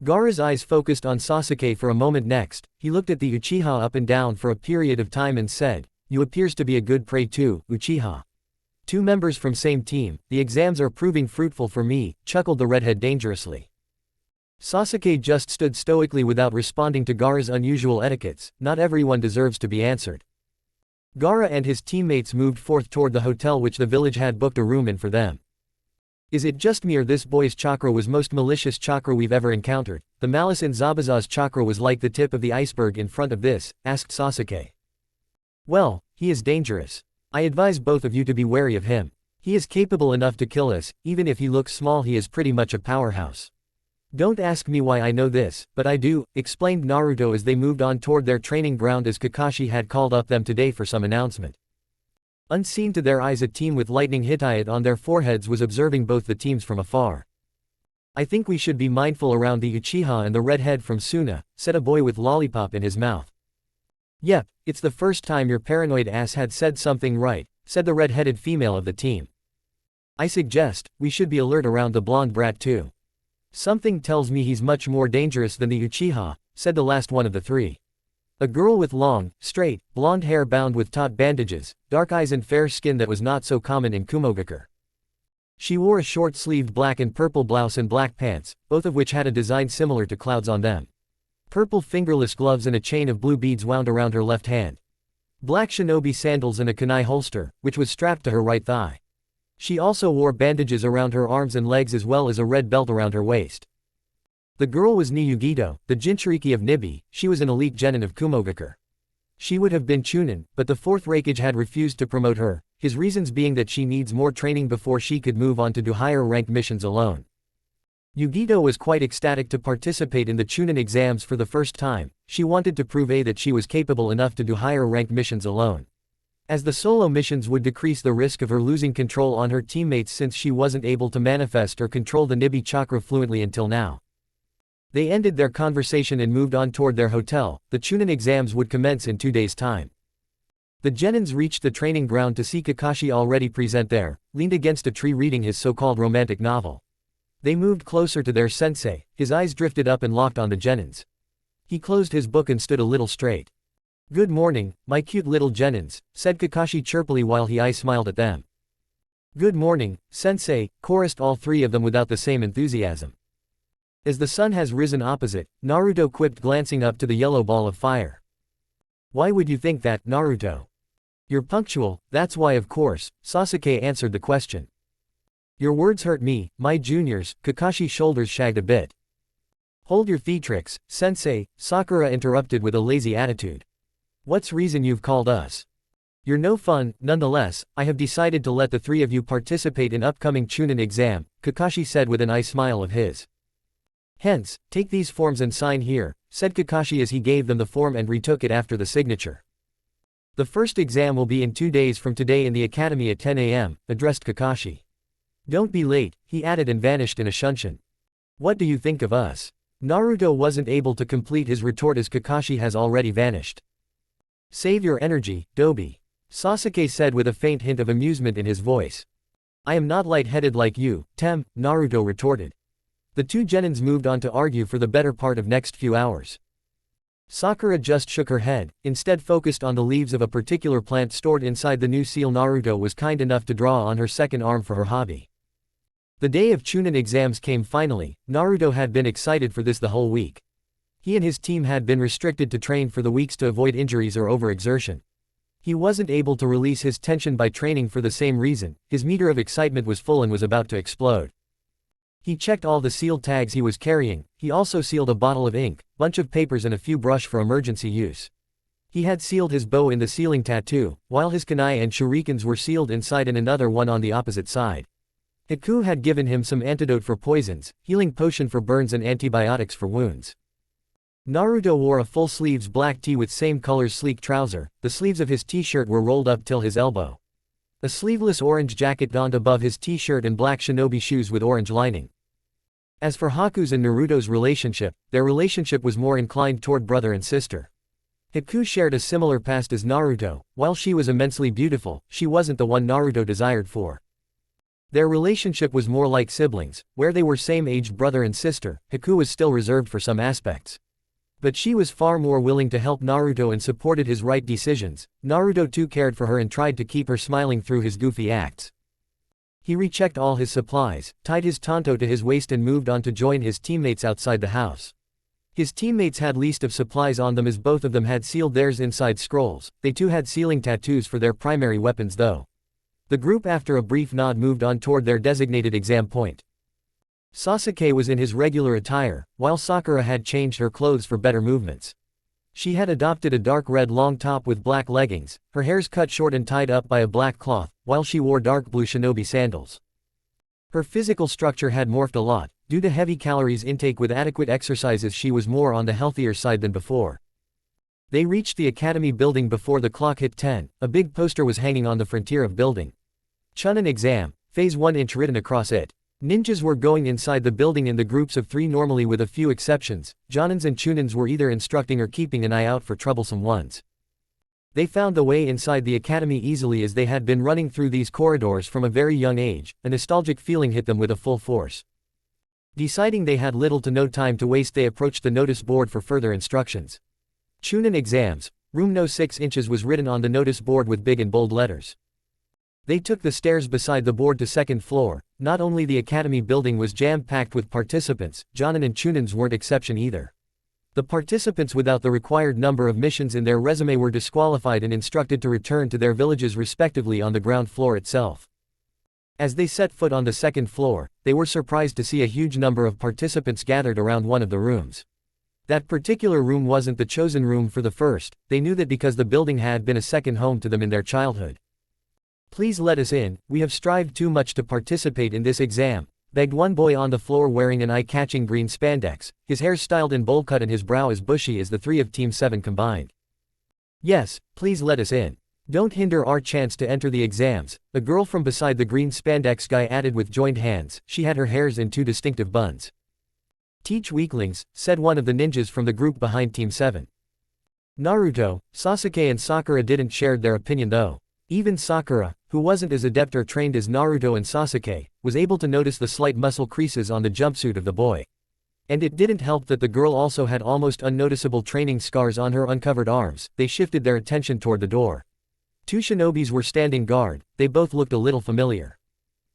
Gaara's eyes focused on Sasuke for a moment. Next, he looked at the Uchiha up and down for a period of time and said, You appears to be a good prey too, Uchiha. 2 members from same team, the exams are proving fruitful for me, chuckled the redhead dangerously. Sasuke just stood stoically without responding to Gaara's unusual etiquettes. Not everyone deserves to be answered. Gaara and his teammates moved forth toward the hotel which the village had booked a room in for them. Is it just me or this boy's chakra was most malicious chakra we've ever encountered? The malice in Zabuza's chakra was like the tip of the iceberg in front of this, asked Sasuke. Well, he is dangerous. I advise both of you to be wary of him. He is capable enough to kill us, even if he looks small he is pretty much a powerhouse. Don't ask me why I know this, but I do, explained Naruto as they moved on toward their training ground as Kakashi had called up them today for some announcement. Unseen to their eyes, a team with lightning hitayat on their foreheads was observing both the teams from afar. "I think we should be mindful around the Uchiha and the redhead from Suna," said a boy with lollipop in his mouth. "Yep, it's the first time your paranoid ass had said something right," said the red-headed female of the team. "I suggest we should be alert around the blonde brat too. Something tells me he's much more dangerous than the Uchiha," said the last one of the three. A girl with long, straight, blonde hair bound with taut bandages, dark eyes and fair skin that was not so common in Kumogakure. She wore a short-sleeved black and purple blouse and black pants, both of which had a design similar to clouds on them. Purple fingerless gloves and a chain of blue beads wound around her left hand. Black shinobi sandals and a kunai holster, which was strapped to her right thigh. She also wore bandages around her arms and legs as well as a red belt around her waist. The girl was Niyugito, the Jinchuriki of Nibi. She was an elite genin of Kumogakure. She would have been Chunin, but the 4th Raikage had refused to promote her, his reasons being that she needs more training before she could move on to do higher-ranked missions alone. Yugito was quite ecstatic to participate in the Chunin exams for the first time. She wanted to prove that she was capable enough to do higher-ranked missions alone. As the solo missions would decrease the risk of her losing control on her teammates since she wasn't able to manifest or control the Nibi chakra fluently until now. They ended their conversation and moved on toward their hotel. The Chunin exams would commence in 2 days' time. The genins reached the training ground to see Kakashi already present there, leaned against a tree reading his so-called romantic novel. They moved closer to their sensei, his eyes drifted up and locked on the genins. He closed his book and stood a little straight. "Good morning, my cute little genins," said Kakashi chirpily while he smiled at them. "Good morning, sensei," chorused all three of them without the same enthusiasm. As the sun has risen opposite, Naruto quipped, glancing up to the yellow ball of fire. "Why would you think that, Naruto?" "You're punctual, that's why, of course," Sasuke answered the question. "Your words hurt me, my juniors," Kakashi's shoulders shagged a bit. "Hold your theatrics, sensei," Sakura interrupted with a lazy attitude. "What's reason you've called us?" "You're no fun, nonetheless. I have decided to let the three of you participate in upcoming Chunin exam," Kakashi said with an smile of his. "Hence, take these forms and sign here," said Kakashi as he gave them the form and retook it after the signature. "The first exam will be in 2 days from today in the academy at 10 a.m., addressed Kakashi. "Don't be late," he added and vanished in a shunshin. "What do you think of us?" Naruto wasn't able to complete his retort as Kakashi has already vanished. "Save your energy, Dobi," Sasuke said with a faint hint of amusement in his voice. "I am not light-headed like you, Tem," Naruto retorted. The two genins moved on to argue for the better part of next few hours. Sakura just shook her head, instead focused on the leaves of a particular plant stored inside the new seal Naruto was kind enough to draw on her second arm for her hobby. The day of Chunin exams came finally. Naruto had been excited for this the whole week. He and his team had been restricted to train for the weeks to avoid injuries or overexertion. He wasn't able to release his tension by training for the same reason. His meter of excitement was full and was about to explode. He checked all the sealed tags he was carrying. He also sealed a bottle of ink, bunch of papers and a few brush for emergency use. He had sealed his bow in the sealing tattoo, while his kunai and shurikens were sealed inside and another one on the opposite side. Hiku had given him some antidote for poisons, healing potion for burns and antibiotics for wounds. Naruto wore a full sleeves black tee with same colors sleek trouser. The sleeves of his t-shirt were rolled up till his elbow. A sleeveless orange jacket donned above his t-shirt and black shinobi shoes with orange lining. As for Haku's and Naruto's relationship, their relationship was more inclined toward brother and sister. Hiku shared a similar past as Naruto. While she was immensely beautiful, she wasn't the one Naruto desired for. Their relationship was more like siblings, where they were same-aged brother and sister. Hiku was still reserved for some aspects. But she was far more willing to help Naruto and supported his right decisions. Naruto too cared for her and tried to keep her smiling through his goofy acts. He rechecked all his supplies, tied his tanto to his waist and moved on to join his teammates outside the house. His teammates had least of supplies on them as both of them had sealed theirs inside scrolls. They too had sealing tattoos for their primary weapons though. The group after a brief nod moved on toward their designated exam point. Sasuke was in his regular attire, while Sakura had changed her clothes for better movements. She had adopted a dark red long top with black leggings, her hairs cut short and tied up by a black cloth, while she wore dark blue shinobi sandals. Her physical structure had morphed a lot. Due to heavy calories intake with adequate exercises, she was more on the healthier side than before. They reached the academy building before the clock hit 10, a big poster was hanging on the frontier of building. Chunin exam, phase 1 inch written across it. Ninjas were going inside the building in the groups of 3 normally with a few exceptions. Jonins and Chunins were either instructing or keeping an eye out for troublesome ones. They found the way inside the academy easily as they had been running through these corridors from a very young age. A nostalgic feeling hit them with a full force. Deciding they had little to no time to waste, they approached the notice board for further instructions. Chunin exams, room no 6 inches was written on the notice board with big and bold letters. They took the stairs beside the board to 2nd floor. Not only the academy building was jam-packed with participants, Jonin and Chunins weren't exception either. The participants without the required number of missions in their resume were disqualified and instructed to return to their villages respectively on the ground floor itself. As they set foot on the 2nd floor, they were surprised to see a huge number of participants gathered around one of the rooms. That particular room wasn't the chosen room for the first, they knew that because the building had been a second home to them in their childhood. "Please let us in, we have strived too much to participate in this exam," begged one boy on the floor wearing an eye-catching green spandex, his hair styled in bowl cut and his brow as bushy as the 3 of Team 7 combined. "Yes, please let us in. Don't hinder our chance to enter the exams," a girl from beside the green spandex guy added with joined hands. She had her hairs in 2 distinctive buns. "Teach weaklings," said one of the ninjas from the group behind Team 7. Naruto, Sasuke and Sakura didn't share their opinion though. Even Sakura, who wasn't as adept or trained as Naruto and Sasuke, was able to notice the slight muscle creases on the jumpsuit of the boy. And it didn't help that the girl also had almost unnoticeable training scars on her uncovered arms. They shifted their attention toward the door. 2 shinobis were standing guard, they both looked a little familiar.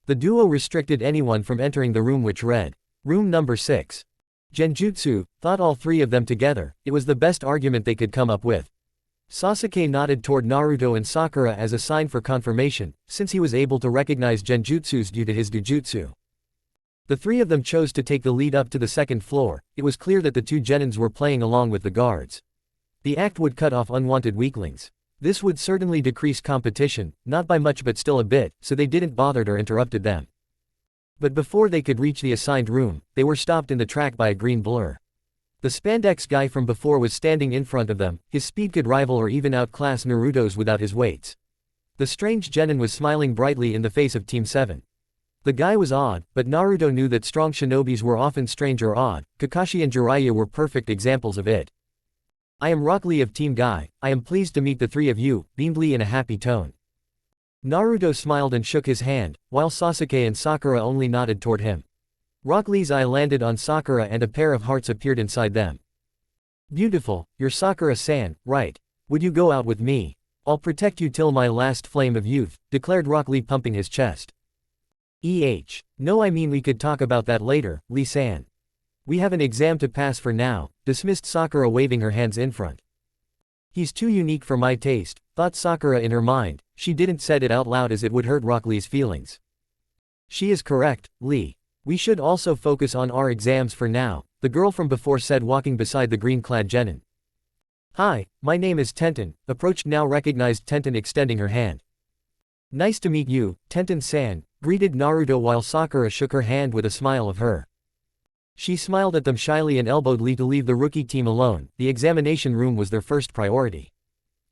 The duo restricted anyone from entering the room, which read, "Room number 6. Genjutsu," thought all 3 of them together. It was the best argument they could come up with. Sasuke nodded toward Naruto and Sakura as a sign for confirmation, since he was able to recognize genjutsus due to his jujutsu. The 3 of them chose to take the lead up to the 2nd floor. It was clear that the 2 genins were playing along with the guards. The act would cut off unwanted weaklings. This would certainly decrease competition, not by much but still a bit, so they didn't bother or interrupted them. But before they could reach the assigned room, they were stopped in the track by a green blur. The spandex guy from before was standing in front of them. His speed could rival or even outclass Naruto's without his weights. The strange genin was smiling brightly in the face of Team 7. The guy was odd, but Naruto knew that strong shinobis were often strange or odd. Kakashi and Jiraiya were perfect examples of it. "I am Rock Lee of Team Guy. I am pleased to meet the 3 of you," beamed Lee in a happy tone. Naruto smiled and shook his hand, while Sasuke and Sakura only nodded toward him. Rock Lee's eye landed on Sakura and a pair of hearts appeared inside them. "Beautiful, you're Sakura-san, right? Would you go out with me? I'll protect you till my last flame of youth," declared Rock Lee, pumping his chest. No, I mean we could talk about that later, Lee-san. We have an exam to pass for now," dismissed Sakura, waving her hands in front. "He's too unique for my taste," thought Sakura in her mind. She didn't say it out loud as it would hurt Rock Lee's feelings. "She is correct, Lee. We should also focus on our exams for now," the girl from before said, walking beside the green-clad genin. "Hi, my name is Tenten," approached now recognized Tenten, extending her hand. "Nice to meet you, Tenten-san," greeted Naruto while Sakura shook her hand with a smile of her. She smiled at them shyly and elbowed Lee to leave the rookie team alone. The examination room was their first priority.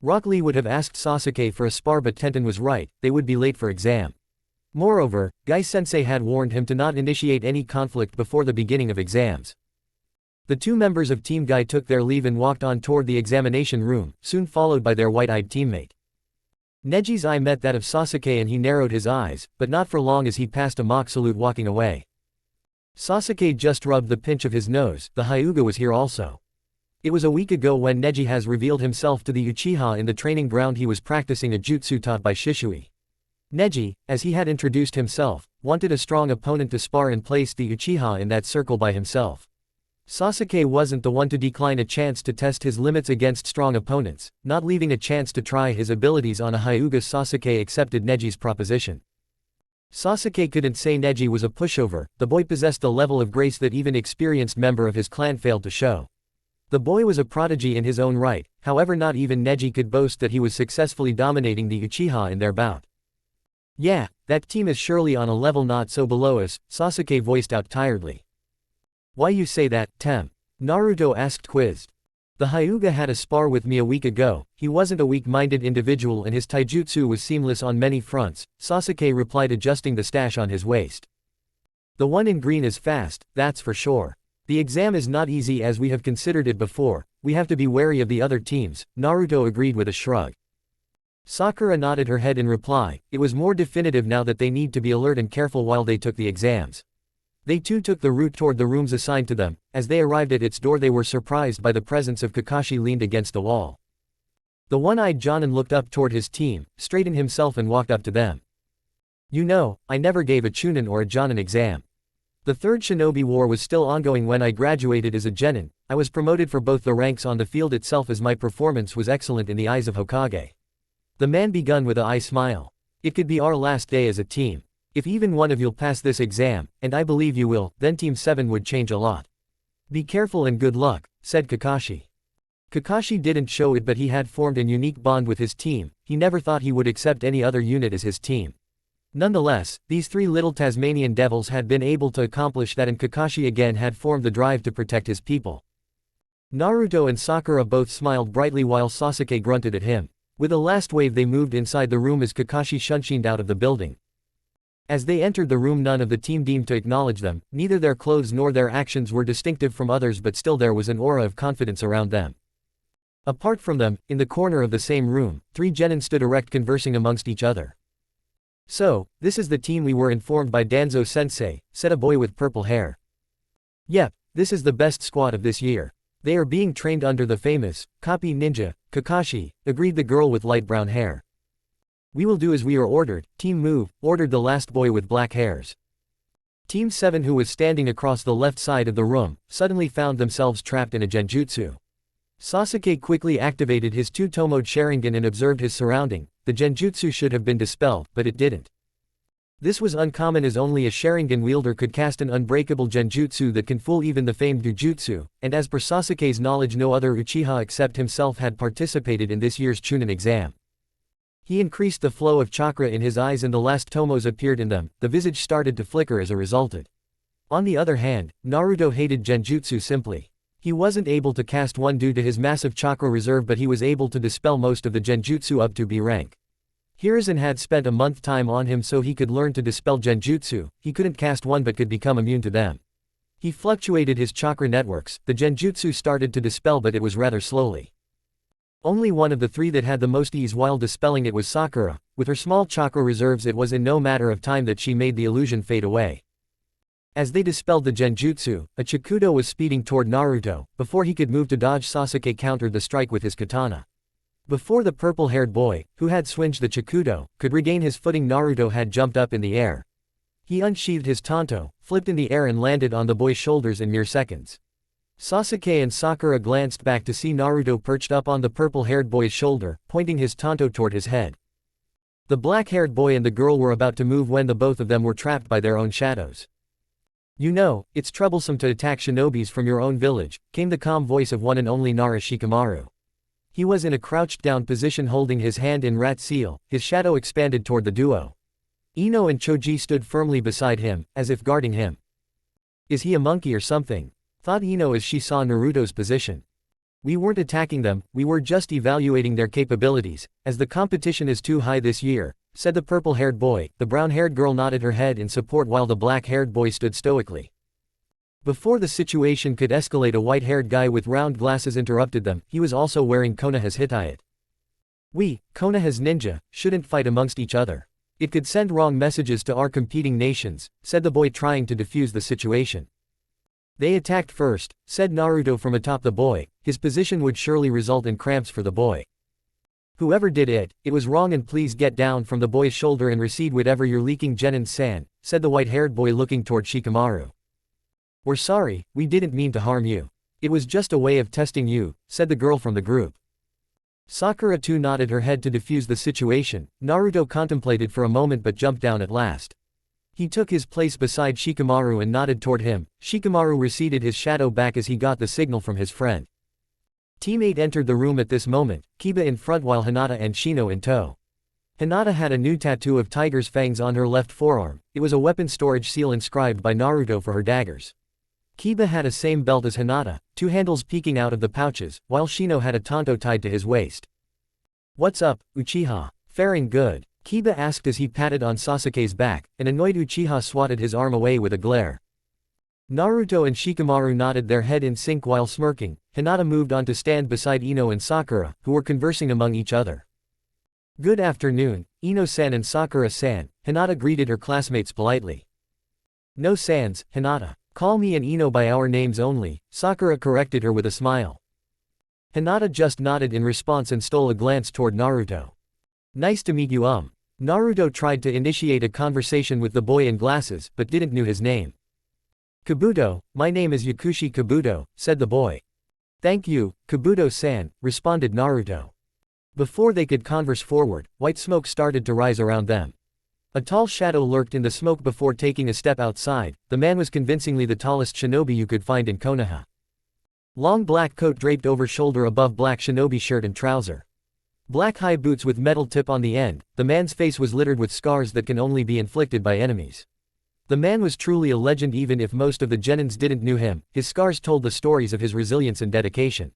Rock Lee would have asked Sasuke for a spar, but Tenten was right, they would be late for exam. Moreover, Guy-sensei had warned him to not initiate any conflict before the beginning of exams. The 2 members of Team Guy took their leave and walked on toward the examination room, soon followed by their white-eyed teammate. Neji's eye met that of Sasuke and he narrowed his eyes, but not for long as he passed a mock salute walking away. Sasuke just rubbed the pinch of his nose. The Hyuga was here also. It was a week ago when Neji has revealed himself to the Uchiha in the training ground. He was practicing a jutsu taught by Shisui. Neji, as he had introduced himself, wanted a strong opponent to spar and placed the Uchiha in that circle by himself. Sasuke wasn't the one to decline a chance to test his limits against strong opponents, not leaving a chance to try his abilities on a Hyuga. Sasuke accepted Neji's proposition. Sasuke couldn't say Neji was a pushover. The boy possessed the level of grace that even experienced member of his clan failed to show. The boy was a prodigy in his own right, however not even Neji could boast that he was successfully dominating the Uchiha in their bout. "Yeah, that team is surely on a level not so below us," Sasuke voiced out tiredly. "Why you say that, Tem?" Naruto asked, quizzed. The Hyuga had a spar with me a week ago. He wasn't a weak-minded individual and his taijutsu was seamless on many fronts, Sasuke replied, adjusting the stash on his waist. The one in green is fast, that's for sure. The exam is not easy as we have considered it before, we have to be wary of the other teams, Naruto agreed with a shrug. Sakura nodded her head in reply. It was more definitive now that they need to be alert and careful while they took the exams. They too took the route toward the rooms assigned to them. As they arrived at its door they were surprised by the presence of Kakashi leaned against the wall. The one-eyed Jonin looked up toward his team, straightened himself and walked up to them. You know, I never gave a Chunin or a Jonin exam. The third Shinobi War was still ongoing when I graduated as a genin. I was promoted for both the ranks on the field itself as my performance was excellent in the eyes of Hokage. The man begun with a smile. It could be our last day as a team. If even one of you'll pass this exam, and I believe you will, then Team 7 would change a lot. Be careful and good luck, said Kakashi. Kakashi didn't show it but he had formed a unique bond with his team. He never thought he would accept any other unit as his team. Nonetheless, these three little Tasmanian devils had been able to accomplish that and Kakashi again had formed the drive to protect his people. Naruto and Sakura both smiled brightly while Sasuke grunted at him. With a last wave they moved inside the room as Kakashi shunshined out of the building. As they entered the room none of the team deemed to acknowledge them, neither their clothes nor their actions were distinctive from others but still there was an aura of confidence around them. Apart from them, in the corner of the same room, three genin stood erect conversing amongst each other. So, this is the team we were informed by Danzo-sensei, said a boy with purple hair. Yep, this is the best squad of this year. They are being trained under the famous, copy ninja, Kakashi, agreed the girl with light brown hair. We will do as we are ordered, team move, ordered the last boy with black hairs. Team 7 who was standing across the left side of the room, suddenly found themselves trapped in a genjutsu. Sasuke quickly activated his two-tomoed Sharingan and observed his surrounding. The genjutsu should have been dispelled, but it didn't. This was uncommon as only a Sharingan wielder could cast an unbreakable genjutsu that can fool even the famed Jujutsu, and as per Sasuke's knowledge no other Uchiha except himself had participated in this year's Chunin exam. He increased the flow of chakra in his eyes and the last tomos appeared in them, the visage started to flicker as a result. On the other hand, Naruto hated genjutsu simply. He wasn't able to cast one due to his massive chakra reserve but he was able to dispel most of the genjutsu up to B rank. Hiruzen had spent a month time on him so he could learn to dispel genjutsu, he couldn't cast one but could become immune to them. He fluctuated his chakra networks, the genjutsu started to dispel but it was rather slowly. Only one of the three that had the most ease while dispelling it was Sakura. With her small chakra reserves it was in no matter of time that she made the illusion fade away. As they dispelled the genjutsu, a Chikudo was speeding toward Naruto. Before he could move to dodge, Sasuke countered the strike with his katana. Before the purple-haired boy, who had swinged the Chikudo, could regain his footing, Naruto had jumped up in the air. He unsheathed his tanto, flipped in the air and landed on the boy's shoulders in mere seconds. Sasuke and Sakura glanced back to see Naruto perched up on the purple-haired boy's shoulder, pointing his tanto toward his head. The black-haired boy and the girl were about to move when the both of them were trapped by their own shadows. You know, it's troublesome to attack shinobis from your own village, came the calm voice of one and only Nara Shikamaru. He was in a crouched-down position holding his hand in rat seal, his shadow expanded toward the duo. Ino and Choji stood firmly beside him, as if guarding him. Is he a monkey or something? Thought Ino as she saw Naruto's position. We weren't attacking them, we were just evaluating their capabilities, as the competition is too high this year, said the purple-haired boy. The brown-haired girl nodded her head in support while the black-haired boy stood stoically. Before the situation could escalate, a white-haired guy with round glasses interrupted them. He was also wearing Konoha's hitayat. We, Konoha's ninja, shouldn't fight amongst each other. It could send wrong messages to our competing nations, said the boy trying to defuse the situation. They attacked first, said Naruto from atop the boy. His position would surely result in cramps for the boy. Whoever did it, it was wrong and please get down from the boy's shoulder and recede whatever you're leaking, Genin-san, said the white-haired boy looking toward Shikamaru. We're sorry, we didn't mean to harm you. It was just a way of testing you, said the girl from the group. Sakura too nodded her head to defuse the situation. Naruto contemplated for a moment but jumped down at last. He took his place beside Shikamaru and nodded toward him. Shikamaru receded his shadow back as he got the signal from his friend. Team 8 entered the room at this moment, Kiba in front while Hinata and Shino in tow. Hinata had a new tattoo of tiger's fangs on her left forearm. It was a weapon storage seal inscribed by Naruto for her daggers. Kiba had a same belt as Hinata, two handles peeking out of the pouches, while Shino had a tanto tied to his waist. "What's up, Uchiha? Faring good?" Kiba asked as he patted on Sasuke's back. An annoyed Uchiha swatted his arm away with a glare. Naruto and Shikamaru nodded their head in sync while smirking. Hinata moved on to stand beside Ino and Sakura, who were conversing among each other. "Good afternoon, Ino-san and Sakura-san," Hinata greeted her classmates politely. "No sans, Hinata. Call me and Ino by our names only," Sakura corrected her with a smile. Hinata just nodded in response and stole a glance toward Naruto. "Nice to meet you. Naruto tried to initiate a conversation with the boy in glasses, but didn't know his name. "Kabuto, my name is Yakushi Kabuto," said the boy. "Thank you, Kabuto-san," responded Naruto. Before they could converse forward, white smoke started to rise around them. A tall shadow lurked in the smoke before taking a step outside. The man was convincingly the tallest shinobi you could find in Konoha. Long black coat draped over shoulder above black shinobi shirt and trouser. Black high boots with metal tip on the end. The man's face was littered with scars that can only be inflicted by enemies. The man was truly a legend even if most of the genins didn't know him. His scars told the stories of his resilience and dedication.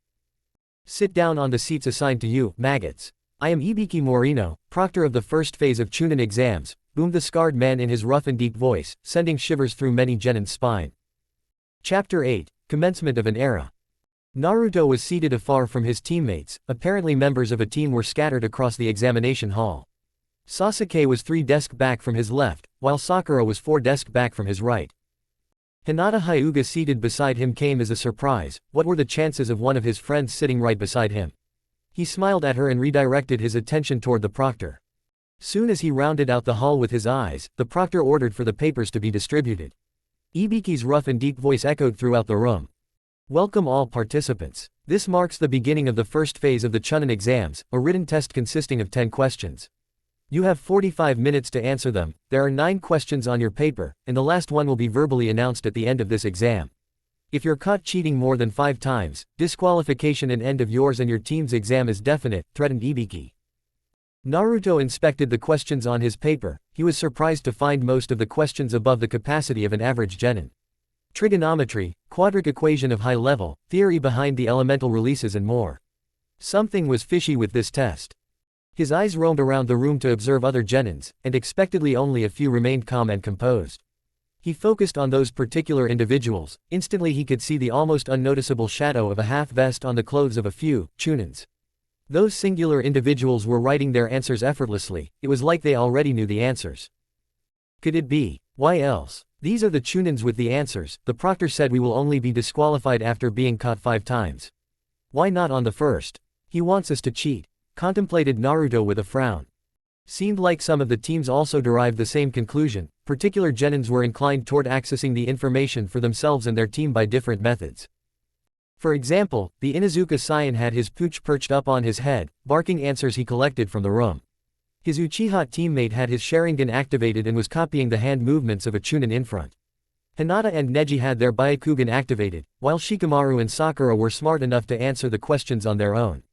"Sit down on the seats assigned to you, maggots. I am Ibiki Morino, proctor of the first phase of Chunin exams," boomed the scarred man in his rough and deep voice, sending shivers through many genins' spine. Chapter 8, Commencement of an Era. Naruto was seated afar from his teammates. Apparently members of a team were scattered across the examination hall. Sasuke was 3 desks back from his left, while Sakura was 4 desks back from his right. Hinata Hyuga seated beside him came as a surprise. What were the chances of one of his friends sitting right beside him? He smiled at her and redirected his attention toward the proctor. Soon as he rounded out the hall with his eyes, the proctor ordered for the papers to be distributed. Ibiki's rough and deep voice echoed throughout the room. "Welcome all participants. This marks the beginning of the first phase of the Chunin exams, a written test consisting of 10 questions. You have 45 minutes to answer them. There are 9 questions on your paper, and the last one will be verbally announced at the end of this exam. If you're caught cheating more than 5 times, disqualification and end of yours and your team's exam is definite," threatened Ibiki. Naruto inspected the questions on his paper. He was surprised to find most of the questions above the capacity of an average genin. Trigonometry, quadratic equation of high level, theory behind the elemental releases and more. Something was fishy with this test. His eyes roamed around the room to observe other genins, and expectedly only a few remained calm and composed. He focused on those particular individuals. Instantly he could see the almost unnoticeable shadow of a half vest on the clothes of a few Chunins. Those singular individuals were writing their answers effortlessly. It was like they already knew the answers. Could it be? Why else? "These are the Chunins with the answers. The proctor said we will only be disqualified after being caught 5 times. Why not on the first? He wants us to cheat," contemplated Naruto with a frown. Seemed like some of the teams also derived the same conclusion. Particular genins were inclined toward accessing the information for themselves and their team by different methods. For example, the Inuzuka Saiyan had his pooch perched up on his head, barking answers he collected from the room. His Uchiha teammate had his Sharingan activated and was copying the hand movements of a Chunin in front. Hinata and Neji had their Byakugan activated, while Shikamaru and Sakura were smart enough to answer the questions on their own.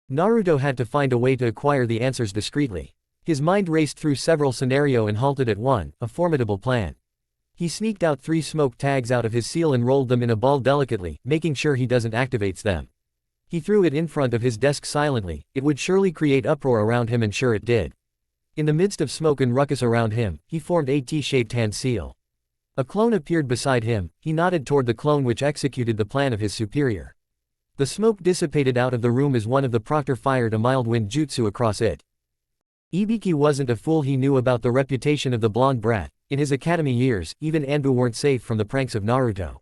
Naruto had to find a way to acquire the answers discreetly. His mind raced through several scenarios and halted at one, a formidable plan. He sneaked out 3 smoke tags out of his seal and rolled them in a ball delicately, making sure he doesn't activate them. He threw it in front of his desk silently. It would surely create uproar around him, and sure it did. In the midst of smoke and ruckus around him, he formed a T-shaped hand seal. A clone appeared beside him. He nodded toward the clone which executed the plan of his superior. The smoke dissipated out of the room as one of the proctor fired a mild wind jutsu across it. Ibiki wasn't a fool. He knew about the reputation of the blonde brat. In his academy years, even Anbu weren't safe from the pranks of Naruto.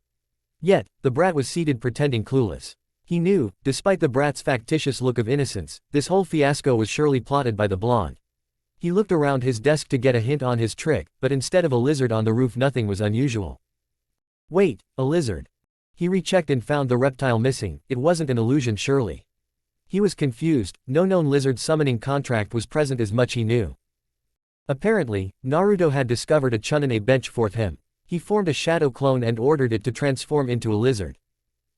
Yet, the brat was seated pretending clueless. He knew, despite the brat's factitious look of innocence, this whole fiasco was surely plotted by the blonde. He looked around his desk to get a hint on his trick, but instead of a lizard on the roof, nothing was unusual. Wait, a lizard? He rechecked and found the reptile missing. It wasn't an illusion surely. He was confused. No known lizard summoning contract was present as much he knew. Apparently, Naruto had discovered a Chunin bench for him. He formed a shadow clone and ordered it to transform into a lizard.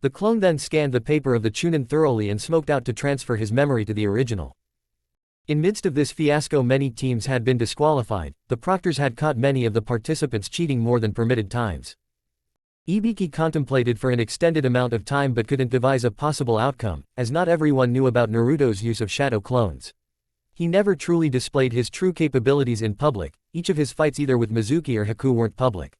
The clone then scanned the paper of the Chunin thoroughly and smoked out to transfer his memory to the original. In midst of this fiasco, many teams had been disqualified. The proctors had caught many of the participants cheating more than permitted times. Ibiki contemplated for an extended amount of time but couldn't devise a possible outcome, as not everyone knew about Naruto's use of shadow clones. He never truly displayed his true capabilities in public, each of his fights either with Mizuki or Haku weren't public.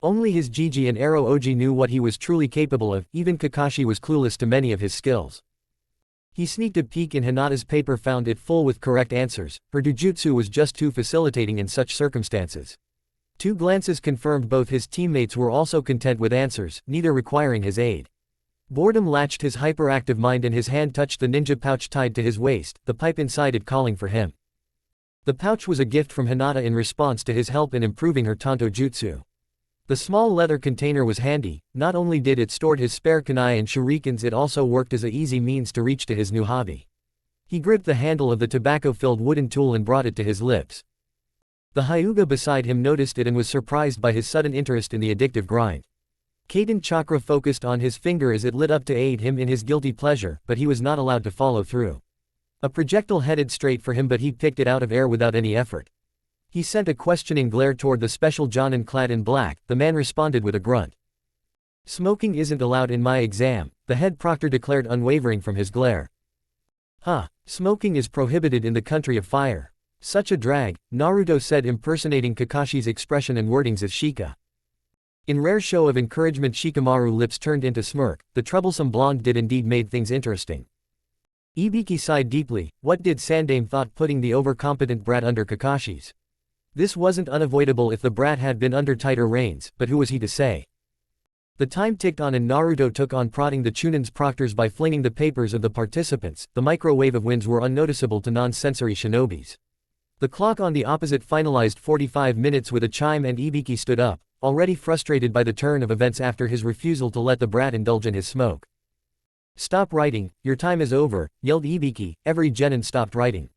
Only his Jiji and Ero Oji knew what he was truly capable of, even Kakashi was clueless to many of his skills. He sneaked a peek in Hinata's paper, found it full with correct answers. Her jujutsu was just too facilitating in such circumstances. 2 glances confirmed both his teammates were also content with answers, neither requiring his aid. Boredom latched his hyperactive mind and his hand touched the ninja pouch tied to his waist, the pipe inside it calling for him. The pouch was a gift from Hinata in response to his help in improving her Tanto jutsu. The small leather container was handy, not only did it store his spare kunai and shurikens, it also worked as an easy means to reach to his new hobby. He gripped the handle of the tobacco-filled wooden tool and brought it to his lips. The Hyuga beside him noticed it and was surprised by his sudden interest in the addictive grind. Kaden chakra focused on his finger as it lit up to aid him in his guilty pleasure, but he was not allowed to follow through. A projectile headed straight for him, but he picked it out of air without any effort. He sent a questioning glare toward the special Jonin clad in black. The man responded with a grunt. "Smoking isn't allowed in my exam," the head proctor declared, unwavering from his glare. "Huh, smoking is prohibited in the country of fire. Such a drag," Naruto said, impersonating Kakashi's expression and wordings as Shika. In rare show of encouragement, Shikamaru's lips turned into smirk. The troublesome blonde did indeed made things interesting. Ibiki sighed deeply. What did Sandame thought putting the overcompetent brat under Kakashi's? This wasn't unavoidable if the brat had been under tighter reins, but who was he to say? The time ticked on and Naruto took on prodding the Chunin's proctors by flinging the papers of the participants. The microwave of winds were unnoticeable to non-sensory shinobis. The clock on the opposite finalized 45 minutes with a chime and Ibiki stood up, already frustrated by the turn of events after his refusal to let the brat indulge in his smoke. "Stop writing, your time is over," yelled Ibiki. Every genin stopped writing.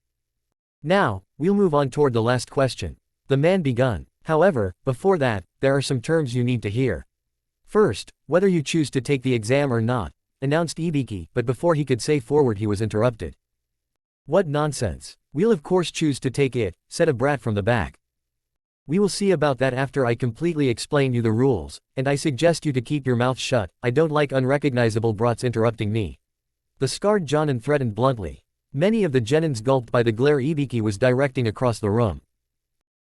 "Now, we'll move on toward the last question," the man begun. "However, before that, there are some terms you need to hear. First, whether you choose to take the exam or not," announced Ibiki, but before he could say forward he was interrupted. "What nonsense. We'll of course choose to take it," said a brat from the back. "We will see about that after I completely explain you the rules, and I suggest you to keep your mouth shut. I don't like unrecognizable brats interrupting me." The scarred Jonin threatened bluntly. Many of the genins gulped by the glare Ibiki was directing across the room.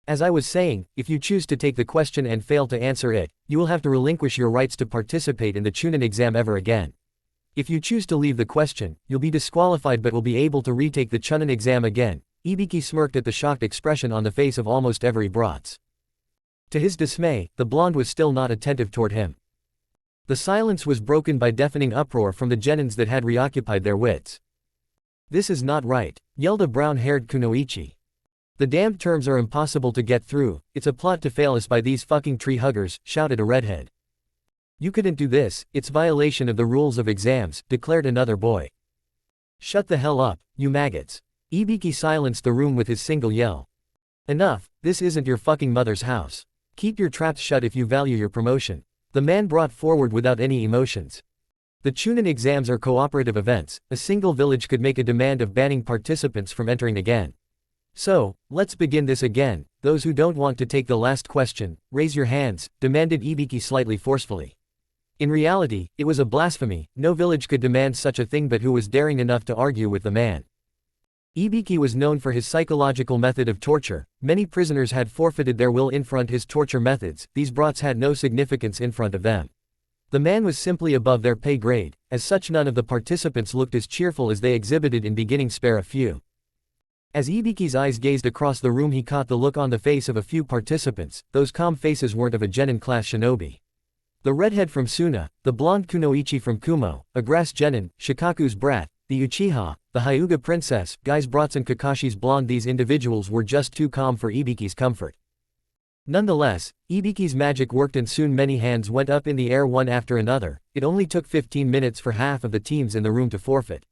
"As I was saying, if you choose to take the question and fail to answer it, you will have to relinquish your rights to participate in the Chunin exam ever again. If you choose to leave the question, you'll be disqualified but will be able to retake the Chunin exam again." Ibiki smirked at the shocked expression on the face of almost every brats. To his dismay, the blonde was still not attentive toward him. The silence was broken by deafening uproar from the genins that had reoccupied their wits. "This is not right," yelled a brown-haired kunoichi. "The damned terms are impossible to get through, it's a plot to fail us by these fucking tree huggers," shouted a redhead. "You couldn't do this, it's violation of the rules of exams," declared another boy. "Shut the hell up, you maggots." Ibiki silenced the room with his single yell. "Enough, this isn't your fucking mother's house. Keep your traps shut if you value your promotion." The man brought forward without any emotions. "The Chunin exams are cooperative events, a single village could make a demand of banning participants from entering again. So, let's begin this again. Those who don't want to take the last question, raise your hands," demanded Ibiki slightly forcefully. In reality, it was a blasphemy. No village could demand such a thing, but who was daring enough to argue with the man? Ibiki was known for his psychological method of torture. Many prisoners had forfeited their will in front of his torture methods. These brats had no significance in front of them. The man was simply above their pay grade. As such, none of the participants looked as cheerful as they exhibited in beginning, spare a few. As Ibiki's eyes gazed across the room, he caught the look on the face of a few participants. Those calm faces weren't of a genin class shinobi. The redhead from Suna, the blonde kunoichi from Kumo, a grass genin, Shikaku's brat, the Uchiha, the Hyuga princess, Guy's brats and Kakashi's blonde, these individuals were just too calm for Ibiki's comfort. Nonetheless, Ibiki's magic worked and soon many hands went up in the air one after another. It only took 15 minutes for half of the teams in the room to forfeit.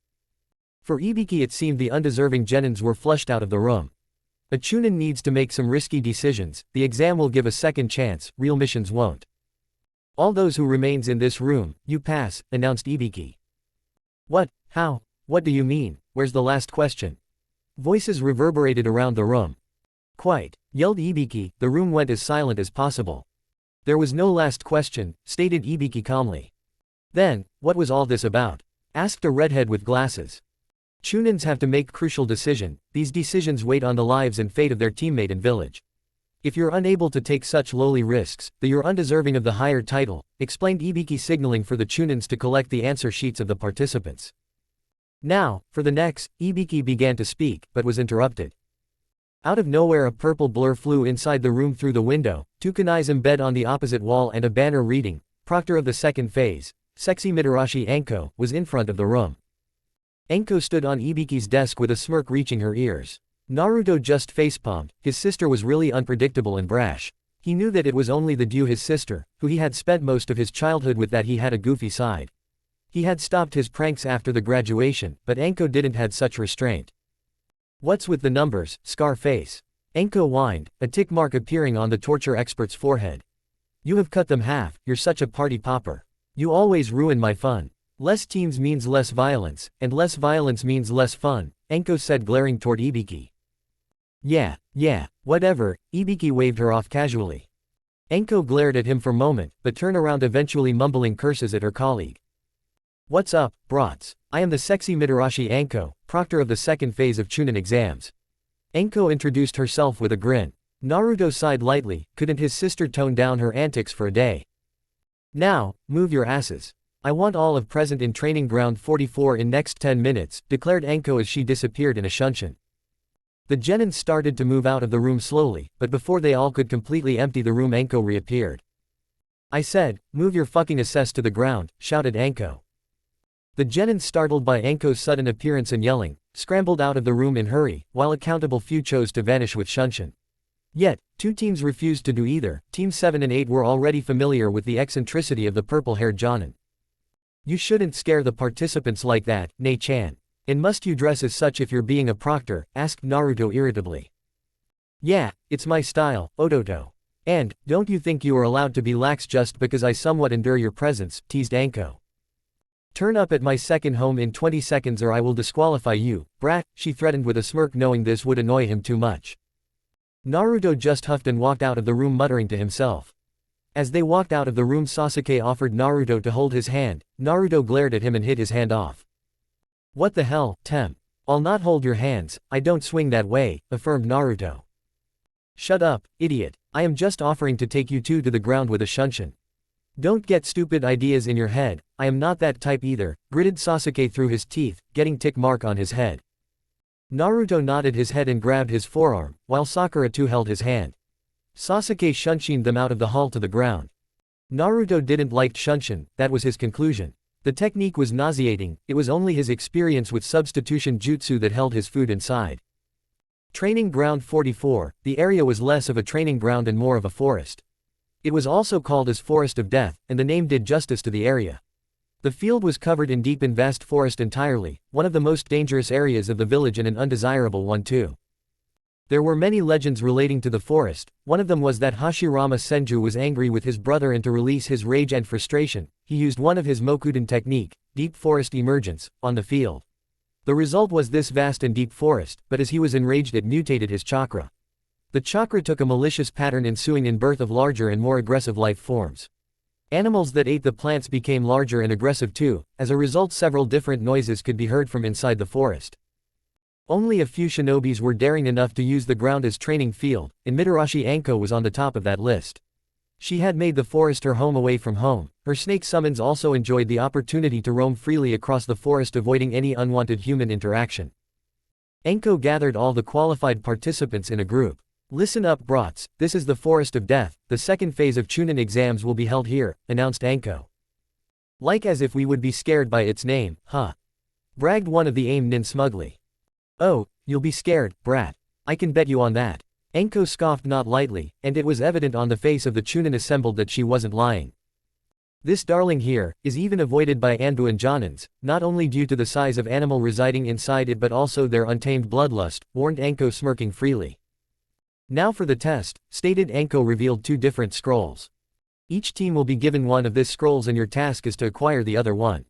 For Ibiki it seemed the undeserving genins were flushed out of the room. A Chunin needs to make some risky decisions. The exam will give a second chance, real missions won't. "All those who remains in this room, you pass," announced Ibiki. "What? How? What do you mean? Where's the last question?" Voices reverberated around the room. "Quite," yelled Ibiki. The room went as silent as possible. There was no last question, stated Ibiki calmly. Then, what was all this about? Asked a redhead with glasses. Chunins have to make crucial decision, these decisions wait on the lives and fate of their teammate and village. If you're unable to take such lowly risks, then you're undeserving of the higher title, explained Ibiki, signaling for the Chunins to collect the answer sheets of the participants. Now, for the next, Ibiki began to speak, but was interrupted. Out of nowhere a purple blur flew inside the room through the window, two kunais embed on the opposite wall and a banner reading, Proctor of the second phase, Sexy Midarashi Anko, was in front of the room. Anko stood on Ibiki's desk with a smirk reaching her ears. Naruto just facepalmed, his sister was really unpredictable and brash. He knew that it was only the due his sister, who he had spent most of his childhood with, that he had a goofy side. He had stopped his pranks after the graduation, but Anko didn't had such restraint. What's with the numbers, scar face? Anko whined, a tick mark appearing on the torture expert's forehead. You have cut them half, you're such a party popper. You always ruin my fun. Less teams means less violence, and less violence means less fun, Anko said, glaring toward Ibiki. Yeah, whatever, Ibiki waved her off casually. Anko glared at him for a moment, but turned around, eventually mumbling curses at her colleague. What's up, brats? I am the sexy Midarashi Anko, proctor of the second phase of Chunin exams. Anko introduced herself with a grin. Naruto sighed lightly, couldn't his sister tone down her antics for a day? Now, move your asses. I want all of present in training ground 44 in next 10 minutes, declared Anko as she disappeared in a shunshin. The genins started to move out of the room slowly, but before they all could completely empty the room, Anko reappeared. I said, move your fucking asses to the ground, shouted Anko. The genins, startled by Anko's sudden appearance and yelling, scrambled out of the room in hurry, while a countable few chose to vanish with shunshin. Yet, two teams refused to do either. Teams 7 and 8 were already familiar with the eccentricity of the purple-haired jonin. You shouldn't scare the participants like that, Nei-chan. And must you dress as such if you're being a proctor? Asked Naruto irritably. Yeah, it's my style, Ototo. And, don't you think you are allowed to be lax just because I somewhat endure your presence, teased Anko. Turn up at my second home in 20 seconds or I will disqualify you, brat, she threatened with a smirk, knowing this would annoy him too much. Naruto just huffed and walked out of the room, muttering to himself. As they walked out of the room, Sasuke offered Naruto to hold his hand. Naruto glared at him and hit his hand off. What the hell, Tem? I'll not hold your hands, I don't swing that way, affirmed Naruto. Shut up, idiot, I am just offering to take you two to the ground with a shunshin. Don't get stupid ideas in your head, I am not that type either, gritted Sasuke through his teeth, getting tick mark on his head. Naruto nodded his head and grabbed his forearm, while Sakura too held his hand. Sasuke shunshined them out of the hall to the ground. Naruto didn't like shunshin, that was his conclusion. The technique was nauseating, it was only his experience with substitution jutsu that held his food inside. Training ground 44, the area was less of a training ground and more of a forest. It was also called as Forest of Death, and the name did justice to the area. The field was covered in deep and vast forest entirely, one of the most dangerous areas of the village and an undesirable one too. There were many legends relating to the forest. One of them was that Hashirama Senju was angry with his brother, and to release his rage and frustration, he used one of his Mokuden technique, deep forest emergence, on the field. The result was this vast and deep forest, but as he was enraged it mutated his chakra. The chakra took a malicious pattern, ensuing in birth of larger and more aggressive life forms. Animals that ate the plants became larger and aggressive too. As a result, several different noises could be heard from inside the forest. Only a few shinobis were daring enough to use the ground as training field, and Midarashi Anko was on the top of that list. She had made the forest her home away from home. Her snake summons also enjoyed the opportunity to roam freely across the forest, avoiding any unwanted human interaction. Anko gathered all the qualified participants in a group. Listen up, brats, this is the Forest of Death, the second phase of Chunin exams will be held here, announced Anko. Like as if we would be scared by its name, huh? Bragged one of the AIM nin smugly. Oh, you'll be scared, brat. I can bet you on that. Anko scoffed not lightly, and it was evident on the face of the Chunin assembled that she wasn't lying. This darling here is even avoided by Anbu and Jonins, not only due to the size of animal residing inside it but also their untamed bloodlust, warned Anko, smirking freely. Now for the test, stated Anko, revealed two different scrolls. Each team will be given one of these scrolls and your task is to acquire the other one.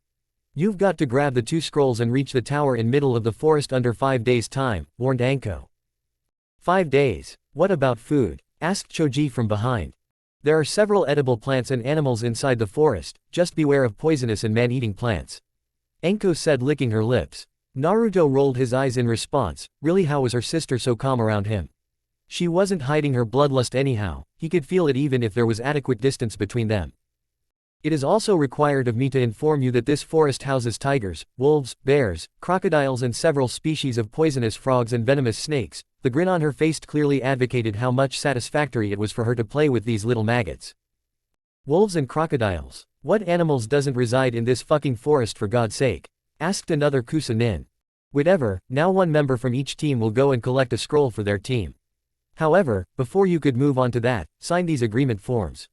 You've got to grab the two scrolls and reach the tower in middle of the forest under 5 days' time, warned Anko. 5 days? What about food? Asked Choji from behind. There are several edible plants and animals inside the forest, just beware of poisonous and man-eating plants. Enko said, licking her lips. Naruto rolled his eyes in response. Really, how was her sister so calm around him? She wasn't hiding her bloodlust anyhow, he could feel it even if there was adequate distance between them. It is also required of me to inform you that this forest houses tigers, wolves, bears, crocodiles and several species of poisonous frogs and venomous snakes. The grin on her face clearly advocated how much satisfactory it was for her to play with these little maggots. Wolves and crocodiles. What animals doesn't reside in this fucking forest for God's sake? Asked another Kusa-nin. Whatever, now one member from each team will go and collect a scroll for their team. However, before you could move on to that, sign these agreement forms.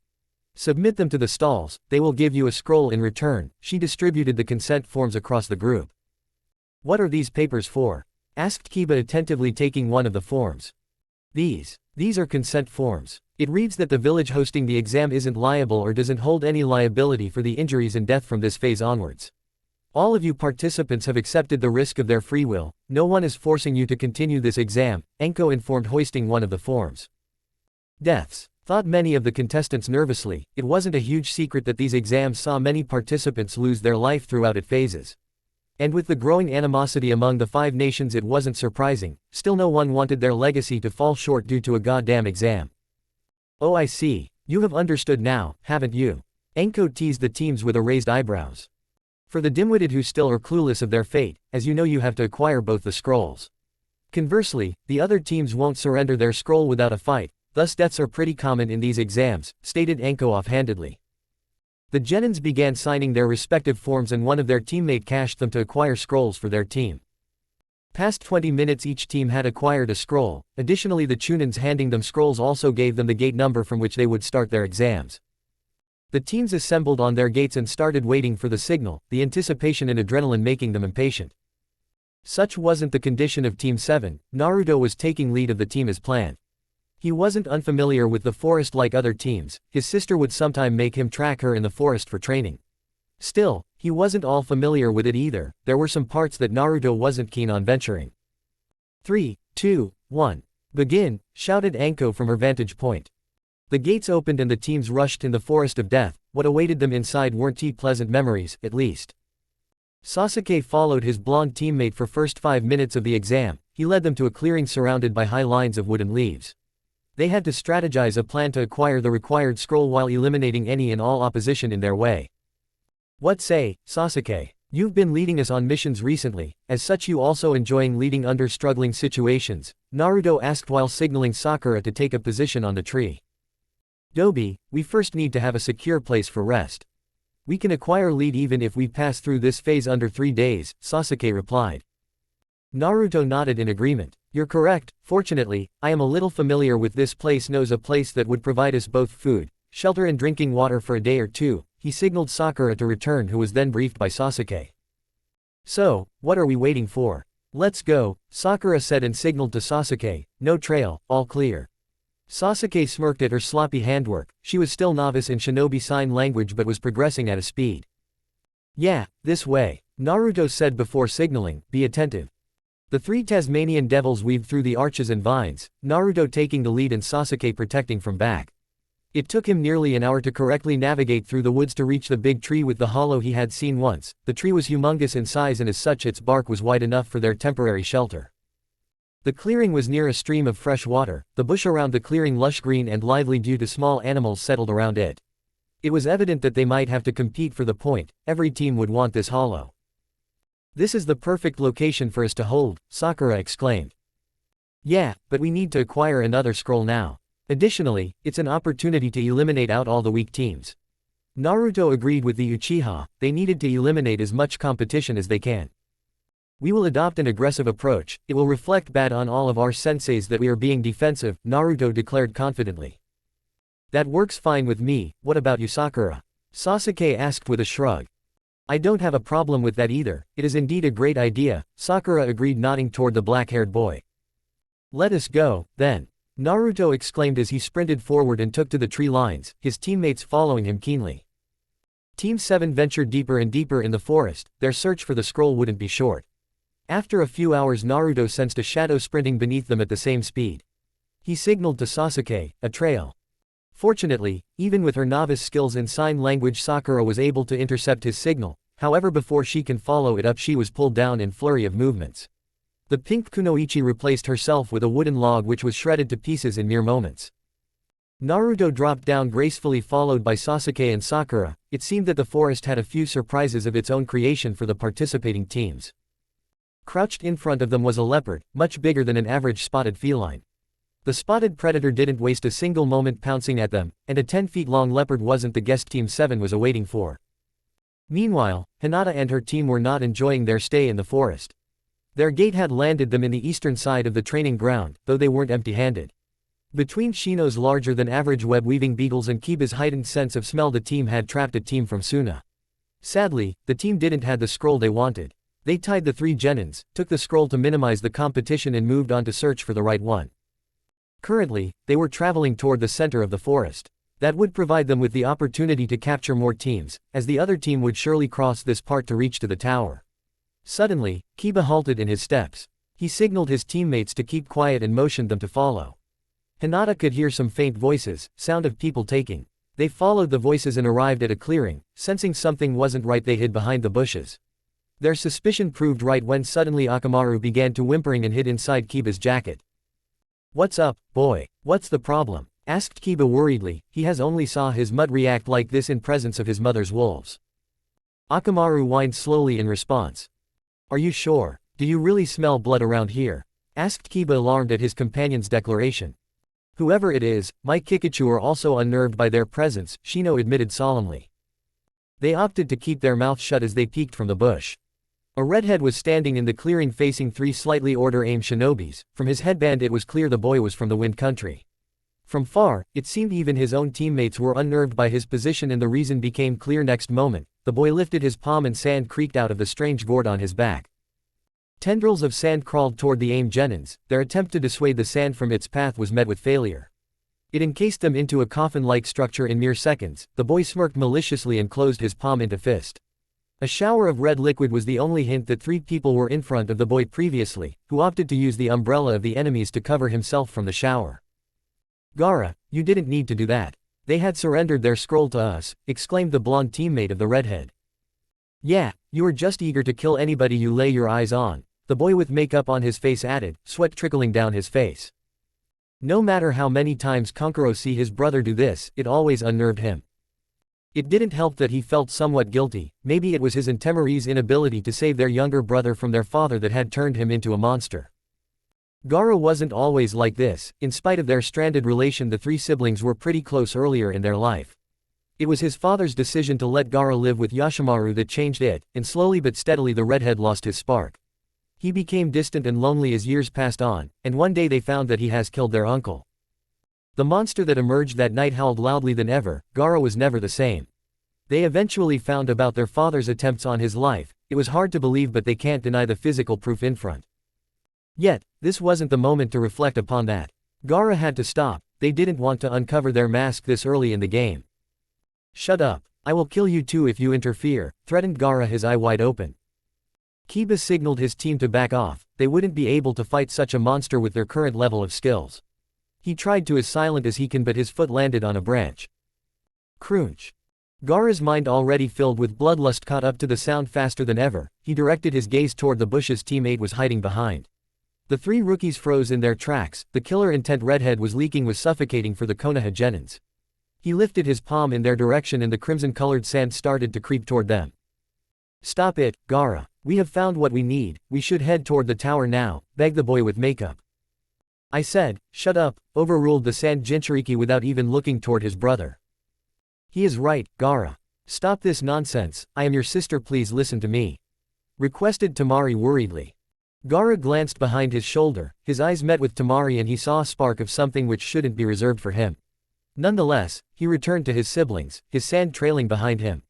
Submit them to the stalls, they will give you a scroll in return. She distributed the consent forms across the group. What are these papers for? Asked Kiba, attentively taking one of the forms. These are consent forms. It reads that the village hosting the exam isn't liable or doesn't hold any liability for the injuries and death from this phase onwards. All of you participants have accepted the risk of their free will, no one is forcing you to continue this exam, Enko informed, hoisting one of the forms. Deaths, thought many of the contestants nervously. It wasn't a huge secret that these exams saw many participants lose their life throughout its phases. And with the growing animosity among the 5 nations, it wasn't surprising, still no one wanted their legacy to fall short due to a goddamn exam. Oh, I see. You have understood now, haven't you? Enko teased the teams with a raised eyebrows. For the dim-witted who still are clueless of their fate, as you know, you have to acquire both the scrolls. Conversely, the other teams won't surrender their scroll without a fight, thus deaths are pretty common in these exams, stated Enko offhandedly. The Genins began signing their respective forms and one of their teammate cashed them to acquire scrolls for their team. Past 20 minutes each team had acquired a scroll. Additionally, the Chunins handing them scrolls also gave them the gate number from which they would start their exams. The teams assembled on their gates and started waiting for the signal, the anticipation and adrenaline making them impatient. Such wasn't the condition of Team 7, Naruto was taking lead of the team as planned. He wasn't unfamiliar with the forest like other teams, his sister would sometime make him track her in the forest for training. Still, he wasn't all familiar with it either, there were some parts that Naruto wasn't keen on venturing. 3, 2, 1. Begin, shouted Enko from her vantage point. The gates opened and the teams rushed in the forest of death. What awaited them inside weren't pleasant memories, at least. Sasuke followed his blonde teammate for first 5 minutes of the exam. He led them to a clearing surrounded by high lines of wood and leaves. They had to strategize a plan to acquire the required scroll while eliminating any and all opposition in their way. What say, Sasuke? You've been leading us on missions recently, as such you also enjoying leading under struggling situations? Naruto asked while signaling Sakura to take a position on the tree. Dobi, we first need to have a secure place for rest. We can acquire lead even if we pass through this phase under 3 days, Sasuke replied. Naruto nodded in agreement. You're correct, fortunately, I am a little familiar with this place, knows a place that would provide us both food, shelter and drinking water for a day or two, he signaled Sakura to return, who was then briefed by Sasuke. So, what are we waiting for? Let's go, Sakura said and signaled to Sasuke, no trail, all clear. Sasuke smirked at her sloppy handwork, she was still novice in Shinobi sign language but was progressing at a speed. Yeah, this way, Naruto said before signaling, be attentive. The 3 Tasmanian devils weaved through the arches and vines, Naruto taking the lead and Sasuke protecting from back. It took him nearly an hour to correctly navigate through the woods to reach the big tree with the hollow he had seen once. The tree was humongous in size and as such its bark was wide enough for their temporary shelter. The clearing was near a stream of fresh water, the bush around the clearing lush green and lively due to small animals settled around it. It was evident that they might have to compete for the point, every team would want this hollow. This is the perfect location for us to hold, Sakura exclaimed. Yeah, but we need to acquire another scroll now. Additionally, it's an opportunity to eliminate out all the weak teams. Naruto agreed with the Uchiha, they needed to eliminate as much competition as they can. We will adopt an aggressive approach, it will reflect bad on all of our senseis that we are being defensive, Naruto declared confidently. That works fine with me, what about you, Sakura? Sasuke asked with a shrug. I don't have a problem with that either, it is indeed a great idea, Sakura agreed, nodding toward the black-haired boy. Let us go, then. Naruto exclaimed as he sprinted forward and took to the tree lines, his teammates following him keenly. Team 7 ventured deeper and deeper in the forest, their search for the scroll wouldn't be short. After a few hours, Naruto sensed a shadow sprinting beneath them at the same speed. He signaled to Sasuke, a trail. Fortunately, even with her novice skills in sign language, Sakura was able to intercept his signal. However, before she can follow it up, she was pulled down in flurry of movements. The pink kunoichi replaced herself with a wooden log which was shredded to pieces in mere moments. Naruto dropped down gracefully, followed by Sasuke and Sakura. It seemed that the forest had a few surprises of its own creation for the participating teams. Crouched in front of them was a leopard, much bigger than an average spotted feline. The spotted predator didn't waste a single moment pouncing at them, and a 10-feet-long leopard wasn't the guest Team 7 was awaiting for. Meanwhile, Hinata and her team were not enjoying their stay in the forest. Their gate had landed them in the eastern side of the training ground, though they weren't empty-handed. Between Shino's larger-than-average web-weaving beetles and Kiba's heightened sense of smell, the team had trapped a team from Suna. Sadly, the team didn't have the scroll they wanted. They tied the 3 genins, took the scroll to minimize the competition, and moved on to search for the right one. Currently, they were traveling toward the center of the forest. That would provide them with the opportunity to capture more teams, as the other team would surely cross this part to reach to the tower. Suddenly, Kiba halted in his steps. He signaled his teammates to keep quiet and motioned them to follow. Hinata could hear some faint voices, sound of people taking. They followed the voices and arrived at a clearing. Sensing something wasn't right, they hid behind the bushes. Their suspicion proved right when suddenly Akamaru began to whimpering and hid inside Kiba's jacket. "What's up, boy? What's the problem?" asked Kiba worriedly. He has only saw his mud react like this in presence of his mother's wolves. Akamaru whined slowly in response. "Are you sure? Do you really smell blood around here?" asked Kiba, alarmed at his companion's declaration. "Whoever it is, my Kikachu are also unnerved by their presence," Shino admitted solemnly. They opted to keep their mouth shut as they peeked from the bush. A redhead was standing in the clearing facing 3 slightly order-aimed shinobis. From his headband it was clear the boy was from the Wind Country. From far, it seemed even his own teammates were unnerved by his position, and the reason became clear next moment. The boy lifted his palm and sand creaked out of the strange gourd on his back. Tendrils of sand crawled toward the aimed genins. Their attempt to dissuade the sand from its path was met with failure. It encased them into a coffin-like structure in mere seconds. The boy smirked maliciously and closed his palm into fist. A shower of red liquid was the only hint that 3 people were in front of the boy previously, who opted to use the umbrella of the enemies to cover himself from the shower. "Gaara, you didn't need to do that. They had surrendered their scroll to us," exclaimed the blonde teammate of the redhead. "Yeah, you were just eager to kill anybody you lay your eyes on," the boy with makeup on his face added, sweat trickling down his face. No matter how many times Kankuro see his brother do this, it always unnerved him. It didn't help that he felt somewhat guilty. Maybe it was his and Temuri's inability to save their younger brother from their father that had turned him into a monster. Gaara wasn't always like this. In spite of their stranded relation, the 3 siblings were pretty close earlier in their life. It was his father's decision to let Gaara live with Yoshimaru that changed it, and slowly but steadily the redhead lost his spark. He became distant and lonely as years passed on, and one day they found that he has killed their uncle. The monster that emerged that night howled loudly than ever. Gaara was never the same. They eventually found about their father's attempts on his life. It was hard to believe, but they can't deny the physical proof in front. Yet, this wasn't the moment to reflect upon that. Gaara had to stop. They didn't want to uncover their mask this early in the game. "Shut up. I will kill you too if you interfere," threatened Gaara, his eye wide open. Kiba signaled his team to back off. They wouldn't be able to fight such a monster with their current level of skills. He tried to as silent as he can, but his foot landed on a branch. Crunch. Gaara's mind, already filled with bloodlust, caught up to the sound faster than ever. He directed his gaze toward the bushes teammate was hiding behind. The 3 rookies froze in their tracks. The killer intent redhead was leaking, was suffocating for the Konoha genins. He lifted his palm in their direction and the crimson-colored sand started to creep toward them. "Stop it, Gaara. We have found what we need. We should head toward the tower now," begged the boy with makeup. "I said, shut up," overruled the sand Jinchuriki without even looking toward his brother. "He is right, Gaara. Stop this nonsense. I am your sister, please listen to me," requested Temari worriedly. Gaara glanced behind his shoulder. His eyes met with Temari and he saw a spark of something which shouldn't be reserved for him. Nonetheless, he returned to his siblings, his sand trailing behind him.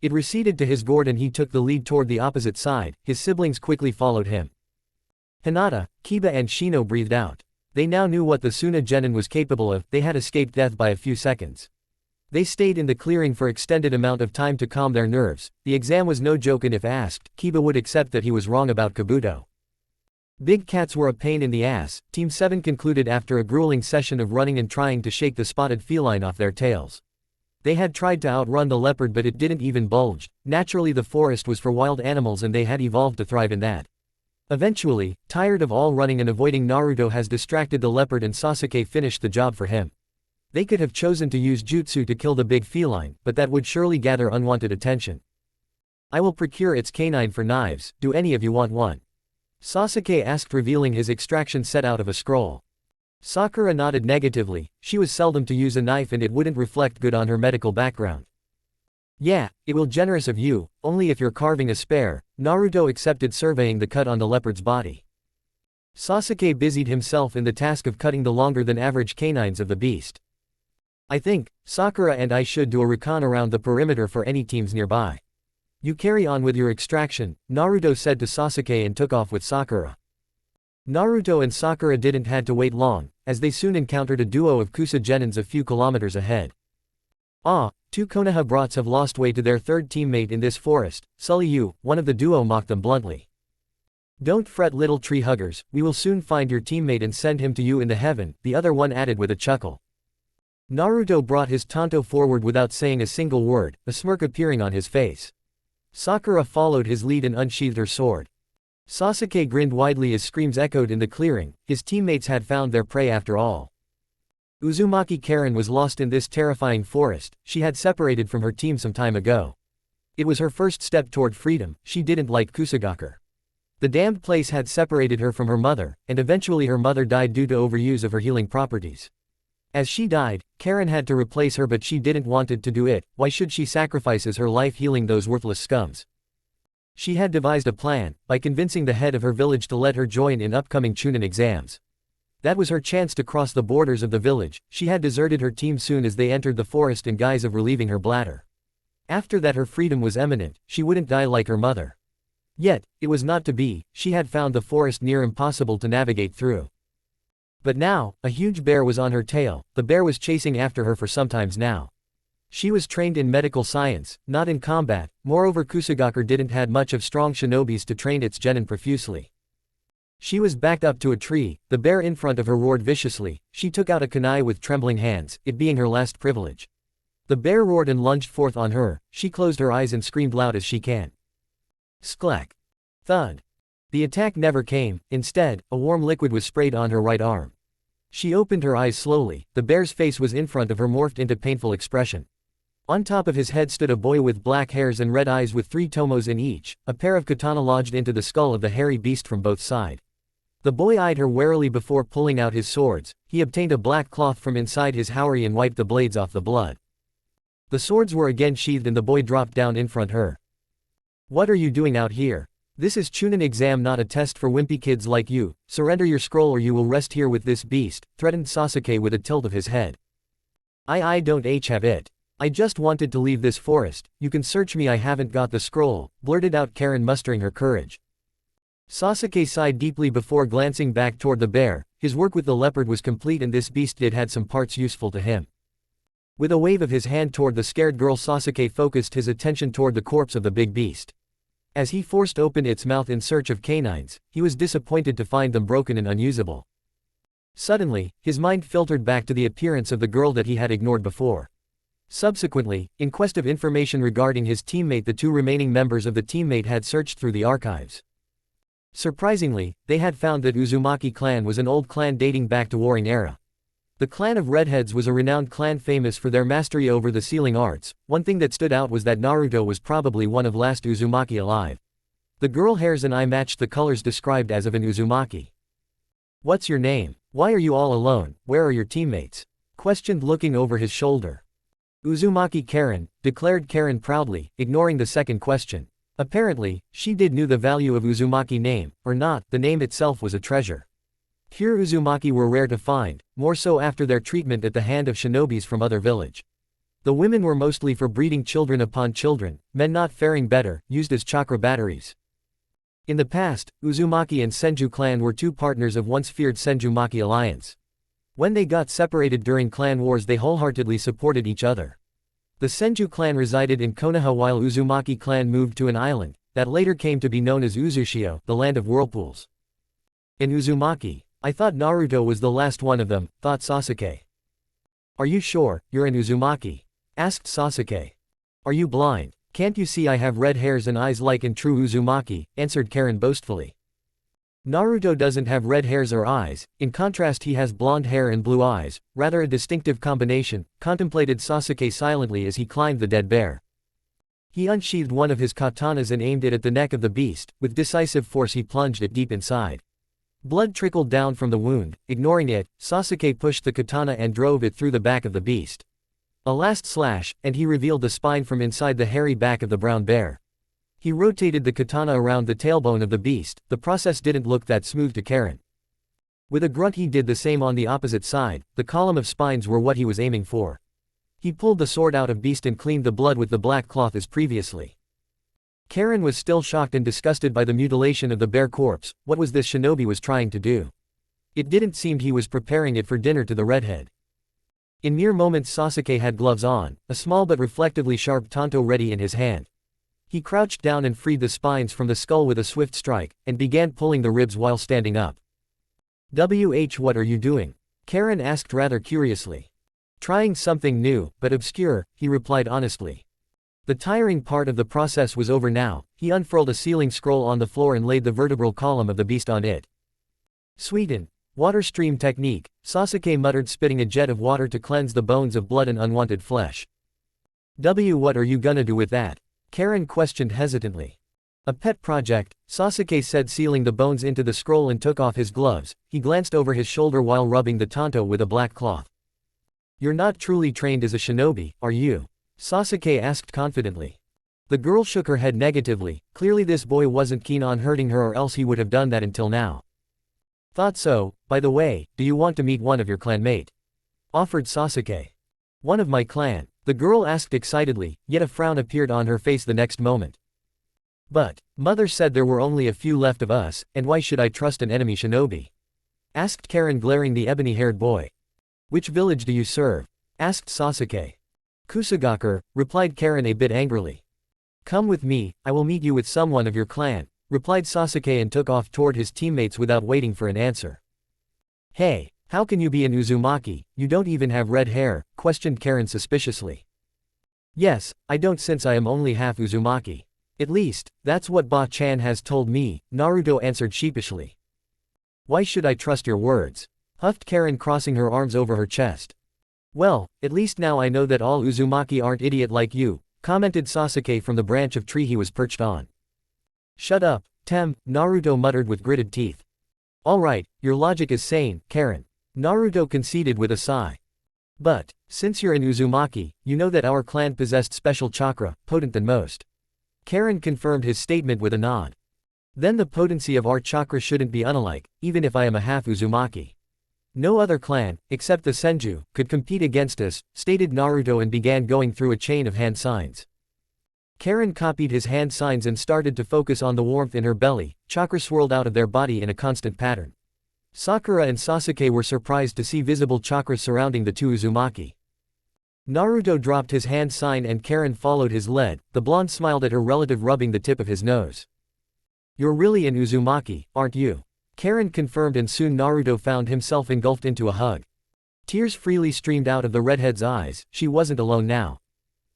It receded to his gourd and he took the lead toward the opposite side. His siblings quickly followed him. Hinata, Kiba and Shino breathed out. They now knew what the Suna genin was capable of. They had escaped death by a few seconds. They stayed in the clearing for extended amount of time to calm their nerves. The exam was no joke, and if asked, Kiba would accept that he was wrong about Kabuto. Big cats were a pain in the ass, Team 7 concluded after a grueling session of running and trying to shake the spotted feline off their tails. They had tried to outrun the leopard but it didn't even budge. Naturally the forest was for wild animals and they had evolved to thrive in that. Eventually, tired of all running and avoiding, Naruto has distracted the leopard and Sasuke finished the job for him. They could have chosen to use jutsu to kill the big feline, but that would surely gather unwanted attention. I will procure its canine for knives, do any of you want one? Sasuke asked, revealing his extraction set out of a scroll. Sakura nodded negatively, she was seldom to use a knife and it wouldn't reflect good on her medical background. Yeah, it will generous of you, only if you're carving a spare. Naruto accepted, surveying the cut on the leopard's body. Sasuke busied himself in the task of cutting the longer than average canines of the beast. I think, Sakura and I should do a recon around the perimeter for any teams nearby. You carry on with your extraction, Naruto said to Sasuke and took off with Sakura. Naruto and Sakura didn't had to wait long, as they soon encountered a duo of Kusa Genins a few kilometers ahead. Ah, two Konoha brats have lost way to their third teammate in this forest, Sully you, one of the duo mocked them bluntly. Don't fret little tree huggers, we will soon find your teammate and send him to you in the heaven, the other one added with a chuckle. Naruto brought his tanto forward without saying a single word, a smirk appearing on his face. Sakura followed his lead and unsheathed her sword. Sasuke grinned widely as screams echoed in the clearing, his teammates had found their prey after all. Uzumaki Karen was lost in this terrifying forest, she had separated from her team some time ago. It was her first step toward freedom, she didn't like Kusagaku. The damned place had separated her from her mother, and eventually her mother died due to overuse of her healing properties. As she died, Karen had to replace her but she didn't wanted to do it, why should she sacrifice her life healing those worthless scums? She had devised a plan, by convincing the head of her village to let her join in upcoming Chunin exams. That was her chance to cross the borders of the village. She had deserted her team soon as they entered the forest in guise of relieving her bladder. After that her freedom was imminent, she wouldn't die like her mother. Yet, it was not to be, she had found the forest near impossible to navigate through. But now, a huge bear was on her tail, the bear was chasing after her for some times now. She was trained in medical science, not in combat, moreover Kusagaku didn't had much of strong shinobis to train its genin profusely. She was backed up to a tree, the bear in front of her roared viciously, she took out a kunai with trembling hands, it being her last privilege. The bear roared and lunged forth on her, she closed her eyes and screamed loud as she can. Sklack. Thud. The attack never came, instead, a warm liquid was sprayed on her right arm. She opened her eyes slowly, the bear's face was in front of her morphed into painful expression. On top of his head stood a boy with black hairs and red eyes with 3 tomos in each, a pair of katana lodged into the skull of the hairy beast from both sides. The boy eyed her warily before pulling out his swords, he obtained a black cloth from inside his haori and wiped the blades off the blood. The swords were again sheathed and the boy dropped down in front her. What are you doing out here? This is Chunin exam, not a test for wimpy kids like you, surrender your scroll or you will rest here with this beast, threatened Sasuke with a tilt of his head. I don't have it. I just wanted to leave this forest, you can search me, I haven't got the scroll, blurted out Karen mustering her courage. Sasuke sighed deeply before glancing back toward the bear, his work with the leopard was complete and this beast did had some parts useful to him. With a wave of his hand toward the scared girl, Sasuke focused his attention toward the corpse of the big beast. As he forced open its mouth in search of canines, he was disappointed to find them broken and unusable. Suddenly, his mind filtered back to the appearance of the girl that he had ignored before. Subsequently, in quest of information regarding his teammate, the 2 remaining members of the teammate had searched through the archives. Surprisingly, they had found that Uzumaki clan was an old clan dating back to Warring Era. The clan of Redheads was a renowned clan famous for their mastery over the sealing arts. One thing that stood out was that Naruto was probably one of last Uzumaki alive. The girl hairs and eye matched the colors described as of an Uzumaki. What's your name? Why are you all alone? Where are your teammates? Questioned looking over his shoulder. Uzumaki Karen, declared Karen proudly, ignoring the second question. Apparently, she knew the value of Uzumaki name, or not, the name itself was a treasure. Pure Uzumaki were rare to find, more so after their treatment at the hand of shinobis from other village. The women were mostly for breeding children upon children, men not faring better, used as chakra batteries. In the past, Uzumaki and Senju clan were 2 partners of once feared Senju-Maki alliance. When they got separated during clan wars they wholeheartedly supported each other. The Senju clan resided in Konoha while Uzumaki clan moved to an island, that later came to be known as Uzushio, the land of whirlpools. An Uzumaki. I thought Naruto was the last one of them, thought Sasuke. Are you sure, you're an Uzumaki? Asked Sasuke. Are you blind? Can't you see I have red hairs and eyes like in true Uzumaki, answered Karen boastfully. Naruto doesn't have red hairs or eyes, in contrast he has blonde hair and blue eyes, rather a distinctive combination, contemplated Sasuke silently as he climbed the dead bear. He unsheathed one of his katanas and aimed it at the neck of the beast, with decisive force he plunged it deep inside. Blood trickled down from the wound. Ignoring it, Sasuke pushed the katana and drove it through the back of the beast. A last slash, and he revealed the spine from inside the hairy back of the brown bear. He rotated the katana around the tailbone of the beast. The process didn't look that smooth to Karen. With a grunt he did the same on the opposite side. The column of spines were what he was aiming for. He pulled the sword out of beast and cleaned the blood with the black cloth as previously. Karen was still shocked and disgusted by the mutilation of the bear corpse. What was this shinobi was trying to do? It didn't seem he was preparing it for dinner to the redhead. In mere moments Sasuke had gloves on, a small but reflectively sharp tanto ready in his hand. He crouched down and freed the spines from the skull with a swift strike, and began pulling the ribs while standing up. What are you doing? Karen asked rather curiously. Trying something new, but obscure, he replied honestly. The tiring part of the process was over now. He unfurled a sealing scroll on the floor and laid the vertebral column of the beast on it. Sweeten. Water stream technique, Sasuke muttered, spitting a jet of water to cleanse the bones of blood and unwanted flesh. What are you gonna do with that? Karen questioned hesitantly. A pet project, Sasuke said, sealing the bones into the scroll and took off his gloves. He glanced over his shoulder while rubbing the tanto with a black cloth. You're not truly trained as a shinobi, are you? Sasuke asked confidently. The girl shook her head negatively. Clearly this boy wasn't keen on hurting her, or else he would have done that until now. Thought so. By the way, do you want to meet one of your clanmate? Offered Sasuke. One of my clan? The girl asked excitedly, yet a frown appeared on her face the next moment. But, mother said there were only a few left of us, and why should I trust an enemy shinobi? Asked Karen, glaring the ebony-haired boy. Which village do you serve? Asked Sasuke. Kusagaker, replied Karen a bit angrily. Come with me, I will meet you with someone of your clan, replied Sasuke and took off toward his teammates without waiting for an answer. Hey, how can you be an Uzumaki, you don't even have red hair, questioned Karen suspiciously. Yes, I don't, since I am only half Uzumaki. At least, that's what Ba-chan has told me, Naruto answered sheepishly. Why should I trust your words? Huffed Karen, crossing her arms over her chest. Well, at least now I know that all Uzumaki aren't idiot like you, commented Sasuke from the branch of tree he was perched on. Shut up, Naruto muttered with gritted teeth. Alright, your logic is sane, Karen. Naruto conceded with a sigh. But, since you're an Uzumaki, you know that our clan possessed special chakra, potent than most. Karen confirmed his statement with a nod. Then the potency of our chakra shouldn't be unlike, even if I am a half Uzumaki. No other clan, except the Senju, could compete against us, stated Naruto and began going through a chain of hand signs. Karen copied his hand signs and started to focus on the warmth in her belly. Chakra swirled out of their body in a constant pattern. Sakura and Sasuke were surprised to see visible chakras surrounding the two Uzumaki. Naruto dropped his hand sign and Karen followed his lead. The blonde smiled at her relative, rubbing the tip of his nose. You're really an Uzumaki, aren't you? Karen confirmed, and soon Naruto found himself engulfed into a hug. Tears freely streamed out of the redhead's eyes. She wasn't alone now.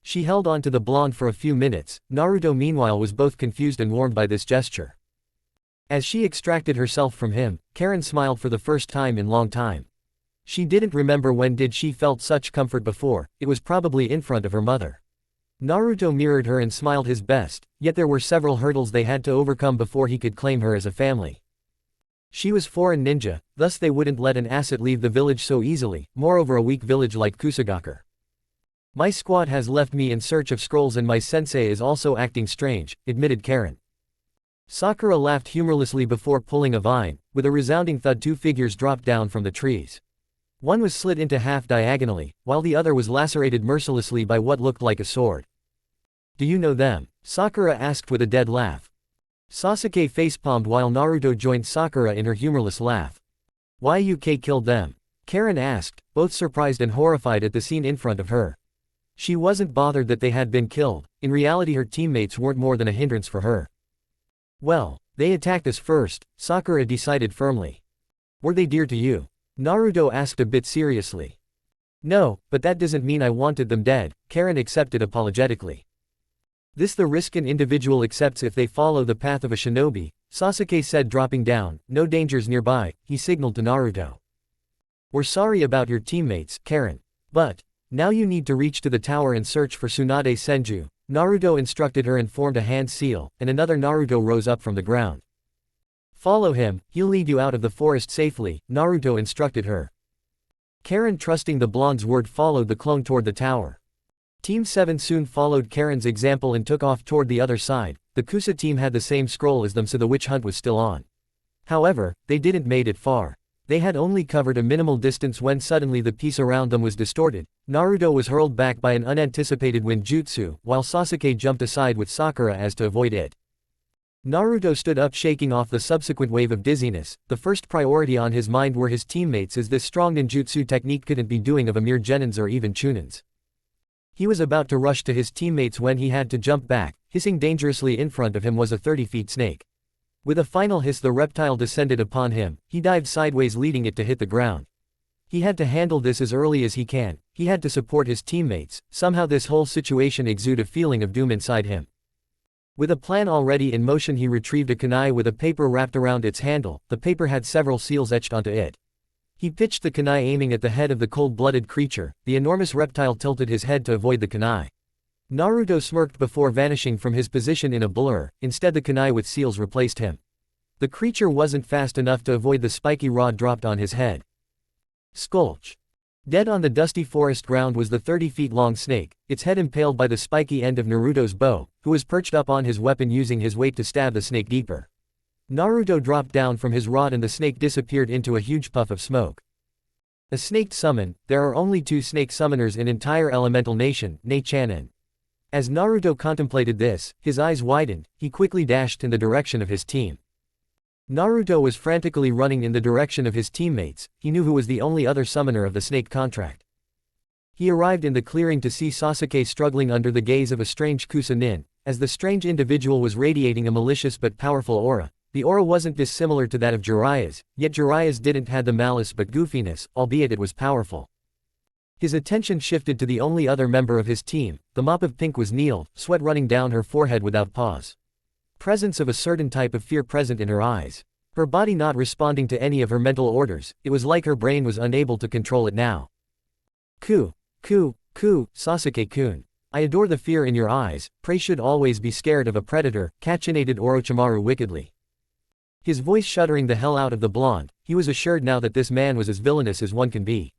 She held on to the blonde for a few minutes. Naruto meanwhile was both confused and warmed by this gesture. As she extracted herself from him, Karen smiled for the first time in long time. She didn't remember when did she felt such comfort before. It was probably in front of her mother. Naruto mirrored her and smiled his best, yet there were several hurdles they had to overcome before he could claim her as a family. She was foreign ninja, thus they wouldn't let an asset leave the village so easily, moreover a weak village like Kusagaker. My squad has left me in search of scrolls and my sensei is also acting strange, admitted Karen. Sakura laughed humorlessly before pulling a vine. With a resounding thud, two figures dropped down from the trees. One was slit into half diagonally, while the other was lacerated mercilessly by what looked like a sword. Do you know them? Sakura asked with a dead laugh. Sasuke facepalmed while Naruto joined Sakura in her humorless laugh. Why you killed them? Karen asked, both surprised and horrified at the scene in front of her. She wasn't bothered that they had been killed. In reality her teammates weren't more than a hindrance for her. Well, They attacked us first, Sakura decided firmly. Were they dear to you? Naruto asked a bit seriously. No, but that doesn't mean I wanted them dead, Karen accepted apologetically. This the risk an individual accepts if they follow the path of a shinobi, Sasuke said dropping down. No dangers nearby, he signaled to Naruto. We're sorry about your teammates, Karen. But now you need to reach to the tower and search for Tsunade Senju, Naruto instructed her and formed a hand seal, and another Naruto rose up from the ground. Follow him, he'll lead you out of the forest safely, Naruto instructed her. Karen, trusting the blonde's word, followed the clone toward the tower. Team 7 soon followed Karen's example and took off toward the other side. The Kusa team had the same scroll as them, so the witch hunt was still on. However, they didn't made it far. They had only covered a minimal distance when suddenly the peace around them was distorted. Naruto was hurled back by an unanticipated wind jutsu, while Sasuke jumped aside with Sakura as to avoid it. Naruto stood up, shaking off the subsequent wave of dizziness. The first priority on his mind were his teammates, as this strong ninjutsu technique couldn't be doing of a mere genins or even chunins. He was about to rush to his teammates when he had to jump back. Hissing dangerously in front of him was a 30-feet snake. With a final hiss, the reptile descended upon him. He dived sideways, leading it to hit the ground. He had to handle this as early as he can. He had to support his teammates. Somehow this whole situation exuded a feeling of doom inside him. With a plan already in motion, he retrieved a kunai with a paper wrapped around its handle. The paper had several seals etched onto it. He pitched the kunai, aiming at the head of the cold-blooded creature. The enormous reptile tilted his head to avoid the kunai. Naruto smirked before vanishing from his position in a blur. Instead, the kunai with seals replaced him. The creature wasn't fast enough to avoid the spiky rod dropped on his head. Skulch. Dead on the dusty forest ground was the 30-feet-long snake, its head impaled by the spiky end of Naruto's bow, who was perched up on his weapon, using his weight to stab the snake deeper. Naruto dropped down from his rod and the snake disappeared into a huge puff of smoke. A snake summon. There are only 2 snake summoners in entire elemental nation, Ne-chanen. As Naruto contemplated this, his eyes widened. He quickly dashed in the direction of his team. Naruto was frantically running in the direction of his teammates. He knew who was the only other summoner of the snake contract. He arrived in the clearing to see Sasuke struggling under the gaze of a strange Kusa nin, as the strange individual was radiating a malicious but powerful aura. The aura wasn't dissimilar to that of Jiraiya's, yet Jiraiya's didn't have the malice but goofiness, albeit it was powerful. His attention shifted to the only other member of his team. The mop of pink was Neil, sweat running down her forehead without pause. Presence of a certain type of fear present in her eyes. Her body not responding to any of her mental orders. It was like her brain was unable to control it now. Sasuke-kun. I adore the fear in your eyes. Prey should always be scared of a predator, cachinated Orochimaru wickedly. His voice shuddering the hell out of the blonde. He was assured now that this man was as villainous as one can be.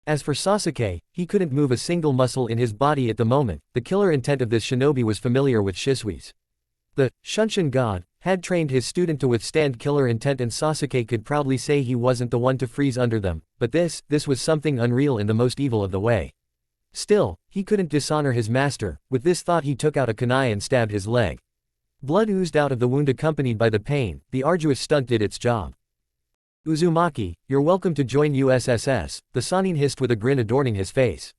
As for Sasuke, he couldn't move a single muscle in his body at the moment. The killer intent of this shinobi was familiar with Shisui's. The Shunshin god had trained his student to withstand killer intent, and Sasuke could proudly say he wasn't the one to freeze under them, but this was something unreal in the most evil of the way. Still, he couldn't dishonor his master. With this thought, he took out a kunai and stabbed his leg. Blood oozed out of the wound accompanied by the pain. The arduous stunt did its job. Uzumaki, you're welcome to join USSS, the Sannin hissed with a grin adorning his face.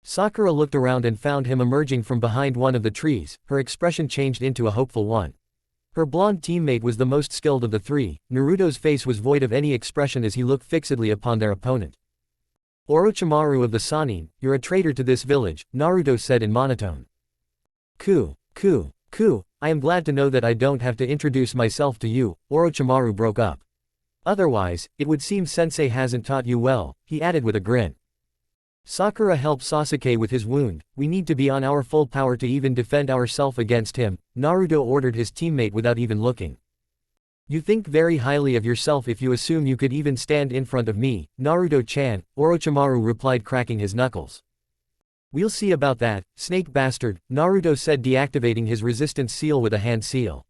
Sakura looked around and found him emerging from behind one of the trees. Her expression changed into a hopeful one. Her blonde teammate was the most skilled of the 3. Naruto's face was void of any expression as he looked fixedly upon their opponent. Orochimaru of the Sannin, you're a traitor to this village, Naruto said in monotone. I am glad to know that I don't have to introduce myself to you, Orochimaru broke up. Otherwise, it would seem Sensei hasn't taught you well, he added with a grin. Sakura helped Sasuke with his wound. We need to be on our full power to even defend ourselves against him, Naruto ordered his teammate without even looking. You think very highly of yourself if you assume you could even stand in front of me, Naruto-chan, Orochimaru replied, cracking his knuckles. We'll see about that, snake bastard, Naruto said, deactivating his resistance seal with a hand seal.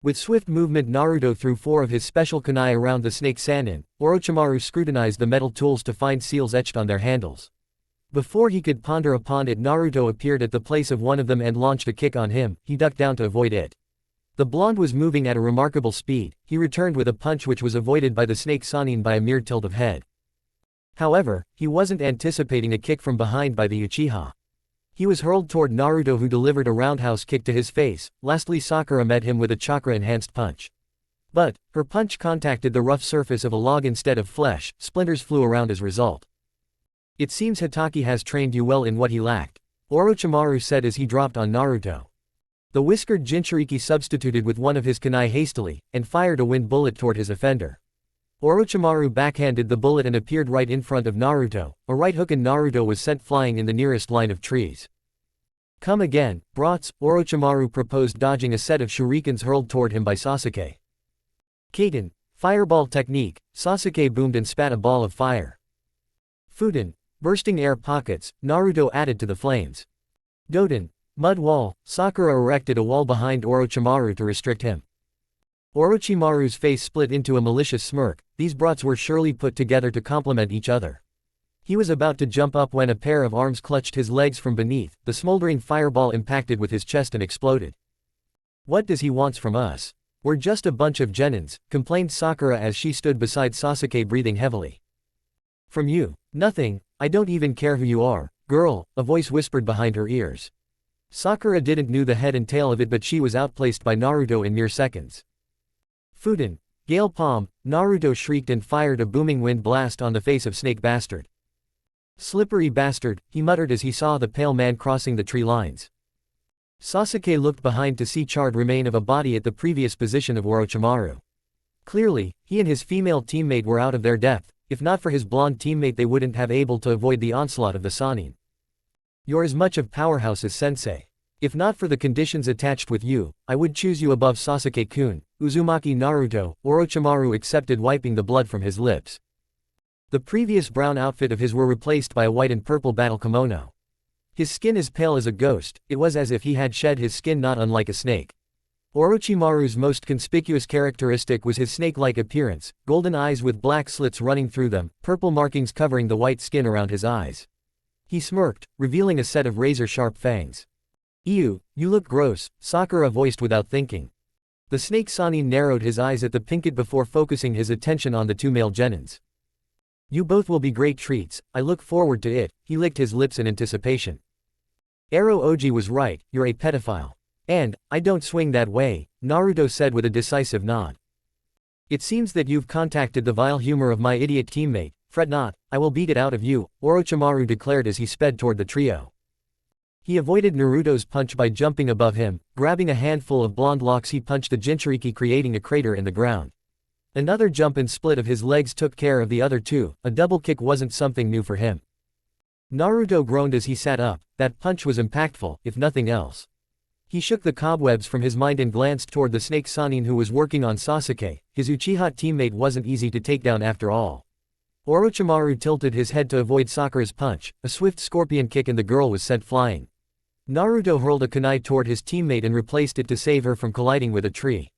With swift movement, Naruto threw 4 of his special kunai around the snake Sannin. Orochimaru scrutinized the metal tools to find seals etched on their handles. Before he could ponder upon it, Naruto appeared at the place of one of them and launched a kick on him. He ducked down to avoid it. The blonde was moving at a remarkable speed. He returned with a punch which was avoided by the snake Sannin by a mere tilt of head. However, he wasn't anticipating a kick from behind by the Uchiha. He was hurled toward Naruto, who delivered a roundhouse kick to his face. Lastly, Sakura met him with a chakra-enhanced punch. But her punch contacted the rough surface of a log instead of flesh. Splinters flew around as result. It seems Hitaki has trained you well in what he lacked, Orochimaru said as he dropped on Naruto. The whiskered Jinchuriki substituted with one of his kunai hastily, and fired a wind bullet toward his offender. Orochimaru backhanded the bullet and appeared right in front of Naruto. A right hook and Naruto was sent flying in the nearest line of trees. Come again, brats, Orochimaru proposed, dodging a set of shurikens hurled toward him by Sasuke. Kaiten, fireball technique, Sasuke boomed and spat a ball of fire. Fudan, bursting air pockets, Naruto added to the flames. Doden, mud wall, Sakura erected a wall behind Orochimaru to restrict him. Orochimaru's face split into a malicious smirk. These brats were surely put together to complement each other. He was about to jump up when a pair of arms clutched his legs from beneath. The smoldering fireball impacted with his chest and exploded. What does he want from us? We're just a bunch of genins, complained Sakura as she stood beside Sasuke, breathing heavily. From you? Nothing. I don't even care who you are, girl, a voice whispered behind her ears. Sakura didn't know the head and tail of it, but she was outplaced by Naruto in mere seconds. Fudan, Gale Palm, Naruto shrieked and fired a booming wind blast on the face of Snake Bastard. Slippery bastard, he muttered as he saw the pale man crossing the tree lines. Sasuke looked behind to see charred remain of a body at the previous position of Orochimaru. Clearly, he and his female teammate were out of their depth. If not for his blonde teammate, they wouldn't have able to avoid the onslaught of the Sannin. You're as much of powerhouse as Sensei. If not for the conditions attached with you, I would choose you above Sasuke-kun, Uzumaki Naruto, Orochimaru accepted, wiping the blood from his lips. The previous brown outfit of his were replaced by a white and purple battle kimono. His skin as pale as a ghost, it was as if he had shed his skin, not unlike a snake. Orochimaru's most conspicuous characteristic was his snake-like appearance, golden eyes with black slits running through them, purple markings covering the white skin around his eyes. He smirked, revealing a set of razor-sharp fangs. Ew, you look gross, Sakura voiced without thinking. The snake Sannin narrowed his eyes at the pinkett before focusing his attention on the two male genins. You both will be great treats, I look forward to it, he licked his lips in anticipation. Ero Oji was right, you're a pedophile. And, I don't swing that way, Naruto said with a decisive nod. It seems that you've contacted the vile humor of my idiot teammate, fret not, I will beat it out of you, Orochimaru declared as he sped toward the trio. He avoided Naruto's punch by jumping above him, grabbing a handful of blonde locks he punched the Jinchuriki, creating a crater in the ground. Another jump and split of his legs took care of the other two. A double kick wasn't something new for him. Naruto groaned as he sat up. That punch was impactful, if nothing else. He shook the cobwebs from his mind and glanced toward the snake Sannin who was working on Sasuke. His Uchiha teammate wasn't easy to take down after all. Orochimaru tilted his head to avoid Sakura's punch. A swift scorpion kick and the girl was sent flying. Naruto hurled a kunai toward his teammate and replaced it to save her from colliding with a tree.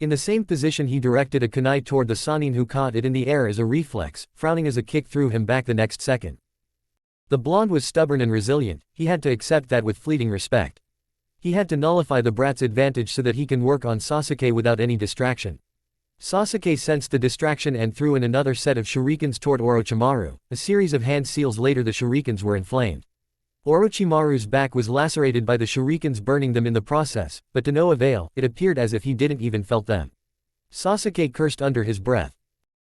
In the same position, he directed a kunai toward the Sannin who caught it in the air as a reflex, frowning as a kick threw him back the next second. The blonde was stubborn and resilient. He had to accept that with fleeting respect. He had to nullify the brat's advantage so that he can work on Sasuke without any distraction. Sasuke sensed the distraction and threw in another set of shurikens toward Orochimaru. A series of hand seals later, the shurikens were inflamed. Orochimaru's back was lacerated by the shurikens, burning them in the process, but to no avail. It appeared as if he didn't even felt them. Sasuke cursed under his breath.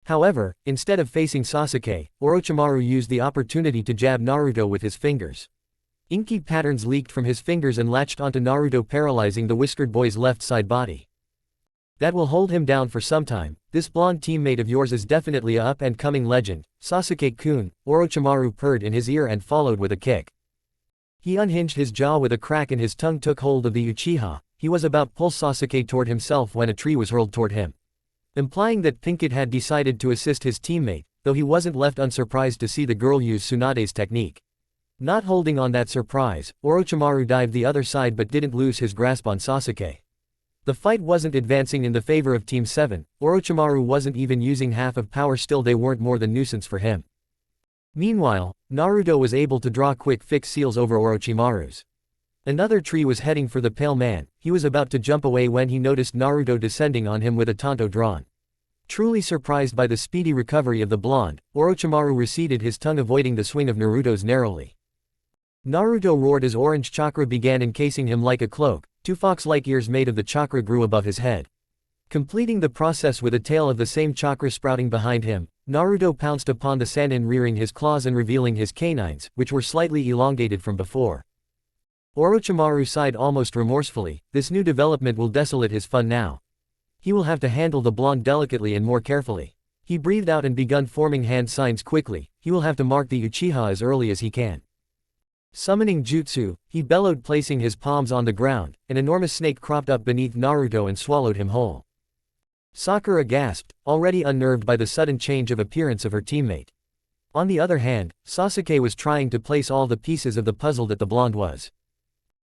However, instead of facing Sasuke, Orochimaru used the opportunity to jab Naruto with his fingers. Inky patterns leaked from his fingers and latched onto Naruto, paralyzing the whiskered boy's left side body. That will hold him down for some time. This blonde teammate of yours is definitely a up-and-coming legend, Sasuke-kun, Orochimaru purred in his ear and followed with a kick. He unhinged his jaw with a crack and his tongue took hold of the Uchiha. He was about to pull Sasuke toward himself when a tree was hurled toward him, implying that Pinkett had decided to assist his teammate, though he wasn't left unsurprised to see the girl use Tsunade's technique. Not holding on that surprise, Orochimaru dived the other side but didn't lose his grasp on Sasuke. The fight wasn't advancing in the favor of Team 7, Orochimaru wasn't even using half of power, still they weren't more than nuisance for him. Meanwhile, Naruto was able to draw quick fix seals over Orochimaru's. Another tree was heading for the pale man. He was about to jump away when he noticed Naruto descending on him with a tanto drawn. Truly surprised by the speedy recovery of the blonde, Orochimaru receded his tongue, avoiding the swing of Naruto's narrowly. Naruto roared as orange chakra began encasing him like a cloak. 2 fox-like ears made of the chakra grew above his head. Completing the process with a tail of the same chakra sprouting behind him, Naruto pounced upon the Sannin, rearing his claws and revealing his canines, which were slightly elongated from before. Orochimaru sighed almost remorsefully. This new development will desolate his fun now. He will have to handle the blonde delicately and more carefully. He breathed out and begun forming hand signs quickly. He will have to mark the Uchiha as early as he can. Summoning jutsu, he bellowed, placing his palms on the ground. An enormous snake cropped up beneath Naruto and swallowed him whole. Sakura gasped, already unnerved by the sudden change of appearance of her teammate. On the other hand, Sasuke was trying to place all the pieces of the puzzle that the blonde was.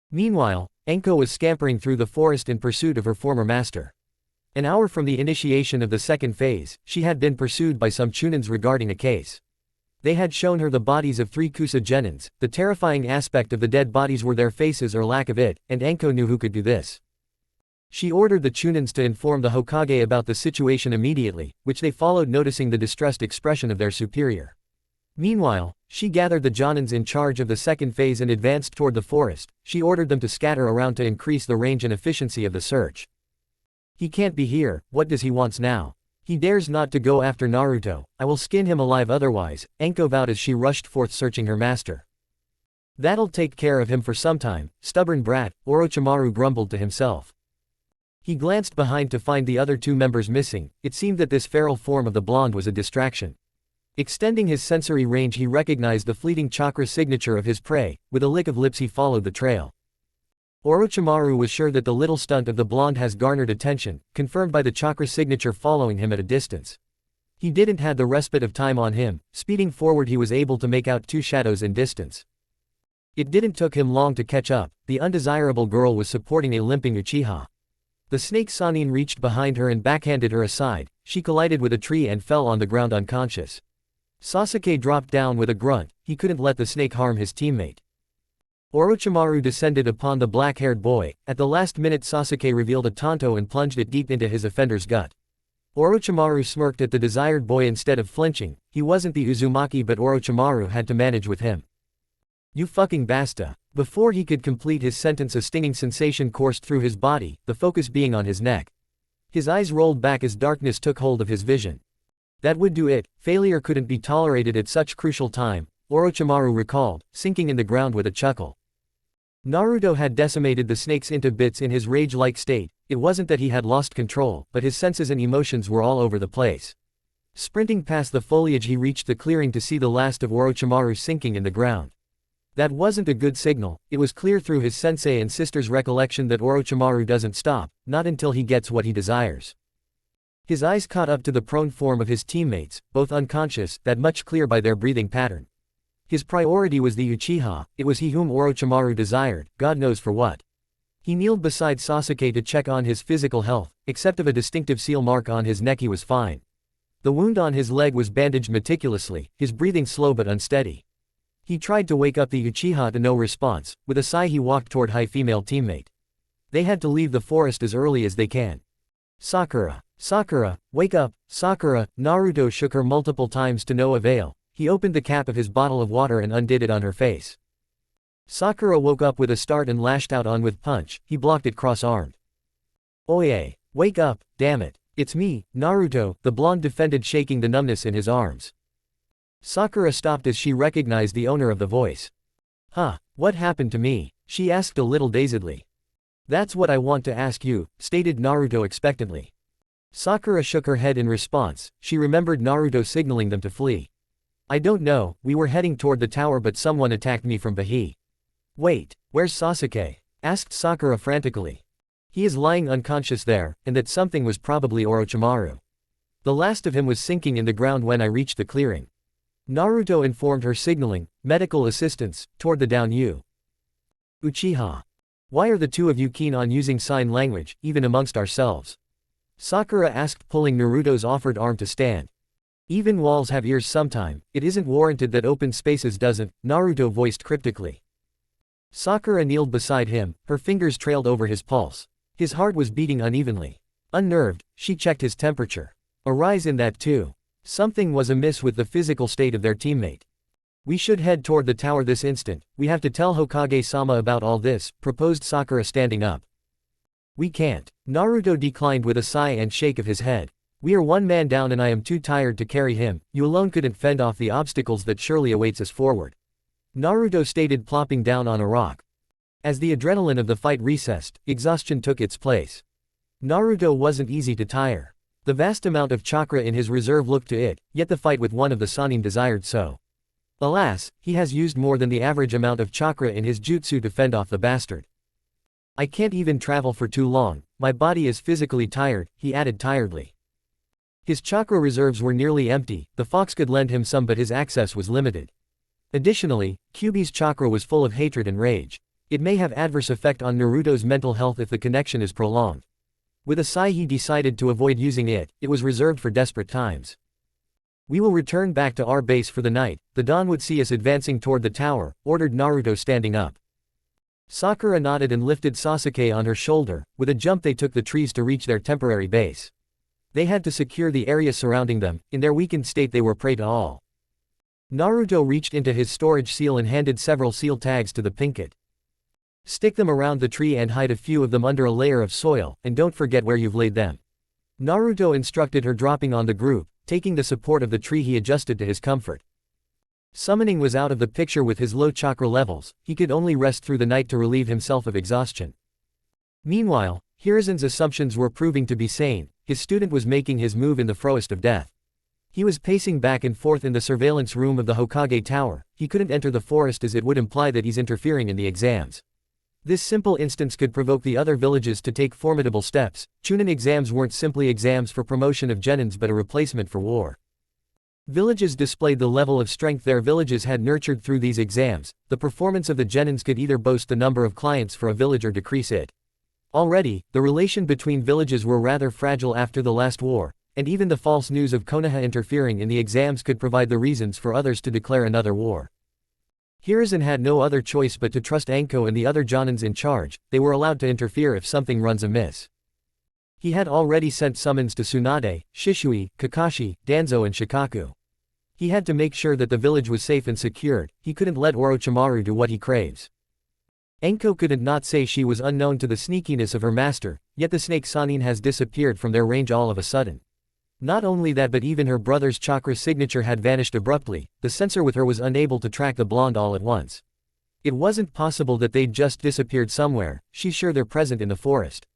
Meanwhile, Enko was scampering through the forest in pursuit of her former master. An hour from the initiation of the second phase, she had been pursued by some chunins regarding a case. They had shown her the bodies of 3 Kusa genins. The terrifying aspect of the dead bodies were their faces or lack of it, and Enko knew who could do this. She ordered the chunins to inform the Hokage about the situation immediately, which they followed, noticing the distressed expression of their superior. Meanwhile, she gathered the Jonins in charge of the second phase and advanced toward the forest. She ordered them to scatter around to increase the range and efficiency of the search. He can't be here. What does he want now? He dares not to go after Naruto. I will skin him alive otherwise, Enko vowed as she rushed forth searching her master. That'll take care of him for some time, stubborn brat, Orochimaru grumbled to himself. He glanced behind to find the other 2 members missing. It seemed that this feral form of the blonde was a distraction. Extending his sensory range, he recognized the fleeting chakra signature of his prey. With a lick of lips he followed the trail. Orochimaru was sure that the little stunt of the blonde has garnered attention, confirmed by the chakra signature following him at a distance. He didn't have the respite of time on him. Speeding forward, he was able to make out 2 shadows in distance. It didn't took him long to catch up. The undesirable girl was supporting a limping Uchiha. The snake Sannin reached behind her and backhanded her aside. She collided with a tree and fell on the ground unconscious. Sasuke dropped down with a grunt. He couldn't let the snake harm his teammate. Orochimaru descended upon the black-haired boy. At the last minute, Sasuke revealed a tanto and plunged it deep into his offender's gut. Orochimaru smirked at the desired boy instead of flinching. He wasn't the Uzumaki, but Orochimaru had to manage with him. You fucking basta. Before he could complete his sentence, a stinging sensation coursed through his body, the focus being on his neck. His eyes rolled back as darkness took hold of his vision. That would do it. Failure couldn't be tolerated at such crucial time, Orochimaru recalled, sinking in the ground with a chuckle. Naruto had decimated the snakes into bits in his rage-like state. It wasn't that he had lost control, but his senses and emotions were all over the place. Sprinting past the foliage, he reached the clearing to see the last of Orochimaru sinking in the ground. That wasn't a good signal. It was clear through his sensei and sister's recollection that Orochimaru doesn't stop, not until he gets what he desires. His eyes caught up to the prone form of his teammates, both unconscious, that much clear by their breathing pattern. His priority was the Uchiha. It was he whom Orochimaru desired, God knows for what. He kneeled beside Sasuke to check on his physical health. Except of a distinctive seal mark on his neck, he was fine. The wound on his leg was bandaged meticulously, his breathing slow but unsteady. He tried to wake up the Uchiha to no response. With a sigh, he walked toward his female teammate. They had to leave the forest as early as they can. Sakura. Sakura, wake up, Sakura. Naruto shook her multiple times to no avail. He opened the cap of his bottle of water and undid it on her face. Sakura woke up with a start and lashed out on with punch. He blocked it cross-armed. Oye, wake up, damn it. It's me, Naruto, the blonde defended, shaking the numbness in his arms. Sakura stopped as she recognized the owner of the voice. Huh, what happened to me? She asked a little dazedly. That's what I want to ask you, stated Naruto expectantly. Sakura shook her head in response. She remembered Naruto signaling them to flee. I don't know, we were heading toward the tower but someone attacked me from behind. Wait, where's Sasuke? Asked Sakura frantically. He is lying unconscious there, and that something was probably Orochimaru. The last of him was sinking in the ground when I reached the clearing. Naruto informed her, signaling medical assistance toward the down Uchiha. Why are the 2 of you keen on using sign language, even amongst ourselves? Sakura asked, pulling Naruto's offered arm to stand. Even walls have ears sometime. It isn't warranted that open spaces doesn't, Naruto voiced cryptically. Sakura kneeled beside him, her fingers trailed over his pulse. His heart was beating unevenly. Unnerved, she checked his temperature. A rise in that too. Something was amiss with the physical state of their teammate. We should head toward the tower this instant. We have to tell Hokage-sama about all this, proposed Sakura, standing up. We can't. Naruto declined with a sigh and shake of his head. We are one man down and I am too tired to carry him. You alone couldn't fend off the obstacles that surely awaits us forward. Naruto stated, plopping down on a rock. As the adrenaline of the fight recessed, exhaustion took its place. Naruto wasn't easy to tire. The vast amount of chakra in his reserve looked to it, yet the fight with one of the Sannin desired so. Alas, he has used more than the average amount of chakra in his jutsu to fend off the bastard. I can't even travel for too long, my body is physically tired, he added tiredly. His chakra reserves were nearly empty, the fox could lend him some but his access was limited. Additionally, Kyuubi's chakra was full of hatred and rage. It may have adverse effect on Naruto's mental health if the connection is prolonged. With a sigh he decided to avoid using it, it was reserved for desperate times. We will return back to our base for the night, the dawn would see us advancing toward the tower, ordered Naruto, standing up. Sakura nodded and lifted Sasuke on her shoulder. With a jump they took the trees to reach their temporary base. They had to secure the area surrounding them, in their weakened state they were prey to all. Naruto reached into his storage seal and handed several seal tags to the Pinkett. Stick them around the tree and hide a few of them under a layer of soil, and don't forget where you've laid them. Naruto instructed her, dropping on the group. Taking the support of the tree he adjusted to his comfort. Summoning was out of the picture with his low chakra levels, he could only rest through the night to relieve himself of exhaustion. Meanwhile, Hiruzen's assumptions were proving to be sane, his student was making his move in the froest of death. He was pacing back and forth in the surveillance room of the Hokage Tower, he couldn't enter the forest as it would imply that he's interfering in the exams. This simple instance could provoke the other villages to take formidable steps. Chunin exams weren't simply exams for promotion of genins but a replacement for war. Villages displayed the level of strength their villages had nurtured through these exams. The performance of the genins could either boast the number of clients for a village or decrease it. Already, the relation between villages were rather fragile after the last war, and even the false news of Konoha interfering in the exams could provide the reasons for others to declare another war. Hiruzen had no other choice but to trust Anko and the other Jonins in charge. They were allowed to interfere if something runs amiss. He had already sent summons to Tsunade, Shisui, Kakashi, Danzo and Shikaku. He had to make sure that the village was safe and secured, he couldn't let Orochimaru do what he craves. Anko couldn't not say she was unknown to the sneakiness of her master, yet the snake Sannin has disappeared from their range all of a sudden. Not only that but even her brother's chakra signature had vanished abruptly, the sensor with her was unable to track the blonde all at once. It wasn't possible that they'd just disappeared somewhere, she's sure they're present in the forest.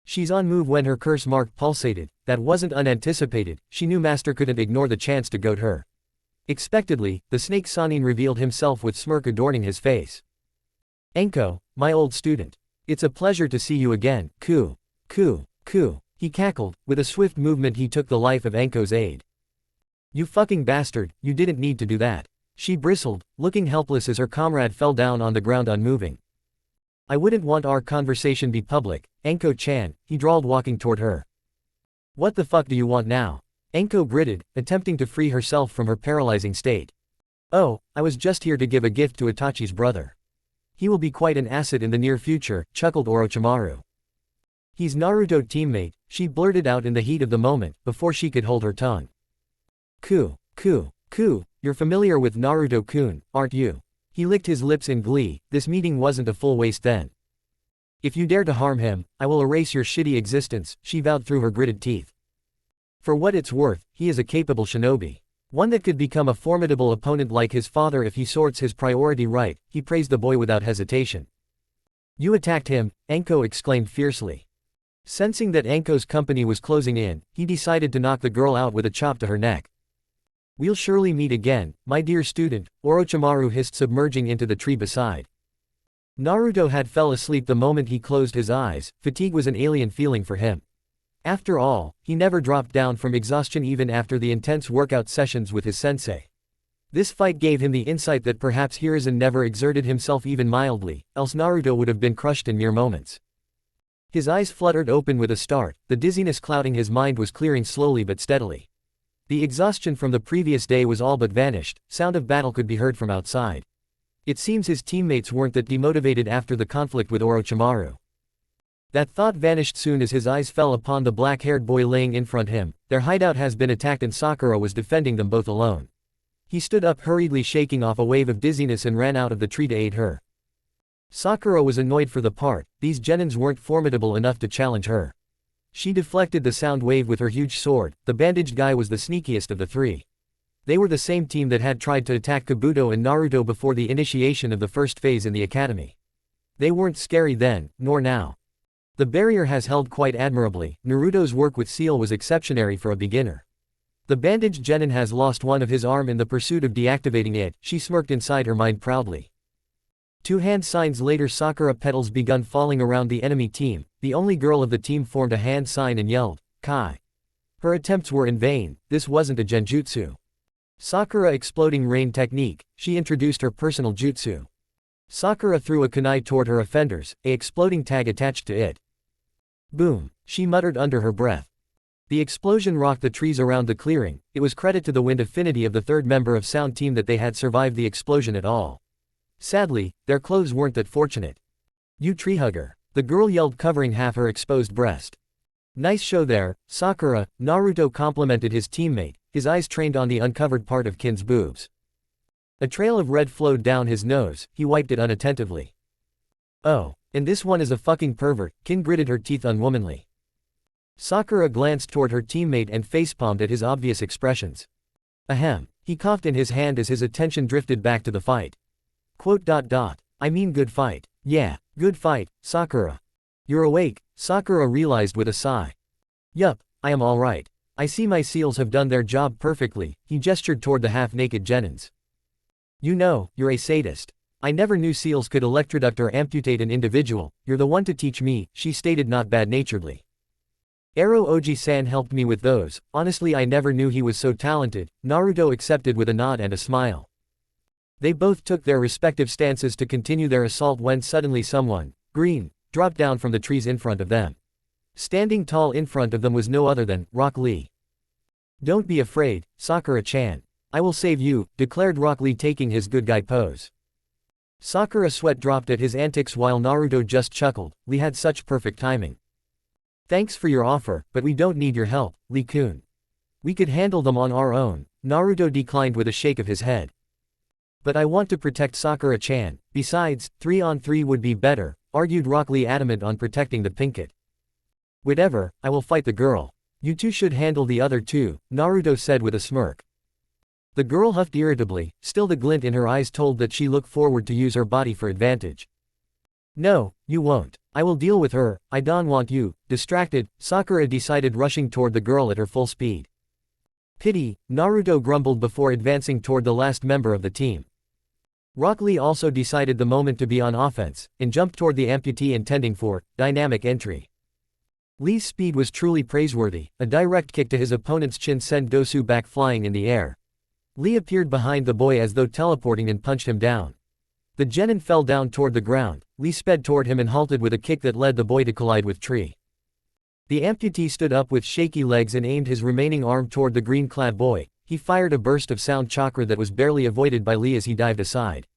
She's on move when her curse mark pulsated, that wasn't unanticipated, she knew Master couldn't ignore the chance to goad her. Expectedly, the snake Sannin revealed himself with smirk adorning his face. Anko, my old student. It's a pleasure to see you again, Ku. He cackled, with a swift movement he took the life of Anko's aide. You fucking bastard, you didn't need to do that. She bristled, looking helpless as her comrade fell down on the ground unmoving. I wouldn't want our conversation be public, Anko-chan, he drawled walking toward her. What the fuck do you want now? Anko gritted, attempting to free herself from her paralyzing state. Oh, I was just here to give a gift to Itachi's brother. He will be quite an asset in the near future, chuckled Orochimaru. He's Naruto teammate, she blurted out in the heat of the moment, before she could hold her tongue. Ku, you're familiar with Naruto-kun, aren't you? He licked his lips in glee, this meeting wasn't a full waste then. If you dare to harm him, I will erase your shitty existence, she vowed through her gritted teeth. For what it's worth, he is a capable shinobi. One that could become a formidable opponent like his father if he sorts his priority right, he praised the boy without hesitation. You attacked him, Anko exclaimed fiercely. Sensing that Anko's company was closing in, he decided to knock the girl out with a chop to her neck. We'll surely meet again, my dear student, Orochimaru hissed, submerging into the tree beside. Naruto had fell asleep the moment he closed his eyes, fatigue was an alien feeling for him. After all, he never dropped down from exhaustion even after the intense workout sessions with his sensei. This fight gave him the insight that perhaps Hiruzen never exerted himself even mildly, else Naruto would have been crushed in mere moments. His eyes fluttered open with a start, the dizziness clouding his mind was clearing slowly but steadily. The exhaustion from the previous day was all but vanished, sound of battle could be heard from outside. It seems his teammates weren't that demotivated after the conflict with Orochimaru. That thought vanished soon as his eyes fell upon the black-haired boy laying in front him. Their hideout has been attacked and Sakura was defending them both alone. He stood up hurriedly, shaking off a wave of dizziness, and ran out of the tree to aid her. Sakura was annoyed for the part, these genins weren't formidable enough to challenge her. She deflected the sound wave with her huge sword. The bandaged guy was the sneakiest of the three. They were the same team that had tried to attack Kabuto and Naruto before the initiation of the first phase in the academy. They weren't scary then, nor now. The barrier has held quite admirably. Naruto's work with Seal was exceptionary for a beginner. The bandaged genin has lost one of his arm in the pursuit of deactivating it, she smirked inside her mind proudly. 2 hand signs later, Sakura petals begun falling around the enemy team. The only girl of the team formed a hand sign and yelled, "Kai." Her attempts were in vain, this wasn't a genjutsu. Sakura exploding rain technique, she introduced her personal jutsu. Sakura threw a kunai toward her offenders, a exploding tag attached to it. Boom, she muttered under her breath. The explosion rocked the trees around the clearing. It was credit to the wind affinity of the third member of Sound Team that they had survived the explosion at all. Sadly, their clothes weren't that fortunate. "You tree hugger," the girl yelled, covering half her exposed breast. "Nice show there, Sakura," Naruto complimented his teammate, his eyes trained on the uncovered part of Kin's boobs. A trail of red flowed down his nose, he wiped it unattentively. "Oh, and this one is a fucking pervert," Kin gritted her teeth unwomanly. Sakura glanced toward her teammate and facepalmed at his obvious expressions. Ahem, he coughed in his hand as his attention drifted back to the fight. I mean good fight. Yeah, good fight, Sakura. You're awake, Sakura realized with a sigh. Yup, I am alright. I see my seals have done their job perfectly, he gestured toward the half-naked genins. You know, you're a sadist. I never knew seals could electroduct or amputate an individual, you're the one to teach me, she stated not bad-naturedly. Ero Oji-san helped me with those, honestly I never knew he was so talented, Naruto accepted with a nod and a smile. They both took their respective stances to continue their assault when suddenly someone, green, dropped down from the trees in front of them. Standing tall in front of them was no other than Rock Lee. Don't be afraid, Sakura-chan. I will save you, declared Rock Lee taking his good guy pose. Sakura sweat dropped at his antics while Naruto just chuckled, Lee had such perfect timing. Thanks for your offer, but we don't need your help, Lee-kun. We could handle them on our own, Naruto declined with a shake of his head. But I want to protect Sakura-chan, besides, 3-on-3 would be better, argued Rock Lee, adamant on protecting the pinkett. Whatever, I will fight the girl. You two should handle the other two, Naruto said with a smirk. The girl huffed irritably, still the glint in her eyes told that she looked forward to use her body for advantage. No, you won't. I will deal with her, I don't want you. Distracted, Sakura decided, rushing toward the girl at her full speed. Pity, Naruto grumbled before advancing toward the last member of the team. Rock Lee also decided the moment to be on offense, and jumped toward the amputee intending for dynamic entry. Lee's speed was truly praiseworthy, a direct kick to his opponent's chin sent Dosu back flying in the air. Lee appeared behind the boy as though teleporting and punched him down. The genin fell down toward the ground, Lee sped toward him and halted with a kick that led the boy to collide with tree. The amputee stood up with shaky legs and aimed his remaining arm toward the green-clad boy. He fired a burst of sound chakra that was barely avoided by Lee as he dived aside.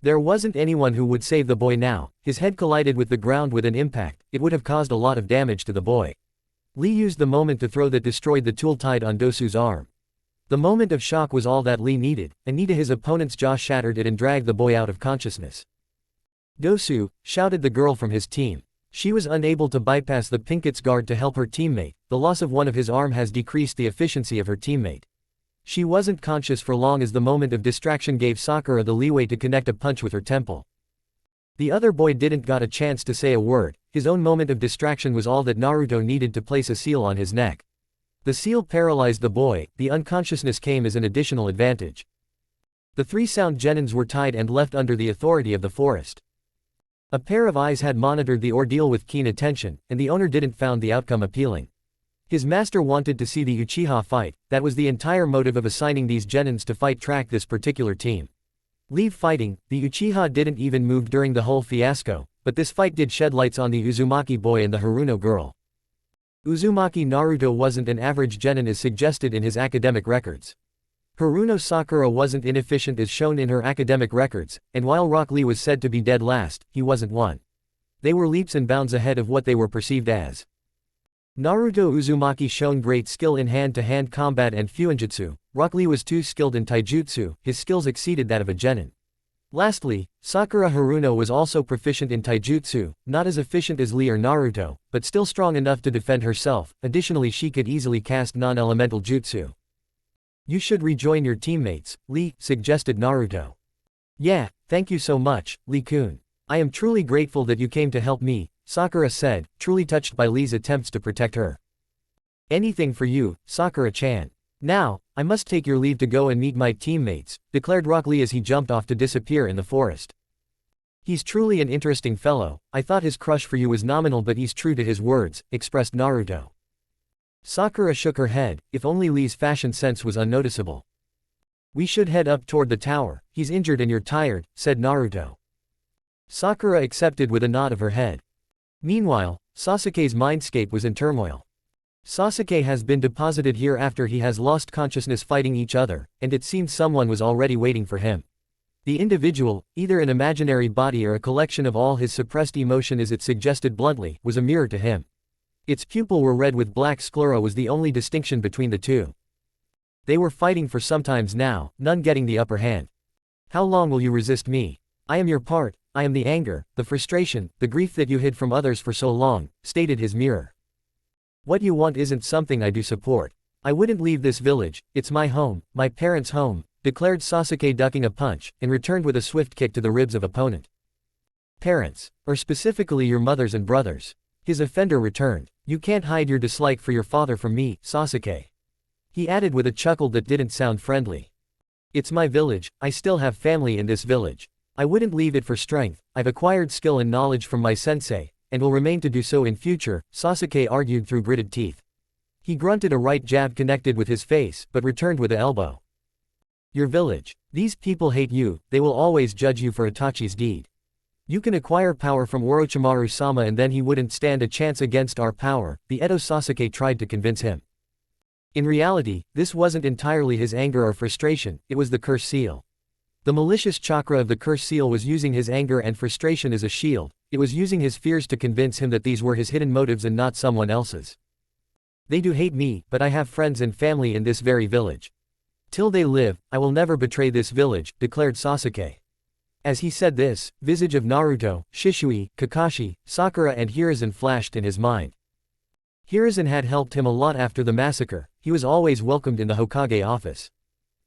There wasn't anyone who would save the boy now, his head collided with the ground with an impact, it would have caused a lot of damage to the boy. Lee used the moment to throw that destroyed the tool tied on Dosu's arm. The moment of shock was all that Lee needed, and his opponent's jaw shattered it and dragged the boy out of consciousness. Dosu, shouted the girl from his team. She was unable to bypass the pinkett's guard to help her teammate, the loss of one of his arm has decreased the efficiency of her teammate. She wasn't conscious for long as the moment of distraction gave Sakura the leeway to connect a punch with her temple. The other boy didn't got a chance to say a word, his own moment of distraction was all that Naruto needed to place a seal on his neck. The seal paralyzed the boy, the unconsciousness came as an additional advantage. The 3 sound genins were tied and left under the authority of the forest. A pair of eyes had monitored the ordeal with keen attention, and the owner didn't found the outcome appealing. His master wanted to see the Uchiha fight, that was the entire motive of assigning these genins to track this particular team. Leave fighting, the Uchiha didn't even move during the whole fiasco, but this fight did shed lights on the Uzumaki boy and the Haruno girl. Uzumaki Naruto wasn't an average genin as suggested in his academic records. Haruno Sakura wasn't inefficient as shown in her academic records, and while Rock Lee was said to be dead last, he wasn't one. They were leaps and bounds ahead of what they were perceived as. Naruto Uzumaki shown great skill in hand-to-hand combat and fuinjutsu. Rock Lee was too skilled in taijutsu, his skills exceeded that of a genin. Lastly, Sakura Haruno was also proficient in taijutsu, not as efficient as Lee or Naruto, but still strong enough to defend herself. Additionally, she could easily cast non-elemental jutsu. You should rejoin your teammates, Lee, suggested Naruto. Yeah, thank you so much, Lee-kun. I am truly grateful that you came to help me, Sakura said, truly touched by Lee's attempts to protect her. Anything for you, Sakura-chan. Now, I must take your leave to go and meet my teammates, declared Rock Lee as he jumped off to disappear in the forest. He's truly an interesting fellow, I thought his crush for you was nominal but he's true to his words, expressed Naruto. Sakura shook her head, if only Lee's fashion sense was unnoticeable. We should head up toward the tower, he's injured and you're tired, said Naruto. Sakura accepted with a nod of her head. Meanwhile, Sasuke's mindscape was in turmoil. Sasuke has been deposited here after he has lost consciousness fighting each other, and it seemed someone was already waiting for him. The individual, either an imaginary body or a collection of all his suppressed emotion as it suggested bluntly, was a mirror to him. Its pupil were red with black sclera was the only distinction between the two. They were fighting for some times now, none getting the upper hand. How long will you resist me? I am your part, I am the anger, the frustration, the grief that you hid from others for so long, stated his mirror. What you want isn't something I do support. I wouldn't leave this village, it's my home, my parents' home, declared Sasuke ducking a punch, and returned with a swift kick to the ribs of opponent. Parents, or specifically your mothers and brothers. His offender returned. You can't hide your dislike for your father from me, Sasuke. He added with a chuckle that didn't sound friendly. It's my village, I still have family in this village. I wouldn't leave it for strength, I've acquired skill and knowledge from my sensei, and will remain to do so in future, Sasuke argued through gritted teeth. He grunted a right jab connected with his face, but returned with an elbow. Your village. These people hate you, they will always judge you for Itachi's deed. You can acquire power from Orochimaru-sama and then he wouldn't stand a chance against our power, the Edo Sasuke tried to convince him. In reality, this wasn't entirely his anger or frustration, it was the curse seal. The malicious chakra of the curse seal was using his anger and frustration as a shield, it was using his fears to convince him that these were his hidden motives and not someone else's. They do hate me, but I have friends and family in this very village. Till they live, I will never betray this village, declared Sasuke. As he said this, visage of Naruto, Shisui, Kakashi, Sakura and Hiruzen flashed in his mind. Hiruzen had helped him a lot after the massacre, he was always welcomed in the Hokage office.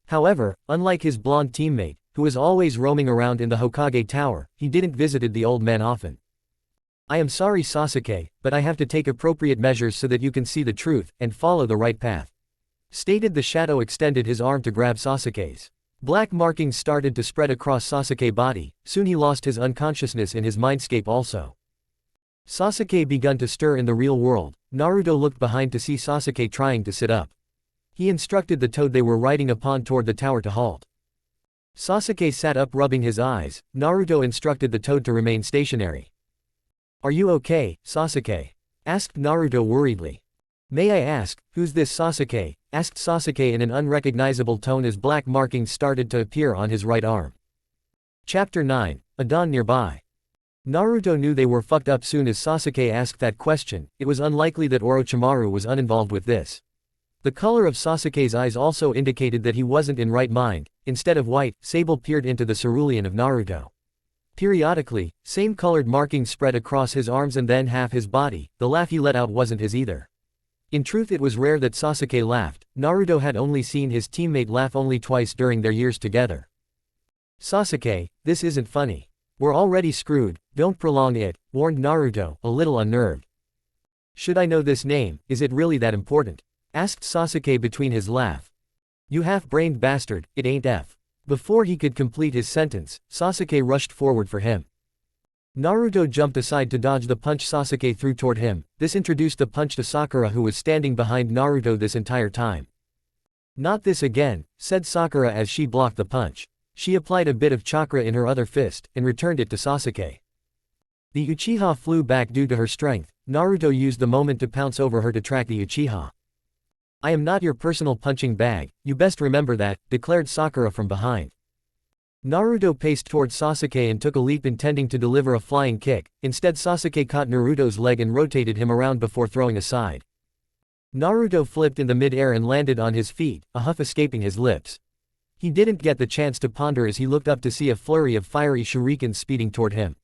However, unlike his blonde teammate, who was always roaming around in the Hokage tower, he didn't visited the old man often. I am sorry Sasuke, but I have to take appropriate measures so that you can see the truth, and follow the right path. Stated the shadow extended his arm to grab Sasuke's. Black markings started to spread across Sasuke's body, soon he lost his unconsciousness in his mindscape also. Sasuke begun to stir in the real world, Naruto looked behind to see Sasuke trying to sit up. He instructed the toad they were riding upon toward the tower to halt. Sasuke sat up rubbing his eyes, Naruto instructed the toad to remain stationary. Are you okay, Sasuke? Asked Naruto worriedly. May I ask, who's this Sasuke? Asked Sasuke in an unrecognizable tone as black markings started to appear on his right arm. Chapter 9, A Dawn Nearby. Naruto knew they were fucked up soon as Sasuke asked that question, it was unlikely that Orochimaru was uninvolved with this. The color of Sasuke's eyes also indicated that he wasn't in right mind, instead of white, sable peered into the cerulean of Naruto. Periodically, same-colored markings spread across his arms and then half his body, the laugh he let out wasn't his either. In truth it was rare that Sasuke laughed, Naruto had only seen his teammate laugh only twice during their years together. Sasuke, this isn't funny. We're already screwed, don't prolong it, warned Naruto, a little unnerved. Should I know this name, is it really that important? Asked Sasuke between his laugh. You half-brained bastard, it ain't F. Before he could complete his sentence, Sasuke rushed forward for him. Naruto jumped aside to dodge the punch Sasuke threw toward him, this introduced the punch to Sakura who was standing behind Naruto this entire time. Not this again, said Sakura as she blocked the punch. She applied a bit of chakra in her other fist, and returned it to Sasuke. The Uchiha flew back due to her strength, Naruto used the moment to pounce over her to track the Uchiha. I am not your personal punching bag, you best remember that, declared Sakura from behind. Naruto paced towards Sasuke and took a leap intending to deliver a flying kick, instead Sasuke caught Naruto's leg and rotated him around before throwing aside. Naruto flipped in the mid-air and landed on his feet, a huff escaping his lips. He didn't get the chance to ponder as he looked up to see a flurry of fiery shurikens speeding toward him.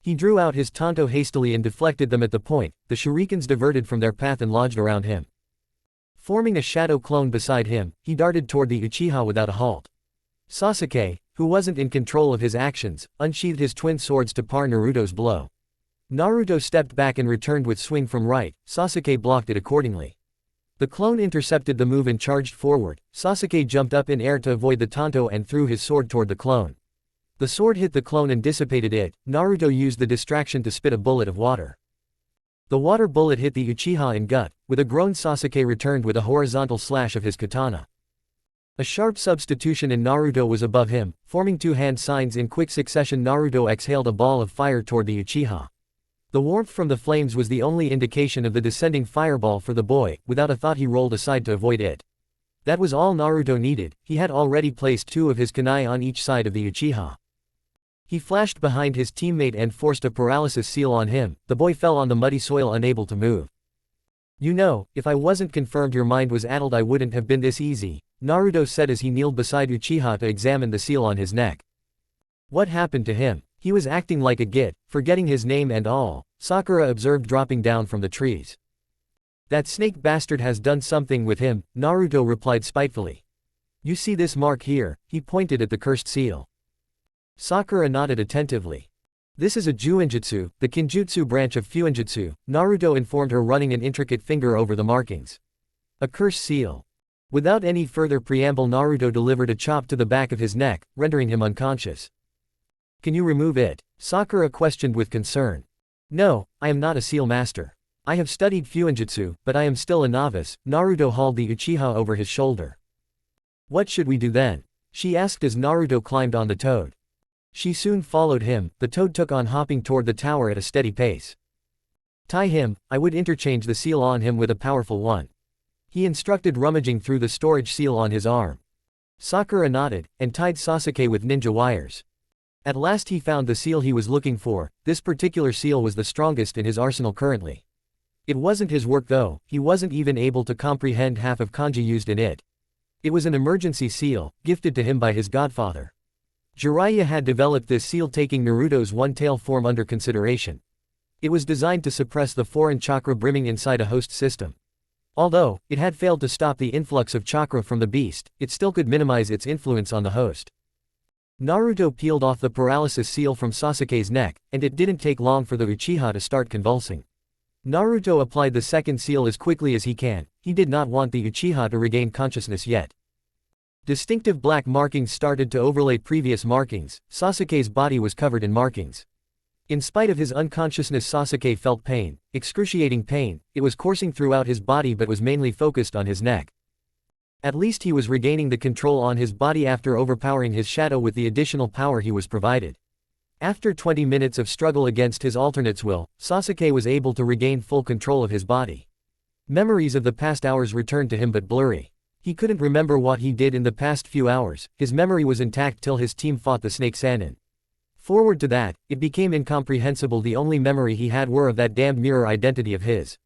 He drew out his tanto hastily and deflected them at the point. The shurikens diverted from their path and lodged around him. Forming a shadow clone beside him, he darted toward the Uchiha without a halt. Sasuke, who wasn't in control of his actions, unsheathed his twin swords to par Naruto's blow. Naruto stepped back and returned with swing from right. Sasuke blocked it accordingly. The clone intercepted the move and charged forward. Sasuke jumped up in air to avoid the tanto and threw his sword toward the clone. The sword hit the clone and dissipated it. Naruto used the distraction to spit a bullet of water. The water bullet hit the Uchiha in gut. With a groan, Sasuke returned with a horizontal slash of his katana. A sharp substitution and Naruto was above him. Forming two hand signs in quick succession, Naruto exhaled a ball of fire toward the Uchiha. The warmth from the flames was the only indication of the descending fireball for the boy. Without a thought, he rolled aside to avoid it. That was all Naruto needed. He had already placed two of his kunai on each side of the Uchiha. He flashed behind his teammate and forced a paralysis seal on him. The boy fell on the muddy soil, unable to move. "You know, if I wasn't confirmed your mind was addled, I wouldn't have been this easy," Naruto said as he kneeled beside Uchiha to examine the seal on his neck. What happened to him? He was acting like a git, forgetting his name and all, Sakura observed dropping down from the trees. "That snake bastard has done something with him," Naruto replied spitefully. "You see this mark here?" He pointed at the cursed seal. Sakura nodded attentively. "This is a Juinjutsu, the Kinjutsu branch of Fuinjutsu," Naruto informed her, running an intricate finger over the markings. "A cursed seal." Without any further preamble, Naruto delivered a chop to the back of his neck, rendering him unconscious. "Can you remove it?" Sakura questioned with concern. "No, I am not a seal master. I have studied Fuinjutsu, but I am still a novice." Naruto hauled the Uchiha over his shoulder. "What should we do then?" she asked as Naruto climbed on the toad. She soon followed him. The toad took on hopping toward the tower at a steady pace. "Tie him. I would interchange the seal on him with a powerful one," he instructed, rummaging through the storage seal on his arm. Sakura nodded, and tied Sasuke with ninja wires. At last he found the seal he was looking for. This particular seal was the strongest in his arsenal currently. It wasn't his work though, he wasn't even able to comprehend half of kanji used in it. It was an emergency seal, gifted to him by his godfather. Jiraiya had developed this seal, taking Naruto's one-tail form under consideration. It was designed to suppress the foreign chakra brimming inside a host system. Although it had failed to stop the influx of chakra from the beast, it still could minimize its influence on the host. Naruto peeled off the paralysis seal from Sasuke's neck, and it didn't take long for the Uchiha to start convulsing. Naruto applied the second seal as quickly as he can. He did not want the Uchiha to regain consciousness yet. Distinctive black markings started to overlay previous markings. Sasuke's body was covered in markings. In spite of his unconsciousness, Sasuke felt pain, excruciating pain. It was coursing throughout his body but was mainly focused on his neck. At least he was regaining the control on his body after overpowering his shadow with the additional power he was provided. After 20 minutes of struggle against his alternate's will, Sasuke was able to regain full control of his body. Memories of the past hours returned to him but blurry. He couldn't remember what he did in the past few hours. His memory was intact till his team fought the Snake Sannin. Forward to that, it became incomprehensible. The only memory he had were of that damned mirror identity of his.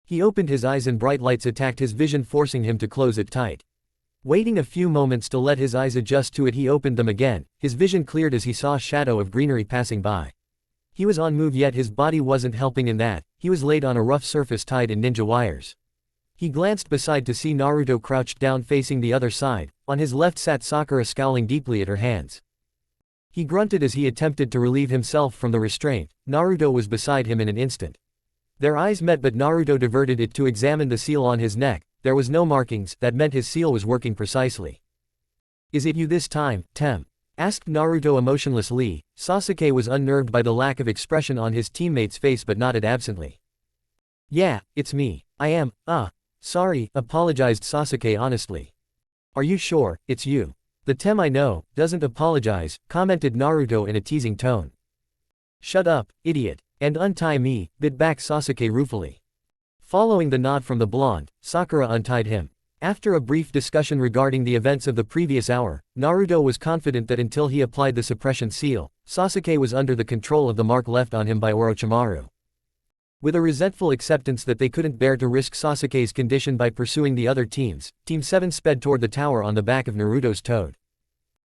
He opened his eyes and bright lights attacked his vision, forcing him to close it tight. Waiting a few moments to let his eyes adjust to it, he opened them again. His vision cleared as he saw a shadow of greenery passing by. He was on move, yet his body wasn't helping in that. He was laid on a rough surface tied in ninja wires. He glanced beside to see Naruto crouched down facing the other side. On his left sat Sakura, scowling deeply at her hands. He grunted as he attempted to relieve himself from the restraint. Naruto was beside him in an instant. Their eyes met, but Naruto diverted it to examine the seal on his neck. There was no markings. That meant his seal was working precisely. "Is it you this time, Tem?" asked Naruto emotionlessly. Sasuke was unnerved by the lack of expression on his teammate's face but nodded absently. "Yeah, it's me. I am, sorry," apologized Sasuke honestly. "Are you sure it's you?" "The Tem I know doesn't apologize," commented Naruto in a teasing tone. "Shut up, idiot, and untie me," bit back Sasuke ruefully. Following the nod from the blonde, Sakura untied him. After a brief discussion regarding the events of the previous hour, Naruto was confident that until he applied the suppression seal, Sasuke was under the control of the mark left on him by Orochimaru. With a resentful acceptance that they couldn't bear to risk Sasuke's condition by pursuing the other teams, Team 7 sped toward the tower on the back of Naruto's toad.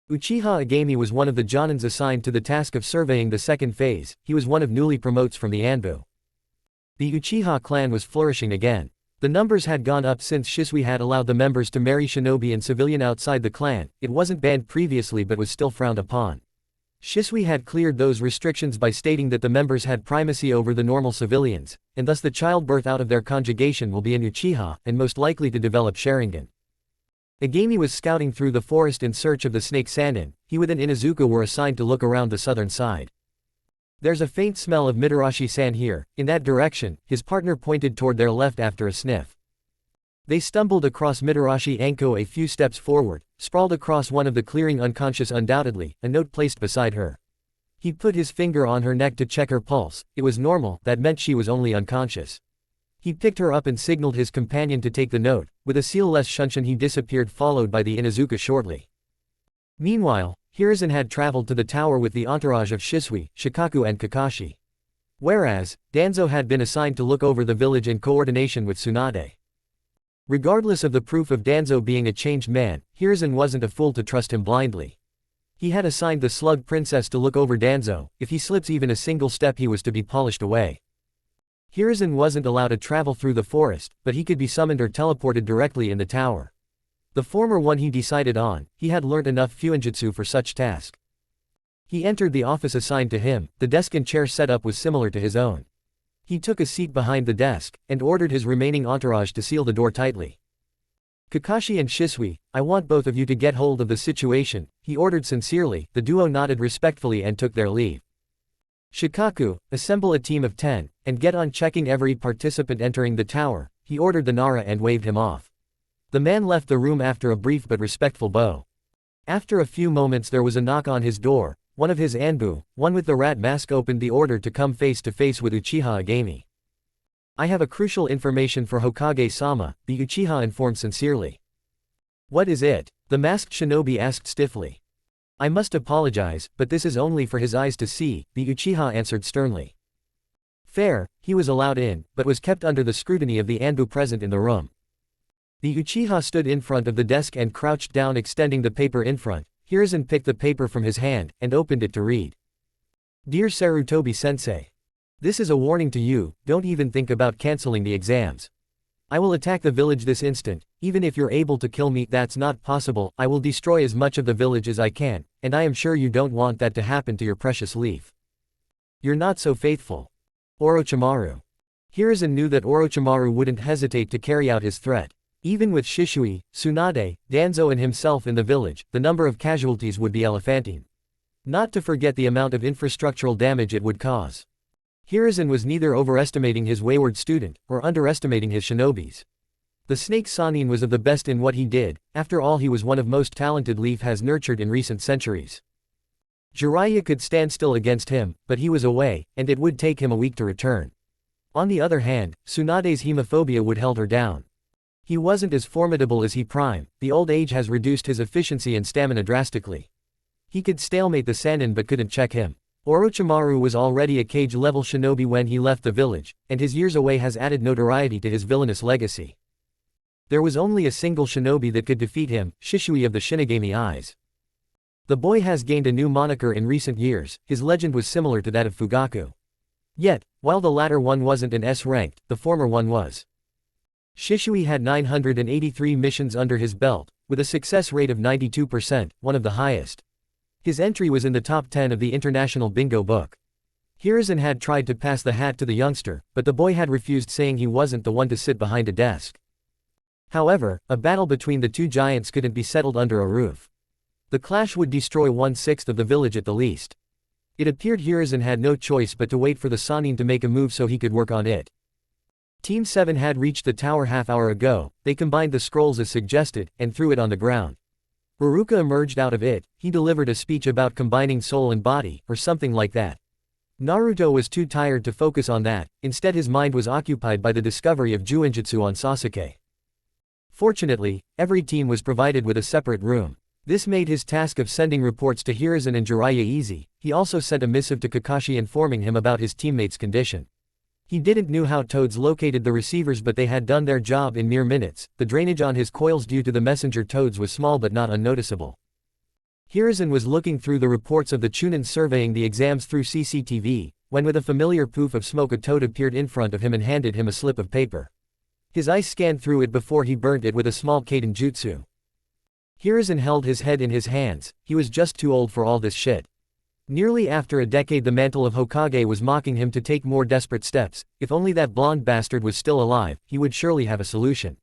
Uchiha Agami was one of the Jonins assigned to the task of surveying the second phase. He was one of newly promotes from the Anbu. The Uchiha clan was flourishing again. The numbers had gone up since Shisui had allowed the members to marry shinobi and civilian outside the clan. It wasn't banned previously but was still frowned upon. Shisui had cleared those restrictions by stating that the members had primacy over the normal civilians, and thus the childbirth out of their conjugation will be an Uchiha, and most likely to develop Sharingan. Agami was scouting through the forest in search of the snake Sannin. He with an Inuzuka were assigned to look around the southern side. There's a faint smell of Mitarashi-san here. In that direction, his partner pointed toward their left after a sniff. They stumbled across Mitarashi Anko a few steps forward, sprawled across one of the clearing unconscious undoubtedly, a note placed beside her. He put his finger on her neck to check her pulse. It was normal, that meant she was only unconscious. He picked her up and signaled his companion to take the note. With a seal-less shunshin he disappeared, followed by the Inuzuka shortly. Meanwhile, Hiruzen had traveled to the tower with the entourage of Shisui, Shikaku and Kakashi. Whereas, Danzo had been assigned to look over the village in coordination with Tsunade. Regardless of the proof of Danzo being a changed man, Hiruzen wasn't a fool to trust him blindly. He had assigned the Slug Princess to look over Danzo. If he slips even a single step he was to be polished away. Hiruzen wasn't allowed to travel through the forest, but he could be summoned or teleported directly in the tower. The former one he decided on. He had learnt enough fuinjutsu for such task. He entered the office assigned to him. The desk and chair setup was similar to his own. He took a seat behind the desk, and ordered his remaining entourage to seal the door tightly. Kakashi and Shisui, I want both of you to get hold of the situation, he ordered sincerely. The duo nodded respectfully and took their leave. Shikaku, assemble a team of 10, and get on checking every participant entering the tower, he ordered the Nara and waved him off. The man left the room after a brief but respectful bow. After a few moments there was a knock on his door. One of his Anbu, one with the rat mask, opened the order to come face to face with Uchiha Agami. I have a crucial information for Hokage-sama, the Uchiha informed sincerely. What is it? The masked shinobi asked stiffly. I must apologize, but this is only for his eyes to see, the Uchiha answered sternly. Fair, he was allowed in, but was kept under the scrutiny of the Anbu present in the room. The Uchiha stood in front of the desk and crouched down, extending the paper in front. Hiruzen picked the paper from his hand, and opened it to read. Dear Sarutobi-sensei. This is a warning to you, don't even think about canceling the exams. I will attack the village this instant. Even if you're able to kill me, that's not possible. I will destroy as much of the village as I can, and I am sure you don't want that to happen to your precious leaf. You're not so faithful. Orochimaru. Hiruzen knew that Orochimaru wouldn't hesitate to carry out his threat. Even with Shisui, Tsunade, Danzo and himself in the village, the number of casualties would be elephantine. Not to forget the amount of infrastructural damage it would cause. Hiruzen was neither overestimating his wayward student, or underestimating his shinobis. The snake Sannin was of the best in what he did. After all, he was one of most talented Leaf has nurtured in recent centuries. Jiraiya could stand still against him, but he was away, and it would take him a week to return. On the other hand, Tsunade's hemophobia would held her down. He wasn't as formidable as he prime. The old age has reduced his efficiency and stamina drastically. He could stalemate the Sannin but couldn't check him. Orochimaru was already a cage-level shinobi when he left the village, and his years away has added notoriety to his villainous legacy. There was only a single shinobi that could defeat him, Shisui of the Shinigami Eyes. The boy has gained a new moniker in recent years. His legend was similar to that of Fugaku. Yet, while the latter one wasn't an S-ranked, the former one was. Shisui had 983 missions under his belt, with a success rate of 92%, one of the highest. His entry was in the top 10 of the International Bingo Book. Hiruzen had tried to pass the hat to the youngster, but the boy had refused, saying he wasn't the one to sit behind a desk. However, a battle between the two giants couldn't be settled under a roof. The clash would destroy 1/6 of the village at the least. It appeared Hiruzen had no choice but to wait for the Sannin to make a move so he could work on it. Team 7 had reached the tower half-hour ago. They combined the scrolls as suggested, and threw it on the ground. Baruka emerged out of it. He delivered a speech about combining soul and body, or something like that. Naruto was too tired to focus on that. Instead his mind was occupied by the discovery of Juinjutsu on Sasuke. Fortunately, every team was provided with a separate room. This made his task of sending reports to Hiruzen and Jiraiya easy. He also sent a missive to Kakashi informing him about his teammate's condition. He didn't know how toads located the receivers, but they had done their job in mere minutes. The drainage on his coils due to the messenger toads was small but not unnoticeable. Hiruzen was looking through the reports of the Chunin surveying the exams through CCTV, when with a familiar poof of smoke a toad appeared in front of him and handed him a slip of paper. His eyes scanned through it before he burnt it with a small kaiden jutsu. Hiruzen held his head in his hands. He was just too old for all this shit. Nearly after a decade the mantle of Hokage was mocking him to take more desperate steps. If only that blonde bastard was still alive, he would surely have a solution.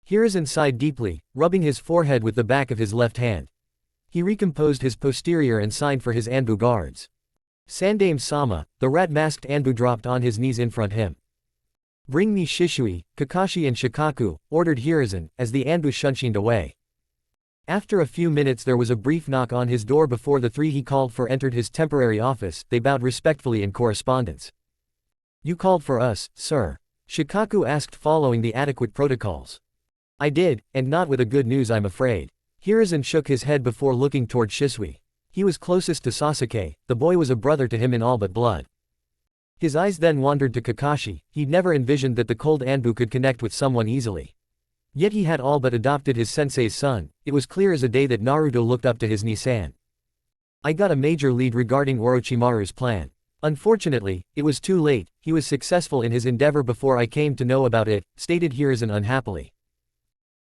Hiruzen sighed deeply, rubbing his forehead with the back of his left hand. He recomposed his posterior and signed for his Anbu guards. Sandame-sama, the rat-masked Anbu dropped on his knees in front him. "Bring me Shisui, Kakashi and Shikaku," ordered Hiruzen, as the Anbu shunshined away. After a few minutes there was a brief knock on his door before the three he called for entered his temporary office. They bowed respectfully in correspondence. "You called for us, sir?" Shikaku asked, following the adequate protocols. "I did, and not with a good news, I'm afraid." Hiruzen shook his head before looking toward Shisui. He was closest to Sasuke, the boy was a brother to him in all but blood. His eyes then wandered to Kakashi. He'd never envisioned that the cold Anbu could connect with someone easily. Yet he had all but adopted his sensei's son. It was clear as a day that Naruto looked up to his Nisan. "I got a major lead regarding Orochimaru's plan. Unfortunately, it was too late. He was successful in his endeavor before I came to know about it," stated Hiruzen unhappily.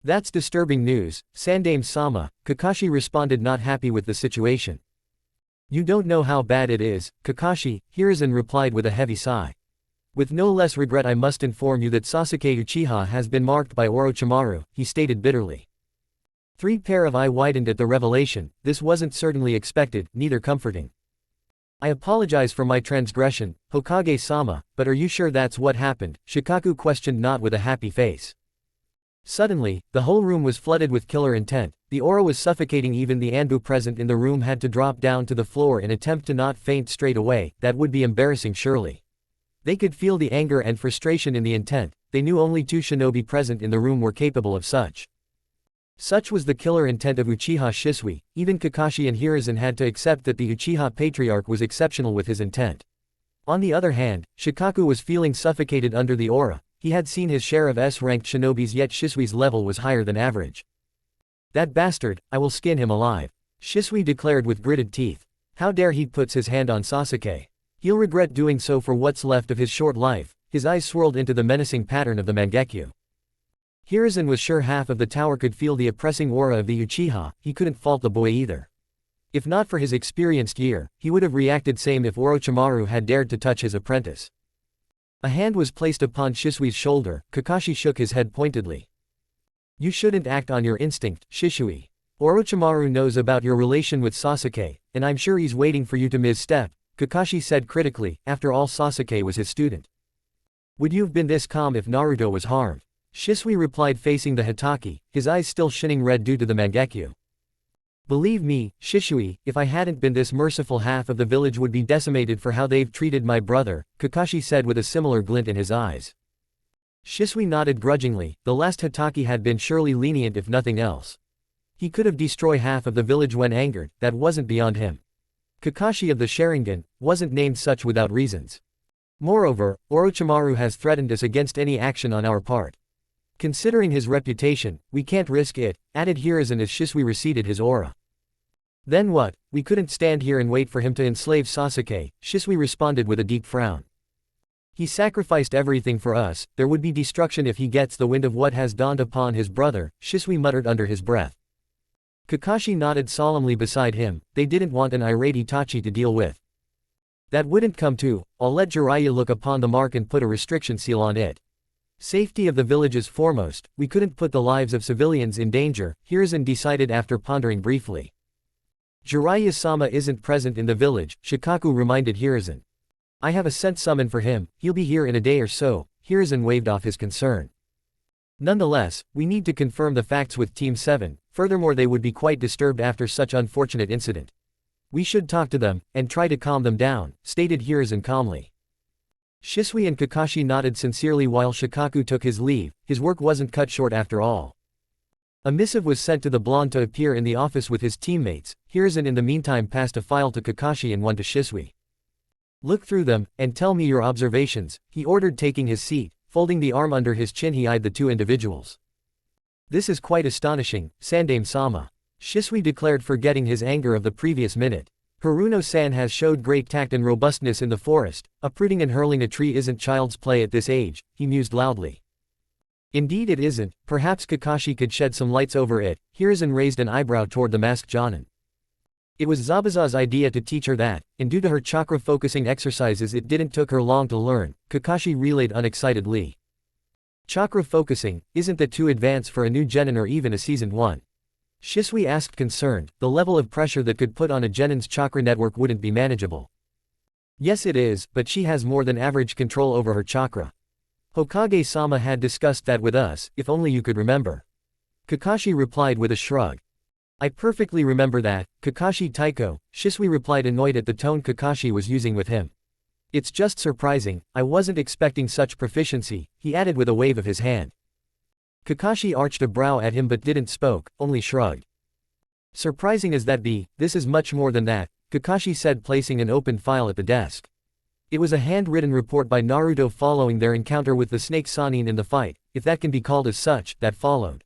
"That's disturbing news, Sandame-sama," Kakashi responded, not happy with the situation. "You don't know how bad it is, Kakashi," Hiruzen replied with a heavy sigh. "With no less regret I must inform you that Sasuke Uchiha has been marked by Orochimaru," he stated bitterly. Three pair of eyes widened at the revelation. This wasn't certainly expected, neither comforting. "I apologize for my transgression, Hokage-sama, but are you sure that's what happened?" Shikaku questioned, not with a happy face. Suddenly, the whole room was flooded with killer intent. The aura was suffocating. Even the Anbu present in the room had to drop down to the floor in attempt to not faint straight away. That would be embarrassing surely. They could feel the anger and frustration in the intent. They knew only two shinobi present in the room were capable of such. Such was the killer intent of Uchiha Shisui. Even Kakashi and Hiruzen had to accept that the Uchiha patriarch was exceptional with his intent. On the other hand, Shikaku was feeling suffocated under the aura. He had seen his share of S-ranked shinobis, yet Shisui's level was higher than average. "That bastard, I will skin him alive," Shisui declared with gritted teeth. How dare he puts his hand on Sasuke. He'll regret doing so for what's left of his short life. His eyes swirled into the menacing pattern of the Mangekyo. Hiruzen was sure half of the tower could feel the oppressing aura of the Uchiha. He couldn't fault the boy either. If not for his experienced year, he would have reacted same if Orochimaru had dared to touch his apprentice. A hand was placed upon Shisui's shoulder. Kakashi shook his head pointedly. "You shouldn't act on your instinct, Shisui. Orochimaru knows about your relation with Sasuke, and I'm sure he's waiting for you to misstep," Kakashi said critically. After all, Sasuke was his student. "Would you have been this calm if Naruto was harmed?" Shisui replied, facing the Hitaki, his eyes still shining red due to the Mangekyo. "Believe me, Shisui, if I hadn't been this merciful, half of the village would be decimated for how they've treated my brother," Kakashi said with a similar glint in his eyes. Shisui nodded grudgingly. The last Hitaki had been surely lenient if nothing else. He could have destroyed half of the village when angered. That wasn't beyond him. Kakashi of the Sharingan wasn't named such without reasons. Moreover, Orochimaru has threatened us against any action on our part. Considering his reputation, we can't risk it, added Hiruzen as Shisui receded his aura. "Then what? We couldn't stand here and wait for him to enslave Sasuke," Shisui responded with a deep frown. "He sacrificed everything for us. There would be destruction if he gets the wind of what has dawned upon his brother," Shisui muttered under his breath. Kakashi nodded solemnly beside him. They didn't want an irate Itachi to deal with. "That wouldn't come to. I'll let Jiraiya look upon the mark and put a restriction seal on it. Safety of the village is foremost. We couldn't put the lives of civilians in danger," Hiruzen decided after pondering briefly. "Jiraiya-sama isn't present in the village," Shikaku reminded Hiruzen. "I have a scent summon for him. He'll be here in a day or so," Hiruzen waved off his concern. "Nonetheless, we need to confirm the facts with Team 7, furthermore they would be quite disturbed after such unfortunate incident. We should talk to them, and try to calm them down," stated Hiruzen calmly. Shisui and Kakashi nodded sincerely while Shikaku took his leave. His work wasn't cut short after all. A missive was sent to the blonde to appear in the office with his teammates. Hiruzen in the meantime passed a file to Kakashi and one to Shisui. Look through them, and tell me your observations, he ordered, taking his seat. Folding the arm under his chin, he eyed the two individuals. This is quite astonishing, Sandame-sama. Shisui declared, forgetting his anger of the previous minute. Haruno-san has showed great tact and robustness in the forest. Uprooting and hurling a tree isn't child's play at this age, he mused loudly. Indeed it isn't. Perhaps Kakashi could shed some lights over it. Hiruzen raised an eyebrow toward the masked Jonin. It was Zabuza's idea to teach her that, and due to her chakra focusing exercises it didn't took her long to learn, Kakashi relayed unexcitedly. Chakra focusing, isn't that too advanced for a new genin or even a seasoned one? Shisui asked, concerned. The level of pressure that could put on a genin's chakra network wouldn't be manageable. Yes it is, but she has more than average control over her chakra. Hokage-sama had discussed that with us, if only you could remember. Kakashi replied with a shrug. I perfectly remember that, Kakashi Taiko, Shisui replied, annoyed at the tone Kakashi was using with him. It's just surprising, I wasn't expecting such proficiency, he added with a wave of his hand. Kakashi arched a brow at him but didn't spoke, only shrugged. Surprising as that be, this is much more than that, Kakashi said, placing an open file at the desk. It was a handwritten report by Naruto following their encounter with the snake Sannin in the fight, if that can be called as such, that followed.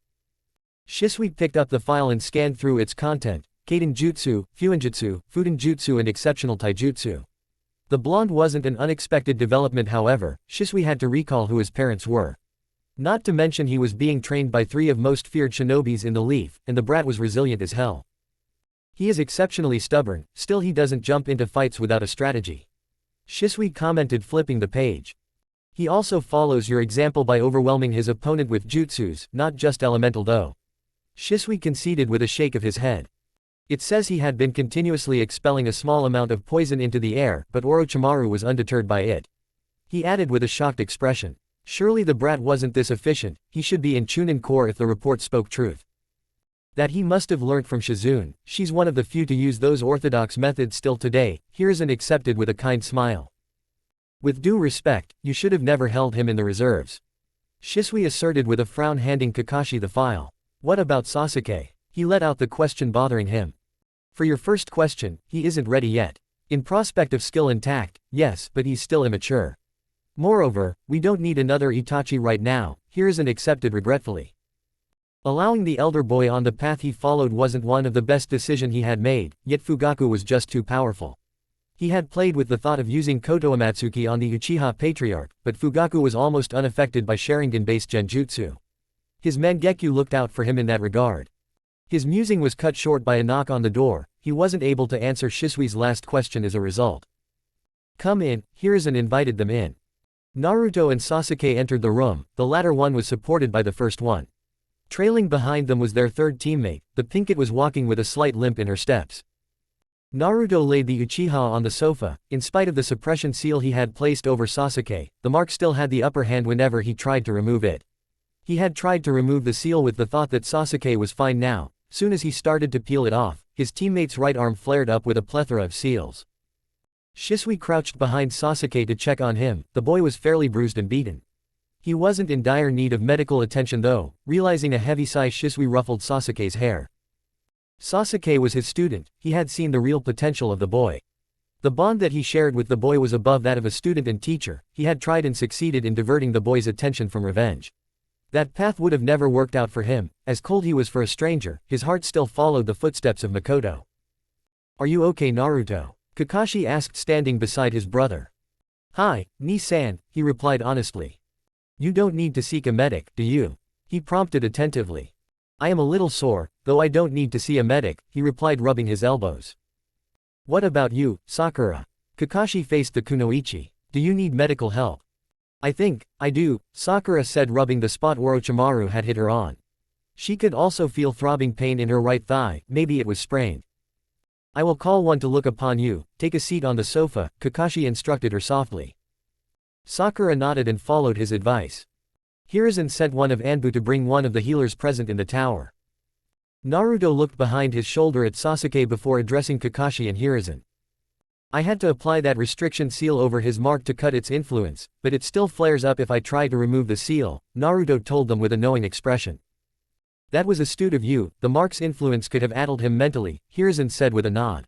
Shisui picked up the file and scanned through its content: Kaden Jutsu, Fuinjutsu, Fudenjutsu and Exceptional Taijutsu. The blonde wasn't an unexpected development, however. Shisui had to recall who his parents were. Not to mention he was being trained by 3 of most feared shinobis in the Leaf, and the brat was resilient as hell. He is exceptionally stubborn, still he doesn't jump into fights without a strategy. Shisui commented, flipping the page. He also follows your example by overwhelming his opponent with jutsus, not just elemental though. Shisui conceded with a shake of his head. It says he had been continuously expelling a small amount of poison into the air, but Orochimaru was undeterred by it. He added with a shocked expression. Surely the brat wasn't this efficient, he should be in Chunin Corps if the report spoke truth. That he must have learnt from Shizune, she's one of the few to use those orthodox methods still today, Hiruzen accepted with a kind smile. With due respect, you should have never held him in the reserves. Shisui asserted with a frown, handing Kakashi the file. What about Sasuke? He let out the question bothering him. For your first question, he isn't ready yet. In prospect of skill and tact, yes, but he's still immature. Moreover, we don't need another Itachi right now, Hiruzen accepted regretfully. Allowing the elder boy on the path he followed wasn't one of the best decisions he had made, yet Fugaku was just too powerful. He had played with the thought of using Koto Amatsuki on the Uchiha Patriarch, but Fugaku was almost unaffected by Sharingan-based genjutsu. His Mangekyu looked out for him in that regard. His musing was cut short by a knock on the door. He wasn't able to answer Shisui's last question as a result. Come in, Hiruzen invited them in. Naruto and Sasuke entered the room, the latter one was supported by the first one. Trailing behind them was their third teammate, the pinkett was walking with a slight limp in her steps. Naruto laid the Uchiha on the sofa. In spite of the suppression seal he had placed over Sasuke, the mark still had the upper hand whenever he tried to remove it. He had tried to remove the seal with the thought that Sasuke was fine now. Soon as he started to peel it off, his teammate's right arm flared up with a plethora of seals. Shisui crouched behind Sasuke to check on him. The boy was fairly bruised and beaten. He wasn't in dire need of medical attention though. Realizing a heavy sigh, Shisui ruffled Sasuke's hair. Sasuke was his student, he had seen the real potential of the boy. The bond that he shared with the boy was above that of a student and teacher. He had tried and succeeded in diverting the boy's attention from revenge. That path would have never worked out for him. As cold he was for a stranger, his heart still followed the footsteps of Makoto. Are you okay, Naruto? Kakashi asked, standing beside his brother. Hi, Ni-san, he replied honestly. You don't need to seek a medic, do you? He prompted attentively. I am a little sore, though I don't need to see a medic, he replied, rubbing his elbows. What about you, Sakura? Kakashi faced the kunoichi. Do you need medical help? I think I do, Sakura said, rubbing the spot Orochimaru had hit her on. She could also feel throbbing pain in her right thigh, maybe it was sprained. I will call one to look upon you, take a seat on the sofa, Kakashi instructed her softly. Sakura nodded and followed his advice. Hiruzen sent one of Anbu to bring one of the healers present in the tower. Naruto looked behind his shoulder at Sasuke before addressing Kakashi and Hiruzen. I had to apply that restriction seal over his mark to cut its influence, but it still flares up if I try to remove the seal, Naruto told them with a knowing expression. That was astute of you, the mark's influence could have addled him mentally, Hiruzen said with a nod.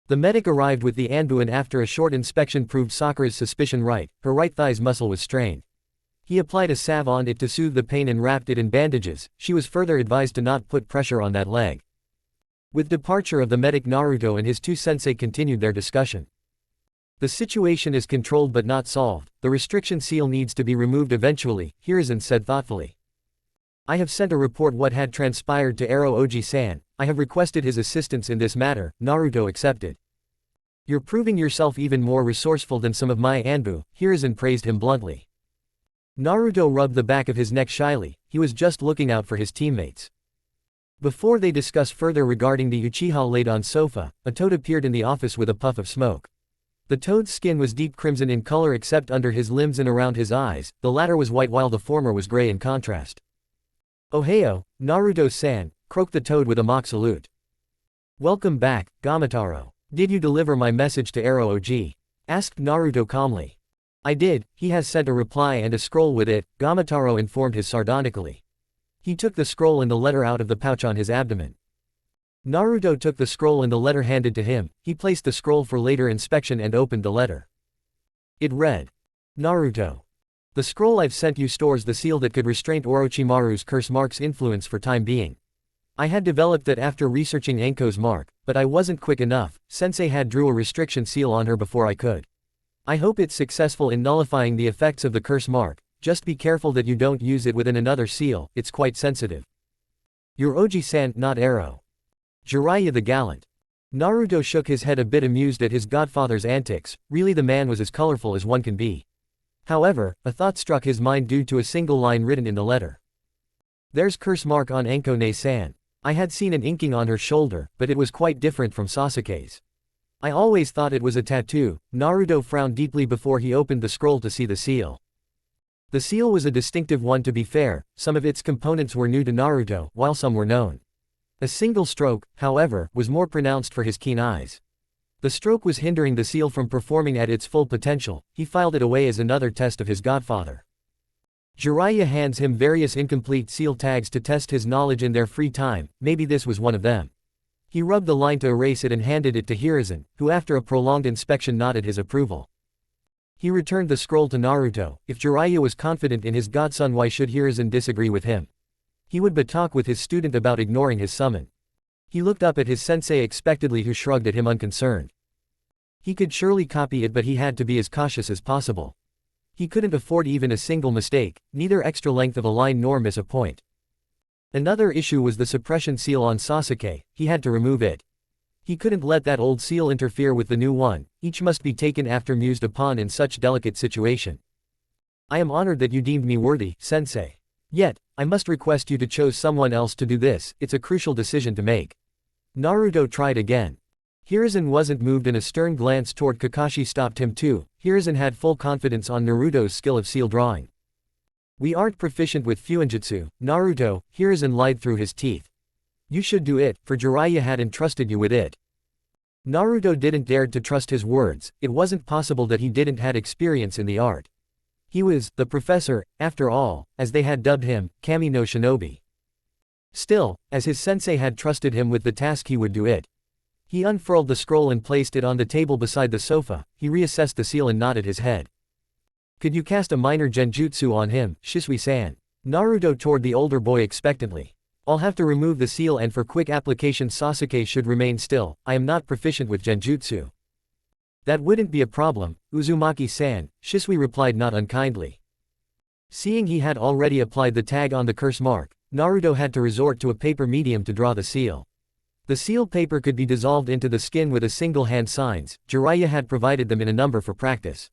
The medic arrived with the anbu and after a short inspection proved Sakura's suspicion right, her right thigh's muscle was strained. He applied a salve on it to soothe the pain and wrapped it in bandages. She was further advised to not put pressure on that leg. With departure of the medic, Naruto and his two sensei continued their discussion. The situation is controlled but not solved. The restriction seal needs to be removed eventually, Hiruzen said thoughtfully. I have sent a report what had transpired to Ero Oji-san. I have requested his assistance in this matter. Naruto accepted. You're proving yourself even more resourceful than some of my anbu, Hiruzen praised him bluntly. Naruto rubbed the back of his neck shyly. He was just looking out for his teammates. Before they discuss further regarding the Uchiha laid on sofa, a toad appeared in the office with a puff of smoke. The toad's skin was deep crimson in color except under his limbs and around his eyes. The latter was white while the former was gray in contrast. Ohio, Naruto-san, croaked the toad with a mock salute. Welcome back, Gamataro. Did you deliver my message to Ero Oji? Asked Naruto calmly. I did, he has sent a reply and a scroll with it, Gamataro informed his sardonically. He took the scroll and the letter out of the pouch on his abdomen. Naruto took the scroll and the letter handed to him. He placed the scroll for later inspection and opened the letter. It read. Naruto. The scroll I've sent you stores the seal that could restrain Orochimaru's curse mark's influence for time being. I had developed that after researching Anko's mark, but I wasn't quick enough. Sensei had drew a restriction seal on her before I could. I hope it's successful in nullifying the effects of the curse mark. Just be careful that you don't use it within another seal, it's quite sensitive. You're Oji-san, not Ero. Jiraiya the gallant. Naruto shook his head a bit amused at his godfather's antics. Really, the man was as colorful as one can be. However, a thought struck his mind due to a single line written in the letter. There's curse mark on Anko-ne-san. I had seen an inking on her shoulder, but it was quite different from Sasuke's. I always thought it was a tattoo. Naruto frowned deeply before he opened the scroll to see the seal. The seal was a distinctive one, to be fair. Some of its components were new to Naruto, while some were known. A single stroke, however, was more pronounced for his keen eyes. The stroke was hindering the seal from performing at its full potential. He filed it away as another test of his godfather. Jiraiya hands him various incomplete seal tags to test his knowledge in their free time. Maybe this was one of them. He rubbed the line to erase it and handed it to Hiruzen, who after a prolonged inspection nodded his approval. He returned the scroll to Naruto. If Jiraiya was confident in his godson, why should Hiruzen disagree with him? He would but talk with his student about ignoring his summon. He looked up at his sensei expectantly, who shrugged at him unconcerned. He could surely copy it, but he had to be as cautious as possible. He couldn't afford even a single mistake, neither extra length of a line nor miss a point. Another issue was the suppression seal on Sasuke. He had to remove it. He couldn't let that old seal interfere with the new one. Each must be taken after mused upon in such delicate situation. I am honored that you deemed me worthy, sensei. Yet, I must request you to choose someone else to do this. It's a crucial decision to make. Naruto tried again. Hiruzen wasn't moved and a stern glance toward Kakashi stopped him too. Hiruzen had full confidence on Naruto's skill of seal drawing. We aren't proficient with Fuinjutsu, Naruto, Hiruzen lied through his teeth. You should do it, for Jiraiya had entrusted you with it. Naruto didn't dare to trust his words. It wasn't possible that he didn't had experience in the art. He was the professor, after all, as they had dubbed him, Kami no Shinobi. Still, as his sensei had trusted him with the task, he would do it. He unfurled the scroll and placed it on the table beside the sofa. He reassessed the seal and nodded his head. Could you cast a minor genjutsu on him, Shisui-san? Naruto toward the older boy expectantly. I'll have to remove the seal, and for quick application Sasuke should remain still. I am not proficient with genjutsu. That wouldn't be a problem, Uzumaki-san, Shisui replied not unkindly. Seeing he had already applied the tag on the curse mark, Naruto had to resort to a paper medium to draw the seal. The seal paper could be dissolved into the skin with a single hand signs. Jiraiya had provided them in a number for practice.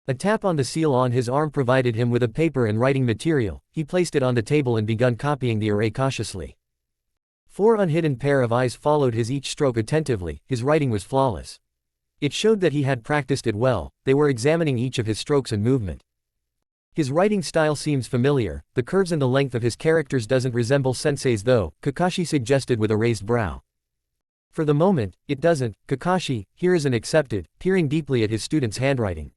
A tap on the seal on his arm provided him with a paper and writing material. He placed it on the table and begun copying the array cautiously. 4 unhidden pair of eyes followed his each stroke attentively. His writing was flawless. It showed that he had practiced it well. They were examining each of his strokes and movement. His writing style seems familiar. The curves and the length of his characters doesn't resemble Sensei's though, Kakashi suggested with a raised brow. For the moment, it doesn't, Kakashi, Hiruzen accepted, peering deeply at his student's handwriting.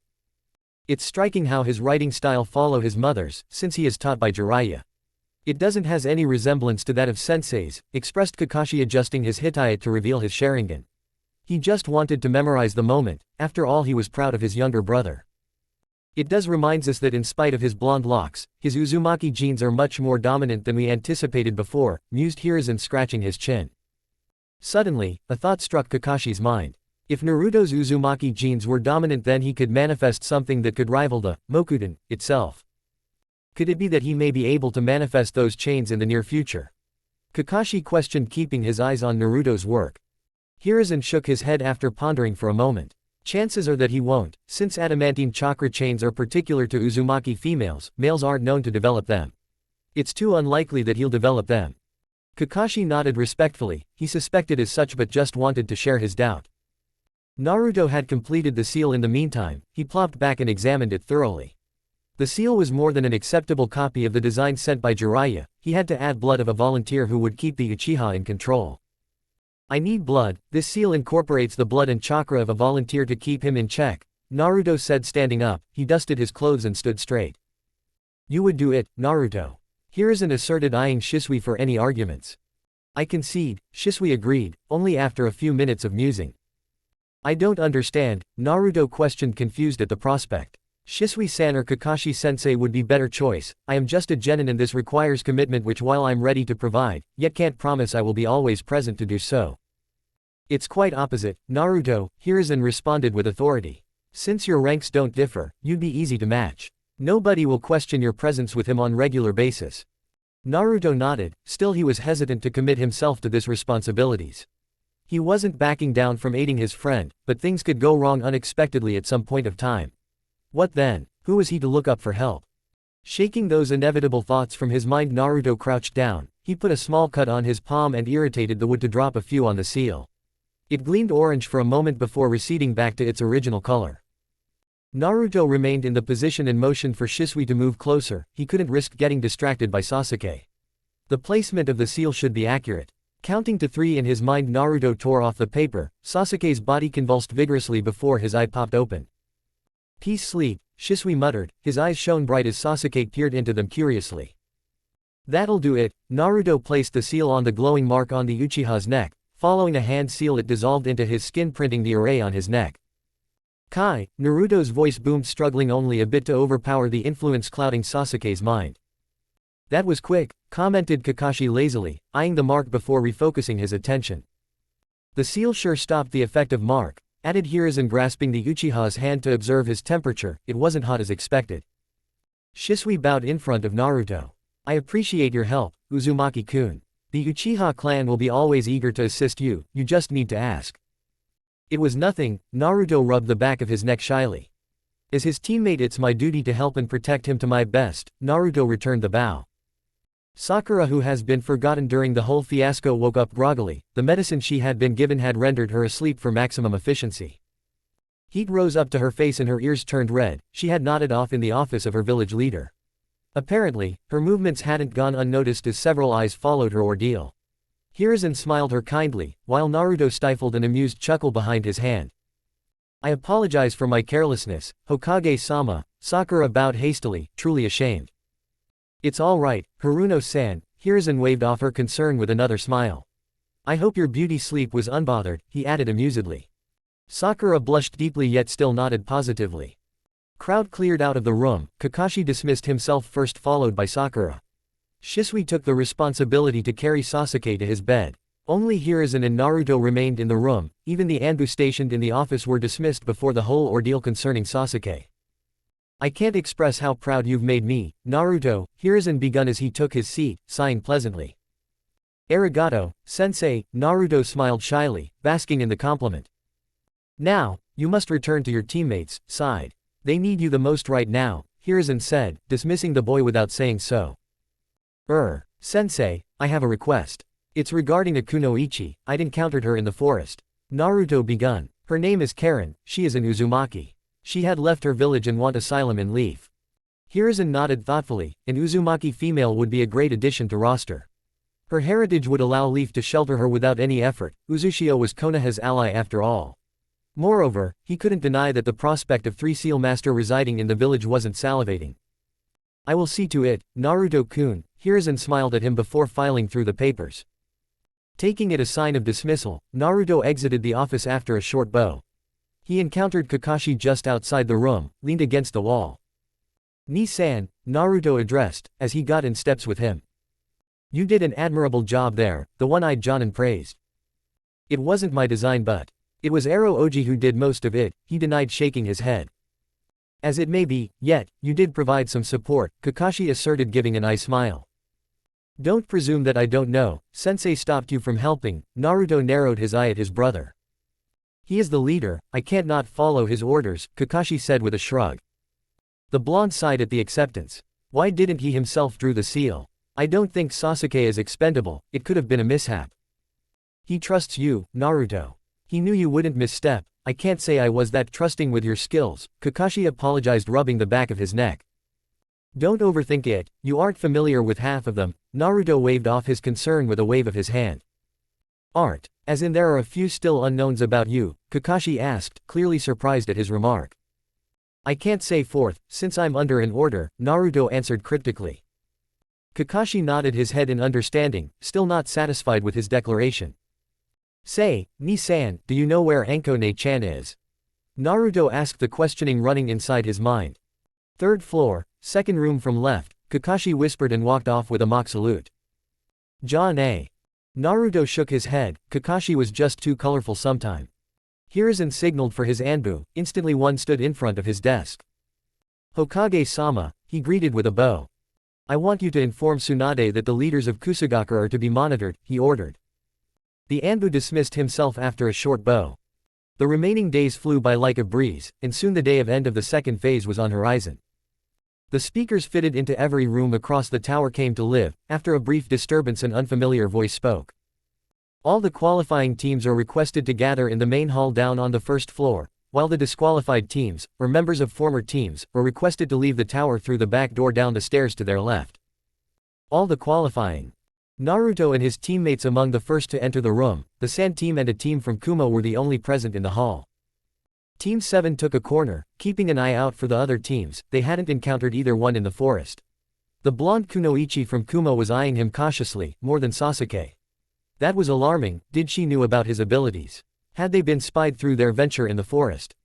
It's striking how his writing style follow his mother's, since he is taught by Jiraiya. It doesn't has any resemblance to that of Sensei's, expressed Kakashi, adjusting his Hittite to reveal his Sharingan. He just wanted to memorize the moment, after all he was proud of his younger brother. It does reminds us that in spite of his blonde locks, his Uzumaki genes are much more dominant than we anticipated before, mused Hiruzen scratching his chin. Suddenly, a thought struck Kakashi's mind. If Naruto's Uzumaki genes were dominant, then he could manifest something that could rival the Mokuden itself. Could it be that he may be able to manifest those chains in the near future? Kakashi questioned, keeping his eyes on Naruto's work. Hiruzen shook his head after pondering for a moment. Chances are that he won't, since adamantine chakra chains are particular to Uzumaki females, males aren't known to develop them. It's too unlikely that he'll develop them. Kakashi nodded respectfully, he suspected as such but just wanted to share his doubt. Naruto had completed the seal in the meantime, he plopped back and examined it thoroughly. The seal was more than an acceptable copy of the design sent by Jiraiya, he had to add blood of a volunteer who would keep the Uchiha in control. I need blood, this seal incorporates the blood and chakra of a volunteer to keep him in check, Naruto said, standing up. He dusted his clothes and stood straight. You would do it, Naruto. Hiruzen asserted, eyeing Shisui for any arguments. I concede, Shisui agreed, only after a few minutes of musing. I don't understand, Naruto questioned, confused at the prospect. Shisui-san or Kakashi-sensei would be better choice. I am just a genin and this requires commitment, which while I'm ready to provide, yet can't promise I will be always present to do so. It's quite opposite, Naruto, Hiruzen responded with authority. Since your ranks don't differ, you'd be easy to match. Nobody will question your presence with him on regular basis. Naruto nodded, still he was hesitant to commit himself to this responsibilities. He wasn't backing down from aiding his friend, but things could go wrong unexpectedly at some point of time. What then? Who was he to look up for help? Shaking those inevitable thoughts from his mind, Naruto crouched down. He put a small cut on his palm and irritated the wood to drop a few on the seal. It gleamed orange for a moment before receding back to its original color. Naruto remained in the position and motioned for Shisui to move closer. He couldn't risk getting distracted by Sasuke. The placement of the seal should be accurate. Counting to 3 in his mind, Naruto tore off the paper. Sasuke's body convulsed vigorously before his eye popped open. Peace, sleep, Shisui muttered, his eyes shone bright as Sasuke peered into them curiously. That'll do it. Naruto placed the seal on the glowing mark on the Uchiha's neck. Following a hand seal, it dissolved into his skin, printing the array on his neck. Kai, Naruto's voice boomed, struggling only a bit to overpower the influence clouding Sasuke's mind. That was quick, commented Kakashi lazily, eyeing the mark before refocusing his attention. The seal sure stopped the effect of mark, added Hiruzen, grasping the Uchiha's hand to observe his temperature. It wasn't hot as expected. Shisui bowed in front of Naruto. I appreciate your help, Uzumaki-kun. The Uchiha clan will be always eager to assist you, you just need to ask. It was nothing, Naruto rubbed the back of his neck shyly. As his teammate, it's my duty to help and protect him to my best, Naruto returned the bow. Sakura, who has been forgotten during the whole fiasco, woke up groggily. The medicine she had been given had rendered her asleep for maximum efficiency. Heat rose up to her face and her ears turned red. She had nodded off in the office of her village leader. Apparently, her movements hadn't gone unnoticed as several eyes followed her ordeal. Hiruzen smiled her kindly, while Naruto stifled an amused chuckle behind his hand. I apologize for my carelessness, Hokage-sama, Sakura bowed hastily, truly ashamed. It's all right, Haruno-san, Hiruzen waved off her concern with another smile. I hope your beauty sleep was unbothered, he added amusedly. Sakura blushed deeply yet still nodded positively. Crowd cleared out of the room. Kakashi dismissed himself first, followed by Sakura. Shisui took the responsibility to carry Sasuke to his bed. Only Hiruzen and Naruto remained in the room. Even the Anbu stationed in the office were dismissed before the whole ordeal concerning Sasuke. I can't express how proud you've made me, Naruto, Hiruzen begun as he took his seat, sighing pleasantly. Arigato, sensei, Naruto smiled shyly, basking in the compliment. Now, you must return to your teammates, sighed. They need you the most right now, Hiruzen said, dismissing the boy without saying so. Sensei, I have a request. It's regarding a kunoichi. I'd encountered her in the forest. Naruto begun. Her name is Karen, she is an Uzumaki. She had left her village and want asylum in Leaf. Hiruzen nodded thoughtfully. An Uzumaki female would be a great addition to roster. Her heritage would allow Leaf to shelter her without any effort. Uzushio was Konoha's ally after all. Moreover, he couldn't deny that the prospect of 3 Seal Master residing in the village wasn't salivating. I will see to it, Naruto-kun, Hiruzen smiled at him before filing through the papers. Taking it a sign of dismissal, Naruto exited the office after a short bow. He encountered Kakashi just outside the room, leaned against the wall. "Ni-san," Naruto addressed, as he got in steps with him. "You did an admirable job there," the one-eyed Jonin praised. "It wasn't my design but it was Ero Oji who did most of it," he denied, shaking his head. "As it may be, yet, you did provide some support," Kakashi asserted, giving an eye smile. "Don't presume that I don't know, Sensei stopped you from helping," Naruto narrowed his eye at his brother. "He is the leader, I can't not follow his orders," Kakashi said with a shrug. The blonde sighed at the acceptance. Why didn't he himself drew the seal? "I don't think Sasuke is expendable, it could have been a mishap." "He trusts you, Naruto. He knew you wouldn't misstep." "I can't say I was that trusting with your skills," Kakashi apologized, rubbing the back of his neck. "Don't overthink it, you aren't familiar with half of them," Naruto waved off his concern with a wave of his hand. "Aren't, as in there are a few still unknowns about you?" Kakashi asked, clearly surprised at his remark. "I can't say forth, since I'm under an order," Naruto answered cryptically. Kakashi nodded his head in understanding, still not satisfied with his declaration. "Say, Ni-san, do you know where Ankone-chan is?" Naruto asked, the questioning running inside his mind. "Third floor, second room from left," Kakashi whispered and walked off with a mock salute. "John A." Naruto shook his head, Kakashi was just too colorful sometime. Hiruzen signaled for his Anbu, instantly one stood in front of his desk. "Hokage-sama," he greeted with a bow. "I want you to inform Tsunade that the leaders of Kusugakura are to be monitored," he ordered. The Anbu dismissed himself after a short bow. The remaining days flew by like a breeze, and soon the day of end of the second phase was on horizon. The speakers fitted into every room across the tower came to live. After a brief disturbance, an unfamiliar voice spoke. "All the qualifying teams are requested to gather in the main hall down on the first floor, while the disqualified teams, or members of former teams, are requested to leave the tower through the back door down the stairs to their left." All the qualifying. Naruto and his teammates among the first to enter the room. The Sand team and a team from Kumo were the only present in the hall. Team 7 took a corner, keeping an eye out for the other teams. They hadn't encountered either one in the forest. The blonde Kunoichi from Kumo was eyeing him cautiously, more than Sasuke. That was alarming. Did she knew about his abilities? Had they been spied through their venture in the forest?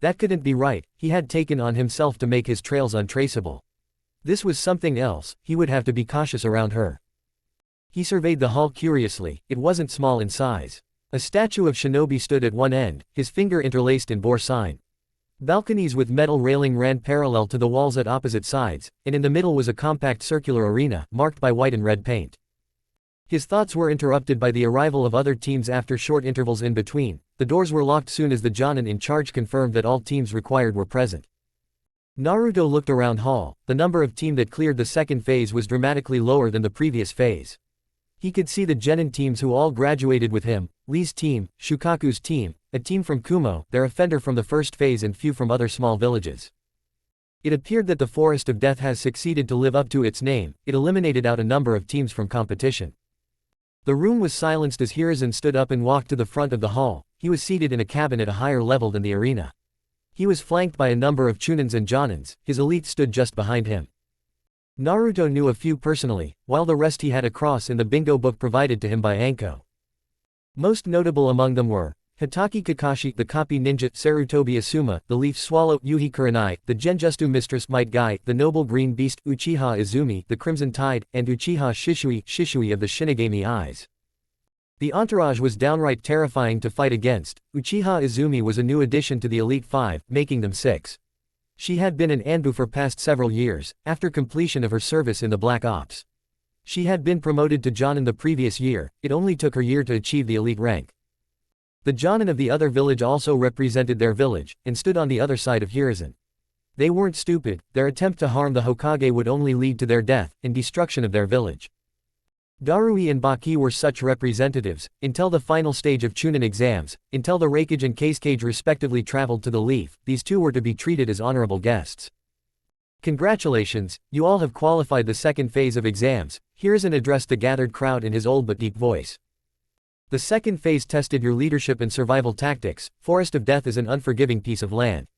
That couldn't be right. He had taken on himself to make his trails untraceable. This was something else. He would have to be cautious around her. He surveyed the hall curiously. It wasn't small in size. A statue of Shinobi stood at one end, his finger interlaced in bore sign. Balconies with metal railing ran parallel to the walls at opposite sides, and in the middle was a compact circular arena, marked by white and red paint. His thoughts were interrupted by the arrival of other teams after short intervals in between. The doors were locked soon as the Jonin in charge confirmed that all teams required were present. Naruto looked around hall. The number of team that cleared the second phase was dramatically lower than the previous phase. He could see the genin teams who all graduated with him, Lee's team, Shukaku's team, a team from Kumo, their offender from the first phase, and few from other small villages. It appeared that the Forest of Death has succeeded to live up to its name. It eliminated out a number of teams from competition. The room was silenced as Hiruzen stood up and walked to the front of the hall. He was seated in a cabin at a higher level than the arena. He was flanked by a number of Chunins and Jonins. His elite stood just behind him. Naruto knew a few personally, while the rest he had across in the bingo book provided to him by Anko. Most notable among them were Hitaki Kakashi, the copy ninja, Sarutobi Asuma, the leaf swallow, Yuhi Kurenai, the Genjutsu mistress, Might Guy, the noble green beast, Uchiha Izumi, the Crimson Tide, and Uchiha Shishui of the Shinigami Eyes. The entourage was downright terrifying to fight against. Uchiha Izumi was a new addition to the Elite Five, making them 6. She had been an Anbu for past several years, after completion of her service in the Black Ops. She had been promoted to Jonin the previous year. It only took her year to achieve the elite rank. The Jonin of the other village also represented their village, and stood on the other side of Hiruzen. They weren't stupid. Their attempt to harm the Hokage would only lead to their death, and destruction of their village. Darui and Baki were such representatives. Until the final stage of Chunin exams, until the Raikage and Casecage respectively traveled to the Leaf, these two were to be treated as honorable guests. "Congratulations, you all have qualified the second phase of exams," Hiruzen addressed the gathered crowd in his old but deep voice. "The second phase tested your leadership and survival tactics. Forest of Death is an unforgiving piece of land.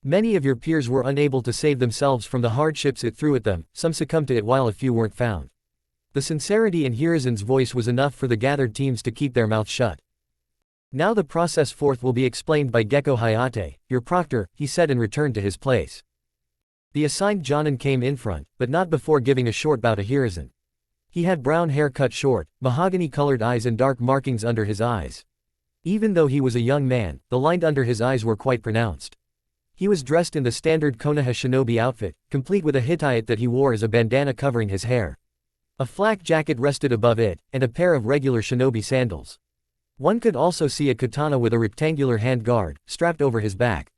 Many of your peers were unable to save themselves from the hardships it threw at them, some succumbed to it while a few weren't found. The sincerity in Hiruzen's voice was enough for the gathered teams to keep their mouths shut. Now the process forth will be explained by Gecko Hayate, your proctor, he said and returned to his place. The assigned Jonin came in front, but not before giving a short bow to Hiruzen. He had brown hair cut short, mahogany-colored eyes and dark markings under his eyes. Even though he was a young man, the lines under his eyes were quite pronounced. He was dressed in the standard Konoha shinobi outfit, complete with a hitayat that he wore as a bandana covering his hair. A flak jacket rested above it, and a pair of regular shinobi sandals. One could also see a katana with a rectangular hand guard, strapped over his back.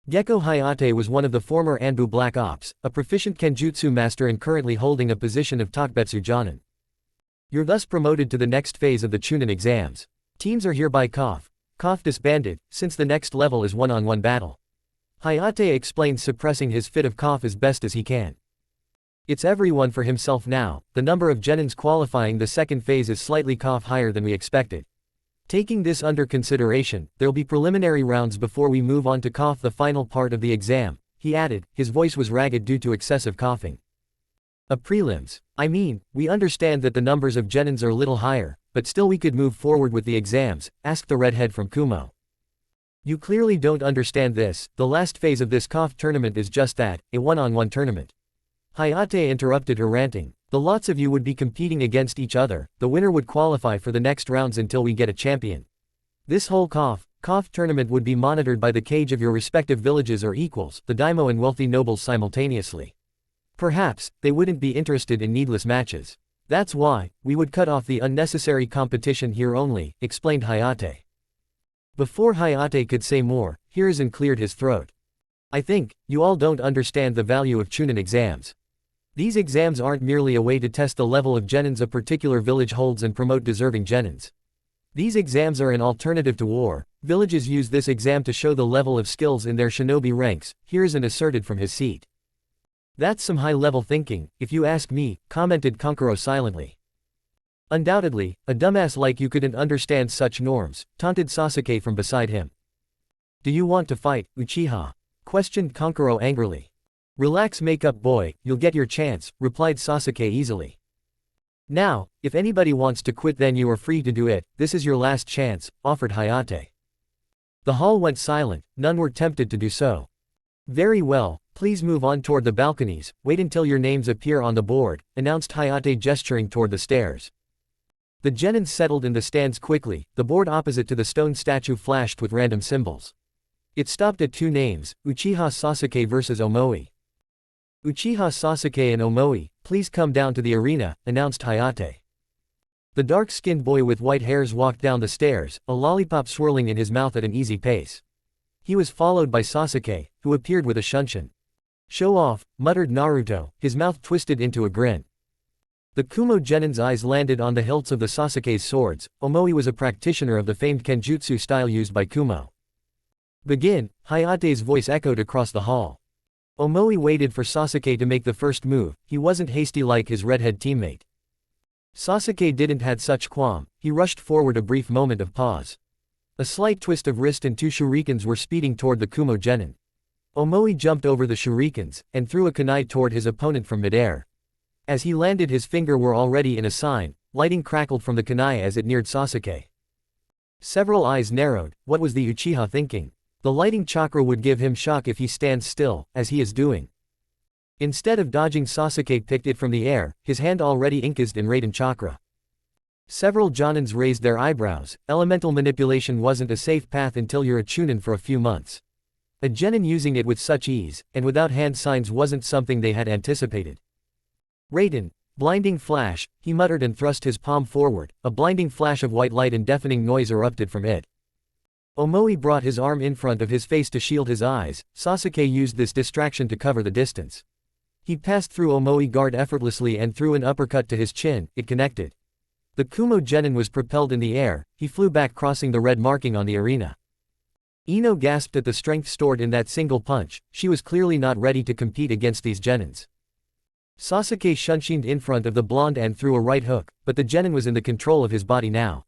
Gecko Hayate was one of the former Anbu Black Ops, a proficient kenjutsu master and currently holding a position of Takbetsu Jonin. You're thus promoted to the next phase of the Chunin exams. Teams are hereby disbanded, since the next level is one-on-one battle. Hayate explained, suppressing his fit of cough as best as he can. It's everyone for himself now, the number of genins qualifying the second phase is slightly higher than we expected. Taking this under consideration, there'll be preliminary rounds before we move on to the final part of the exam, he added, his voice was ragged due to excessive coughing. A prelims. I mean, we understand that the numbers of genins are a little higher, but still we could move forward with the exams, asked the redhead from Kumo. You clearly don't understand this, the last phase of this tournament is just that, a one-on-one tournament. Hayate interrupted her ranting. The lots of you would be competing against each other, the winner would qualify for the next rounds until we get a champion. This whole tournament would be monitored by the cage of your respective villages or equals, the daimyo and wealthy nobles simultaneously. Perhaps, they wouldn't be interested in needless matches. That's why, we would cut off the unnecessary competition here only, explained Hayate. Before Hayate could say more, Hiruzen cleared his throat. I think, you all don't understand the value of Chunin exams. These exams aren't merely a way to test the level of genins a particular village holds and promote deserving genins. These exams are an alternative to war. Villages use this exam to show the level of skills in their shinobi ranks, Hiruzen asserted from his seat. That's some high-level thinking, if you ask me, commented Kankuro silently. Undoubtedly, a dumbass like you couldn't understand such norms, taunted Sasuke from beside him. Do you want to fight, Uchiha? Questioned Kankuro angrily. Relax, make-up boy, you'll get your chance, replied Sasuke easily. Now, if anybody wants to quit then you are free to do it, this is your last chance, offered Hayate. The hall went silent, none were tempted to do so. Very well, please move on toward the balconies, wait until your names appear on the board, announced Hayate gesturing toward the stairs. The genins settled in the stands quickly, the board opposite to the stone statue flashed with random symbols. It stopped at two names, Uchiha Sasuke vs Omoi. Uchiha Sasuke and Omoi, please come down to the arena, announced Hayate. The dark-skinned boy with white hairs walked down the stairs, a lollipop swirling in his mouth at an easy pace. He was followed by Sasuke, who appeared with a shunshin. Show off, muttered Naruto, his mouth twisted into a grin. The Kumo genin's eyes landed on the hilts of the Sasuke's swords. Omoi was a practitioner of the famed kenjutsu style used by Kumo. Begin, Hayate's voice echoed across the hall. Omoi waited for Sasuke to make the first move, he wasn't hasty like his redhead teammate. Sasuke didn't had such qualm, he rushed forward a brief moment of pause. A slight twist of wrist and two shurikens were speeding toward the Kumo genin. Omoi jumped over the shurikens, and threw a kunai toward his opponent from midair. As he landed his finger were already in a sign, lighting crackled from the kunai as it neared Sasuke. Several eyes narrowed, what was the Uchiha thinking? The lighting chakra would give him shock if he stands still, as he is doing. Instead of dodging, Sasuke picked it from the air, his hand already encased in Raiden chakra. Several jonins raised their eyebrows, elemental manipulation wasn't a safe path until you're a chunin for a few months. A genin using it with such ease, and without hand signs wasn't something they had anticipated. Raiden, blinding flash, he muttered and thrust his palm forward, a blinding flash of white light and deafening noise erupted from it. Omoi brought his arm in front of his face to shield his eyes, Sasuke used this distraction to cover the distance. He passed through Omoi's guard effortlessly and threw an uppercut to his chin, it connected. The Kumo genin was propelled in the air, he flew back crossing the red marking on the arena. Ino gasped at the strength stored in that single punch, she was clearly not ready to compete against these genins. Sasuke shunshined in front of the blonde and threw a right hook, but the genin was in the control of his body now.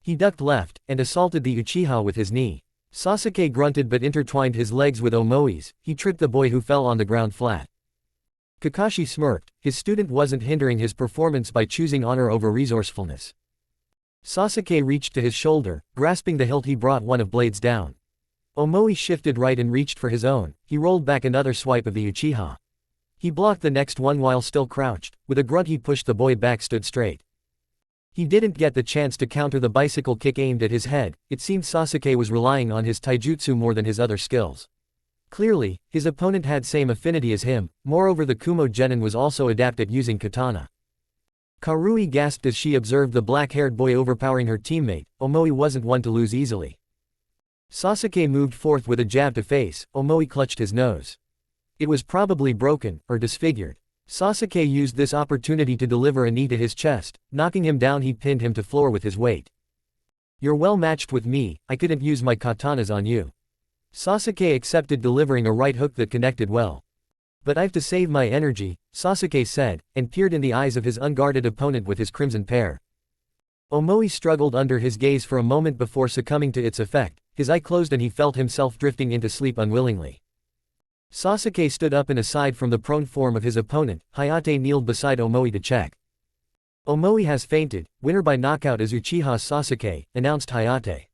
He ducked left, and assaulted the Uchiha with his knee. Sasuke grunted but intertwined his legs with Omoi's, he tripped the boy who fell on the ground flat. Kakashi smirked, his student wasn't hindering his performance by choosing honor over resourcefulness. Sasuke reached to his shoulder, grasping the hilt he brought one of blades down. Omoi shifted right and reached for his own, he rolled back another swipe of the Uchiha. He blocked the next one while still crouched, with a grunt he pushed the boy back stood straight. He didn't get the chance to counter the bicycle kick aimed at his head, it seemed Sasuke was relying on his taijutsu more than his other skills. Clearly, his opponent had same affinity as him, moreover the Kumo genin was also adept at using katana. Karui gasped as she observed the black-haired boy overpowering her teammate. Omoi wasn't one to lose easily. Sasuke moved forth with a jab to face, Omoi clutched his nose. It was probably broken, or disfigured. Sasuke used this opportunity to deliver a knee to his chest, knocking him down. He pinned him to floor with his weight. You're well matched with me, I couldn't use my katanas on you. Sasuke accepted, delivering a right hook that connected well. But I've to save my energy, Sasuke said, and peered in the eyes of his unguarded opponent with his crimson pair. Omoi struggled under his gaze for a moment before succumbing to its effect, his eye closed and he felt himself drifting into sleep unwillingly. Sasuke stood up and aside from the prone form of his opponent, Hayate kneeled beside Omoi to check. Omoi has fainted, winner by knockout is Uchiha Sasuke, announced Hayate.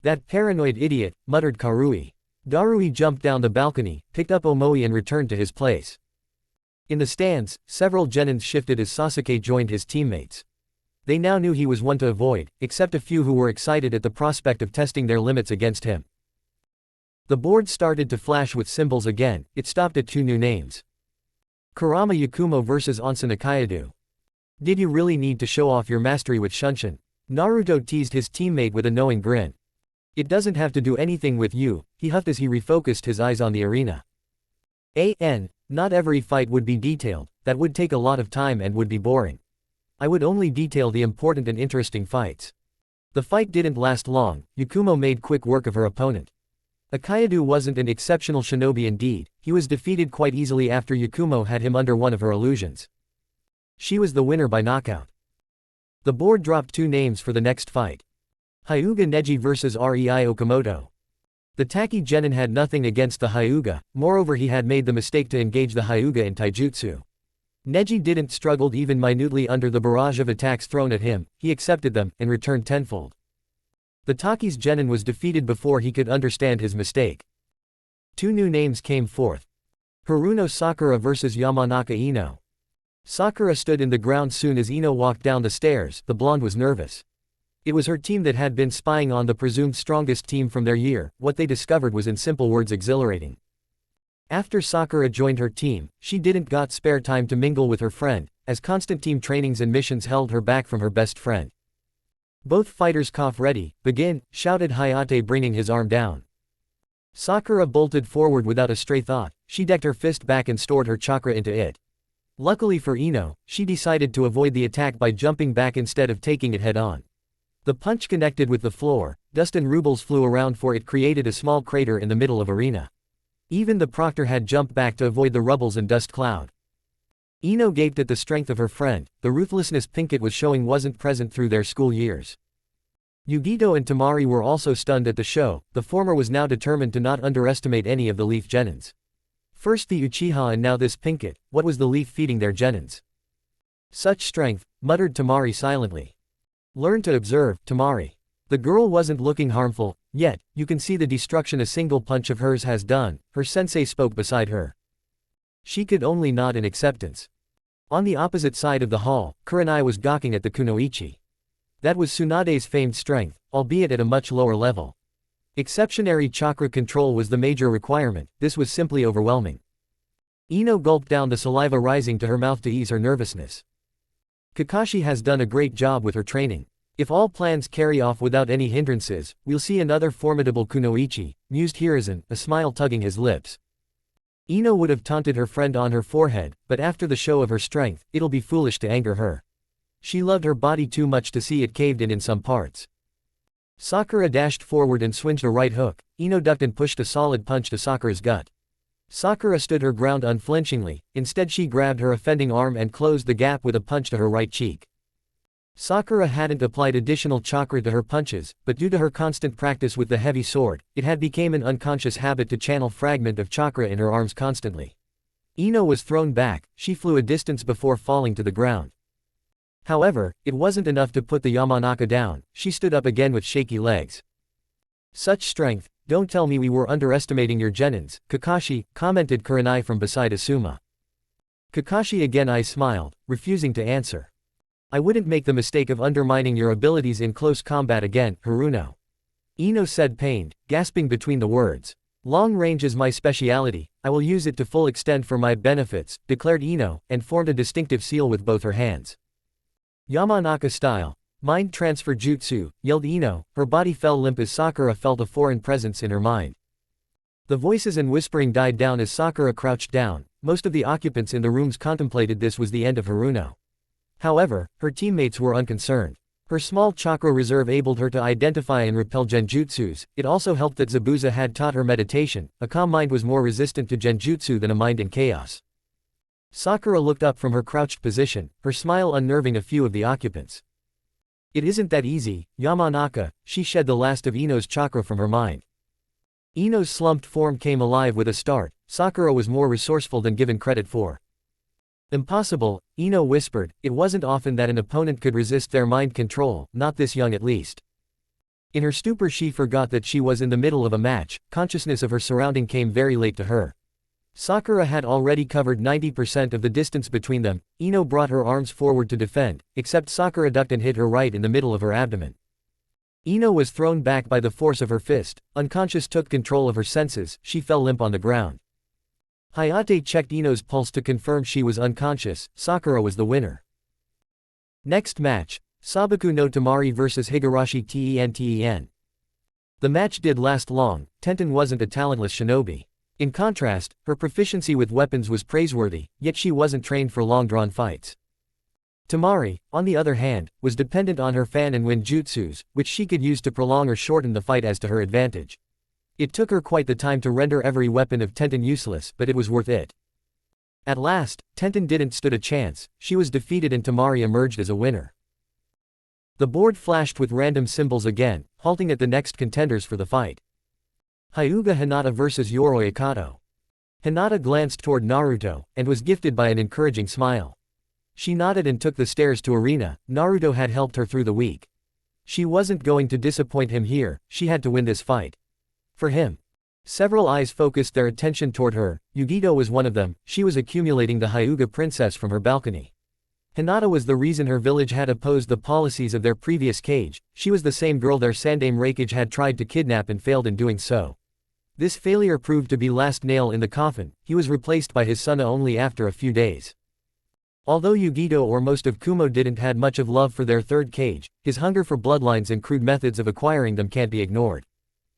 That paranoid idiot, muttered Karui. Darui jumped down the balcony, picked up Omoi and returned to his place. In the stands, several genins shifted as Sasuke joined his teammates. They now knew he was one to avoid, except a few who were excited at the prospect of testing their limits against him. The board started to flash with symbols again, it stopped at 2 new names. Kurama Yakumo vs Onsen Akayadu. Did you really need to show off your mastery with Shunshin? Naruto teased his teammate with a knowing grin. It doesn't have to do anything with you, he huffed as he refocused his eyes on the arena. Not every fight would be detailed, that would take a lot of time and would be boring. I would only detail the important and interesting fights. The fight didn't last long, Yakumo made quick work of her opponent. Akayadu wasn't an exceptional shinobi indeed, he was defeated quite easily after Yakumo had him under one of her illusions. She was the winner by knockout. The board dropped 2 names for the next fight. Hyuga Neji vs Rei Okamoto. The Taki genin had nothing against the Hyuga, moreover he had made the mistake to engage the Hyuga in taijutsu. Neji didn't struggle even minutely under the barrage of attacks thrown at him, he accepted them, and returned tenfold. The Taki's genin was defeated before he could understand his mistake. 2 new names came forth. Haruno Sakura vs Yamanaka Ino. Sakura stood in the ground soon as Ino walked down the stairs, the blonde was nervous. It was her team that had been spying on the presumed strongest team from their year, what they discovered was in simple words exhilarating. After Sakura joined her team, she didn't got spare time to mingle with her friend, as constant team trainings and missions held her back from her best friend. Both fighters cough ready, begin, shouted Hayate bringing his arm down. Sakura bolted forward without a stray thought, she decked her fist back and stored her chakra into it. Luckily for Ino, she decided to avoid the attack by jumping back instead of taking it head on. The punch connected with the floor, dust and rubles flew around for it created a small crater in the middle of arena. Even the proctor had jumped back to avoid the rubbles and dust cloud. Ino gaped at the strength of her friend, the ruthlessness Pinkett was showing wasn't present through their school years. Yugito and Tamari were also stunned at the show, the former was now determined to not underestimate any of the Leaf genins. First the Uchiha and now this Pinkett, what was the Leaf feeding their genins? Such strength, muttered Tamari silently. Learn to observe, Tamari. The girl wasn't looking harmful, yet, you can see the destruction a single punch of hers has done, her sensei spoke beside her. She could only nod in acceptance. On the opposite side of the hall, Kurenai was gawking at the kunoichi. That was Tsunade's famed strength, albeit at a much lower level. Exceptionary chakra control was the major requirement, this was simply overwhelming. Ino gulped down the saliva rising to her mouth to ease her nervousness. Kakashi has done a great job with her training. If all plans carry off without any hindrances, we'll see another formidable kunoichi, mused Hiruzen, a smile tugging his lips. Ino would have taunted her friend on her forehead, but after the show of her strength, it'll be foolish to anger her. She loved her body too much to see it caved in some parts. Sakura dashed forward and swinged a right hook, Ino ducked and pushed a solid punch to Sakura's gut. Sakura stood her ground unflinchingly, instead she grabbed her offending arm and closed the gap with a punch to her right cheek. Sakura hadn't applied additional chakra to her punches, but due to her constant practice with the heavy sword, it had become an unconscious habit to channel fragment of chakra in her arms constantly. Ino was thrown back, she flew a distance before falling to the ground. However, it wasn't enough to put the Yamanaka down, she stood up again with shaky legs. Such strength, don't tell me we were underestimating your genins, Kakashi, commented Kurenai from beside Asuma. Kakashi again smiled, refusing to answer. I wouldn't make the mistake of undermining your abilities in close combat again, Haruno. Ino said pained, gasping between the words. Long range is my speciality, I will use it to full extent for my benefits, declared Ino, and formed a distinctive seal with both her hands. Yamanaka style. Mind transfer jutsu, yelled Ino, her body fell limp as Sakura felt a foreign presence in her mind. The voices and whispering died down as Sakura crouched down. Most of the occupants in the rooms contemplated this was the end of Haruno. However, her teammates were unconcerned. Her small chakra reserve abled her to identify and repel genjutsus. It also helped that Zabuza had taught her meditation. A calm mind was more resistant to genjutsu than a mind in chaos. Sakura looked up from her crouched position, her smile unnerving a few of the occupants. It isn't that easy, Yamanaka, she shed the last of Ino's chakra from her mind. Ino's slumped form came alive with a start. Sakura was more resourceful than given credit for. Impossible, Ino whispered, it wasn't often that an opponent could resist their mind control, not this young at least. In her stupor she forgot that she was in the middle of a match, consciousness of her surrounding came very late to her. Sakura had already covered 90% of the distance between them. Ino brought her arms forward to defend, except Sakura ducked and hit her right in the middle of her abdomen. Ino was thrown back by the force of her fist, unconscious took control of her senses, she fell limp on the ground. Hayate checked Ino's pulse to confirm she was unconscious. Sakura was the winner. Next match, Sabaku no Tamari vs Higurashi Ten. The match did last long. Tenten wasn't a talentless shinobi. In contrast, her proficiency with weapons was praiseworthy, yet she wasn't trained for long-drawn fights. Tamari, on the other hand, was dependent on her fan and wind jutsus, which she could use to prolong or shorten the fight as to her advantage. It took her quite the time to render every weapon of Tenten useless, but it was worth it. At last, Tenten didn't stand a chance, she was defeated and Tamari emerged as a winner. The board flashed with random symbols again, halting at the next contenders for the fight. Hyuga Hinata vs Yoroi Akato. Hinata glanced toward Naruto, and was gifted by an encouraging smile. She nodded and took the stairs to arena. Naruto had helped her through the week. She wasn't going to disappoint him here, she had to win this fight. For him. Several eyes focused their attention toward her. Yugito was one of them, she was accumulating the Hyuga princess from her balcony. Hinata was the reason her village had opposed the policies of their previous cage, she was the same girl their Sandame Reikage had tried to kidnap and failed in doing so. This failure proved to be last nail in the coffin, he was replaced by his son only after a few days. Although Yugito or most of Kumo didn't had much of love for their third cage, his hunger for bloodlines and crude methods of acquiring them can't be ignored.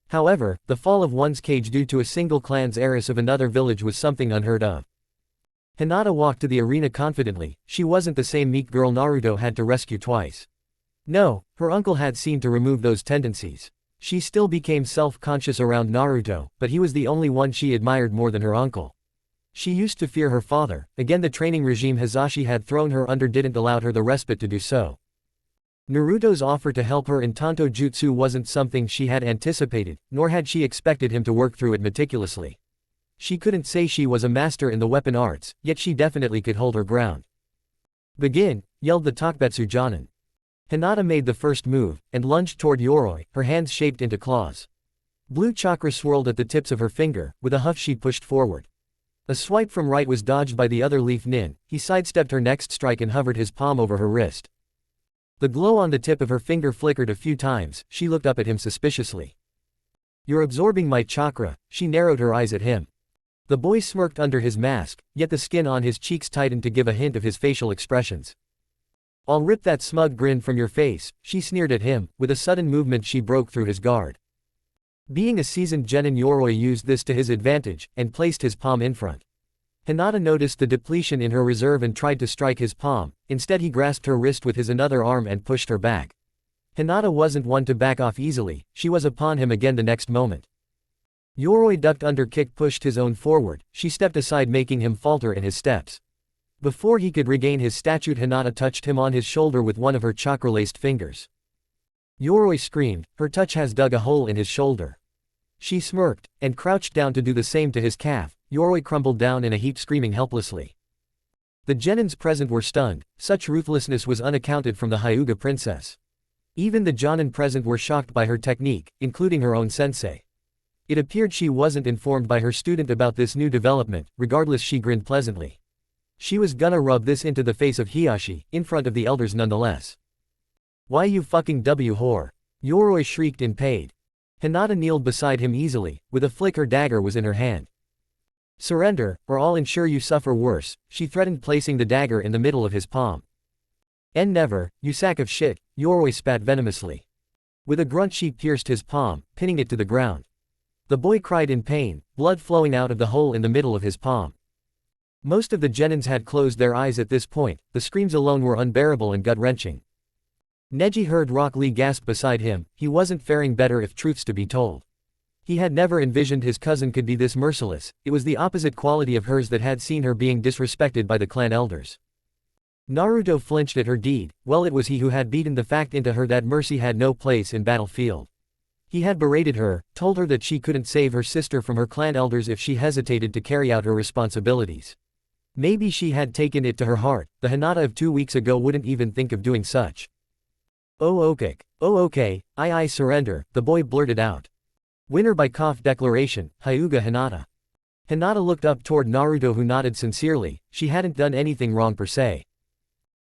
However, the fall of one's cage due to a single clan's heiress of another village was something unheard of. Hinata walked to the arena confidently, she wasn't the same meek girl Naruto had to rescue twice. No, her uncle had seemed to remove those tendencies. She still became self-conscious around Naruto, but he was the only one she admired more than her uncle. She used to fear her father, again the training regime Hazashi had thrown her under didn't allow her the respite to do so. Naruto's offer to help her in Tanto Jutsu wasn't something she had anticipated, nor had she expected him to work through it meticulously. She couldn't say she was a master in the weapon arts, yet she definitely could hold her ground. Begin, yelled the Takbetsu Jonin. Hinata made the first move, and lunged toward Yoroi, her hands shaped into claws. Blue chakra swirled at the tips of her finger, with a huff she pushed forward. A swipe from right was dodged by the other Leaf Nin, he sidestepped her next strike and hovered his palm over her wrist. The glow on the tip of her finger flickered a few times, she looked up at him suspiciously. You're absorbing my chakra, she narrowed her eyes at him. The boy smirked under his mask, yet the skin on his cheeks tightened to give a hint of his facial expressions. I'll rip that smug grin from your face, she sneered at him, with a sudden movement she broke through his guard. Being a seasoned genin Yoroi used this to his advantage, and placed his palm in front. Hinata noticed the depletion in her reserve and tried to strike his palm, instead he grasped her wrist with his another arm and pushed her back. Hinata wasn't one to back off easily, she was upon him again the next moment. Yoroi ducked under kick pushed his own forward, she stepped aside making him falter in his steps. Before he could regain his statute Hinata touched him on his shoulder with one of her chakra-laced fingers. Yoroi screamed, her touch has dug a hole in his shoulder. She smirked, and crouched down to do the same to his calf. Yoroi crumbled down in a heap screaming helplessly. The genins present were stunned, such ruthlessness was unaccounted from the Hyuga princess. Even the jonin present were shocked by her technique, including her own sensei. It appeared she wasn't informed by her student about this new development. Regardless, she grinned pleasantly. She was gonna rub this into the face of Hiyashi, in front of the elders nonetheless. Why you fucking whore? Yoroi shrieked in pain. Hinata kneeled beside him easily, with a flick her dagger was in her hand. Surrender, or I'll ensure you suffer worse, she threatened, placing the dagger in the middle of his palm. And never, you sack of shit, Yoroi spat venomously. With a grunt she pierced his palm, pinning it to the ground. The boy cried in pain, blood flowing out of the hole in the middle of his palm. Most of the genins had closed their eyes at this point, the screams alone were unbearable and gut-wrenching. Neji heard Rock Lee gasp beside him. He wasn't faring better if truth's to be told. He had never envisioned his cousin could be this merciless. It was the opposite quality of hers that had seen her being disrespected by the clan elders. Naruto flinched at her deed. Well, it was he who had beaten the fact into her that mercy had no place in battlefield. He had berated her, told her that she couldn't save her sister from her clan elders if she hesitated to carry out her responsibilities. Maybe she had taken it to her heart. The Hinata of 2 weeks ago wouldn't even think of doing such. Oh okay, I surrender, the boy blurted out. Winner by declaration, Hyuga Hinata. Hinata looked up toward Naruto, who nodded sincerely. She hadn't done anything wrong per se.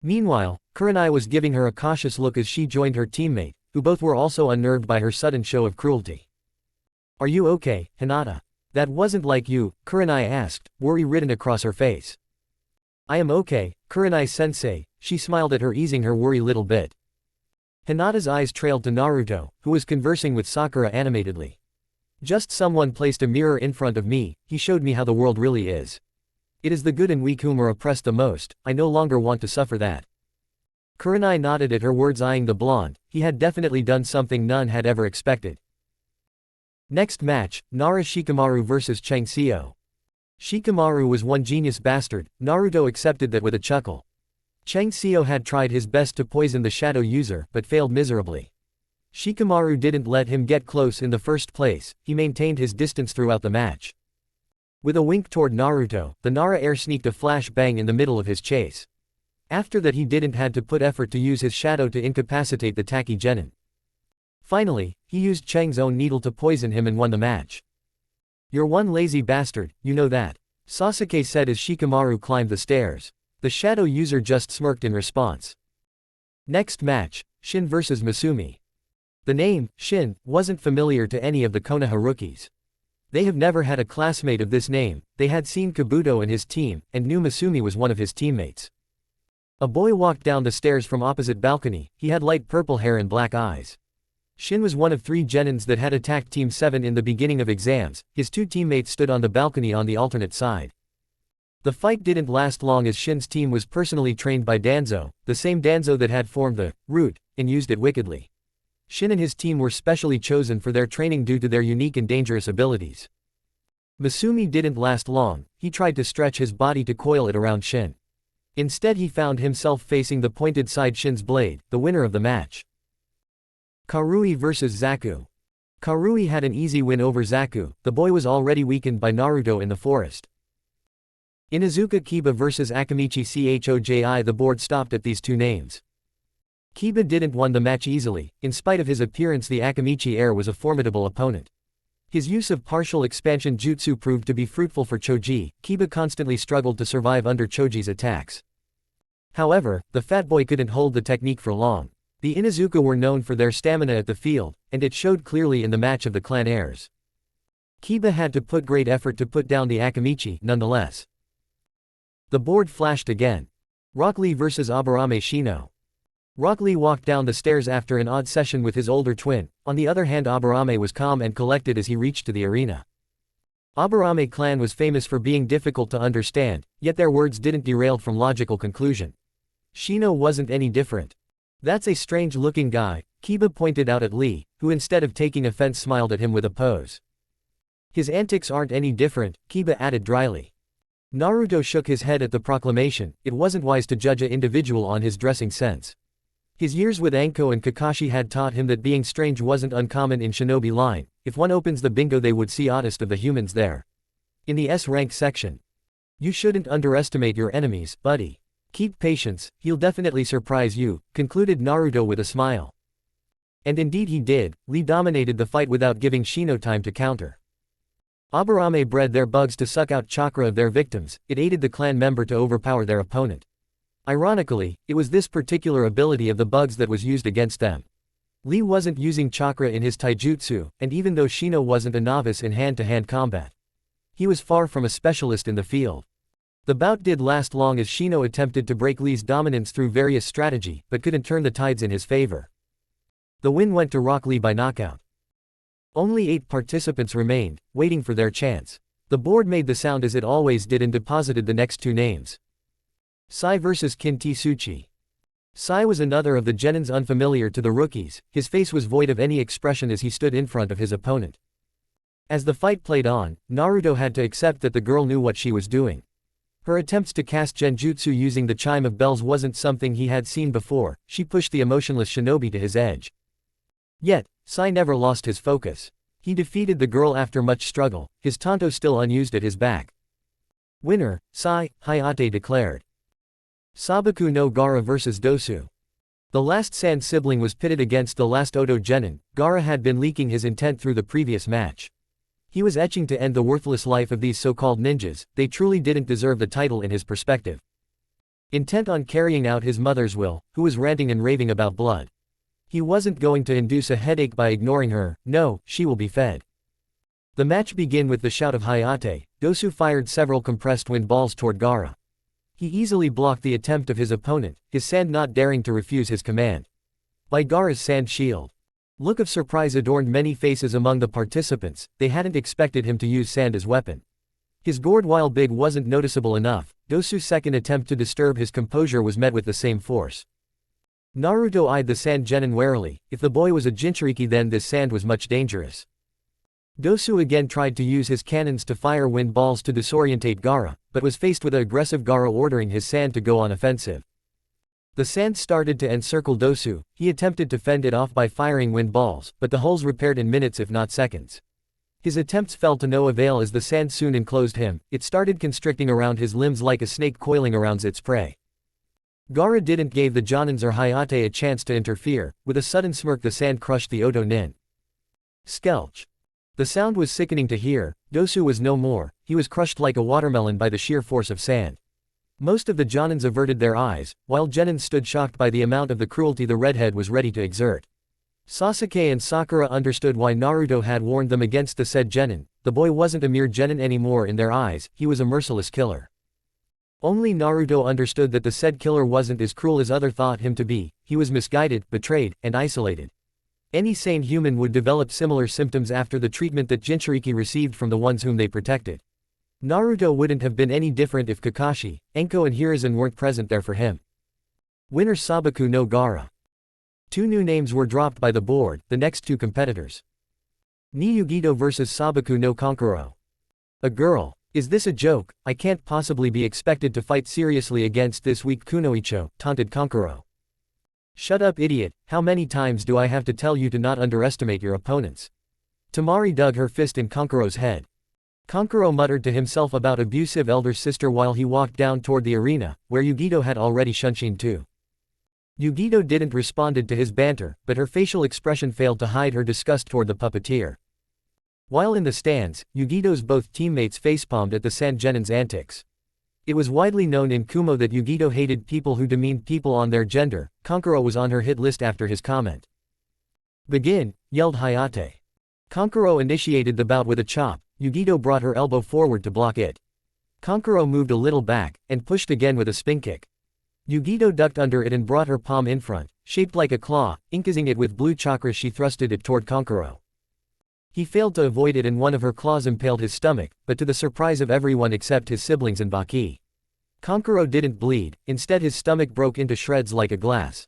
Meanwhile, Kurenai was giving her a cautious look as she joined her teammate, who both were also unnerved by her sudden show of cruelty. Are you okay, Hinata? That wasn't like you, Kurenai asked, worry written across her face. I am okay, Kurenai-sensei, she smiled at her, easing her worry little bit. Hinata's eyes trailed to Naruto, who was conversing with Sakura animatedly. Just someone placed a mirror in front of me, he showed me how the world really is. It is the good and weak whom are oppressed the most. I no longer want to suffer that. Kurenai nodded at her words, eyeing the blonde. He had definitely done something none had ever expected. Next match, Nara Shikamaru vs Changseo. Shikamaru was one genius bastard. Naruto accepted that with a chuckle. Changseo had tried his best to poison the shadow user, but failed miserably. Shikamaru didn't let him get close in the first place. He maintained his distance throughout the match. With a wink toward Naruto, the Nara air sneaked a flash bang in the middle of his chase. After that he didn't had to put effort to use his shadow to incapacitate the Taki genin. Finally, he used Chang's own needle to poison him and won the match. You're one lazy bastard, you know that, Sasuke said as Shikamaru climbed the stairs. The shadow user just smirked in response. Next match, Shin vs Masumi. The name, Shin, wasn't familiar to any of the Konoha rookies. They have never had a classmate of this name. They had seen Kabuto and his team, and knew Masumi was one of his teammates. A boy walked down the stairs from opposite balcony. He had light purple hair and black eyes. Shin was one of 3 genins that had attacked Team 7 in the beginning of exams. His 2 teammates stood on the balcony on the alternate side. The fight didn't last long as Shin's team was personally trained by Danzo, the same Danzo that had formed the root, and used it wickedly. Shin and his team were specially chosen for their training due to their unique and dangerous abilities. Masumi didn't last long. He tried to stretch his body to coil it around Shin. Instead he found himself facing the pointed side Shin's blade, the winner of the match. Karui vs Zaku. Karui had an easy win over Zaku. The boy was already weakened by Naruto in the forest. Inuzuka Kiba vs Akamichi Choji. The board stopped at these 2 names. Kiba didn't win the match easily. In spite of his appearance, the Akamichi heir was a formidable opponent. His use of partial expansion jutsu proved to be fruitful for Choji. Kiba constantly struggled to survive under Choji's attacks. However, the fat boy couldn't hold the technique for long. The Inuzuka were known for their stamina at the field, and it showed clearly in the match of the clan heirs. Kiba had to put great effort to put down the Akamichi, nonetheless. The board flashed again. Rock Lee vs Aburame Shino. Rock Lee walked down the stairs after an odd session with his older twin. On the other hand, Aburame was calm and collected as he reached to the arena. Aburame clan was famous for being difficult to understand, yet their words didn't derail from logical conclusion. Shino wasn't any different. That's a strange-looking guy, Kiba pointed out at Lee, who instead of taking offense smiled at him with a pose. His antics aren't any different, Kiba added dryly. Naruto shook his head at the proclamation. It wasn't wise to judge an individual on his dressing sense. His years with Anko and Kakashi had taught him that being strange wasn't uncommon in Shinobi line. If one opens the bingo they would see oddest of the humans there. In the S-rank section. You shouldn't underestimate your enemies, buddy. Keep patience, he'll definitely surprise you, concluded Naruto with a smile. And indeed he did. Lee dominated the fight without giving Shino time to counter. Aburame bred their bugs to suck out chakra of their victims. It aided the clan member to overpower their opponent. Ironically, it was this particular ability of the bugs that was used against them. Lee wasn't using chakra in his taijutsu, and even though Shino wasn't a novice in hand-to-hand combat, he was far from a specialist in the field. The bout did last long as Shino attempted to break Lee's dominance through various strategy, but couldn't turn the tides in his favor. The win went to Rock Lee by knockout. Only 8 participants remained, waiting for their chance. The board made the sound as it always did and deposited the next 2 names. Sai vs Kin Tsuchi. Sai was another of the genins unfamiliar to the rookies. His face was void of any expression as he stood in front of his opponent. As the fight played on, Naruto had to accept that the girl knew what she was doing. Her attempts to cast genjutsu using the chime of bells wasn't something he had seen before. She pushed the emotionless shinobi to his edge. Yet, Sai never lost his focus. He defeated the girl after much struggle, his tanto still unused at his back. Winner, Sai, Hayate declared. Sabaku no Gaara vs Dosu. The last Sand sibling was pitted against the last Oto genin. Gaara had been leaking his intent through the previous match. He was etching to end the worthless life of these so-called ninjas. They truly didn't deserve the title in his perspective. Intent on carrying out his mother's will, who was ranting and raving about blood. He wasn't going to induce a headache by ignoring her. No, she will be fed. The match began with the shout of Hayate. Dosu fired several compressed wind balls toward Gaara. He easily blocked the attempt of his opponent, his sand not daring to refuse his command. By Gaara's sand shield. Look of surprise adorned many faces among the participants. They hadn't expected him to use sand as weapon. His gourd while big wasn't noticeable enough. Dosu's second attempt to disturb his composure was met with the same force. Naruto eyed the sand genin warily. If the boy was a Jinchuriki then this sand was much dangerous. Dosu again tried to use his cannons to fire wind balls to disorientate Gaara, but was faced with an aggressive Gaara ordering his sand to go on offensive. The sand started to encircle Dosu. He attempted to fend it off by firing wind balls, but the holes repaired in minutes if not seconds. His attempts fell to no avail as the sand soon enclosed him. It started constricting around his limbs like a snake coiling around its prey. Gaara didn't give the Jonins or Hayate a chance to interfere. With a sudden smirk the sand crushed the Oto nin. Skelch. The sound was sickening to hear. Dosu was no more. He was crushed like a watermelon by the sheer force of sand. Most of the Jonins averted their eyes, while Genins stood shocked by the amount of the cruelty the redhead was ready to exert. Sasuke and Sakura understood why Naruto had warned them against the said genin. The boy wasn't a mere genin anymore in their eyes, he was a merciless killer. Only Naruto understood that the said killer wasn't as cruel as others thought him to be. He was misguided, betrayed, and isolated. Any sane human would develop similar symptoms after the treatment that Jinchuriki received from the ones whom they protected. Naruto wouldn't have been any different if Kakashi, Enko and Hiruzen weren't present there for him. Winner Sabaku no Gaara. 2 new names were dropped by the board, the next 2 competitors. Niyugido vs Sabaku no Kankuro. A girl. Is this a joke? I can't possibly be expected to fight seriously against this weak Kunoicho, taunted Kankuro. Shut up idiot, how many times do I have to tell you to not underestimate your opponents? Tamari dug her fist in Kankuro's head. Kankuro muttered to himself about abusive elder sister while he walked down toward the arena, where Yugido had already shunshin too. Yugido didn't responded to his banter, but her facial expression failed to hide her disgust toward the puppeteer. While in the stands, Yugido's both teammates facepalmed at the Sand Genin's antics. It was widely known in Kumo that Yugido hated people who demeaned people on their gender. Kankuro was on her hit list after his comment. Begin, yelled Hayate. Kankuro initiated the bout with a chop. Yugido brought her elbow forward to block it. Kankuro moved a little back, and pushed again with a spin kick. Yugido ducked under it and brought her palm in front, shaped like a claw, inkazing it with blue chakra. She thrusted it toward Kankuro. He failed to avoid it and one of her claws impaled his stomach, but to the surprise of everyone except his siblings and Baki. Kankuro didn't bleed, instead his stomach broke into shreds like a glass.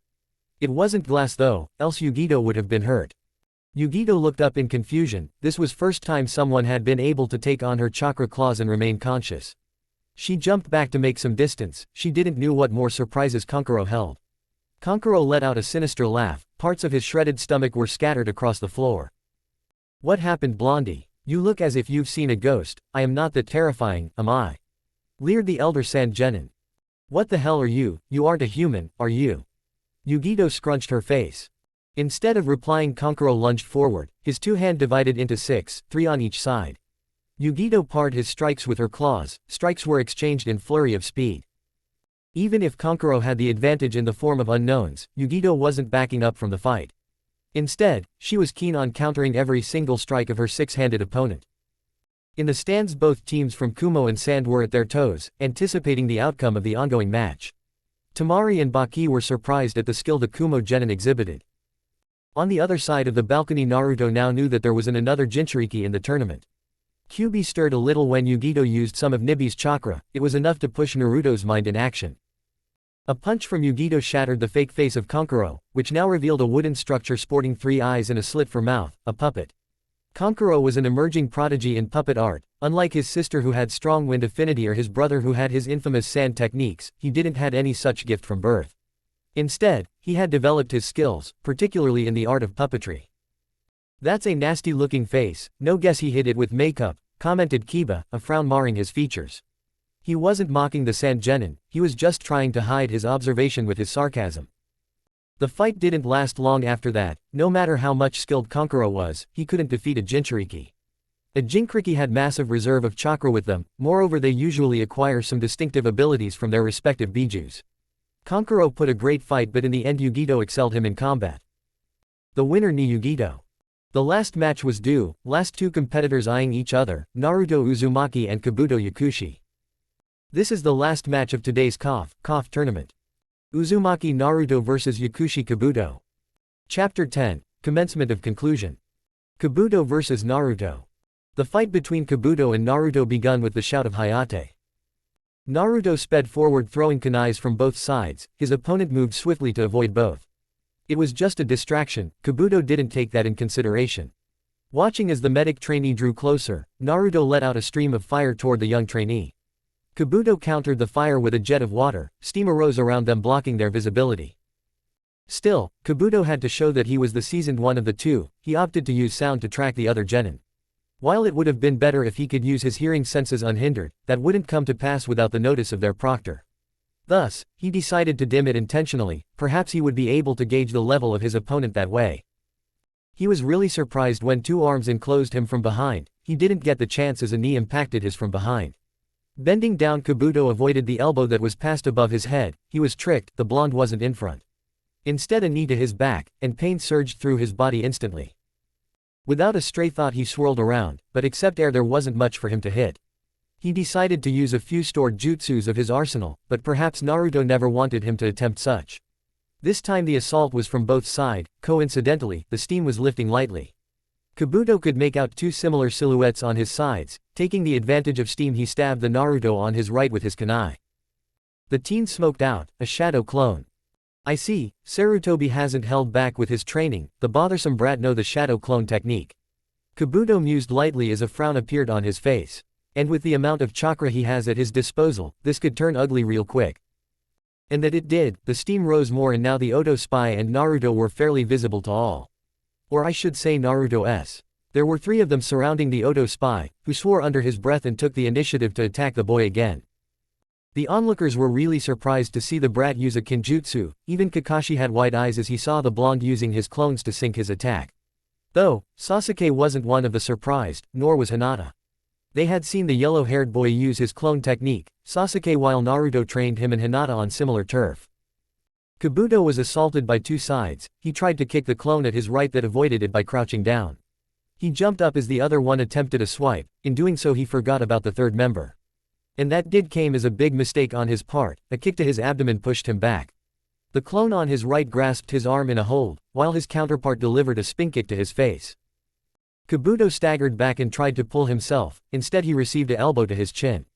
It wasn't glass though, else Yugido would have been hurt. Yugido looked up in confusion. This was first time someone had been able to take on her chakra claws and remain conscious. She jumped back to make some distance. She didn't know what more surprises Kankuro held. Kankuro let out a sinister laugh, parts of his shredded stomach were scattered across the floor. What happened, Blondie? You look as if you've seen a ghost. I am not that terrifying, am I? Leered the elder Sangenin. What the hell are you? You aren't a human, are you? Yugito scrunched her face. Instead of replying, Kankuro lunged forward, his two hands divided into 6, 3 on each side. Yugito parred his strikes with her claws, strikes were exchanged in flurry of speed. Even if Kankuro had the advantage in the form of unknowns, Yugito wasn't backing up from the fight. Instead, she was keen on countering every single strike of her six-handed opponent. In the stands, both teams from Kumo and Sand were at their toes, anticipating the outcome of the ongoing match. Tamari and Baki were surprised at the skill the Kumo genin exhibited. On the other side of the balcony, Naruto now knew that there was another Jinchuriki in the tournament. Kyuubi stirred a little when Yugito used some of Nibi's chakra. It was enough to push Naruto's mind in action. A punch from Yugito shattered the fake face of Kankuro, which now revealed a wooden structure sporting 3 eyes and a slit for mouth, a puppet. Kankuro was an emerging prodigy in puppet art. Unlike his sister who had strong wind affinity or his brother who had his infamous sand techniques, he didn't have any such gift from birth. Instead, he had developed his skills, particularly in the art of puppetry. That's a nasty-looking face, no guess he hid it with makeup, commented Kiba, a frown marring his features. He wasn't mocking the Sand genin, he was just trying to hide his observation with his sarcasm. The fight didn't last long after that. No matter how much skilled Kankuro was, he couldn't defeat a Jinchuriki. A Jinchuriki had massive reserve of chakra with them, moreover they usually acquire some distinctive abilities from their respective bijus. Kankuro put a great fight, but in the end Yugito excelled him in combat. The winner ni Yugito. The last match was due, last two competitors eyeing each other, Naruto Uzumaki and Kabuto Yakushi. This is the last match of today's KOF tournament. Uzumaki Naruto vs Yakushi Kabuto. Chapter 10, Commencement of Conclusion. Kabuto vs Naruto. The fight between Kabuto and Naruto begun with the shout of Hayate. Naruto sped forward throwing kunais from both sides, his opponent moved swiftly to avoid both. It was just a distraction, Kabuto didn't take that in consideration. Watching as the medic trainee drew closer, Naruto let out a stream of fire toward the young trainee. Kabuto countered the fire with a jet of water, steam arose around them blocking their visibility. Still, Kabuto had to show that he was the seasoned one of the two. He opted to use sound to track the other genin. While it would have been better if he could use his hearing senses unhindered, that wouldn't come to pass without the notice of their proctor. Thus, he decided to dim it intentionally, perhaps he would be able to gauge the level of his opponent that way. He was really surprised when two arms enclosed him from behind. He didn't get the chance as a knee impacted his from behind. Bending down, Kabuto avoided the elbow that was passed above his head. He was tricked, the blonde wasn't in front. Instead a knee to his back, and pain surged through his body instantly. Without a stray thought he swirled around, but except air there wasn't much for him to hit. He decided to use a few stored jutsus of his arsenal, but perhaps Naruto never wanted him to attempt such. This time the assault was from both sides. Coincidentally, the steam was lifting lightly. Kabuto could make out two similar silhouettes on his sides. Taking the advantage of steam he stabbed the Naruto on his right with his kunai. The teen smoked out, a shadow clone. I see, Sarutobi hasn't held back with his training, the bothersome brat know the shadow clone technique. Kabuto mused lightly as a frown appeared on his face. And with the amount of chakra he has at his disposal, this could turn ugly real quick. And that it did, the steam rose more and now the Oto spy and Naruto were fairly visible to all. Or I should say Naruto-s. There were 3 of them surrounding the Oto spy, who swore under his breath and took the initiative to attack the boy again. The onlookers were really surprised to see the brat use a kinjutsu. Even Kakashi had wide eyes as he saw the blonde using his clones to sink his attack. Though, Sasuke wasn't one of the surprised, nor was Hinata. They had seen the yellow-haired boy use his clone technique, Sasuke while Naruto trained him and Hinata on similar turf. Kabuto was assaulted by 2 sides. He tried to kick the clone at his right that avoided it by crouching down. He jumped up as the other one attempted a swipe. In doing so he forgot about the 3rd member. And that did came as a big mistake on his part. A kick to his abdomen pushed him back. The clone on his right grasped his arm in a hold, while his counterpart delivered a spin kick to his face. Kabuto staggered back and tried to pull himself. Instead he received an elbow to his chin.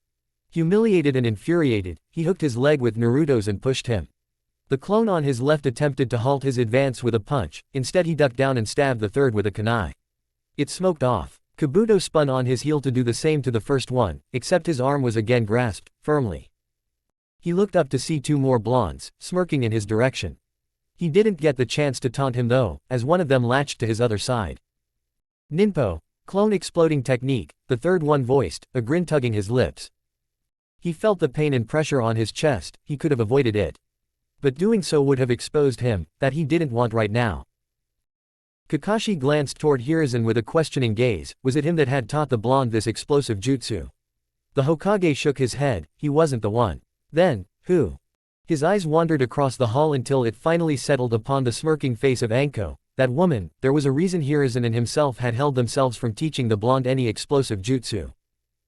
Humiliated and infuriated, he hooked his leg with Naruto's and pushed him. The clone on his left attempted to halt his advance with a punch. Instead he ducked down and stabbed the 3rd with a kunai. It smoked off. Kabuto spun on his heel to do the same to the first one, except his arm was again grasped, firmly. He looked up to see 2 more blondes, smirking in his direction. He didn't get the chance to taunt him though, as one of them latched to his other side. Ninpo, clone exploding technique, the third one voiced, a grin tugging his lips. He felt the pain and pressure on his chest, he could have avoided it. But doing so would have exposed him, that he didn't want right now. Kakashi glanced toward Hiruzen with a questioning gaze. Was it him that had taught the blonde this explosive jutsu? The Hokage shook his head, he wasn't the one. Then, who? His eyes wandered across the hall until it finally settled upon the smirking face of Anko. That woman. There was a reason Hiruzen and himself had held themselves from teaching the blonde any explosive jutsu.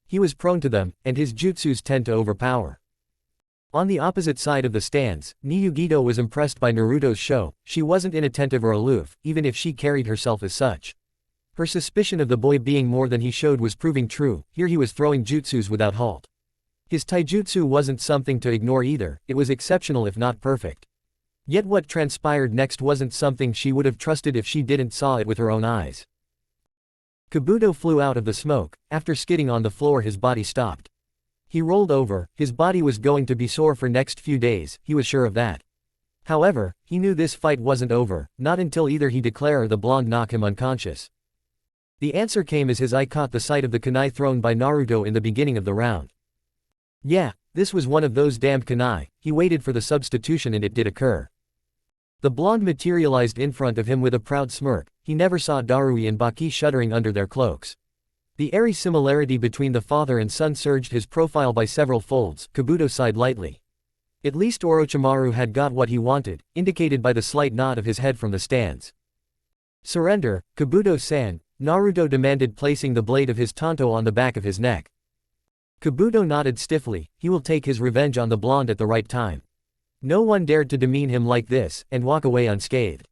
He was prone to them, and his jutsus tend to overpower. On the opposite side of the stands, Niyugido was impressed by Naruto's show. She wasn't inattentive or aloof, even if she carried herself as such. Her suspicion of the boy being more than he showed was proving true. Here he was throwing jutsus without halt. His taijutsu wasn't something to ignore either, it was exceptional if not perfect. Yet what transpired next wasn't something she would have trusted if she didn't saw it with her own eyes. Kabuto flew out of the smoke. After skidding on the floor his body stopped. He rolled over, his body was going to be sore for next few days, he was sure of that. However, he knew this fight wasn't over, not until either he declare or the blonde knock him unconscious. The answer came as his eye caught the sight of the kunai thrown by Naruto in the beginning of the round. Yeah, this was one of those damned kunai. He waited for the substitution and it did occur. The blonde materialized in front of him with a proud smirk. He never saw Darui and Baki shuddering under their cloaks. The airy similarity between the father and son surged his profile by several folds. Kabuto sighed lightly. At least Orochimaru had got what he wanted, indicated by the slight nod of his head from the stands. Surrender, Kabuto-san, Naruto demanded, placing the blade of his tanto on the back of his neck. Kabuto nodded stiffly. He will take his revenge on the blonde at the right time. No one dared to demean him like this, and walk away unscathed.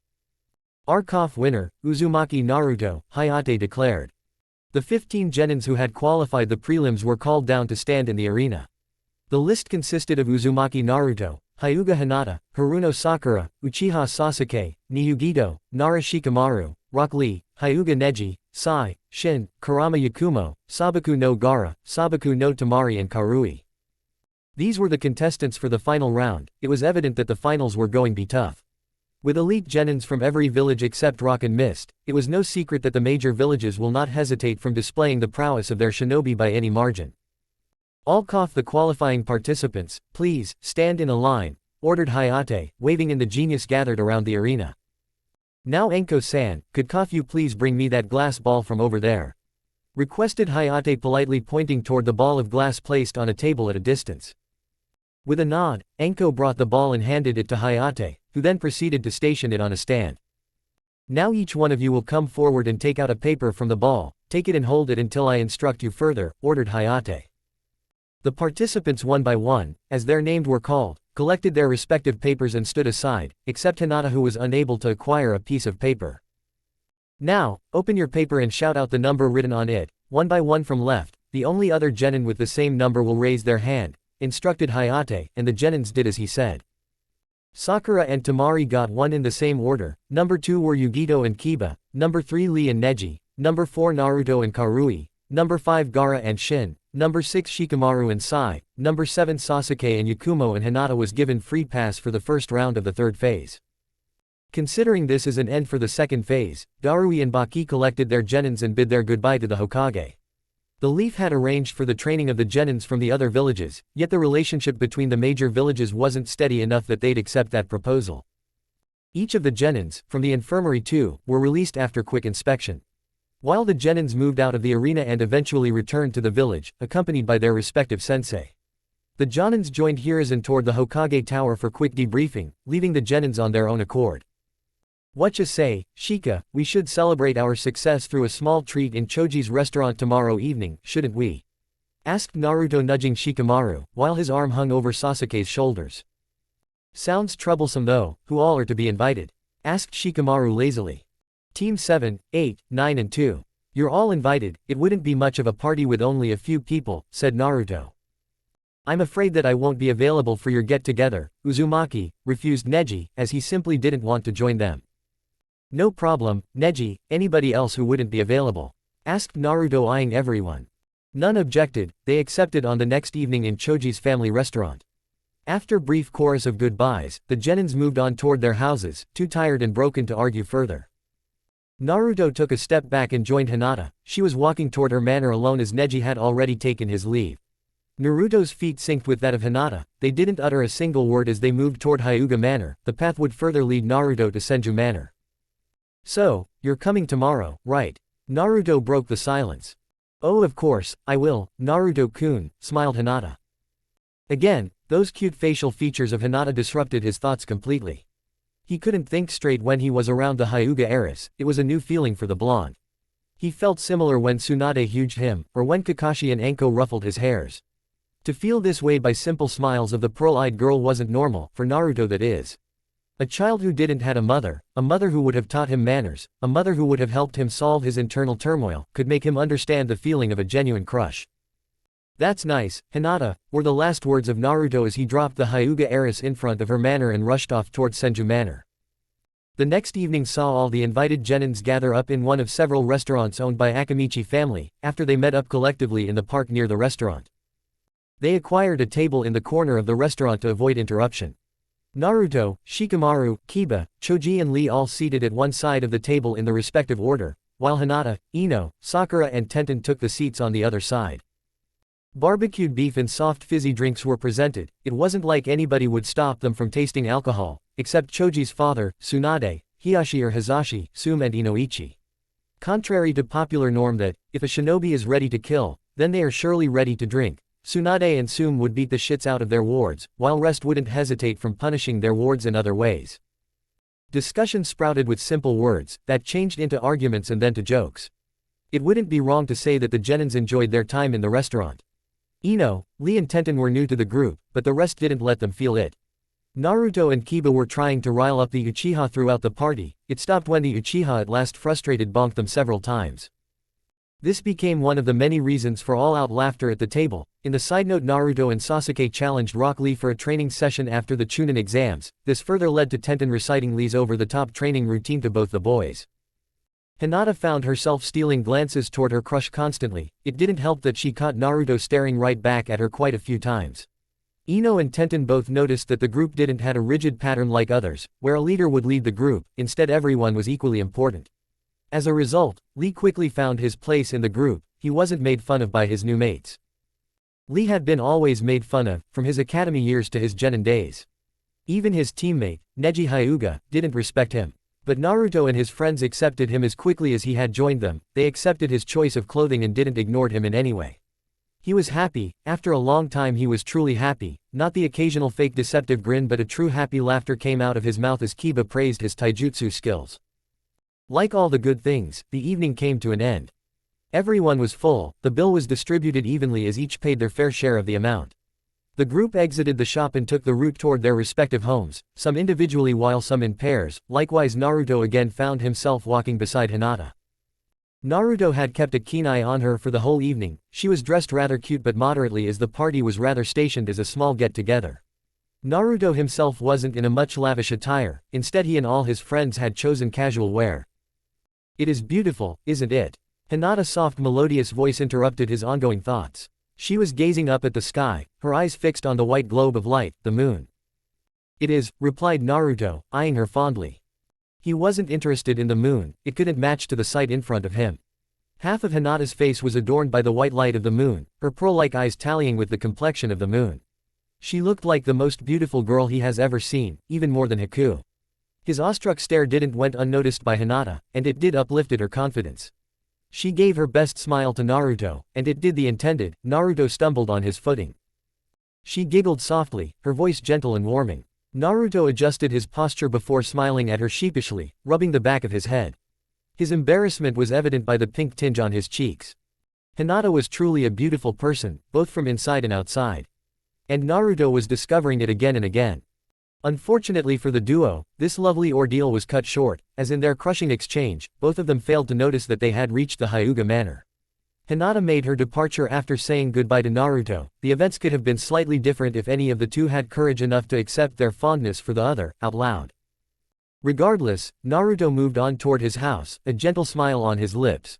Arkoff winner, Uzumaki Naruto, Hayate declared. The 15 genins who had qualified the prelims were called down to stand in the arena. The list consisted of Uzumaki Naruto, Hyuga Hinata, Haruno Sakura, Uchiha Sasuke, Niyugido, Nara Shikamaru, Rock Lee, Hyuga Neji, Sai, Shin, Kurama Yakumo, Sabaku no Gaara, Sabaku no Tamari and Karui. These were the contestants for the final round. It was evident that the finals were going to be tough. With elite genins from every village except Rock and Mist, it was no secret that the major villages will not hesitate from displaying the prowess of their shinobi by any margin. All the qualifying participants, please, stand in a line, ordered Hayate, waving in the genius gathered around the arena. Now Anko-san, could you please bring me that glass ball from over there? Requested Hayate, politely pointing toward the ball of glass placed on a table at a distance. With a nod, Anko brought the ball and handed it to Hayate, who then proceeded to station it on a stand. Now each one of you will come forward and take out a paper from the ball, take it and hold it until I instruct you further, ordered Hayate. The participants one by one, as their names were called, collected their respective papers and stood aside, except Hinata, who was unable to acquire a piece of paper. Now, open your paper and shout out the number written on it, one by one from left. The only other genin with the same number will raise their hand, instructed Hayate, and the genins did as he said. Sakura and Tamari got one in the same order. Number 2 were Yugido and Kiba, number 3 Lee and Neji, number 4 Naruto and Karui, number 5 Gaara and Shin, number 6 Shikamaru and Sai, number 7 Sasuke and Yakumo, and Hinata was given free pass for the first round of the third phase. Considering this as an end for the second phase, Darui and Baki collected their genins and bid their goodbye to the Hokage. The Leaf had arranged for the training of the genins from the other villages, yet the relationship between the major villages wasn't steady enough that they'd accept that proposal. Each of the genins, from the infirmary too, were released after quick inspection. While the genins moved out of the arena and eventually returned to the village, accompanied by their respective sensei. The genins joined Hiruzen toward the Hokage Tower for quick debriefing, leaving the genins on their own accord. What you say, Shika, we should celebrate our success through a small treat in Choji's restaurant tomorrow evening, shouldn't we? Asked Naruto, nudging Shikamaru, while his arm hung over Sasuke's shoulders. Sounds troublesome though. Who all are to be invited? Asked Shikamaru lazily. Team 7, 8, 9 and 2. You're all invited. It wouldn't be much of a party with only a few people, said Naruto. I'm afraid that I won't be available for your get-together, Uzumaki, refused Neji, as he simply didn't want to join them. No problem, Neji. Anybody else who wouldn't be available? Asked Naruto, eyeing everyone. None objected. They accepted on the next evening in Choji's family restaurant. After brief chorus of goodbyes, the genins moved on toward their houses, too tired and broken to argue further. Naruto took a step back and joined Hinata. She was walking toward her manor alone as Neji had already taken his leave. Naruto's feet synced with that of Hinata. They didn't utter a single word as they moved toward Hyuga Manor. The path would further lead Naruto to Senju Manor. "So, you're coming tomorrow, right?" Naruto broke the silence. "Oh, of course, I will, Naruto-kun," smiled Hinata. Again, those cute facial features of Hinata disrupted his thoughts completely. He couldn't think straight when he was around the Hyuga heiress. It was a new feeling for the blonde. He felt similar when Tsunade hugged him, or when Kakashi and Anko ruffled his hairs. To feel this way by simple smiles of the pearl-eyed girl wasn't normal, for Naruto that is. A child who didn't have a mother who would have taught him manners, a mother who would have helped him solve his internal turmoil, could make him understand the feeling of a genuine crush. "That's nice, Hinata," were the last words of Naruto as he dropped the Hyuga heiress in front of her manor and rushed off towards Senju Manor. The next evening saw all the invited genins gather up in one of several restaurants owned by Akamichi family, after they met up collectively in the park near the restaurant. They acquired a table in the corner of the restaurant to avoid interruption. Naruto, Shikamaru, Kiba, Choji and Lee all seated at one side of the table in the respective order, while Hinata, Ino, Sakura and Tenten took the seats on the other side. Barbecued beef and soft fizzy drinks were presented. It wasn't like anybody would stop them from tasting alcohol, except Choji's father, Tsunade, Hiyashi or Hizashi, Sume and Inoichi. Contrary to popular norm that, if a shinobi is ready to kill, then they are surely ready to drink, Tsunade and Sume would beat the shits out of their wards, while rest wouldn't hesitate from punishing their wards in other ways. Discussion sprouted with simple words, that changed into arguments and then to jokes. It wouldn't be wrong to say that the genins enjoyed their time in the restaurant. Ino, Lee and Tenten were new to the group, but the rest didn't let them feel it. Naruto and Kiba were trying to rile up the Uchiha throughout the party. It stopped when the Uchiha at last frustrated bonked them several times. This became one of the many reasons for all-out laughter at the table. In the side note, Naruto and Sasuke challenged Rock Lee for a training session after the Chunin exams. This further led to Tenten reciting Lee's over-the-top training routine to both the boys. Hinata found herself stealing glances toward her crush constantly. It didn't help that she caught Naruto staring right back at her quite a few times. Ino and Tenten both noticed that the group didn't have a rigid pattern like others, where a leader would lead the group. Instead, everyone was equally important. As a result, Lee quickly found his place in the group. He wasn't made fun of by his new mates. Lee had been always made fun of, from his academy years to his genin days. Even his teammate, Neji Hyuga, didn't respect him. But Naruto and his friends accepted him as quickly as he had joined them. They accepted his choice of clothing and didn't ignore him in any way. He was happy. After a long time he was truly happy. Not the occasional fake deceptive grin, but a true happy laughter came out of his mouth as Kiba praised his taijutsu skills. Like all the good things, the evening came to an end. Everyone was full. The bill was distributed evenly as each paid their fair share of the amount. The group exited the shop and took the route toward their respective homes, some individually while some in pairs. Likewise, Naruto again found himself walking beside Hinata. Naruto had kept a keen eye on her for the whole evening. She was dressed rather cute but moderately, as the party was rather stationed as a small get-together. Naruto himself wasn't in a much lavish attire. Instead, he and all his friends had chosen casual wear. "It is beautiful, isn't it?" Hinata's soft melodious voice interrupted his ongoing thoughts. She was gazing up at the sky, her eyes fixed on the white globe of light, the moon. "It is," replied Naruto, eyeing her fondly. He wasn't interested in the moon. It couldn't match to the sight in front of him. Half of Hinata's face was adorned by the white light of the moon, her pearl-like eyes tallying with the complexion of the moon. She looked like the most beautiful girl he has ever seen, even more than Haku. His awestruck stare didn't went unnoticed by Hinata, and it did uplifted her confidence. She gave her best smile to Naruto, and it did the intended. Naruto stumbled on his footing. She giggled softly, her voice gentle and warming. Naruto adjusted his posture before smiling at her sheepishly, rubbing the back of his head. His embarrassment was evident by the pink tinge on his cheeks. Hinata was truly a beautiful person, both from inside and outside. And Naruto was discovering it again and again. Unfortunately for the duo, this lovely ordeal was cut short, as in their crushing exchange, both of them failed to notice that they had reached the Hyuga Manor. Hinata made her departure after saying goodbye to Naruto. The events could have been slightly different if any of the two had courage enough to accept their fondness for the other, out loud. Regardless, Naruto moved on toward his house, a gentle smile on his lips.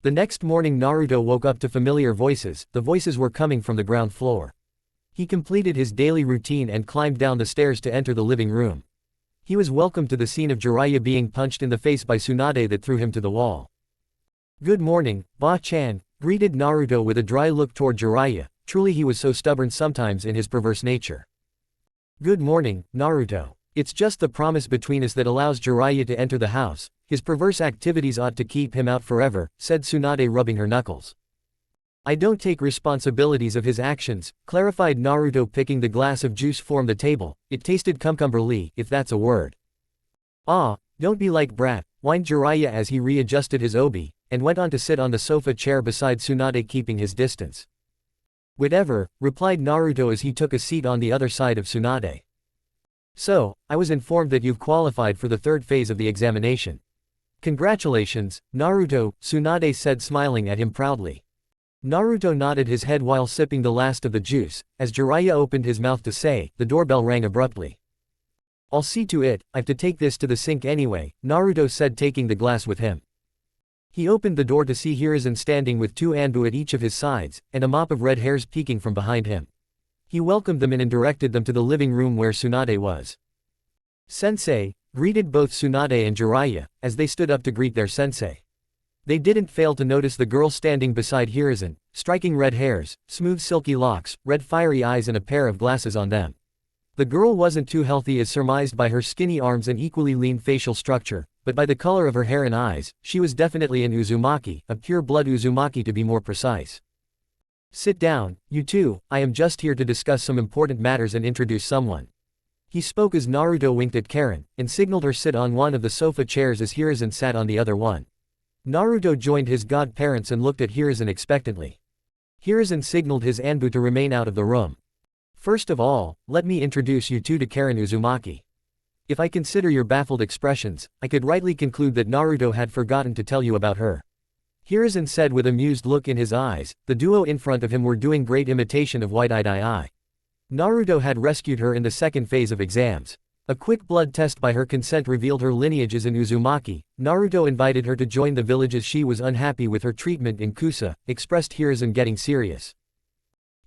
The next morning Naruto woke up to familiar voices. The voices were coming from the ground floor. He completed his daily routine and climbed down the stairs to enter the living room. He was welcomed to the scene of Jiraiya being punched in the face by Tsunade that threw him to the wall. "Good morning, Ba-chan," greeted Naruto with a dry look toward Jiraiya. Truly he was so stubborn sometimes in his perverse nature. "Good morning, Naruto. It's just the promise between us that allows Jiraiya to enter the house. His perverse activities ought to keep him out forever," said Tsunade, rubbing her knuckles. "I don't take responsibilities of his actions," clarified Naruto, picking the glass of juice from the table. "It tasted cucumberly, if that's a word." "Ah, don't be like brat," whined Jiraiya as he readjusted his obi, and went on to sit on the sofa chair beside Tsunade, keeping his distance. "Whatever," replied Naruto as he took a seat on the other side of Tsunade. "So, I was informed that you've qualified for the third phase of the examination. Congratulations, Naruto," Tsunade said, smiling at him proudly. Naruto nodded his head while sipping the last of the juice. As Jiraiya opened his mouth to say, the doorbell rang abruptly. "I'll see to it, I've to take this to the sink anyway," Naruto said, taking the glass with him. He opened the door to see Hiruzen standing with two Anbu at each of his sides, and a mop of red hairs peeking from behind him. He welcomed them in and directed them to the living room where Tsunade was. "Sensei," greeted both Tsunade and Jiraiya, as they stood up to greet their sensei. They didn't fail to notice the girl standing beside Hiruzen, striking red hairs, smooth silky locks, red fiery eyes and a pair of glasses on them. The girl wasn't too healthy as surmised by her skinny arms and equally lean facial structure, but by the color of her hair and eyes, she was definitely an Uzumaki, a pure-blood Uzumaki to be more precise. "Sit down, you two, I am just here to discuss some important matters and introduce someone." He spoke as Naruto winked at Karen, and signaled her sit on one of the sofa chairs as Hiruzen sat on the other one. Naruto joined his godparents and looked at Hiruzen expectantly. Hiruzen signaled his Anbu to remain out of the room. "First of all, let me introduce you two to Karen Uzumaki. If I consider your baffled expressions, I could rightly conclude that Naruto had forgotten to tell you about her," Hiruzen said with amused look in his eyes. The duo in front of him were doing great imitation of Wide-Eyed Eye. Naruto had rescued her in the second phase of exams. A quick blood test by her consent revealed her lineage is an Uzumaki. Naruto invited her to join the village as she was unhappy with her treatment in Kusa, expressed Hiruzen, getting serious.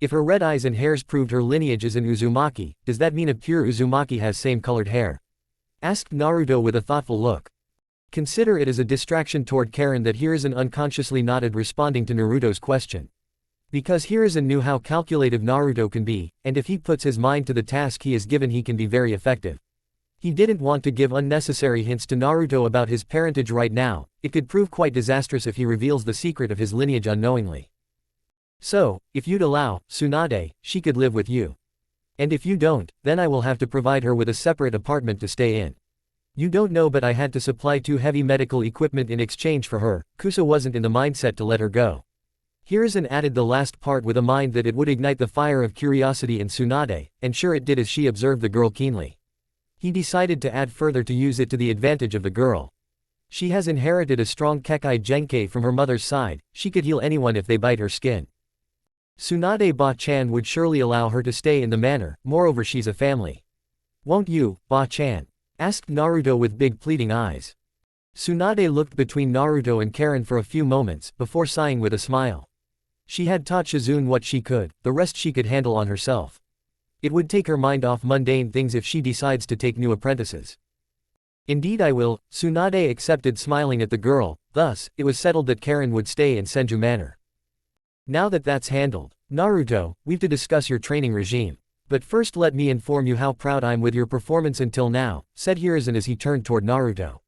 "If her red eyes and hairs proved her lineage is an Uzumaki, does that mean a pure Uzumaki has same colored hair?" asked Naruto with a thoughtful look. Consider it as a distraction toward Karen that Hiruzen unconsciously nodded, responding to Naruto's question. Because Hiruzen knew how calculative Naruto can be, and if he puts his mind to the task he is given he can be very effective. He didn't want to give unnecessary hints to Naruto about his parentage right now. It could prove quite disastrous if he reveals the secret of his lineage unknowingly. "So, if you'd allow, Tsunade, she could live with you. And if you don't, then I will have to provide her with a separate apartment to stay in. You don't know, but I had to supply 2 heavy medical equipment in exchange for her." Kusa wasn't in the mindset to let her go. Hiruzen added the last part with a mind that it would ignite the fire of curiosity in Tsunade, and sure it did as she observed the girl keenly. He decided to add further to use it to the advantage of the girl. She has inherited a strong Kekkei Genkai from her mother's side. She could heal anyone if they bite her skin. Tsunade Ba-chan would surely allow her to stay in the manor, moreover she's a family. "Won't you, Ba-chan?" asked Naruto with big pleading eyes. Tsunade looked between Naruto and Karen for a few moments, before sighing with a smile. She had taught Shizune what she could, the rest she could handle on herself. It would take her mind off mundane things if she decides to take new apprentices. "Indeed I will," Tsunade accepted, smiling at the girl. Thus, it was settled that Karen would stay in Senju Manor. "Now that that's handled, Naruto, we've to discuss your training regime. But first let me inform you how proud I'm with your performance until now," said Hiruzen as he turned toward Naruto.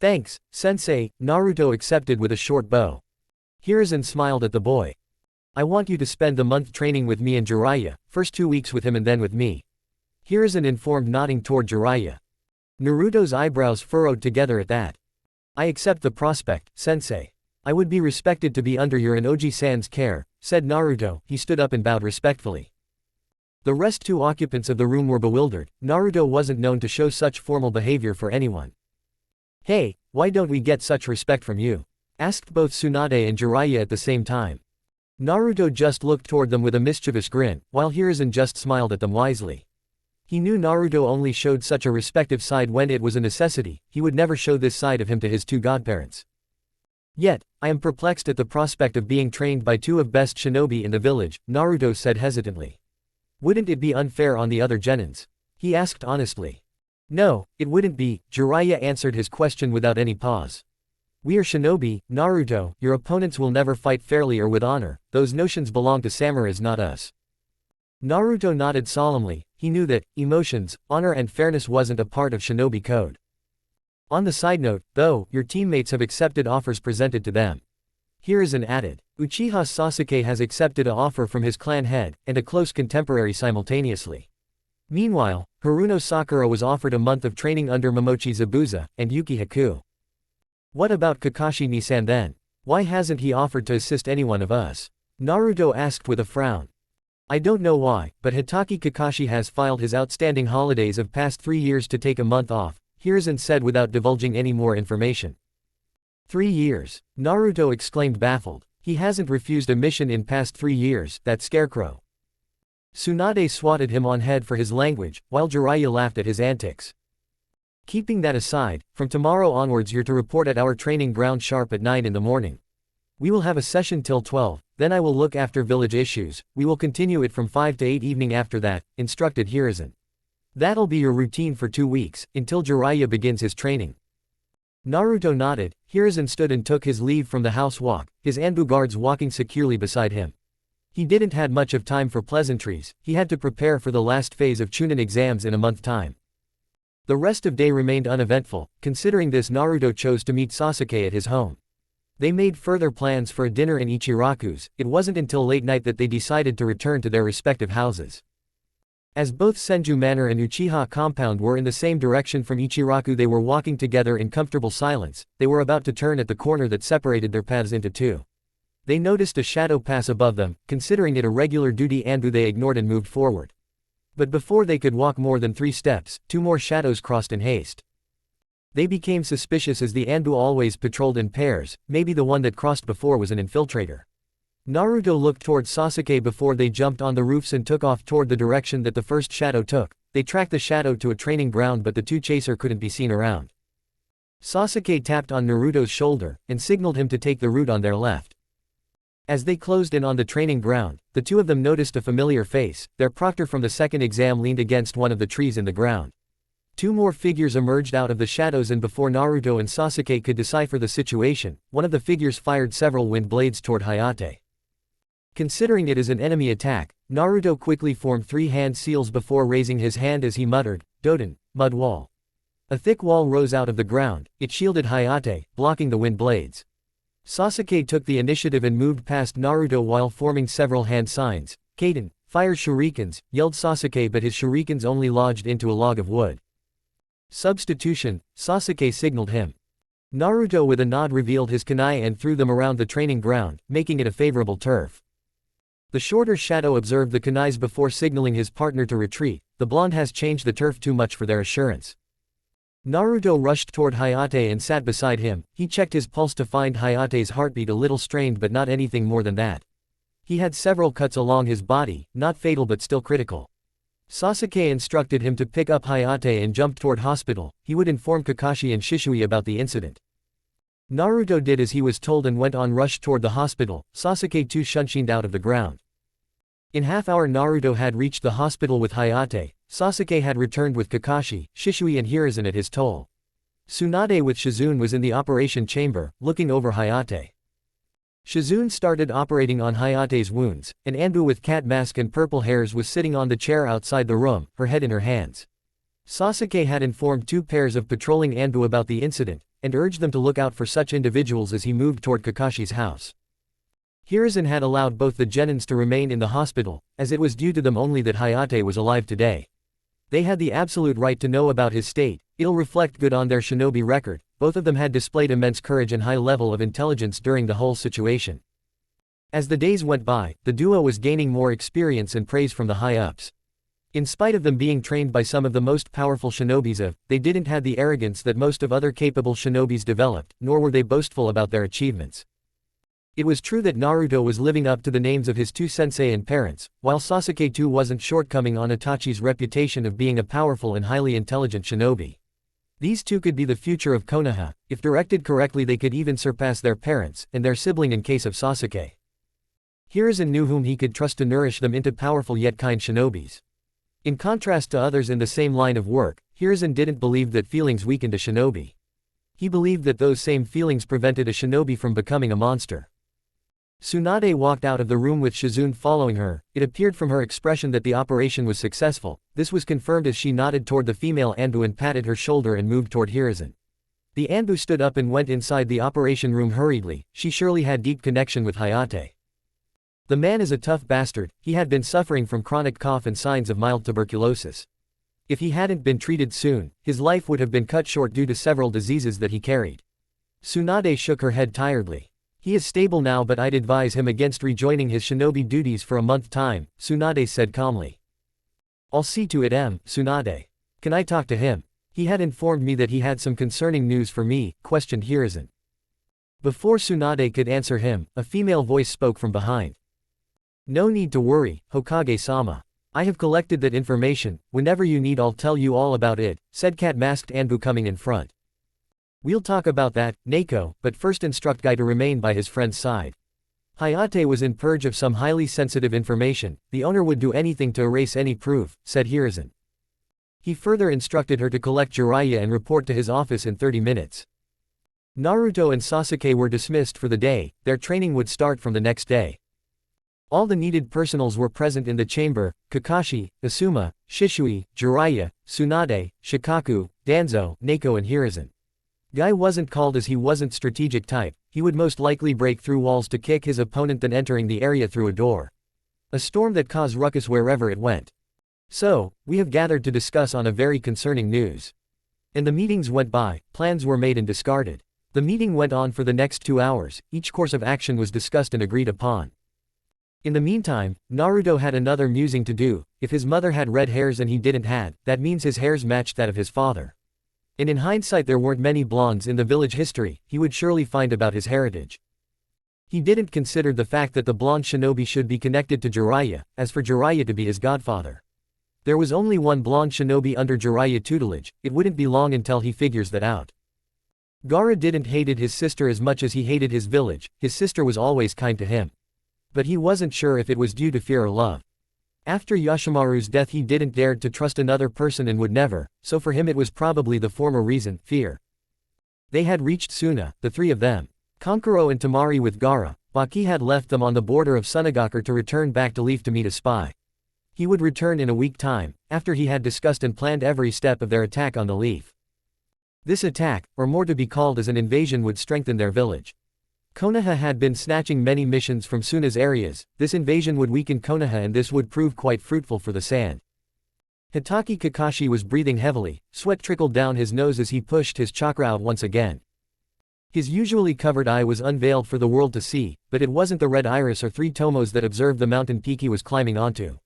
"Thanks, sensei," Naruto accepted with a short bow. Hiruzen smiled at the boy. "I want you to spend the month training with me and Jiraiya, first 2 weeks with him and then with me," Hiruzen informed, nodding toward Jiraiya. Naruto's eyebrows furrowed together at that. "I accept the prospect, sensei. I would be respected to be under your and Oji-san's care," said Naruto. He stood up and bowed respectfully. The rest 2 occupants of the room were bewildered. Naruto wasn't known to show such formal behavior for anyone. "Hey, why don't we get such respect from you?" asked both Tsunade and Jiraiya at the same time. Naruto just looked toward them with a mischievous grin, while Hiruzen just smiled at them wisely. He knew Naruto only showed such a respective side when it was a necessity. He would never show this side of him to his 2 godparents. "Yet, I am perplexed at the prospect of being trained by 2 of best shinobi in the village," Naruto said hesitantly. Wouldn't it be unfair on the other genins? He asked honestly. No, it wouldn't be, Jiraiya answered his question without any pause. We are shinobi, Naruto, your opponents will never fight fairly or with honor, those notions belong to samurais not us. Naruto nodded solemnly, he knew that, emotions, honor and fairness wasn't a part of shinobi code. On the side note, though, your teammates have accepted offers presented to them. Hiruzen added. Uchiha Sasuke has accepted an offer from his clan head, and a close contemporary simultaneously. Meanwhile, Haruno Sakura was offered a month of training under Momochi Zabuza, and Yuki Haku. What about Kakashi Nisan then? Why hasn't he offered to assist anyone of us? Naruto asked with a frown. I don't know why, but Hitaki Kakashi has filed his outstanding holidays of past 3 years to take a month off, Hiruzen said without divulging any more information. 3 years? Naruto exclaimed baffled. He hasn't refused a mission in past 3 years, that scarecrow. Tsunade swatted him on head for his language, while Jiraiya laughed at his antics. Keeping that aside, from tomorrow onwards you're to report at our training ground sharp at 9 in the morning. We will have a session till 12, then I will look after village issues, we will continue it from 5 to 8 evening after that, instructed Hiruzen. That'll be your routine for 2 weeks, until Jiraiya begins his training. Naruto nodded, Hiruzen stood and took his leave from the house walk, his Anbu guards walking securely beside him. He didn't had much of time for pleasantries, he had to prepare for the last phase of Chunin exams in a month's time. The rest of day remained uneventful, considering this Naruto chose to meet Sasuke at his home. They made further plans for a dinner in Ichiraku's, it wasn't until late night that they decided to return to their respective houses. As both Senju Manor and Uchiha compound were in the same direction from Ichiraku, they were walking together in comfortable silence, they were about to turn at the corner that separated their paths into two. They noticed a shadow pass above them, considering it a regular duty Anbu they ignored and moved forward. But before they could walk more than 3 steps, 2 more shadows crossed in haste. They became suspicious as the Anbu always patrolled in pairs, maybe the one that crossed before was an infiltrator. Naruto looked toward Sasuke before they jumped on the roofs and took off toward the direction that the first shadow took. They tracked the shadow to a training ground, but the 2 chaser couldn't be seen around. Sasuke tapped on Naruto's shoulder, and signaled him to take the route on their left. As they closed in on the training ground, the 2 of them noticed a familiar face, their proctor from the second exam leaned against one of the trees in the ground. 2 more figures emerged out of the shadows, and before Naruto and Sasuke could decipher the situation, one of the figures fired several wind blades toward Hayate. Considering it as an enemy attack, Naruto quickly formed 3 hand seals before raising his hand as he muttered, Doden, mud wall. A thick wall rose out of the ground, it shielded Hayate, blocking the wind blades. Sasuke took the initiative and moved past Naruto while forming several hand signs. Kaden, fire shurikens, yelled Sasuke, but his shurikens only lodged into a log of wood. Substitution, Sasuke signaled him. Naruto with a nod revealed his kunai and threw them around the training ground, making it a favorable turf. The shorter shadow observed the kunais before signaling his partner to retreat. The blonde has changed the turf too much for their assurance. Naruto rushed toward Hayate and sat beside him. He checked his pulse to find Hayate's heartbeat a little strained, but not anything more than that. He had several cuts along his body, not fatal but still critical. Sasuke instructed him to pick up Hayate and jumped toward hospital. He would inform Kakashi and Shisui about the incident. Naruto did as he was told and went on rush toward the hospital. Sasuke too shunshined out of the ground. In half-hour Naruto had reached the hospital with Hayate. Sasuke had returned with Kakashi, Shisui and Hiruzen at his toll. Tsunade with Shizune was in the operation chamber, looking over Hayate. Shizune started operating on Hayate's wounds, and Anbu with cat mask and purple hairs was sitting on the chair outside the room, her head in her hands. Sasuke had informed 2 pairs of patrolling Anbu about the incident, and urged them to look out for such individuals as he moved toward Kakashi's house. Hiruzen had allowed both the genins to remain in the hospital, as it was due to them only that Hayate was alive today. They had the absolute right to know about his state, it'll reflect good on their shinobi record. Both of them had displayed immense courage and high level of intelligence during the whole situation. As the days went by, the duo was gaining more experience and praise from the high-ups. In spite of them being trained by some of the most powerful shinobis they didn't have the arrogance that most of other capable shinobis developed, nor were they boastful about their achievements. It was true that Naruto was living up to the names of his 2 sensei and parents, while Sasuke too wasn't shortcoming on Itachi's reputation of being a powerful and highly intelligent shinobi. These 2 could be the future of Konoha. If directed correctly they could even surpass their parents, and their sibling in case of Sasuke. Hiruzen knew whom he could trust to nourish them into powerful yet kind shinobis. In contrast to others in the same line of work, Hiruzen didn't believe that feelings weakened a shinobi. He believed that those same feelings prevented a shinobi from becoming a monster. Tsunade walked out of the room with Shizune following her. It appeared from her expression that the operation was successful. This was confirmed as she nodded toward the female Anbu and patted her shoulder and moved toward Hiruzen. The Anbu stood up and went inside the operation room hurriedly. She surely had deep connection with Hayate. The man is a tough bastard. He had been suffering from chronic cough and signs of mild tuberculosis. If he hadn't been treated soon, his life would have been cut short due to several diseases that he carried. Tsunade shook her head tiredly. He is stable now, but I'd advise him against rejoining his shinobi duties for a month's time, Tsunade said calmly. I'll see to it, Tsunade. Can I talk to him? He had informed me that he had some concerning news for me, questioned Hiruzen. Before Tsunade could answer him, a female voice spoke from behind. No need to worry, Hokage-sama. I have collected that information. Whenever you need, I'll tell you all about it, said cat-masked Anbu coming in front. We'll talk about that, Neko, but first instruct Guy to remain by his friend's side. Hayate was in purge of some highly sensitive information. The owner would do anything to erase any proof, said Hiruzen. He further instructed her to collect Jiraiya and report to his office in 30 minutes. Naruto and Sasuke were dismissed for the day. Their training would start from the next day. All the needed personals were present in the chamber: Kakashi, Asuma, Shisui, Jiraiya, Tsunade, Shikaku, Danzo, Neko and Hiruzen. Guy wasn't called as he wasn't strategic type. He would most likely break through walls to kick his opponent than entering the area through a door. A storm that caused ruckus wherever it went. So, we have gathered to discuss on a very concerning news. And the meetings went by, plans were made and discarded. The meeting went on for the next 2 hours, each course of action was discussed and agreed upon. In the meantime, Naruto had another musing to do. If his mother had red hairs and he didn't had, that means his hairs matched that of his father. And in hindsight there weren't many blondes in the village history, he would surely find about his heritage. He didn't consider the fact that the blonde shinobi should be connected to Jiraiya, as for Jiraiya to be his godfather. There was only one blonde shinobi under Jiraiya tutelage. It wouldn't be long until he figures that out. Gaara didn't hated his sister as much as he hated his village. His sister was always kind to him. But he wasn't sure if it was due to fear or love. After Yoshimaru's death he didn't dare to trust another person and would never, so for him it was probably the former reason, fear. They had reached Suna, the three of them. Kankuro and Temari with Gaara. Baki had left them on the border of Sunagakure to return back to Leaf to meet a spy. He would return in a week's time, after he had discussed and planned every step of their attack on the Leaf. This attack, or more to be called as an invasion, would strengthen their village. Konoha had been snatching many missions from Suna's areas. This invasion would weaken Konoha and this would prove quite fruitful for the sand. Hitaki Kakashi was breathing heavily, sweat trickled down his nose as he pushed his chakra out once again. His usually covered eye was unveiled for the world to see, but it wasn't the red iris or 3 tomos that observed the mountain peak he was climbing onto.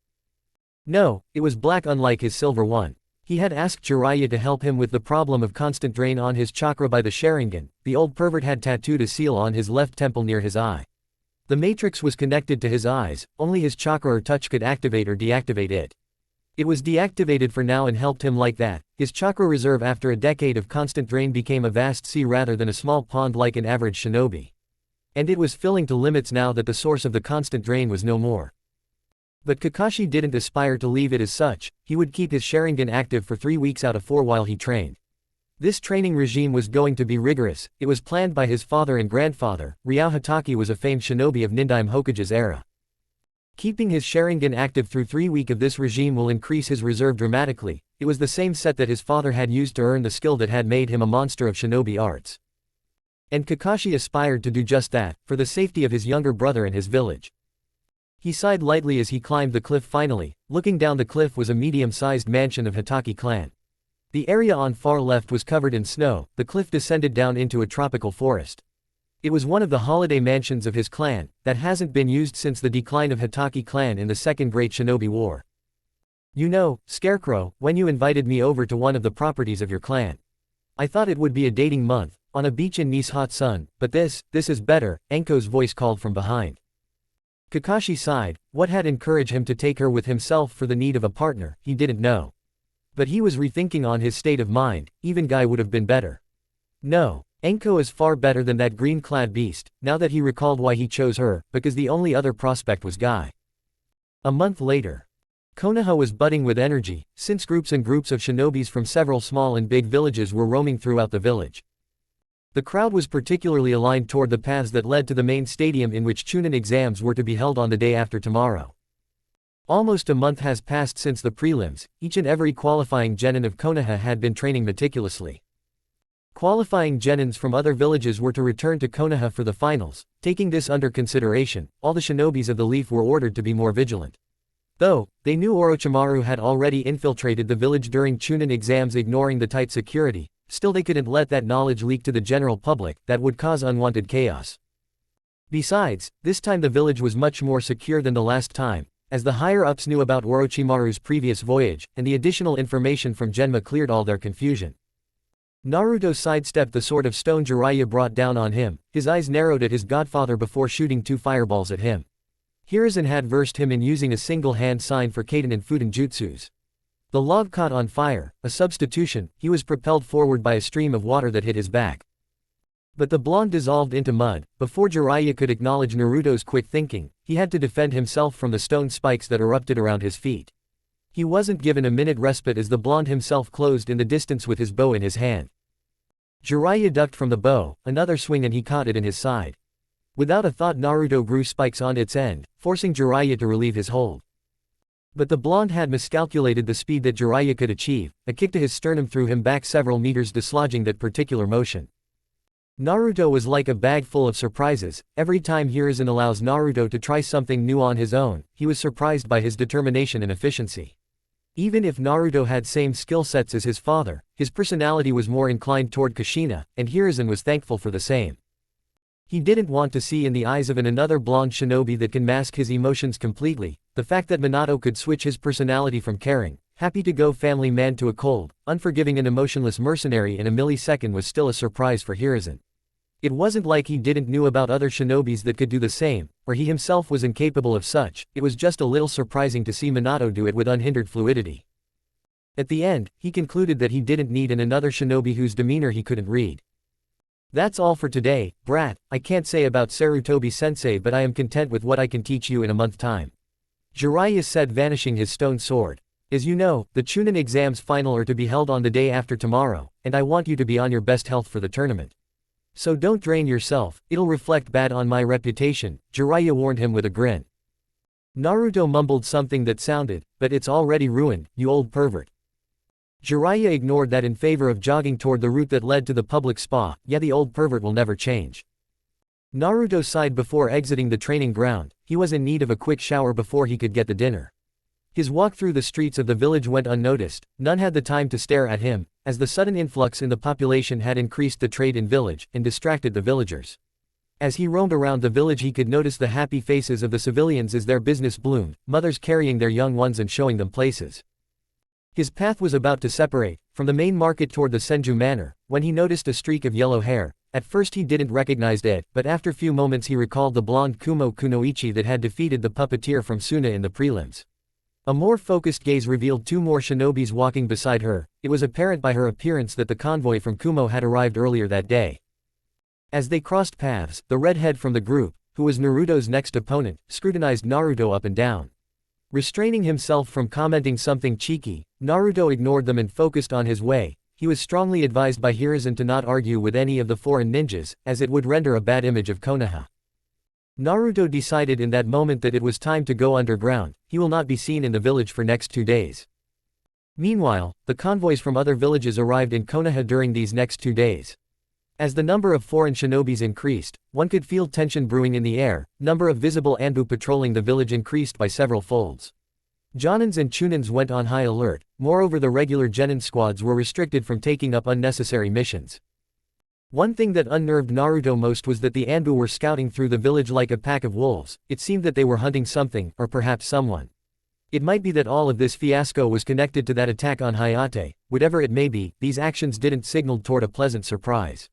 No, it was black, unlike his silver one. He had asked Jiraiya to help him with the problem of constant drain on his chakra by the Sharingan. The old pervert had tattooed a seal on his left temple near his eye. The matrix was connected to his eyes, only his chakra or touch could activate or deactivate it. It was deactivated for now and helped him like that. His chakra reserve after a decade of constant drain became a vast sea rather than a small pond like an average shinobi. And it was filling to limits now that the source of the constant drain was no more. But Kakashi didn't aspire to leave it as such. He would keep his Sharingan active for 3 weeks out of 4 while he trained. This training regime was going to be rigorous. It was planned by his father and grandfather. Ryao Hitaki was a famed shinobi of Nindaime Hokage's era. Keeping his Sharingan active through 3 weeks of this regime will increase his reserve dramatically. It was the same set that his father had used to earn the skill that had made him a monster of shinobi arts. And Kakashi aspired to do just that, for the safety of his younger brother and his village. He sighed lightly as he climbed the cliff finally. Looking down the cliff was a medium-sized mansion of Hitaki clan. The area on far left was covered in snow. The cliff descended down into a tropical forest. It was one of the holiday mansions of his clan, that hasn't been used since the decline of Hitaki clan in the Second Great Shinobi War. You know, Scarecrow, when you invited me over to one of the properties of your clan, I thought it would be a dating month, on a beach in Nice hot sun, but this is better, Anko's voice called from behind. Kakashi sighed. What had encouraged him to take her with himself for the need of a partner, he didn't know. But he was rethinking on his state of mind. Even Guy would have been better. No. Enko is far better than that green-clad beast, now that he recalled why he chose her, because the only other prospect was Guy. A month later. Konoha was budding with energy, since groups and groups of shinobis from several small and big villages were roaming throughout the village. The crowd was particularly aligned toward the paths that led to the main stadium in which Chunin exams were to be held on the day after tomorrow. Almost a month has passed since the prelims. Each and every qualifying genin of Konoha had been training meticulously. Qualifying genins from other villages were to return to Konoha for the finals. Taking this under consideration, all the shinobis of the Leaf were ordered to be more vigilant. Though, they knew Orochimaru had already infiltrated the village during Chunin exams, ignoring the tight security, still they couldn't let that knowledge leak to the general public. That would cause unwanted chaos. Besides, this time the village was much more secure than the last time, as the higher-ups knew about Orochimaru's previous voyage, and the additional information from Genma cleared all their confusion. Naruto sidestepped the sword of stone Jiraiya brought down on him, his eyes narrowed at his godfather before shooting 2 fireballs at him. Hiruzen had versed him in using a single-hand sign for Kaiten and Fuden jutsus. The log caught on fire, a substitution. He was propelled forward by a stream of water that hit his back. But the blonde dissolved into mud. Before Jiraiya could acknowledge Naruto's quick thinking, he had to defend himself from the stone spikes that erupted around his feet. He wasn't given a minute respite as the blonde himself closed in the distance with his bow in his hand. Jiraiya ducked from the bow, another swing and he caught it in his side. Without a thought, Naruto grew spikes on its end, forcing Jiraiya to relieve his hold. But the blonde had miscalculated the speed that Jiraiya could achieve. A kick to his sternum threw him back several meters, dislodging that particular motion. Naruto was like a bag full of surprises. Every time Hiruzen allows Naruto to try something new on his own, he was surprised by his determination and efficiency. Even if Naruto had same skill sets as his father, his personality was more inclined toward Kushina, and Hiruzen was thankful for the same. He didn't want to see in the eyes of another blonde shinobi that can mask his emotions completely. The fact that Minato could switch his personality from caring, happy-to-go family man to a cold, unforgiving and emotionless mercenary in a millisecond was still a surprise for Hiruzen. It wasn't like he didn't know about other shinobis that could do the same, or he himself was incapable of such. It was just a little surprising to see Minato do it with unhindered fluidity. At the end, he concluded that he didn't need another shinobi whose demeanor he couldn't read. That's all for today, brat. I can't say about Sarutobi-sensei, but I am content with what I can teach you in a month's time. Jiraiya said, vanishing his stone sword. As you know, the Chunin exams final are to be held on the day after tomorrow, and I want you to be on your best health for the tournament. So don't drain yourself, it'll reflect bad on my reputation, Jiraiya warned him with a grin. Naruto mumbled something that sounded, but it's already ruined, you old pervert. Jiraiya ignored that in favor of jogging toward the route that led to the public spa. Yeah, the old pervert will never change. Naruto sighed before exiting the training ground. He was in need of a quick shower before he could get the dinner. His walk through the streets of the village went unnoticed. None had the time to stare at him, as the sudden influx in the population had increased the trade in village and distracted the villagers. As he roamed around the village, he could notice the happy faces of the civilians as their business bloomed, mothers carrying their young ones and showing them places. His path was about to separate from the main market toward the Senju Manor, when he noticed a streak of yellow hair. At first he didn't recognize it, but after few moments he recalled the blonde Kumo Kunoichi that had defeated the puppeteer from Suna in the prelims. A more focused gaze revealed 2 more shinobis walking beside her. It was apparent by her appearance that the convoy from Kumo had arrived earlier that day. As they crossed paths, the redhead from the group, who was Naruto's next opponent, scrutinized Naruto up and down. Restraining himself from commenting something cheeky, Naruto ignored them and focused on his way. He was strongly advised by Hiruzen to not argue with any of the foreign ninjas, as it would render a bad image of Konoha. Naruto decided in that moment that it was time to go underground. He will not be seen in the village for next 2 days. Meanwhile, the convoys from other villages arrived in Konoha during these next 2 days. As the number of foreign shinobis increased, one could feel tension brewing in the air. Number of visible Anbu patrolling the village increased by several folds. Jonins and Chunins went on high alert. Moreover, the regular genin squads were restricted from taking up unnecessary missions. One thing that unnerved Naruto most was that the Anbu were scouting through the village like a pack of wolves. It seemed that they were hunting something, or perhaps someone. It might be that all of this fiasco was connected to that attack on Hayate. Whatever it may be, these actions didn't signal toward a pleasant surprise.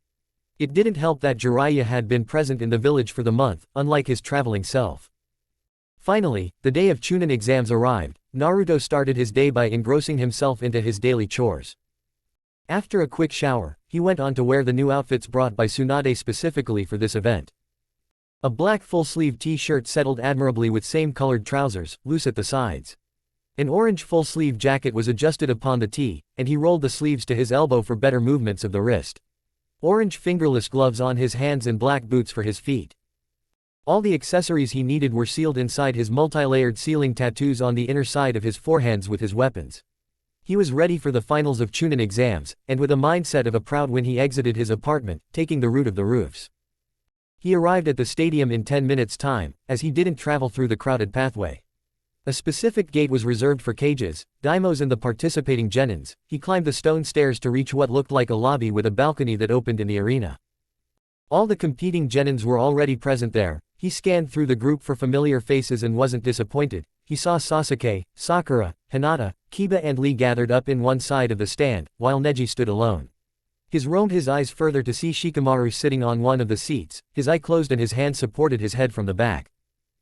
It didn't help that Jiraiya had been present in the village for the month, unlike his traveling self. Finally, the day of Chunin exams arrived. Naruto started his day by engrossing himself into his daily chores. After a quick shower, he went on to wear the new outfits brought by Tsunade specifically for this event. A black full-sleeve t-shirt settled admirably with same-colored trousers, loose at the sides. An orange full-sleeve jacket was adjusted upon the tee, and he rolled the sleeves to his elbow for better movements of the wrist. Orange fingerless gloves on his hands and black boots for his feet. All the accessories he needed were sealed inside his multi-layered sealing tattoos on the inner side of his forehands with his weapons. He was ready for the finals of Chunin exams, and with a mindset of a proud win he exited his apartment, taking the route of the roofs. He arrived at the stadium in 10 minutes' time, as he didn't travel through the crowded pathway. A specific gate was reserved for cages, daimos and the participating genins. He climbed the stone stairs to reach what looked like a lobby with a balcony that opened in the arena. All the competing genins were already present there. He scanned through the group for familiar faces and wasn't disappointed. He saw Sasuke, Sakura, Hinata, Kiba and Lee gathered up in one side of the stand, while Neji stood alone. He roamed his eyes further to see Shikamaru sitting on one of the seats, his eye closed and his hand supported his head from the back.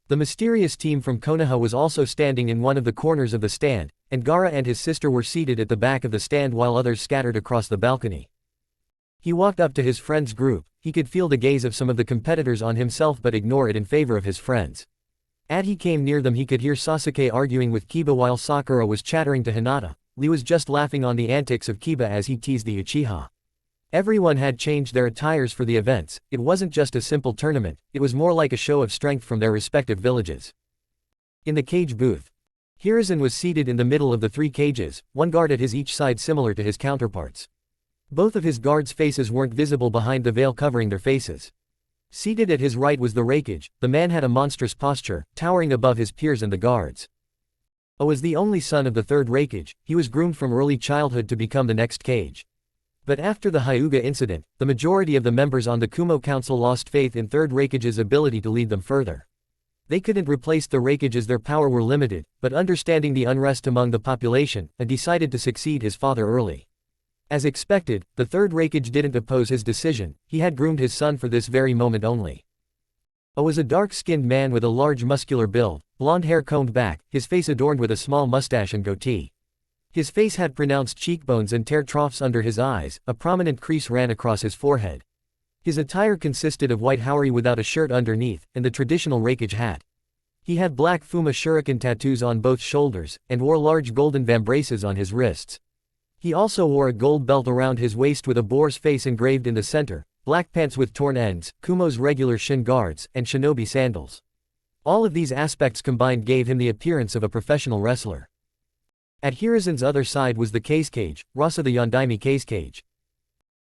The mysterious team from Konoha was also standing in one of the corners of the stand, and Gaara and his sister were seated at the back of the stand while others scattered across the balcony. He walked up to his friend's group. He could feel the gaze of some of the competitors on himself but ignore it in favor of his friends. As he came near them he could hear Sasuke arguing with Kiba while Sakura was chattering to Hinata. Lee was just laughing on the antics of Kiba as he teased the Uchiha. Everyone had changed their attires for the events. It wasn't just a simple tournament, it was more like a show of strength from their respective villages. In the cage booth, Hiruzen was seated in the middle of the 3 cages, one guard at his each side similar to his counterparts. Both of his guards' faces weren't visible behind the veil covering their faces. Seated at his right was the Raikage. The man had a monstrous posture, towering above his peers and the guards. As the only son of the 3rd Raikage, he was groomed from early childhood to become the next Kage. But after the Hyuga incident, the majority of the members on the Kumo Council lost faith in 3rd Raikage's ability to lead them further. They couldn't replace the Raikage as their power were limited, but understanding the unrest among the population, and decided to succeed his father early. As expected, the 3rd Raikage didn't oppose his decision. He had groomed his son for this very moment only. Was a dark-skinned man with a large muscular build, blonde hair combed back, his face adorned with a small mustache and goatee. His face had pronounced cheekbones and tear troughs under his eyes, a prominent crease ran across his forehead. His attire consisted of white haori without a shirt underneath, and the traditional Raikage hat. He had black Fuma shuriken tattoos on both shoulders, and wore large golden vambraces on his wrists. He also wore a gold belt around his waist with a boar's face engraved in the center, black pants with torn ends, Kumo's regular shin guards, and shinobi sandals. All of these aspects combined gave him the appearance of a professional wrestler. At Hiruzen's other side was the Kage, Rasa the Yondaime Kage.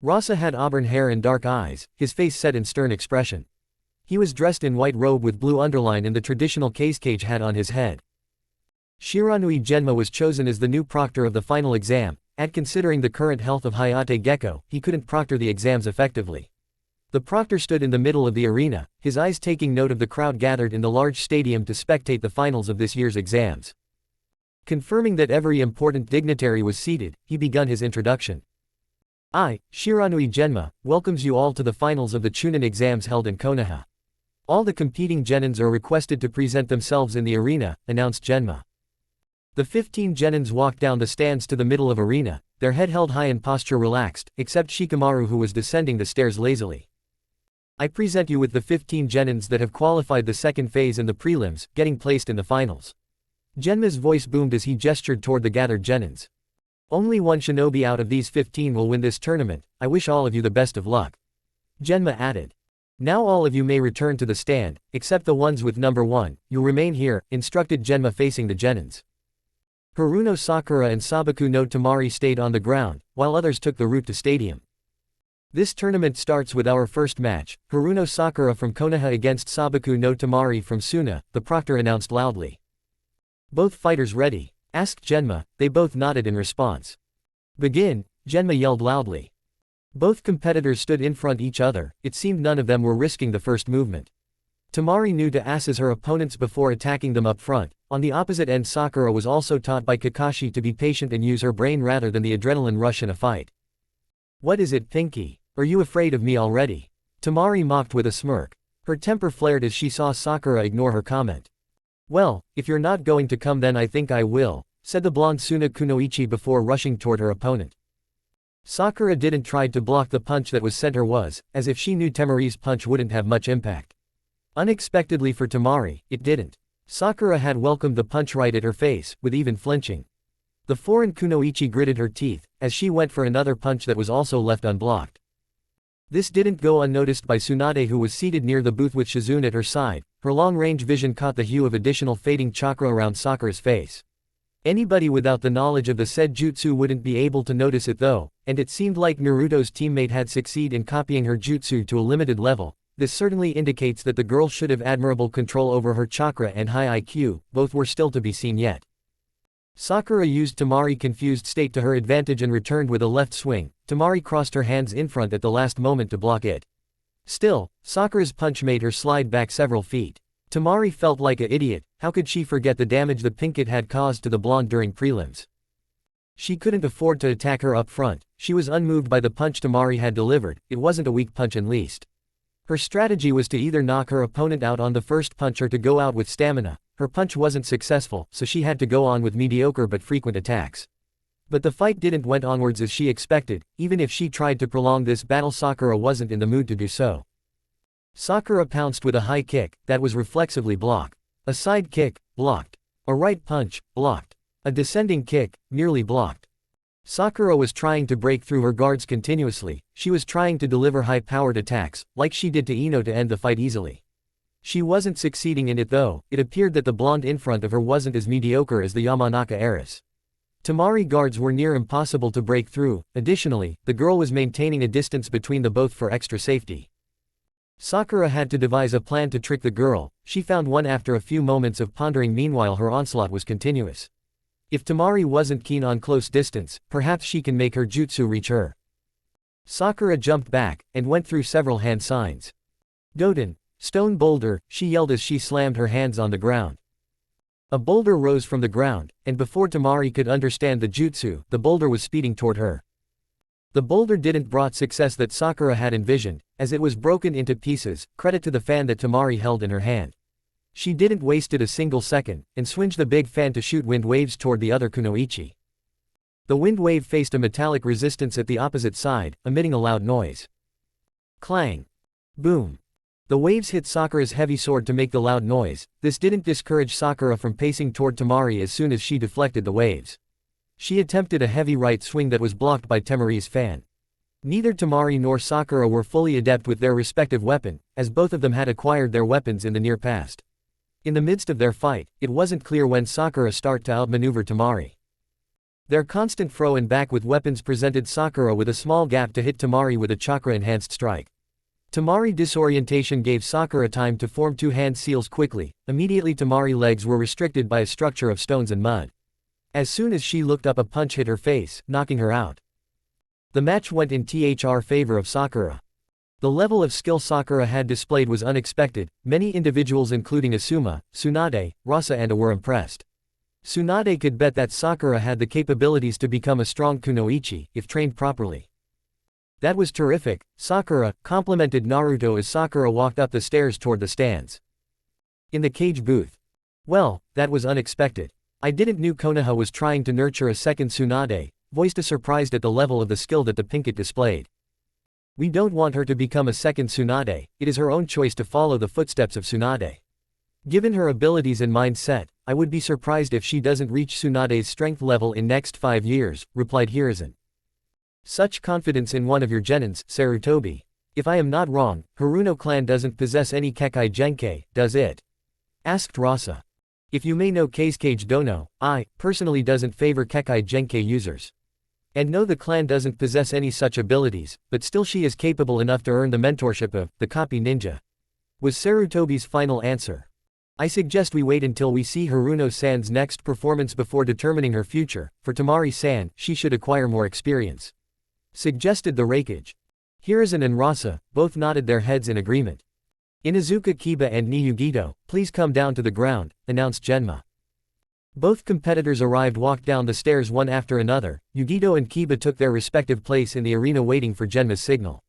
Rasa had auburn hair and dark eyes, his face set in stern expression. He was dressed in white robe with blue underline and the traditional Kage hat on his head. Shiranui Genma was chosen as the new proctor of the final exam, and considering the current health of Hayate Gecko, he couldn't proctor the exams effectively. The proctor stood in the middle of the arena, his eyes taking note of the crowd gathered in the large stadium to spectate the finals of this year's exams. Confirming that every important dignitary was seated, he begun his introduction. I, Shiranui Genma, welcomes you all to the finals of the Chunin exams held in Konoha. All the competing genins are requested to present themselves in the arena, announced Genma. The 15 genins walked down the stands to the middle of arena, their head held high and posture relaxed, except Shikamaru who was descending the stairs lazily. I present you with the 15 genins that have qualified the second phase in the prelims, getting placed in the finals. Genma's voice boomed as he gestured toward the gathered genins. Only one shinobi out of these 15 will win this tournament. I wish all of you the best of luck. Genma added. Now all of you may return to the stand, except the ones with number 1, you'll remain here, instructed Genma facing the genins. Haruno Sakura and Sabaku no Tamari stayed on the ground, while others took the route to stadium. This tournament starts with our first match, Haruno Sakura from Konoha against Sabaku no Tamari from Suna, the proctor announced loudly. Both fighters ready? Asked Genma. They both nodded in response. Begin, Genma yelled loudly. Both competitors stood in front each other, it seemed none of them were risking the first movement. Tamari knew to assess her opponents before attacking them up front. On the opposite end Sakura was also taught by Kakashi to be patient and use her brain rather than the adrenaline rush in a fight. What is it, Pinky? Are you afraid of me already? Tamari mocked with a smirk. Her temper flared as she saw Sakura ignore her comment. Well, if you're not going to come then I think I will, said the blonde Suna Kunoichi before rushing toward her opponent. Sakura didn't try to block the punch that was sent her was, as if she knew Temari's punch wouldn't have much impact. Unexpectedly for Temari, it didn't. Sakura had welcomed the punch right at her face, with even flinching. The foreign kunoichi gritted her teeth, as she went for another punch that was also left unblocked. This didn't go unnoticed by Tsunade, who was seated near the booth with Shizune at her side. Her long-range vision caught the hue of additional fading chakra around Sakura's face. Anybody without the knowledge of the said jutsu wouldn't be able to notice it though, and it seemed like Naruto's teammate had succeeded in copying her jutsu to a limited level. This certainly indicates that the girl should have admirable control over her chakra and high IQ, both were still to be seen yet. Sakura used Temari's confused state to her advantage and returned with a left swing. Temari crossed her hands in front at the last moment to block it. Still, Sakura's punch made her slide back several feet. Temari felt like an idiot. How could she forget the damage the pinkett had caused to the blonde during prelims? She couldn't afford to attack her up front. She was unmoved by the punch Temari had delivered. It wasn't a weak punch in least. Her strategy was to either knock her opponent out on the first punch or to go out with stamina. Her punch wasn't successful, so she had to go on with mediocre but frequent attacks. But the fight didn't went onwards as she expected. Even if she tried to prolong this battle, Sakura wasn't in the mood to do so. Sakura pounced with a high kick, that was reflexively blocked. A side kick, blocked. A right punch, blocked. A descending kick, nearly blocked. Sakura was trying to break through her guards continuously. She was trying to deliver high-powered attacks, like she did to Ino to end the fight easily. She wasn't succeeding in it though. It appeared that the blonde in front of her wasn't as mediocre as the Yamanaka heiress. Temari guards were near impossible to break through. Additionally, the girl was maintaining a distance between the both for extra safety. Sakura had to devise a plan to trick the girl. She found one after a few moments of pondering. Meanwhile, her onslaught was continuous. If Temari wasn't keen on close distance, perhaps she can make her jutsu reach her. Sakura jumped back, and went through several hand signs. Doden, stone boulder, she yelled as she slammed her hands on the ground. A boulder rose from the ground, and before Temari could understand the jutsu, the boulder was speeding toward her. The boulder didn't brought success that Sakura had envisioned, as it was broken into pieces. Credit to the fan that Temari held in her hand. She didn't waste it a single second, and swinged the big fan to shoot wind waves toward the other kunoichi. The wind wave faced a metallic resistance at the opposite side, emitting a loud noise. Clang! Boom! The waves hit Sakura's heavy sword to make the loud noise. This didn't discourage Sakura from pacing toward Temari as soon as she deflected the waves. She attempted a heavy right swing that was blocked by Temari's fan. Neither Temari nor Sakura were fully adept with their respective weapon, as both of them had acquired their weapons in the near past. In the midst of their fight, it wasn't clear when Sakura started to outmaneuver Temari. Their constant fro and back with weapons presented Sakura with a small gap to hit Temari with a chakra-enhanced strike. Temari disorientation gave Sakura time to form two hand seals quickly. Immediately Temari's legs were restricted by a structure of stones and mud. As soon as she looked up, a punch hit her face, knocking her out. The match went in favor of Sakura. The level of skill Sakura had displayed was unexpected. Many individuals including Asuma, Tsunade, Rasa and A were impressed. Tsunade could bet that Sakura had the capabilities to become a strong kunoichi, if trained properly. That was terrific, Sakura, complimented Naruto as Sakura walked up the stairs toward the stands. In the cage booth. Well, that was unexpected. I didn't know Konoha was trying to nurture a second Tsunade, voiced surprised at the level of the skill that the pinkett displayed. We don't want her to become a second Tsunade, it is her own choice to follow the footsteps of Tsunade. Given her abilities and mindset, I would be surprised if she doesn't reach Tsunade's strength level in next 5 years, replied Hiruzen. Such confidence in one of your genins, Sarutobi. If I am not wrong, Haruno clan doesn't possess any Kekkei Genkai, does it? Asked Rasa. If you may know Keisuke Dono, I, personally doesn't favor Kekkei Genkai users. And no, the clan doesn't possess any such abilities, but still she is capable enough to earn the mentorship of the copy ninja. Was Sarutobi's final answer. I suggest we wait until we see Haruno-san's next performance before determining her future. For Temari-san, she should acquire more experience. Suggested the Raikage. Hiruzen and Rasa both nodded their heads in agreement. Inuzuka Kiba and Niyugito, please come down to the ground, announced Genma. Both competitors walked down the stairs one after another. Yugito and Kiba took their respective place in the arena waiting for Genma's signal.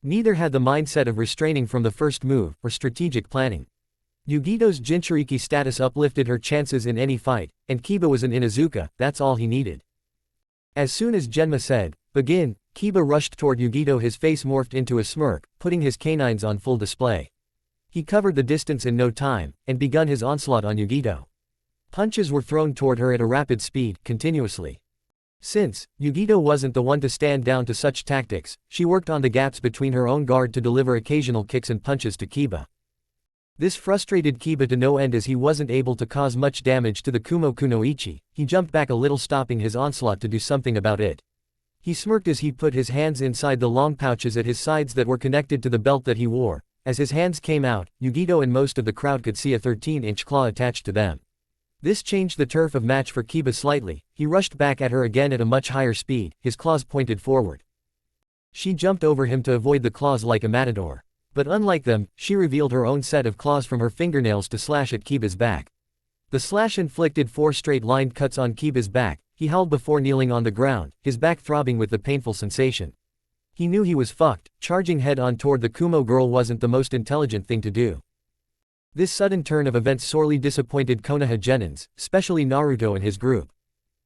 Neither had the mindset of restraining from the first move, or strategic planning. Yugito's Jinchuriki status uplifted her chances in any fight, and Kiba was an Inuzuka, that's all he needed. As soon as Genma said, begin, Kiba rushed toward Yugito, his face morphed into a smirk, putting his canines on full display. He covered the distance in no time, and begun his onslaught on Yugito. Punches were thrown toward her at a rapid speed, continuously. Since Yugito wasn't the one to stand down to such tactics, she worked on the gaps between her own guard to deliver occasional kicks and punches to Kiba. This frustrated Kiba to no end as he wasn't able to cause much damage to the Kumo Kunoichi. He jumped back a little, stopping his onslaught to do something about it. He smirked as he put his hands inside the long pouches at his sides that were connected to the belt that he wore. As his hands came out, Yugito and most of the crowd could see a 13-inch claw attached to them. This changed the turf of match for Kiba slightly. He rushed back at her again at a much higher speed, his claws pointed forward. She jumped over him to avoid the claws like a matador. But unlike them, she revealed her own set of claws from her fingernails to slash at Kiba's back. The slash inflicted 4 straight-lined cuts on Kiba's back. He howled before kneeling on the ground, his back throbbing with the painful sensation. He knew he was fucked. Charging head-on toward the Kumo girl wasn't the most intelligent thing to do. This sudden turn of events sorely disappointed Konoha genins, especially Naruto and his group.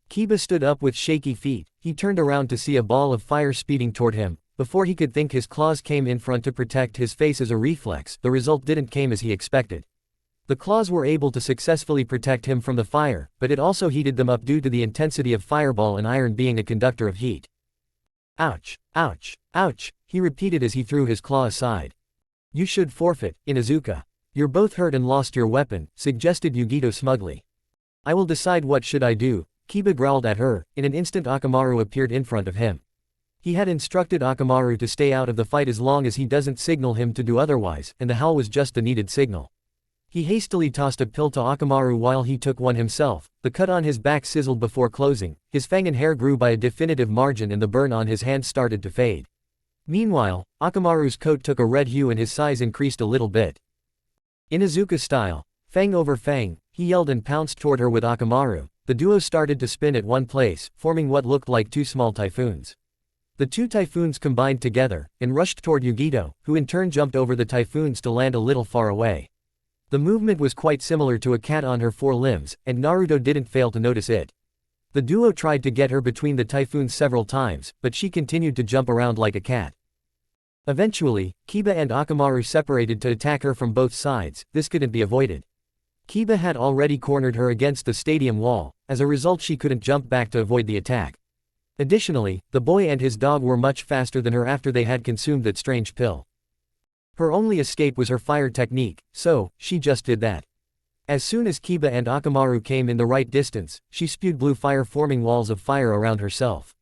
Kiba stood up with shaky feet. He turned around to see a ball of fire speeding toward him. Before he could think, his claws came in front to protect his face as a reflex. The result didn't come as he expected. The claws were able to successfully protect him from the fire, but it also heated them up due to the intensity of fireball and iron being a conductor of heat. Ouch, ouch, ouch, he repeated as he threw his claw aside. You should forfeit, Inuzuka. You're both hurt and lost your weapon, suggested Yugito smugly. I will decide what should I do, Kiba growled at her. In an instant Akamaru appeared in front of him. He had instructed Akamaru to stay out of the fight as long as he doesn't signal him to do otherwise, and the howl was just the needed signal. He hastily tossed a pill to Akamaru while he took one himself. The cut on his back sizzled before closing, his fang and hair grew by a definitive margin and the burn on his hands started to fade. Meanwhile, Akamaru's coat took a red hue and his size increased a little bit. Inuzuka style, fang over fang, he yelled and pounced toward her with Akamaru. The duo started to spin at one place, forming what looked like 2 small typhoons. The 2 typhoons combined together, and rushed toward Yugito, who in turn jumped over the typhoons to land a little far away. The movement was quite similar to a cat on her 4 limbs, and Naruto didn't fail to notice it. The duo tried to get her between the typhoons several times, but she continued to jump around like a cat. Eventually, Kiba and Akamaru separated to attack her from both sides. This couldn't be avoided. Kiba had already cornered her against the stadium wall. As a result, she couldn't jump back to avoid the attack. Additionally, the boy and his dog were much faster than her after they had consumed that strange pill. Her only escape was her fire technique, so she just did that. As soon as Kiba and Akamaru came in the right distance, she spewed blue fire, forming walls of fire around herself.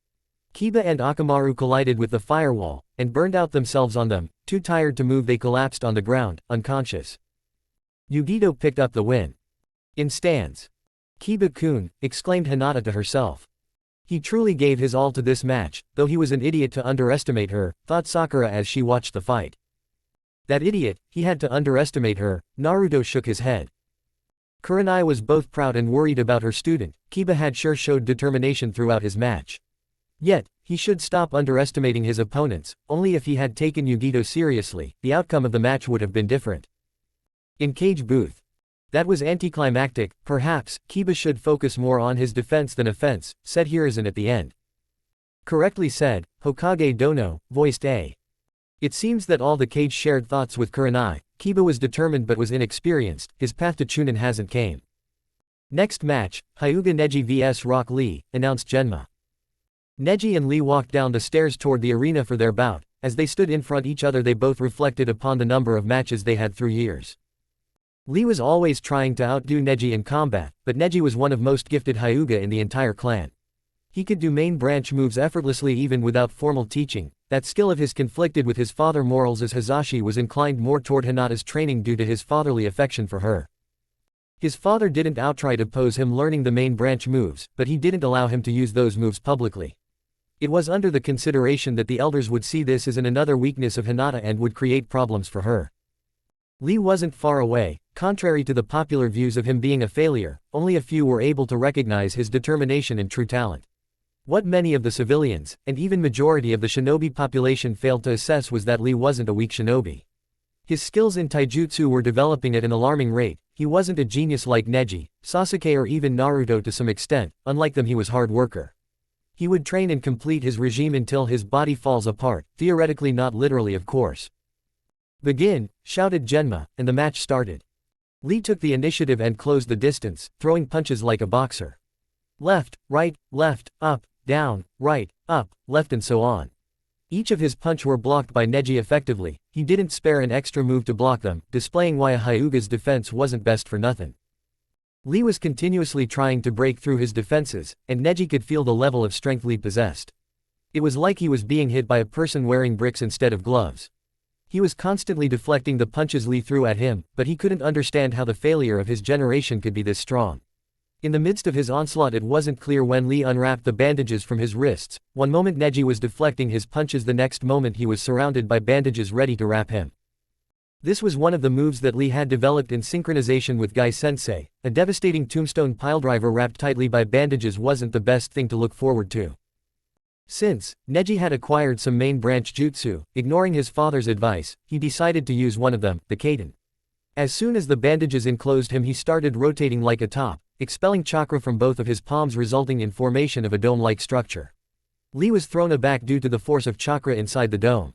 Kiba and Akamaru collided with the firewall, and burned out themselves on them. Too tired to move, they collapsed on the ground, unconscious. Yugito picked up the win. In stands. Kiba-kun, exclaimed Hinata to herself. He truly gave his all to this match, though he was an idiot to underestimate her, thought Sakura as she watched the fight. That idiot, he had to underestimate her. Naruto shook his head. Kurenai was both proud and worried about her student. Kiba had sure showed determination throughout his match. Yet, he should stop underestimating his opponents. Only if he had taken Yugito seriously, the outcome of the match would have been different. In cage booth. That was anticlimactic. Perhaps Kiba should focus more on his defense than offense, said Hiruzen at the end. Correctly said, Hokage Dono, voiced A. It seems that all the cage shared thoughts with Kurenai. Kiba was determined but was inexperienced. His path to Chunin hasn't came. Next match, Hyuga Neji vs Rock Lee, announced Genma. Neji and Lee walked down the stairs toward the arena for their bout. As they stood in front each other, they both reflected upon the number of matches they had through years. Lee was always trying to outdo Neji in combat, but Neji was one of most gifted Hyuga in the entire clan. He could do main branch moves effortlessly even without formal teaching. That skill of his conflicted with his father morals, as Hisashi was inclined more toward Hinata's training due to his fatherly affection for her. His father didn't outright oppose him learning the main branch moves, but he didn't allow him to use those moves publicly. It was under the consideration that the elders would see this as another weakness of Hinata and would create problems for her. Lee wasn't far away. Contrary to the popular views of him being a failure, only a few were able to recognize his determination and true talent. What many of the civilians, and even majority of the shinobi population failed to assess was that Lee wasn't a weak shinobi. His skills in taijutsu were developing at an alarming rate. He wasn't a genius like Neji, Sasuke or even Naruto to some extent. Unlike them, he was hard worker. He would train and complete his regime until his body falls apart, theoretically not literally of course. "Begin," shouted Genma, and the match started. Lee took the initiative and closed the distance, throwing punches like a boxer. Left, up, down, right, up, left and so on. Each of his punch were blocked by Neji effectively. He didn't spare an extra move to block them, displaying why a Hyuga's defense wasn't best for nothing. Lee was continuously trying to break through his defenses, and Neji could feel the level of strength Lee possessed. It was like he was being hit by a person wearing bricks instead of gloves. He was constantly deflecting the punches Lee threw at him, but he couldn't understand how the failure of his generation could be this strong. In the midst of his onslaught, it wasn't clear when Lee unwrapped the bandages from his wrists. One moment Neji was deflecting his punches, the next moment he was surrounded by bandages ready to wrap him. This was one of the moves that Lee had developed in synchronization with Guy Sensei. A devastating tombstone piledriver wrapped tightly by bandages wasn't the best thing to look forward to. Since Neji had acquired some main branch jutsu, ignoring his father's advice, he decided to use one of them, the Kaden. As soon as the bandages enclosed him, he started rotating like a top, expelling chakra from both of his palms, resulting in formation of a dome-like structure. Lee was thrown aback due to the force of chakra inside the dome.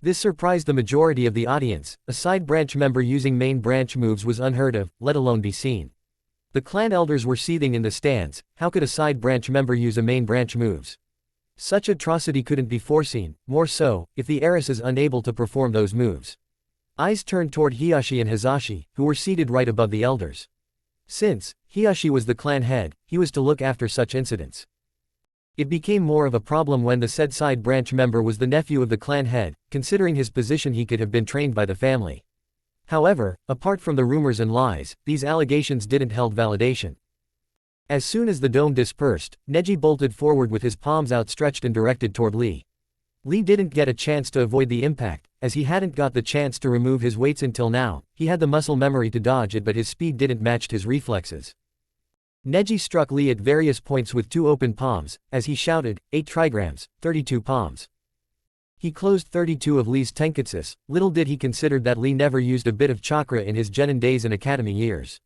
This surprised the majority of the audience. A side branch member using main branch moves was unheard of, let alone be seen. The clan elders were seething in the stands. How could a side branch member use a main branch moves? Such atrocity couldn't be foreseen, more so, if the heiress is unable to perform those moves. Eyes turned toward Hiyashi and Hizashi, who were seated right above the elders. Since Hiyashi was the clan head, he was to look after such incidents. It became more of a problem when the said side branch member was the nephew of the clan head. Considering his position, he could have been trained by the family. However, apart from the rumors and lies, these allegations didn't hold validation. As soon as the dome dispersed, Neji bolted forward with his palms outstretched and directed toward Lee. Lee didn't get a chance to avoid the impact, as he hadn't got the chance to remove his weights until now. He had the muscle memory to dodge it, but his speed didn't match his reflexes. Neji struck Lee at various points with two open palms, as he shouted, 8 trigrams, 32 palms. He closed 32 of Lee's tenketsus. Little did he consider that Lee never used a bit of chakra in his genin days and academy years.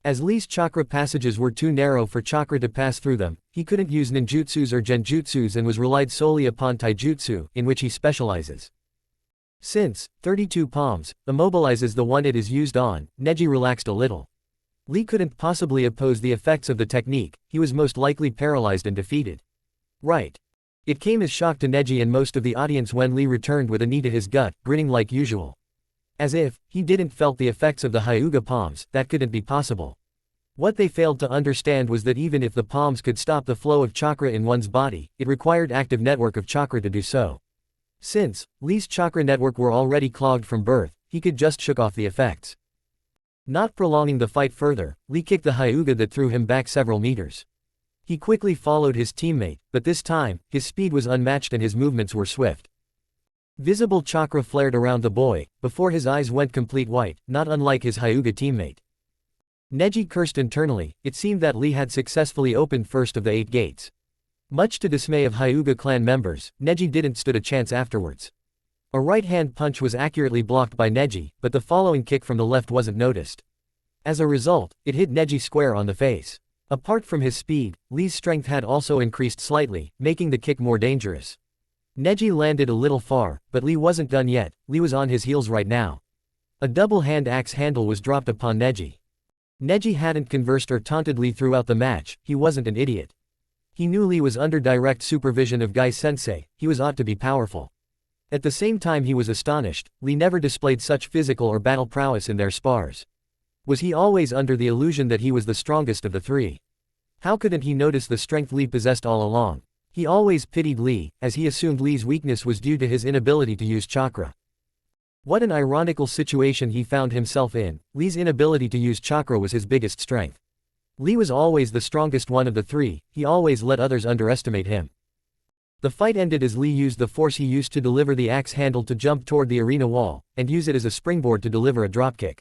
As Lee's chakra passages were too narrow for chakra to pass through them, he couldn't use ninjutsus or genjutsus and was relied solely upon taijutsu, in which he specializes. Since 32 palms immobilizes the one it is used on, Neji relaxed a little. Lee couldn't possibly oppose the effects of the technique. He was most likely paralyzed and defeated. Right. It came as shock to Neji and most of the audience when Lee returned with a knee to his gut, grinning like usual. As if he didn't felt the effects of the Hyuga palms. That couldn't be possible. What they failed to understand was that even if the palms could stop the flow of chakra in one's body, it required active network of chakra to do so. Since Lee's chakra network were already clogged from birth, he could just shook off the effects. Not prolonging the fight further, Lee kicked the Hyuga that threw him back several meters. He quickly followed his teammate, but this time, his speed was unmatched and his movements were swift. Visible chakra flared around the boy, before his eyes went complete white, not unlike his Hyuga teammate. Neji cursed internally. It seemed that Lee had successfully opened first of the 8 gates. Much to dismay of Hyuga clan members, Neji didn't stood a chance afterwards. A right-hand punch was accurately blocked by Neji, but the following kick from the left wasn't noticed. As a result, it hit Neji square on the face. Apart from his speed, Lee's strength had also increased slightly, making the kick more dangerous. Neji landed a little far, but Lee wasn't done yet. Lee was on his heels right now. A double-hand axe handle was dropped upon Neji. Neji hadn't conversed or taunted Lee throughout the match. He wasn't an idiot. He knew Lee was under direct supervision of Guy Sensei. He was ought to be powerful. At the same time, he was astonished. Lee never displayed such physical or battle prowess in their spars. Was he always under the illusion that he was the strongest of the three? How couldn't he notice the strength Lee possessed all along? He always pitied Lee, as he assumed Lee's weakness was due to his inability to use chakra. What an ironical situation he found himself in. Lee's inability to use chakra was his biggest strength. Lee was always the strongest one of the three. He always let others underestimate him. The fight ended as Lee used the force he used to deliver the axe handle to jump toward the arena wall, and use it as a springboard to deliver a dropkick.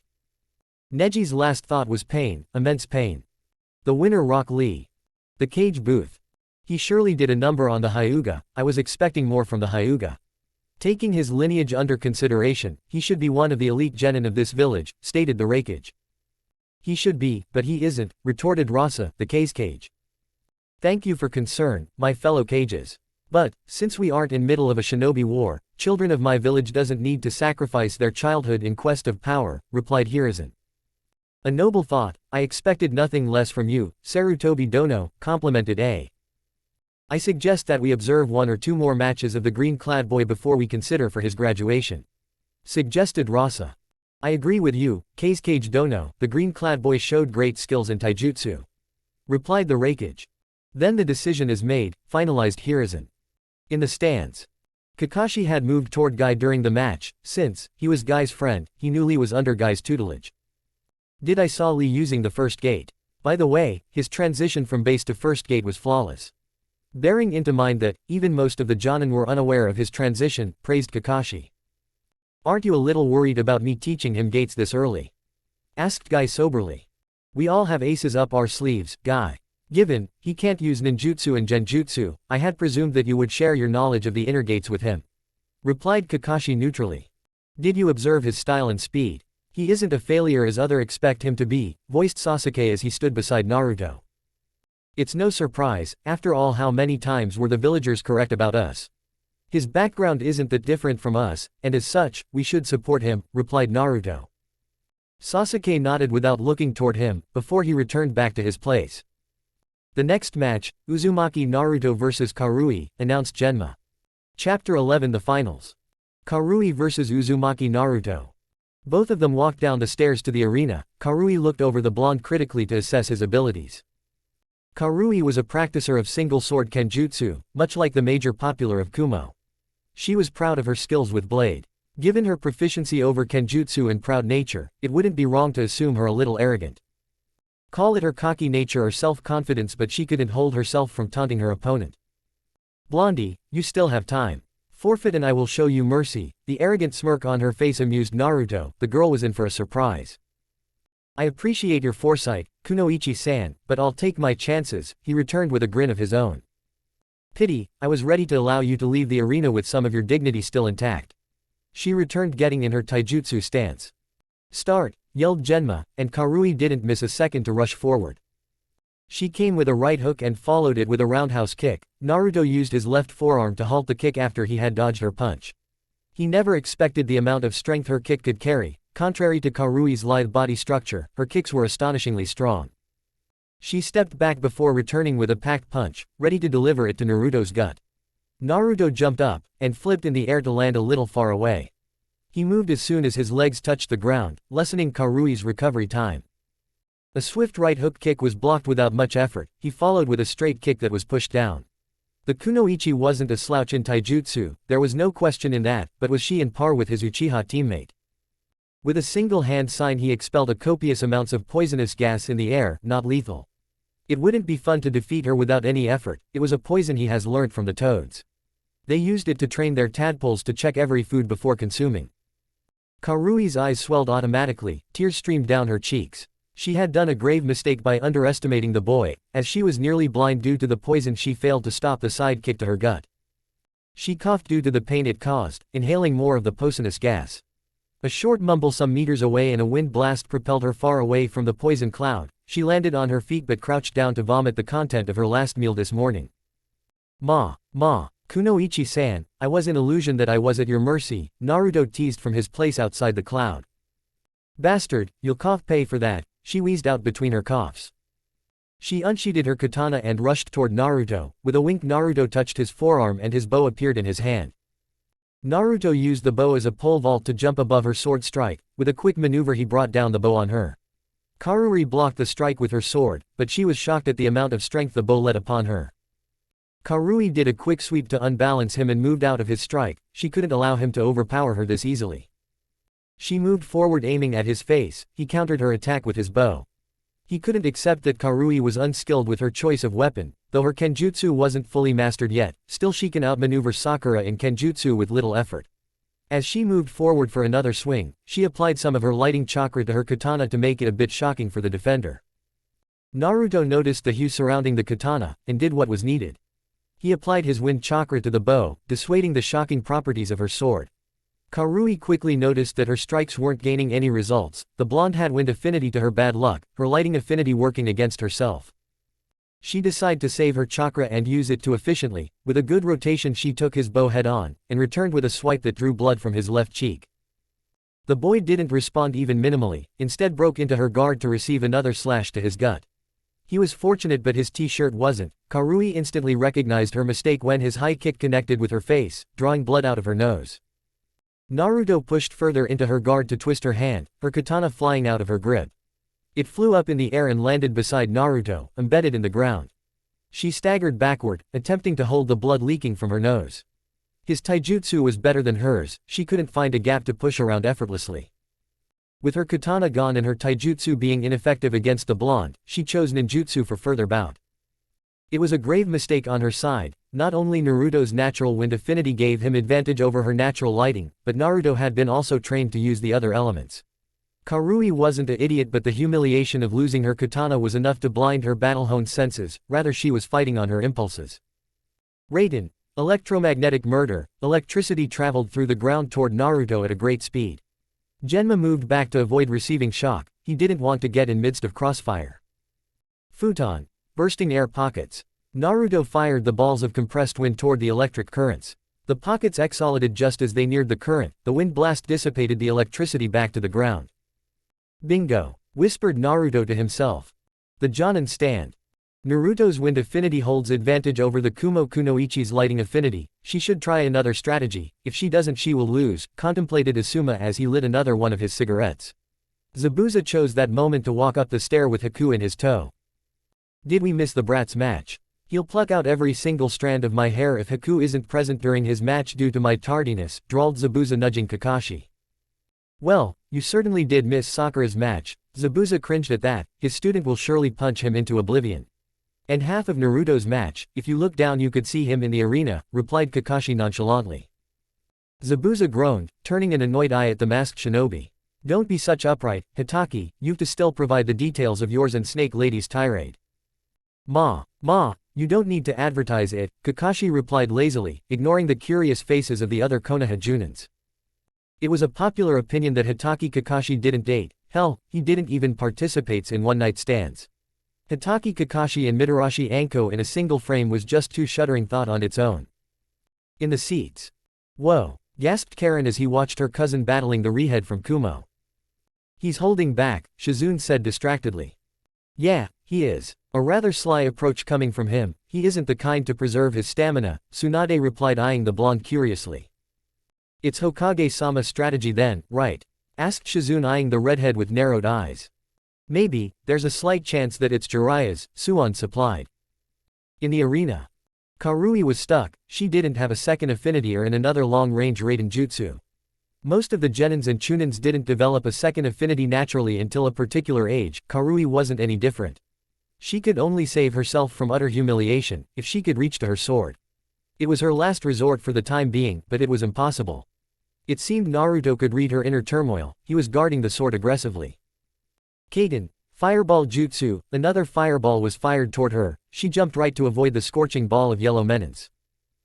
Neji's last thought was pain, immense pain. The winner Rock Lee. The cage booth. He surely did a number on the Hyuga. I was expecting more from the Hyuga. Taking his lineage under consideration, he should be one of the elite genin of this village, stated the Raikage. He should be, but he isn't, retorted Rasa, the cage. Thank you for concern, my fellow Kages. But, since we aren't in middle of a shinobi war, children of my village doesn't need to sacrifice their childhood in quest of power, replied Hiruzen. A noble thought, I expected nothing less from you, Sarutobi Dono, complimented A. I suggest that we observe 1 or 2 more matches of the green-clad boy before we consider for his graduation. Suggested Rasa. I agree with you, Kage Dono, the green-clad boy showed great skills in taijutsu. Replied the Raikage. Then the decision is made, finalized Hiruzen. In the stands. Kakashi had moved toward Guy during the match, since he was Guy's friend, he knew Lee was under Guy's tutelage. Did I saw Lee using the first gate? By the way, his transition from base to first gate was flawless. Bearing into mind that, even most of the Jonin were unaware of his transition, praised Kakashi. Aren't you a little worried about me teaching him gates this early? Asked Guy soberly. We all have aces up our sleeves, Guy. Given, he can't use ninjutsu and genjutsu, I had presumed that you would share your knowledge of the inner gates with him. Replied Kakashi neutrally. Did you observe his style and speed? He isn't a failure as others expect him to be, voiced Sasuke as he stood beside Naruto. It's no surprise, after all how many times were the villagers correct about us? His background isn't that different from us, and as such, we should support him, replied Naruto. Sasuke nodded without looking toward him, before he returned back to his place. The next match, Uzumaki Naruto vs Karui, announced Genma. Chapter 11 The Finals. Karui vs Uzumaki Naruto. Both of them walked down the stairs to the arena. Karui looked over the blonde critically to assess his abilities. Karui was a practicer of single-sword kenjutsu, much like the major popular of Kumo. She was proud of her skills with blade. Given her proficiency over kenjutsu and proud nature, it wouldn't be wrong to assume her a little arrogant. Call it her cocky nature or self-confidence, but she couldn't hold herself from taunting her opponent. Blondie, you still have time. Forfeit and I will show you mercy. The arrogant smirk on her face amused Naruto. The girl was in for a surprise. I appreciate your foresight, Kunoichi-san, but I'll take my chances, he returned with a grin of his own. Pity, I was ready to allow you to leave the arena with some of your dignity still intact. She returned, getting in her taijutsu stance. Start, yelled Genma, and Karui didn't miss a second to rush forward. She came with a right hook and followed it with a roundhouse kick. Naruto used his left forearm to halt the kick after he had dodged her punch. He never expected the amount of strength her kick could carry. Contrary to Karui's lithe body structure, her kicks were astonishingly strong. She stepped back before returning with a packed punch, ready to deliver it to Naruto's gut. Naruto jumped up, and flipped in the air to land a little far away. He moved as soon as his legs touched the ground, lessening Karui's recovery time. A swift right hook kick was blocked without much effort. He followed with a straight kick that was pushed down. The kunoichi wasn't a slouch in taijutsu, there was no question in that, but was she in par with his Uchiha teammate? With a single hand sign he expelled a copious amounts of poisonous gas in the air, not lethal. It wouldn't be fun to defeat her without any effort, it was a poison he has learned from the toads. They used it to train their tadpoles to check every food before consuming. Karui's eyes swelled automatically, tears streamed down her cheeks. She had done a grave mistake by underestimating the boy, as she was nearly blind due to the poison. She failed to stop the side kick to her gut. She coughed due to the pain it caused, inhaling more of the poisonous gas. A short mumble some meters away and a wind blast propelled her far away from the poison cloud. She landed on her feet but crouched down to vomit the content of her last meal this morning. Ma, Kunoichi-san, I was in illusion that I was at your mercy, Naruto teased from his place outside the cloud. Bastard, you'll pay for that, she wheezed out between her coughs. She unsheathed her katana and rushed toward Naruto. With a wink Naruto touched his forearm and his bow appeared in his hand. Naruto used the bow as a pole vault to jump above her sword strike. With a quick maneuver he brought down the bow on her. Karui blocked the strike with her sword, but she was shocked at the amount of strength the bow let upon her. Karui did a quick sweep to unbalance him and moved out of his strike. She couldn't allow him to overpower her this easily. She moved forward aiming at his face. He countered her attack with his bow. He couldn't accept that Karui was unskilled with her choice of weapon, though her kenjutsu wasn't fully mastered yet. Still she can outmaneuver Sakura in kenjutsu with little effort. As she moved forward for another swing, she applied some of her lighting chakra to her katana to make it a bit shocking for the defender. Naruto noticed the hue surrounding the katana, and did what was needed. He applied his wind chakra to the bow, dissuading the shocking properties of her sword. Karui quickly noticed that her strikes weren't gaining any results. The blonde had wind affinity to her bad luck, her lighting affinity working against herself. She decided to save her chakra and use it too efficiently. With a good rotation she took his bow head on, and returned with a swipe that drew blood from his left cheek. The boy didn't respond even minimally, instead broke into her guard to receive another slash to his gut. He was fortunate but his t-shirt wasn't. Karui instantly recognized her mistake when his high kick connected with her face, drawing blood out of her nose. Naruto pushed further into her guard to twist her hand, her katana flying out of her grip. It flew up in the air and landed beside Naruto, embedded in the ground. She staggered backward, attempting to hold the blood leaking from her nose. His taijutsu was better than hers, she couldn't find a gap to push around effortlessly. With her katana gone and her taijutsu being ineffective against the blonde, she chose ninjutsu for further bout. It was a grave mistake on her side. Not only Naruto's natural wind affinity gave him advantage over her natural lighting, but Naruto had been also trained to use the other elements. Karui wasn't an idiot but the humiliation of losing her katana was enough to blind her battle-honed senses, rather she was fighting on her impulses. Raiden. Electromagnetic murder. Electricity traveled through the ground toward Naruto at a great speed. Genma moved back to avoid receiving shock, he didn't want to get in midst of crossfire. Futon. Bursting air pockets. Naruto fired the balls of compressed wind toward the electric currents. The pockets exhaled just as they neared the current, the wind blast dissipated the electricity back to the ground. Bingo! Whispered Naruto to himself. The Jonin stand. Naruto's wind affinity holds advantage over the Kumo Kunoichi's lighting affinity, she should try another strategy, if she doesn't she will lose, contemplated Asuma as he lit another one of his cigarettes. Zabuza chose that moment to walk up the stair with Haku in his tow. Did we miss the brat's match? He'll pluck out every single strand of my hair if Haku isn't present during his match due to my tardiness, drawled Zabuza nudging Kakashi. Well, you certainly did miss Sakura's match. Zabuza cringed at that, his student will surely punch him into oblivion. And half of Naruto's match, if you look down you could see him in the arena, replied Kakashi nonchalantly. Zabuza groaned, turning an annoyed eye at the masked shinobi. Don't be such upright, Hitaki, you've to still provide the details of yours and Snake Lady's tirade. Ma, you don't need to advertise it, Kakashi replied lazily, ignoring the curious faces of the other Konoha Junins. It was a popular opinion that Hitaki Kakashi didn't date, hell, he didn't even participate in one-night stands. Hitaki Kakashi and Mitarashi Anko in a single frame was just too shuddering thought on its own. In the seats. Whoa, gasped Karen as he watched her cousin battling the rehead from Kumo. He's holding back, Shizune said distractedly. Yeah, he is. A rather sly approach coming from him, he isn't the kind to preserve his stamina, Tsunade replied eyeing the blonde curiously. It's Hokage-sama strategy then, right? Asked Shizune eyeing the redhead with narrowed eyes. Maybe, there's a slight chance that it's Jiraiya's, Suon supplied. In the arena. Karui was stuck, she didn't have a second affinity or in another long-range Raiden jutsu. Most of the Genins and Chunins didn't develop a second affinity naturally until a particular age, Karui wasn't any different. She could only save herself from utter humiliation, if she could reach to her sword. It was her last resort for the time being, but it was impossible. It seemed Naruto could read her inner turmoil, he was guarding the sword aggressively. Kaden, fireball jutsu, another fireball was fired toward her, she jumped right to avoid the scorching ball of yellow menace.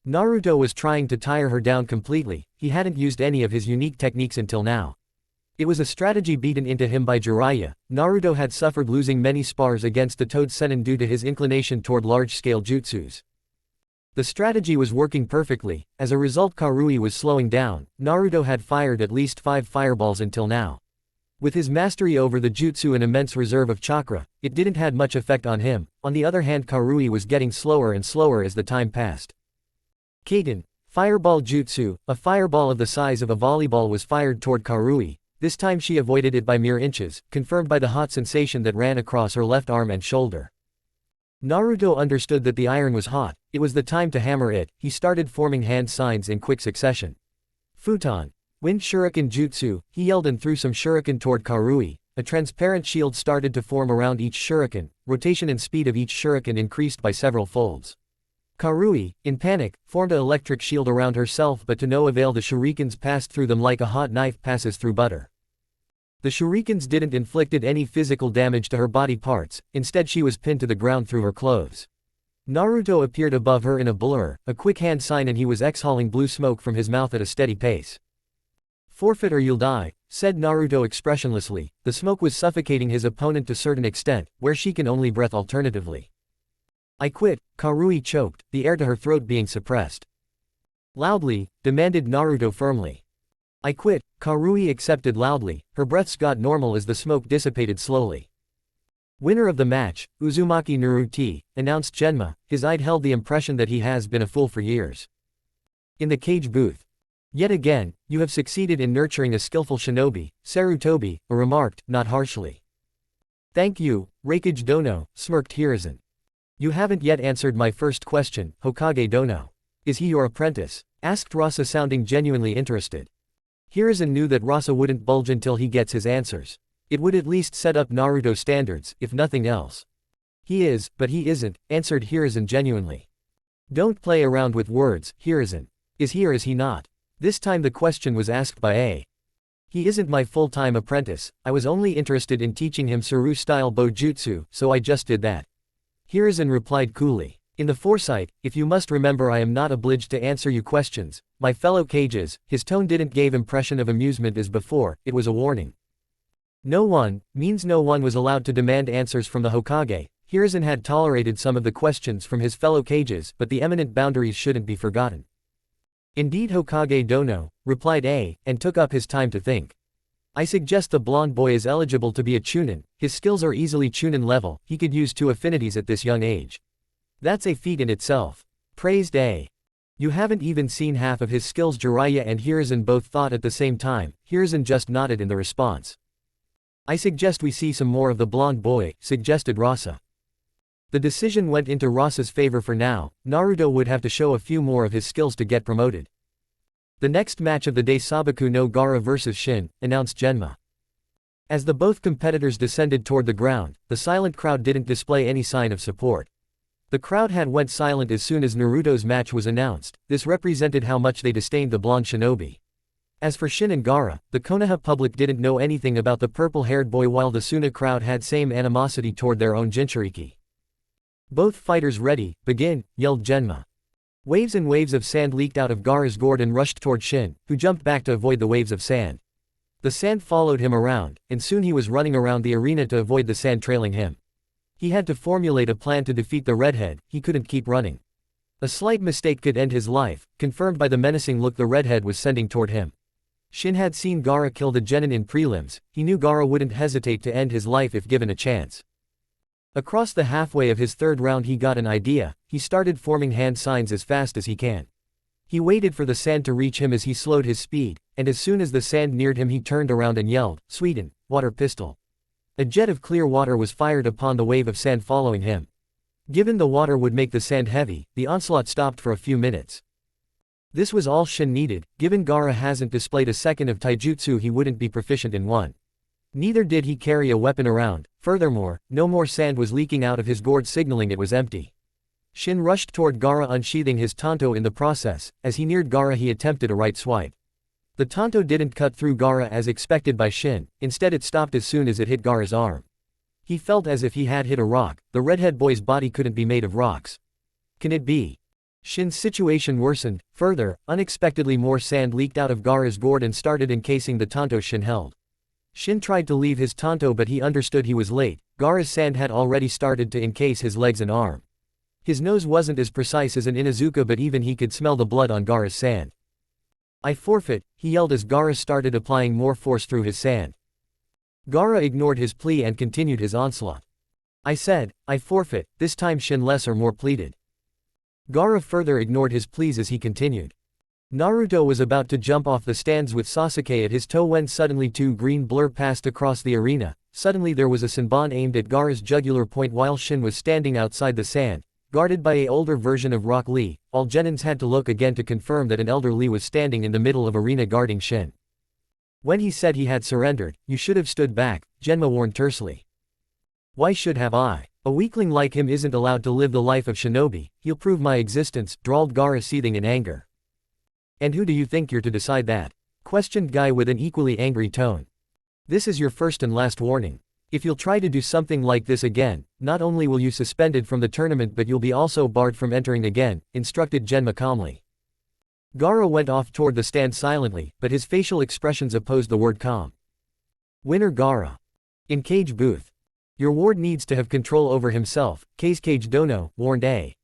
Naruto was trying to tire her down completely, he hadn't used any of his unique techniques until now. It was a strategy beaten into him by Jiraiya. Naruto had suffered losing many spars against the Toad Sennin due to his inclination toward large-scale jutsus. The strategy was working perfectly, as a result Karui was slowing down. Naruto had fired at least 5 fireballs until now. With his mastery over the jutsu and immense reserve of chakra, it didn't have much effect on him. On the other hand Karui was getting slower and slower as the time passed. Kaden, fireball jutsu, a fireball of the size of a volleyball was fired toward Karui. This time she avoided it by mere inches, confirmed by the hot sensation that ran across her left arm and shoulder. Naruto understood that the iron was hot, it was the time to hammer it, he started forming hand signs in quick succession. Futon. Wind shuriken jutsu, he yelled and threw some shuriken toward Karui. A transparent shield started to form around each shuriken, rotation and speed of each shuriken increased by several folds. Karui, in panic, formed an electric shield around herself but to no avail the shurikens passed through them like a hot knife passes through butter. The shurikens didn't inflicted any physical damage to her body parts, instead she was pinned to the ground through her clothes. Naruto appeared above her in a blur, a quick hand sign and he was exhaling blue smoke from his mouth at a steady pace. Forfeit or you'll die, said Naruto expressionlessly. The smoke was suffocating his opponent to a certain extent, where she can only breathe alternatively. I quit, Karui choked, the air to her throat being suppressed. Loudly, demanded Naruto firmly. I quit, Karui accepted loudly, her breaths got normal as the smoke dissipated slowly. Winner of the match, Uzumaki Naruto, announced Genma, his eye held the impression that he has been a fool for years. In the cage booth. Yet again, you have succeeded in nurturing a skillful shinobi, Sarutobi, remarked, not harshly. Thank you, Raikage Dono, smirked Hiruzen. You haven't yet answered my first question, Hokage Dono. Is he your apprentice? Asked Rasa sounding genuinely interested. Hiruzen knew that Rasa wouldn't budge until he gets his answers. It would at least set up Naruto standards, if nothing else. He is, but he isn't, answered Hiruzen genuinely. Don't play around with words, Hiruzen. Is he or is he not? This time the question was asked by A. He isn't my full-time apprentice, I was only interested in teaching him Suru-style Bojutsu, so I just did that. Hiruzen replied coolly. In the foresight, if you must remember I am not obliged to answer you questions, my fellow cages, his tone didn't give impression of amusement as before, it was a warning. No one, means no one was allowed to demand answers from the Hokage. Hiruzen had tolerated some of the questions from his fellow cages, but the eminent boundaries shouldn't be forgotten. Indeed Hokage Dono, replied A, and took up his time to think. I suggest the blonde boy is eligible to be a chunin, his skills are easily chunin level, he could use 2 affinities at this young age. That's a feat in itself. Praised A. You haven't even seen half of his skills. Jiraiya and Hiruzen both thought at the same time, Hiruzen just nodded in the response. I suggest we see some more of the blonde boy, suggested Rasa. The decision went into Rasa's favor for now, Naruto would have to show a few more of his skills to get promoted. The next match of the day Sabaku no Gaara vs Shin, announced Genma. As the both competitors descended toward the ground, the silent crowd didn't display any sign of support. The crowd had went silent as soon as Naruto's match was announced, this represented how much they disdained the blonde shinobi. As for Shin and Gaara, the Konoha public didn't know anything about the purple-haired boy while the Suna crowd had same animosity toward their own Jinchuriki. Both fighters ready, begin, yelled Genma. Waves and waves of sand leaked out of Gaara's gourd and rushed toward Shin, who jumped back to avoid the waves of sand. The sand followed him around, and soon he was running around the arena to avoid the sand trailing him. He had to formulate a plan to defeat the redhead, he couldn't keep running. A slight mistake could end his life, confirmed by the menacing look the redhead was sending toward him. Shin had seen Gaara kill the genin in prelims, he knew Gaara wouldn't hesitate to end his life if given a chance. Across the halfway of his third round he got an idea, he started forming hand signs as fast as he can. He waited for the sand to reach him as he slowed his speed, and as soon as the sand neared him he turned around and yelled, Sweden, water pistol. A jet of clear water was fired upon the wave of sand following him. Given the water would make the sand heavy, the onslaught stopped for a few minutes. This was all Shin needed, given Gaara hasn't displayed a second of taijutsu he wouldn't be proficient in one. Neither did he carry a weapon around, furthermore, no more sand was leaking out of his gourd signaling it was empty. Shin rushed toward Gaara unsheathing his tanto in the process, as he neared Gaara he attempted a right swipe. The tanto didn't cut through Gaara as expected by Shin, instead it stopped as soon as it hit Gaara's arm. He felt as if he had hit a rock, the redhead boy's body couldn't be made of rocks. Can it be? Shin's situation worsened, further, unexpectedly more sand leaked out of Gaara's gourd and started encasing the tanto Shin held. Shin tried to leave his tanto but he understood he was late, Gaara's sand had already started to encase his legs and arm. His nose wasn't as precise as an Inuzuka but even he could smell the blood on Gaara's sand. I forfeit, he yelled as Gaara started applying more force through his sand. Gaara ignored his plea and continued his onslaught. I said, I forfeit, this time Shin less or more pleaded. Gaara further ignored his pleas as he continued. Naruto was about to jump off the stands with Sasuke at his toe when suddenly 2 green blur passed across the arena. Suddenly there was a Senbon aimed at Gaara's jugular point while Shin was standing outside the sand, guarded by an older version of Rock Lee. All genins had to look again to confirm that an elder Lee was standing in the middle of arena guarding Shin. When he said he had surrendered, you should have stood back, Genma warned tersely. Why should have I? A weakling like him isn't allowed to live the life of shinobi, he'll prove my existence, drawled Gaara seething in anger. And who do you think you're to decide that? Questioned Guy with an equally angry tone. This is your first and last warning. If you'll try to do something like this again, not only will you suspended from the tournament but you'll be also barred from entering again, instructed Genma calmly. Gaara went off toward the stand silently, but his facial expressions opposed the word calm. Winner Gaara. In cage booth. Your ward needs to have control over himself, Kage Dono, warned A.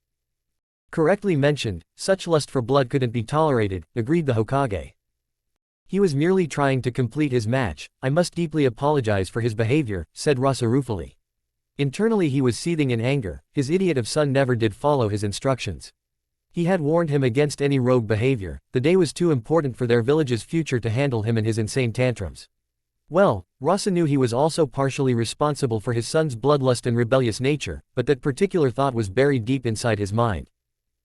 Correctly mentioned, such lust for blood couldn't be tolerated, agreed the Hokage. He was merely trying to complete his match. I must deeply apologize for his behavior, said Rasa ruefully. Internally he was seething in anger, his idiot of son never did follow his instructions. He had warned him against any rogue behavior, the day was too important for their village's future to handle him and his insane tantrums. Well, Rasa knew he was also partially responsible for his son's bloodlust and rebellious nature, but that particular thought was buried deep inside his mind.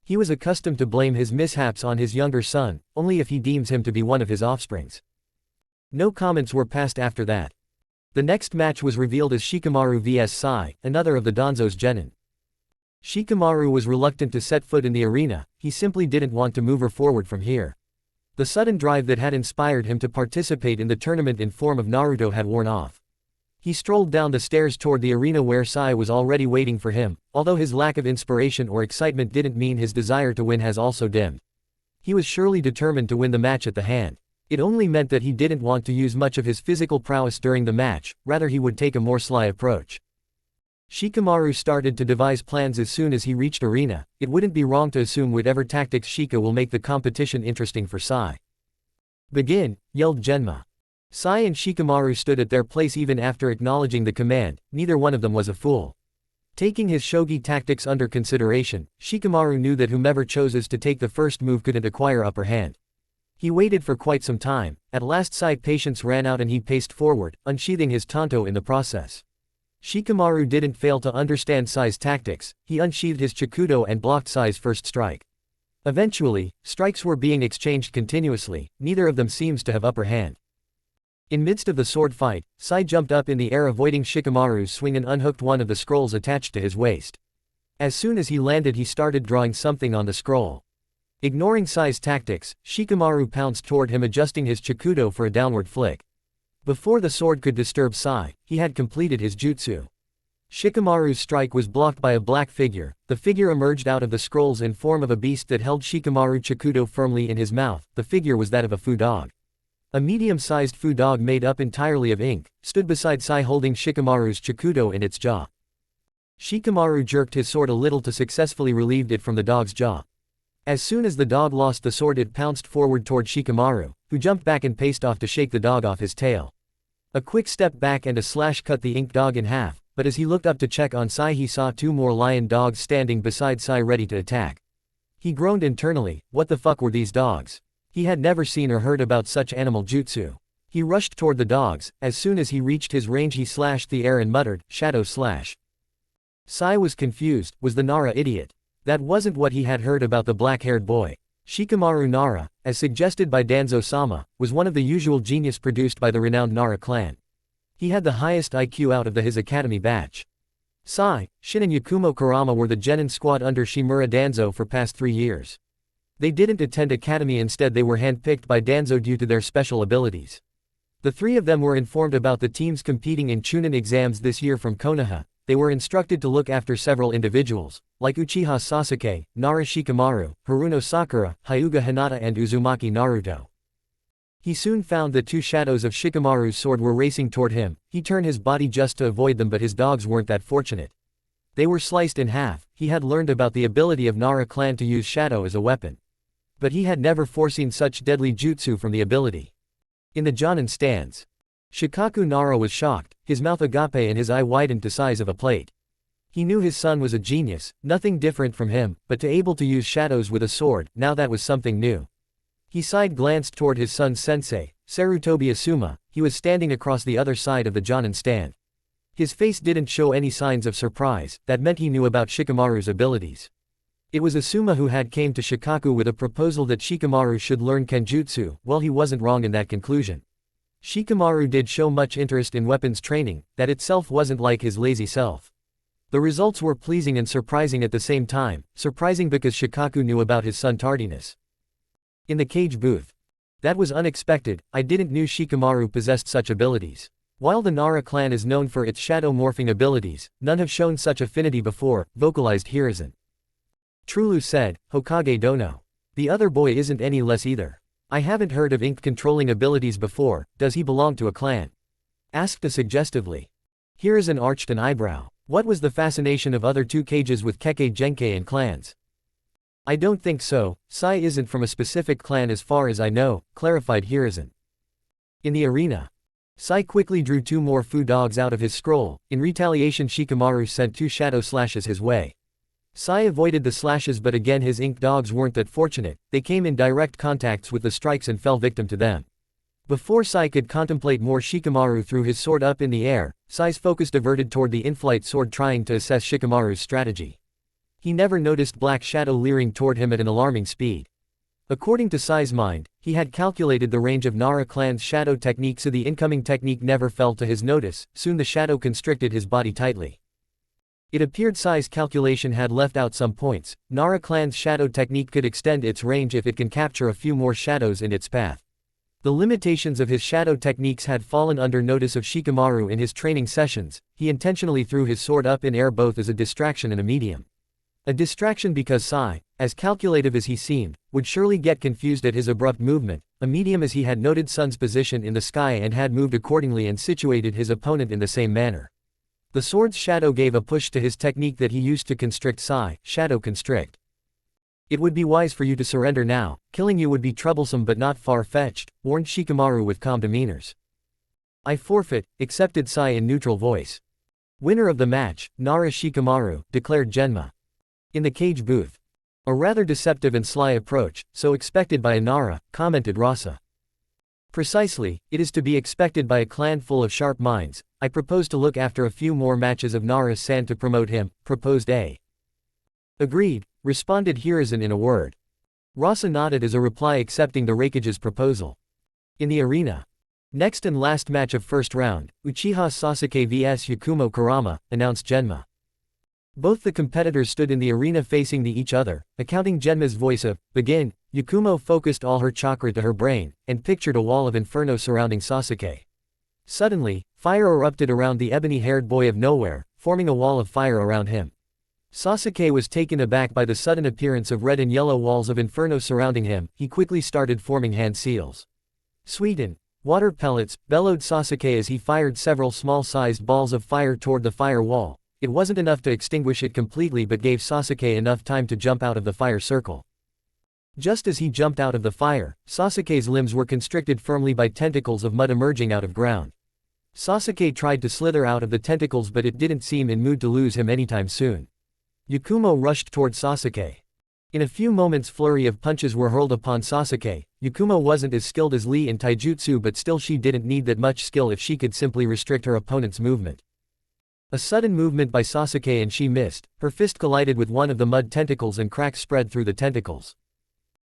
He was accustomed to blame his mishaps on his younger son, only if he deems him to be one of his offsprings. No comments were passed after that. The next match was revealed as Shikamaru vs Sai, another of the Danzo's genin. Shikamaru was reluctant to set foot in the arena, he simply didn't want to move her forward from here. The sudden drive that had inspired him to participate in the tournament in form of Naruto had worn off. He strolled down the stairs toward the arena where Sai was already waiting for him, although his lack of inspiration or excitement didn't mean his desire to win has also dimmed. He was surely determined to win the match at the hand. It only meant that he didn't want to use much of his physical prowess during the match, rather he would take a more sly approach. Shikamaru started to devise plans as soon as he reached arena. It wouldn't be wrong to assume whatever tactics Shika will make the competition interesting for Sai. Begin, yelled Genma. Sai and Shikamaru stood at their place even after acknowledging the command, neither one of them was a fool. Taking his shogi tactics under consideration, Shikamaru knew that whomever chooses to take the first move couldn't acquire upper hand. He waited for quite some time, at last Sai's patience ran out and he paced forward, unsheathing his tanto in the process. Shikamaru didn't fail to understand Sai's tactics, he unsheathed his chikudo and blocked Sai's first strike. Eventually, strikes were being exchanged continuously, neither of them seems to have upper hand. In midst of the sword fight, Sai jumped up in the air avoiding Shikamaru's swing and unhooked one of the scrolls attached to his waist. As soon as he landed he started drawing something on the scroll. Ignoring Sai's tactics, Shikamaru pounced toward him adjusting his chikudo for a downward flick. Before the sword could disturb Sai, he had completed his jutsu. Shikamaru's strike was blocked by a black figure. The figure emerged out of the scrolls in form of a beast that held Shikamaru chikudo firmly in his mouth. The figure was that of a fu dog. A medium-sized fu dog made up entirely of ink, stood beside Sai holding Shikamaru's chikudo in its jaw. Shikamaru jerked his sword a little to successfully relieve it from the dog's jaw. As soon as the dog lost the sword it pounced forward toward Shikamaru, who jumped back and paced off to shake the dog off his tail. A quick step back and a slash cut the ink dog in half, but as he looked up to check on Sai he saw two more lion dogs standing beside Sai ready to attack. He groaned internally, what the fuck were these dogs? He had never seen or heard about such animal jutsu. He rushed toward the dogs, as soon as he reached his range he slashed the air and muttered, shadow slash. Sai was confused, was the Nara idiot? That wasn't what he had heard about the black-haired boy. Shikamaru Nara, as suggested by Danzo-sama, was one of the usual genius produced by the renowned Nara clan. He had the highest IQ out of his academy batch. Sai, Shin and Yakumo Kurama were the genin squad under Shimura Danzo for past 3 years. They didn't attend academy, instead they were handpicked by Danzo due to their special abilities. The three of them were informed about the teams competing in Chunin exams this year from Konoha. They were instructed to look after several individuals, like Uchiha Sasuke, Nara Shikamaru, Haruno Sakura, Hyuga Hinata and Uzumaki Naruto. He soon found that two shadows of Shikamaru's sword were racing toward him. He turned his body just to avoid them, but his dogs weren't that fortunate. They were sliced in half. He had learned about the ability of Nara clan to use shadow as a weapon. But he had never foreseen such deadly jutsu from the ability. In the Jonin stands, Shikaku Nara was shocked, his mouth agape and his eye widened to size of a plate. He knew his son was a genius, nothing different from him, but to able to use shadows with a sword, now that was something new. He side-glanced toward his son's sensei, Sarutobi Asuma. He was standing across the other side of the Jonin stand. His face didn't show any signs of surprise, that meant he knew about Shikamaru's abilities. It was Asuma who had came to Shikaku with a proposal that Shikamaru should learn kenjutsu. Well, he wasn't wrong in that conclusion. Shikamaru did show much interest in weapons training, that itself wasn't like his lazy self. The results were pleasing and surprising at the same time, surprising because Shikaku knew about his son's tardiness. In the cage booth. That was unexpected, I didn't knew Shikamaru possessed such abilities. While the Nara clan is known for its shadow morphing abilities, none have shown such affinity before, vocalized Hiruzen. Trulu said, Hokage Dono. The other boy isn't any less either. I haven't heard of ink controlling abilities before, does he belong to a clan? Asked suggestively. Hiruzen arched an eyebrow. What was the fascination of other two cages with Kekkei Genkei and clans? I don't think so, Sai isn't from a specific clan as far as I know, clarified Hiruzen. In the arena. Sai quickly drew two more Fu dogs out of his scroll. In retaliation Shikamaru sent two shadow slashes his way. Sai avoided the slashes, but again his ink dogs weren't that fortunate, they came in direct contacts with the strikes and fell victim to them. Before Sai could contemplate more, Shikamaru threw his sword up in the air. Sai's focus diverted toward the in-flight sword, trying to assess Shikamaru's strategy. He never noticed Black Shadow leering toward him at an alarming speed. According to Sai's mind, he had calculated the range of Nara clan's shadow technique, so the incoming technique never fell to his notice. Soon the shadow constricted his body tightly. It appeared Sai's calculation had left out some points. Nara clan's shadow technique could extend its range if it can capture a few more shadows in its path. The limitations of his shadow techniques had fallen under notice of Shikamaru in his training sessions. He intentionally threw his sword up in air, both as a distraction and a medium. A distraction because Sai, as calculative as he seemed, would surely get confused at his abrupt movement. A medium as he had noted Sun's position in the sky and had moved accordingly and situated his opponent in the same manner. The sword's shadow gave a push to his technique that he used to constrict Sai. Shadow constrict. It would be wise for you to surrender now. Killing you would be troublesome but not far-fetched, warned Shikamaru with calm demeanors. I forfeit, accepted Sai in neutral voice. Winner of the match, Nara Shikamaru, declared Genma. In the cage booth. A rather deceptive and sly approach, so expected by a Nara, commented Rasa. Precisely, it is to be expected by a clan full of sharp minds. I propose to look after a few more matches of Nara-san to promote him, proposed A. Agreed, responded Hiruzen in a word. Rasa nodded as a reply, accepting the Raikage's proposal. In the arena. Next and last match of first round, Uchiha Sasuke vs Yakumo Kurama, announced Genma. Both the competitors stood in the arena facing each other. Accounting Genma's voice of begin, Yakumo focused all her chakra to her brain, and pictured a wall of inferno surrounding Sasuke. Suddenly, fire erupted around the ebony-haired boy of nowhere, forming a wall of fire around him. Sasuke was taken aback by the sudden appearance of red and yellow walls of inferno surrounding him. He quickly started forming hand seals. Sweeten. Water pellets, bellowed Sasuke as he fired several small-sized balls of fire toward the fire wall. It wasn't enough to extinguish it completely, but gave Sasuke enough time to jump out of the fire circle. Just as he jumped out of the fire, Sasuke's limbs were constricted firmly by tentacles of mud emerging out of ground. Sasuke tried to slither out of the tentacles, but it didn't seem in mood to lose him anytime soon. Yakumo rushed toward Sasuke. In a few moments, flurry of punches were hurled upon Sasuke. Yakumo wasn't as skilled as Lee in taijutsu, but still she didn't need that much skill if she could simply restrict her opponent's movement. A sudden movement by Sasuke and she missed. Her fist collided with one of the mud tentacles and cracks spread through the tentacles.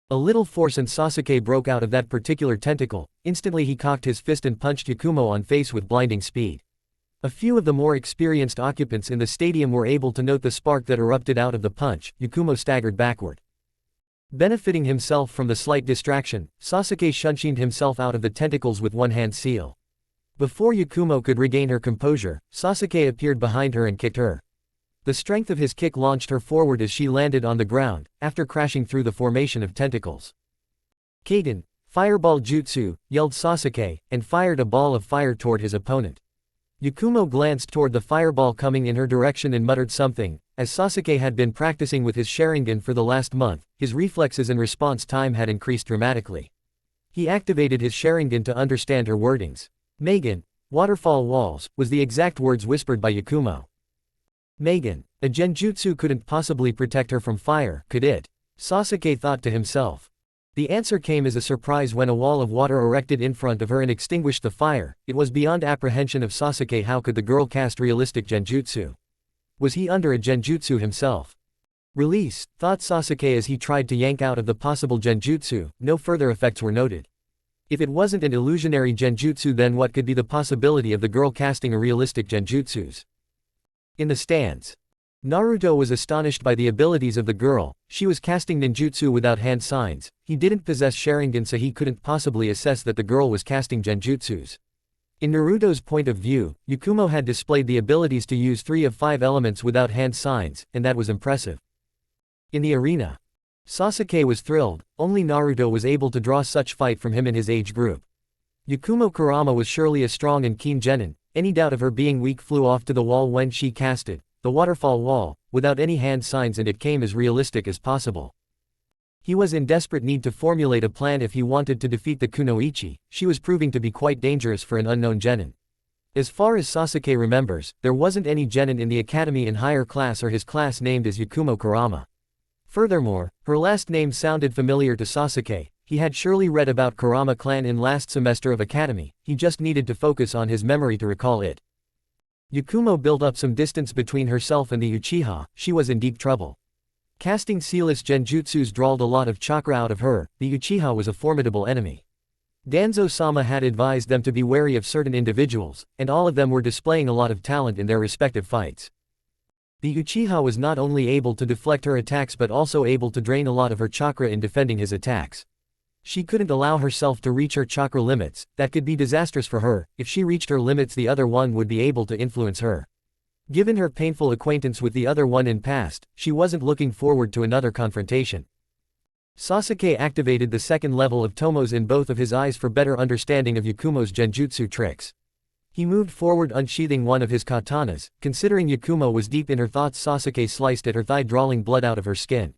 A little force and Sasuke broke out of that particular tentacle. Instantly he cocked his fist and punched Yakumo on face with blinding speed. A few of the more experienced occupants in the stadium were able to note the spark that erupted out of the punch. Yakumo staggered backward. Benefiting himself from the slight distraction, Sasuke shunshined himself out of the tentacles with one hand seal. Before Yakumo could regain her composure, Sasuke appeared behind her and kicked her. The strength of his kick launched her forward as she landed on the ground, after crashing through the formation of tentacles. Kaden, fireball jutsu, yelled Sasuke, and fired a ball of fire toward his opponent. Yakumo glanced toward the fireball coming in her direction and muttered something. As Sasuke had been practicing with his Sharingan for the last month, his reflexes and response time had increased dramatically. He activated his Sharingan to understand her wordings. Megan, waterfall walls, was the exact words whispered by Yakumo. Megan, a genjutsu couldn't possibly protect her from fire, could it? Sasuke thought to himself. The answer came as a surprise when a wall of water erected in front of her and extinguished the fire. It was beyond apprehension of Sasuke. How could the girl cast realistic genjutsu? Was he under a genjutsu himself? Release, thought Sasuke as he tried to yank out of the possible genjutsu. No further effects were noted. If it wasn't an illusionary genjutsu, then what could be the possibility of the girl casting a realistic genjutsus? In the stands. Naruto was astonished by the abilities of the girl. She was casting ninjutsu without hand signs. He didn't possess Sharingan, so he couldn't possibly assess that the girl was casting genjutsus. In Naruto's point of view, Yakumo had displayed the abilities to use 3 of 5 elements without hand signs, and that was impressive. In the arena. Sasuke was thrilled. Only Naruto was able to draw such fight from him in his age group. Yakumo Kurama was surely a strong and keen genin. Any doubt of her being weak flew off to the wall when she cast it, the waterfall wall, without any hand signs, and it came as realistic as possible. He was in desperate need to formulate a plan if he wanted to defeat the kunoichi. She was proving to be quite dangerous for an unknown genin. As far as Sasuke remembers, there wasn't any genin in the academy in higher class or his class named as Yakumo Kurama. Furthermore, her last name sounded familiar to Sasuke. He had surely read about Kurama clan in last semester of academy, he just needed to focus on his memory to recall it. Yakumo built up some distance between herself and the Uchiha. She was in deep trouble. Casting sealess genjutsus drawled a lot of chakra out of her. The Uchiha was a formidable enemy. Danzo-sama had advised them to be wary of certain individuals, and all of them were displaying a lot of talent in their respective fights. The Uchiha was not only able to deflect her attacks but also able to drain a lot of her chakra in defending his attacks. She couldn't allow herself to reach her chakra limits. That could be disastrous for her. If she reached her limits, the other one would be able to influence her. Given her painful acquaintance with the other one in past, she wasn't looking forward to another confrontation. Sasuke activated the second level of Tomos in both of his eyes for better understanding of Yakumo's genjutsu tricks. He moved forward, unsheathing one of his katanas. Considering Yakumo was deep in her thoughts, Sasuke sliced at her thigh, drawing blood out of her skin.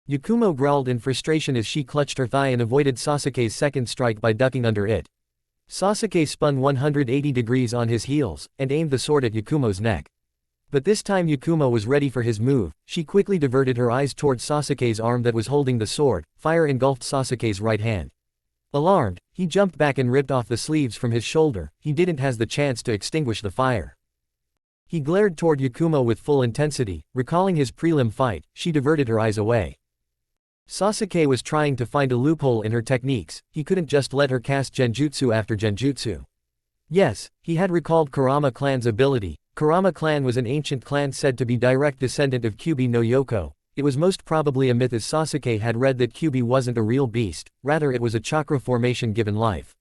Yakumo growled in frustration as she clutched her thigh and avoided Sasuke's second strike by ducking under it. Sasuke spun 180 degrees on his heels, and aimed the sword at Yakumo's neck. But this time Yakumo was ready for his move. She quickly diverted her eyes towards Sasuke's arm that was holding the sword. Fire engulfed Sasuke's right hand. Alarmed, he jumped back and ripped off the sleeves from his shoulder. He didn't have the chance to extinguish the fire. He glared toward Yakumo with full intensity. Recalling his prelim fight, she diverted her eyes away. Sasuke was trying to find a loophole in her techniques. He couldn't just let her cast genjutsu after genjutsu. Yes, he had recalled Kurama clan's ability. Kurama clan was an ancient clan said to be direct descendant of Kyuubi no Yoko. It was most probably a myth, as Sasuke had read that Kyuubi wasn't a real beast, rather it was a chakra formation given life.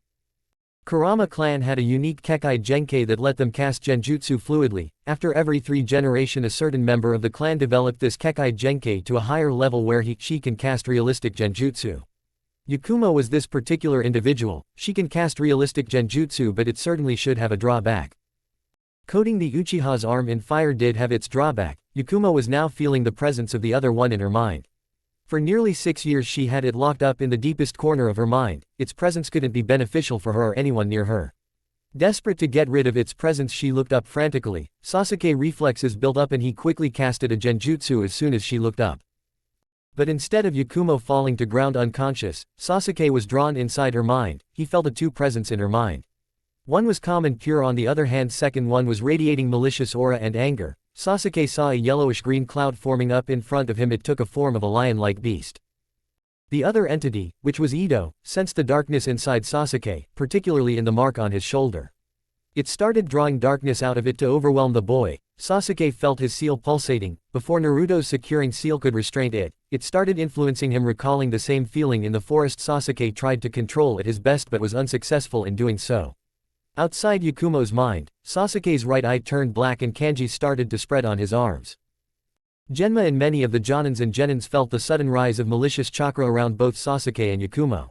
Kurama clan had a unique Kekai Genkai that let them cast genjutsu fluidly. After every 3 generations a certain member of the clan developed this Kekai Genkai to a higher level where she can cast realistic genjutsu. Yakumo was this particular individual. She can cast realistic genjutsu, but it certainly should have a drawback. Coating the Uchiha's arm in fire did have its drawback. Yakumo was now feeling the presence of the other one in her mind. For nearly 6 years she had it locked up in the deepest corner of her mind. Its presence couldn't be beneficial for her or anyone near her. Desperate to get rid of its presence, she looked up frantically. Sasuke reflexes built up and he quickly casted a genjutsu as soon as she looked up. But instead of Yakumo falling to ground unconscious, Sasuke was drawn inside her mind. He felt a two presence in her mind. One was calm and pure, on the other hand second one was radiating malicious aura and anger. Sasuke saw a yellowish-green cloud forming up in front of him. It took a form of a lion-like beast. The other entity, which was Ito, sensed the darkness inside Sasuke, particularly in the mark on his shoulder. It started drawing darkness out of it to overwhelm the boy. Sasuke felt his seal pulsating. Before Naruto's securing seal could restrain it, it started influencing him, recalling the same feeling in the forest. Sasuke tried to control it his best but was unsuccessful in doing so. Outside Yakumo's mind, Sasuke's right eye turned black and kanji started to spread on his arms. Genma and many of the Jonins and Genins felt the sudden rise of malicious chakra around both Sasuke and Yakumo.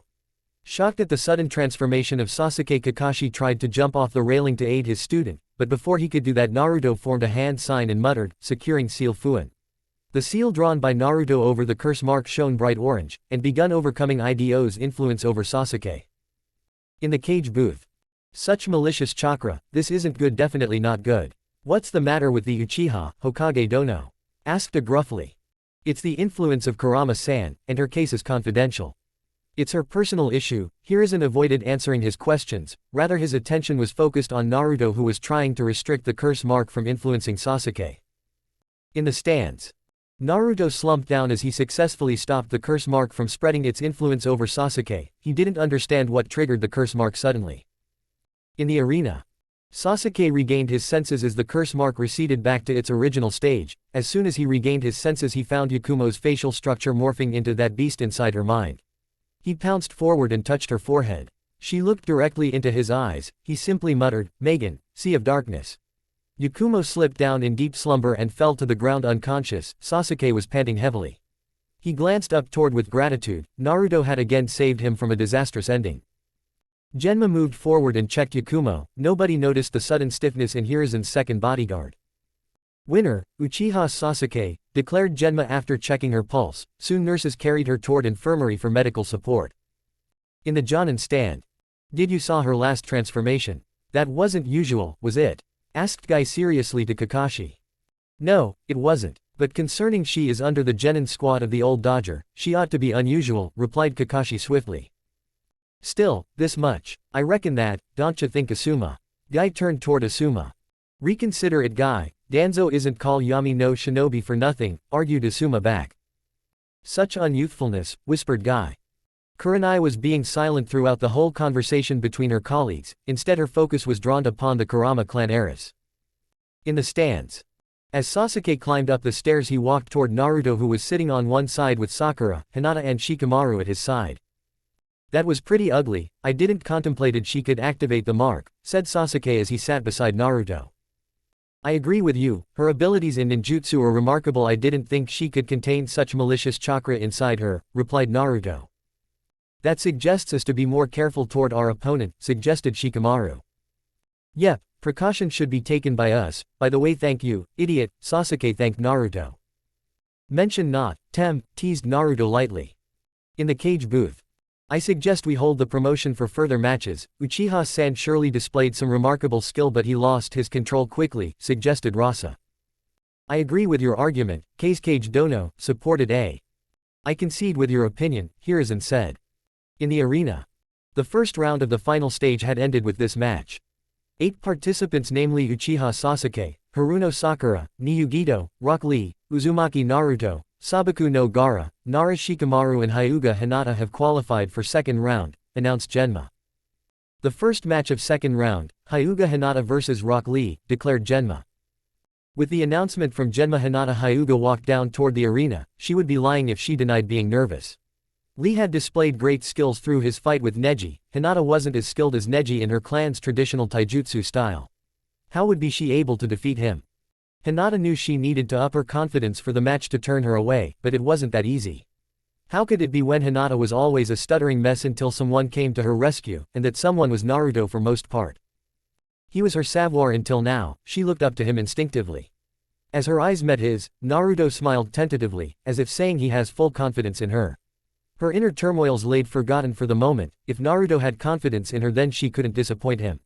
Shocked at the sudden transformation of Sasuke, Kakashi tried to jump off the railing to aid his student, but before he could do that Naruto formed a hand sign and muttered, securing seal FUNN. The seal drawn by Naruto over the curse mark shone bright orange, and begun overcoming Ido's influence over Sasuke. In the cage booth. Such malicious chakra, this isn't good, definitely not good. What's the matter with the Uchiha, Hokage Dono? Asked a gruffly. It's the influence of Kurama-san, and her case is confidential. It's her personal issue. Hiruzen avoided answering his questions, rather his attention was focused on Naruto, who was trying to restrict the curse mark from influencing Sasuke. In the stands. Naruto slumped down as he successfully stopped the curse mark from spreading its influence over Sasuke. He didn't understand what triggered the curse mark suddenly. In the arena. Sasuke regained his senses as the curse mark receded back to its original stage. As soon as he regained his senses, he found Yakumo's facial structure morphing into that beast inside her mind. He pounced forward and touched her forehead. She looked directly into his eyes. He simply muttered, "Megan, Sea of Darkness." Yakumo slipped down in deep slumber and fell to the ground unconscious. Sasuke was panting heavily. He glanced up toward with gratitude. Naruto had again saved him from a disastrous ending. Genma moved forward and checked Yakumo. Nobody noticed the sudden stiffness in Hiruzen's second bodyguard. "Winner, Uchiha Sasuke," declared Genma after checking her pulse. Soon nurses carried her toward infirmary for medical support. In the Jonin stand. "Did you saw her last transformation? That wasn't usual, was it?" asked Guy seriously to Kakashi. "No, it wasn't. But concerning she is under the genin squad of the old Dodger, she ought to be unusual," replied Kakashi swiftly. "Still, this much. I reckon that, don't you think Asuma?" Guy turned toward Asuma. "Reconsider it, Guy. Danzo isn't called Yami no Shinobi for nothing," argued Asuma back. "Such unyouthfulness," whispered Guy. Kurenai was being silent throughout the whole conversation between her colleagues, instead her focus was drawn upon the Kurama clan heiress. In the stands. As Sasuke climbed up the stairs he walked toward Naruto who was sitting on one side with Sakura, Hinata and Shikamaru at his side. "That was pretty ugly, I didn't contemplated she could activate the mark," said Sasuke as he sat beside Naruto. "I agree with you, her abilities in ninjutsu are remarkable. I didn't think she could contain such malicious chakra inside her," replied Naruto. "That suggests us to be more careful toward our opponent," suggested Shikamaru. "Yep, precaution should be taken by us. By the way, thank you, idiot," Sasuke thanked Naruto. "Mention not, teased Naruto lightly. In the cage booth. "I suggest we hold the promotion for further matches. Uchiha-san surely displayed some remarkable skill but he lost his control quickly," suggested Rasa. "I agree with your argument," Kage Dono supported A. "I concede with your opinion," Hiruzen said. In the arena. The first round of the final stage had ended with this match. 8 participants namely Uchiha Sasuke, Haruno Sakura, Niyugido, Rock Lee, Uzumaki Naruto, Sabaku no Gaara, Nara Shikamaru and Hyuga Hinata have qualified for second round, announced Genma. "The first match of second round, Hyuga Hinata vs Rock Lee," declared Genma. With the announcement from Genma, Hinata Hyuga walked down toward the arena. She would be lying if she denied being nervous. Lee had displayed great skills through his fight with Neji. Hinata wasn't as skilled as Neji in her clan's traditional taijutsu style. How would be she able to defeat him? Hinata knew she needed to up her confidence for the match to turn her away, but it wasn't that easy. How could it be when Hinata was always a stuttering mess until someone came to her rescue, and that someone was Naruto for most part? He was her savior until now. She looked up to him instinctively. As her eyes met his, Naruto smiled tentatively, as if saying he has full confidence in her. Her inner turmoils laid forgotten for the moment. If Naruto had confidence in her, then she couldn't disappoint him.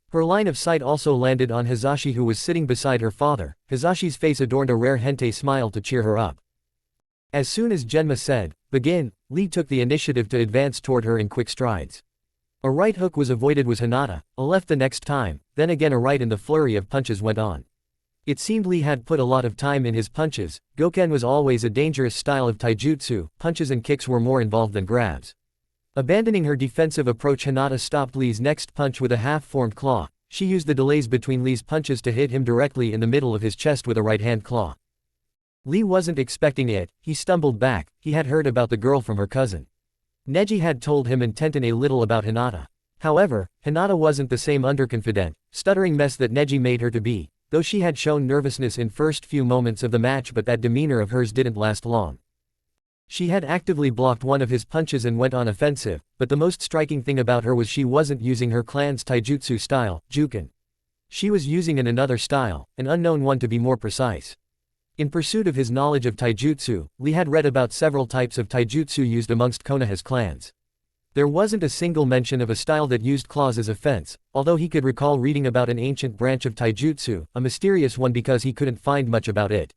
Her line of sight also landed on Hizashi, who was sitting beside her father. Hizashi's face adorned a rare hentai smile to cheer her up. As soon as Genma said, "Begin," Lee took the initiative to advance toward her in quick strides. A right hook was avoided was Hinata, a left the next time, then again a right, and the flurry of punches went on. It seemed Lee had put a lot of time in his punches. Goken was always a dangerous style of taijutsu. Punches and kicks were more involved than grabs. Abandoning her defensive approach, Hinata stopped Lee's next punch with a half-formed claw. She used the delays between Lee's punches to hit him directly in the middle of his chest with a right-hand claw. Lee wasn't expecting it. He stumbled back. He had heard about the girl from her cousin. Neji had told him and Tenten a little about Hinata. However, Hinata wasn't the same underconfident, stuttering mess that Neji made her to be, though she had shown nervousness in first few moments of the match, but that demeanor of hers didn't last long. She had actively blocked one of his punches and went on offensive, but the most striking thing about her was she wasn't using her clan's taijutsu style, Juken. She was using another style, an unknown one to be more precise. In pursuit of his knowledge of taijutsu, Lee had read about several types of taijutsu used amongst Konoha's clans. There wasn't a single mention of a style that used claws as offense, although he could recall reading about an ancient branch of taijutsu, a mysterious one because he couldn't find much about it.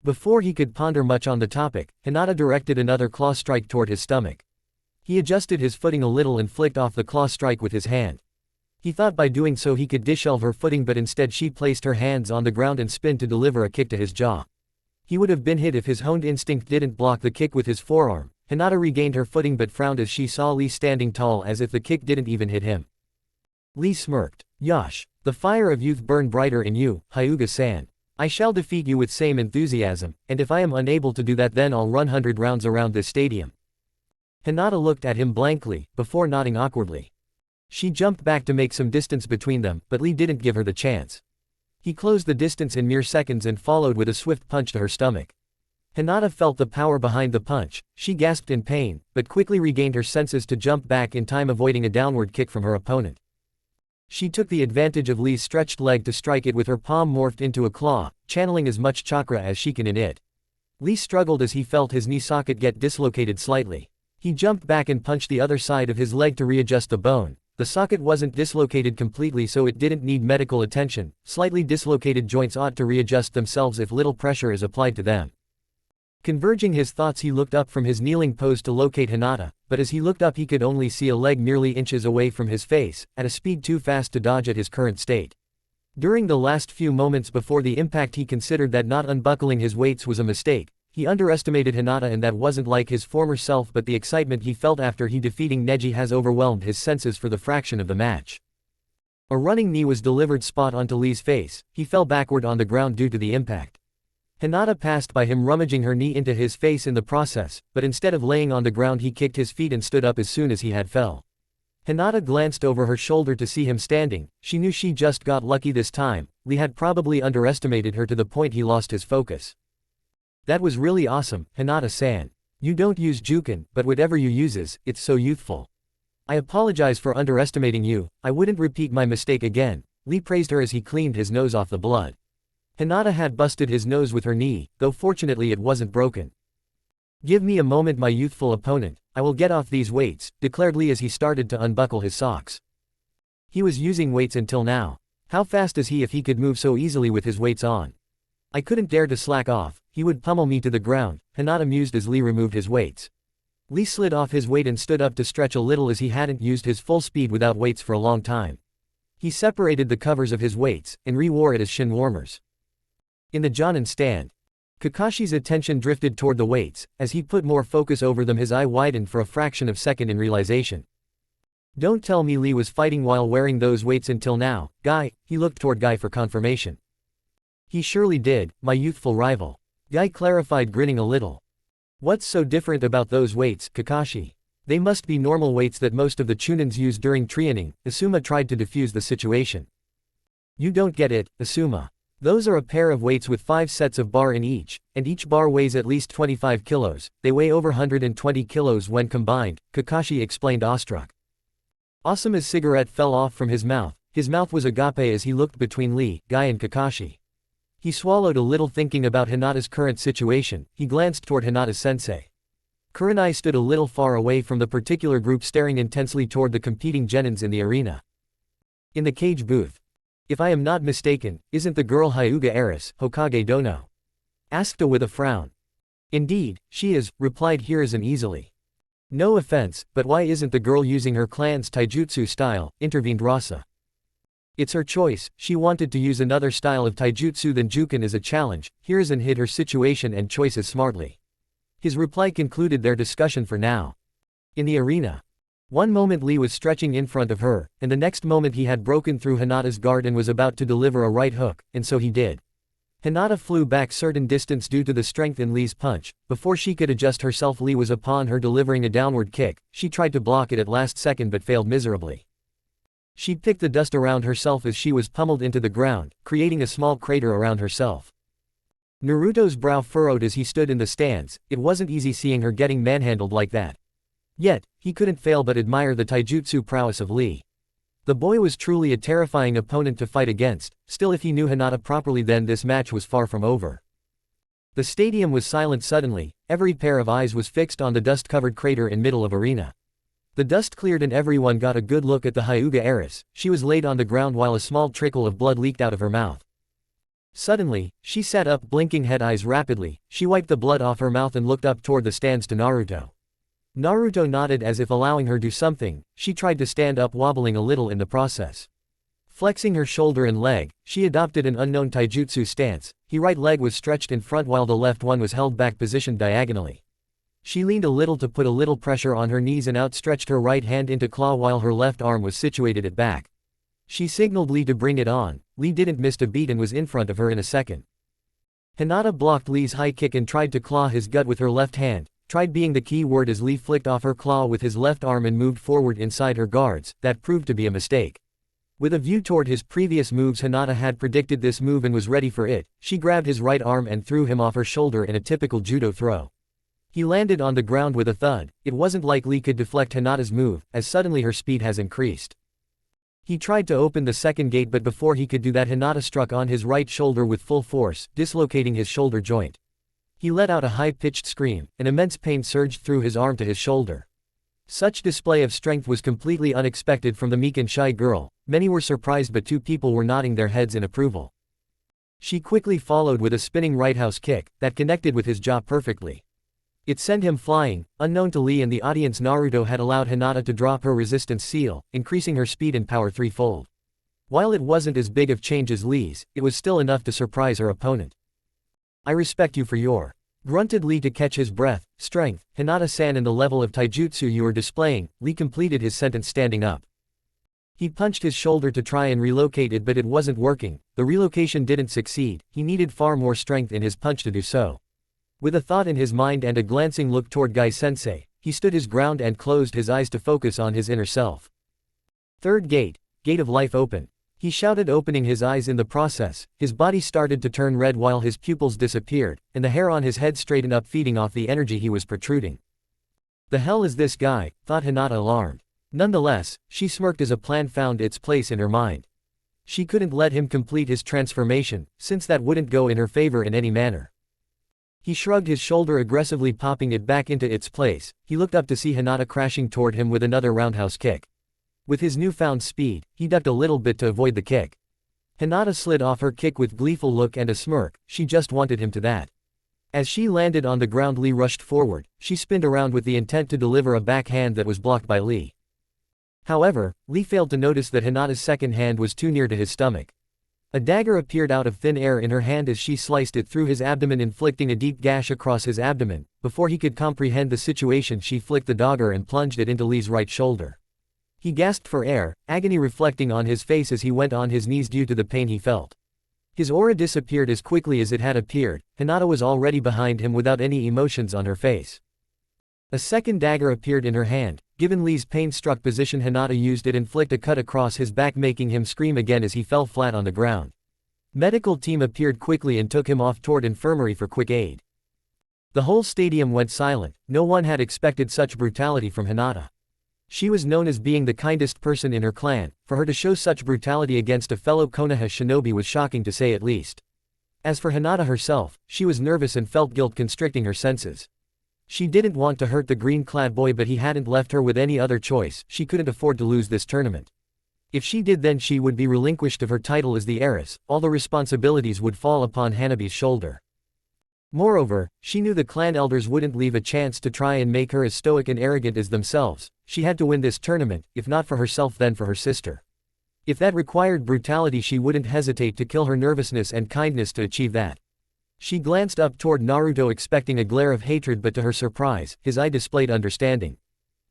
Before he could ponder much on the topic, Hinata directed another claw strike toward his stomach. He adjusted his footing a little and flicked off the claw strike with his hand. He thought by doing so he could dishelve her footing, but instead she placed her hands on the ground and spun to deliver a kick to his jaw. He would have been hit if his honed instinct didn't block the kick with his forearm. Hinata regained her footing but frowned as she saw Lee standing tall as if the kick didn't even hit him. Lee smirked. "Yosh, the fire of youth burned brighter in you, Hyuga-san. I shall defeat you with same enthusiasm, and if I am unable to do that, then I'll run 100 rounds around this stadium." Hinata looked at him blankly, before nodding awkwardly. She jumped back to make some distance between them, but Lee didn't give her the chance. He closed the distance in mere seconds and followed with a swift punch to her stomach. Hinata felt the power behind the punch. She gasped in pain, but quickly regained her senses to jump back in time, avoiding a downward kick from her opponent. She took the advantage of Lee's stretched leg to strike it with her palm morphed into a claw, channeling as much chakra as she can in it. Lee struggled as he felt his knee socket get dislocated slightly. He jumped back and punched the other side of his leg to readjust the bone. The socket wasn't dislocated completely, so it didn't need medical attention. Slightly dislocated joints ought to readjust themselves if little pressure is applied to them. Converging his thoughts, he looked up from his kneeling pose to locate Hinata, but as he looked up he could only see a leg merely inches away from his face, at a speed too fast to dodge at his current state. During the last few moments before the impact he considered that not unbuckling his weights was a mistake. He underestimated Hinata, and that wasn't like his former self, but the excitement he felt after he defeating Neji has overwhelmed his senses for the fraction of the match. A running knee was delivered spot onto Lee's face. He fell backward on the ground due to the impact. Hinata passed by him, rummaging her knee into his face in the process, but instead of laying on the ground he kicked his feet and stood up as soon as he had fell. Hinata glanced over her shoulder to see him standing. She knew she just got lucky this time. Lee had probably underestimated her to the point he lost his focus. That was really awesome, Hinata-san. You don't use Juken, but whatever you uses, it's so youthful. I apologize for underestimating you. I wouldn't repeat my mistake again. Lee praised her as he cleaned his nose off the blood. Hinata had busted his nose with her knee, though fortunately it wasn't broken. Give me a moment, my youthful opponent. I will get off these weights, declared Lee as he started to unbuckle his socks. He was using weights until now. How fast is he if he could move so easily with his weights on? I couldn't dare to slack off. He would pummel me to the ground, Hinata mused as Lee removed his weights. Lee slid off his weight and stood up to stretch a little, as he hadn't used his full speed without weights for a long time. He separated the covers of his weights, and re-wore it as shin warmers. In the Jonin stand, Kakashi's attention drifted toward the weights. As he put more focus over them, his eye widened for a fraction of a second in realization. Don't tell me Lee was fighting while wearing those weights until now, Guy. He looked toward Guy for confirmation. He surely did, my youthful rival. Guy clarified, grinning a little. What's so different about those weights, Kakashi? They must be normal weights that most of the Chunins use during training. Asuma tried to defuse the situation. You don't get it, Asuma. Those are a pair of weights with 5 sets of bar in each, and each bar weighs at least 25 kilos. They weigh over 120 kilos when combined, Kakashi explained, awestruck. Asuma's cigarette fell off from his mouth. His mouth was agape as he looked between Lee, Guy and Kakashi. He swallowed a little, thinking about Hinata's current situation. He glanced toward Hinata's sensei. Kurenai stood a little far away from the particular group, staring intensely toward the competing genins in the arena. In the cage booth. If I am not mistaken, isn't the girl Hyuga heiress, Hokage Dono? Asked with a frown. Indeed, she is, replied Hiruzen easily. No offense, but why isn't the girl using her clan's taijutsu style, intervened Rasa. It's her choice. She wanted to use another style of taijutsu than Juken as a challenge. Hiruzen hid her situation and choices smartly. His reply concluded their discussion for now. In the arena. One moment Lee was stretching in front of her, and the next moment he had broken through Hinata's guard and was about to deliver a right hook, and so he did. Hinata flew back certain distance due to the strength in Lee's punch. Before she could adjust herself, Lee was upon her, delivering a downward kick. She tried to block it at last second but failed miserably. She picked the dust around herself as she was pummeled into the ground, creating a small crater around herself. Naruto's brow furrowed as he stood in the stands. It wasn't easy seeing her getting manhandled like that. Yet, he couldn't fail but admire the taijutsu prowess of Lee. The boy was truly a terrifying opponent to fight against. Still, if he knew Hinata properly, then this match was far from over. The stadium was silent suddenly. Every pair of eyes was fixed on the dust-covered crater in middle of arena. The dust cleared and everyone got a good look at the Hyuga heiress. She was laid on the ground while a small trickle of blood leaked out of her mouth. Suddenly, she sat up, blinking head eyes rapidly. She wiped the blood off her mouth and looked up toward the stands to Naruto. Naruto nodded as if allowing her do something. She tried to stand up, wobbling a little in the process. Flexing her shoulder and leg, she adopted an unknown taijutsu stance. Her right leg was stretched in front while the left one was held back, positioned diagonally. She leaned a little to put a little pressure on her knees and outstretched her right hand into claw while her left arm was situated at back. She signaled Lee to bring it on. Lee didn't miss a beat and was in front of her in a second. Hinata blocked Lee's high kick and tried to claw his gut with her left hand. Tried being the key word as Lee flicked off her claw with his left arm and moved forward inside her guards. That proved to be a mistake. With a view toward his previous moves, Hinata had predicted this move and was ready for it. She grabbed his right arm and threw him off her shoulder in a typical judo throw. He landed on the ground with a thud. It wasn't like Lee could deflect Hinata's move, as suddenly her speed has increased. He tried to open the second gate, but before he could do that, Hinata struck on his right shoulder with full force, dislocating his shoulder joint. He let out a high-pitched scream, and immense pain surged through his arm to his shoulder. Such display of strength was completely unexpected from the meek and shy girl. Many were surprised, but 2 people were nodding their heads in approval. She quickly followed with a spinning right house kick that connected with his jaw perfectly. It sent him flying. Unknown to Lee and the audience, Naruto had allowed Hinata to drop her resistance seal, increasing her speed and power 3-fold. While it wasn't as big of change as Lee's, it was still enough to surprise her opponent. "I respect you for your," grunted Lee to catch his breath, "strength, Hinata-san, and the level of taijutsu you are displaying." Lee completed his sentence standing up. He punched his shoulder to try and relocate it, but it wasn't working. The relocation didn't succeed. He needed far more strength in his punch to do so. With a thought in his mind and a glancing look toward Guy-sensei, he stood his ground and closed his eyes to focus on his inner self. "Third gate, gate of life, open," he shouted, opening his eyes. In the process, his body started to turn red while his pupils disappeared, and the hair on his head straightened up, feeding off the energy he was protruding. "The hell is this guy?" thought Hinata, alarmed. Nonetheless, she smirked as a plan found its place in her mind. She couldn't let him complete his transformation, since that wouldn't go in her favor in any manner. He shrugged his shoulder, aggressively popping it back into its place. He looked up to see Hinata crashing toward him with another roundhouse kick. With his newfound speed, he ducked a little bit to avoid the kick. Hinata slid off her kick with gleeful look and a smirk. She just wanted him to that. As she landed on the ground, Lee rushed forward. She spinned around with the intent to deliver a backhand that was blocked by Lee. However, Lee failed to notice that Hinata's second hand was too near to his stomach. A dagger appeared out of thin air in her hand as she sliced it through his abdomen, inflicting a deep gash across his abdomen. Before he could comprehend the situation, she flicked the dagger and plunged it into Lee's right shoulder. He gasped for air, agony reflecting on his face as he went on his knees due to the pain he felt. His aura disappeared as quickly as it had appeared. Hinata was already behind him without any emotions on her face. A second dagger appeared in her hand. Given Lee's pain-struck position, Hinata used it to inflict a cut across his back, making him scream again as he fell flat on the ground. Medical team appeared quickly and took him off toward infirmary for quick aid. The whole stadium went silent. No one had expected such brutality from Hinata. She was known as being the kindest person in her clan. For her to show such brutality against a fellow Konoha shinobi was shocking, to say at least. As for Hinata herself, she was nervous and felt guilt constricting her senses. She didn't want to hurt the green-clad boy, but he hadn't left her with any other choice. She couldn't afford to lose this tournament. If she did, then she would be relinquished of her title as the heiress. All the responsibilities would fall upon Hanabi's shoulder. Moreover, she knew the clan elders wouldn't leave a chance to try and make her as stoic and arrogant as themselves. She had to win this tournament, if not for herself then for her sister. If that required brutality, she wouldn't hesitate to kill her nervousness and kindness to achieve that. She glanced up toward Naruto, expecting a glare of hatred, but to her surprise, his eye displayed understanding.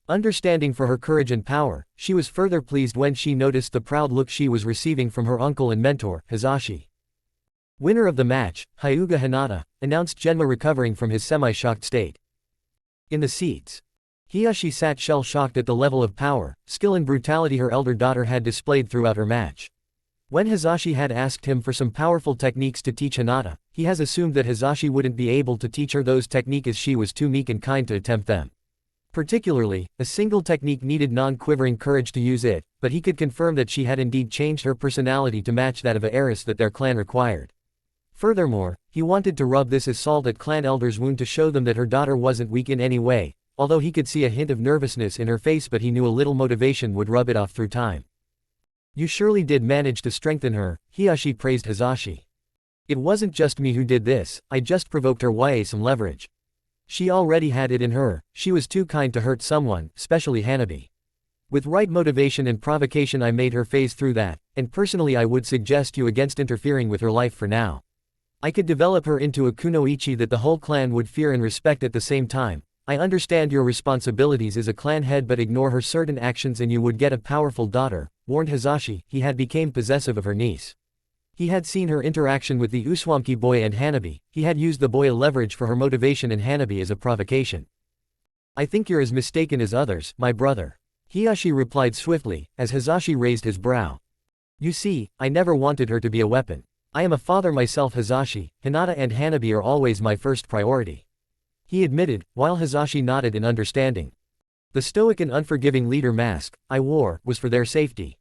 Understanding for her courage and power. She was further pleased when she noticed the proud look she was receiving from her uncle and mentor, Hisashi. Winner of the match, Hyuga Hinata, announced Genma, recovering from his semi-shocked state. In the seats, Hisashi sat shell-shocked at the level of power, skill and brutality her elder daughter had displayed throughout her match. When Hisashi had asked him for some powerful techniques to teach Hinata, he has assumed that Hisashi wouldn't be able to teach her those techniques as she was too meek and kind to attempt them. Particularly, a single technique needed non-quivering courage to use it, but he could confirm that she had indeed changed her personality to match that of a heiress that their clan required. Furthermore, he wanted to rub this as salt at clan elders' wound to show them that her daughter wasn't weak in any way, although he could see a hint of nervousness in her face, but he knew a little motivation would rub it off through time. "You surely did manage to strengthen her," Hisashi praised Hisashi. "It wasn't just me who did this, I just provoked her with some leverage. She already had it in her, she was too kind to hurt someone, especially Hanabi. With right motivation and provocation I made her phase through that, and personally I would suggest you against interfering with her life for now. I could develop her into a kunoichi that the whole clan would fear and respect at the same time. I understand your responsibilities as a clan head, but ignore her certain actions and you would get a powerful daughter," warned Hisashi. He had become possessive of her niece. He had seen her interaction with the Uswamki boy and Hanabi. He had used the boy as leverage for her motivation and Hanabi as a provocation. "I think you're as mistaken as others, my brother," Hisashi replied swiftly, as Hisashi raised his brow. You see, I never wanted her to be a weapon. I am a father myself. Hisashi, Hinata and Hanabi are always my first priority," he admitted, while Hisashi nodded in understanding. The stoic and unforgiving leader mask I wore was for their safety.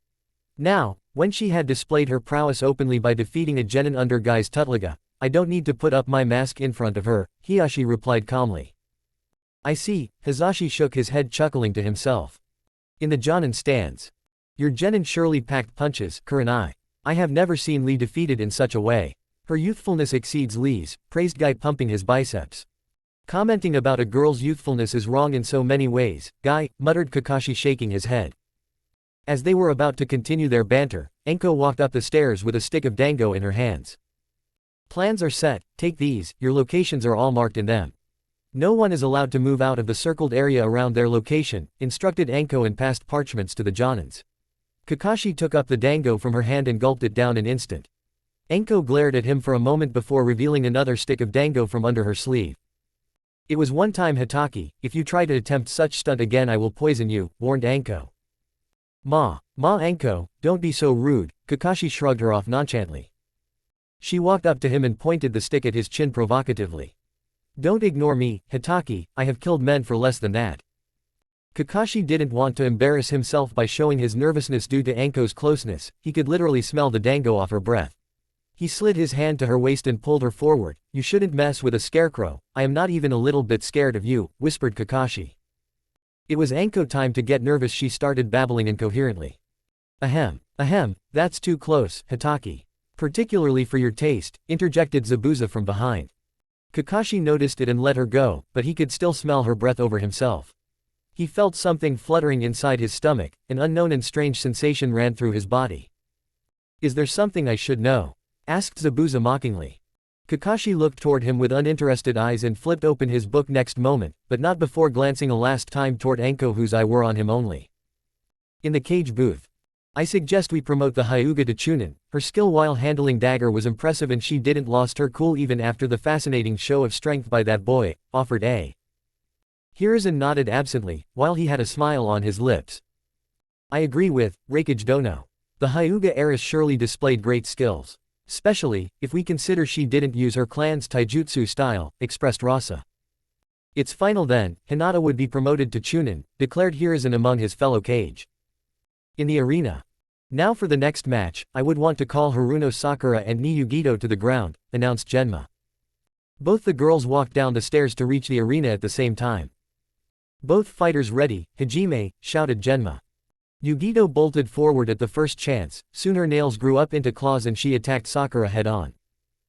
Now, when she had displayed her prowess openly by defeating a genin under Guy's Tutliga, I don't need to put up my mask in front of her, Hisashi replied calmly. I see, Hisashi shook his head chuckling to himself. In the Jonin stands. Your genin surely packed punches, Kurenai. I have never seen Lee defeated in such a way. Her youthfulness exceeds Lee's, praised Guy pumping his biceps. Commenting about a girl's youthfulness is wrong in so many ways, Guy, muttered Kakashi shaking his head. As they were about to continue their banter, Enko walked up the stairs with a stick of dango in her hands. Plans are set, take these, your locations are all marked in them. No one is allowed to move out of the circled area around their location, instructed Enko and passed parchments to the Jonins. Kakashi took up the dango from her hand and gulped it down an instant. Enko glared at him for a moment before revealing another stick of dango from under her sleeve. It was one time Hitaki, if you try to attempt such stunt again I will poison you, warned Enko. Ma Enko, don't be so rude, Kakashi shrugged her off nonchalantly. She walked up to him and pointed the stick at his chin provocatively. Don't ignore me, Hitaki, I have killed men for less than that. Kakashi didn't want to embarrass himself by showing his nervousness due to Enko's closeness, he could literally smell the dango off her breath. He slid his hand to her waist and pulled her forward. You shouldn't mess with a scarecrow, I am not even a little bit scared of you, whispered Kakashi. It was Enko time to get nervous. She started babbling incoherently. Ahem, that's too close, Hitaki. Particularly for your taste, interjected Zabuza from behind. Kakashi noticed it and let her go, but he could still smell her breath over himself. He felt something fluttering inside his stomach, an unknown and strange sensation ran through his body. Is there something I should know? Asked Zabuza mockingly. Kakashi looked toward him with uninterested eyes and flipped open his book next moment, but not before glancing a last time toward Enko whose eye were on him only. In the cage booth. I suggest we promote the Hyuga to Chunin. Her skill while handling dagger was impressive and she didn't lost her cool even after the fascinating show of strength by that boy, offered A. Hiruzen nodded absently, while he had a smile on his lips. I agree with, Reikage Dono. The Hyuga heiress surely displayed great skills. Especially, if we consider she didn't use her clan's taijutsu style, expressed Rasa. It's final then, Hinata would be promoted to Chunin, declared Hiruzen among his fellow cage. In the arena. Now for the next match, I would want to call Haruno Sakura and Ni Yugito to the ground, announced Genma. Both the girls walked down the stairs to reach the arena at the same time. Both fighters ready, Hajime, shouted Genma. Yugito bolted forward at the first chance, soon her nails grew up into claws and she attacked Sakura head-on.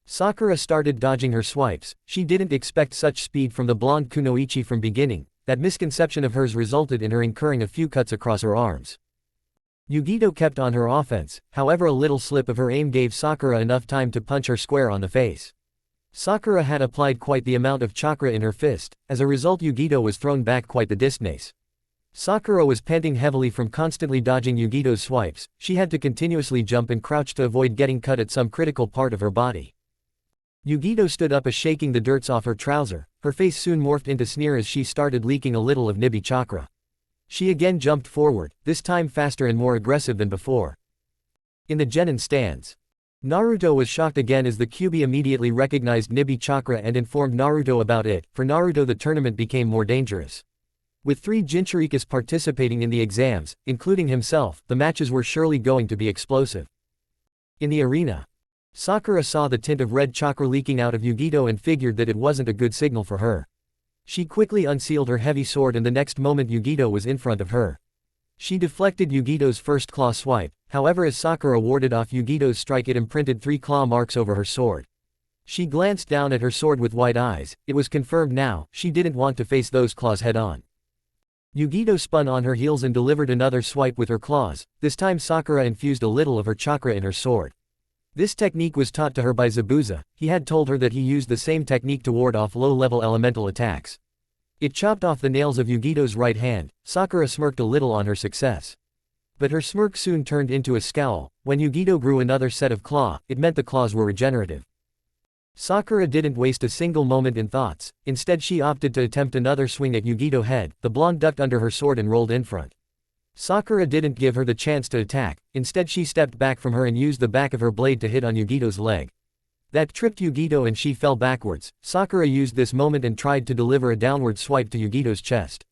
Sakura started dodging her swipes, she didn't expect such speed from the blonde kunoichi from beginning, that misconception of hers resulted in her incurring a few cuts across her arms. Yugito kept on her offense, however a little slip of her aim gave Sakura enough time to punch her square on the face. Sakura had applied quite the amount of chakra in her fist, as a result Yugito was thrown back quite the distance. Sakura was panting heavily from constantly dodging Yugito's swipes, she had to continuously jump and crouch to avoid getting cut at some critical part of her body. Yugito stood up shaking the dirts off her trouser, her face soon morphed into sneer as she started leaking a little of Nibi chakra. She again jumped forward, this time faster and more aggressive than before. In the Genin stands. Naruto was shocked again as the Kyuubi immediately recognized Nibi chakra and informed Naruto about it. For Naruto the tournament became more dangerous. With 3 Jinchurikis participating in the exams, including himself, the matches were surely going to be explosive. In the arena. Sakura saw the tint of red chakra leaking out of Yugito and figured that it wasn't a good signal for her. She quickly unsealed her heavy sword and the next moment Yugito was in front of her. She deflected Yugito's first claw swipe, however as Sakura warded off Yugito's strike it imprinted 3 claw marks over her sword. She glanced down at her sword with wide eyes, it was confirmed now, she didn't want to face those claws head-on. Yugito spun on her heels and delivered another swipe with her claws, this time Sakura infused a little of her chakra in her sword. This technique was taught to her by Zabuza, he had told her that he used the same technique to ward off low-level elemental attacks. It chopped off the nails of Yugito's right hand, Sakura smirked a little on her success. But her smirk soon turned into a scowl, when Yugito grew another set of claw, it meant the claws were regenerative. Sakura didn't waste a single moment in thoughts, instead she opted to attempt another swing at Yugito's head, the blonde ducked under her sword and rolled in front. Sakura didn't give her the chance to attack, instead she stepped back from her and used the back of her blade to hit on Yugito's leg. That tripped Yugito and she fell backwards. Sakura used this moment and tried to deliver a downward swipe to Yugito's chest.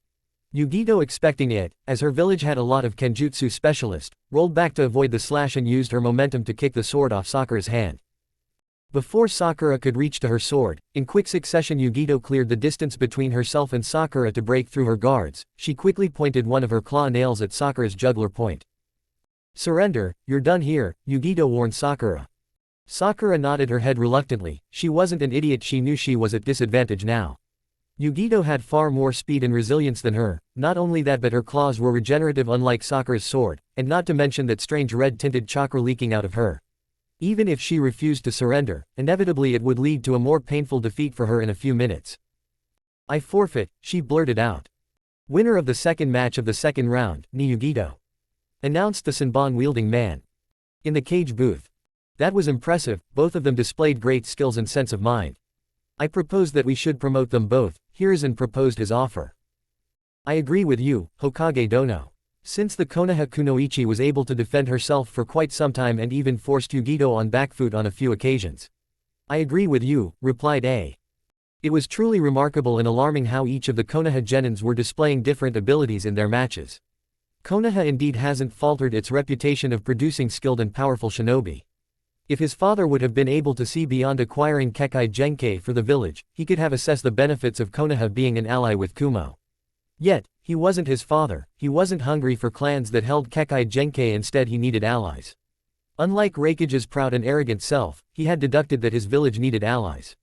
Yugito, expecting it, as her village had a lot of kenjutsu specialists, rolled back to avoid the slash and used her momentum to kick the sword off Sakura's hand. Before Sakura could reach to her sword, in quick succession Yugito cleared the distance between herself and Sakura to break through her guards. She quickly pointed one of her claw nails at Sakura's jugular point. "Surrender, you're done here," Yugito warned Sakura. Sakura nodded her head reluctantly. She wasn't an idiot, she knew she was at disadvantage now. Yugito had far more speed and resilience than her, not only that but her claws were regenerative unlike Sakura's sword, and not to mention that strange red-tinted chakra leaking out of her. Even if she refused to surrender, inevitably it would lead to a more painful defeat for her in a few minutes. "I forfeit," she blurted out. "Winner of the second match of the second round, ni Yugito," announced the Senbon-wielding man. In the cage booth. That was impressive, both of them displayed great skills and sense of mind. "I propose that we should promote them both," Hiruzen proposed his offer. "I agree with you, Hokage Dono. Since the Konoha Kunoichi was able to defend herself for quite some time and even forced Yugito on back foot on a few occasions." "I agree with you," replied A. It was truly remarkable and alarming how each of the Konoha genins were displaying different abilities in their matches. Konoha indeed hasn't faltered its reputation of producing skilled and powerful shinobi. If his father would have been able to see beyond acquiring Kekkei Genkei for the village, he could have assessed the benefits of Konoha being an ally with Kumo. Yet, he wasn't his father, he wasn't hungry for clans that held Kekkei Genkei, instead he needed allies. Unlike Raikage's proud and arrogant self, he had deducted that his village needed allies.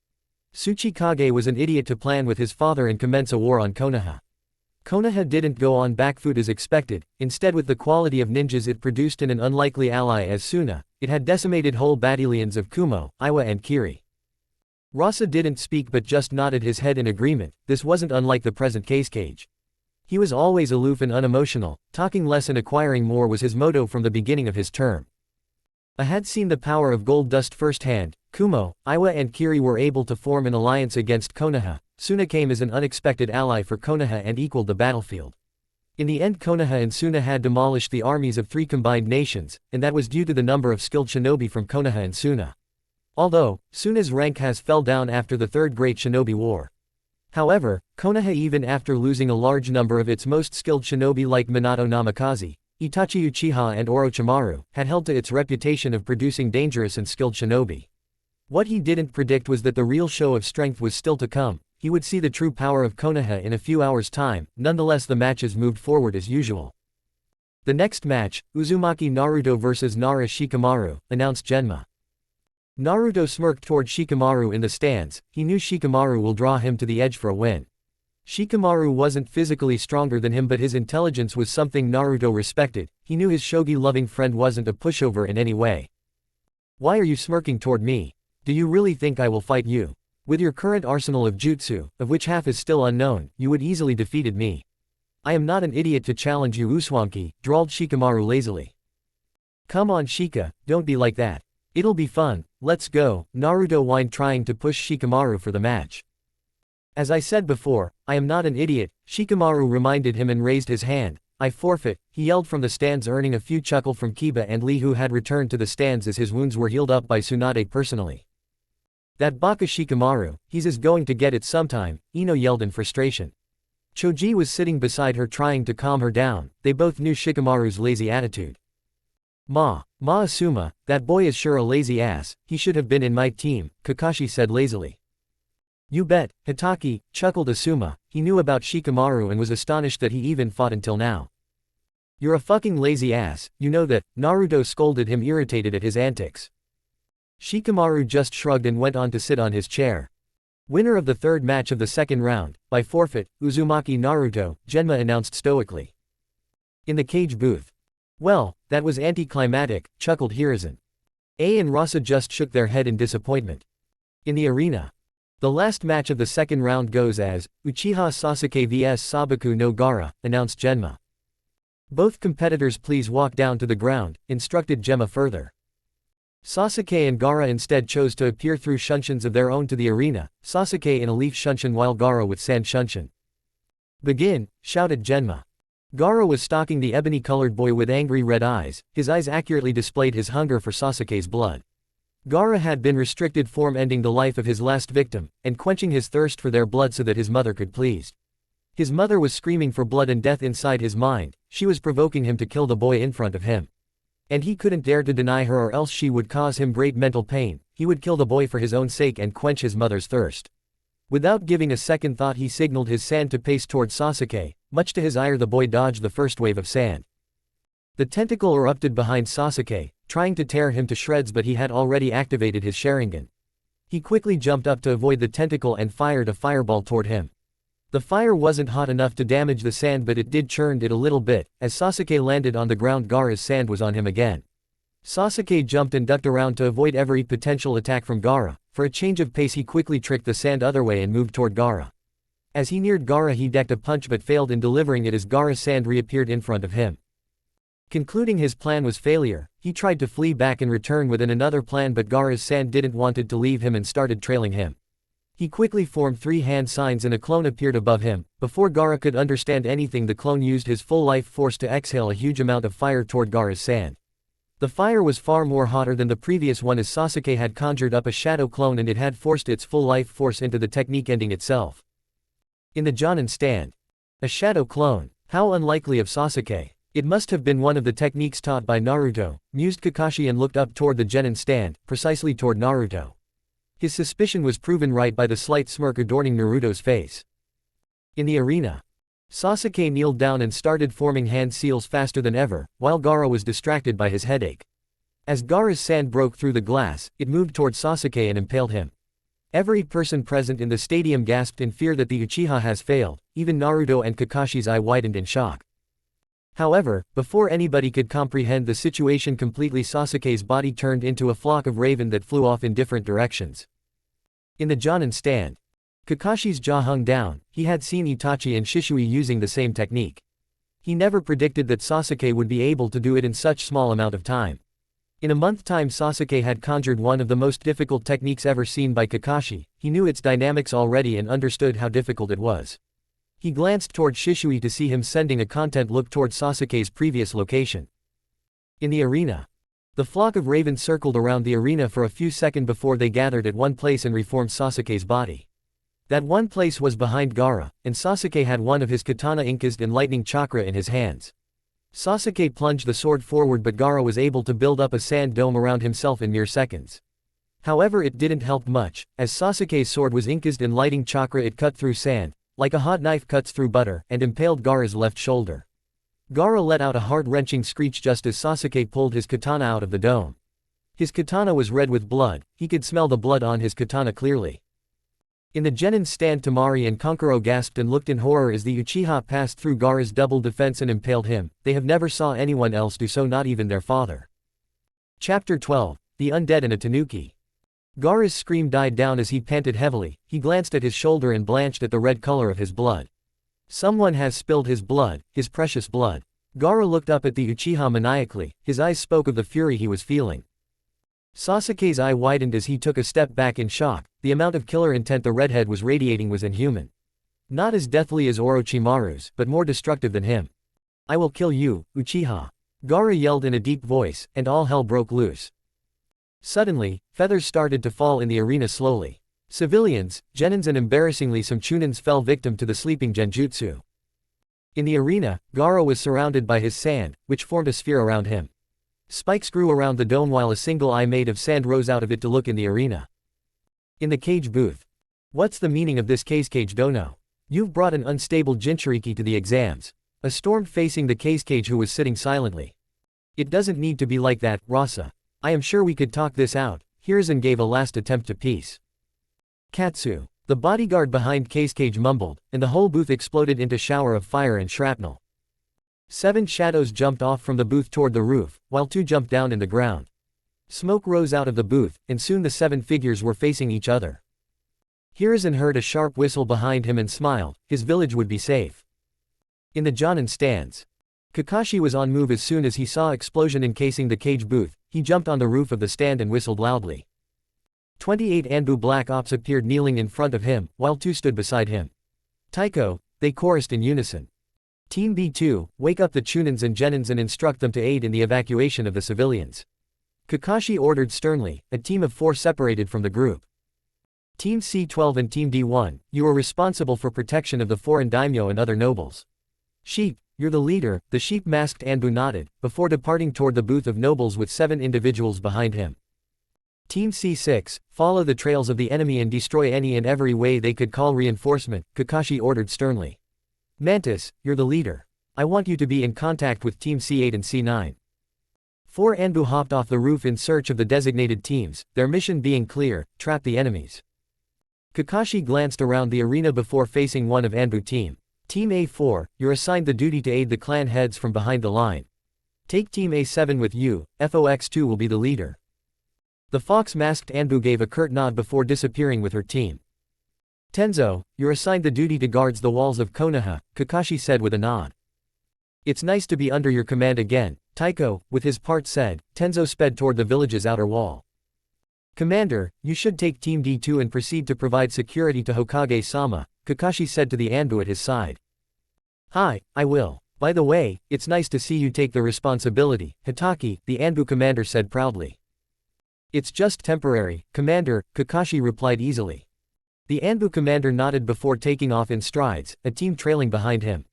Tsuchikage was an idiot to plan with his father and commence a war on Konoha. Konoha didn't go on back foot as expected, instead with the quality of ninjas it produced and an unlikely ally as Suna, it had decimated whole battalions of Kumo, Iwa and Kiri. Rasa didn't speak but just nodded his head in agreement. This wasn't unlike the present cage. He was always aloof and unemotional, talking less and acquiring more was his motto from the beginning of his term. I had seen the power of gold dust firsthand. Kumo, Iwa and Kiri were able to form an alliance against Konoha. Suna came as an unexpected ally for Konoha and equaled the battlefield. In the end Konoha and Suna had demolished the armies of 3 combined nations, and that was due to the number of skilled shinobi from Konoha and Suna. Although, Suna's rank has fell down after the Third Great Shinobi War. However, Konoha, even after losing a large number of its most skilled shinobi like Minato Namikaze, Itachi Uchiha and Orochimaru, had held to its reputation of producing dangerous and skilled shinobi. What he didn't predict was that the real show of strength was still to come. He would see the true power of Konoha in a few hours' time. Nonetheless, the matches moved forward as usual. The next match, Uzumaki Naruto vs Nara Shikamaru, announced Genma. Naruto smirked toward Shikamaru in the stands. He knew Shikamaru will draw him to the edge for a win. Shikamaru wasn't physically stronger than him, but his intelligence was something Naruto respected. He knew his shogi-loving friend wasn't a pushover in any way. "Why are you smirking toward me? Do you really think I will fight you? With your current arsenal of jutsu, of which half is still unknown, you would easily defeated me. I am not an idiot to challenge you, Uswanki," drawled Shikamaru lazily. "Come on Shika, don't be like that. It'll be fun, let's go," Naruto whined, trying to push Shikamaru for the match. "As I said before, I am not an idiot," Shikamaru reminded him and raised his hand. "I forfeit," he yelled from the stands, earning a few chuckle from Kiba and Lee, who had returned to the stands as his wounds were healed up by Tsunade personally. "That baka Shikamaru, he's going to get it sometime," Ino yelled in frustration. Choji was sitting beside her trying to calm her down. They both knew Shikamaru's lazy attitude. Ma Asuma, that boy is sure a lazy ass, he should have been in my team," Kakashi said lazily. "You bet," Hitaki, chuckled Asuma. He knew about Shikamaru and was astonished that he even fought until now. "You're a fucking lazy ass, you know that," Naruto scolded him, irritated at his antics. Shikamaru just shrugged and went on to sit on his chair. Winner of the third match of the second round, by forfeit, Uzumaki Naruto, Genma announced stoically. In the cage booth. "Well, that was anticlimactic," chuckled Hiruzen. A and Rasa just shook their head in disappointment. In the arena. The last match of the second round goes as Uchiha Sasuke vs Sabaku no Gaara, announced Genma. "Both competitors please walk down to the ground," instructed Genma further. Sasuke and Gaara instead chose to appear through shunshuns of their own to the arena, Sasuke in a leaf shunshin while Gaara with sand shunshin. "Begin," shouted Genma. Gaara was stalking the ebony-colored boy with angry red eyes, his eyes accurately displayed his hunger for Sasuke's blood. Gaara had been restricted form ending the life of his last victim, and quenching his thirst for their blood so that his mother could please. His mother was screaming for blood and death inside his mind, she was provoking him to kill the boy in front of him. And he couldn't dare to deny her or else she would cause him great mental pain, he would kill the boy for his own sake and quench his mother's thirst. Without giving a second thought he signaled his sand to pace towards Sasuke, much to his ire the boy dodged the first wave of sand. The tentacle erupted behind Sasuke, trying to tear him to shreds but he had already activated his Sharingan. He quickly jumped up to avoid the tentacle and fired a fireball toward him. The fire wasn't hot enough to damage the sand but it did churned it a little bit, as Sasuke landed on the ground Gaara's sand was on him again. Sasuke jumped and ducked around to avoid every potential attack from Gaara. For a change of pace he quickly tricked the sand other way and moved toward Gaara. As he neared Gaara he decked a punch but failed in delivering it as Gaara's sand reappeared in front of him. Concluding his plan was failure, he tried to flee back and return with another plan but Gaara's sand didn't wanted to leave him and started trailing him. He quickly formed 3 hand signs and a clone appeared above him. Before Gaara could understand anything the clone used his full life force to exhale a huge amount of fire toward Gaara's sand. The fire was far more hotter than the previous one as Sasuke had conjured up a shadow clone and it had forced its full life force into the technique ending itself. In the Jonin stand. A shadow clone. How unlikely of Sasuke. It must have been one of the techniques taught by Naruto, mused Kakashi and looked up toward the Genin stand, precisely toward Naruto. His suspicion was proven right by the slight smirk adorning Naruto's face. In the arena. Sasuke kneeled down and started forming hand seals faster than ever, while Gaara was distracted by his headache. As Gaara's sand broke through the glass, it moved toward Sasuke and impaled him. Every person present in the stadium gasped in fear that the Uchiha has failed, even Naruto and Kakashi's eye widened in shock. However, before anybody could comprehend the situation completely Sasuke's body turned into a flock of raven that flew off in different directions. In the Jonin stand. Kakashi's jaw hung down, he had seen Itachi and Shisui using the same technique. He never predicted that Sasuke would be able to do it in such small amount of time. In a month's time Sasuke had conjured one of the most difficult techniques ever seen by Kakashi, he knew its dynamics already and understood how difficult it was. He glanced toward Shisui to see him sending a content look toward Sasuke's previous location. In the arena. The flock of ravens circled around the arena for a few seconds before they gathered at one place and reformed Sasuke's body. That one place was behind Gaara, and Sasuke had one of his katana encased in lightning chakra in his hands. Sasuke plunged the sword forward but Gaara was able to build up a sand dome around himself in mere seconds. However it didn't help much, as Sasuke's sword was encased in lightning chakra it cut through sand, like a hot knife cuts through butter, and impaled Gaara's left shoulder. Gaara let out a heart-wrenching screech just as Sasuke pulled his katana out of the dome. His katana was red with blood, he could smell the blood on his katana clearly. In the Genin stand Temari and Kankuro gasped and looked in horror as the Uchiha passed through Gaara's double defense and impaled him, they have never saw anyone else do so not even their father. Chapter 12, The Undead and a Tanuki. Gaara's scream died down as he panted heavily, he glanced at his shoulder and blanched at the red color of his blood. Someone has spilled his blood, his precious blood. Gaara looked up at the Uchiha maniacally, his eyes spoke of the fury he was feeling. Sasuke's eye widened as he took a step back in shock, the amount of killer intent the redhead was radiating was inhuman. Not as deathly as Orochimaru's, but more destructive than him. I will kill you, Uchiha. Gaara yelled in a deep voice, and all hell broke loose. Suddenly, feathers started to fall in the arena slowly. Civilians, genins and embarrassingly some chunins fell victim to the sleeping genjutsu. In the arena, Gaara was surrounded by his sand, which formed a sphere around him. Spikes grew around the dome while a single eye made of sand rose out of it to look in the arena. In the cage booth. What's the meaning of this cage dono? You've brought an unstable Jinchuriki to the exams. A storm facing the cage who was sitting silently. It doesn't need to be like that, Rasa. I am sure we could talk this out. Hiruzen gave a last attempt to peace. Katsu. The bodyguard behind cage mumbled, and the whole booth exploded into shower of fire and shrapnel. 7 shadows jumped off from the booth toward the roof, while 2 jumped down in the ground. Smoke rose out of the booth, and soon the 7 figures were facing each other. Hiruzen heard a sharp whistle behind him and smiled, his village would be safe. In the Jonin stands. Kakashi was on move as soon as he saw explosion encasing the cage booth, he jumped on the roof of the stand and whistled loudly. 28 Anbu Black Ops appeared kneeling in front of him, while 2 stood beside him. Taiko, they chorused in unison. Team B2, wake up the Chunins and Genins and instruct them to aid in the evacuation of the civilians. Kakashi ordered sternly. A team of 4 separated from the group. Team C12 and Team D1, you are responsible for protection of the foreign daimyo and other nobles. Sheep, you're the leader, the sheep-masked Anbu nodded, before departing toward the booth of nobles with 7 individuals behind him. Team C6, follow the trails of the enemy and destroy any and every way they could call reinforcement, Kakashi ordered sternly. Mantis, you're the leader. I want you to be in contact with Team C8 and C9. 4 Anbu hopped off the roof in search of the designated teams, their mission being clear: trap the enemies. Kakashi glanced around the arena before facing one of Anbu team. Team A4, you're assigned the duty to aid the clan heads from behind the line. Take Team A7 with you, FOX2 will be the leader. The fox-masked Anbu gave a curt nod before disappearing with her team. Tenzo, you're assigned the duty to guard the walls of Konoha, Kakashi said with a nod. It's nice to be under your command again, Taiko, with his part said. Tenzo sped toward the village's outer wall. Commander, you should take Team D2 and proceed to provide security to Hokage-sama, Kakashi said to the Anbu at his side. Hi, I will. By the way, it's nice to see you take the responsibility, Hitaki, the Anbu commander said proudly. It's just temporary, Commander, Kakashi replied easily. The Anbu commander nodded before taking off in strides, a team trailing behind him.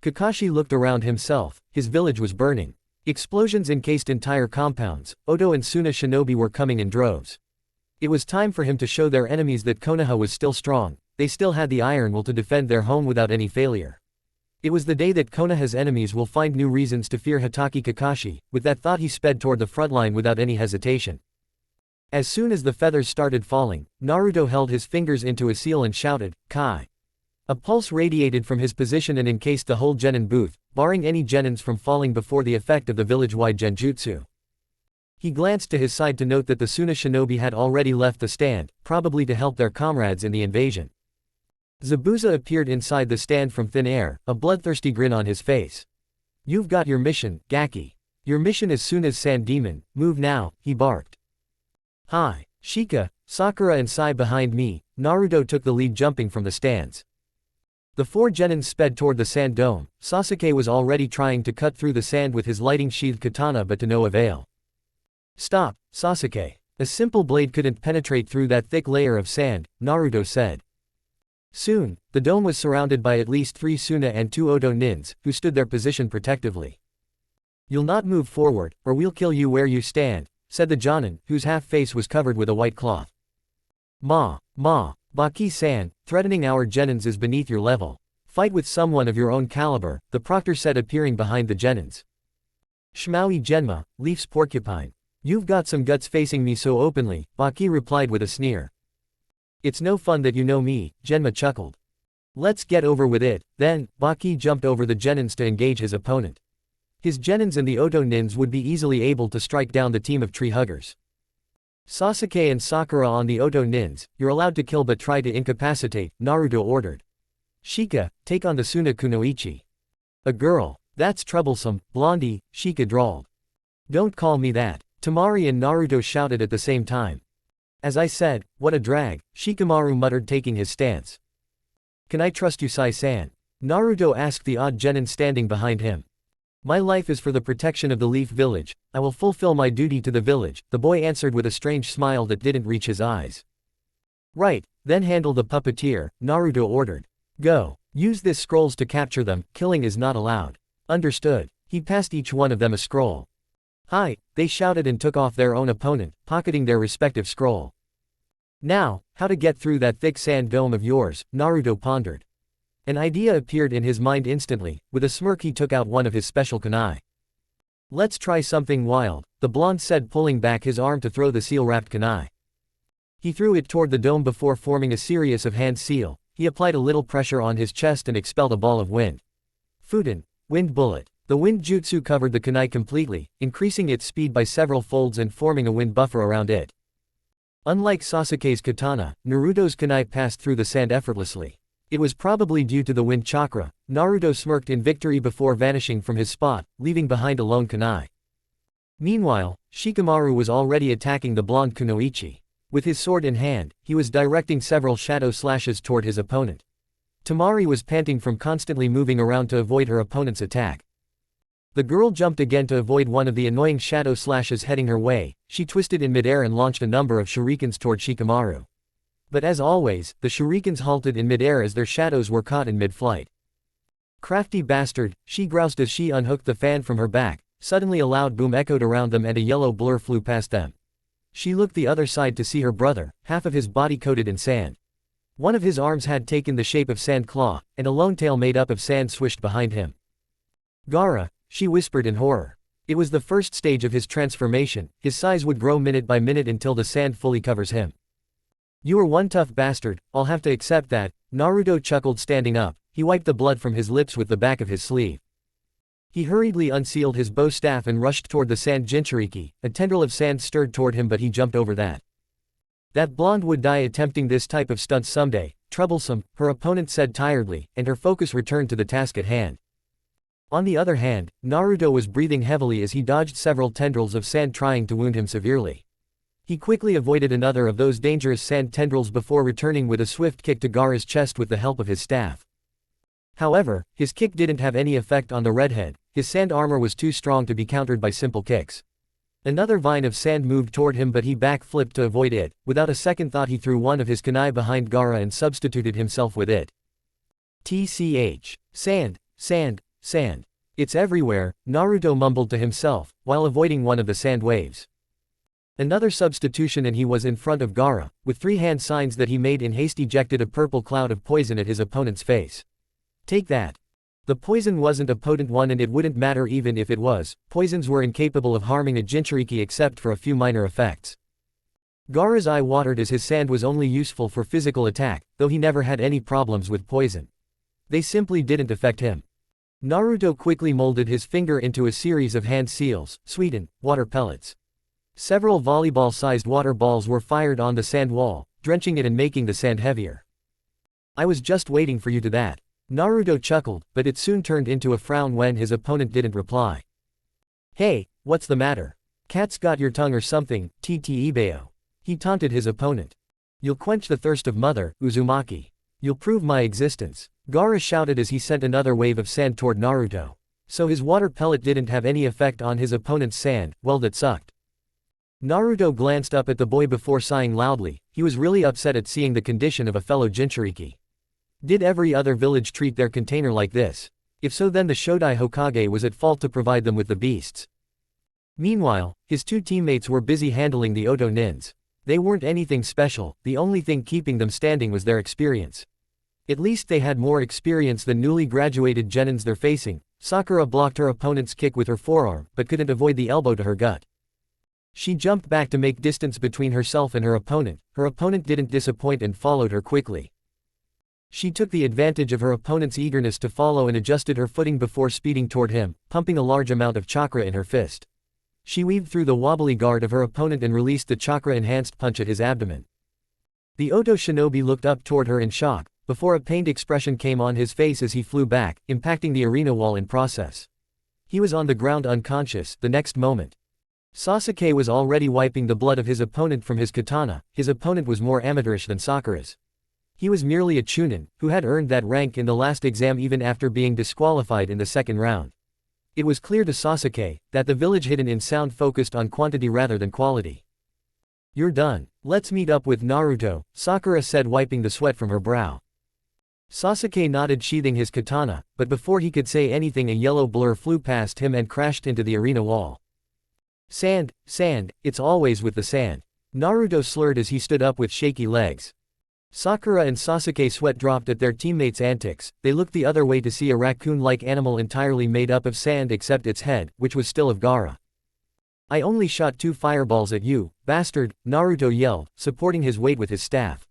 Kakashi looked around himself. His village was burning. Explosions encased entire compounds. Oto and Suna Shinobi were coming in droves. It was time for him to show their enemies that Konoha was still strong. They still had the iron will to defend their home without any failure. It was the day that Konoha's enemies will find new reasons to fear Hitaki Kakashi. With that thought he sped toward the front line without any hesitation. As soon as the feathers started falling, Naruto held his fingers into a seal and shouted, Kai. A pulse radiated from his position and encased the whole genin booth, barring any genins from falling before the effect of the village-wide genjutsu. He glanced to his side to note that the Suna shinobi had already left the stand, probably to help their comrades in the invasion. Zabuza appeared inside the stand from thin air, a bloodthirsty grin on his face. You've got your mission, Gaki. Your mission as soon as Sand Demon, move now, he barked. Hi, Shika, Sakura and Sai behind me. Naruto took the lead jumping from the stands. The 4 genins sped toward the sand dome. Sasuke was already trying to cut through the sand with his lighting-sheathed katana but to no avail. Stop, Sasuke. A simple blade couldn't penetrate through that thick layer of sand, Naruto said. Soon, the dome was surrounded by at least 3 Suna and 2 Oto nins, who stood their position protectively. You'll not move forward, or we'll kill you where you stand, said the Jonin, whose half-face was covered with a white cloth. Baki-san, threatening our genins is beneath your level. Fight with someone of your own caliber, the proctor said appearing behind the genins. Shmaui Genma, Leaf's porcupine. You've got some guts facing me so openly, Baki replied with a sneer. It's no fun that you know me, Genma chuckled. Let's get over with it, then. Baki jumped over the genins to engage his opponent. His genins and the Oto nins would be easily able to strike down the team of tree huggers. Sasuke and Sakura on the Oto nins, you're allowed to kill but try to incapacitate, Naruto ordered. Shika, take on the Suna Kunoichi. A girl, that's troublesome, Blondie, Shika drawled. Don't call me that, Temari and Naruto shouted at the same time. As I said, what a drag, Shikamaru muttered taking his stance. Can I trust you, Sai-san? Naruto asked the odd genin standing behind him. My life is for the protection of the Leaf Village. I will fulfill my duty to the village, the boy answered with a strange smile that didn't reach his eyes. Right, then handle the puppeteer, Naruto ordered. Go. Use this scrolls to capture them, killing is not allowed. Understood. He passed each one of them a scroll. Hi, they shouted and took off their own opponent, pocketing their respective scroll. Now, how to get through that thick sand dome of yours, Naruto pondered. An idea appeared in his mind instantly. With a smirk he took out one of his special kunai. Let's try something wild, the blonde said pulling back his arm to throw the seal-wrapped kunai. He threw it toward the dome before forming a series of hand seal. He applied a little pressure on his chest and expelled a ball of wind. Fuden, wind bullet. The wind jutsu covered the kunai completely, increasing its speed by several folds and forming a wind buffer around it. Unlike Sasuke's katana, Naruto's kunai passed through the sand effortlessly. It was probably due to the wind chakra. Naruto smirked in victory before vanishing from his spot, leaving behind a lone kunai. Meanwhile, Shikamaru was already attacking the blonde kunoichi. With his sword in hand, he was directing several shadow slashes toward his opponent. Tamari was panting from constantly moving around to avoid her opponent's attack. The girl jumped again to avoid one of the annoying shadow slashes heading her way. She twisted in midair and launched a number of shurikens toward Shikamaru. But as always, the shurikens halted in midair as their shadows were caught in mid-flight. Crafty bastard, she groused as she unhooked the fan from her back. Suddenly a loud boom echoed around them and a yellow blur flew past them. She looked the other side to see her brother, half of his body coated in sand. One of his arms had taken the shape of Sand Claw, and a lone tail made up of sand swished behind him. Gaara, she whispered in horror. It was the first stage of his transformation. His size would grow minute by minute until the sand fully covers him. You are one tough bastard, I'll have to accept that, Naruto chuckled standing up. He wiped the blood from his lips with the back of his sleeve. He hurriedly unsealed his bow staff and rushed toward the sand jinchuriki. A tendril of sand stirred toward him but he jumped over that. That blonde would die attempting this type of stunt someday. Troublesome, her opponent said tiredly, and her focus returned to the task at hand. On the other hand, Naruto was breathing heavily as he dodged several tendrils of sand trying to wound him severely. He quickly avoided another of those dangerous sand tendrils before returning with a swift kick to Gaara's chest with the help of his staff. However, his kick didn't have any effect on the redhead. His sand armor was too strong to be countered by simple kicks. Another vine of sand moved toward him but he backflipped to avoid it. Without a second thought he threw one of his kunai behind Gaara and substituted himself with it. TCH. Sand, sand, sand. It's everywhere, Naruto mumbled to himself, while avoiding one of the sand waves. Another substitution and he was in front of Gaara. With 3 hand signs that he made in haste ejected a purple cloud of poison at his opponent's face. Take that. The poison wasn't a potent one and it wouldn't matter even if it was. Poisons were incapable of harming a jinchuriki except for a few minor effects. Gaara's eye watered as his sand was only useful for physical attack, though he never had any problems with poison. They simply didn't affect him. Naruto quickly molded his finger into a series of hand seals, sweetened, water pellets. Several volleyball-sized water balls were fired on the sand wall, drenching it and making the sand heavier. I was just waiting for you to that. Naruto chuckled, but it soon turned into a frown when his opponent didn't reply. Hey, what's the matter? Cat's got your tongue or something, Ibeo. He taunted his opponent. You'll quench the thirst of Mother, Uzumaki. You'll prove my existence. Gaara shouted as he sent another wave of sand toward Naruto. So his water pellet didn't have any effect on his opponent's sand, well that sucked. Naruto glanced up at the boy before sighing loudly. He was really upset at seeing the condition of a fellow jinchuriki. Did every other village treat their container like this? If so then the Shodai Hokage was at fault to provide them with the beasts. Meanwhile, his 2 teammates were busy handling the Oto Nins. They weren't anything special, the only thing keeping them standing was their experience. At least they had more experience than newly graduated genins they're facing. Sakura blocked her opponent's kick with her forearm, but couldn't avoid the elbow to her gut. She jumped back to make distance between herself and her opponent. Her opponent didn't disappoint and followed her quickly. She took the advantage of her opponent's eagerness to follow and adjusted her footing before speeding toward him, pumping a large amount of chakra in her fist. She weaved through the wobbly guard of her opponent and released the chakra-enhanced punch at his abdomen. The Oto Shinobi looked up toward her in shock, before a pained expression came on his face as he flew back, impacting the arena wall in process. He was on the ground unconscious the next moment. Sasuke was already wiping the blood of his opponent from his katana. His opponent was more amateurish than Sakura's. He was merely a chunin, who had earned that rank in the last exam even after being disqualified in the second round. It was clear to Sasuke that the village hidden in sound focused on quantity rather than quality. You're done. Let's meet up with Naruto, Sakura said wiping the sweat from her brow. Sasuke nodded sheathing his katana, but before he could say anything a yellow blur flew past him and crashed into the arena wall. Sand, sand, it's always with the sand. Naruto slurred as he stood up with shaky legs. Sakura and Sasuke sweat dropped at their teammates' antics. They looked the other way to see a raccoon-like animal entirely made up of sand except its head, which was still of Gaara. I only shot 2 fireballs at you, bastard, Naruto yelled, supporting his weight with his staff.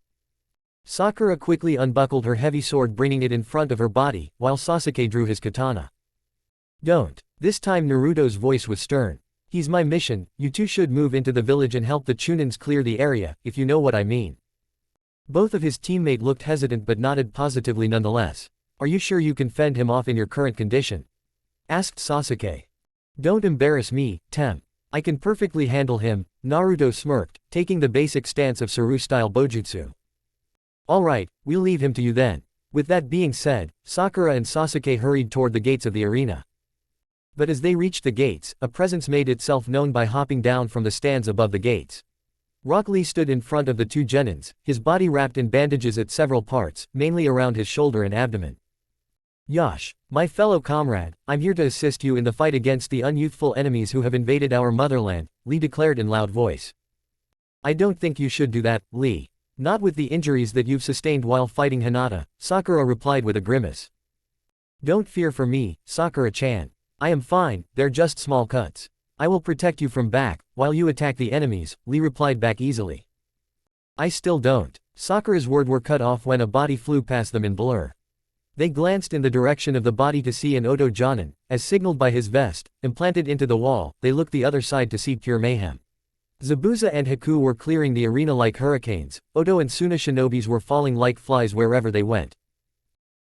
Sakura quickly unbuckled her heavy sword bringing it in front of her body, while Sasuke drew his katana. Don't. This time Naruto's voice was stern. He's my mission, you two should move into the village and help the Chunins clear the area, if you know what I mean. Both of his teammate looked hesitant but nodded positively nonetheless. Are you sure you can fend him off in your current condition? Asked Sasuke. Don't embarrass me, Tem. I can perfectly handle him, Naruto smirked, taking the basic stance of Saru-style bojutsu. Alright, we'll leave him to you then. With that being said, Sakura and Sasuke hurried toward the gates of the arena. But as they reached the gates, a presence made itself known by hopping down from the stands above the gates. Rock Lee stood in front of the two genins, his body wrapped in bandages at several parts, mainly around his shoulder and abdomen. "Yash, my fellow comrade, I'm here to assist you in the fight against the unyouthful enemies who have invaded our motherland," Lee declared in loud voice. "I don't think you should do that, Lee. Not with the injuries that you've sustained while fighting Hinata," Sakura replied with a grimace. "Don't fear for me, Sakura-chan. I am fine, they're just small cuts. I will protect you from back, while you attack the enemies," Lee replied back easily. "I still don't." Sakura's words were cut off when a body flew past them in blur. They glanced in the direction of the body to see an Oto Jonin, as signaled by his vest, implanted into the wall. They looked the other side to see pure mayhem. Zabuza and Haku were clearing the arena like hurricanes. Oto and Suna shinobis were falling like flies wherever they went.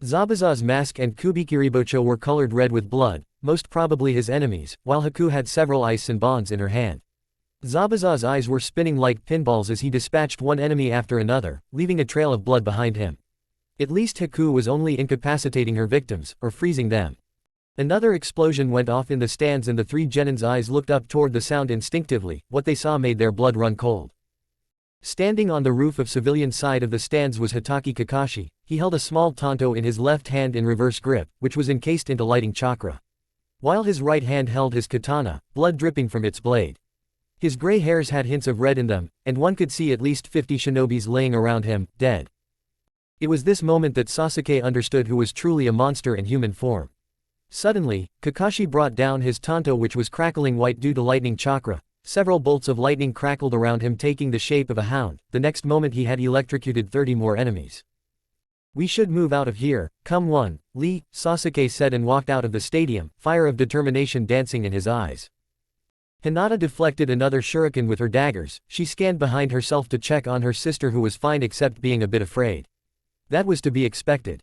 Zabuza's mask and Kubikiribocho were colored red with blood, most probably his enemies, while Haku had several ice and bonds in her hand. Zabuza's eyes were spinning like pinballs as he dispatched one enemy after another, leaving a trail of blood behind him. At least Haku was only incapacitating her victims, or freezing them. Another explosion went off in the stands and the three genins' eyes looked up toward the sound instinctively. What they saw made their blood run cold. Standing on the roof of civilian side of the stands was Hitaki Kakashi. He held a small tanto in his left hand in reverse grip, which was encased into lighting chakra. While his right hand held his katana, blood dripping from its blade. His gray hairs had hints of red in them, and one could see at least 50 shinobis laying around him, dead. It was this moment that Sasuke understood who was truly a monster in human form. Suddenly, Kakashi brought down his tanto, which was crackling white due to lightning chakra. Several bolts of lightning crackled around him, taking the shape of a hound. The next moment he had electrocuted 30 more enemies. "We should move out of here, come on, Lee," Sasuke said and walked out of the stadium, fire of determination dancing in his eyes. Hinata deflected another shuriken with her daggers. She scanned behind herself to check on her sister, who was fine except being a bit afraid. That was to be expected.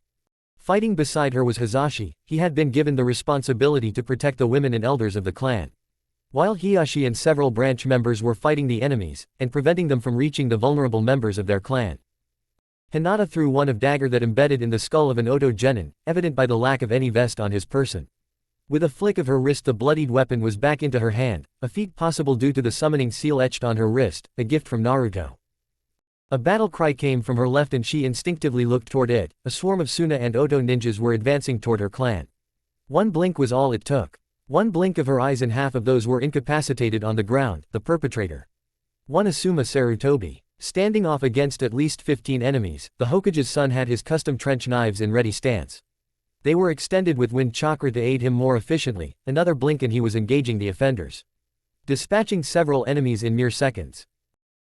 Fighting beside her was Hizashi. He had been given the responsibility to protect the women and elders of the clan. While Hiyashi and several branch members were fighting the enemies, and preventing them from reaching the vulnerable members of their clan. Hinata threw one of dagger that embedded in the skull of an Oto Genin, evident by the lack of any vest on his person. With a flick of her wrist the bloodied weapon was back into her hand, a feat possible due to the summoning seal etched on her wrist, a gift from Naruto. A battle cry came from her left and she instinctively looked toward it. A swarm of Suna and Oto ninjas were advancing toward her clan. One blink was all it took. One blink of her eyes and half of those were incapacitated on the ground, the perpetrator. One Asuma Sarutobi. Standing off against at least 15 enemies, the Hokage's son had his custom trench knives in ready stance. They were extended with wind chakra to aid him more efficiently. Another blink and he was engaging the offenders. Dispatching several enemies in mere seconds.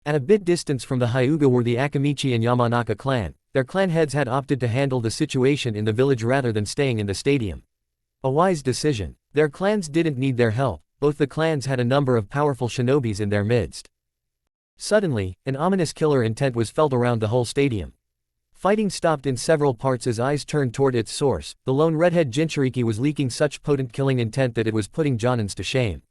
At a bit distance from the Hyuga were the Akamichi and Yamanaka clan. Their clan heads had opted to handle the situation in the village rather than staying in the stadium. A wise decision. Their clans didn't need their help. Both the clans had a number of powerful shinobis in their midst. Suddenly, an ominous killer intent was felt around the whole stadium. Fighting stopped in several parts as eyes turned toward its source. The lone redhead Jinchuriki was leaking such potent killing intent that it was putting Jonins to shame.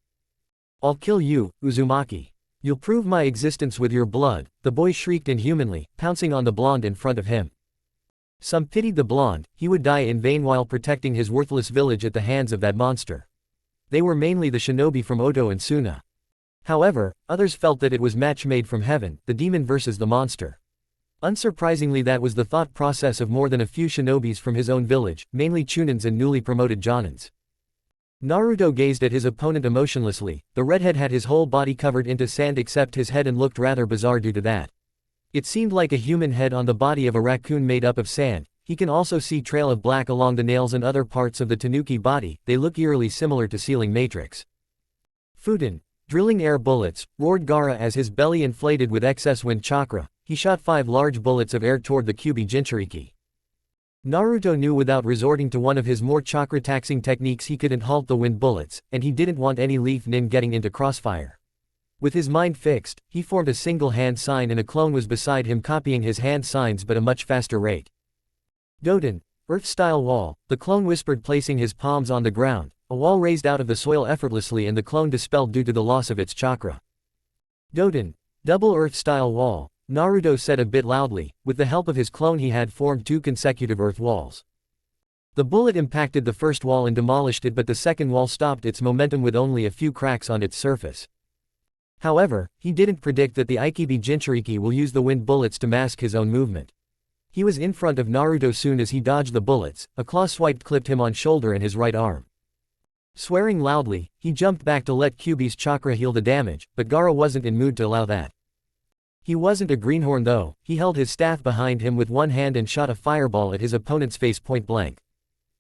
"I'll kill you, Uzumaki. You'll prove my existence with your blood," the boy shrieked inhumanly, pouncing on the blonde in front of him. Some pitied the blonde. He would die in vain while protecting his worthless village at the hands of that monster. They were mainly the shinobi from Oto and Suna. However, others felt that it was match made from heaven, the demon versus the monster. Unsurprisingly, that was the thought process of more than a few shinobis from his own village, mainly Chunins and newly promoted Jonins. Naruto gazed at his opponent emotionlessly. The redhead had his whole body covered into sand except his head and looked rather bizarre due to that. It seemed like a human head on the body of a raccoon made up of sand. He can also see trail of black along the nails and other parts of the tanuki body. They look eerily similar to ceiling matrix. "Futon, drilling air bullets," roared Gaara as his belly inflated with excess wind chakra. He shot 5 large bullets of air toward the Kyuubi Jinchuriki. Naruto knew without resorting to one of his more chakra-taxing techniques he couldn't halt the wind bullets, and he didn't want any leaf nin getting into crossfire. With his mind fixed, he formed a single hand sign and a clone was beside him copying his hand signs but a much faster rate. "Doden, Earth-style wall," the clone whispered, placing his palms on the ground. A wall raised out of the soil effortlessly and the clone dispelled due to the loss of its chakra. "Doden, double Earth-style wall," Naruto said a bit loudly. With the help of his clone he had formed 2 consecutive earth walls. The bullet impacted the first wall and demolished it, but the second wall stopped its momentum with only a few cracks on its surface. However, he didn't predict that the Ikibi Jinchuriki will use the wind bullets to mask his own movement. He was in front of Naruto soon as he dodged the bullets. A claw swipe clipped him on shoulder and his right arm. Swearing loudly, he jumped back to let Kyuubi's chakra heal the damage, but Gaara wasn't in mood to allow that. He wasn't a greenhorn though. He held his staff behind him with one hand and shot a fireball at his opponent's face point blank.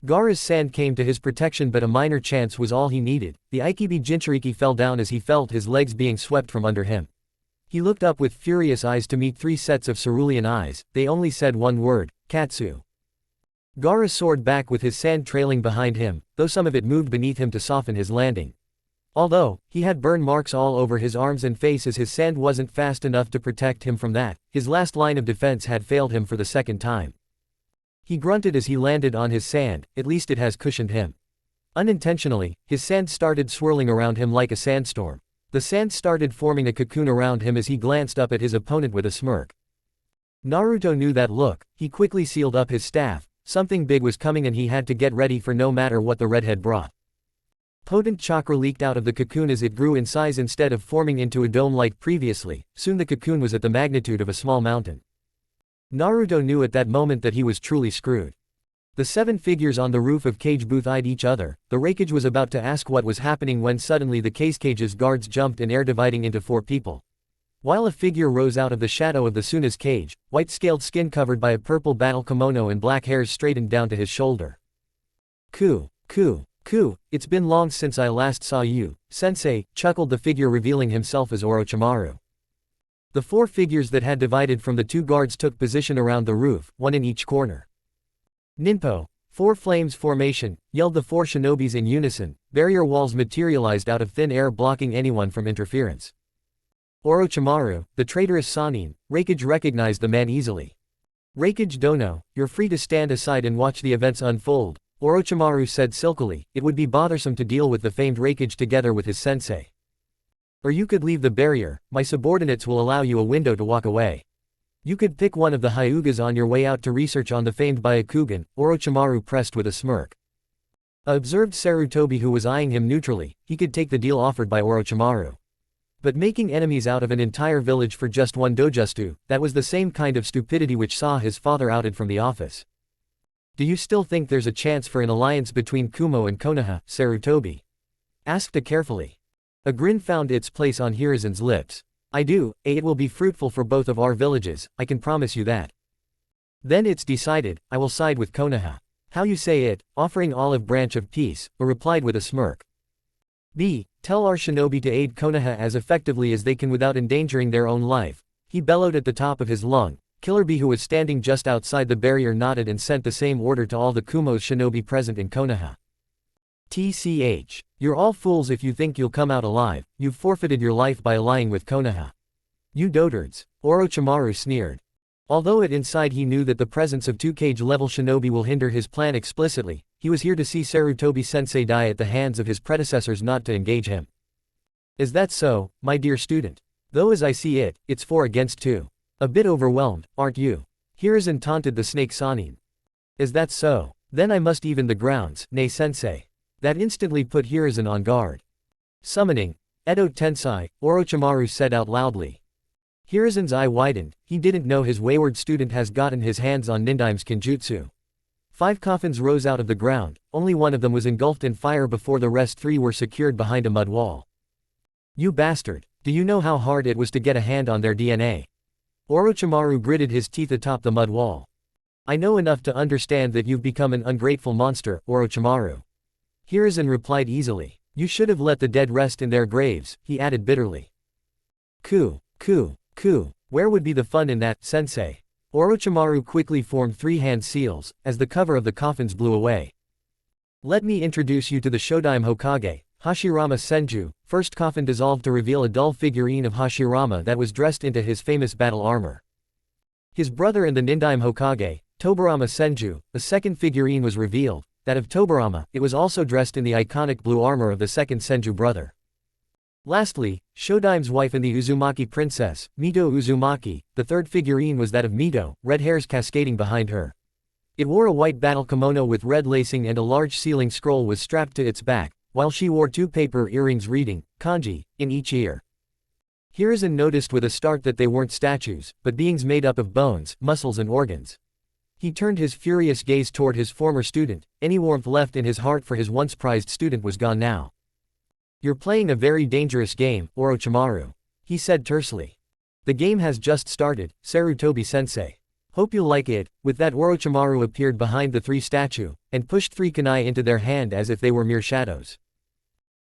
Gaara's sand came to his protection, but a minor chance was all he needed. The Ikibi Jinchuriki fell down as he felt his legs being swept from under him. He looked up with furious eyes to meet 3 sets of cerulean eyes. They only said one word: Katsu. Gaara soared back with his sand trailing behind him, though some of it moved beneath him to soften his landing. Although he had burn marks all over his arms and face as his sand wasn't fast enough to protect him from that, his last line of defense had failed him for the second time. He grunted as he landed on his sand. At least it has cushioned him. Unintentionally, his sand started swirling around him like a sandstorm. The sand started forming a cocoon around him as he glanced up at his opponent with a smirk. Naruto knew that look. He quickly sealed up his staff. Something big was coming and he had to get ready for no matter what the redhead brought. Potent chakra leaked out of the cocoon as it grew in size instead of forming into a dome like previously. Soon the cocoon was at the magnitude of a small mountain. Naruto knew at that moment that he was truly screwed. The 7 figures on the roof of cage booth eyed each other. The Raikage was about to ask what was happening when suddenly the cage's guards jumped in air, dividing into 4 people. While a figure rose out of the shadow of the Suna's cage, white-scaled skin covered by a purple battle kimono and black hairs straightened down to his shoulder. Ku, it's been long since I last saw you, sensei, chuckled the figure, revealing himself as Orochimaru. The 4 figures that had divided from the 2 guards took position around the roof, 1 in each corner. Ninpo, 4 flames formation, yelled the 4 shinobis in unison. Barrier walls materialized out of thin air, blocking anyone from interference. Orochimaru, the traitorous Sannin. Raikage recognized the man easily. Raikage Dono, you're free to stand aside and watch the events unfold, Orochimaru said silkily. It would be bothersome to deal with the famed Raikage together with his sensei. Or you could leave the barrier. My subordinates will allow you a window to walk away. You could pick one of the Hyugas on your way out to research on the famed Byakugan, Orochimaru pressed with a smirk. Observed Sarutobi, who was eyeing him neutrally. He could take the deal offered by Orochimaru. But making enemies out of an entire village for just 1 dojutsu, that was the same kind of stupidity which saw his father outed from the office. Do you still think there's a chance for an alliance between Kumo and Konoha? Sarutobi asked carefully. A grin found its place on Hiruzen's lips. I do, it will be fruitful for both of our villages, I can promise you that. Then it's decided, I will side with Konoha. How you say it, offering olive branch of peace, or replied with a smirk. B. Tell our shinobi to aid Konoha as effectively as they can without endangering their own life, he bellowed at the top of his lung. Killer B, who was standing just outside the barrier, nodded and sent the same order to all the Kumo's shinobi present in Konoha. TCH. You're all fools if you think you'll come out alive. You've forfeited your life by allying with Konoha. You dotards, Orochimaru sneered. Although inside he knew that the presence of 2 cage-level shinobi will hinder his plan explicitly, he was here to see Sarutobi-sensei die at the hands of his predecessors, not to engage him. Is that so, my dear student? Though as I see it, it's 4 against 2. A bit overwhelmed, aren't you? Hiruzen taunted the snake Sannin. Is that so? Then I must even the grounds, nay sensei. That instantly put Hiruzen on guard. Summoning Edo Tensai, Orochimaru said out loudly. Hiruzen's eye widened. He didn't know his wayward student has gotten his hands on Nindaim's Kenjutsu. 5 coffins rose out of the ground. Only one of them was engulfed in fire before the rest 3 were secured behind a mud wall. You bastard, do you know how hard it was to get a hand on their DNA? Orochimaru gritted his teeth atop the mud wall. I know enough to understand that you've become an ungrateful monster, Orochimaru. Hiruzen replied easily. You should have let the dead rest in their graves, he added bitterly. Where would be the fun in that, sensei? Orochimaru quickly formed 3 hand seals, as the cover of the coffins blew away. Let me introduce you to the Shodaime Hokage, Hashirama Senju. First coffin dissolved to reveal a dull figurine of Hashirama that was dressed into his famous battle armor. His brother and the Nindaime Hokage, Tobarama Senju. The second figurine was revealed, that of Tobarama. It was also dressed in the iconic blue armor of the second Senju brother. Lastly, Shodime's wife and the Uzumaki princess, Mito Uzumaki, the third figurine was that of Mito, red hairs cascading behind her. It wore a white battle kimono with red lacing and a large sealing scroll was strapped to its back, while she wore 2 paper earrings reading, kanji, in each ear. Hiruzen noticed with a start that they weren't statues, but beings made up of bones, muscles and organs. He turned his furious gaze toward his former student, any warmth left in his heart for his once prized student was gone now. "You're playing a very dangerous game, Orochimaru," he said tersely. "The game has just started, Sarutobi-sensei. Hope you'll like it." With that, Orochimaru appeared behind the 3 statue, and pushed 3 kunai into their hand as if they were mere shadows.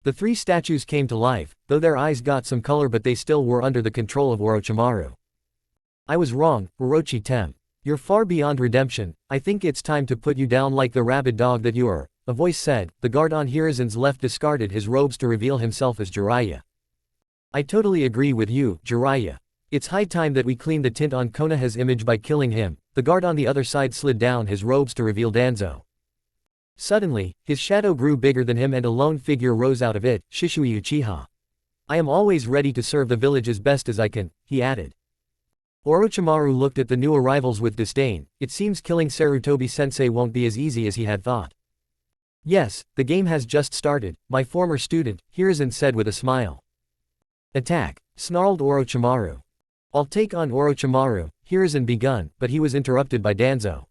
The 3 statues came to life, though their eyes got some color, but they still were under the control of Orochimaru. "I was wrong, Orochi Tem. You're far beyond redemption. I think it's time to put you down like the rabid dog that you are," a voice said. The guard on Hiruzen's left discarded his robes to reveal himself as Jiraiya. "I totally agree with you, Jiraiya. It's high time that we clean the tint on Konoha's image by killing him." The guard on the other side slid down his robes to reveal Danzo. Suddenly, his shadow grew bigger than him and a lone figure rose out of it, Shisui Uchiha. "I am always ready to serve the village as best as I can," he added. Orochimaru looked at the new arrivals with disdain. It seems killing Sarutobi-sensei won't be as easy as he had thought. "Yes, the game has just started, my former student," Hiruzen said with a smile. "Attack," snarled Orochimaru. "I'll take on Orochimaru," Hiruzen begun, but he was interrupted by Danzo.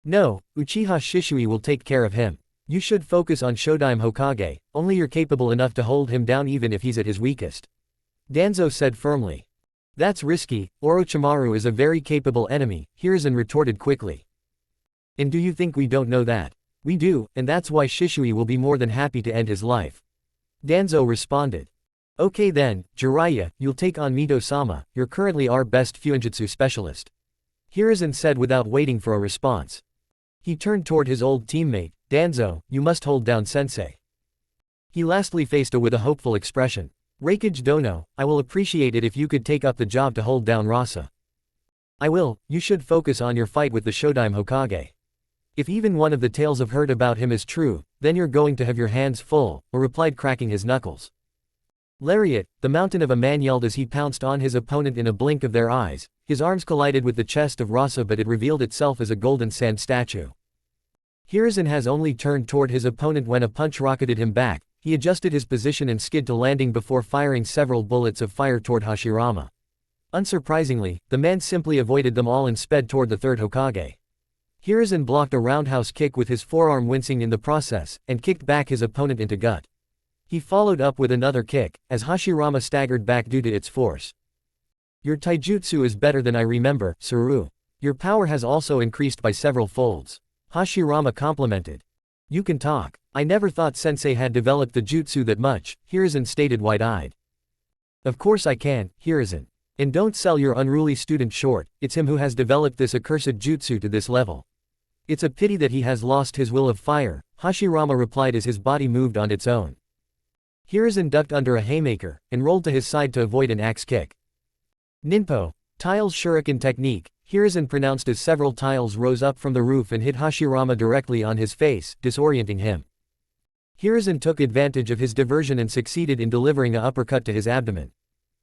"No, Uchiha Shisui will take care of him. You should focus on Shodime Hokage, only you're capable enough to hold him down even if he's at his weakest," Danzo said firmly. "That's risky, Orochimaru is a very capable enemy," Hiruzen retorted quickly. "And do you think we don't know that? We do, and that's why Shisui will be more than happy to end his life," Danzo responded. "Okay then, Jiraiya, you'll take on Mito-sama, you're currently our best Fuinjutsu specialist," Hiruzen said without waiting for a response. He turned toward his old teammate, "Danzo, you must hold down sensei." He lastly faced a with a hopeful expression. "Raikage Dono, I will appreciate it if you could take up the job to hold down Rasa." "I will, you should focus on your fight with the Shodime Hokage. If even one of the tales I've heard about him is true, then you're going to have your hands full," he replied, cracking his knuckles. "Lariat," the mountain of a man yelled as he pounced on his opponent in a blink of their eyes. His arms collided with the chest of Rasa, but it revealed itself as a golden sand statue. Hiruzen has only turned toward his opponent when a punch rocketed him back. He adjusted his position and skid to landing before firing several bullets of fire toward Hashirama. Unsurprisingly, the man simply avoided them all and sped toward the third Hokage. Hiruzen blocked a roundhouse kick with his forearm, wincing in the process, and kicked back his opponent into gut. He followed up with another kick, as Hashirama staggered back due to its force. "Your taijutsu is better than I remember, Saru. Your power has also increased by several folds," Hashirama complimented. "You can talk. I never thought sensei had developed the jutsu that much," Hiruzen stated wide-eyed. "Of course I can, Hiruzen. And don't sell your unruly student short, it's him who has developed this accursed jutsu to this level. It's a pity that he has lost his will of fire," Hashirama replied as his body moved on its own. Hiruzen ducked under a haymaker, and rolled to his side to avoid an axe kick. "Ninpo, tiles shuriken technique," Hiruzen pronounced as several tiles rose up from the roof and hit Hashirama directly on his face, disorienting him. Hiruzen took advantage of his diversion and succeeded in delivering an uppercut to his abdomen.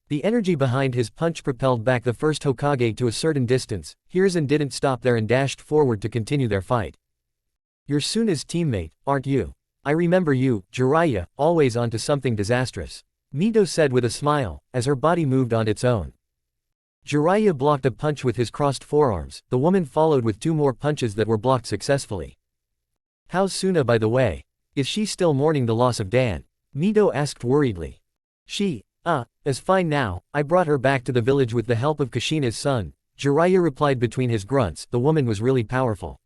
The energy behind his punch propelled back the first Hokage to a certain distance. Hiruzen didn't stop there and dashed forward to continue their fight. "You're Suna's teammate, aren't you? I remember you, Jiraiya, always onto something disastrous," Mito said with a smile, as her body moved on its own. Jiraiya blocked a punch with his crossed forearms. The woman followed with 2 more punches that were blocked successfully. "How's Suna, by the way? Is she still mourning the loss of Dan?" Mito asked worriedly. She is fine now. I brought her back to the village with the help of Kushina's son," Jiraiya replied between his grunts. The woman was really powerful.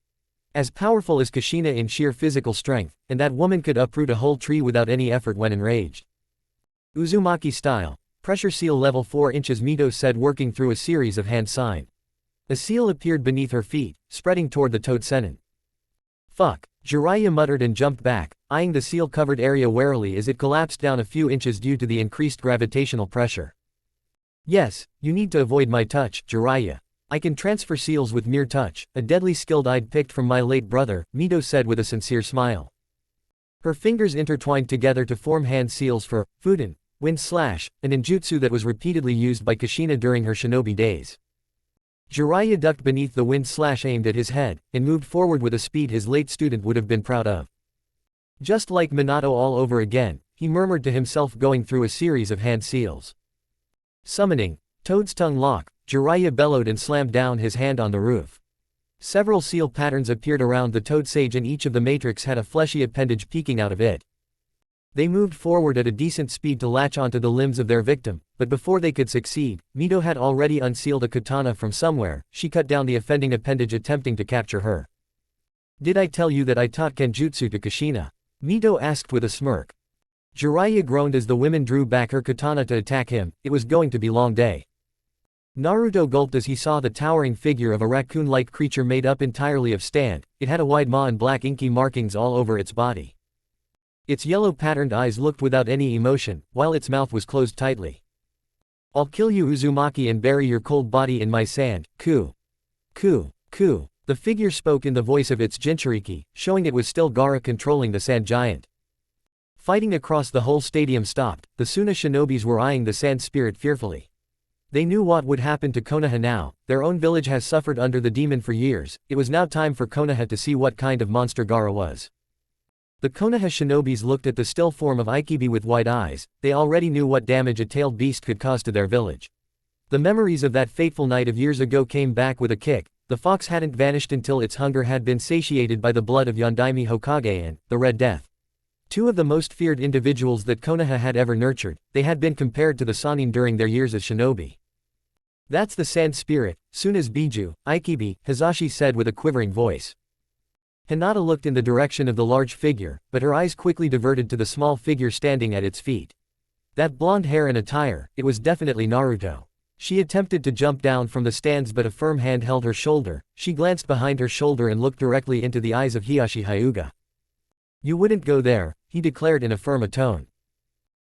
As powerful as Kushina in sheer physical strength, and that woman could uproot a whole tree without any effort when enraged. "Uzumaki style. Pressure seal level 4 inches," Mito said, working through a series of hand signs. A seal appeared beneath her feet, spreading toward the Totsenin. "Fuck," Jiraiya muttered and jumped back, eyeing the seal-covered area warily as it collapsed down a few inches due to the increased gravitational pressure. "Yes, you need to avoid my touch, Jiraiya. I can transfer seals with mere touch, a deadly skill I'd picked from my late brother," Mito said with a sincere smile. Her fingers intertwined together to form hand seals for FUNN, Wind Slash, an ninjutsu that was repeatedly used by Kushina during her shinobi days. Jiraiya ducked beneath the Wind Slash aimed at his head, and moved forward with a speed his late student would have been proud of. Just like Minato all over again, he murmured to himself going through a series of hand seals. Summoning, Toad's tongue lock, Jiraiya bellowed and slammed down his hand on the roof. Several seal patterns appeared around the Toad Sage and each of the matrix had a fleshy appendage peeking out of it. They moved forward at a decent speed to latch onto the limbs of their victim, but before they could succeed, Mito had already unsealed a katana from somewhere. She cut down the offending appendage attempting to capture her. "Did I tell you that I taught Kenjutsu to Kushina?" Mito asked with a smirk. Jiraiya groaned as the woman drew back her katana to attack him. It was going to be a long day. Naruto gulped as he saw the towering figure of a raccoon-like creature made up entirely of stand. It had a wide maw and black inky markings all over its body. Its yellow patterned eyes looked without any emotion, while its mouth was closed tightly. "I'll kill you, Uzumaki, and bury your cold body in my sand. Ku. Ku. Ku." The figure spoke in the voice of its Jinchuriki, showing it was still Gaara controlling the sand giant. Fighting across the whole stadium stopped. The Suna shinobis were eyeing the sand spirit fearfully. They knew what would happen to Konoha now. Their own village has suffered under the demon for years. It was now time for Konoha to see what kind of monster Gaara was. The Konoha shinobis looked at the still form of Ikibi with wide eyes. They already knew what damage a tailed beast could cause to their village. The memories of that fateful night of years ago came back with a kick. The fox hadn't vanished until its hunger had been satiated by the blood of Yondaime Hokage and the Red Death. Two of the most feared individuals that Konoha had ever nurtured. They had been compared to the Sannin during their years as shinobi. "That's the sand spirit, Suna's Biju, Ikibi," Hizashi said with a quivering voice. Hinata looked in the direction of the large figure, but her eyes quickly diverted to the small figure standing at its feet. That blonde hair and attire, it was definitely Naruto. She attempted to jump down from the stands but a firm hand held her shoulder. She glanced behind her shoulder and looked directly into the eyes of Hiyashi Hyuga. "You wouldn't go there," he declared in a firm tone.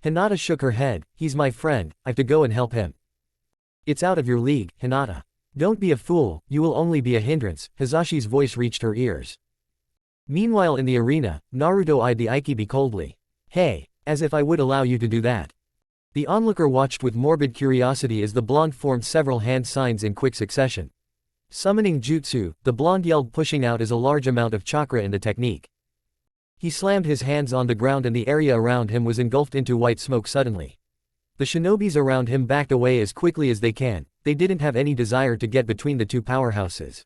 Hinata shook her head. "He's my friend, I've to go and help him." "It's out of your league, Hinata. Don't be a fool, you will only be a hindrance." Hizashi's voice reached her ears. Meanwhile in the arena, Naruto eyed the Ikibi coldly. "Hey, as if I would allow you to do that." The onlooker watched with morbid curiosity as the blonde formed several hand signs in quick succession. Summoning jutsu, the blonde yelled, pushing out as a large amount of chakra in the technique. He slammed his hands on the ground and the area around him was engulfed into white smoke suddenly. The shinobis around him backed away as quickly as they can. They didn't have any desire to get between the two powerhouses.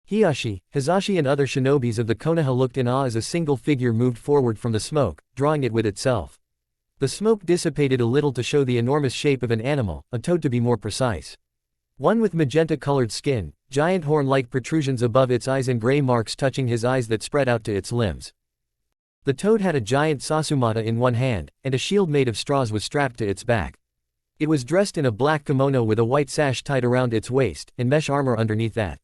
Hiyashi, Hizashi and other shinobis of the Konoha looked in awe as a single figure moved forward from the smoke, drawing it with itself. The smoke dissipated a little to show the enormous shape of an animal, a toad to be more precise. One with magenta-colored skin, giant horn-like protrusions above its eyes and gray marks touching his eyes that spread out to its limbs. The toad had a giant sasumata in one hand, and a shield made of straws was strapped to its back. It was dressed in a black kimono with a white sash tied around its waist, and mesh armor underneath that.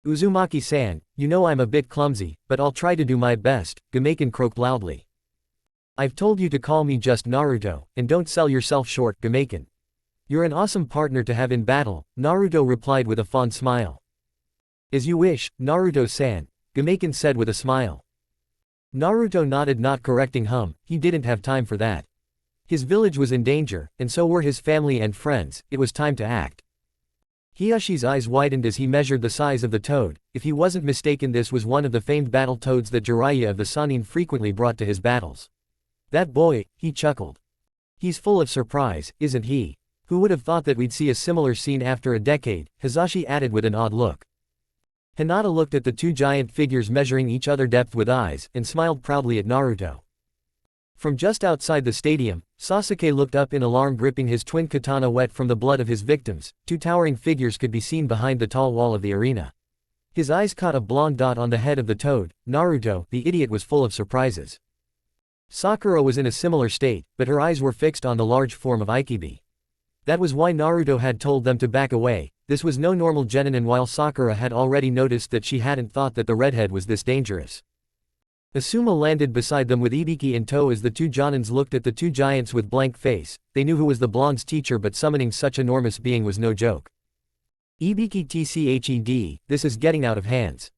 "Uzumaki-san, you know I'm a bit clumsy, but I'll try to do my best," Gamaken croaked loudly. "I've told you to call me just Naruto, and don't sell yourself short, Gamaken. You're an awesome partner to have in battle," Naruto replied with a fond smile. "As you wish, Naruto-san," Gamaken said with a smile. Naruto nodded, not correcting he didn't have time for that. His village was in danger, and so were his family and friends. It was time to act. Hiyashi's eyes widened as he measured the size of the toad. If he wasn't mistaken, this was one of the famed battle toads that Jiraiya of the Sannin frequently brought to his battles. "That boy," he chuckled. "He's full of surprise, isn't he? Who would have thought that we'd see a similar scene after a decade," Hizashi added with an odd look. Hinata looked at the two giant figures measuring each other depth with eyes, and smiled proudly at Naruto. From just outside the stadium, Sasuke looked up in alarm, gripping his twin katana wet from the blood of his victims. Two towering figures could be seen behind the tall wall of the arena. His eyes caught a blonde dot on the head of the toad. Naruto, the idiot, was full of surprises. Sakura was in a similar state, but her eyes were fixed on the large form of Ikibi. That was why Naruto had told them to back away. This was no normal genin, and while Sakura had already noticed that, she hadn't thought that the redhead was this dangerous. Asuma landed beside them with Ibiki in tow as the two Jonins looked at the two giants with blank face. They knew who was the blonde's teacher, but summoning such enormous being was no joke. "Ibiki tched, this is getting out of hands.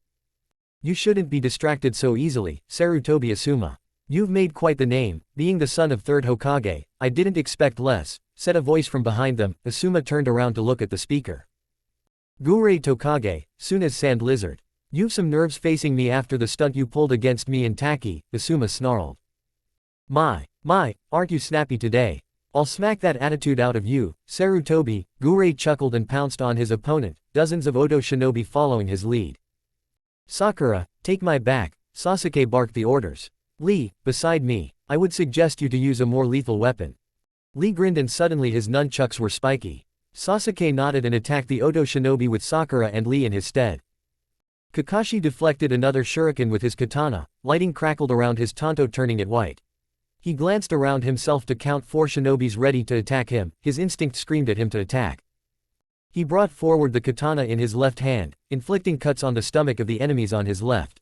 You shouldn't be distracted so easily," Sarutobi Asuma. You've made quite the name, being the son of 3rd Hokage. I didn't expect less, said a voice from behind them. Asuma turned around to look at the speaker. Gurei Tokage, Suna's sand lizard. You've some nerves facing me after the stunt you pulled against me and Taki, Asuma snarled. My, aren't you snappy today? I'll smack that attitude out of you, Sarutobi. Gurei chuckled and pounced on his opponent, dozens of Odo shinobi following his lead. Sakura, take my back, Sasuke barked the orders. Lee, beside me, I would suggest you to use a more lethal weapon. Lee grinned and suddenly his nunchucks were spiky. Sasuke nodded and attacked the Odo shinobi with Sakura and Lee in his stead. Kakashi deflected another shuriken with his katana, lighting crackled around his tanto turning it white. He glanced around himself to count 4 shinobis ready to attack him, his instinct screamed at him to attack. He brought forward the katana in his left hand, inflicting cuts on the stomach of the enemies on his left.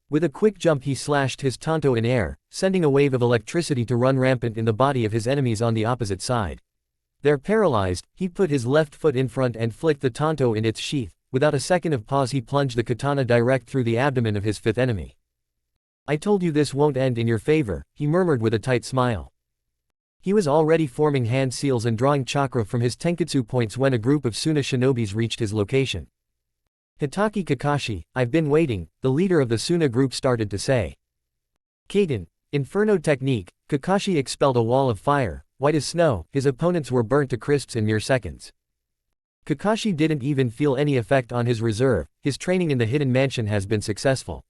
With a quick jump he slashed his tanto in air, sending a wave of electricity to run rampant in the body of his enemies on the opposite side. They're paralyzed, he put his left foot in front and flicked the tanto in its sheath. Without a second of pause he plunged the katana direct through the abdomen of his 5th enemy. I told you this won't end in your favor, he murmured with a tight smile. He was already forming hand seals and drawing chakra from his tenketsu points when a group of Suna shinobis reached his location. Hitaki Kakashi, I've been waiting, the leader of the Suna group started to say. Kaden, Inferno technique, Kakashi expelled a wall of fire, white as snow, his opponents were burnt to crisps in mere seconds. Kakashi didn't even feel any effect on his reserve, his training in the hidden mansion has been successful.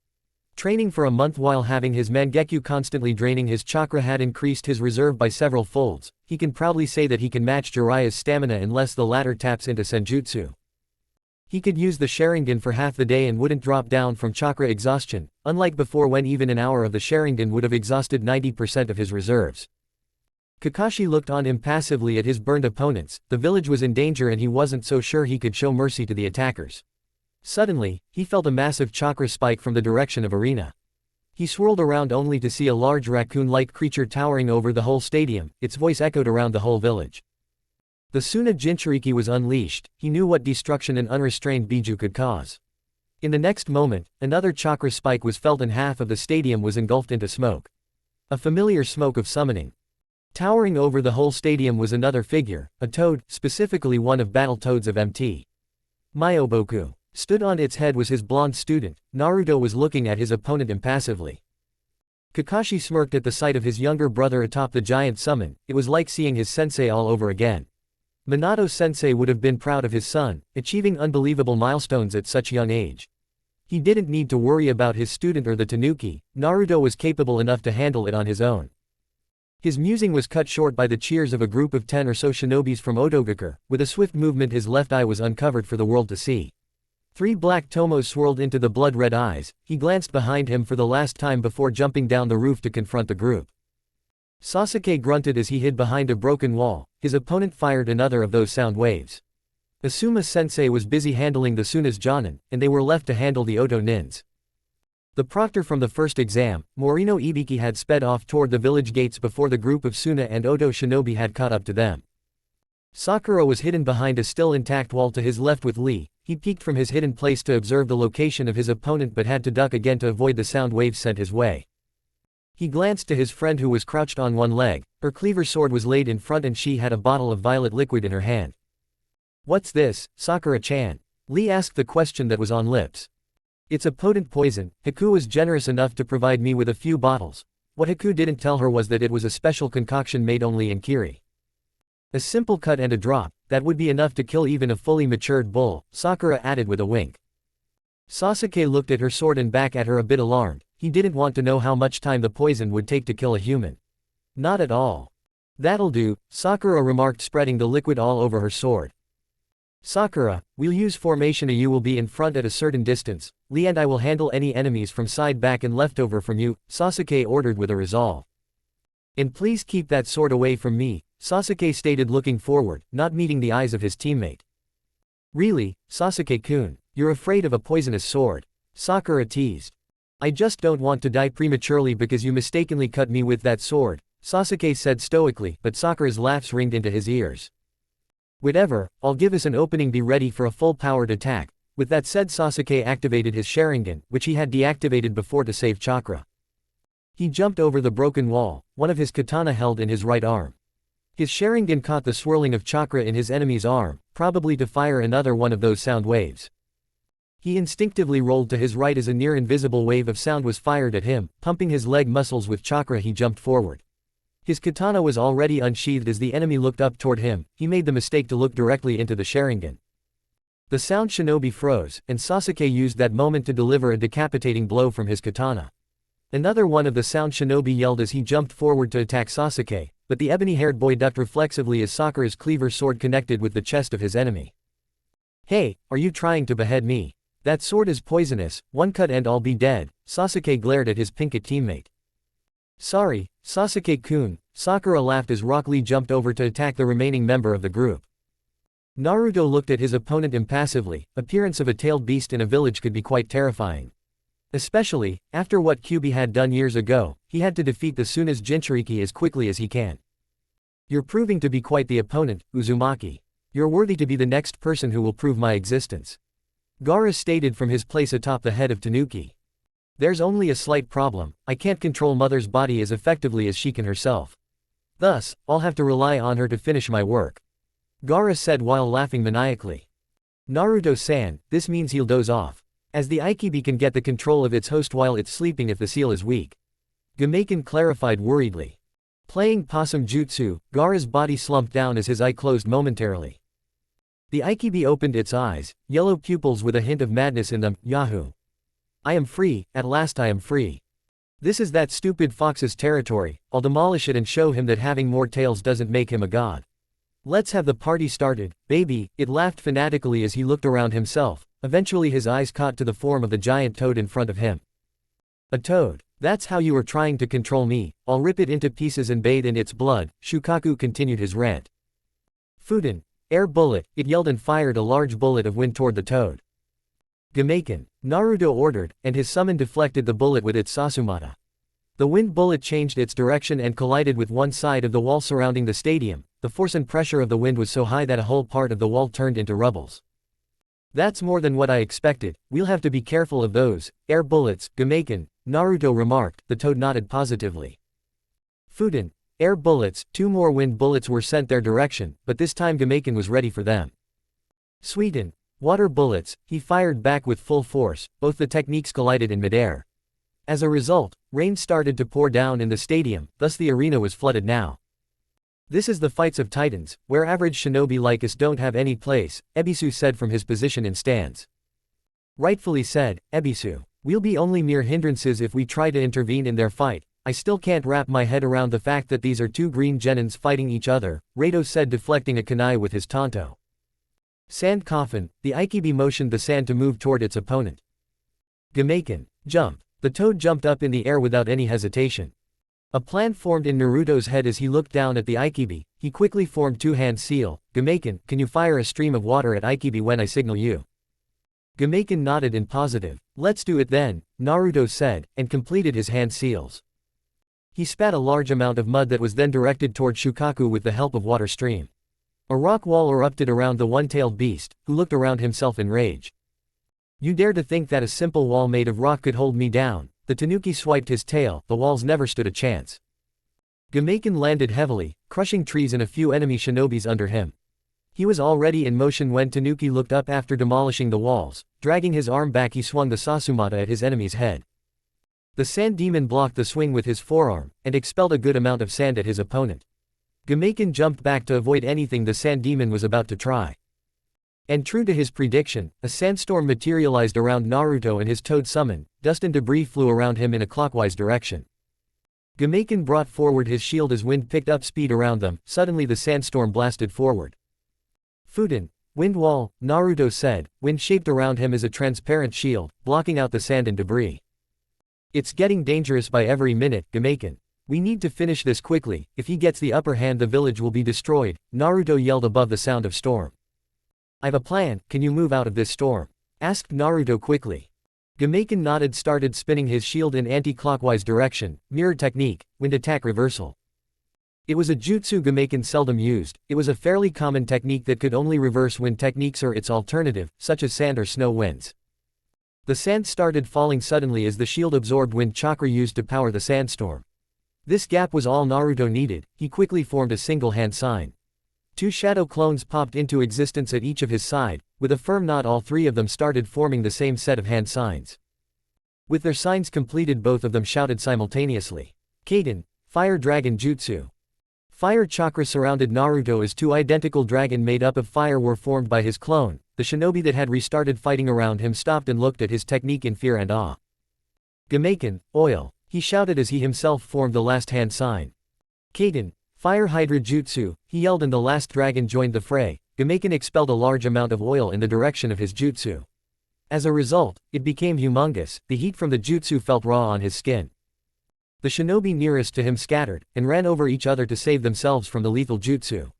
Training for a month while having his Mangekyu constantly draining his chakra had increased his reserve by several folds. He can proudly say that he can match Jiraiya's stamina unless the latter taps into senjutsu. He could use the Sharingan for half the day and wouldn't drop down from chakra exhaustion, unlike before when even an hour of the Sharingan would have exhausted 90% of his reserves. Kakashi looked on impassively at his burned opponents. The village was in danger and he wasn't so sure he could show mercy to the attackers. Suddenly, he felt a massive chakra spike from the direction of arena. He swirled around only to see a large raccoon-like creature towering over the whole stadium, its voice echoed around the whole village. The Suna Jinchuriki was unleashed, he knew what destruction an unrestrained Biju could cause. In the next moment, another chakra spike was felt and half of the stadium was engulfed into smoke. A familiar smoke of summoning. Towering over the whole stadium was another figure, a toad, specifically one of Battletoads of MT. Myoboku. Stood on its head was his blonde student. Naruto was looking at his opponent impassively. Kakashi smirked at the sight of his younger brother atop the giant summon, it was like seeing his sensei all over again. Minato sensei would have been proud of his son, achieving unbelievable milestones at such young age. He didn't need to worry about his student or the tanuki, Naruto was capable enough to handle it on his own. His musing was cut short by the cheers of a group of 10 or so shinobis from Odogakure. With a swift movement his left eye was uncovered for the world to see. 3 black tomos swirled into the blood-red eyes, he glanced behind him for the last time before jumping down the roof to confront the group. Sasuke grunted as he hid behind a broken wall, his opponent fired another of those sound waves. Asuma-sensei was busy handling the Suna's Jonin, and they were left to handle the Oto nins. The proctor from the first exam, Morino Ibiki had sped off toward the village gates before the group of Suna and Oto shinobi had caught up to them. Sakura was hidden behind a still intact wall to his left with Lee. He peeked from his hidden place to observe the location of his opponent but had to duck again to avoid the sound waves sent his way. He glanced to his friend who was crouched on one leg, her cleaver sword was laid in front and she had a bottle of violet liquid in her hand. What's this, Sakura-chan? Lee asked the question that was on lips. It's a potent poison, Haku was generous enough to provide me with a few bottles. What Haku didn't tell her was that it was a special concoction made only in Kiri. A simple cut and a drop, that would be enough to kill even a fully matured bull, Sakura added with a wink. Sasuke looked at her sword and back at her a bit alarmed, he didn't want to know how much time the poison would take to kill a human. Not at all. That'll do, Sakura remarked spreading the liquid all over her sword. Sakura, we'll use formation. You will be in front at a certain distance, Lee and I will handle any enemies from side back and leftover from you, Sasuke ordered with a resolve. And please keep that sword away from me, Sasuke stated looking forward, not meeting the eyes of his teammate. Really, Sasuke-kun, you're afraid of a poisonous sword? Sakura teased. I just don't want to die prematurely because you mistakenly cut me with that sword, Sasuke said stoically, but Sakura's laughs ringed into his ears. Whatever, I'll give us an opening, be ready for a full-powered attack. With that said, Sasuke activated his Sharingan, which he had deactivated before to save chakra. He jumped over the broken wall, one of his katana held in his right arm. His sharingan caught the swirling of chakra in his enemy's arm, probably to fire another one of those sound waves. He instinctively rolled to his right as a near-invisible wave of sound was fired at him, pumping his leg muscles with chakra. He jumped forward. His katana was already unsheathed as the enemy looked up toward him. He made the mistake to look directly into the sharingan. The sound shinobi froze, and Sasuke used that moment to deliver a decapitating blow from his katana. Another one of the sound shinobi yelled as he jumped forward to attack Sasuke, but the ebony-haired boy ducked reflexively as Sakura's cleaver sword connected with the chest of his enemy. "Hey, are you trying to behead me? That sword is poisonous, one cut and I'll be dead," Sasuke glared at his pinkett teammate. "Sorry, Sasuke-kun," Sakura laughed as Rock Lee jumped over to attack the remaining member of the group. Naruto looked at his opponent impassively. Appearance of a tailed beast in a village could be quite terrifying. Especially, after what Kyuubi had done years ago, he had to defeat the Tsuna's Jinchuriki as quickly as he can. "You're proving to be quite the opponent, Uzumaki. You're worthy to be the next person who will prove my existence," Gaara stated from his place atop the head of Tanuki. "There's only a slight problem, I can't control Mother's body as effectively as she can herself. Thus, I'll have to rely on her to finish my work," Gaara said while laughing maniacally. "Naruto-san, this means he'll doze off, as the Aikibi can get the control of its host while it's sleeping if the seal is weak," Gamaken clarified worriedly. Playing possum jutsu, Gaara's body slumped down as his eye closed momentarily. The Aikibi opened its eyes, yellow pupils with a hint of madness in them. "Yahoo! I am free, at last I am free. This is that stupid fox's territory, I'll demolish it and show him that having more tails doesn't make him a god. Let's have the party started, baby," it laughed fanatically as he looked around himself. Eventually his eyes caught to the form of the giant toad in front of him. "A toad? That's how you are trying to control me, I'll rip it into pieces and bathe in its blood," Shukaku continued his rant. "Fuden, air bullet," it yelled and fired a large bullet of wind toward the toad. "Gamaken," Naruto ordered, and his summon deflected the bullet with its Sasumata. The wind bullet changed its direction and collided with one side of the wall surrounding the stadium. The force and pressure of the wind was so high that a whole part of the wall turned into rubbles. "That's more than what I expected, we'll have to be careful of those air bullets, Gamaken," Naruto remarked. The toad nodded positively. "Fuden, air bullets," 2 more wind bullets were sent their direction, but this time Gamaken was ready for them. "Suiten, water bullets," he fired back with full force. Both the techniques collided in midair. As a result, rain started to pour down in the stadium, thus the arena was flooded now. "This is the fights of titans, where average shinobi like us don't have any place," Ebisu said from his position in stands. "Rightfully said, Ebisu. We'll be only mere hindrances if we try to intervene in their fight. I still can't wrap my head around the fact that these are 2 green genins fighting each other," Rado said, deflecting a kunai with his tanto. "Sand coffin," the Aikibi motioned the sand to move toward its opponent. "Gamaken, jump." The toad jumped up in the air without any hesitation. A plan formed in Naruto's head as he looked down at the Aikibi. He quickly formed 2-hand seal. "Gamaken, can you fire a stream of water at Aikibi when I signal you?" Gamaken nodded in positive. "Let's do it then," Naruto said, and completed his hand seals. He spat a large amount of mud that was then directed toward Shukaku with the help of water stream. A rock wall erupted around the one-tailed beast, who looked around himself in rage. "You dare to think that a simple wall made of rock could hold me down?" The tanuki swiped his tail. The walls never stood a chance. Gamaken landed heavily, crushing trees and a few enemy shinobis under him. He was already in motion when Tanuki looked up after demolishing the walls. Dragging his arm back, he swung the Sasumata at his enemy's head. The sand demon blocked the swing with his forearm, and expelled a good amount of sand at his opponent. Gamaken jumped back to avoid anything the sand demon was about to try. And true to his prediction, a sandstorm materialized around Naruto and his toad summon. Dust and debris flew around him in a clockwise direction. Gamaken brought forward his shield as wind picked up speed around them. Suddenly the sandstorm blasted forward. "Fuden, wind wall," Naruto said. Wind shaped around him as a transparent shield, blocking out the sand and debris. "It's getting dangerous by every minute, Gamaken. We need to finish this quickly. If he gets the upper hand, the village will be destroyed," Naruto yelled above the sound of storm. "I've a plan, can you move out of this storm?" asked Naruto quickly. Gamaken nodded, started spinning his shield in anti-clockwise direction, mirror technique, wind attack reversal. It was a jutsu Gamaken seldom used. It was a fairly common technique that could only reverse wind techniques or its alternative, such as sand or snow winds. The sand started falling suddenly as the shield absorbed wind chakra used to power the sandstorm. This gap was all Naruto needed. He quickly formed a single hand sign. 2 shadow clones popped into existence at each of his side. With a firm nod, all 3 of them started forming the same set of hand signs. With their signs completed, both of them shouted simultaneously, Kaden, Fire Dragon Jutsu. Fire chakra surrounded Naruto as 2 identical dragon made up of fire were formed by his clone. The shinobi that had restarted fighting around him stopped and looked at his technique in fear and awe. Gameiken, oil, he shouted as he himself formed the last hand sign. Kaden, Fire Hydra Jutsu, he yelled, and the last dragon joined the fray. Gameiken expelled a large amount of oil in the direction of his jutsu. As a result, it became humongous. The heat from the jutsu felt raw on his skin. The shinobi nearest to him scattered, and ran over each other to save themselves from the lethal jutsu.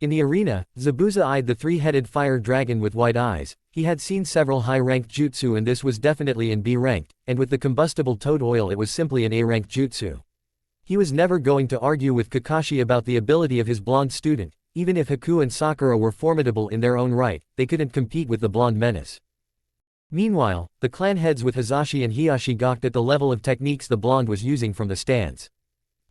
In the arena, Zabuza eyed the 3-headed fire dragon with wide eyes. He had seen several high-ranked jutsu, and this was definitely in B-ranked, and with the combustible toad oil it was simply an A-ranked jutsu. He was never going to argue with Kakashi about the ability of his blonde student. Even if Haku and Sakura were formidable in their own right, they couldn't compete with the blonde menace. Meanwhile, the clan heads with Hisashi and Hiashi gawked at the level of techniques the blonde was using from the stands.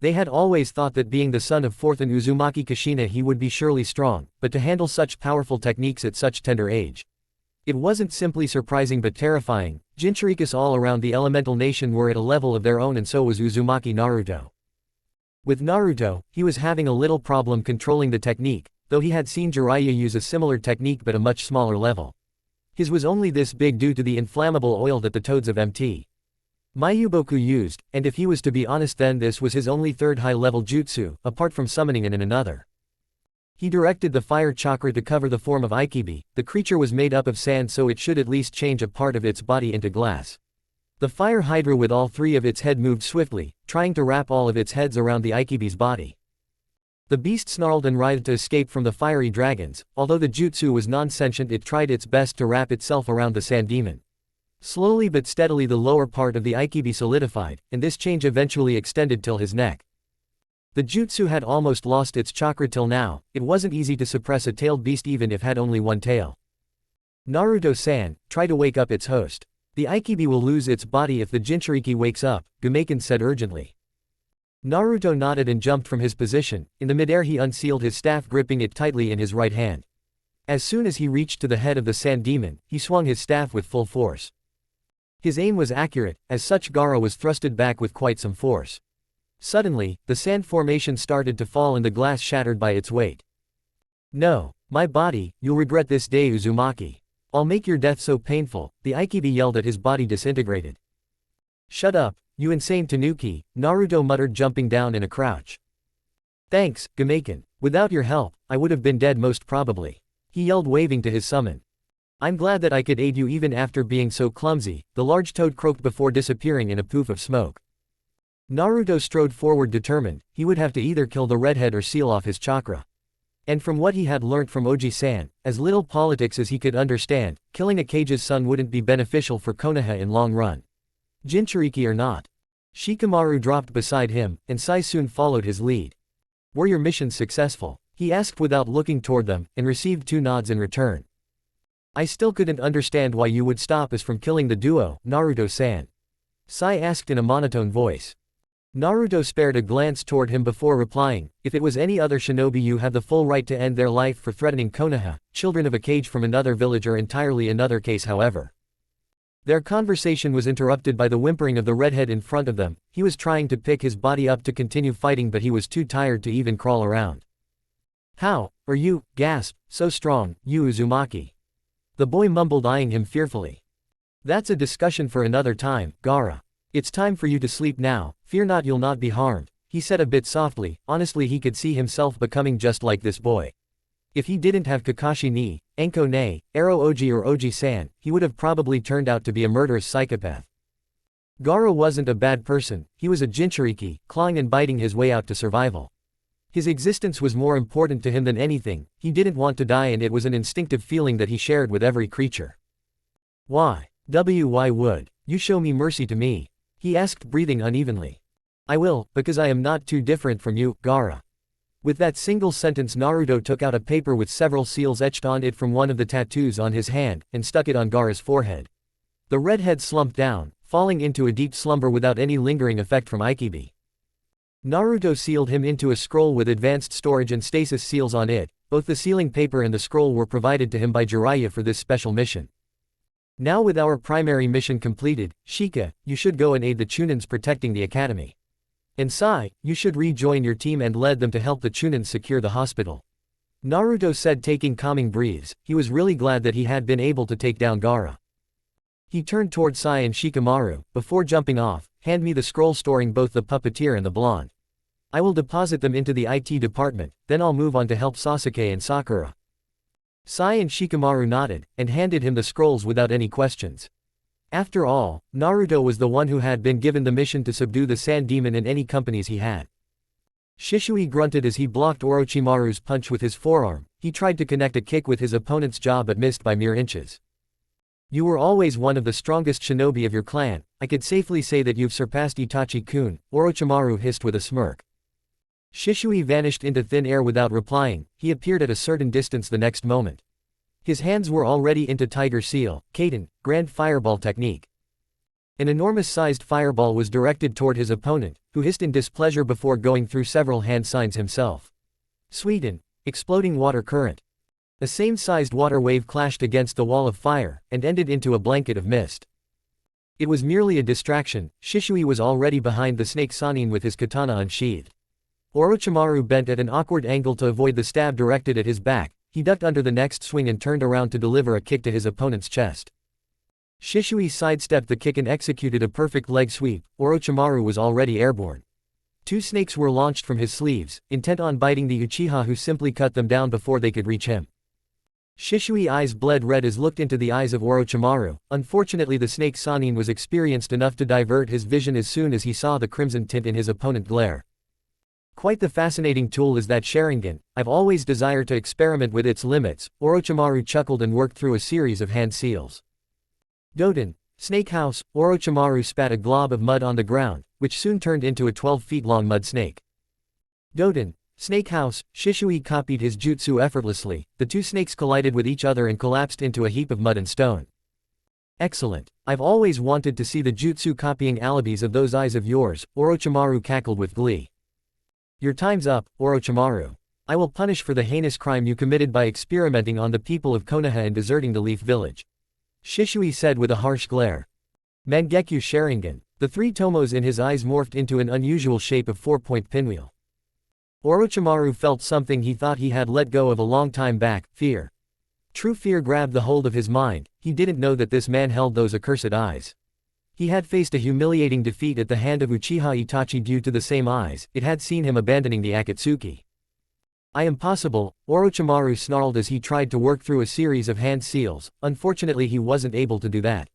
They had always thought that being the son of 4th and Uzumaki Kushina he would be surely strong, but to handle such powerful techniques at such tender age. It wasn't simply surprising but terrifying. Jinchurikis all around the elemental nation were at a level of their own, and so was Uzumaki Naruto. With Naruto, he was having a little problem controlling the technique, though he had seen Jiraiya use a similar technique but a much smaller level. His was only this big due to the inflammable oil that the toads of Mt. Mayuboku used, and if he was to be honest, then this was his only 3rd high-level jutsu, apart from summoning in another. He directed the fire chakra to cover the form of Ikibi. The creature was made up of sand, so it should at least change a part of its body into glass. The fire hydra with all 3 of its head moved swiftly, trying to wrap all of its heads around the Ikibi's body. The beast snarled and writhed to escape from the fiery dragons. Although the jutsu was non-sentient, it tried its best to wrap itself around the sand demon. Slowly but steadily the lower part of the Ikibi solidified, and this change eventually extended till his neck. The jutsu had almost lost its chakra till now. It wasn't easy to suppress a tailed beast even if it had only one tail. Naruto-san, try to wake up its host. The Ikibi will lose its body if the Jinchuriki wakes up, Gameiken said urgently. Naruto nodded and jumped from his position. In the midair he unsealed his staff, gripping it tightly in his right hand. As soon as he reached to the head of the sand demon, he swung his staff with full force. His aim was accurate, as such Gaara was thrusted back with quite some force. Suddenly, the sand formation started to fall and the glass shattered by its weight. No, my body, you'll regret this day, Uzumaki. I'll make your death so painful, the Ikibi yelled as his body disintegrated. Shut up, you insane Tanuki, Naruto muttered, jumping down in a crouch. Thanks, Gameiken. Without your help, I would have been dead most probably. He yelled, waving to his summon. I'm glad that I could aid you even after being so clumsy, the large toad croaked before disappearing in a poof of smoke. Naruto strode forward, determined. He would have to either kill the redhead or seal off his chakra. And from what he had learnt from Oji-san, as little politics as he could understand, killing Akage's son wouldn't be beneficial for Konoha in long run. Jinchuriki or not. Shikamaru dropped beside him, and Sai soon followed his lead. Were your missions successful? He asked without looking toward them, and received 2 nods in return. I still couldn't understand why you would stop us from killing the duo, Naruto-san. Sai asked in a monotone voice. Naruto spared a glance toward him before replying, if it was any other shinobi you have the full right to end their life for threatening Konoha. Children of Akage from another village are entirely another case, however. Their conversation was interrupted by the whimpering of the redhead in front of them. He was trying to pick his body up to continue fighting, but he was too tired to even crawl around. How are you? Gasped, so strong, you Uzumaki. The boy mumbled, eyeing him fearfully. That's a discussion for another time, Gaara. It's time for you to sleep now, fear not, you'll not be harmed, he said a bit softly. Honestly, he could see himself becoming just like this boy. If he didn't have Kakashi ni, Enko ne, Aro Oji or Oji-san, he would have probably turned out to be a murderous psychopath. Gaara wasn't a bad person, he was a Jinchuriki, clawing and biting his way out to survival. His existence was more important to him than anything. He didn't want to die, and it was an instinctive feeling that he shared with every creature. Why would you show me mercy to me? He asked, breathing unevenly. I will, because I am not too different from you, Gaara. With that single sentence, Naruto took out a paper with several seals etched on it from one of the tattoos on his hand, and stuck it on Gaara's forehead. The redhead slumped down, falling into a deep slumber without any lingering effect from Ikibi. Naruto sealed him into a scroll with advanced storage and stasis seals on it. Both the sealing paper and the scroll were provided to him by Jiraiya for this special mission. Now with our primary mission completed, Shika, you should go and aid the Chunins protecting the academy. And Sai, you should rejoin your team and lead them to help the Chunins secure the hospital. Naruto said, taking calming breaths. He was really glad that he had been able to take down Gaara. He turned toward Sai and Shikamaru. Before jumping off, hand me the scroll storing both the puppeteer and the blonde. I will deposit them into the IT department, then I'll move on to help Sasuke and Sakura. Sai and Shikamaru nodded, and handed him the scrolls without any questions. After all, Naruto was the one who had been given the mission to subdue the sand demon in any companies he had. Shisui grunted as he blocked Orochimaru's punch with his forearm. He tried to connect a kick with his opponent's jaw but missed by mere inches. You were always one of the strongest shinobi of your clan. I could safely say that you've surpassed Itachi-kun, Orochimaru hissed with a smirk. Shisui vanished into thin air without replying. He appeared at a certain distance the next moment. His hands were already into Tiger Seal, Kaden, Grand Fireball technique. An enormous-sized fireball was directed toward his opponent, who hissed in displeasure before going through several hand signs himself. Sweden, exploding water current. A same-sized water wave clashed against the wall of fire, and ended into a blanket of mist. It was merely a distraction. Shisui was already behind the snake Sannin with his katana unsheathed. Orochimaru bent at an awkward angle to avoid the stab directed at his back. He ducked under the next swing and turned around to deliver a kick to his opponent's chest. Shisui sidestepped the kick and executed a perfect leg sweep. Orochimaru was already airborne. Two snakes were launched from his sleeves, intent on biting the Uchiha, who simply cut them down before they could reach him. Shisui's eyes bled red as looked into the eyes of Orochimaru. Unfortunately, the snake Sannin was experienced enough to divert his vision as soon as he saw the crimson tint in his opponent's glare. Quite the fascinating tool is that Sharingan. I've always desired to experiment with its limits. Orochimaru chuckled and worked through a series of hand seals. Doden, snake house. Orochimaru spat a glob of mud on the ground, which soon turned into a 12-feet-long mud snake. Doden, snake house. Shisui copied his jutsu effortlessly. The two snakes collided with each other and collapsed into a heap of mud and stone. Excellent. I've always wanted to see the jutsu copying alibis of those eyes of yours. Orochimaru cackled with glee. Your time's up, Orochimaru. I will punish for the heinous crime you committed by experimenting on the people of Konoha and deserting the Leaf Village. Shisui said with a harsh glare. Mangekyo Sharingan. The three tomos in his eyes morphed into an unusual shape of four-point pinwheel. Orochimaru felt something he thought he had let go of a long time back, fear. True fear grabbed the hold of his mind. He didn't know that this man held those accursed eyes. He had faced a humiliating defeat at the hand of Uchiha Itachi due to the same eyes. It had seen him abandoning the Akatsuki. I am possible, Orochimaru snarled as he tried to work through a series of hand seals. Unfortunately, he wasn't able to do that.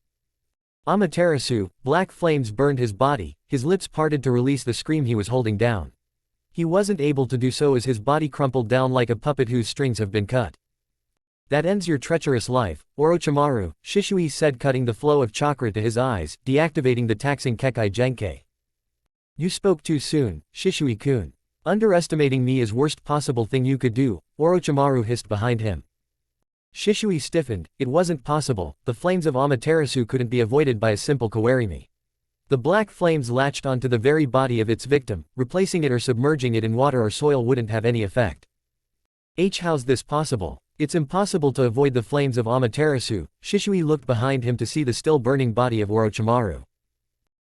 Amaterasu, black flames burned his body. His lips parted to release the scream he was holding down. He wasn't able to do so as his body crumpled down like a puppet whose strings have been cut. That ends your treacherous life, Orochimaru, Shisui said, cutting the flow of chakra to his eyes, deactivating the taxing Kekai Genkei. You spoke too soon, Shisui-kun. Underestimating me is worst possible thing you could do, Orochimaru hissed behind him. Shisui stiffened. It wasn't possible. The flames of Amaterasu couldn't be avoided by a simple kawarimi. The black flames latched onto the very body of its victim. Replacing it or submerging it in water or soil wouldn't have any effect. How's this possible? It's impossible to avoid the flames of Amaterasu. Shisui looked behind him to see the still burning body of Orochimaru.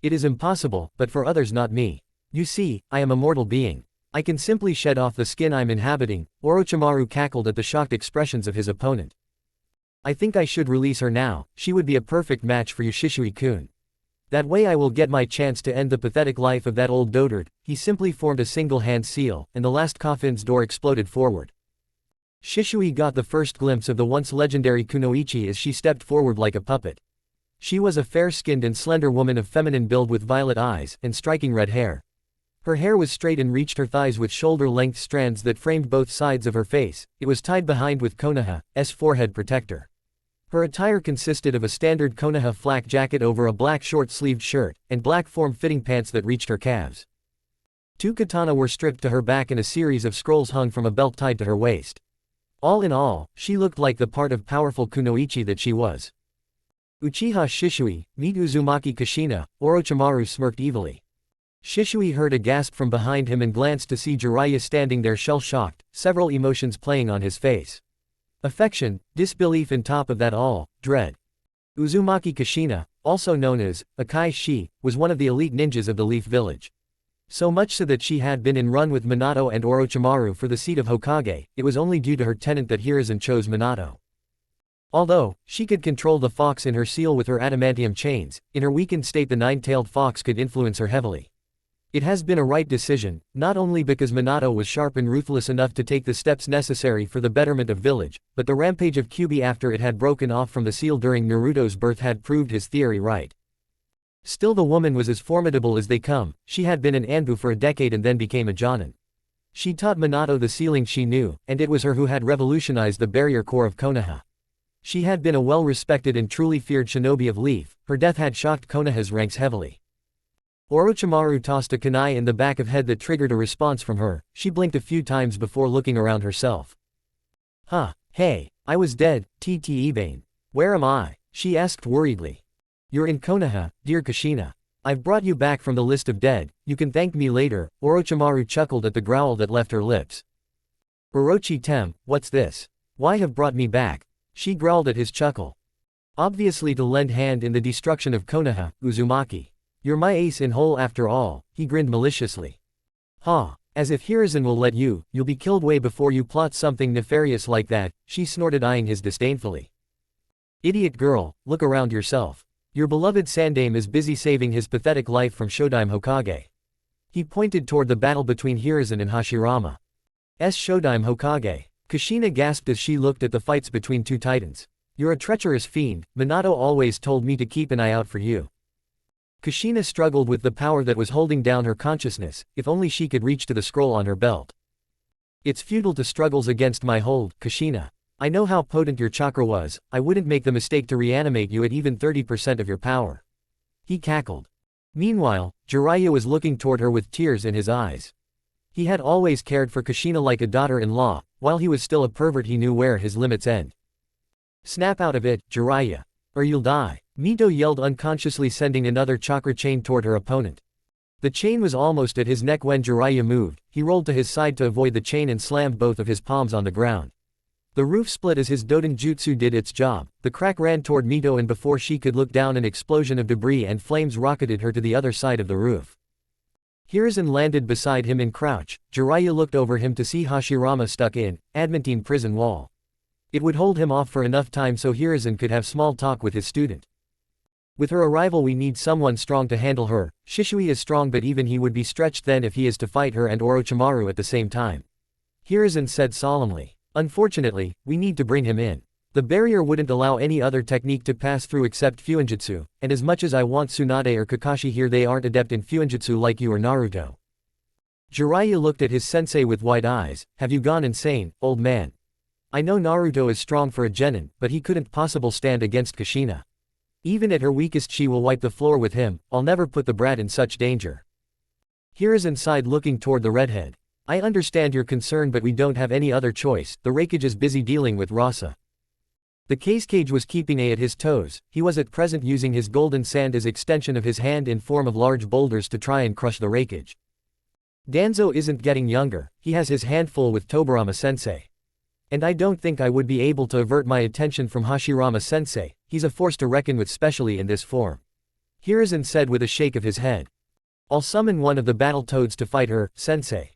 It is impossible, but for others, not me. You see, I am a mortal being. I can simply shed off the skin I'm inhabiting. Orochimaru cackled at the shocked expressions of his opponent. I think I should release her now. She would be a perfect match for you, Shisui-kun. That way I will get my chance to end the pathetic life of that old dotard. He simply formed a single hand seal, and the last coffin's door exploded forward. Shisui got the first glimpse of the once legendary Kunoichi as she stepped forward like a puppet. She was a fair-skinned and slender woman of feminine build with violet eyes and striking red hair. Her hair was straight and reached her thighs with shoulder-length strands that framed both sides of her face. It was tied behind with Konoha's forehead protector. Her attire consisted of a standard Konoha flak jacket over a black short-sleeved shirt, and black form-fitting pants that reached her calves. Two katana were stripped to her back and a series of scrolls hung from a belt tied to her waist. All in all, she looked like the part of powerful kunoichi that she was. Uchiha Shishui, meet Uzumaki Kushina, Orochimaru smirked evilly. Shishui heard a gasp from behind him and glanced to see Jiraiya standing there shell-shocked, several emotions playing on his face. Affection, disbelief and top of that all, dread. Uzumaki Kushina, also known as Akai Shi, was one of the elite ninjas of the Leaf Village. So much so that she had been in run with Minato and Orochimaru for the seat of Hokage. It was only due to her tenant that Hiruzen chose Minato. Although she could control the fox in her seal with her adamantium chains, in her weakened state the nine-tailed fox could influence her heavily. It has been a right decision, not only because Minato was sharp and ruthless enough to take the steps necessary for the betterment of village, but the rampage of Kyuubi after it had broken off from the seal during Naruto's birth had proved his theory right. Still, the woman was as formidable as they come. She had been an Anbu for a decade and then became a Jonin. She taught Minato the sealing she knew, and it was her who had revolutionized the barrier core of Konoha. She had been a well-respected and truly feared shinobi of Leaf. Her death had shocked Konoha's ranks heavily. Orochimaru tossed a kunai in the back of head that triggered a response from her. She blinked a few times before looking around herself. Huh, hey, I was dead, Ebane. Where am I? She asked worriedly. You're in Konoha, dear Kushina. I've brought you back from the list of dead, you can thank me later. Orochimaru chuckled at the growl that left her lips. Orochi Tem, what's this? Why have brought me back? She growled at his chuckle. Obviously to lend hand in the destruction of Konoha, Uzumaki. You're my ace in whole after all, he grinned maliciously. Ha, as if Hiruzen will let you, you'll be killed way before you plot something nefarious like that, she snorted eyeing his disdainfully. Idiot girl, look around yourself. Your beloved Sandaime is busy saving his pathetic life from Shodaime Hokage. He pointed toward the battle between Hiruzen and Hashirama's Shodaime Hokage. Kushina gasped as she looked at the fights between two titans. You're a treacherous fiend, Minato always told me to keep an eye out for you. Kushina struggled with the power that was holding down her consciousness, if only she could reach to the scroll on her belt. It's futile to struggles against my hold, Kushina. I know how potent your chakra was, I wouldn't make the mistake to reanimate you at even 30% of your power. He cackled. Meanwhile, Jiraiya was looking toward her with tears in his eyes. He had always cared for Kushina like a daughter-in-law. While he was still a pervert he knew where his limits end. Snap out of it, Jiraiya. Or you'll die. Mito yelled unconsciously, sending another chakra chain toward her opponent. The chain was almost at his neck when Jiraiya moved. He rolled to his side to avoid the chain and slammed both of his palms on the ground. The roof split as his Doden Jutsu did its job. The crack ran toward Mito and before she could look down an explosion of debris and flames rocketed her to the other side of the roof. Hiruzen landed beside him in crouch. Jiraiya looked over him to see Hashirama stuck in adamantine prison wall. It would hold him off for enough time so Hiruzen could have small talk with his student. With her arrival we need someone strong to handle her. Shishui is strong but even he would be stretched then if he is to fight her and Orochimaru at the same time. Hiruzen said solemnly. Unfortunately, we need to bring him in. The barrier wouldn't allow any other technique to pass through except Fuinjutsu, and as much as I want Tsunade or Kakashi here they aren't adept in Fuinjutsu like you or Naruto. Jiraiya looked at his sensei with wide eyes. Have you gone insane, old man? I know Naruto is strong for a genin, but he couldn't possibly stand against Kushina. Even at her weakest she will wipe the floor with him. I'll never put the brat in such danger. Hiruzen sighed looking toward the redhead. I understand your concern but we don't have any other choice, the Raikage is busy dealing with Rasa. The cage was keeping A at his toes. He was at present using his golden sand as extension of his hand in form of large boulders to try and crush the Raikage. Danzo isn't getting younger, he has his handful with Tobirama sensei. And I don't think I would be able to avert my attention from Hashirama sensei, he's a force to reckon with especially in this form. Hiruzen said with a shake of his head. I'll summon one of the battle toads to fight her, sensei.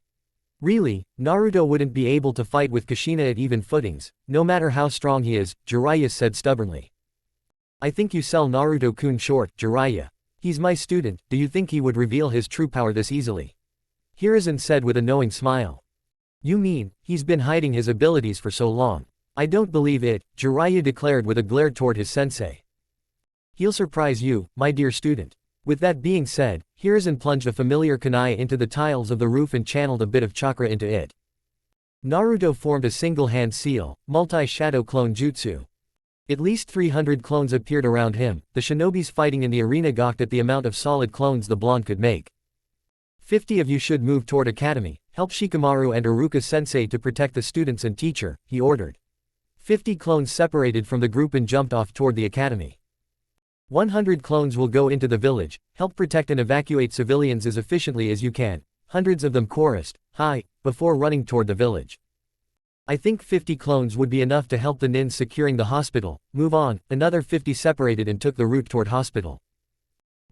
Really, Naruto wouldn't be able to fight with Kushina at even footings, no matter how strong he is, Jiraiya said stubbornly. I think you sell Naruto-kun short, Jiraiya. He's my student, do you think he would reveal his true power this easily? Hiruzen said with a knowing smile. You mean, he's been hiding his abilities for so long? I don't believe it, Jiraiya declared with a glare toward his sensei. He'll surprise you, my dear student. With that being said, Hiruzen plunged a familiar kunai into the tiles of the roof and channeled a bit of chakra into it. Naruto formed a single-hand seal, multi-shadow clone jutsu. At least 300 clones appeared around him. The shinobis fighting in the arena gawked at the amount of solid clones the blonde could make. 50 of you should move toward academy, help Shikamaru and Iruka-sensei to protect the students and teacher, he ordered. 50 clones separated from the group and jumped off toward the academy. 100 clones will go into the village, help protect and evacuate civilians as efficiently as you can. Hundreds of them chorused, "Hi," before running toward the village. I think 50 clones would be enough to help the nins securing the hospital. Move on. Another 50 separated and took the route toward hospital.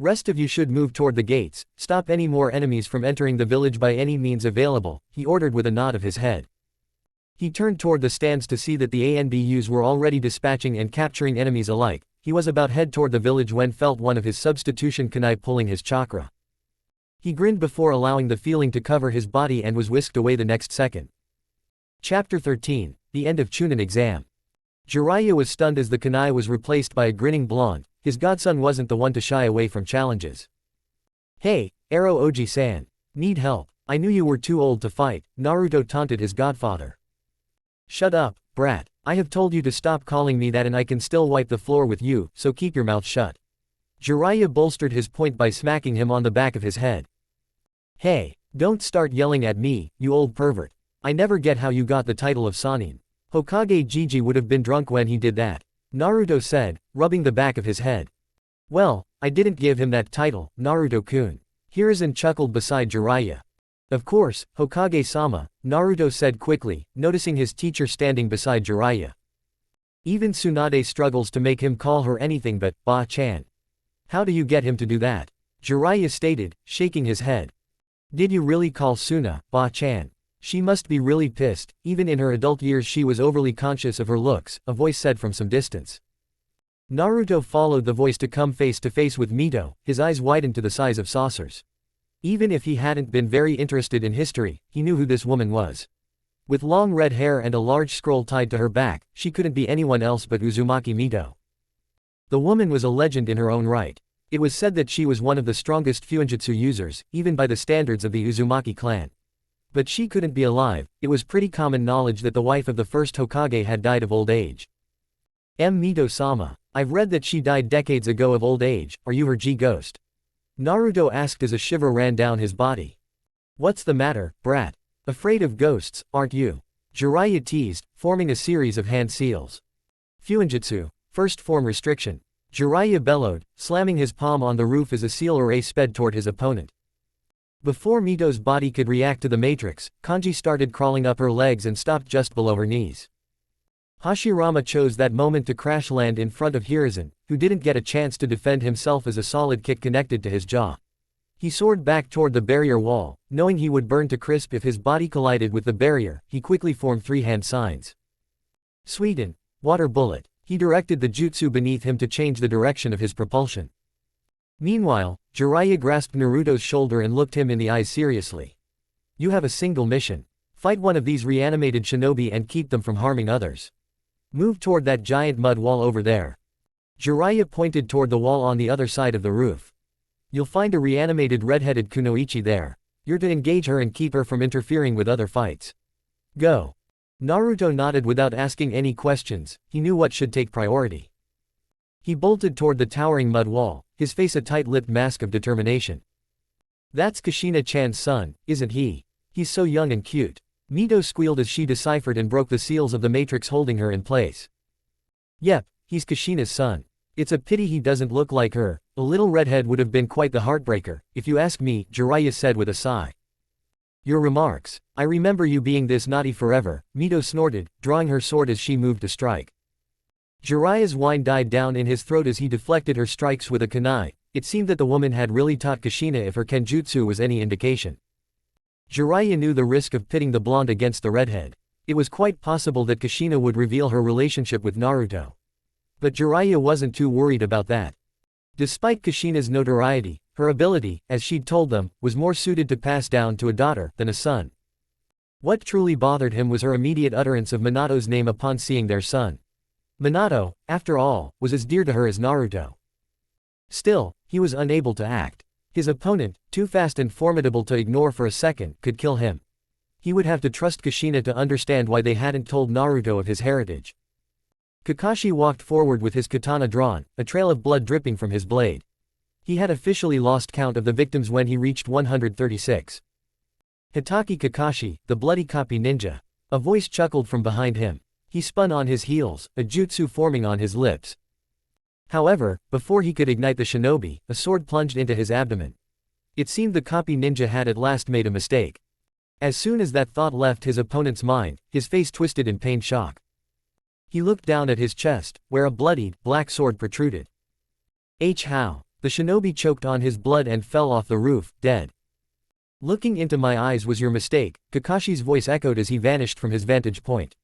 Rest of you should move toward the gates, stop any more enemies from entering the village by any means available, he ordered with a nod of his head. He turned toward the stands to see that the ANBUs were already dispatching and capturing enemies alike. He was about head toward the village when felt one of his substitution kunai pulling his chakra. He grinned before allowing the feeling to cover his body and was whisked away the next second. Chapter 13, The End of Chunin Exam. Jiraiya was stunned as the kunai was replaced by a grinning blonde. His godson wasn't the one to shy away from challenges. "Hey, Arrow Oji-san. Need help. I knew you were too old to fight," Naruto taunted his godfather. "Shut up, brat. I have told you to stop calling me that and I can still wipe the floor with you, so keep your mouth shut." Jiraiya bolstered his point by smacking him on the back of his head. "Hey, don't start yelling at me, you old pervert. I never get how you got the title of Sannin. Hokage Gigi would have been drunk when he did that," Naruto said, rubbing the back of his head. "Well, I didn't give him that title, Naruto-kun." Hiruzen chuckled beside Jiraiya. "Of course, Hokage-sama," Naruto said quickly, noticing his teacher standing beside Jiraiya. Even Tsunade struggles to make him call her anything but Ba-chan. "How do you get him to do that?" Jiraiya stated, shaking his head. "Did you really call Suna, Ba-chan? She must be really pissed. Even in her adult years she was overly conscious of her looks," a voice said from some distance. Naruto followed the voice to come face to face with Mito, his eyes widened to the size of saucers. Even if he hadn't been very interested in history, he knew who this woman was. With long red hair and a large scroll tied to her back, she couldn't be anyone else but Uzumaki Mito. The woman was a legend in her own right. It was said that she was one of the strongest Fuinjutsu users, even by the standards of the Uzumaki clan. But she couldn't be alive. It was pretty common knowledge that the wife of the first Hokage had died of old age. Mito-sama. I've read that she died decades ago of old age. Are you her G-ghost? Naruto asked as a shiver ran down his body. What's the matter, brat? Afraid of ghosts, aren't you? Jiraiya teased, forming a series of hand seals. Fuinjutsu, first form restriction. Jiraiya bellowed, slamming his palm on the roof as a seal array sped toward his opponent. Before Mito's body could react to the matrix, Kanji started crawling up her legs and stopped just below her knees. Hashirama chose that moment to crash land in front of Hiruzen, who didn't get a chance to defend himself as a solid kick connected to his jaw. He soared back toward the barrier wall, knowing he would burn to crisp if his body collided with the barrier. He quickly formed three hand signs. Sweden, water bullet. He directed the jutsu beneath him to change the direction of his propulsion. Meanwhile, Jiraiya grasped Naruto's shoulder and looked him in the eyes seriously. You have a single mission. Fight one of these reanimated shinobi and keep them from harming others. Move toward that giant mud wall over there. Jiraiya pointed toward the wall on the other side of the roof. You'll find a reanimated red-headed kunoichi there. You're to engage her and keep her from interfering with other fights. Go. Naruto nodded without asking any questions. He knew what should take priority. He bolted toward the towering mud wall, his face a tight-lipped mask of determination. That's Kushina-chan's son, isn't he? He's so young and cute. Mito squealed as she deciphered and broke the seals of the matrix holding her in place. Yep, he's Kushina's son. It's a pity he doesn't look like her. A little redhead would have been quite the heartbreaker, if you ask me, Jiraiya said with a sigh. Your remarks. I remember you being this naughty forever, Mito snorted, drawing her sword as she moved to strike. Jiraiya's whine died down in his throat as he deflected her strikes with a kunai. It seemed that the woman had really taught Kushina if her kenjutsu was any indication. Jiraiya knew the risk of pitting the blonde against the redhead. It was quite possible that Kushina would reveal her relationship with Naruto. But Jiraiya wasn't too worried about that. Despite Kushina's notoriety, her ability, as she'd told them, was more suited to pass down to a daughter than a son. What truly bothered him was her immediate utterance of Minato's name upon seeing their son. Minato, after all, was as dear to her as Naruto. Still, he was unable to act. His opponent, too fast and formidable to ignore for a second, could kill him. He would have to trust Kushina to understand why they hadn't told Naruto of his heritage. Kakashi walked forward with his katana drawn, a trail of blood dripping from his blade. He had officially lost count of the victims when he reached 136. Hitaki Kakashi, the bloody copy ninja. A voice chuckled from behind him. He spun on his heels, a jutsu forming on his lips. However, before he could ignite the shinobi, a sword plunged into his abdomen. It seemed the copy ninja had at last made a mistake. As soon as that thought left his opponent's mind, his face twisted in pain shock. He looked down at his chest, where a bloodied, black sword protruded. How? The shinobi choked on his blood and fell off the roof, dead. Looking into my eyes was your mistake, Kakashi's voice echoed as he vanished from his vantage point.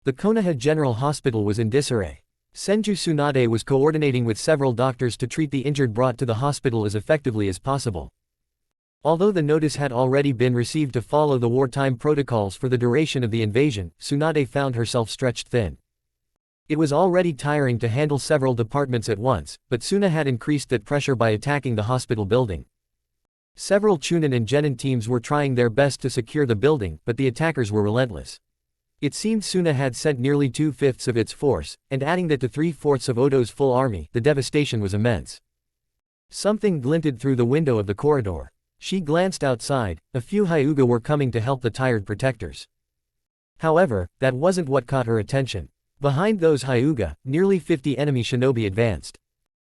The Konoha General Hospital was in disarray. Senju Tsunade was coordinating with several doctors to treat the injured brought to the hospital as effectively as possible. Although the notice had already been received to follow the wartime protocols for the duration of the invasion, Tsunade found herself stretched thin. It was already tiring to handle several departments at once, but Suna had increased that pressure by attacking the hospital building. Several Chunin and Genin teams were trying their best to secure the building, but the attackers were relentless. It seemed Suna had sent nearly 2/5 of its force, and adding that to 3/4 of Odo's full army, the devastation was immense. Something glinted through the window of the corridor. She glanced outside. A few Hyuga were coming to help the tired protectors. However, that wasn't what caught her attention. Behind those Hyuga, nearly 50 enemy shinobi advanced.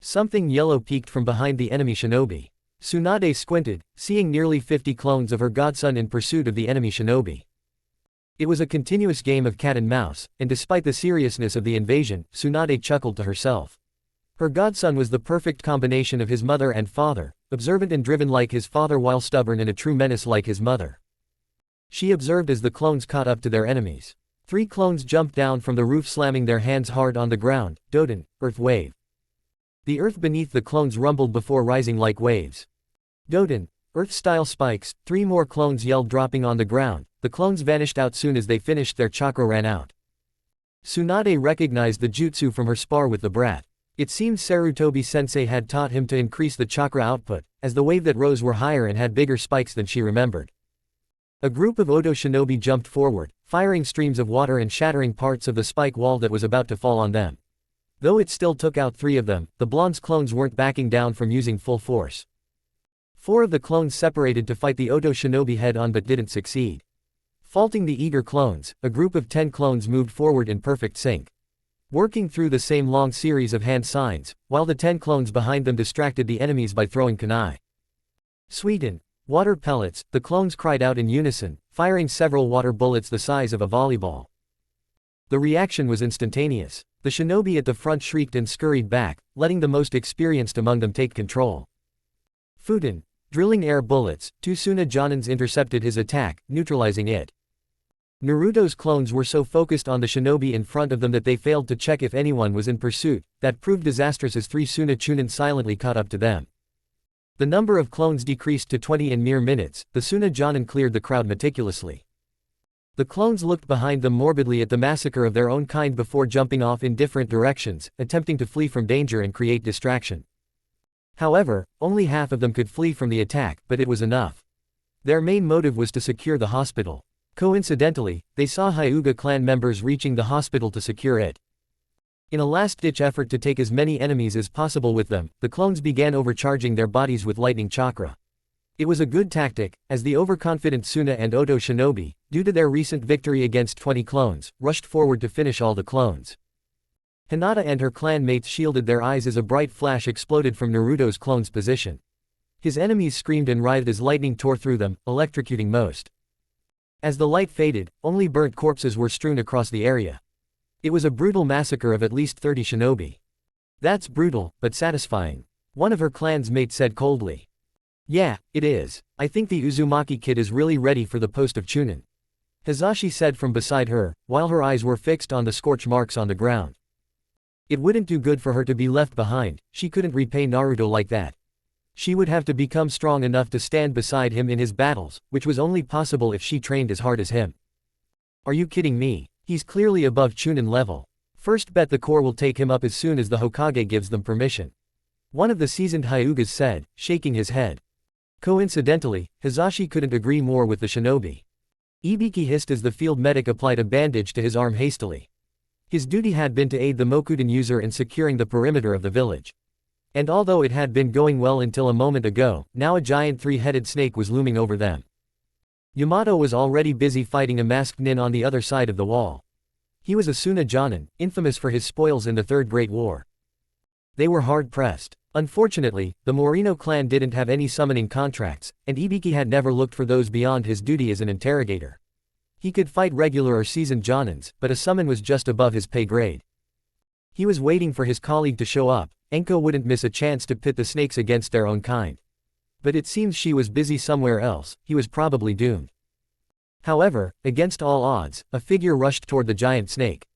Something yellow peeked from behind the enemy shinobi. Tsunade squinted, seeing nearly 50 clones of her godson in pursuit of the enemy shinobi. It was a continuous game of cat and mouse, and despite the seriousness of the invasion, Tsunade chuckled to herself. Her godson was the perfect combination of his mother and father, observant and driven like his father while stubborn and a true menace like his mother. She observed as the clones caught up to their enemies. 3 clones jumped down from the roof slamming their hands hard on the ground. Doden, earth wave. The earth beneath the clones rumbled before rising like waves. Doden, earth-style spikes. 3 more clones yelled dropping on the ground. The clones vanished out soon as they finished their chakra ran out. Tsunade recognized the jutsu from her spar with the brat. It seemed Sarutobi-sensei had taught him to increase the chakra output, as the wave that rose were higher and had bigger spikes than she remembered. A group of Odo shinobi jumped forward, firing streams of water and shattering parts of the spike wall that was about to fall on them. Though it still took out 3 of them, the blonde's clones weren't backing down from using full force. 4 of the clones separated to fight the Odo shinobi head-on but didn't succeed. Faulting the eager clones, a group of 10 clones moved forward in perfect sync. Working through the same long series of hand signs, while the 10 clones behind them distracted the enemies by throwing kunai. Sweden. Water pellets, the clones cried out in unison, firing several water bullets the size of a volleyball. The reaction was instantaneous. The shinobi at the front shrieked and scurried back, letting the most experienced among them take control. Fuden. Drilling air bullets, 2 Suna Jonins intercepted his attack, neutralizing it. Naruto's clones were so focused on the shinobi in front of them that they failed to check if anyone was in pursuit. That proved disastrous as 3 Suna Chunin silently caught up to them. The number of clones decreased to 20 in mere minutes. The Suna Jonin cleared the crowd meticulously. The clones looked behind them morbidly at the massacre of their own kind before jumping off in different directions, attempting to flee from danger and create distraction. However, only half of them could flee from the attack, but it was enough. Their main motive was to secure the hospital. Coincidentally, they saw Hyuga clan members reaching the hospital to secure it. In a last-ditch effort to take as many enemies as possible with them, the clones began overcharging their bodies with lightning chakra. It was a good tactic, as the overconfident Suna and Odo shinobi, due to their recent victory against 20 clones, rushed forward to finish all the clones. Hinata and her clan mates shielded their eyes as a bright flash exploded from Naruto's clone's position. His enemies screamed and writhed as lightning tore through them, electrocuting most. As the light faded, only burnt corpses were strewn across the area. It was a brutal massacre of at least 30 shinobi. That's brutal, but satisfying. One of her clan's mates said coldly. Yeah, it is. I think the Uzumaki kid is really ready for the post of Chunin. Hizashi said from beside her, while her eyes were fixed on the scorch marks on the ground. It wouldn't do good for her to be left behind. She couldn't repay Naruto like that. She would have to become strong enough to stand beside him in his battles, which was only possible if she trained as hard as him. Are you kidding me? He's clearly above Chunin level. First bet the Corps will take him up as soon as the Hokage gives them permission. One of the seasoned Hyugas said, shaking his head. Coincidentally, Hizashi couldn't agree more with the shinobi. Ibiki hissed as the field medic applied a bandage to his arm hastily. His duty had been to aid the Mokuden user in securing the perimeter of the village. And although it had been going well until a moment ago, now a giant 3-headed snake was looming over them. Yamato was already busy fighting a masked nin on the other side of the wall. He was a Suna Jonin, infamous for his spoils in the Third Great War. They were hard-pressed. Unfortunately, the Morino clan didn't have any summoning contracts, and Ibiki had never looked for those beyond his duty as an interrogator. He could fight regular or seasoned jonins, but a summon was just above his pay grade. He was waiting for his colleague to show up. Enko wouldn't miss a chance to pit the snakes against their own kind. But it seems she was busy somewhere else. He was probably doomed. However, against all odds, a figure rushed toward the giant snake.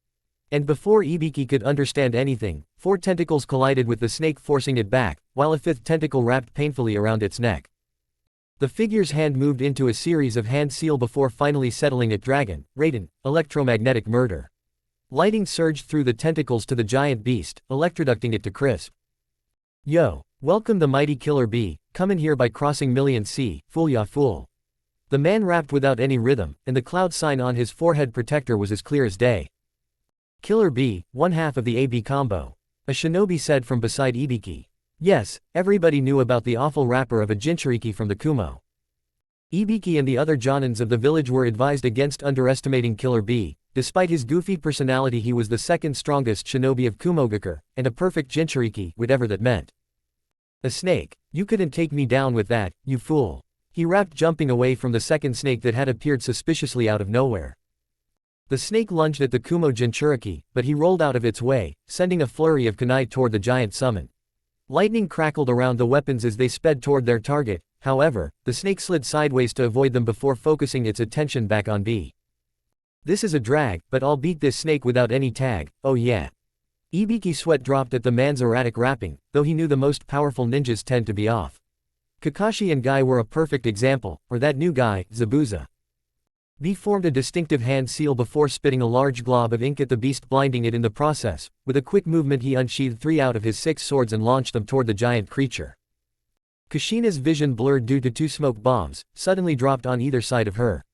And before Ibiki could understand anything, 4 tentacles collided with the snake, forcing it back, while a 5th tentacle wrapped painfully around its neck. The figure's hand moved into a series of hand seal before finally settling at Dragon, Raiden, electromagnetic murder. Lighting surged through the tentacles to the giant beast, electroducting it to crisp. Yo! Welcome the mighty Killer Bee, come in here by crossing Million Sea, fool ya fool. The man rapped without any rhythm, and the cloud sign on his forehead protector was as clear as day. Killer Bee, one half of the AB combo. A shinobi said from beside Ibiki. Yes, everybody knew about the awful rapper of a Jinchuriki from the Kumo. Ibiki and the other jonins of the village were advised against underestimating Killer Bee. Despite his goofy personality, he was the second strongest shinobi of Kumogakur, and a perfect Jinchuriki, whatever that meant. A snake. You couldn't take me down with that, you fool. He rapped, jumping away from the second snake that had appeared suspiciously out of nowhere. The snake lunged at the Kumo Jinchuriki, but he rolled out of its way, sending a flurry of kunai toward the giant summon. Lightning crackled around the weapons as they sped toward their target. However, the snake slid sideways to avoid them before focusing its attention back on B. This is a drag, but I'll beat this snake without any tag, oh yeah. Ibiki sweat dropped at the man's erratic rapping, though he knew the most powerful ninjas tend to be off. Kakashi and Guy were a perfect example, or that new guy, Zabuza. B formed a distinctive hand seal before spitting a large glob of ink at the beast, blinding it in the process. With a quick movement he unsheathed 3 out of his 6 swords and launched them toward the giant creature. Kushina's vision blurred due to 2 smoke bombs, suddenly dropped on either side of her.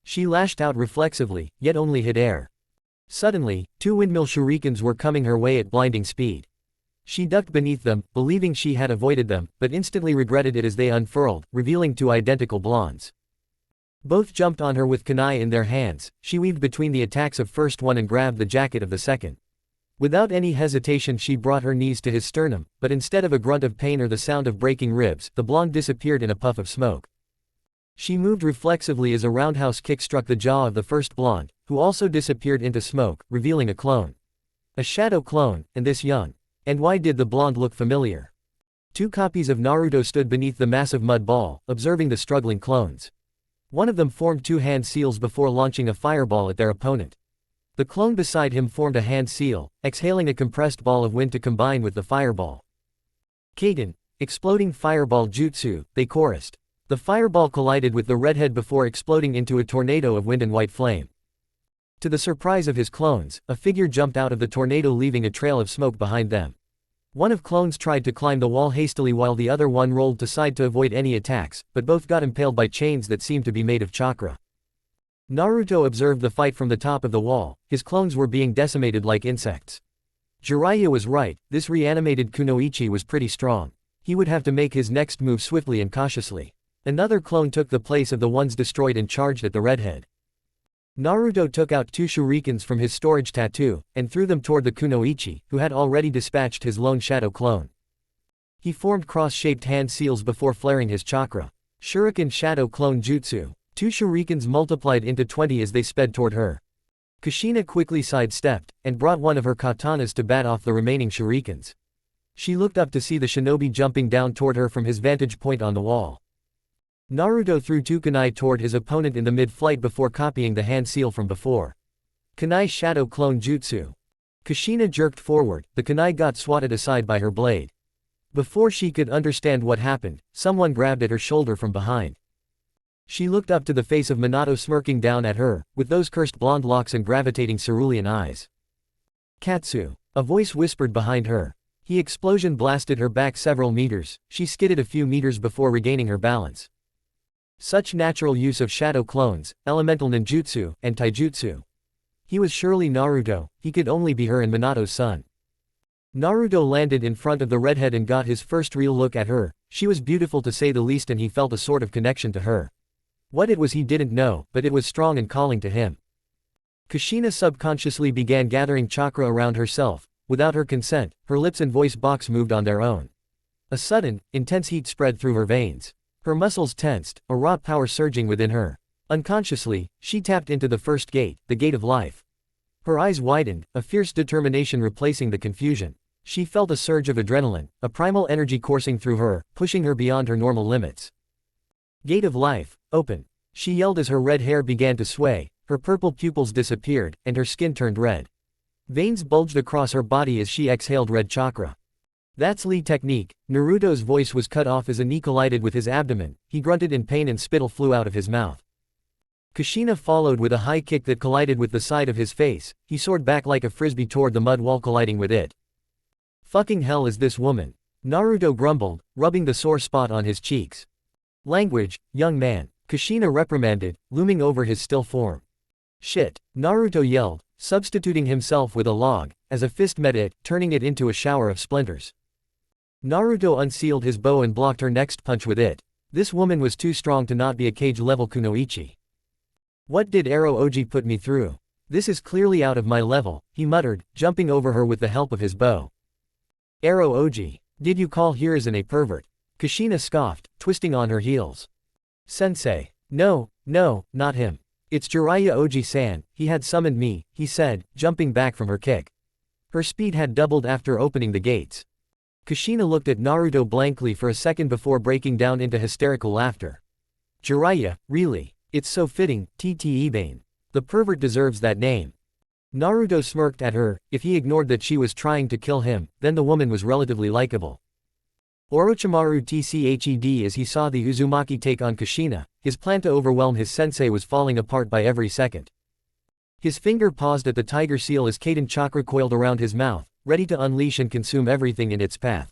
She lashed out reflexively, yet only hit air. Suddenly, 2 windmill shurikens were coming her way at blinding speed. She ducked beneath them, believing she had avoided them, but instantly regretted it as they unfurled, revealing 2 identical blondes. Both jumped on her with kunai in their hands. She weaved between the attacks of first one and grabbed the jacket of the second. Without any hesitation she brought her knees to his sternum, but instead of a grunt of pain or the sound of breaking ribs, the blonde disappeared in a puff of smoke. She moved reflexively as a roundhouse kick struck the jaw of the first blonde, who also disappeared into smoke, revealing a clone. A shadow clone, and this young. And why did the blonde look familiar? 2 copies of Naruto stood beneath the massive mud ball, observing the struggling clones. One of them formed 2 hand seals before launching a fireball at their opponent. The clone beside him formed a hand seal, exhaling a compressed ball of wind to combine with the fireball. Kaden, exploding fireball jutsu, they chorused. The fireball collided with the redhead before exploding into a tornado of wind and white flame. To the surprise of his clones, a figure jumped out of the tornado, leaving a trail of smoke behind them. One of clones tried to climb the wall hastily while the other one rolled to side to avoid any attacks, but both got impaled by chains that seemed to be made of chakra. Naruto observed the fight from the top of the wall. His clones were being decimated like insects. Jiraiya was right, this reanimated kunoichi was pretty strong. He would have to make his next move swiftly and cautiously. Another clone took the place of the ones destroyed and charged at the redhead. Naruto took out 2 shurikens from his storage tattoo, and threw them toward the kunoichi, who had already dispatched his lone shadow clone. He formed cross-shaped hand seals before flaring his chakra. Shuriken shadow clone jutsu. 2 shurikens multiplied into 20 as they sped toward her. Kushina quickly sidestepped, and brought one of her katanas to bat off the remaining shurikens. She looked up to see the shinobi jumping down toward her from his vantage point on the wall. Naruto threw 2 kunai toward his opponent in the mid-flight before copying the hand seal from before. Kunai shadow clone jutsu. Kushina jerked forward, the kunai got swatted aside by her blade. Before she could understand what happened, someone grabbed at her shoulder from behind. She looked up to the face of Minato smirking down at her, with those cursed blonde locks and gravitating cerulean eyes. Katsu. A voice whispered behind her. He explosion blasted her back several meters. She skidded a few meters before regaining her balance. Such natural use of shadow clones, elemental ninjutsu, and taijutsu. He was surely Naruto, he could only be her and Minato's son. Naruto landed in front of the redhead and got his first real look at her. She was beautiful to say the least, and he felt a sort of connection to her. What it was he didn't know, but it was strong and calling to him. Kushina subconsciously began gathering chakra around herself, without her consent, her lips and voice box moved on their own. A sudden, intense heat spread through her veins. Her muscles tensed, a raw power surging within her. Unconsciously, she tapped into the first gate, the gate of life. Her eyes widened, a fierce determination replacing the confusion. She felt a surge of adrenaline, a primal energy coursing through her, pushing her beyond her normal limits. Gate of life, open. She yelled as her red hair began to sway, her purple pupils disappeared, and her skin turned red. Veins bulged across her body as she exhaled red chakra. That's Lee technique. Naruto's voice was cut off as a knee collided with his abdomen, he grunted in pain and spittle flew out of his mouth. Kushina followed with a high kick that collided with the side of his face, he soared back like a frisbee toward the mud wall colliding with it. Fucking hell is this woman? Naruto grumbled, rubbing the sore spot on his cheeks. Language, young man, Kushina reprimanded, looming over his still form. Shit, Naruto yelled, substituting himself with a log, as a fist met it, turning it into a shower of splinters. Naruto unsealed his bow and blocked her next punch with it. This woman was too strong to not be a cage-level kunoichi. What did Arrow Oji put me through? This is clearly out of my level, he muttered, jumping over her with the help of his bow. Arrow Oji, did you call Hiruzen a pervert? Kushina scoffed, twisting on her heels. Sensei. No, not him. It's Jiraiya Oji-san, he had summoned me, he said, jumping back from her kick. Her speed had doubled after opening the gates. Kushina looked at Naruto blankly for a second before breaking down into hysterical laughter. Jiraiya, really? It's so fitting, Tte-bane. The pervert deserves that name. Naruto smirked at her, if he ignored that she was trying to kill him, then the woman was relatively likable. Orochimaru tched as he saw the Uzumaki take on Kushina, his plan to overwhelm his sensei was falling apart by every second. His finger paused at the tiger seal as Kaden chakra coiled around his mouth, ready to unleash and consume everything in its path.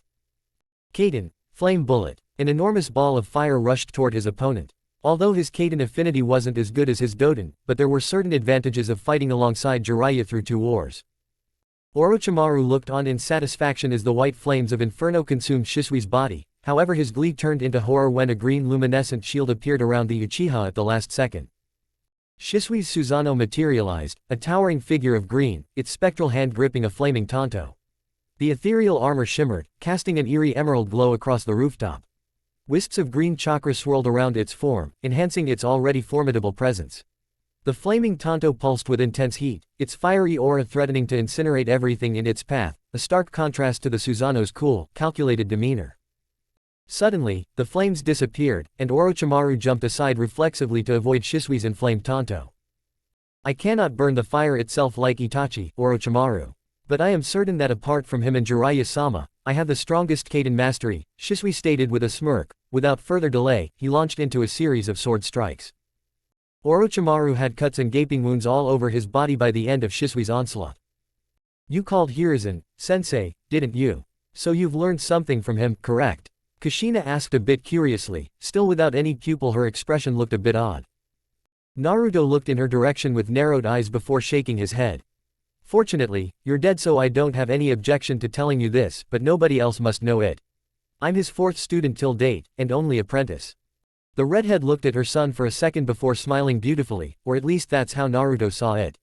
Kaden, flame bullet. An enormous ball of fire rushed toward his opponent. Although his Kaden affinity wasn't as good as his Doden, but there were certain advantages of fighting alongside Jiraiya through two wars. Orochimaru looked on in satisfaction as the white flames of Inferno consumed Shisui's body, however his glee turned into horror when a green luminescent shield appeared around the Uchiha at the last second. Shisui's Susanoo materialized, a towering figure of green, its spectral hand gripping a flaming tanto. The ethereal armor shimmered, casting an eerie emerald glow across the rooftop. Wisps of green chakra swirled around its form, enhancing its already formidable presence. The flaming tanto pulsed with intense heat, its fiery aura threatening to incinerate everything in its path, a stark contrast to the Susanoo's cool, calculated demeanor. Suddenly, the flames disappeared, and Orochimaru jumped aside reflexively to avoid Shisui's inflamed tanto. I cannot burn the fire itself like Itachi, Orochimaru. But I am certain that apart from him and Jiraiya-sama, I have the strongest Kaden mastery, Shisui stated with a smirk. Without further delay, he launched into a series of sword strikes. Orochimaru had cuts and gaping wounds all over his body by the end of Shisui's onslaught. You called Hiruzen, sensei, didn't you? So you've learned something from him, correct? Kushina asked a bit curiously, still without any pupil. Her expression looked a bit odd. Naruto looked in her direction with narrowed eyes before shaking his head. Fortunately, you're dead, so I don't have any objection to telling you this, but nobody else must know it. I'm his fourth student till date, and only apprentice. The redhead looked at her son for a second before smiling beautifully, or at least that's how Naruto saw it.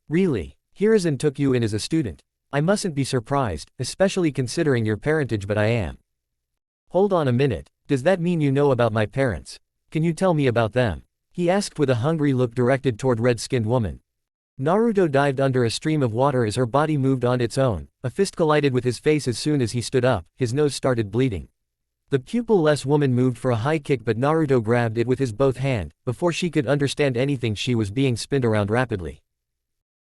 Really? Hiruzen took you in as a student? I mustn't be surprised, especially considering your parentage, but I am. Hold on a minute, does that mean you know about my parents? Can you tell me about them? He asked with a hungry look directed toward red-skinned woman. Naruto dived under a stream of water as her body moved on its own, a fist collided with his face as soon as he stood up, his nose started bleeding. The pupil-less woman moved for a high kick, but Naruto grabbed it with his both hand. Before she could understand anything, she was being spinned around rapidly.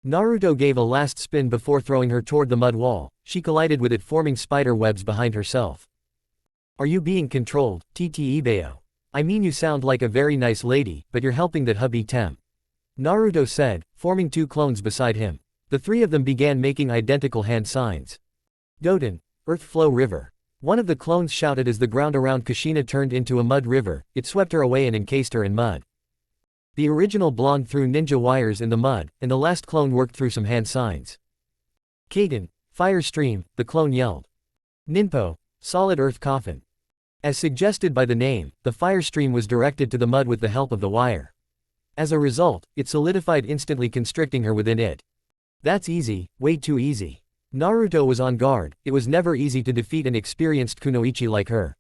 Naruto gave a last spin before throwing her toward the mud wall. She collided with it, forming spider webs behind herself. Are you being controlled, Tte-beo? I mean, you sound like a very nice lady, but you're helping that hubby Tem. Naruto said, forming two clones beside him. The three of them began making identical hand signs. Doden, Earth Flow River. One of the clones shouted as the ground around Kushina turned into a mud river. It swept her away and encased her in mud. The original blonde threw ninja wires in the mud, and the last clone worked through some hand signs. Kaden, Fire Stream, the clone yelled. Ninpo, Solid Earth Coffin. As suggested by the name, the fire stream was directed to the mud with the help of the wire. As a result, it solidified, instantly constricting her within it. That's easy, way too easy. Naruto was on guard. It was never easy to defeat an experienced kunoichi like her.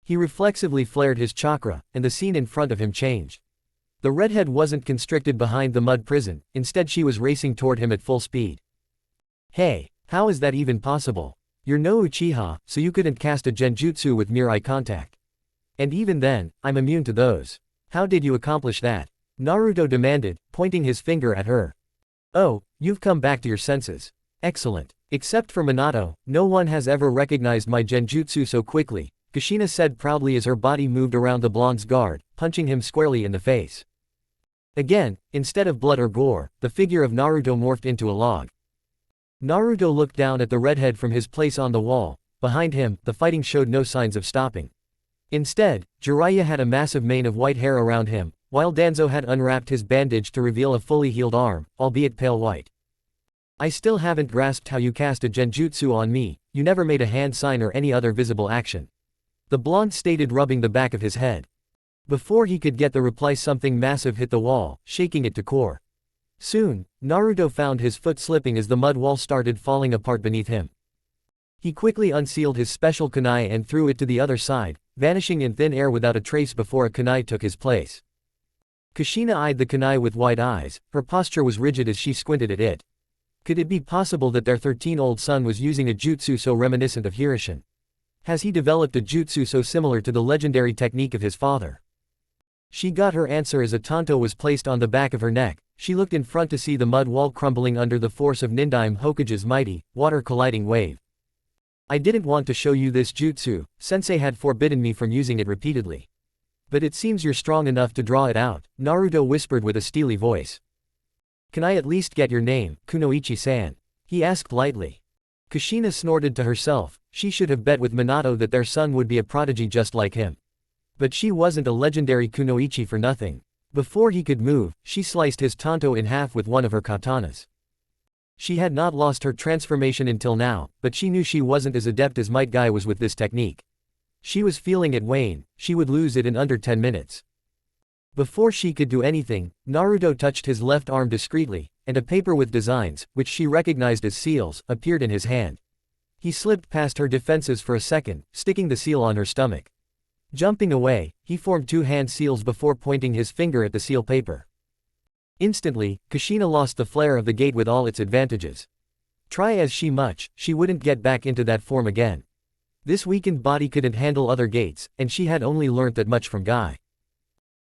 He reflexively flared his chakra, and the scene in front of him changed. The redhead wasn't constricted behind the mud prison, instead she was racing toward him at full speed. Hey, how is that even possible? You're no Uchiha, so you couldn't cast a genjutsu with mere eye contact. And even then, I'm immune to those. How did you accomplish that? Naruto demanded, pointing his finger at her. Oh, you've come back to your senses. Excellent. Except for Minato, no one has ever recognized my genjutsu so quickly, Kushina said proudly as her body moved around the blonde's guard, punching him squarely in the face. Again, instead of blood or gore, the figure of Naruto morphed into a log. Naruto looked down at the redhead from his place on the wall. Behind him, the fighting showed no signs of stopping. Instead, Jiraiya had a massive mane of white hair around him, while Danzo had unwrapped his bandage to reveal a fully healed arm, albeit pale white. I still haven't grasped how you cast a genjutsu on me, you never made a hand sign or any other visible action. The blonde stated, rubbing the back of his head. Before he could get the reply, something massive hit the wall, shaking it to core. Soon, Naruto found his foot slipping as the mud wall started falling apart beneath him. He quickly unsealed his special kunai and threw it to the other side, vanishing in thin air without a trace before a kunai took his place. Kushina eyed the kunai with wide eyes, her posture was rigid as she squinted at it. Could it be possible that their 13-year-old son was using a jutsu so reminiscent of Hirishin? Has he developed a jutsu so similar to the legendary technique of his father? She got her answer as a tanto was placed on the back of her neck. She looked in front to see the mud wall crumbling under the force of Nindaime Hokage's mighty, water-colliding wave. I didn't want to show you this jutsu, sensei had forbidden me from using it repeatedly. But it seems you're strong enough to draw it out, Naruto whispered with a steely voice. Can I at least get your name, Kunoichi-san? He asked lightly. Kushina snorted to herself. She should have bet with Minato that their son would be a prodigy just like him. But she wasn't a legendary kunoichi for nothing. Before he could move, she sliced his tanto in half with one of her katanas. She had not lost her transformation until now, but she knew she wasn't as adept as Might Guy was with this technique. She was feeling it wane, she would lose it in under 10 minutes. Before she could do anything, Naruto touched his left arm discreetly, and a paper with designs, which she recognized as seals, appeared in his hand. He slipped past her defenses for a second, sticking the seal on her stomach. Jumping away, he formed 2 hand seals before pointing his finger at the seal paper. Instantly, Kushina lost the flair of the gate with all its advantages. Try as she might, she wouldn't get back into that form again. This weakened body couldn't handle other gates, and she had only learnt that much from Guy.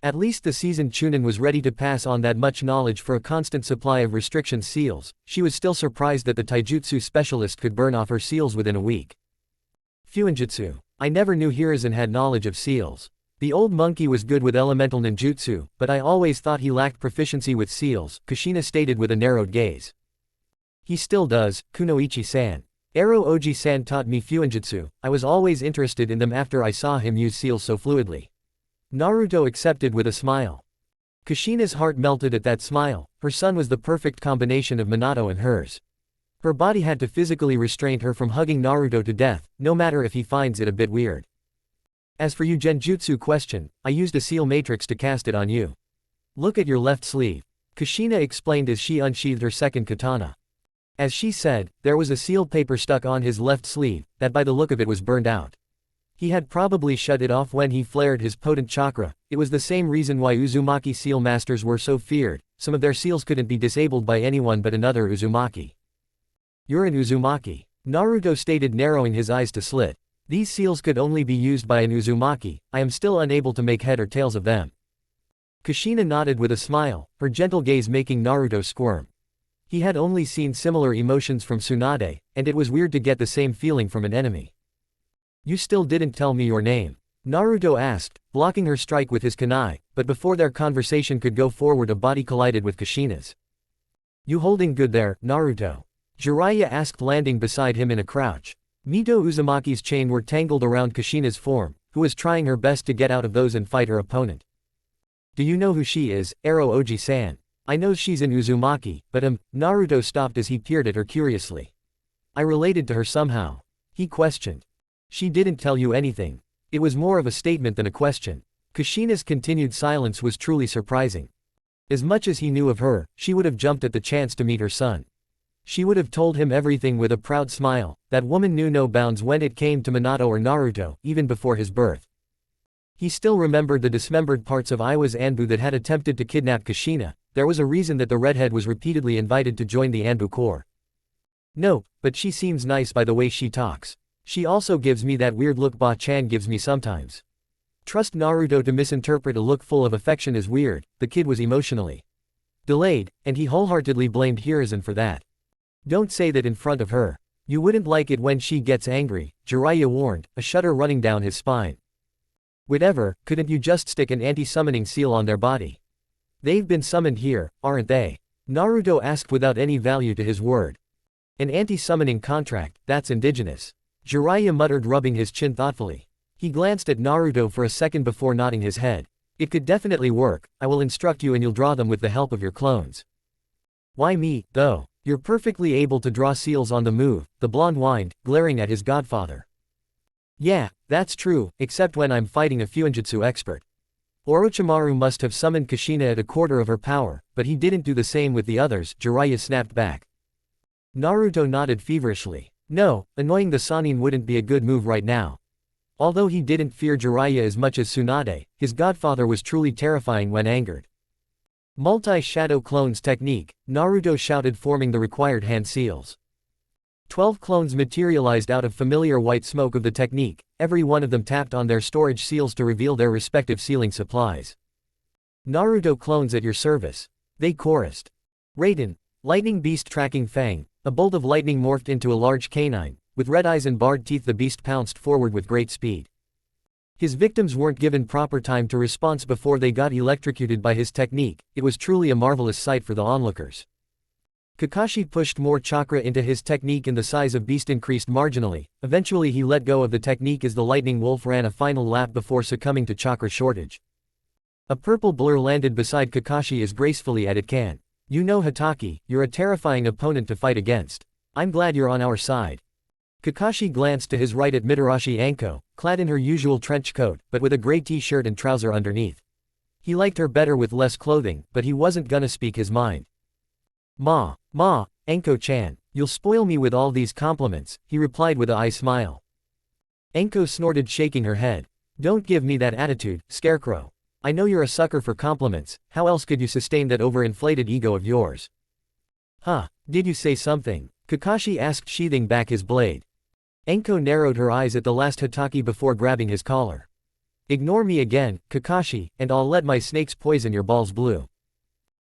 At least the seasoned Chunin was ready to pass on that much knowledge for a constant supply of restriction seals. She was still surprised that the taijutsu specialist could burn off her seals within a week. Fuinjutsu. I never knew Hiruzen had knowledge of seals. The old monkey was good with elemental ninjutsu, but I always thought he lacked proficiency with seals, Kushina stated with a narrowed gaze. He still does, Kunoichi-san. Ero Oji-san taught me Fuinjutsu. I was always interested in them after I saw him use seals so fluidly. Naruto accepted with a smile. Kushina's heart melted at that smile. Her son was the perfect combination of Minato and hers. Her body had to physically restrain her from hugging Naruto to death, no matter if he finds it a bit weird. As for your genjutsu question, I used a seal matrix to cast it on you. Look at your left sleeve. Kushina explained as she unsheathed her second katana. As she said, there was a seal paper stuck on his left sleeve, that by the look of it was burned out. He had probably shut it off when he flared his potent chakra. It was the same reason why Uzumaki seal masters were so feared. Some of their seals couldn't be disabled by anyone but another Uzumaki. You're an Uzumaki, Naruto stated, narrowing his eyes to slit. These seals could only be used by an Uzumaki. I am still unable to make head or tails of them. Kushina nodded with a smile, her gentle gaze making Naruto squirm. He had only seen similar emotions from Tsunade, and it was weird to get the same feeling from an enemy. You still didn't tell me your name, Naruto asked, blocking her strike with his kunai, but before their conversation could go forward a body collided with Kushina's. You holding good there, Naruto? Jiraiya asked, landing beside him in a crouch. Mito Uzumaki's chain were tangled around Kushina's form, who was trying her best to get out of those and fight her opponent. Do you know who she is, Ero Oji-san? I know she's an Uzumaki, but Naruto stopped as he peered at her curiously. I related to her somehow. He questioned. She didn't tell you anything. It was more of a statement than a question. Kushina's continued silence was truly surprising. As much as he knew of her, she would have jumped at the chance to meet her son. She would have told him everything with a proud smile. That woman knew no bounds when it came to Minato or Naruto, even before his birth. He still remembered the dismembered parts of Iwa's Anbu that had attempted to kidnap Kushina. There was a reason that the redhead was repeatedly invited to join the Anbu Corps. No, but she seems nice by the way she talks. She also gives me that weird look Ba-chan gives me sometimes. Trust Naruto to misinterpret a look full of affection as weird. The kid was emotionally delayed, and he wholeheartedly blamed Hiruzen for that. Don't say that in front of her. You wouldn't like it when she gets angry, Jiraiya warned, a shudder running down his spine. Whatever, couldn't you just stick an anti-summoning seal on their body? They've been summoned here, aren't they? Naruto asked without any value to his word. An anti-summoning contract, that's indigenous. Jiraiya muttered, rubbing his chin thoughtfully. He glanced at Naruto for a second before nodding his head. It could definitely work. I will instruct you and you'll draw them with the help of your clones. Why me, though? You're perfectly able to draw seals on the move, the blonde whined, glaring at his godfather. Yeah, that's true, except when I'm fighting a Fuinjutsu expert. Orochimaru must have summoned Kushina at a quarter of her power, but he didn't do the same with the others, Jiraiya snapped back. Naruto nodded feverishly. No, annoying the Sannin wouldn't be a good move right now. Although he didn't fear Jiraiya as much as Tsunade, his godfather was truly terrifying when angered. Multi-shadow clones technique, Naruto shouted, forming the required hand seals. 12 clones materialized out of familiar white smoke of the technique, every one of them tapped on their storage seals to reveal their respective sealing supplies. Naruto clones at your service. They chorused. Raiden, lightning beast tracking Fang, a bolt of lightning morphed into a large canine, with red eyes and barred teeth. The beast pounced forward with great speed. His victims weren't given proper time to respond before they got electrocuted by his technique. It was truly a marvelous sight for the onlookers. Kakashi pushed more chakra into his technique and the size of beast increased marginally. Eventually he let go of the technique as the lightning wolf ran a final lap before succumbing to chakra shortage. A purple blur landed beside Kakashi as gracefully as it can. You know Hatake, you're a terrifying opponent to fight against. I'm glad you're on our side. Kakashi glanced to his right at Mitarashi Anko, clad in her usual trench coat, but with a gray t-shirt and trouser underneath. He liked her better with less clothing, but he wasn't gonna speak his mind. Ma, Anko-chan, you'll spoil me with all these compliments, he replied with a eye smile. Anko snorted, shaking her head. Don't give me that attitude, Scarecrow. I know you're a sucker for compliments, how else could you sustain that overinflated ego of yours? Huh, did you say something? Kakashi asked, sheathing back his blade. Anko narrowed her eyes at the last Hatake before grabbing his collar. Ignore me again, Kakashi, and I'll let my snakes poison your balls blue.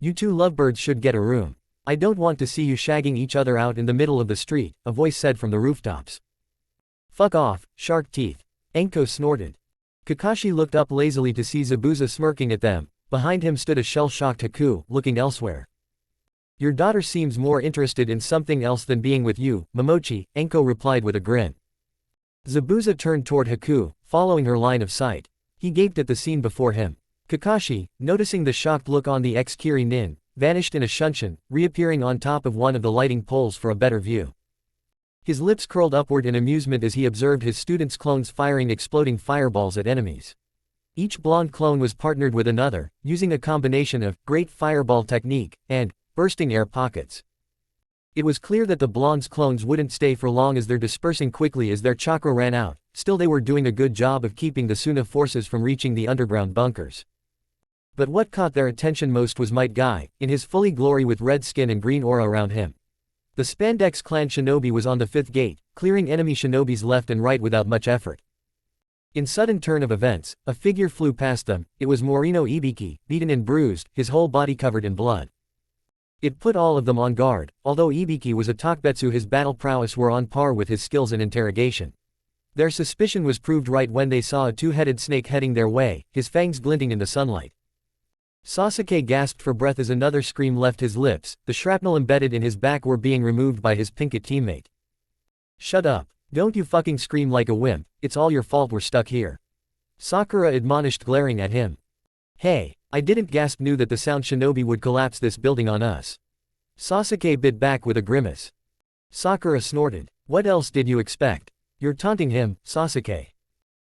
You two lovebirds should get a room. I don't want to see you shagging each other out in the middle of the street, a voice said from the rooftops. Fuck off, shark teeth. Anko snorted. Kakashi looked up lazily to see Zabuza smirking at them. Behind him stood a shell-shocked Haku, looking elsewhere. Your daughter seems more interested in something else than being with you, Momochi, Anko replied with a grin. Zabuza turned toward Haku, following her line of sight. He gaped at the scene before him. Kakashi, noticing the shocked look on the ex-Kiri Nin, vanished in a shunshin, reappearing on top of one of the lighting poles for a better view. His lips curled upward in amusement as he observed his students' clones firing exploding fireballs at enemies. Each blonde clone was partnered with another, using a combination of great fireball technique and bursting air pockets. It was clear that the blonde's clones wouldn't stay for long as they're dispersing quickly as their chakra ran out. Still, they were doing a good job of keeping the Suna forces from reaching the underground bunkers. But what caught their attention most was Might Guy, in his fully glory with red skin and green aura around him. The Spandex clan shinobi was on the 5th gate, clearing enemy shinobis left and right without much effort. In sudden turn of events, a figure flew past them. It was Morino Ibiki, beaten and bruised, his whole body covered in blood. It put all of them on guard. Although Ibiki was a Takbetsu, his battle prowess were on par with his skills in interrogation. Their suspicion was proved right when they saw a two-headed snake heading their way, his fangs glinting in the sunlight. Sasuke gasped for breath as another scream left his lips. The shrapnel embedded in his back were being removed by his Pinkett teammate. Shut up. Don't you fucking scream like a wimp, it's all your fault we're stuck here. Sakura admonished, glaring at him. Hey, I didn't gasp, knew that the sound shinobi would collapse this building on us. Sasuke bit back with a grimace. Sakura snorted. What else did you expect? You're taunting him, Sasuke.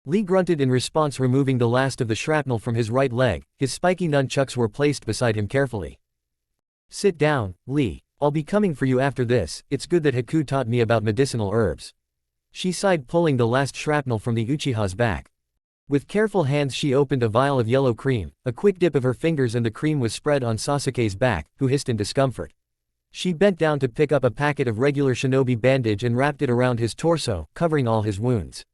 Lee grunted in response, removing the last of the shrapnel from his right leg. His spiky nunchucks were placed beside him carefully. Sit down, Lee. I'll be coming for you after this, it's good that Haku taught me about medicinal herbs. She sighed, pulling the last shrapnel from the Uchiha's back. With careful hands she opened a vial of yellow cream, a quick dip of her fingers and the cream was spread on Sasuke's back, who hissed in discomfort. She bent down to pick up a packet of regular shinobi bandage and wrapped it around his torso, covering all his wounds.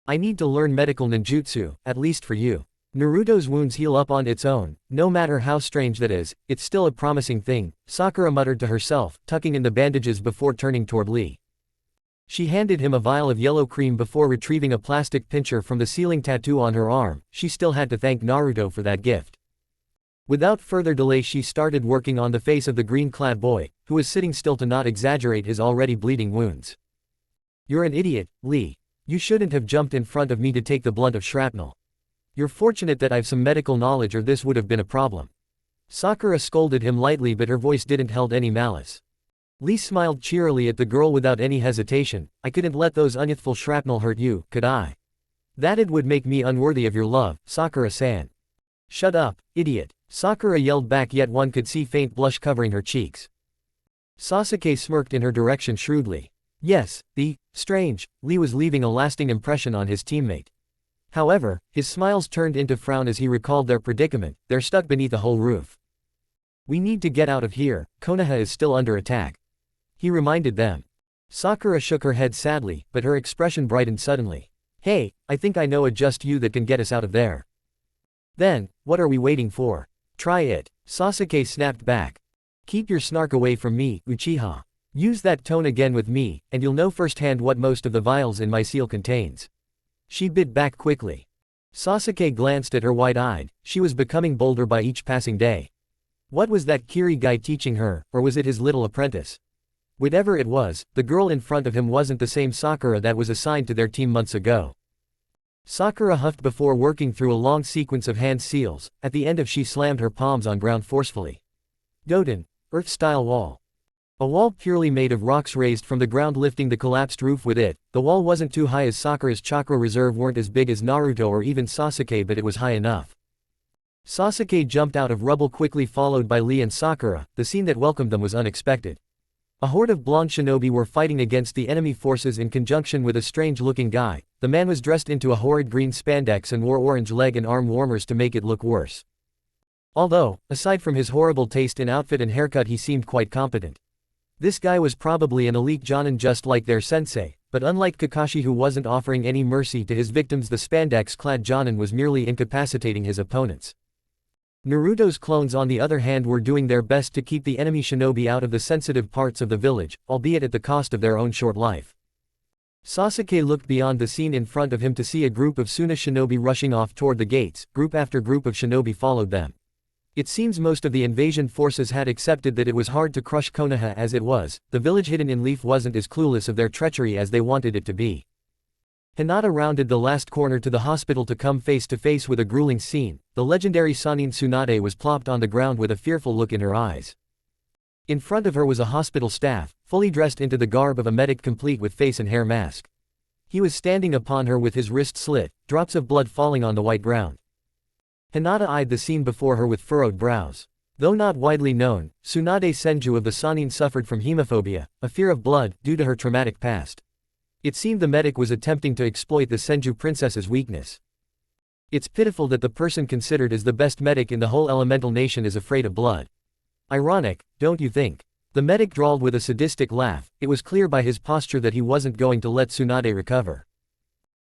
I need to learn medical ninjutsu, at least for you. Naruto's wounds heal up on its own, no matter how strange that is, it's still a promising thing, Sakura muttered to herself, tucking in the bandages before turning toward Lee. She handed him a vial of yellow cream before retrieving a plastic pincher from the ceiling tattoo on her arm. She still had to thank Naruto for that gift. Without further delay she started working on the face of the green-clad boy, who was sitting still to not exaggerate his already bleeding wounds. You're an idiot, Lee. You shouldn't have jumped in front of me to take the blunt of shrapnel. You're fortunate that I've some medical knowledge or this would have been a problem. Sakura scolded him lightly but her voice didn't held any malice. Lee smiled cheerily at the girl without any hesitation. I couldn't let those unyouthful shrapnel hurt you, could I? That would make me unworthy of your love, Sakura-san. Shut up, idiot. Sakura yelled back, yet one could see faint blush covering her cheeks. Sasuke smirked in her direction shrewdly. Yes, strange, Lee was leaving a lasting impression on his teammate. However, his smiles turned into frown as he recalled their predicament. They're stuck beneath a whole roof. We need to get out of here, Konoha is still under attack. He reminded them. Sakura shook her head sadly, but her expression brightened suddenly. Hey, I think I know just you that can get us out of there. Then, what are we waiting for? Try it, Sasuke snapped back. Keep your snark away from me, Uchiha. Use that tone again with me, and you'll know firsthand what most of the vials in my seal contains. She bit back quickly. Sasuke glanced at her wide-eyed. She was becoming bolder by each passing day. What was that Kiri guy teaching her, or was it his little apprentice? Whatever it was, the girl in front of him wasn't the same Sakura that was assigned to their team months ago. Sakura huffed before working through a long sequence of hand seals. At the end of she slammed her palms on ground forcefully. Doden, Earth-style wall. A wall purely made of rocks raised from the ground, lifting the collapsed roof with it. The wall wasn't too high as Sakura's chakra reserve weren't as big as Naruto or even Sasuke, but it was high enough. Sasuke jumped out of rubble quickly, followed by Lee and Sakura. The scene that welcomed them was unexpected. A horde of blonde shinobi were fighting against the enemy forces in conjunction with a strange-looking guy. The man was dressed into a horrid green spandex and wore orange leg and arm warmers to make it look worse. Although, aside from his horrible taste in outfit and haircut, he seemed quite competent. This guy was probably an elite jonin just like their sensei, but unlike Kakashi, who wasn't offering any mercy to his victims, the spandex-clad jonin was merely incapacitating his opponents. Naruto's clones on the other hand were doing their best to keep the enemy shinobi out of the sensitive parts of the village, albeit at the cost of their own short life. Sasuke looked beyond the scene in front of him to see a group of Suna shinobi rushing off toward the gates. Group after group of shinobi followed them. It seems most of the invasion forces had accepted that it was hard to crush Konoha as it was. The village hidden in leaf wasn't as clueless of their treachery as they wanted it to be. Hinata rounded the last corner to the hospital to come face to face with a grueling scene. The legendary Sannin Tsunade was plopped on the ground with a fearful look in her eyes. In front of her was a hospital staff, fully dressed into the garb of a medic, complete with face and hair mask. He was standing upon her with his wrist slit, drops of blood falling on the white ground. Hinata eyed the scene before her with furrowed brows. Though not widely known, Tsunade Senju of the Sannin suffered from hemophobia, a fear of blood, due to her traumatic past. It seemed the medic was attempting to exploit the Senju princess's weakness. It's pitiful that the person considered as the best medic in the whole elemental nation is afraid of blood. Ironic, don't you think? The medic drawled with a sadistic laugh. It was clear by his posture that he wasn't going to let Tsunade recover.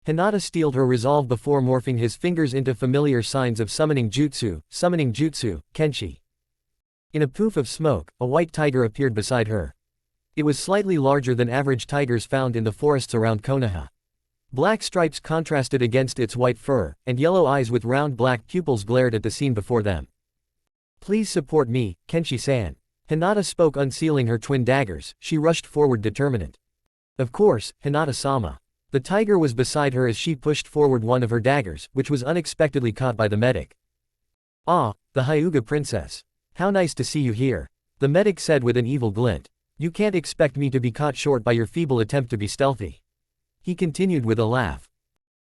Hinata steeled her resolve before morphing his fingers into familiar signs of summoning jutsu, kenshi. In a poof of smoke, a white tiger appeared beside her. It was slightly larger than average tigers found in the forests around Konoha. Black stripes contrasted against its white fur, and yellow eyes with round black pupils glared at the scene before them. Please support me, Kenshi-san. Hinata spoke, unsealing her twin daggers. She rushed forward determined. Of course, Hinata-sama. The tiger was beside her as she pushed forward one of her daggers, which was unexpectedly caught by the medic. Ah, the Hyuga princess. How nice to see you here. The medic said with an evil glint. You can't expect me to be caught short by your feeble attempt to be stealthy. He continued with a laugh.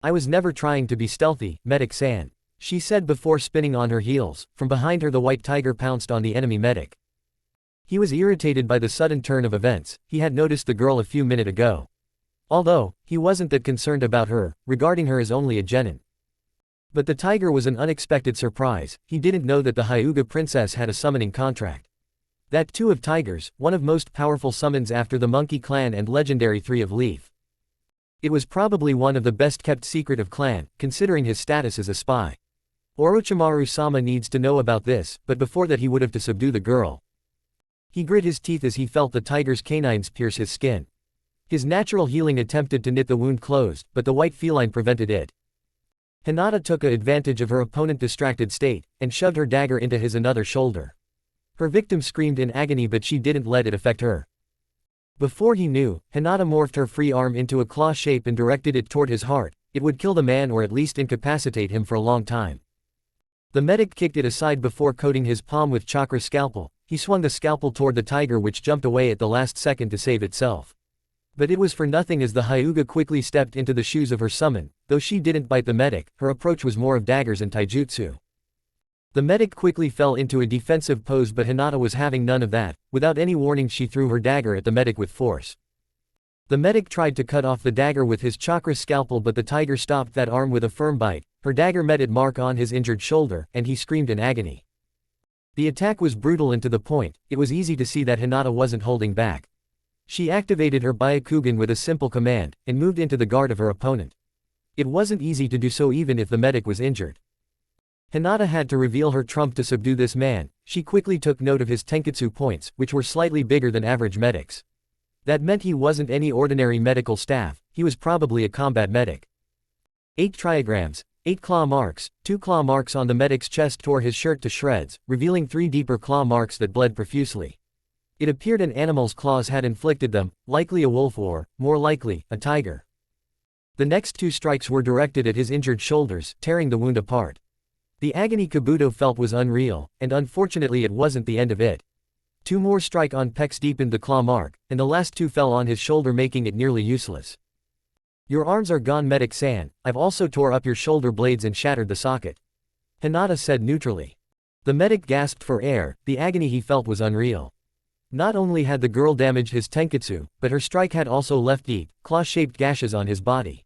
I was never trying to be stealthy, medic-san. She said before spinning on her heels. From behind her the white tiger pounced on the enemy medic. He was irritated by the sudden turn of events. He had noticed the girl a few minutes ago. Although, he wasn't that concerned about her, regarding her as only a genin. But the tiger was an unexpected surprise. He didn't know that the Hyuga princess had a summoning contract. That two of tigers, one of most powerful summons after the monkey clan and legendary three of leaf. It was probably one of the best kept secret of clan, considering his status as a spy. Orochimaru-sama needs to know about this, but before that he would have to subdue the girl. He grit his teeth as he felt the tiger's canines pierce his skin. His natural healing attempted to knit the wound closed, but the white feline prevented it. Hinata took advantage of her opponent's distracted state, and shoved her dagger into his another shoulder. Her victim screamed in agony but she didn't let it affect her. Before he knew, Hinata morphed her free arm into a claw shape and directed it toward his heart. It would kill the man or at least incapacitate him for a long time. The medic kicked it aside before coating his palm with chakra scalpel. He swung the scalpel toward the tiger which jumped away at the last second to save itself. But it was for nothing as the Hyuga quickly stepped into the shoes of her summon. Though she didn't bite the medic, her approach was more of daggers and taijutsu. The medic quickly fell into a defensive pose but Hinata was having none of that. Without any warning she threw her dagger at the medic with force. The medic tried to cut off the dagger with his chakra scalpel but the tiger stopped that arm with a firm bite. Her dagger met its mark on his injured shoulder, and he screamed in agony. The attack was brutal and to the point. It was easy to see that Hinata wasn't holding back. She activated her Byakugan with a simple command, and moved into the guard of her opponent. It wasn't easy to do so even if the medic was injured. Hinata had to reveal her trump to subdue this man. She quickly took note of his tenketsu points, which were slightly bigger than average medics. That meant he wasn't any ordinary medical staff, he was probably a combat medic. 8 trigrams, 8 claw marks. 2 claw marks on the medic's chest tore his shirt to shreds, revealing 3 deeper claw marks that bled profusely. It appeared an animal's claws had inflicted them, likely a wolf or, more likely, a tiger. The next 2 strikes were directed at his injured shoulders, tearing the wound apart. The agony Kabuto felt was unreal, and unfortunately it wasn't the end of it. 2 more strike on pecs deepened the claw mark, and the last 2 fell on his shoulder making it nearly useless. Your arms are gone medic-san, I've also tore up your shoulder blades and shattered the socket. Hinata said neutrally. The medic gasped for air, the agony he felt was unreal. Not only had the girl damaged his tenketsu, but her strike had also left deep, claw-shaped gashes on his body.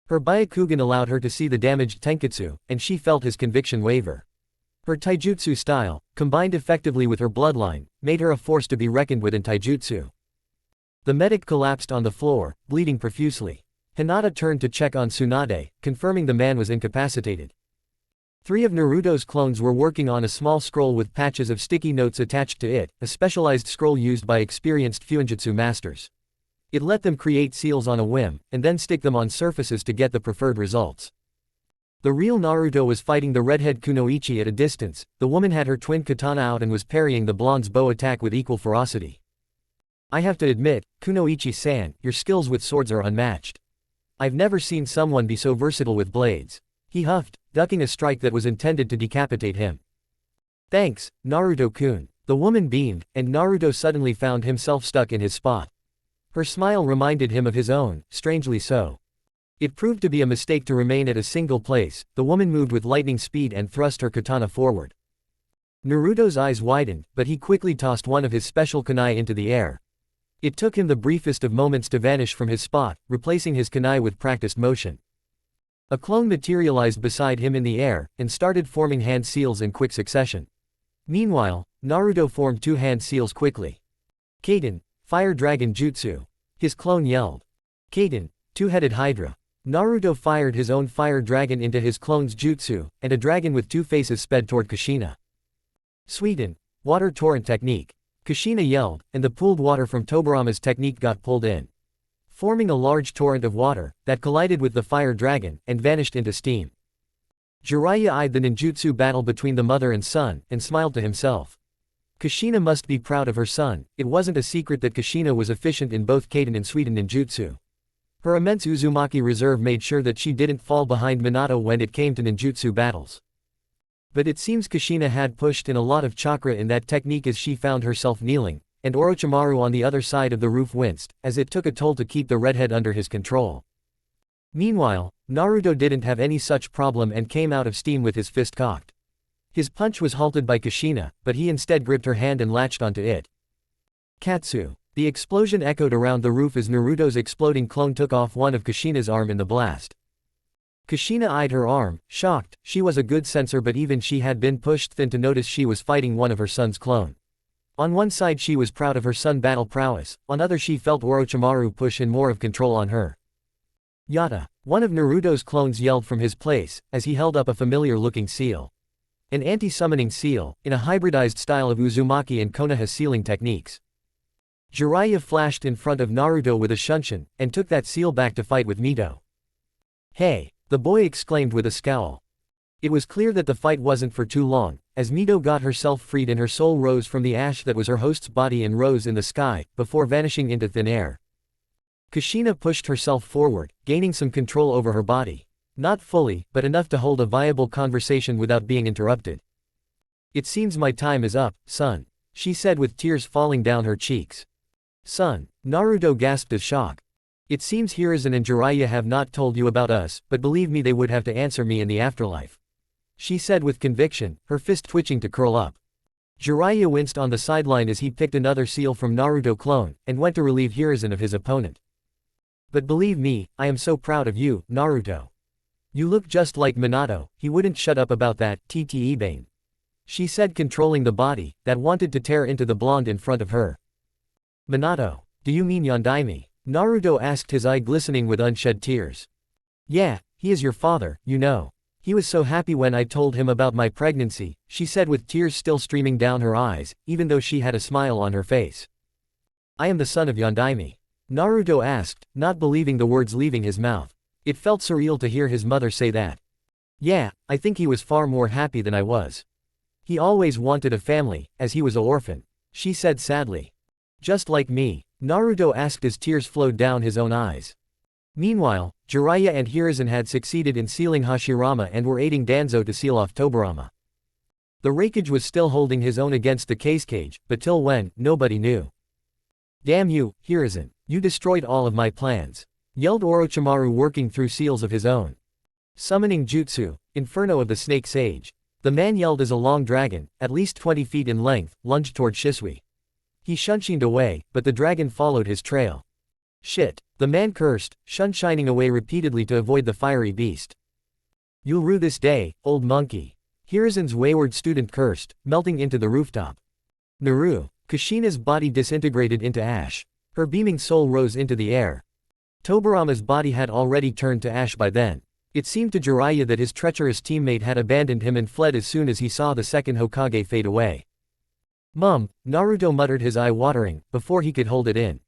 Her Byakugan allowed her to see the damaged tenketsu, and she felt his conviction waver. Her taijutsu style, combined effectively with her bloodline, made her a force to be reckoned with in taijutsu. The medic collapsed on the floor, bleeding profusely. Hinata turned to check on Tsunade, confirming the man was incapacitated. 3 of Naruto's clones were working on a small scroll with patches of sticky notes attached to it, a specialized scroll used by experienced fuinjutsu masters. It let them create seals on a whim, and then stick them on surfaces to get the preferred results. The real Naruto was fighting the redhead Kunoichi at a distance. The woman had her twin katana out and was parrying the blonde's bow attack with equal ferocity. I have to admit, Kunoichi-san, your skills with swords are unmatched. I've never seen someone be so versatile with blades. He huffed, ducking a strike that was intended to decapitate him. Thanks, Naruto-kun. The woman beamed, and Naruto suddenly found himself stuck in his spot. Her smile reminded him of his own, strangely so. It proved to be a mistake to remain at a single place. The woman moved with lightning speed and thrust her katana forward. Naruto's eyes widened, but he quickly tossed one of his special kunai into the air. It took him the briefest of moments to vanish from his spot, replacing his kunai with practiced motion. A clone materialized beside him in the air, and started forming hand seals in quick succession. Meanwhile, Naruto formed 2 hand seals quickly. Kaden, Fire Dragon Jutsu. His clone yelled. Kaden, 2-headed Hydra. Naruto fired his own fire dragon into his clone's jutsu, and a dragon with 2 faces sped toward Kushina. Sweden, Water Torrent Technique. Kushina yelled, and the pooled water from Tobarama's technique got pulled in, forming a large torrent of water, that collided with the fire dragon, and vanished into steam. Jiraiya eyed the ninjutsu battle between the mother and son, and smiled to himself. Kushina must be proud of her son. It wasn't a secret that Kushina was efficient in both Kaden and Sweden ninjutsu. Her immense Uzumaki reserve made sure that she didn't fall behind Minato when it came to ninjutsu battles. But it seems Kushina had pushed in a lot of chakra in that technique as she found herself kneeling, and Orochimaru on the other side of the roof winced, as it took a toll to keep the redhead under his control. Meanwhile, Naruto didn't have any such problem and came out of steam with his fist cocked. His punch was halted by Kushina, but he instead gripped her hand and latched onto it. Katsu. The explosion echoed around the roof as Naruto's exploding clone took off one of Kushina's arm in the blast. Kushina eyed her arm, shocked. She was a good sensor, but even she had been pushed thin to notice she was fighting one of her son's clone. On one side she was proud of her son's battle prowess, on other she felt Orochimaru push in more of control on her. Yata. One of Naruto's clones yelled from his place, as he held up a familiar-looking seal. An anti-summoning seal, in a hybridized style of Uzumaki and Konoha sealing techniques. Jiraiya flashed in front of Naruto with a shunshin, and took that seal back to fight with Mito. Hey! The boy exclaimed with a scowl. It was clear that the fight wasn't for too long, as Mito got herself freed and her soul rose from the ash that was her host's body and rose in the sky, before vanishing into thin air. Kushina pushed herself forward, gaining some control over her body. Not fully, but enough to hold a viable conversation without being interrupted. It seems my time is up, son, she said with tears falling down her cheeks. Son, Naruto gasped with shock. It seems Hiruzen and Jiraiya have not told you about us, but believe me, they would have to answer me in the afterlife, she said with conviction, her fist twitching to curl up. Jiraiya winced on the sideline as he picked another seal from Naruto clone, and went to relieve Hiruzen of his opponent. But believe me, I am so proud of you, Naruto. You look just like Minato. He wouldn't shut up about that, Tte she said, controlling the body that wanted to tear into the blonde in front of her. Minato? Do you mean Yondaime? Naruto asked, his eye glistening with unshed tears. Yeah, he is your father, you know. He was so happy when I told him about my pregnancy, she said with tears still streaming down her eyes, even though she had a smile on her face. I am the son of Yondaime? Naruto asked, not believing the words leaving his mouth. It felt surreal to hear his mother say that. Yeah, I think he was far more happy than I was. He always wanted a family, as he was an orphan, she said sadly. Just like me, Naruto asked as tears flowed down his own eyes. Meanwhile, Jiraiya and Hiruzen had succeeded in sealing Hashirama and were aiding Danzo to seal off Tobirama. The Raikage was still holding his own against the cage, but till when, nobody knew. Damn you, Hiruzen, you destroyed all of my plans, yelled Orochimaru, working through seals of his own. Summoning Jutsu, Inferno of the Snake Sage. The man yelled as a long dragon, at least 20 feet in length, lunged toward Shisui. He shunshined away, but the dragon followed his trail. Shit, the man cursed, shunshining away repeatedly to avoid the fiery beast. You'll rue this day, old monkey. Hiruzen's wayward student cursed, melting into the rooftop. Naru. Kushina's body disintegrated into ash. Her beaming soul rose into the air. Tobirama's body had already turned to ash by then. It seemed to Jiraiya that his treacherous teammate had abandoned him and fled as soon as he saw the second Hokage fade away. Mum, Naruto muttered, his eye watering, before he could hold it in.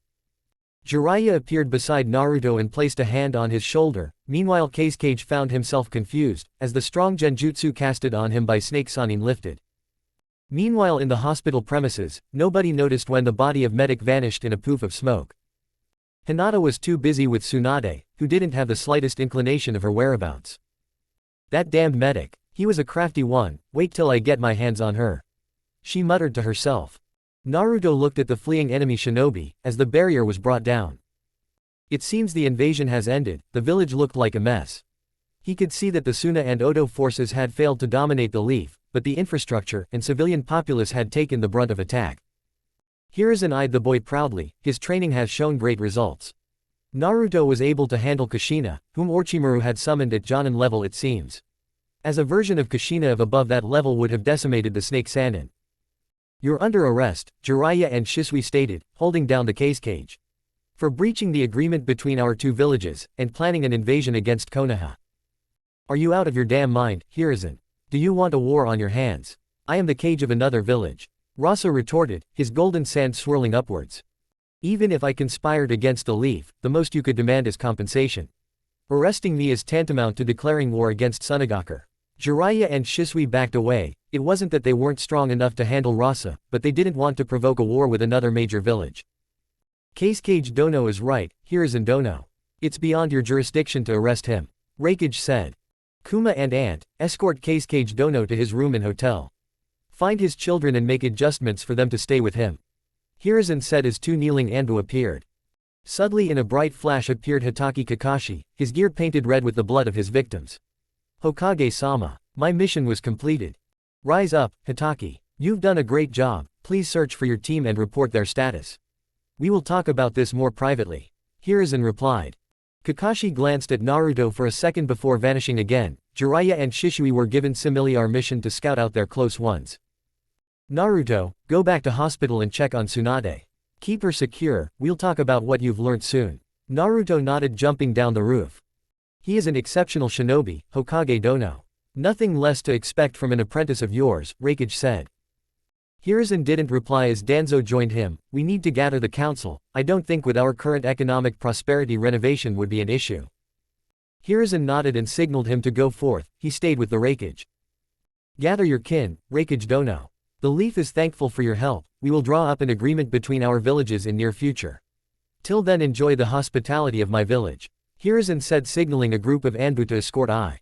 Jiraiya appeared beside Naruto and placed a hand on his shoulder. Meanwhile, Kage found himself confused, as the strong genjutsu casted on him by Snake Sanin lifted. Meanwhile, in the hospital premises, nobody noticed when the body of Medic vanished in a poof of smoke. Hinata was too busy with Tsunade, who didn't have the slightest inclination of her whereabouts. That damned Medic, he was a crafty one, wait till I get my hands on her, she muttered to herself. Naruto looked at the fleeing enemy Shinobi, as the barrier was brought down. It seems the invasion has ended. The village looked like a mess. He could see that the Suna and Odo forces had failed to dominate the Leaf, but the infrastructure and civilian populace had taken the brunt of attack. Hiruzen eyed the boy proudly, his training has shown great results. Naruto was able to handle Kushina, whom Orochimaru had summoned at Jonin level, it seems. As a version of Kushina of above that level would have decimated the Snake Sanin. You're under arrest, Jiraiya and Shisui stated, holding down the cage. For breaching the agreement between our two villages, and planning an invasion against Konoha. Are you out of your damn mind, Hiruzen? Do you want a war on your hands? I am the cage of another village. Rasa retorted, his golden sand swirling upwards. Even if I conspired against the Leaf, the most you could demand is compensation. Arresting me is tantamount to declaring war against Sunagaku. Jiraiya and Shisui backed away. It wasn't that they weren't strong enough to handle Rasa, but they didn't want to provoke a war with another major village. Kage Dono is right, Hiruzen Dono. It's beyond your jurisdiction to arrest him, Raikage said. Kuma and Ant, escort Kage Dono to his room in hotel. Find his children and make adjustments for them to stay with him, Hiruzen said as two kneeling Anbu appeared. Suddenly in a bright flash appeared Hitaki Kakashi, his gear painted red with the blood of his victims. Hokage-sama, my mission was completed. Rise up, Hitaki. You've done a great job, please search for your team and report their status. We will talk about this more privately. Hiruzen replied. Kakashi glanced at Naruto for a second before vanishing again. Jiraiya and Shisui were given similar mission to scout out their close ones. Naruto, go back to hospital and check on Tsunade. Keep her secure, we'll talk about what you've learned soon. Naruto nodded, jumping down the roof. He is an exceptional shinobi, Hokage Dono. Nothing less to expect from an apprentice of yours, Raikage said. Hiruzen didn't reply as Danzo joined him. We need to gather the council. I don't think with our current economic prosperity renovation would be an issue. Hiruzen nodded and signaled him to go forth. He stayed with the Raikage. Gather your kin, Raikage Dono. The Leaf is thankful for your help. We will draw up an agreement between our villages in near future. Till then enjoy the hospitality of my village. Hiruzen said, signaling a group of Anbu to escort Ai.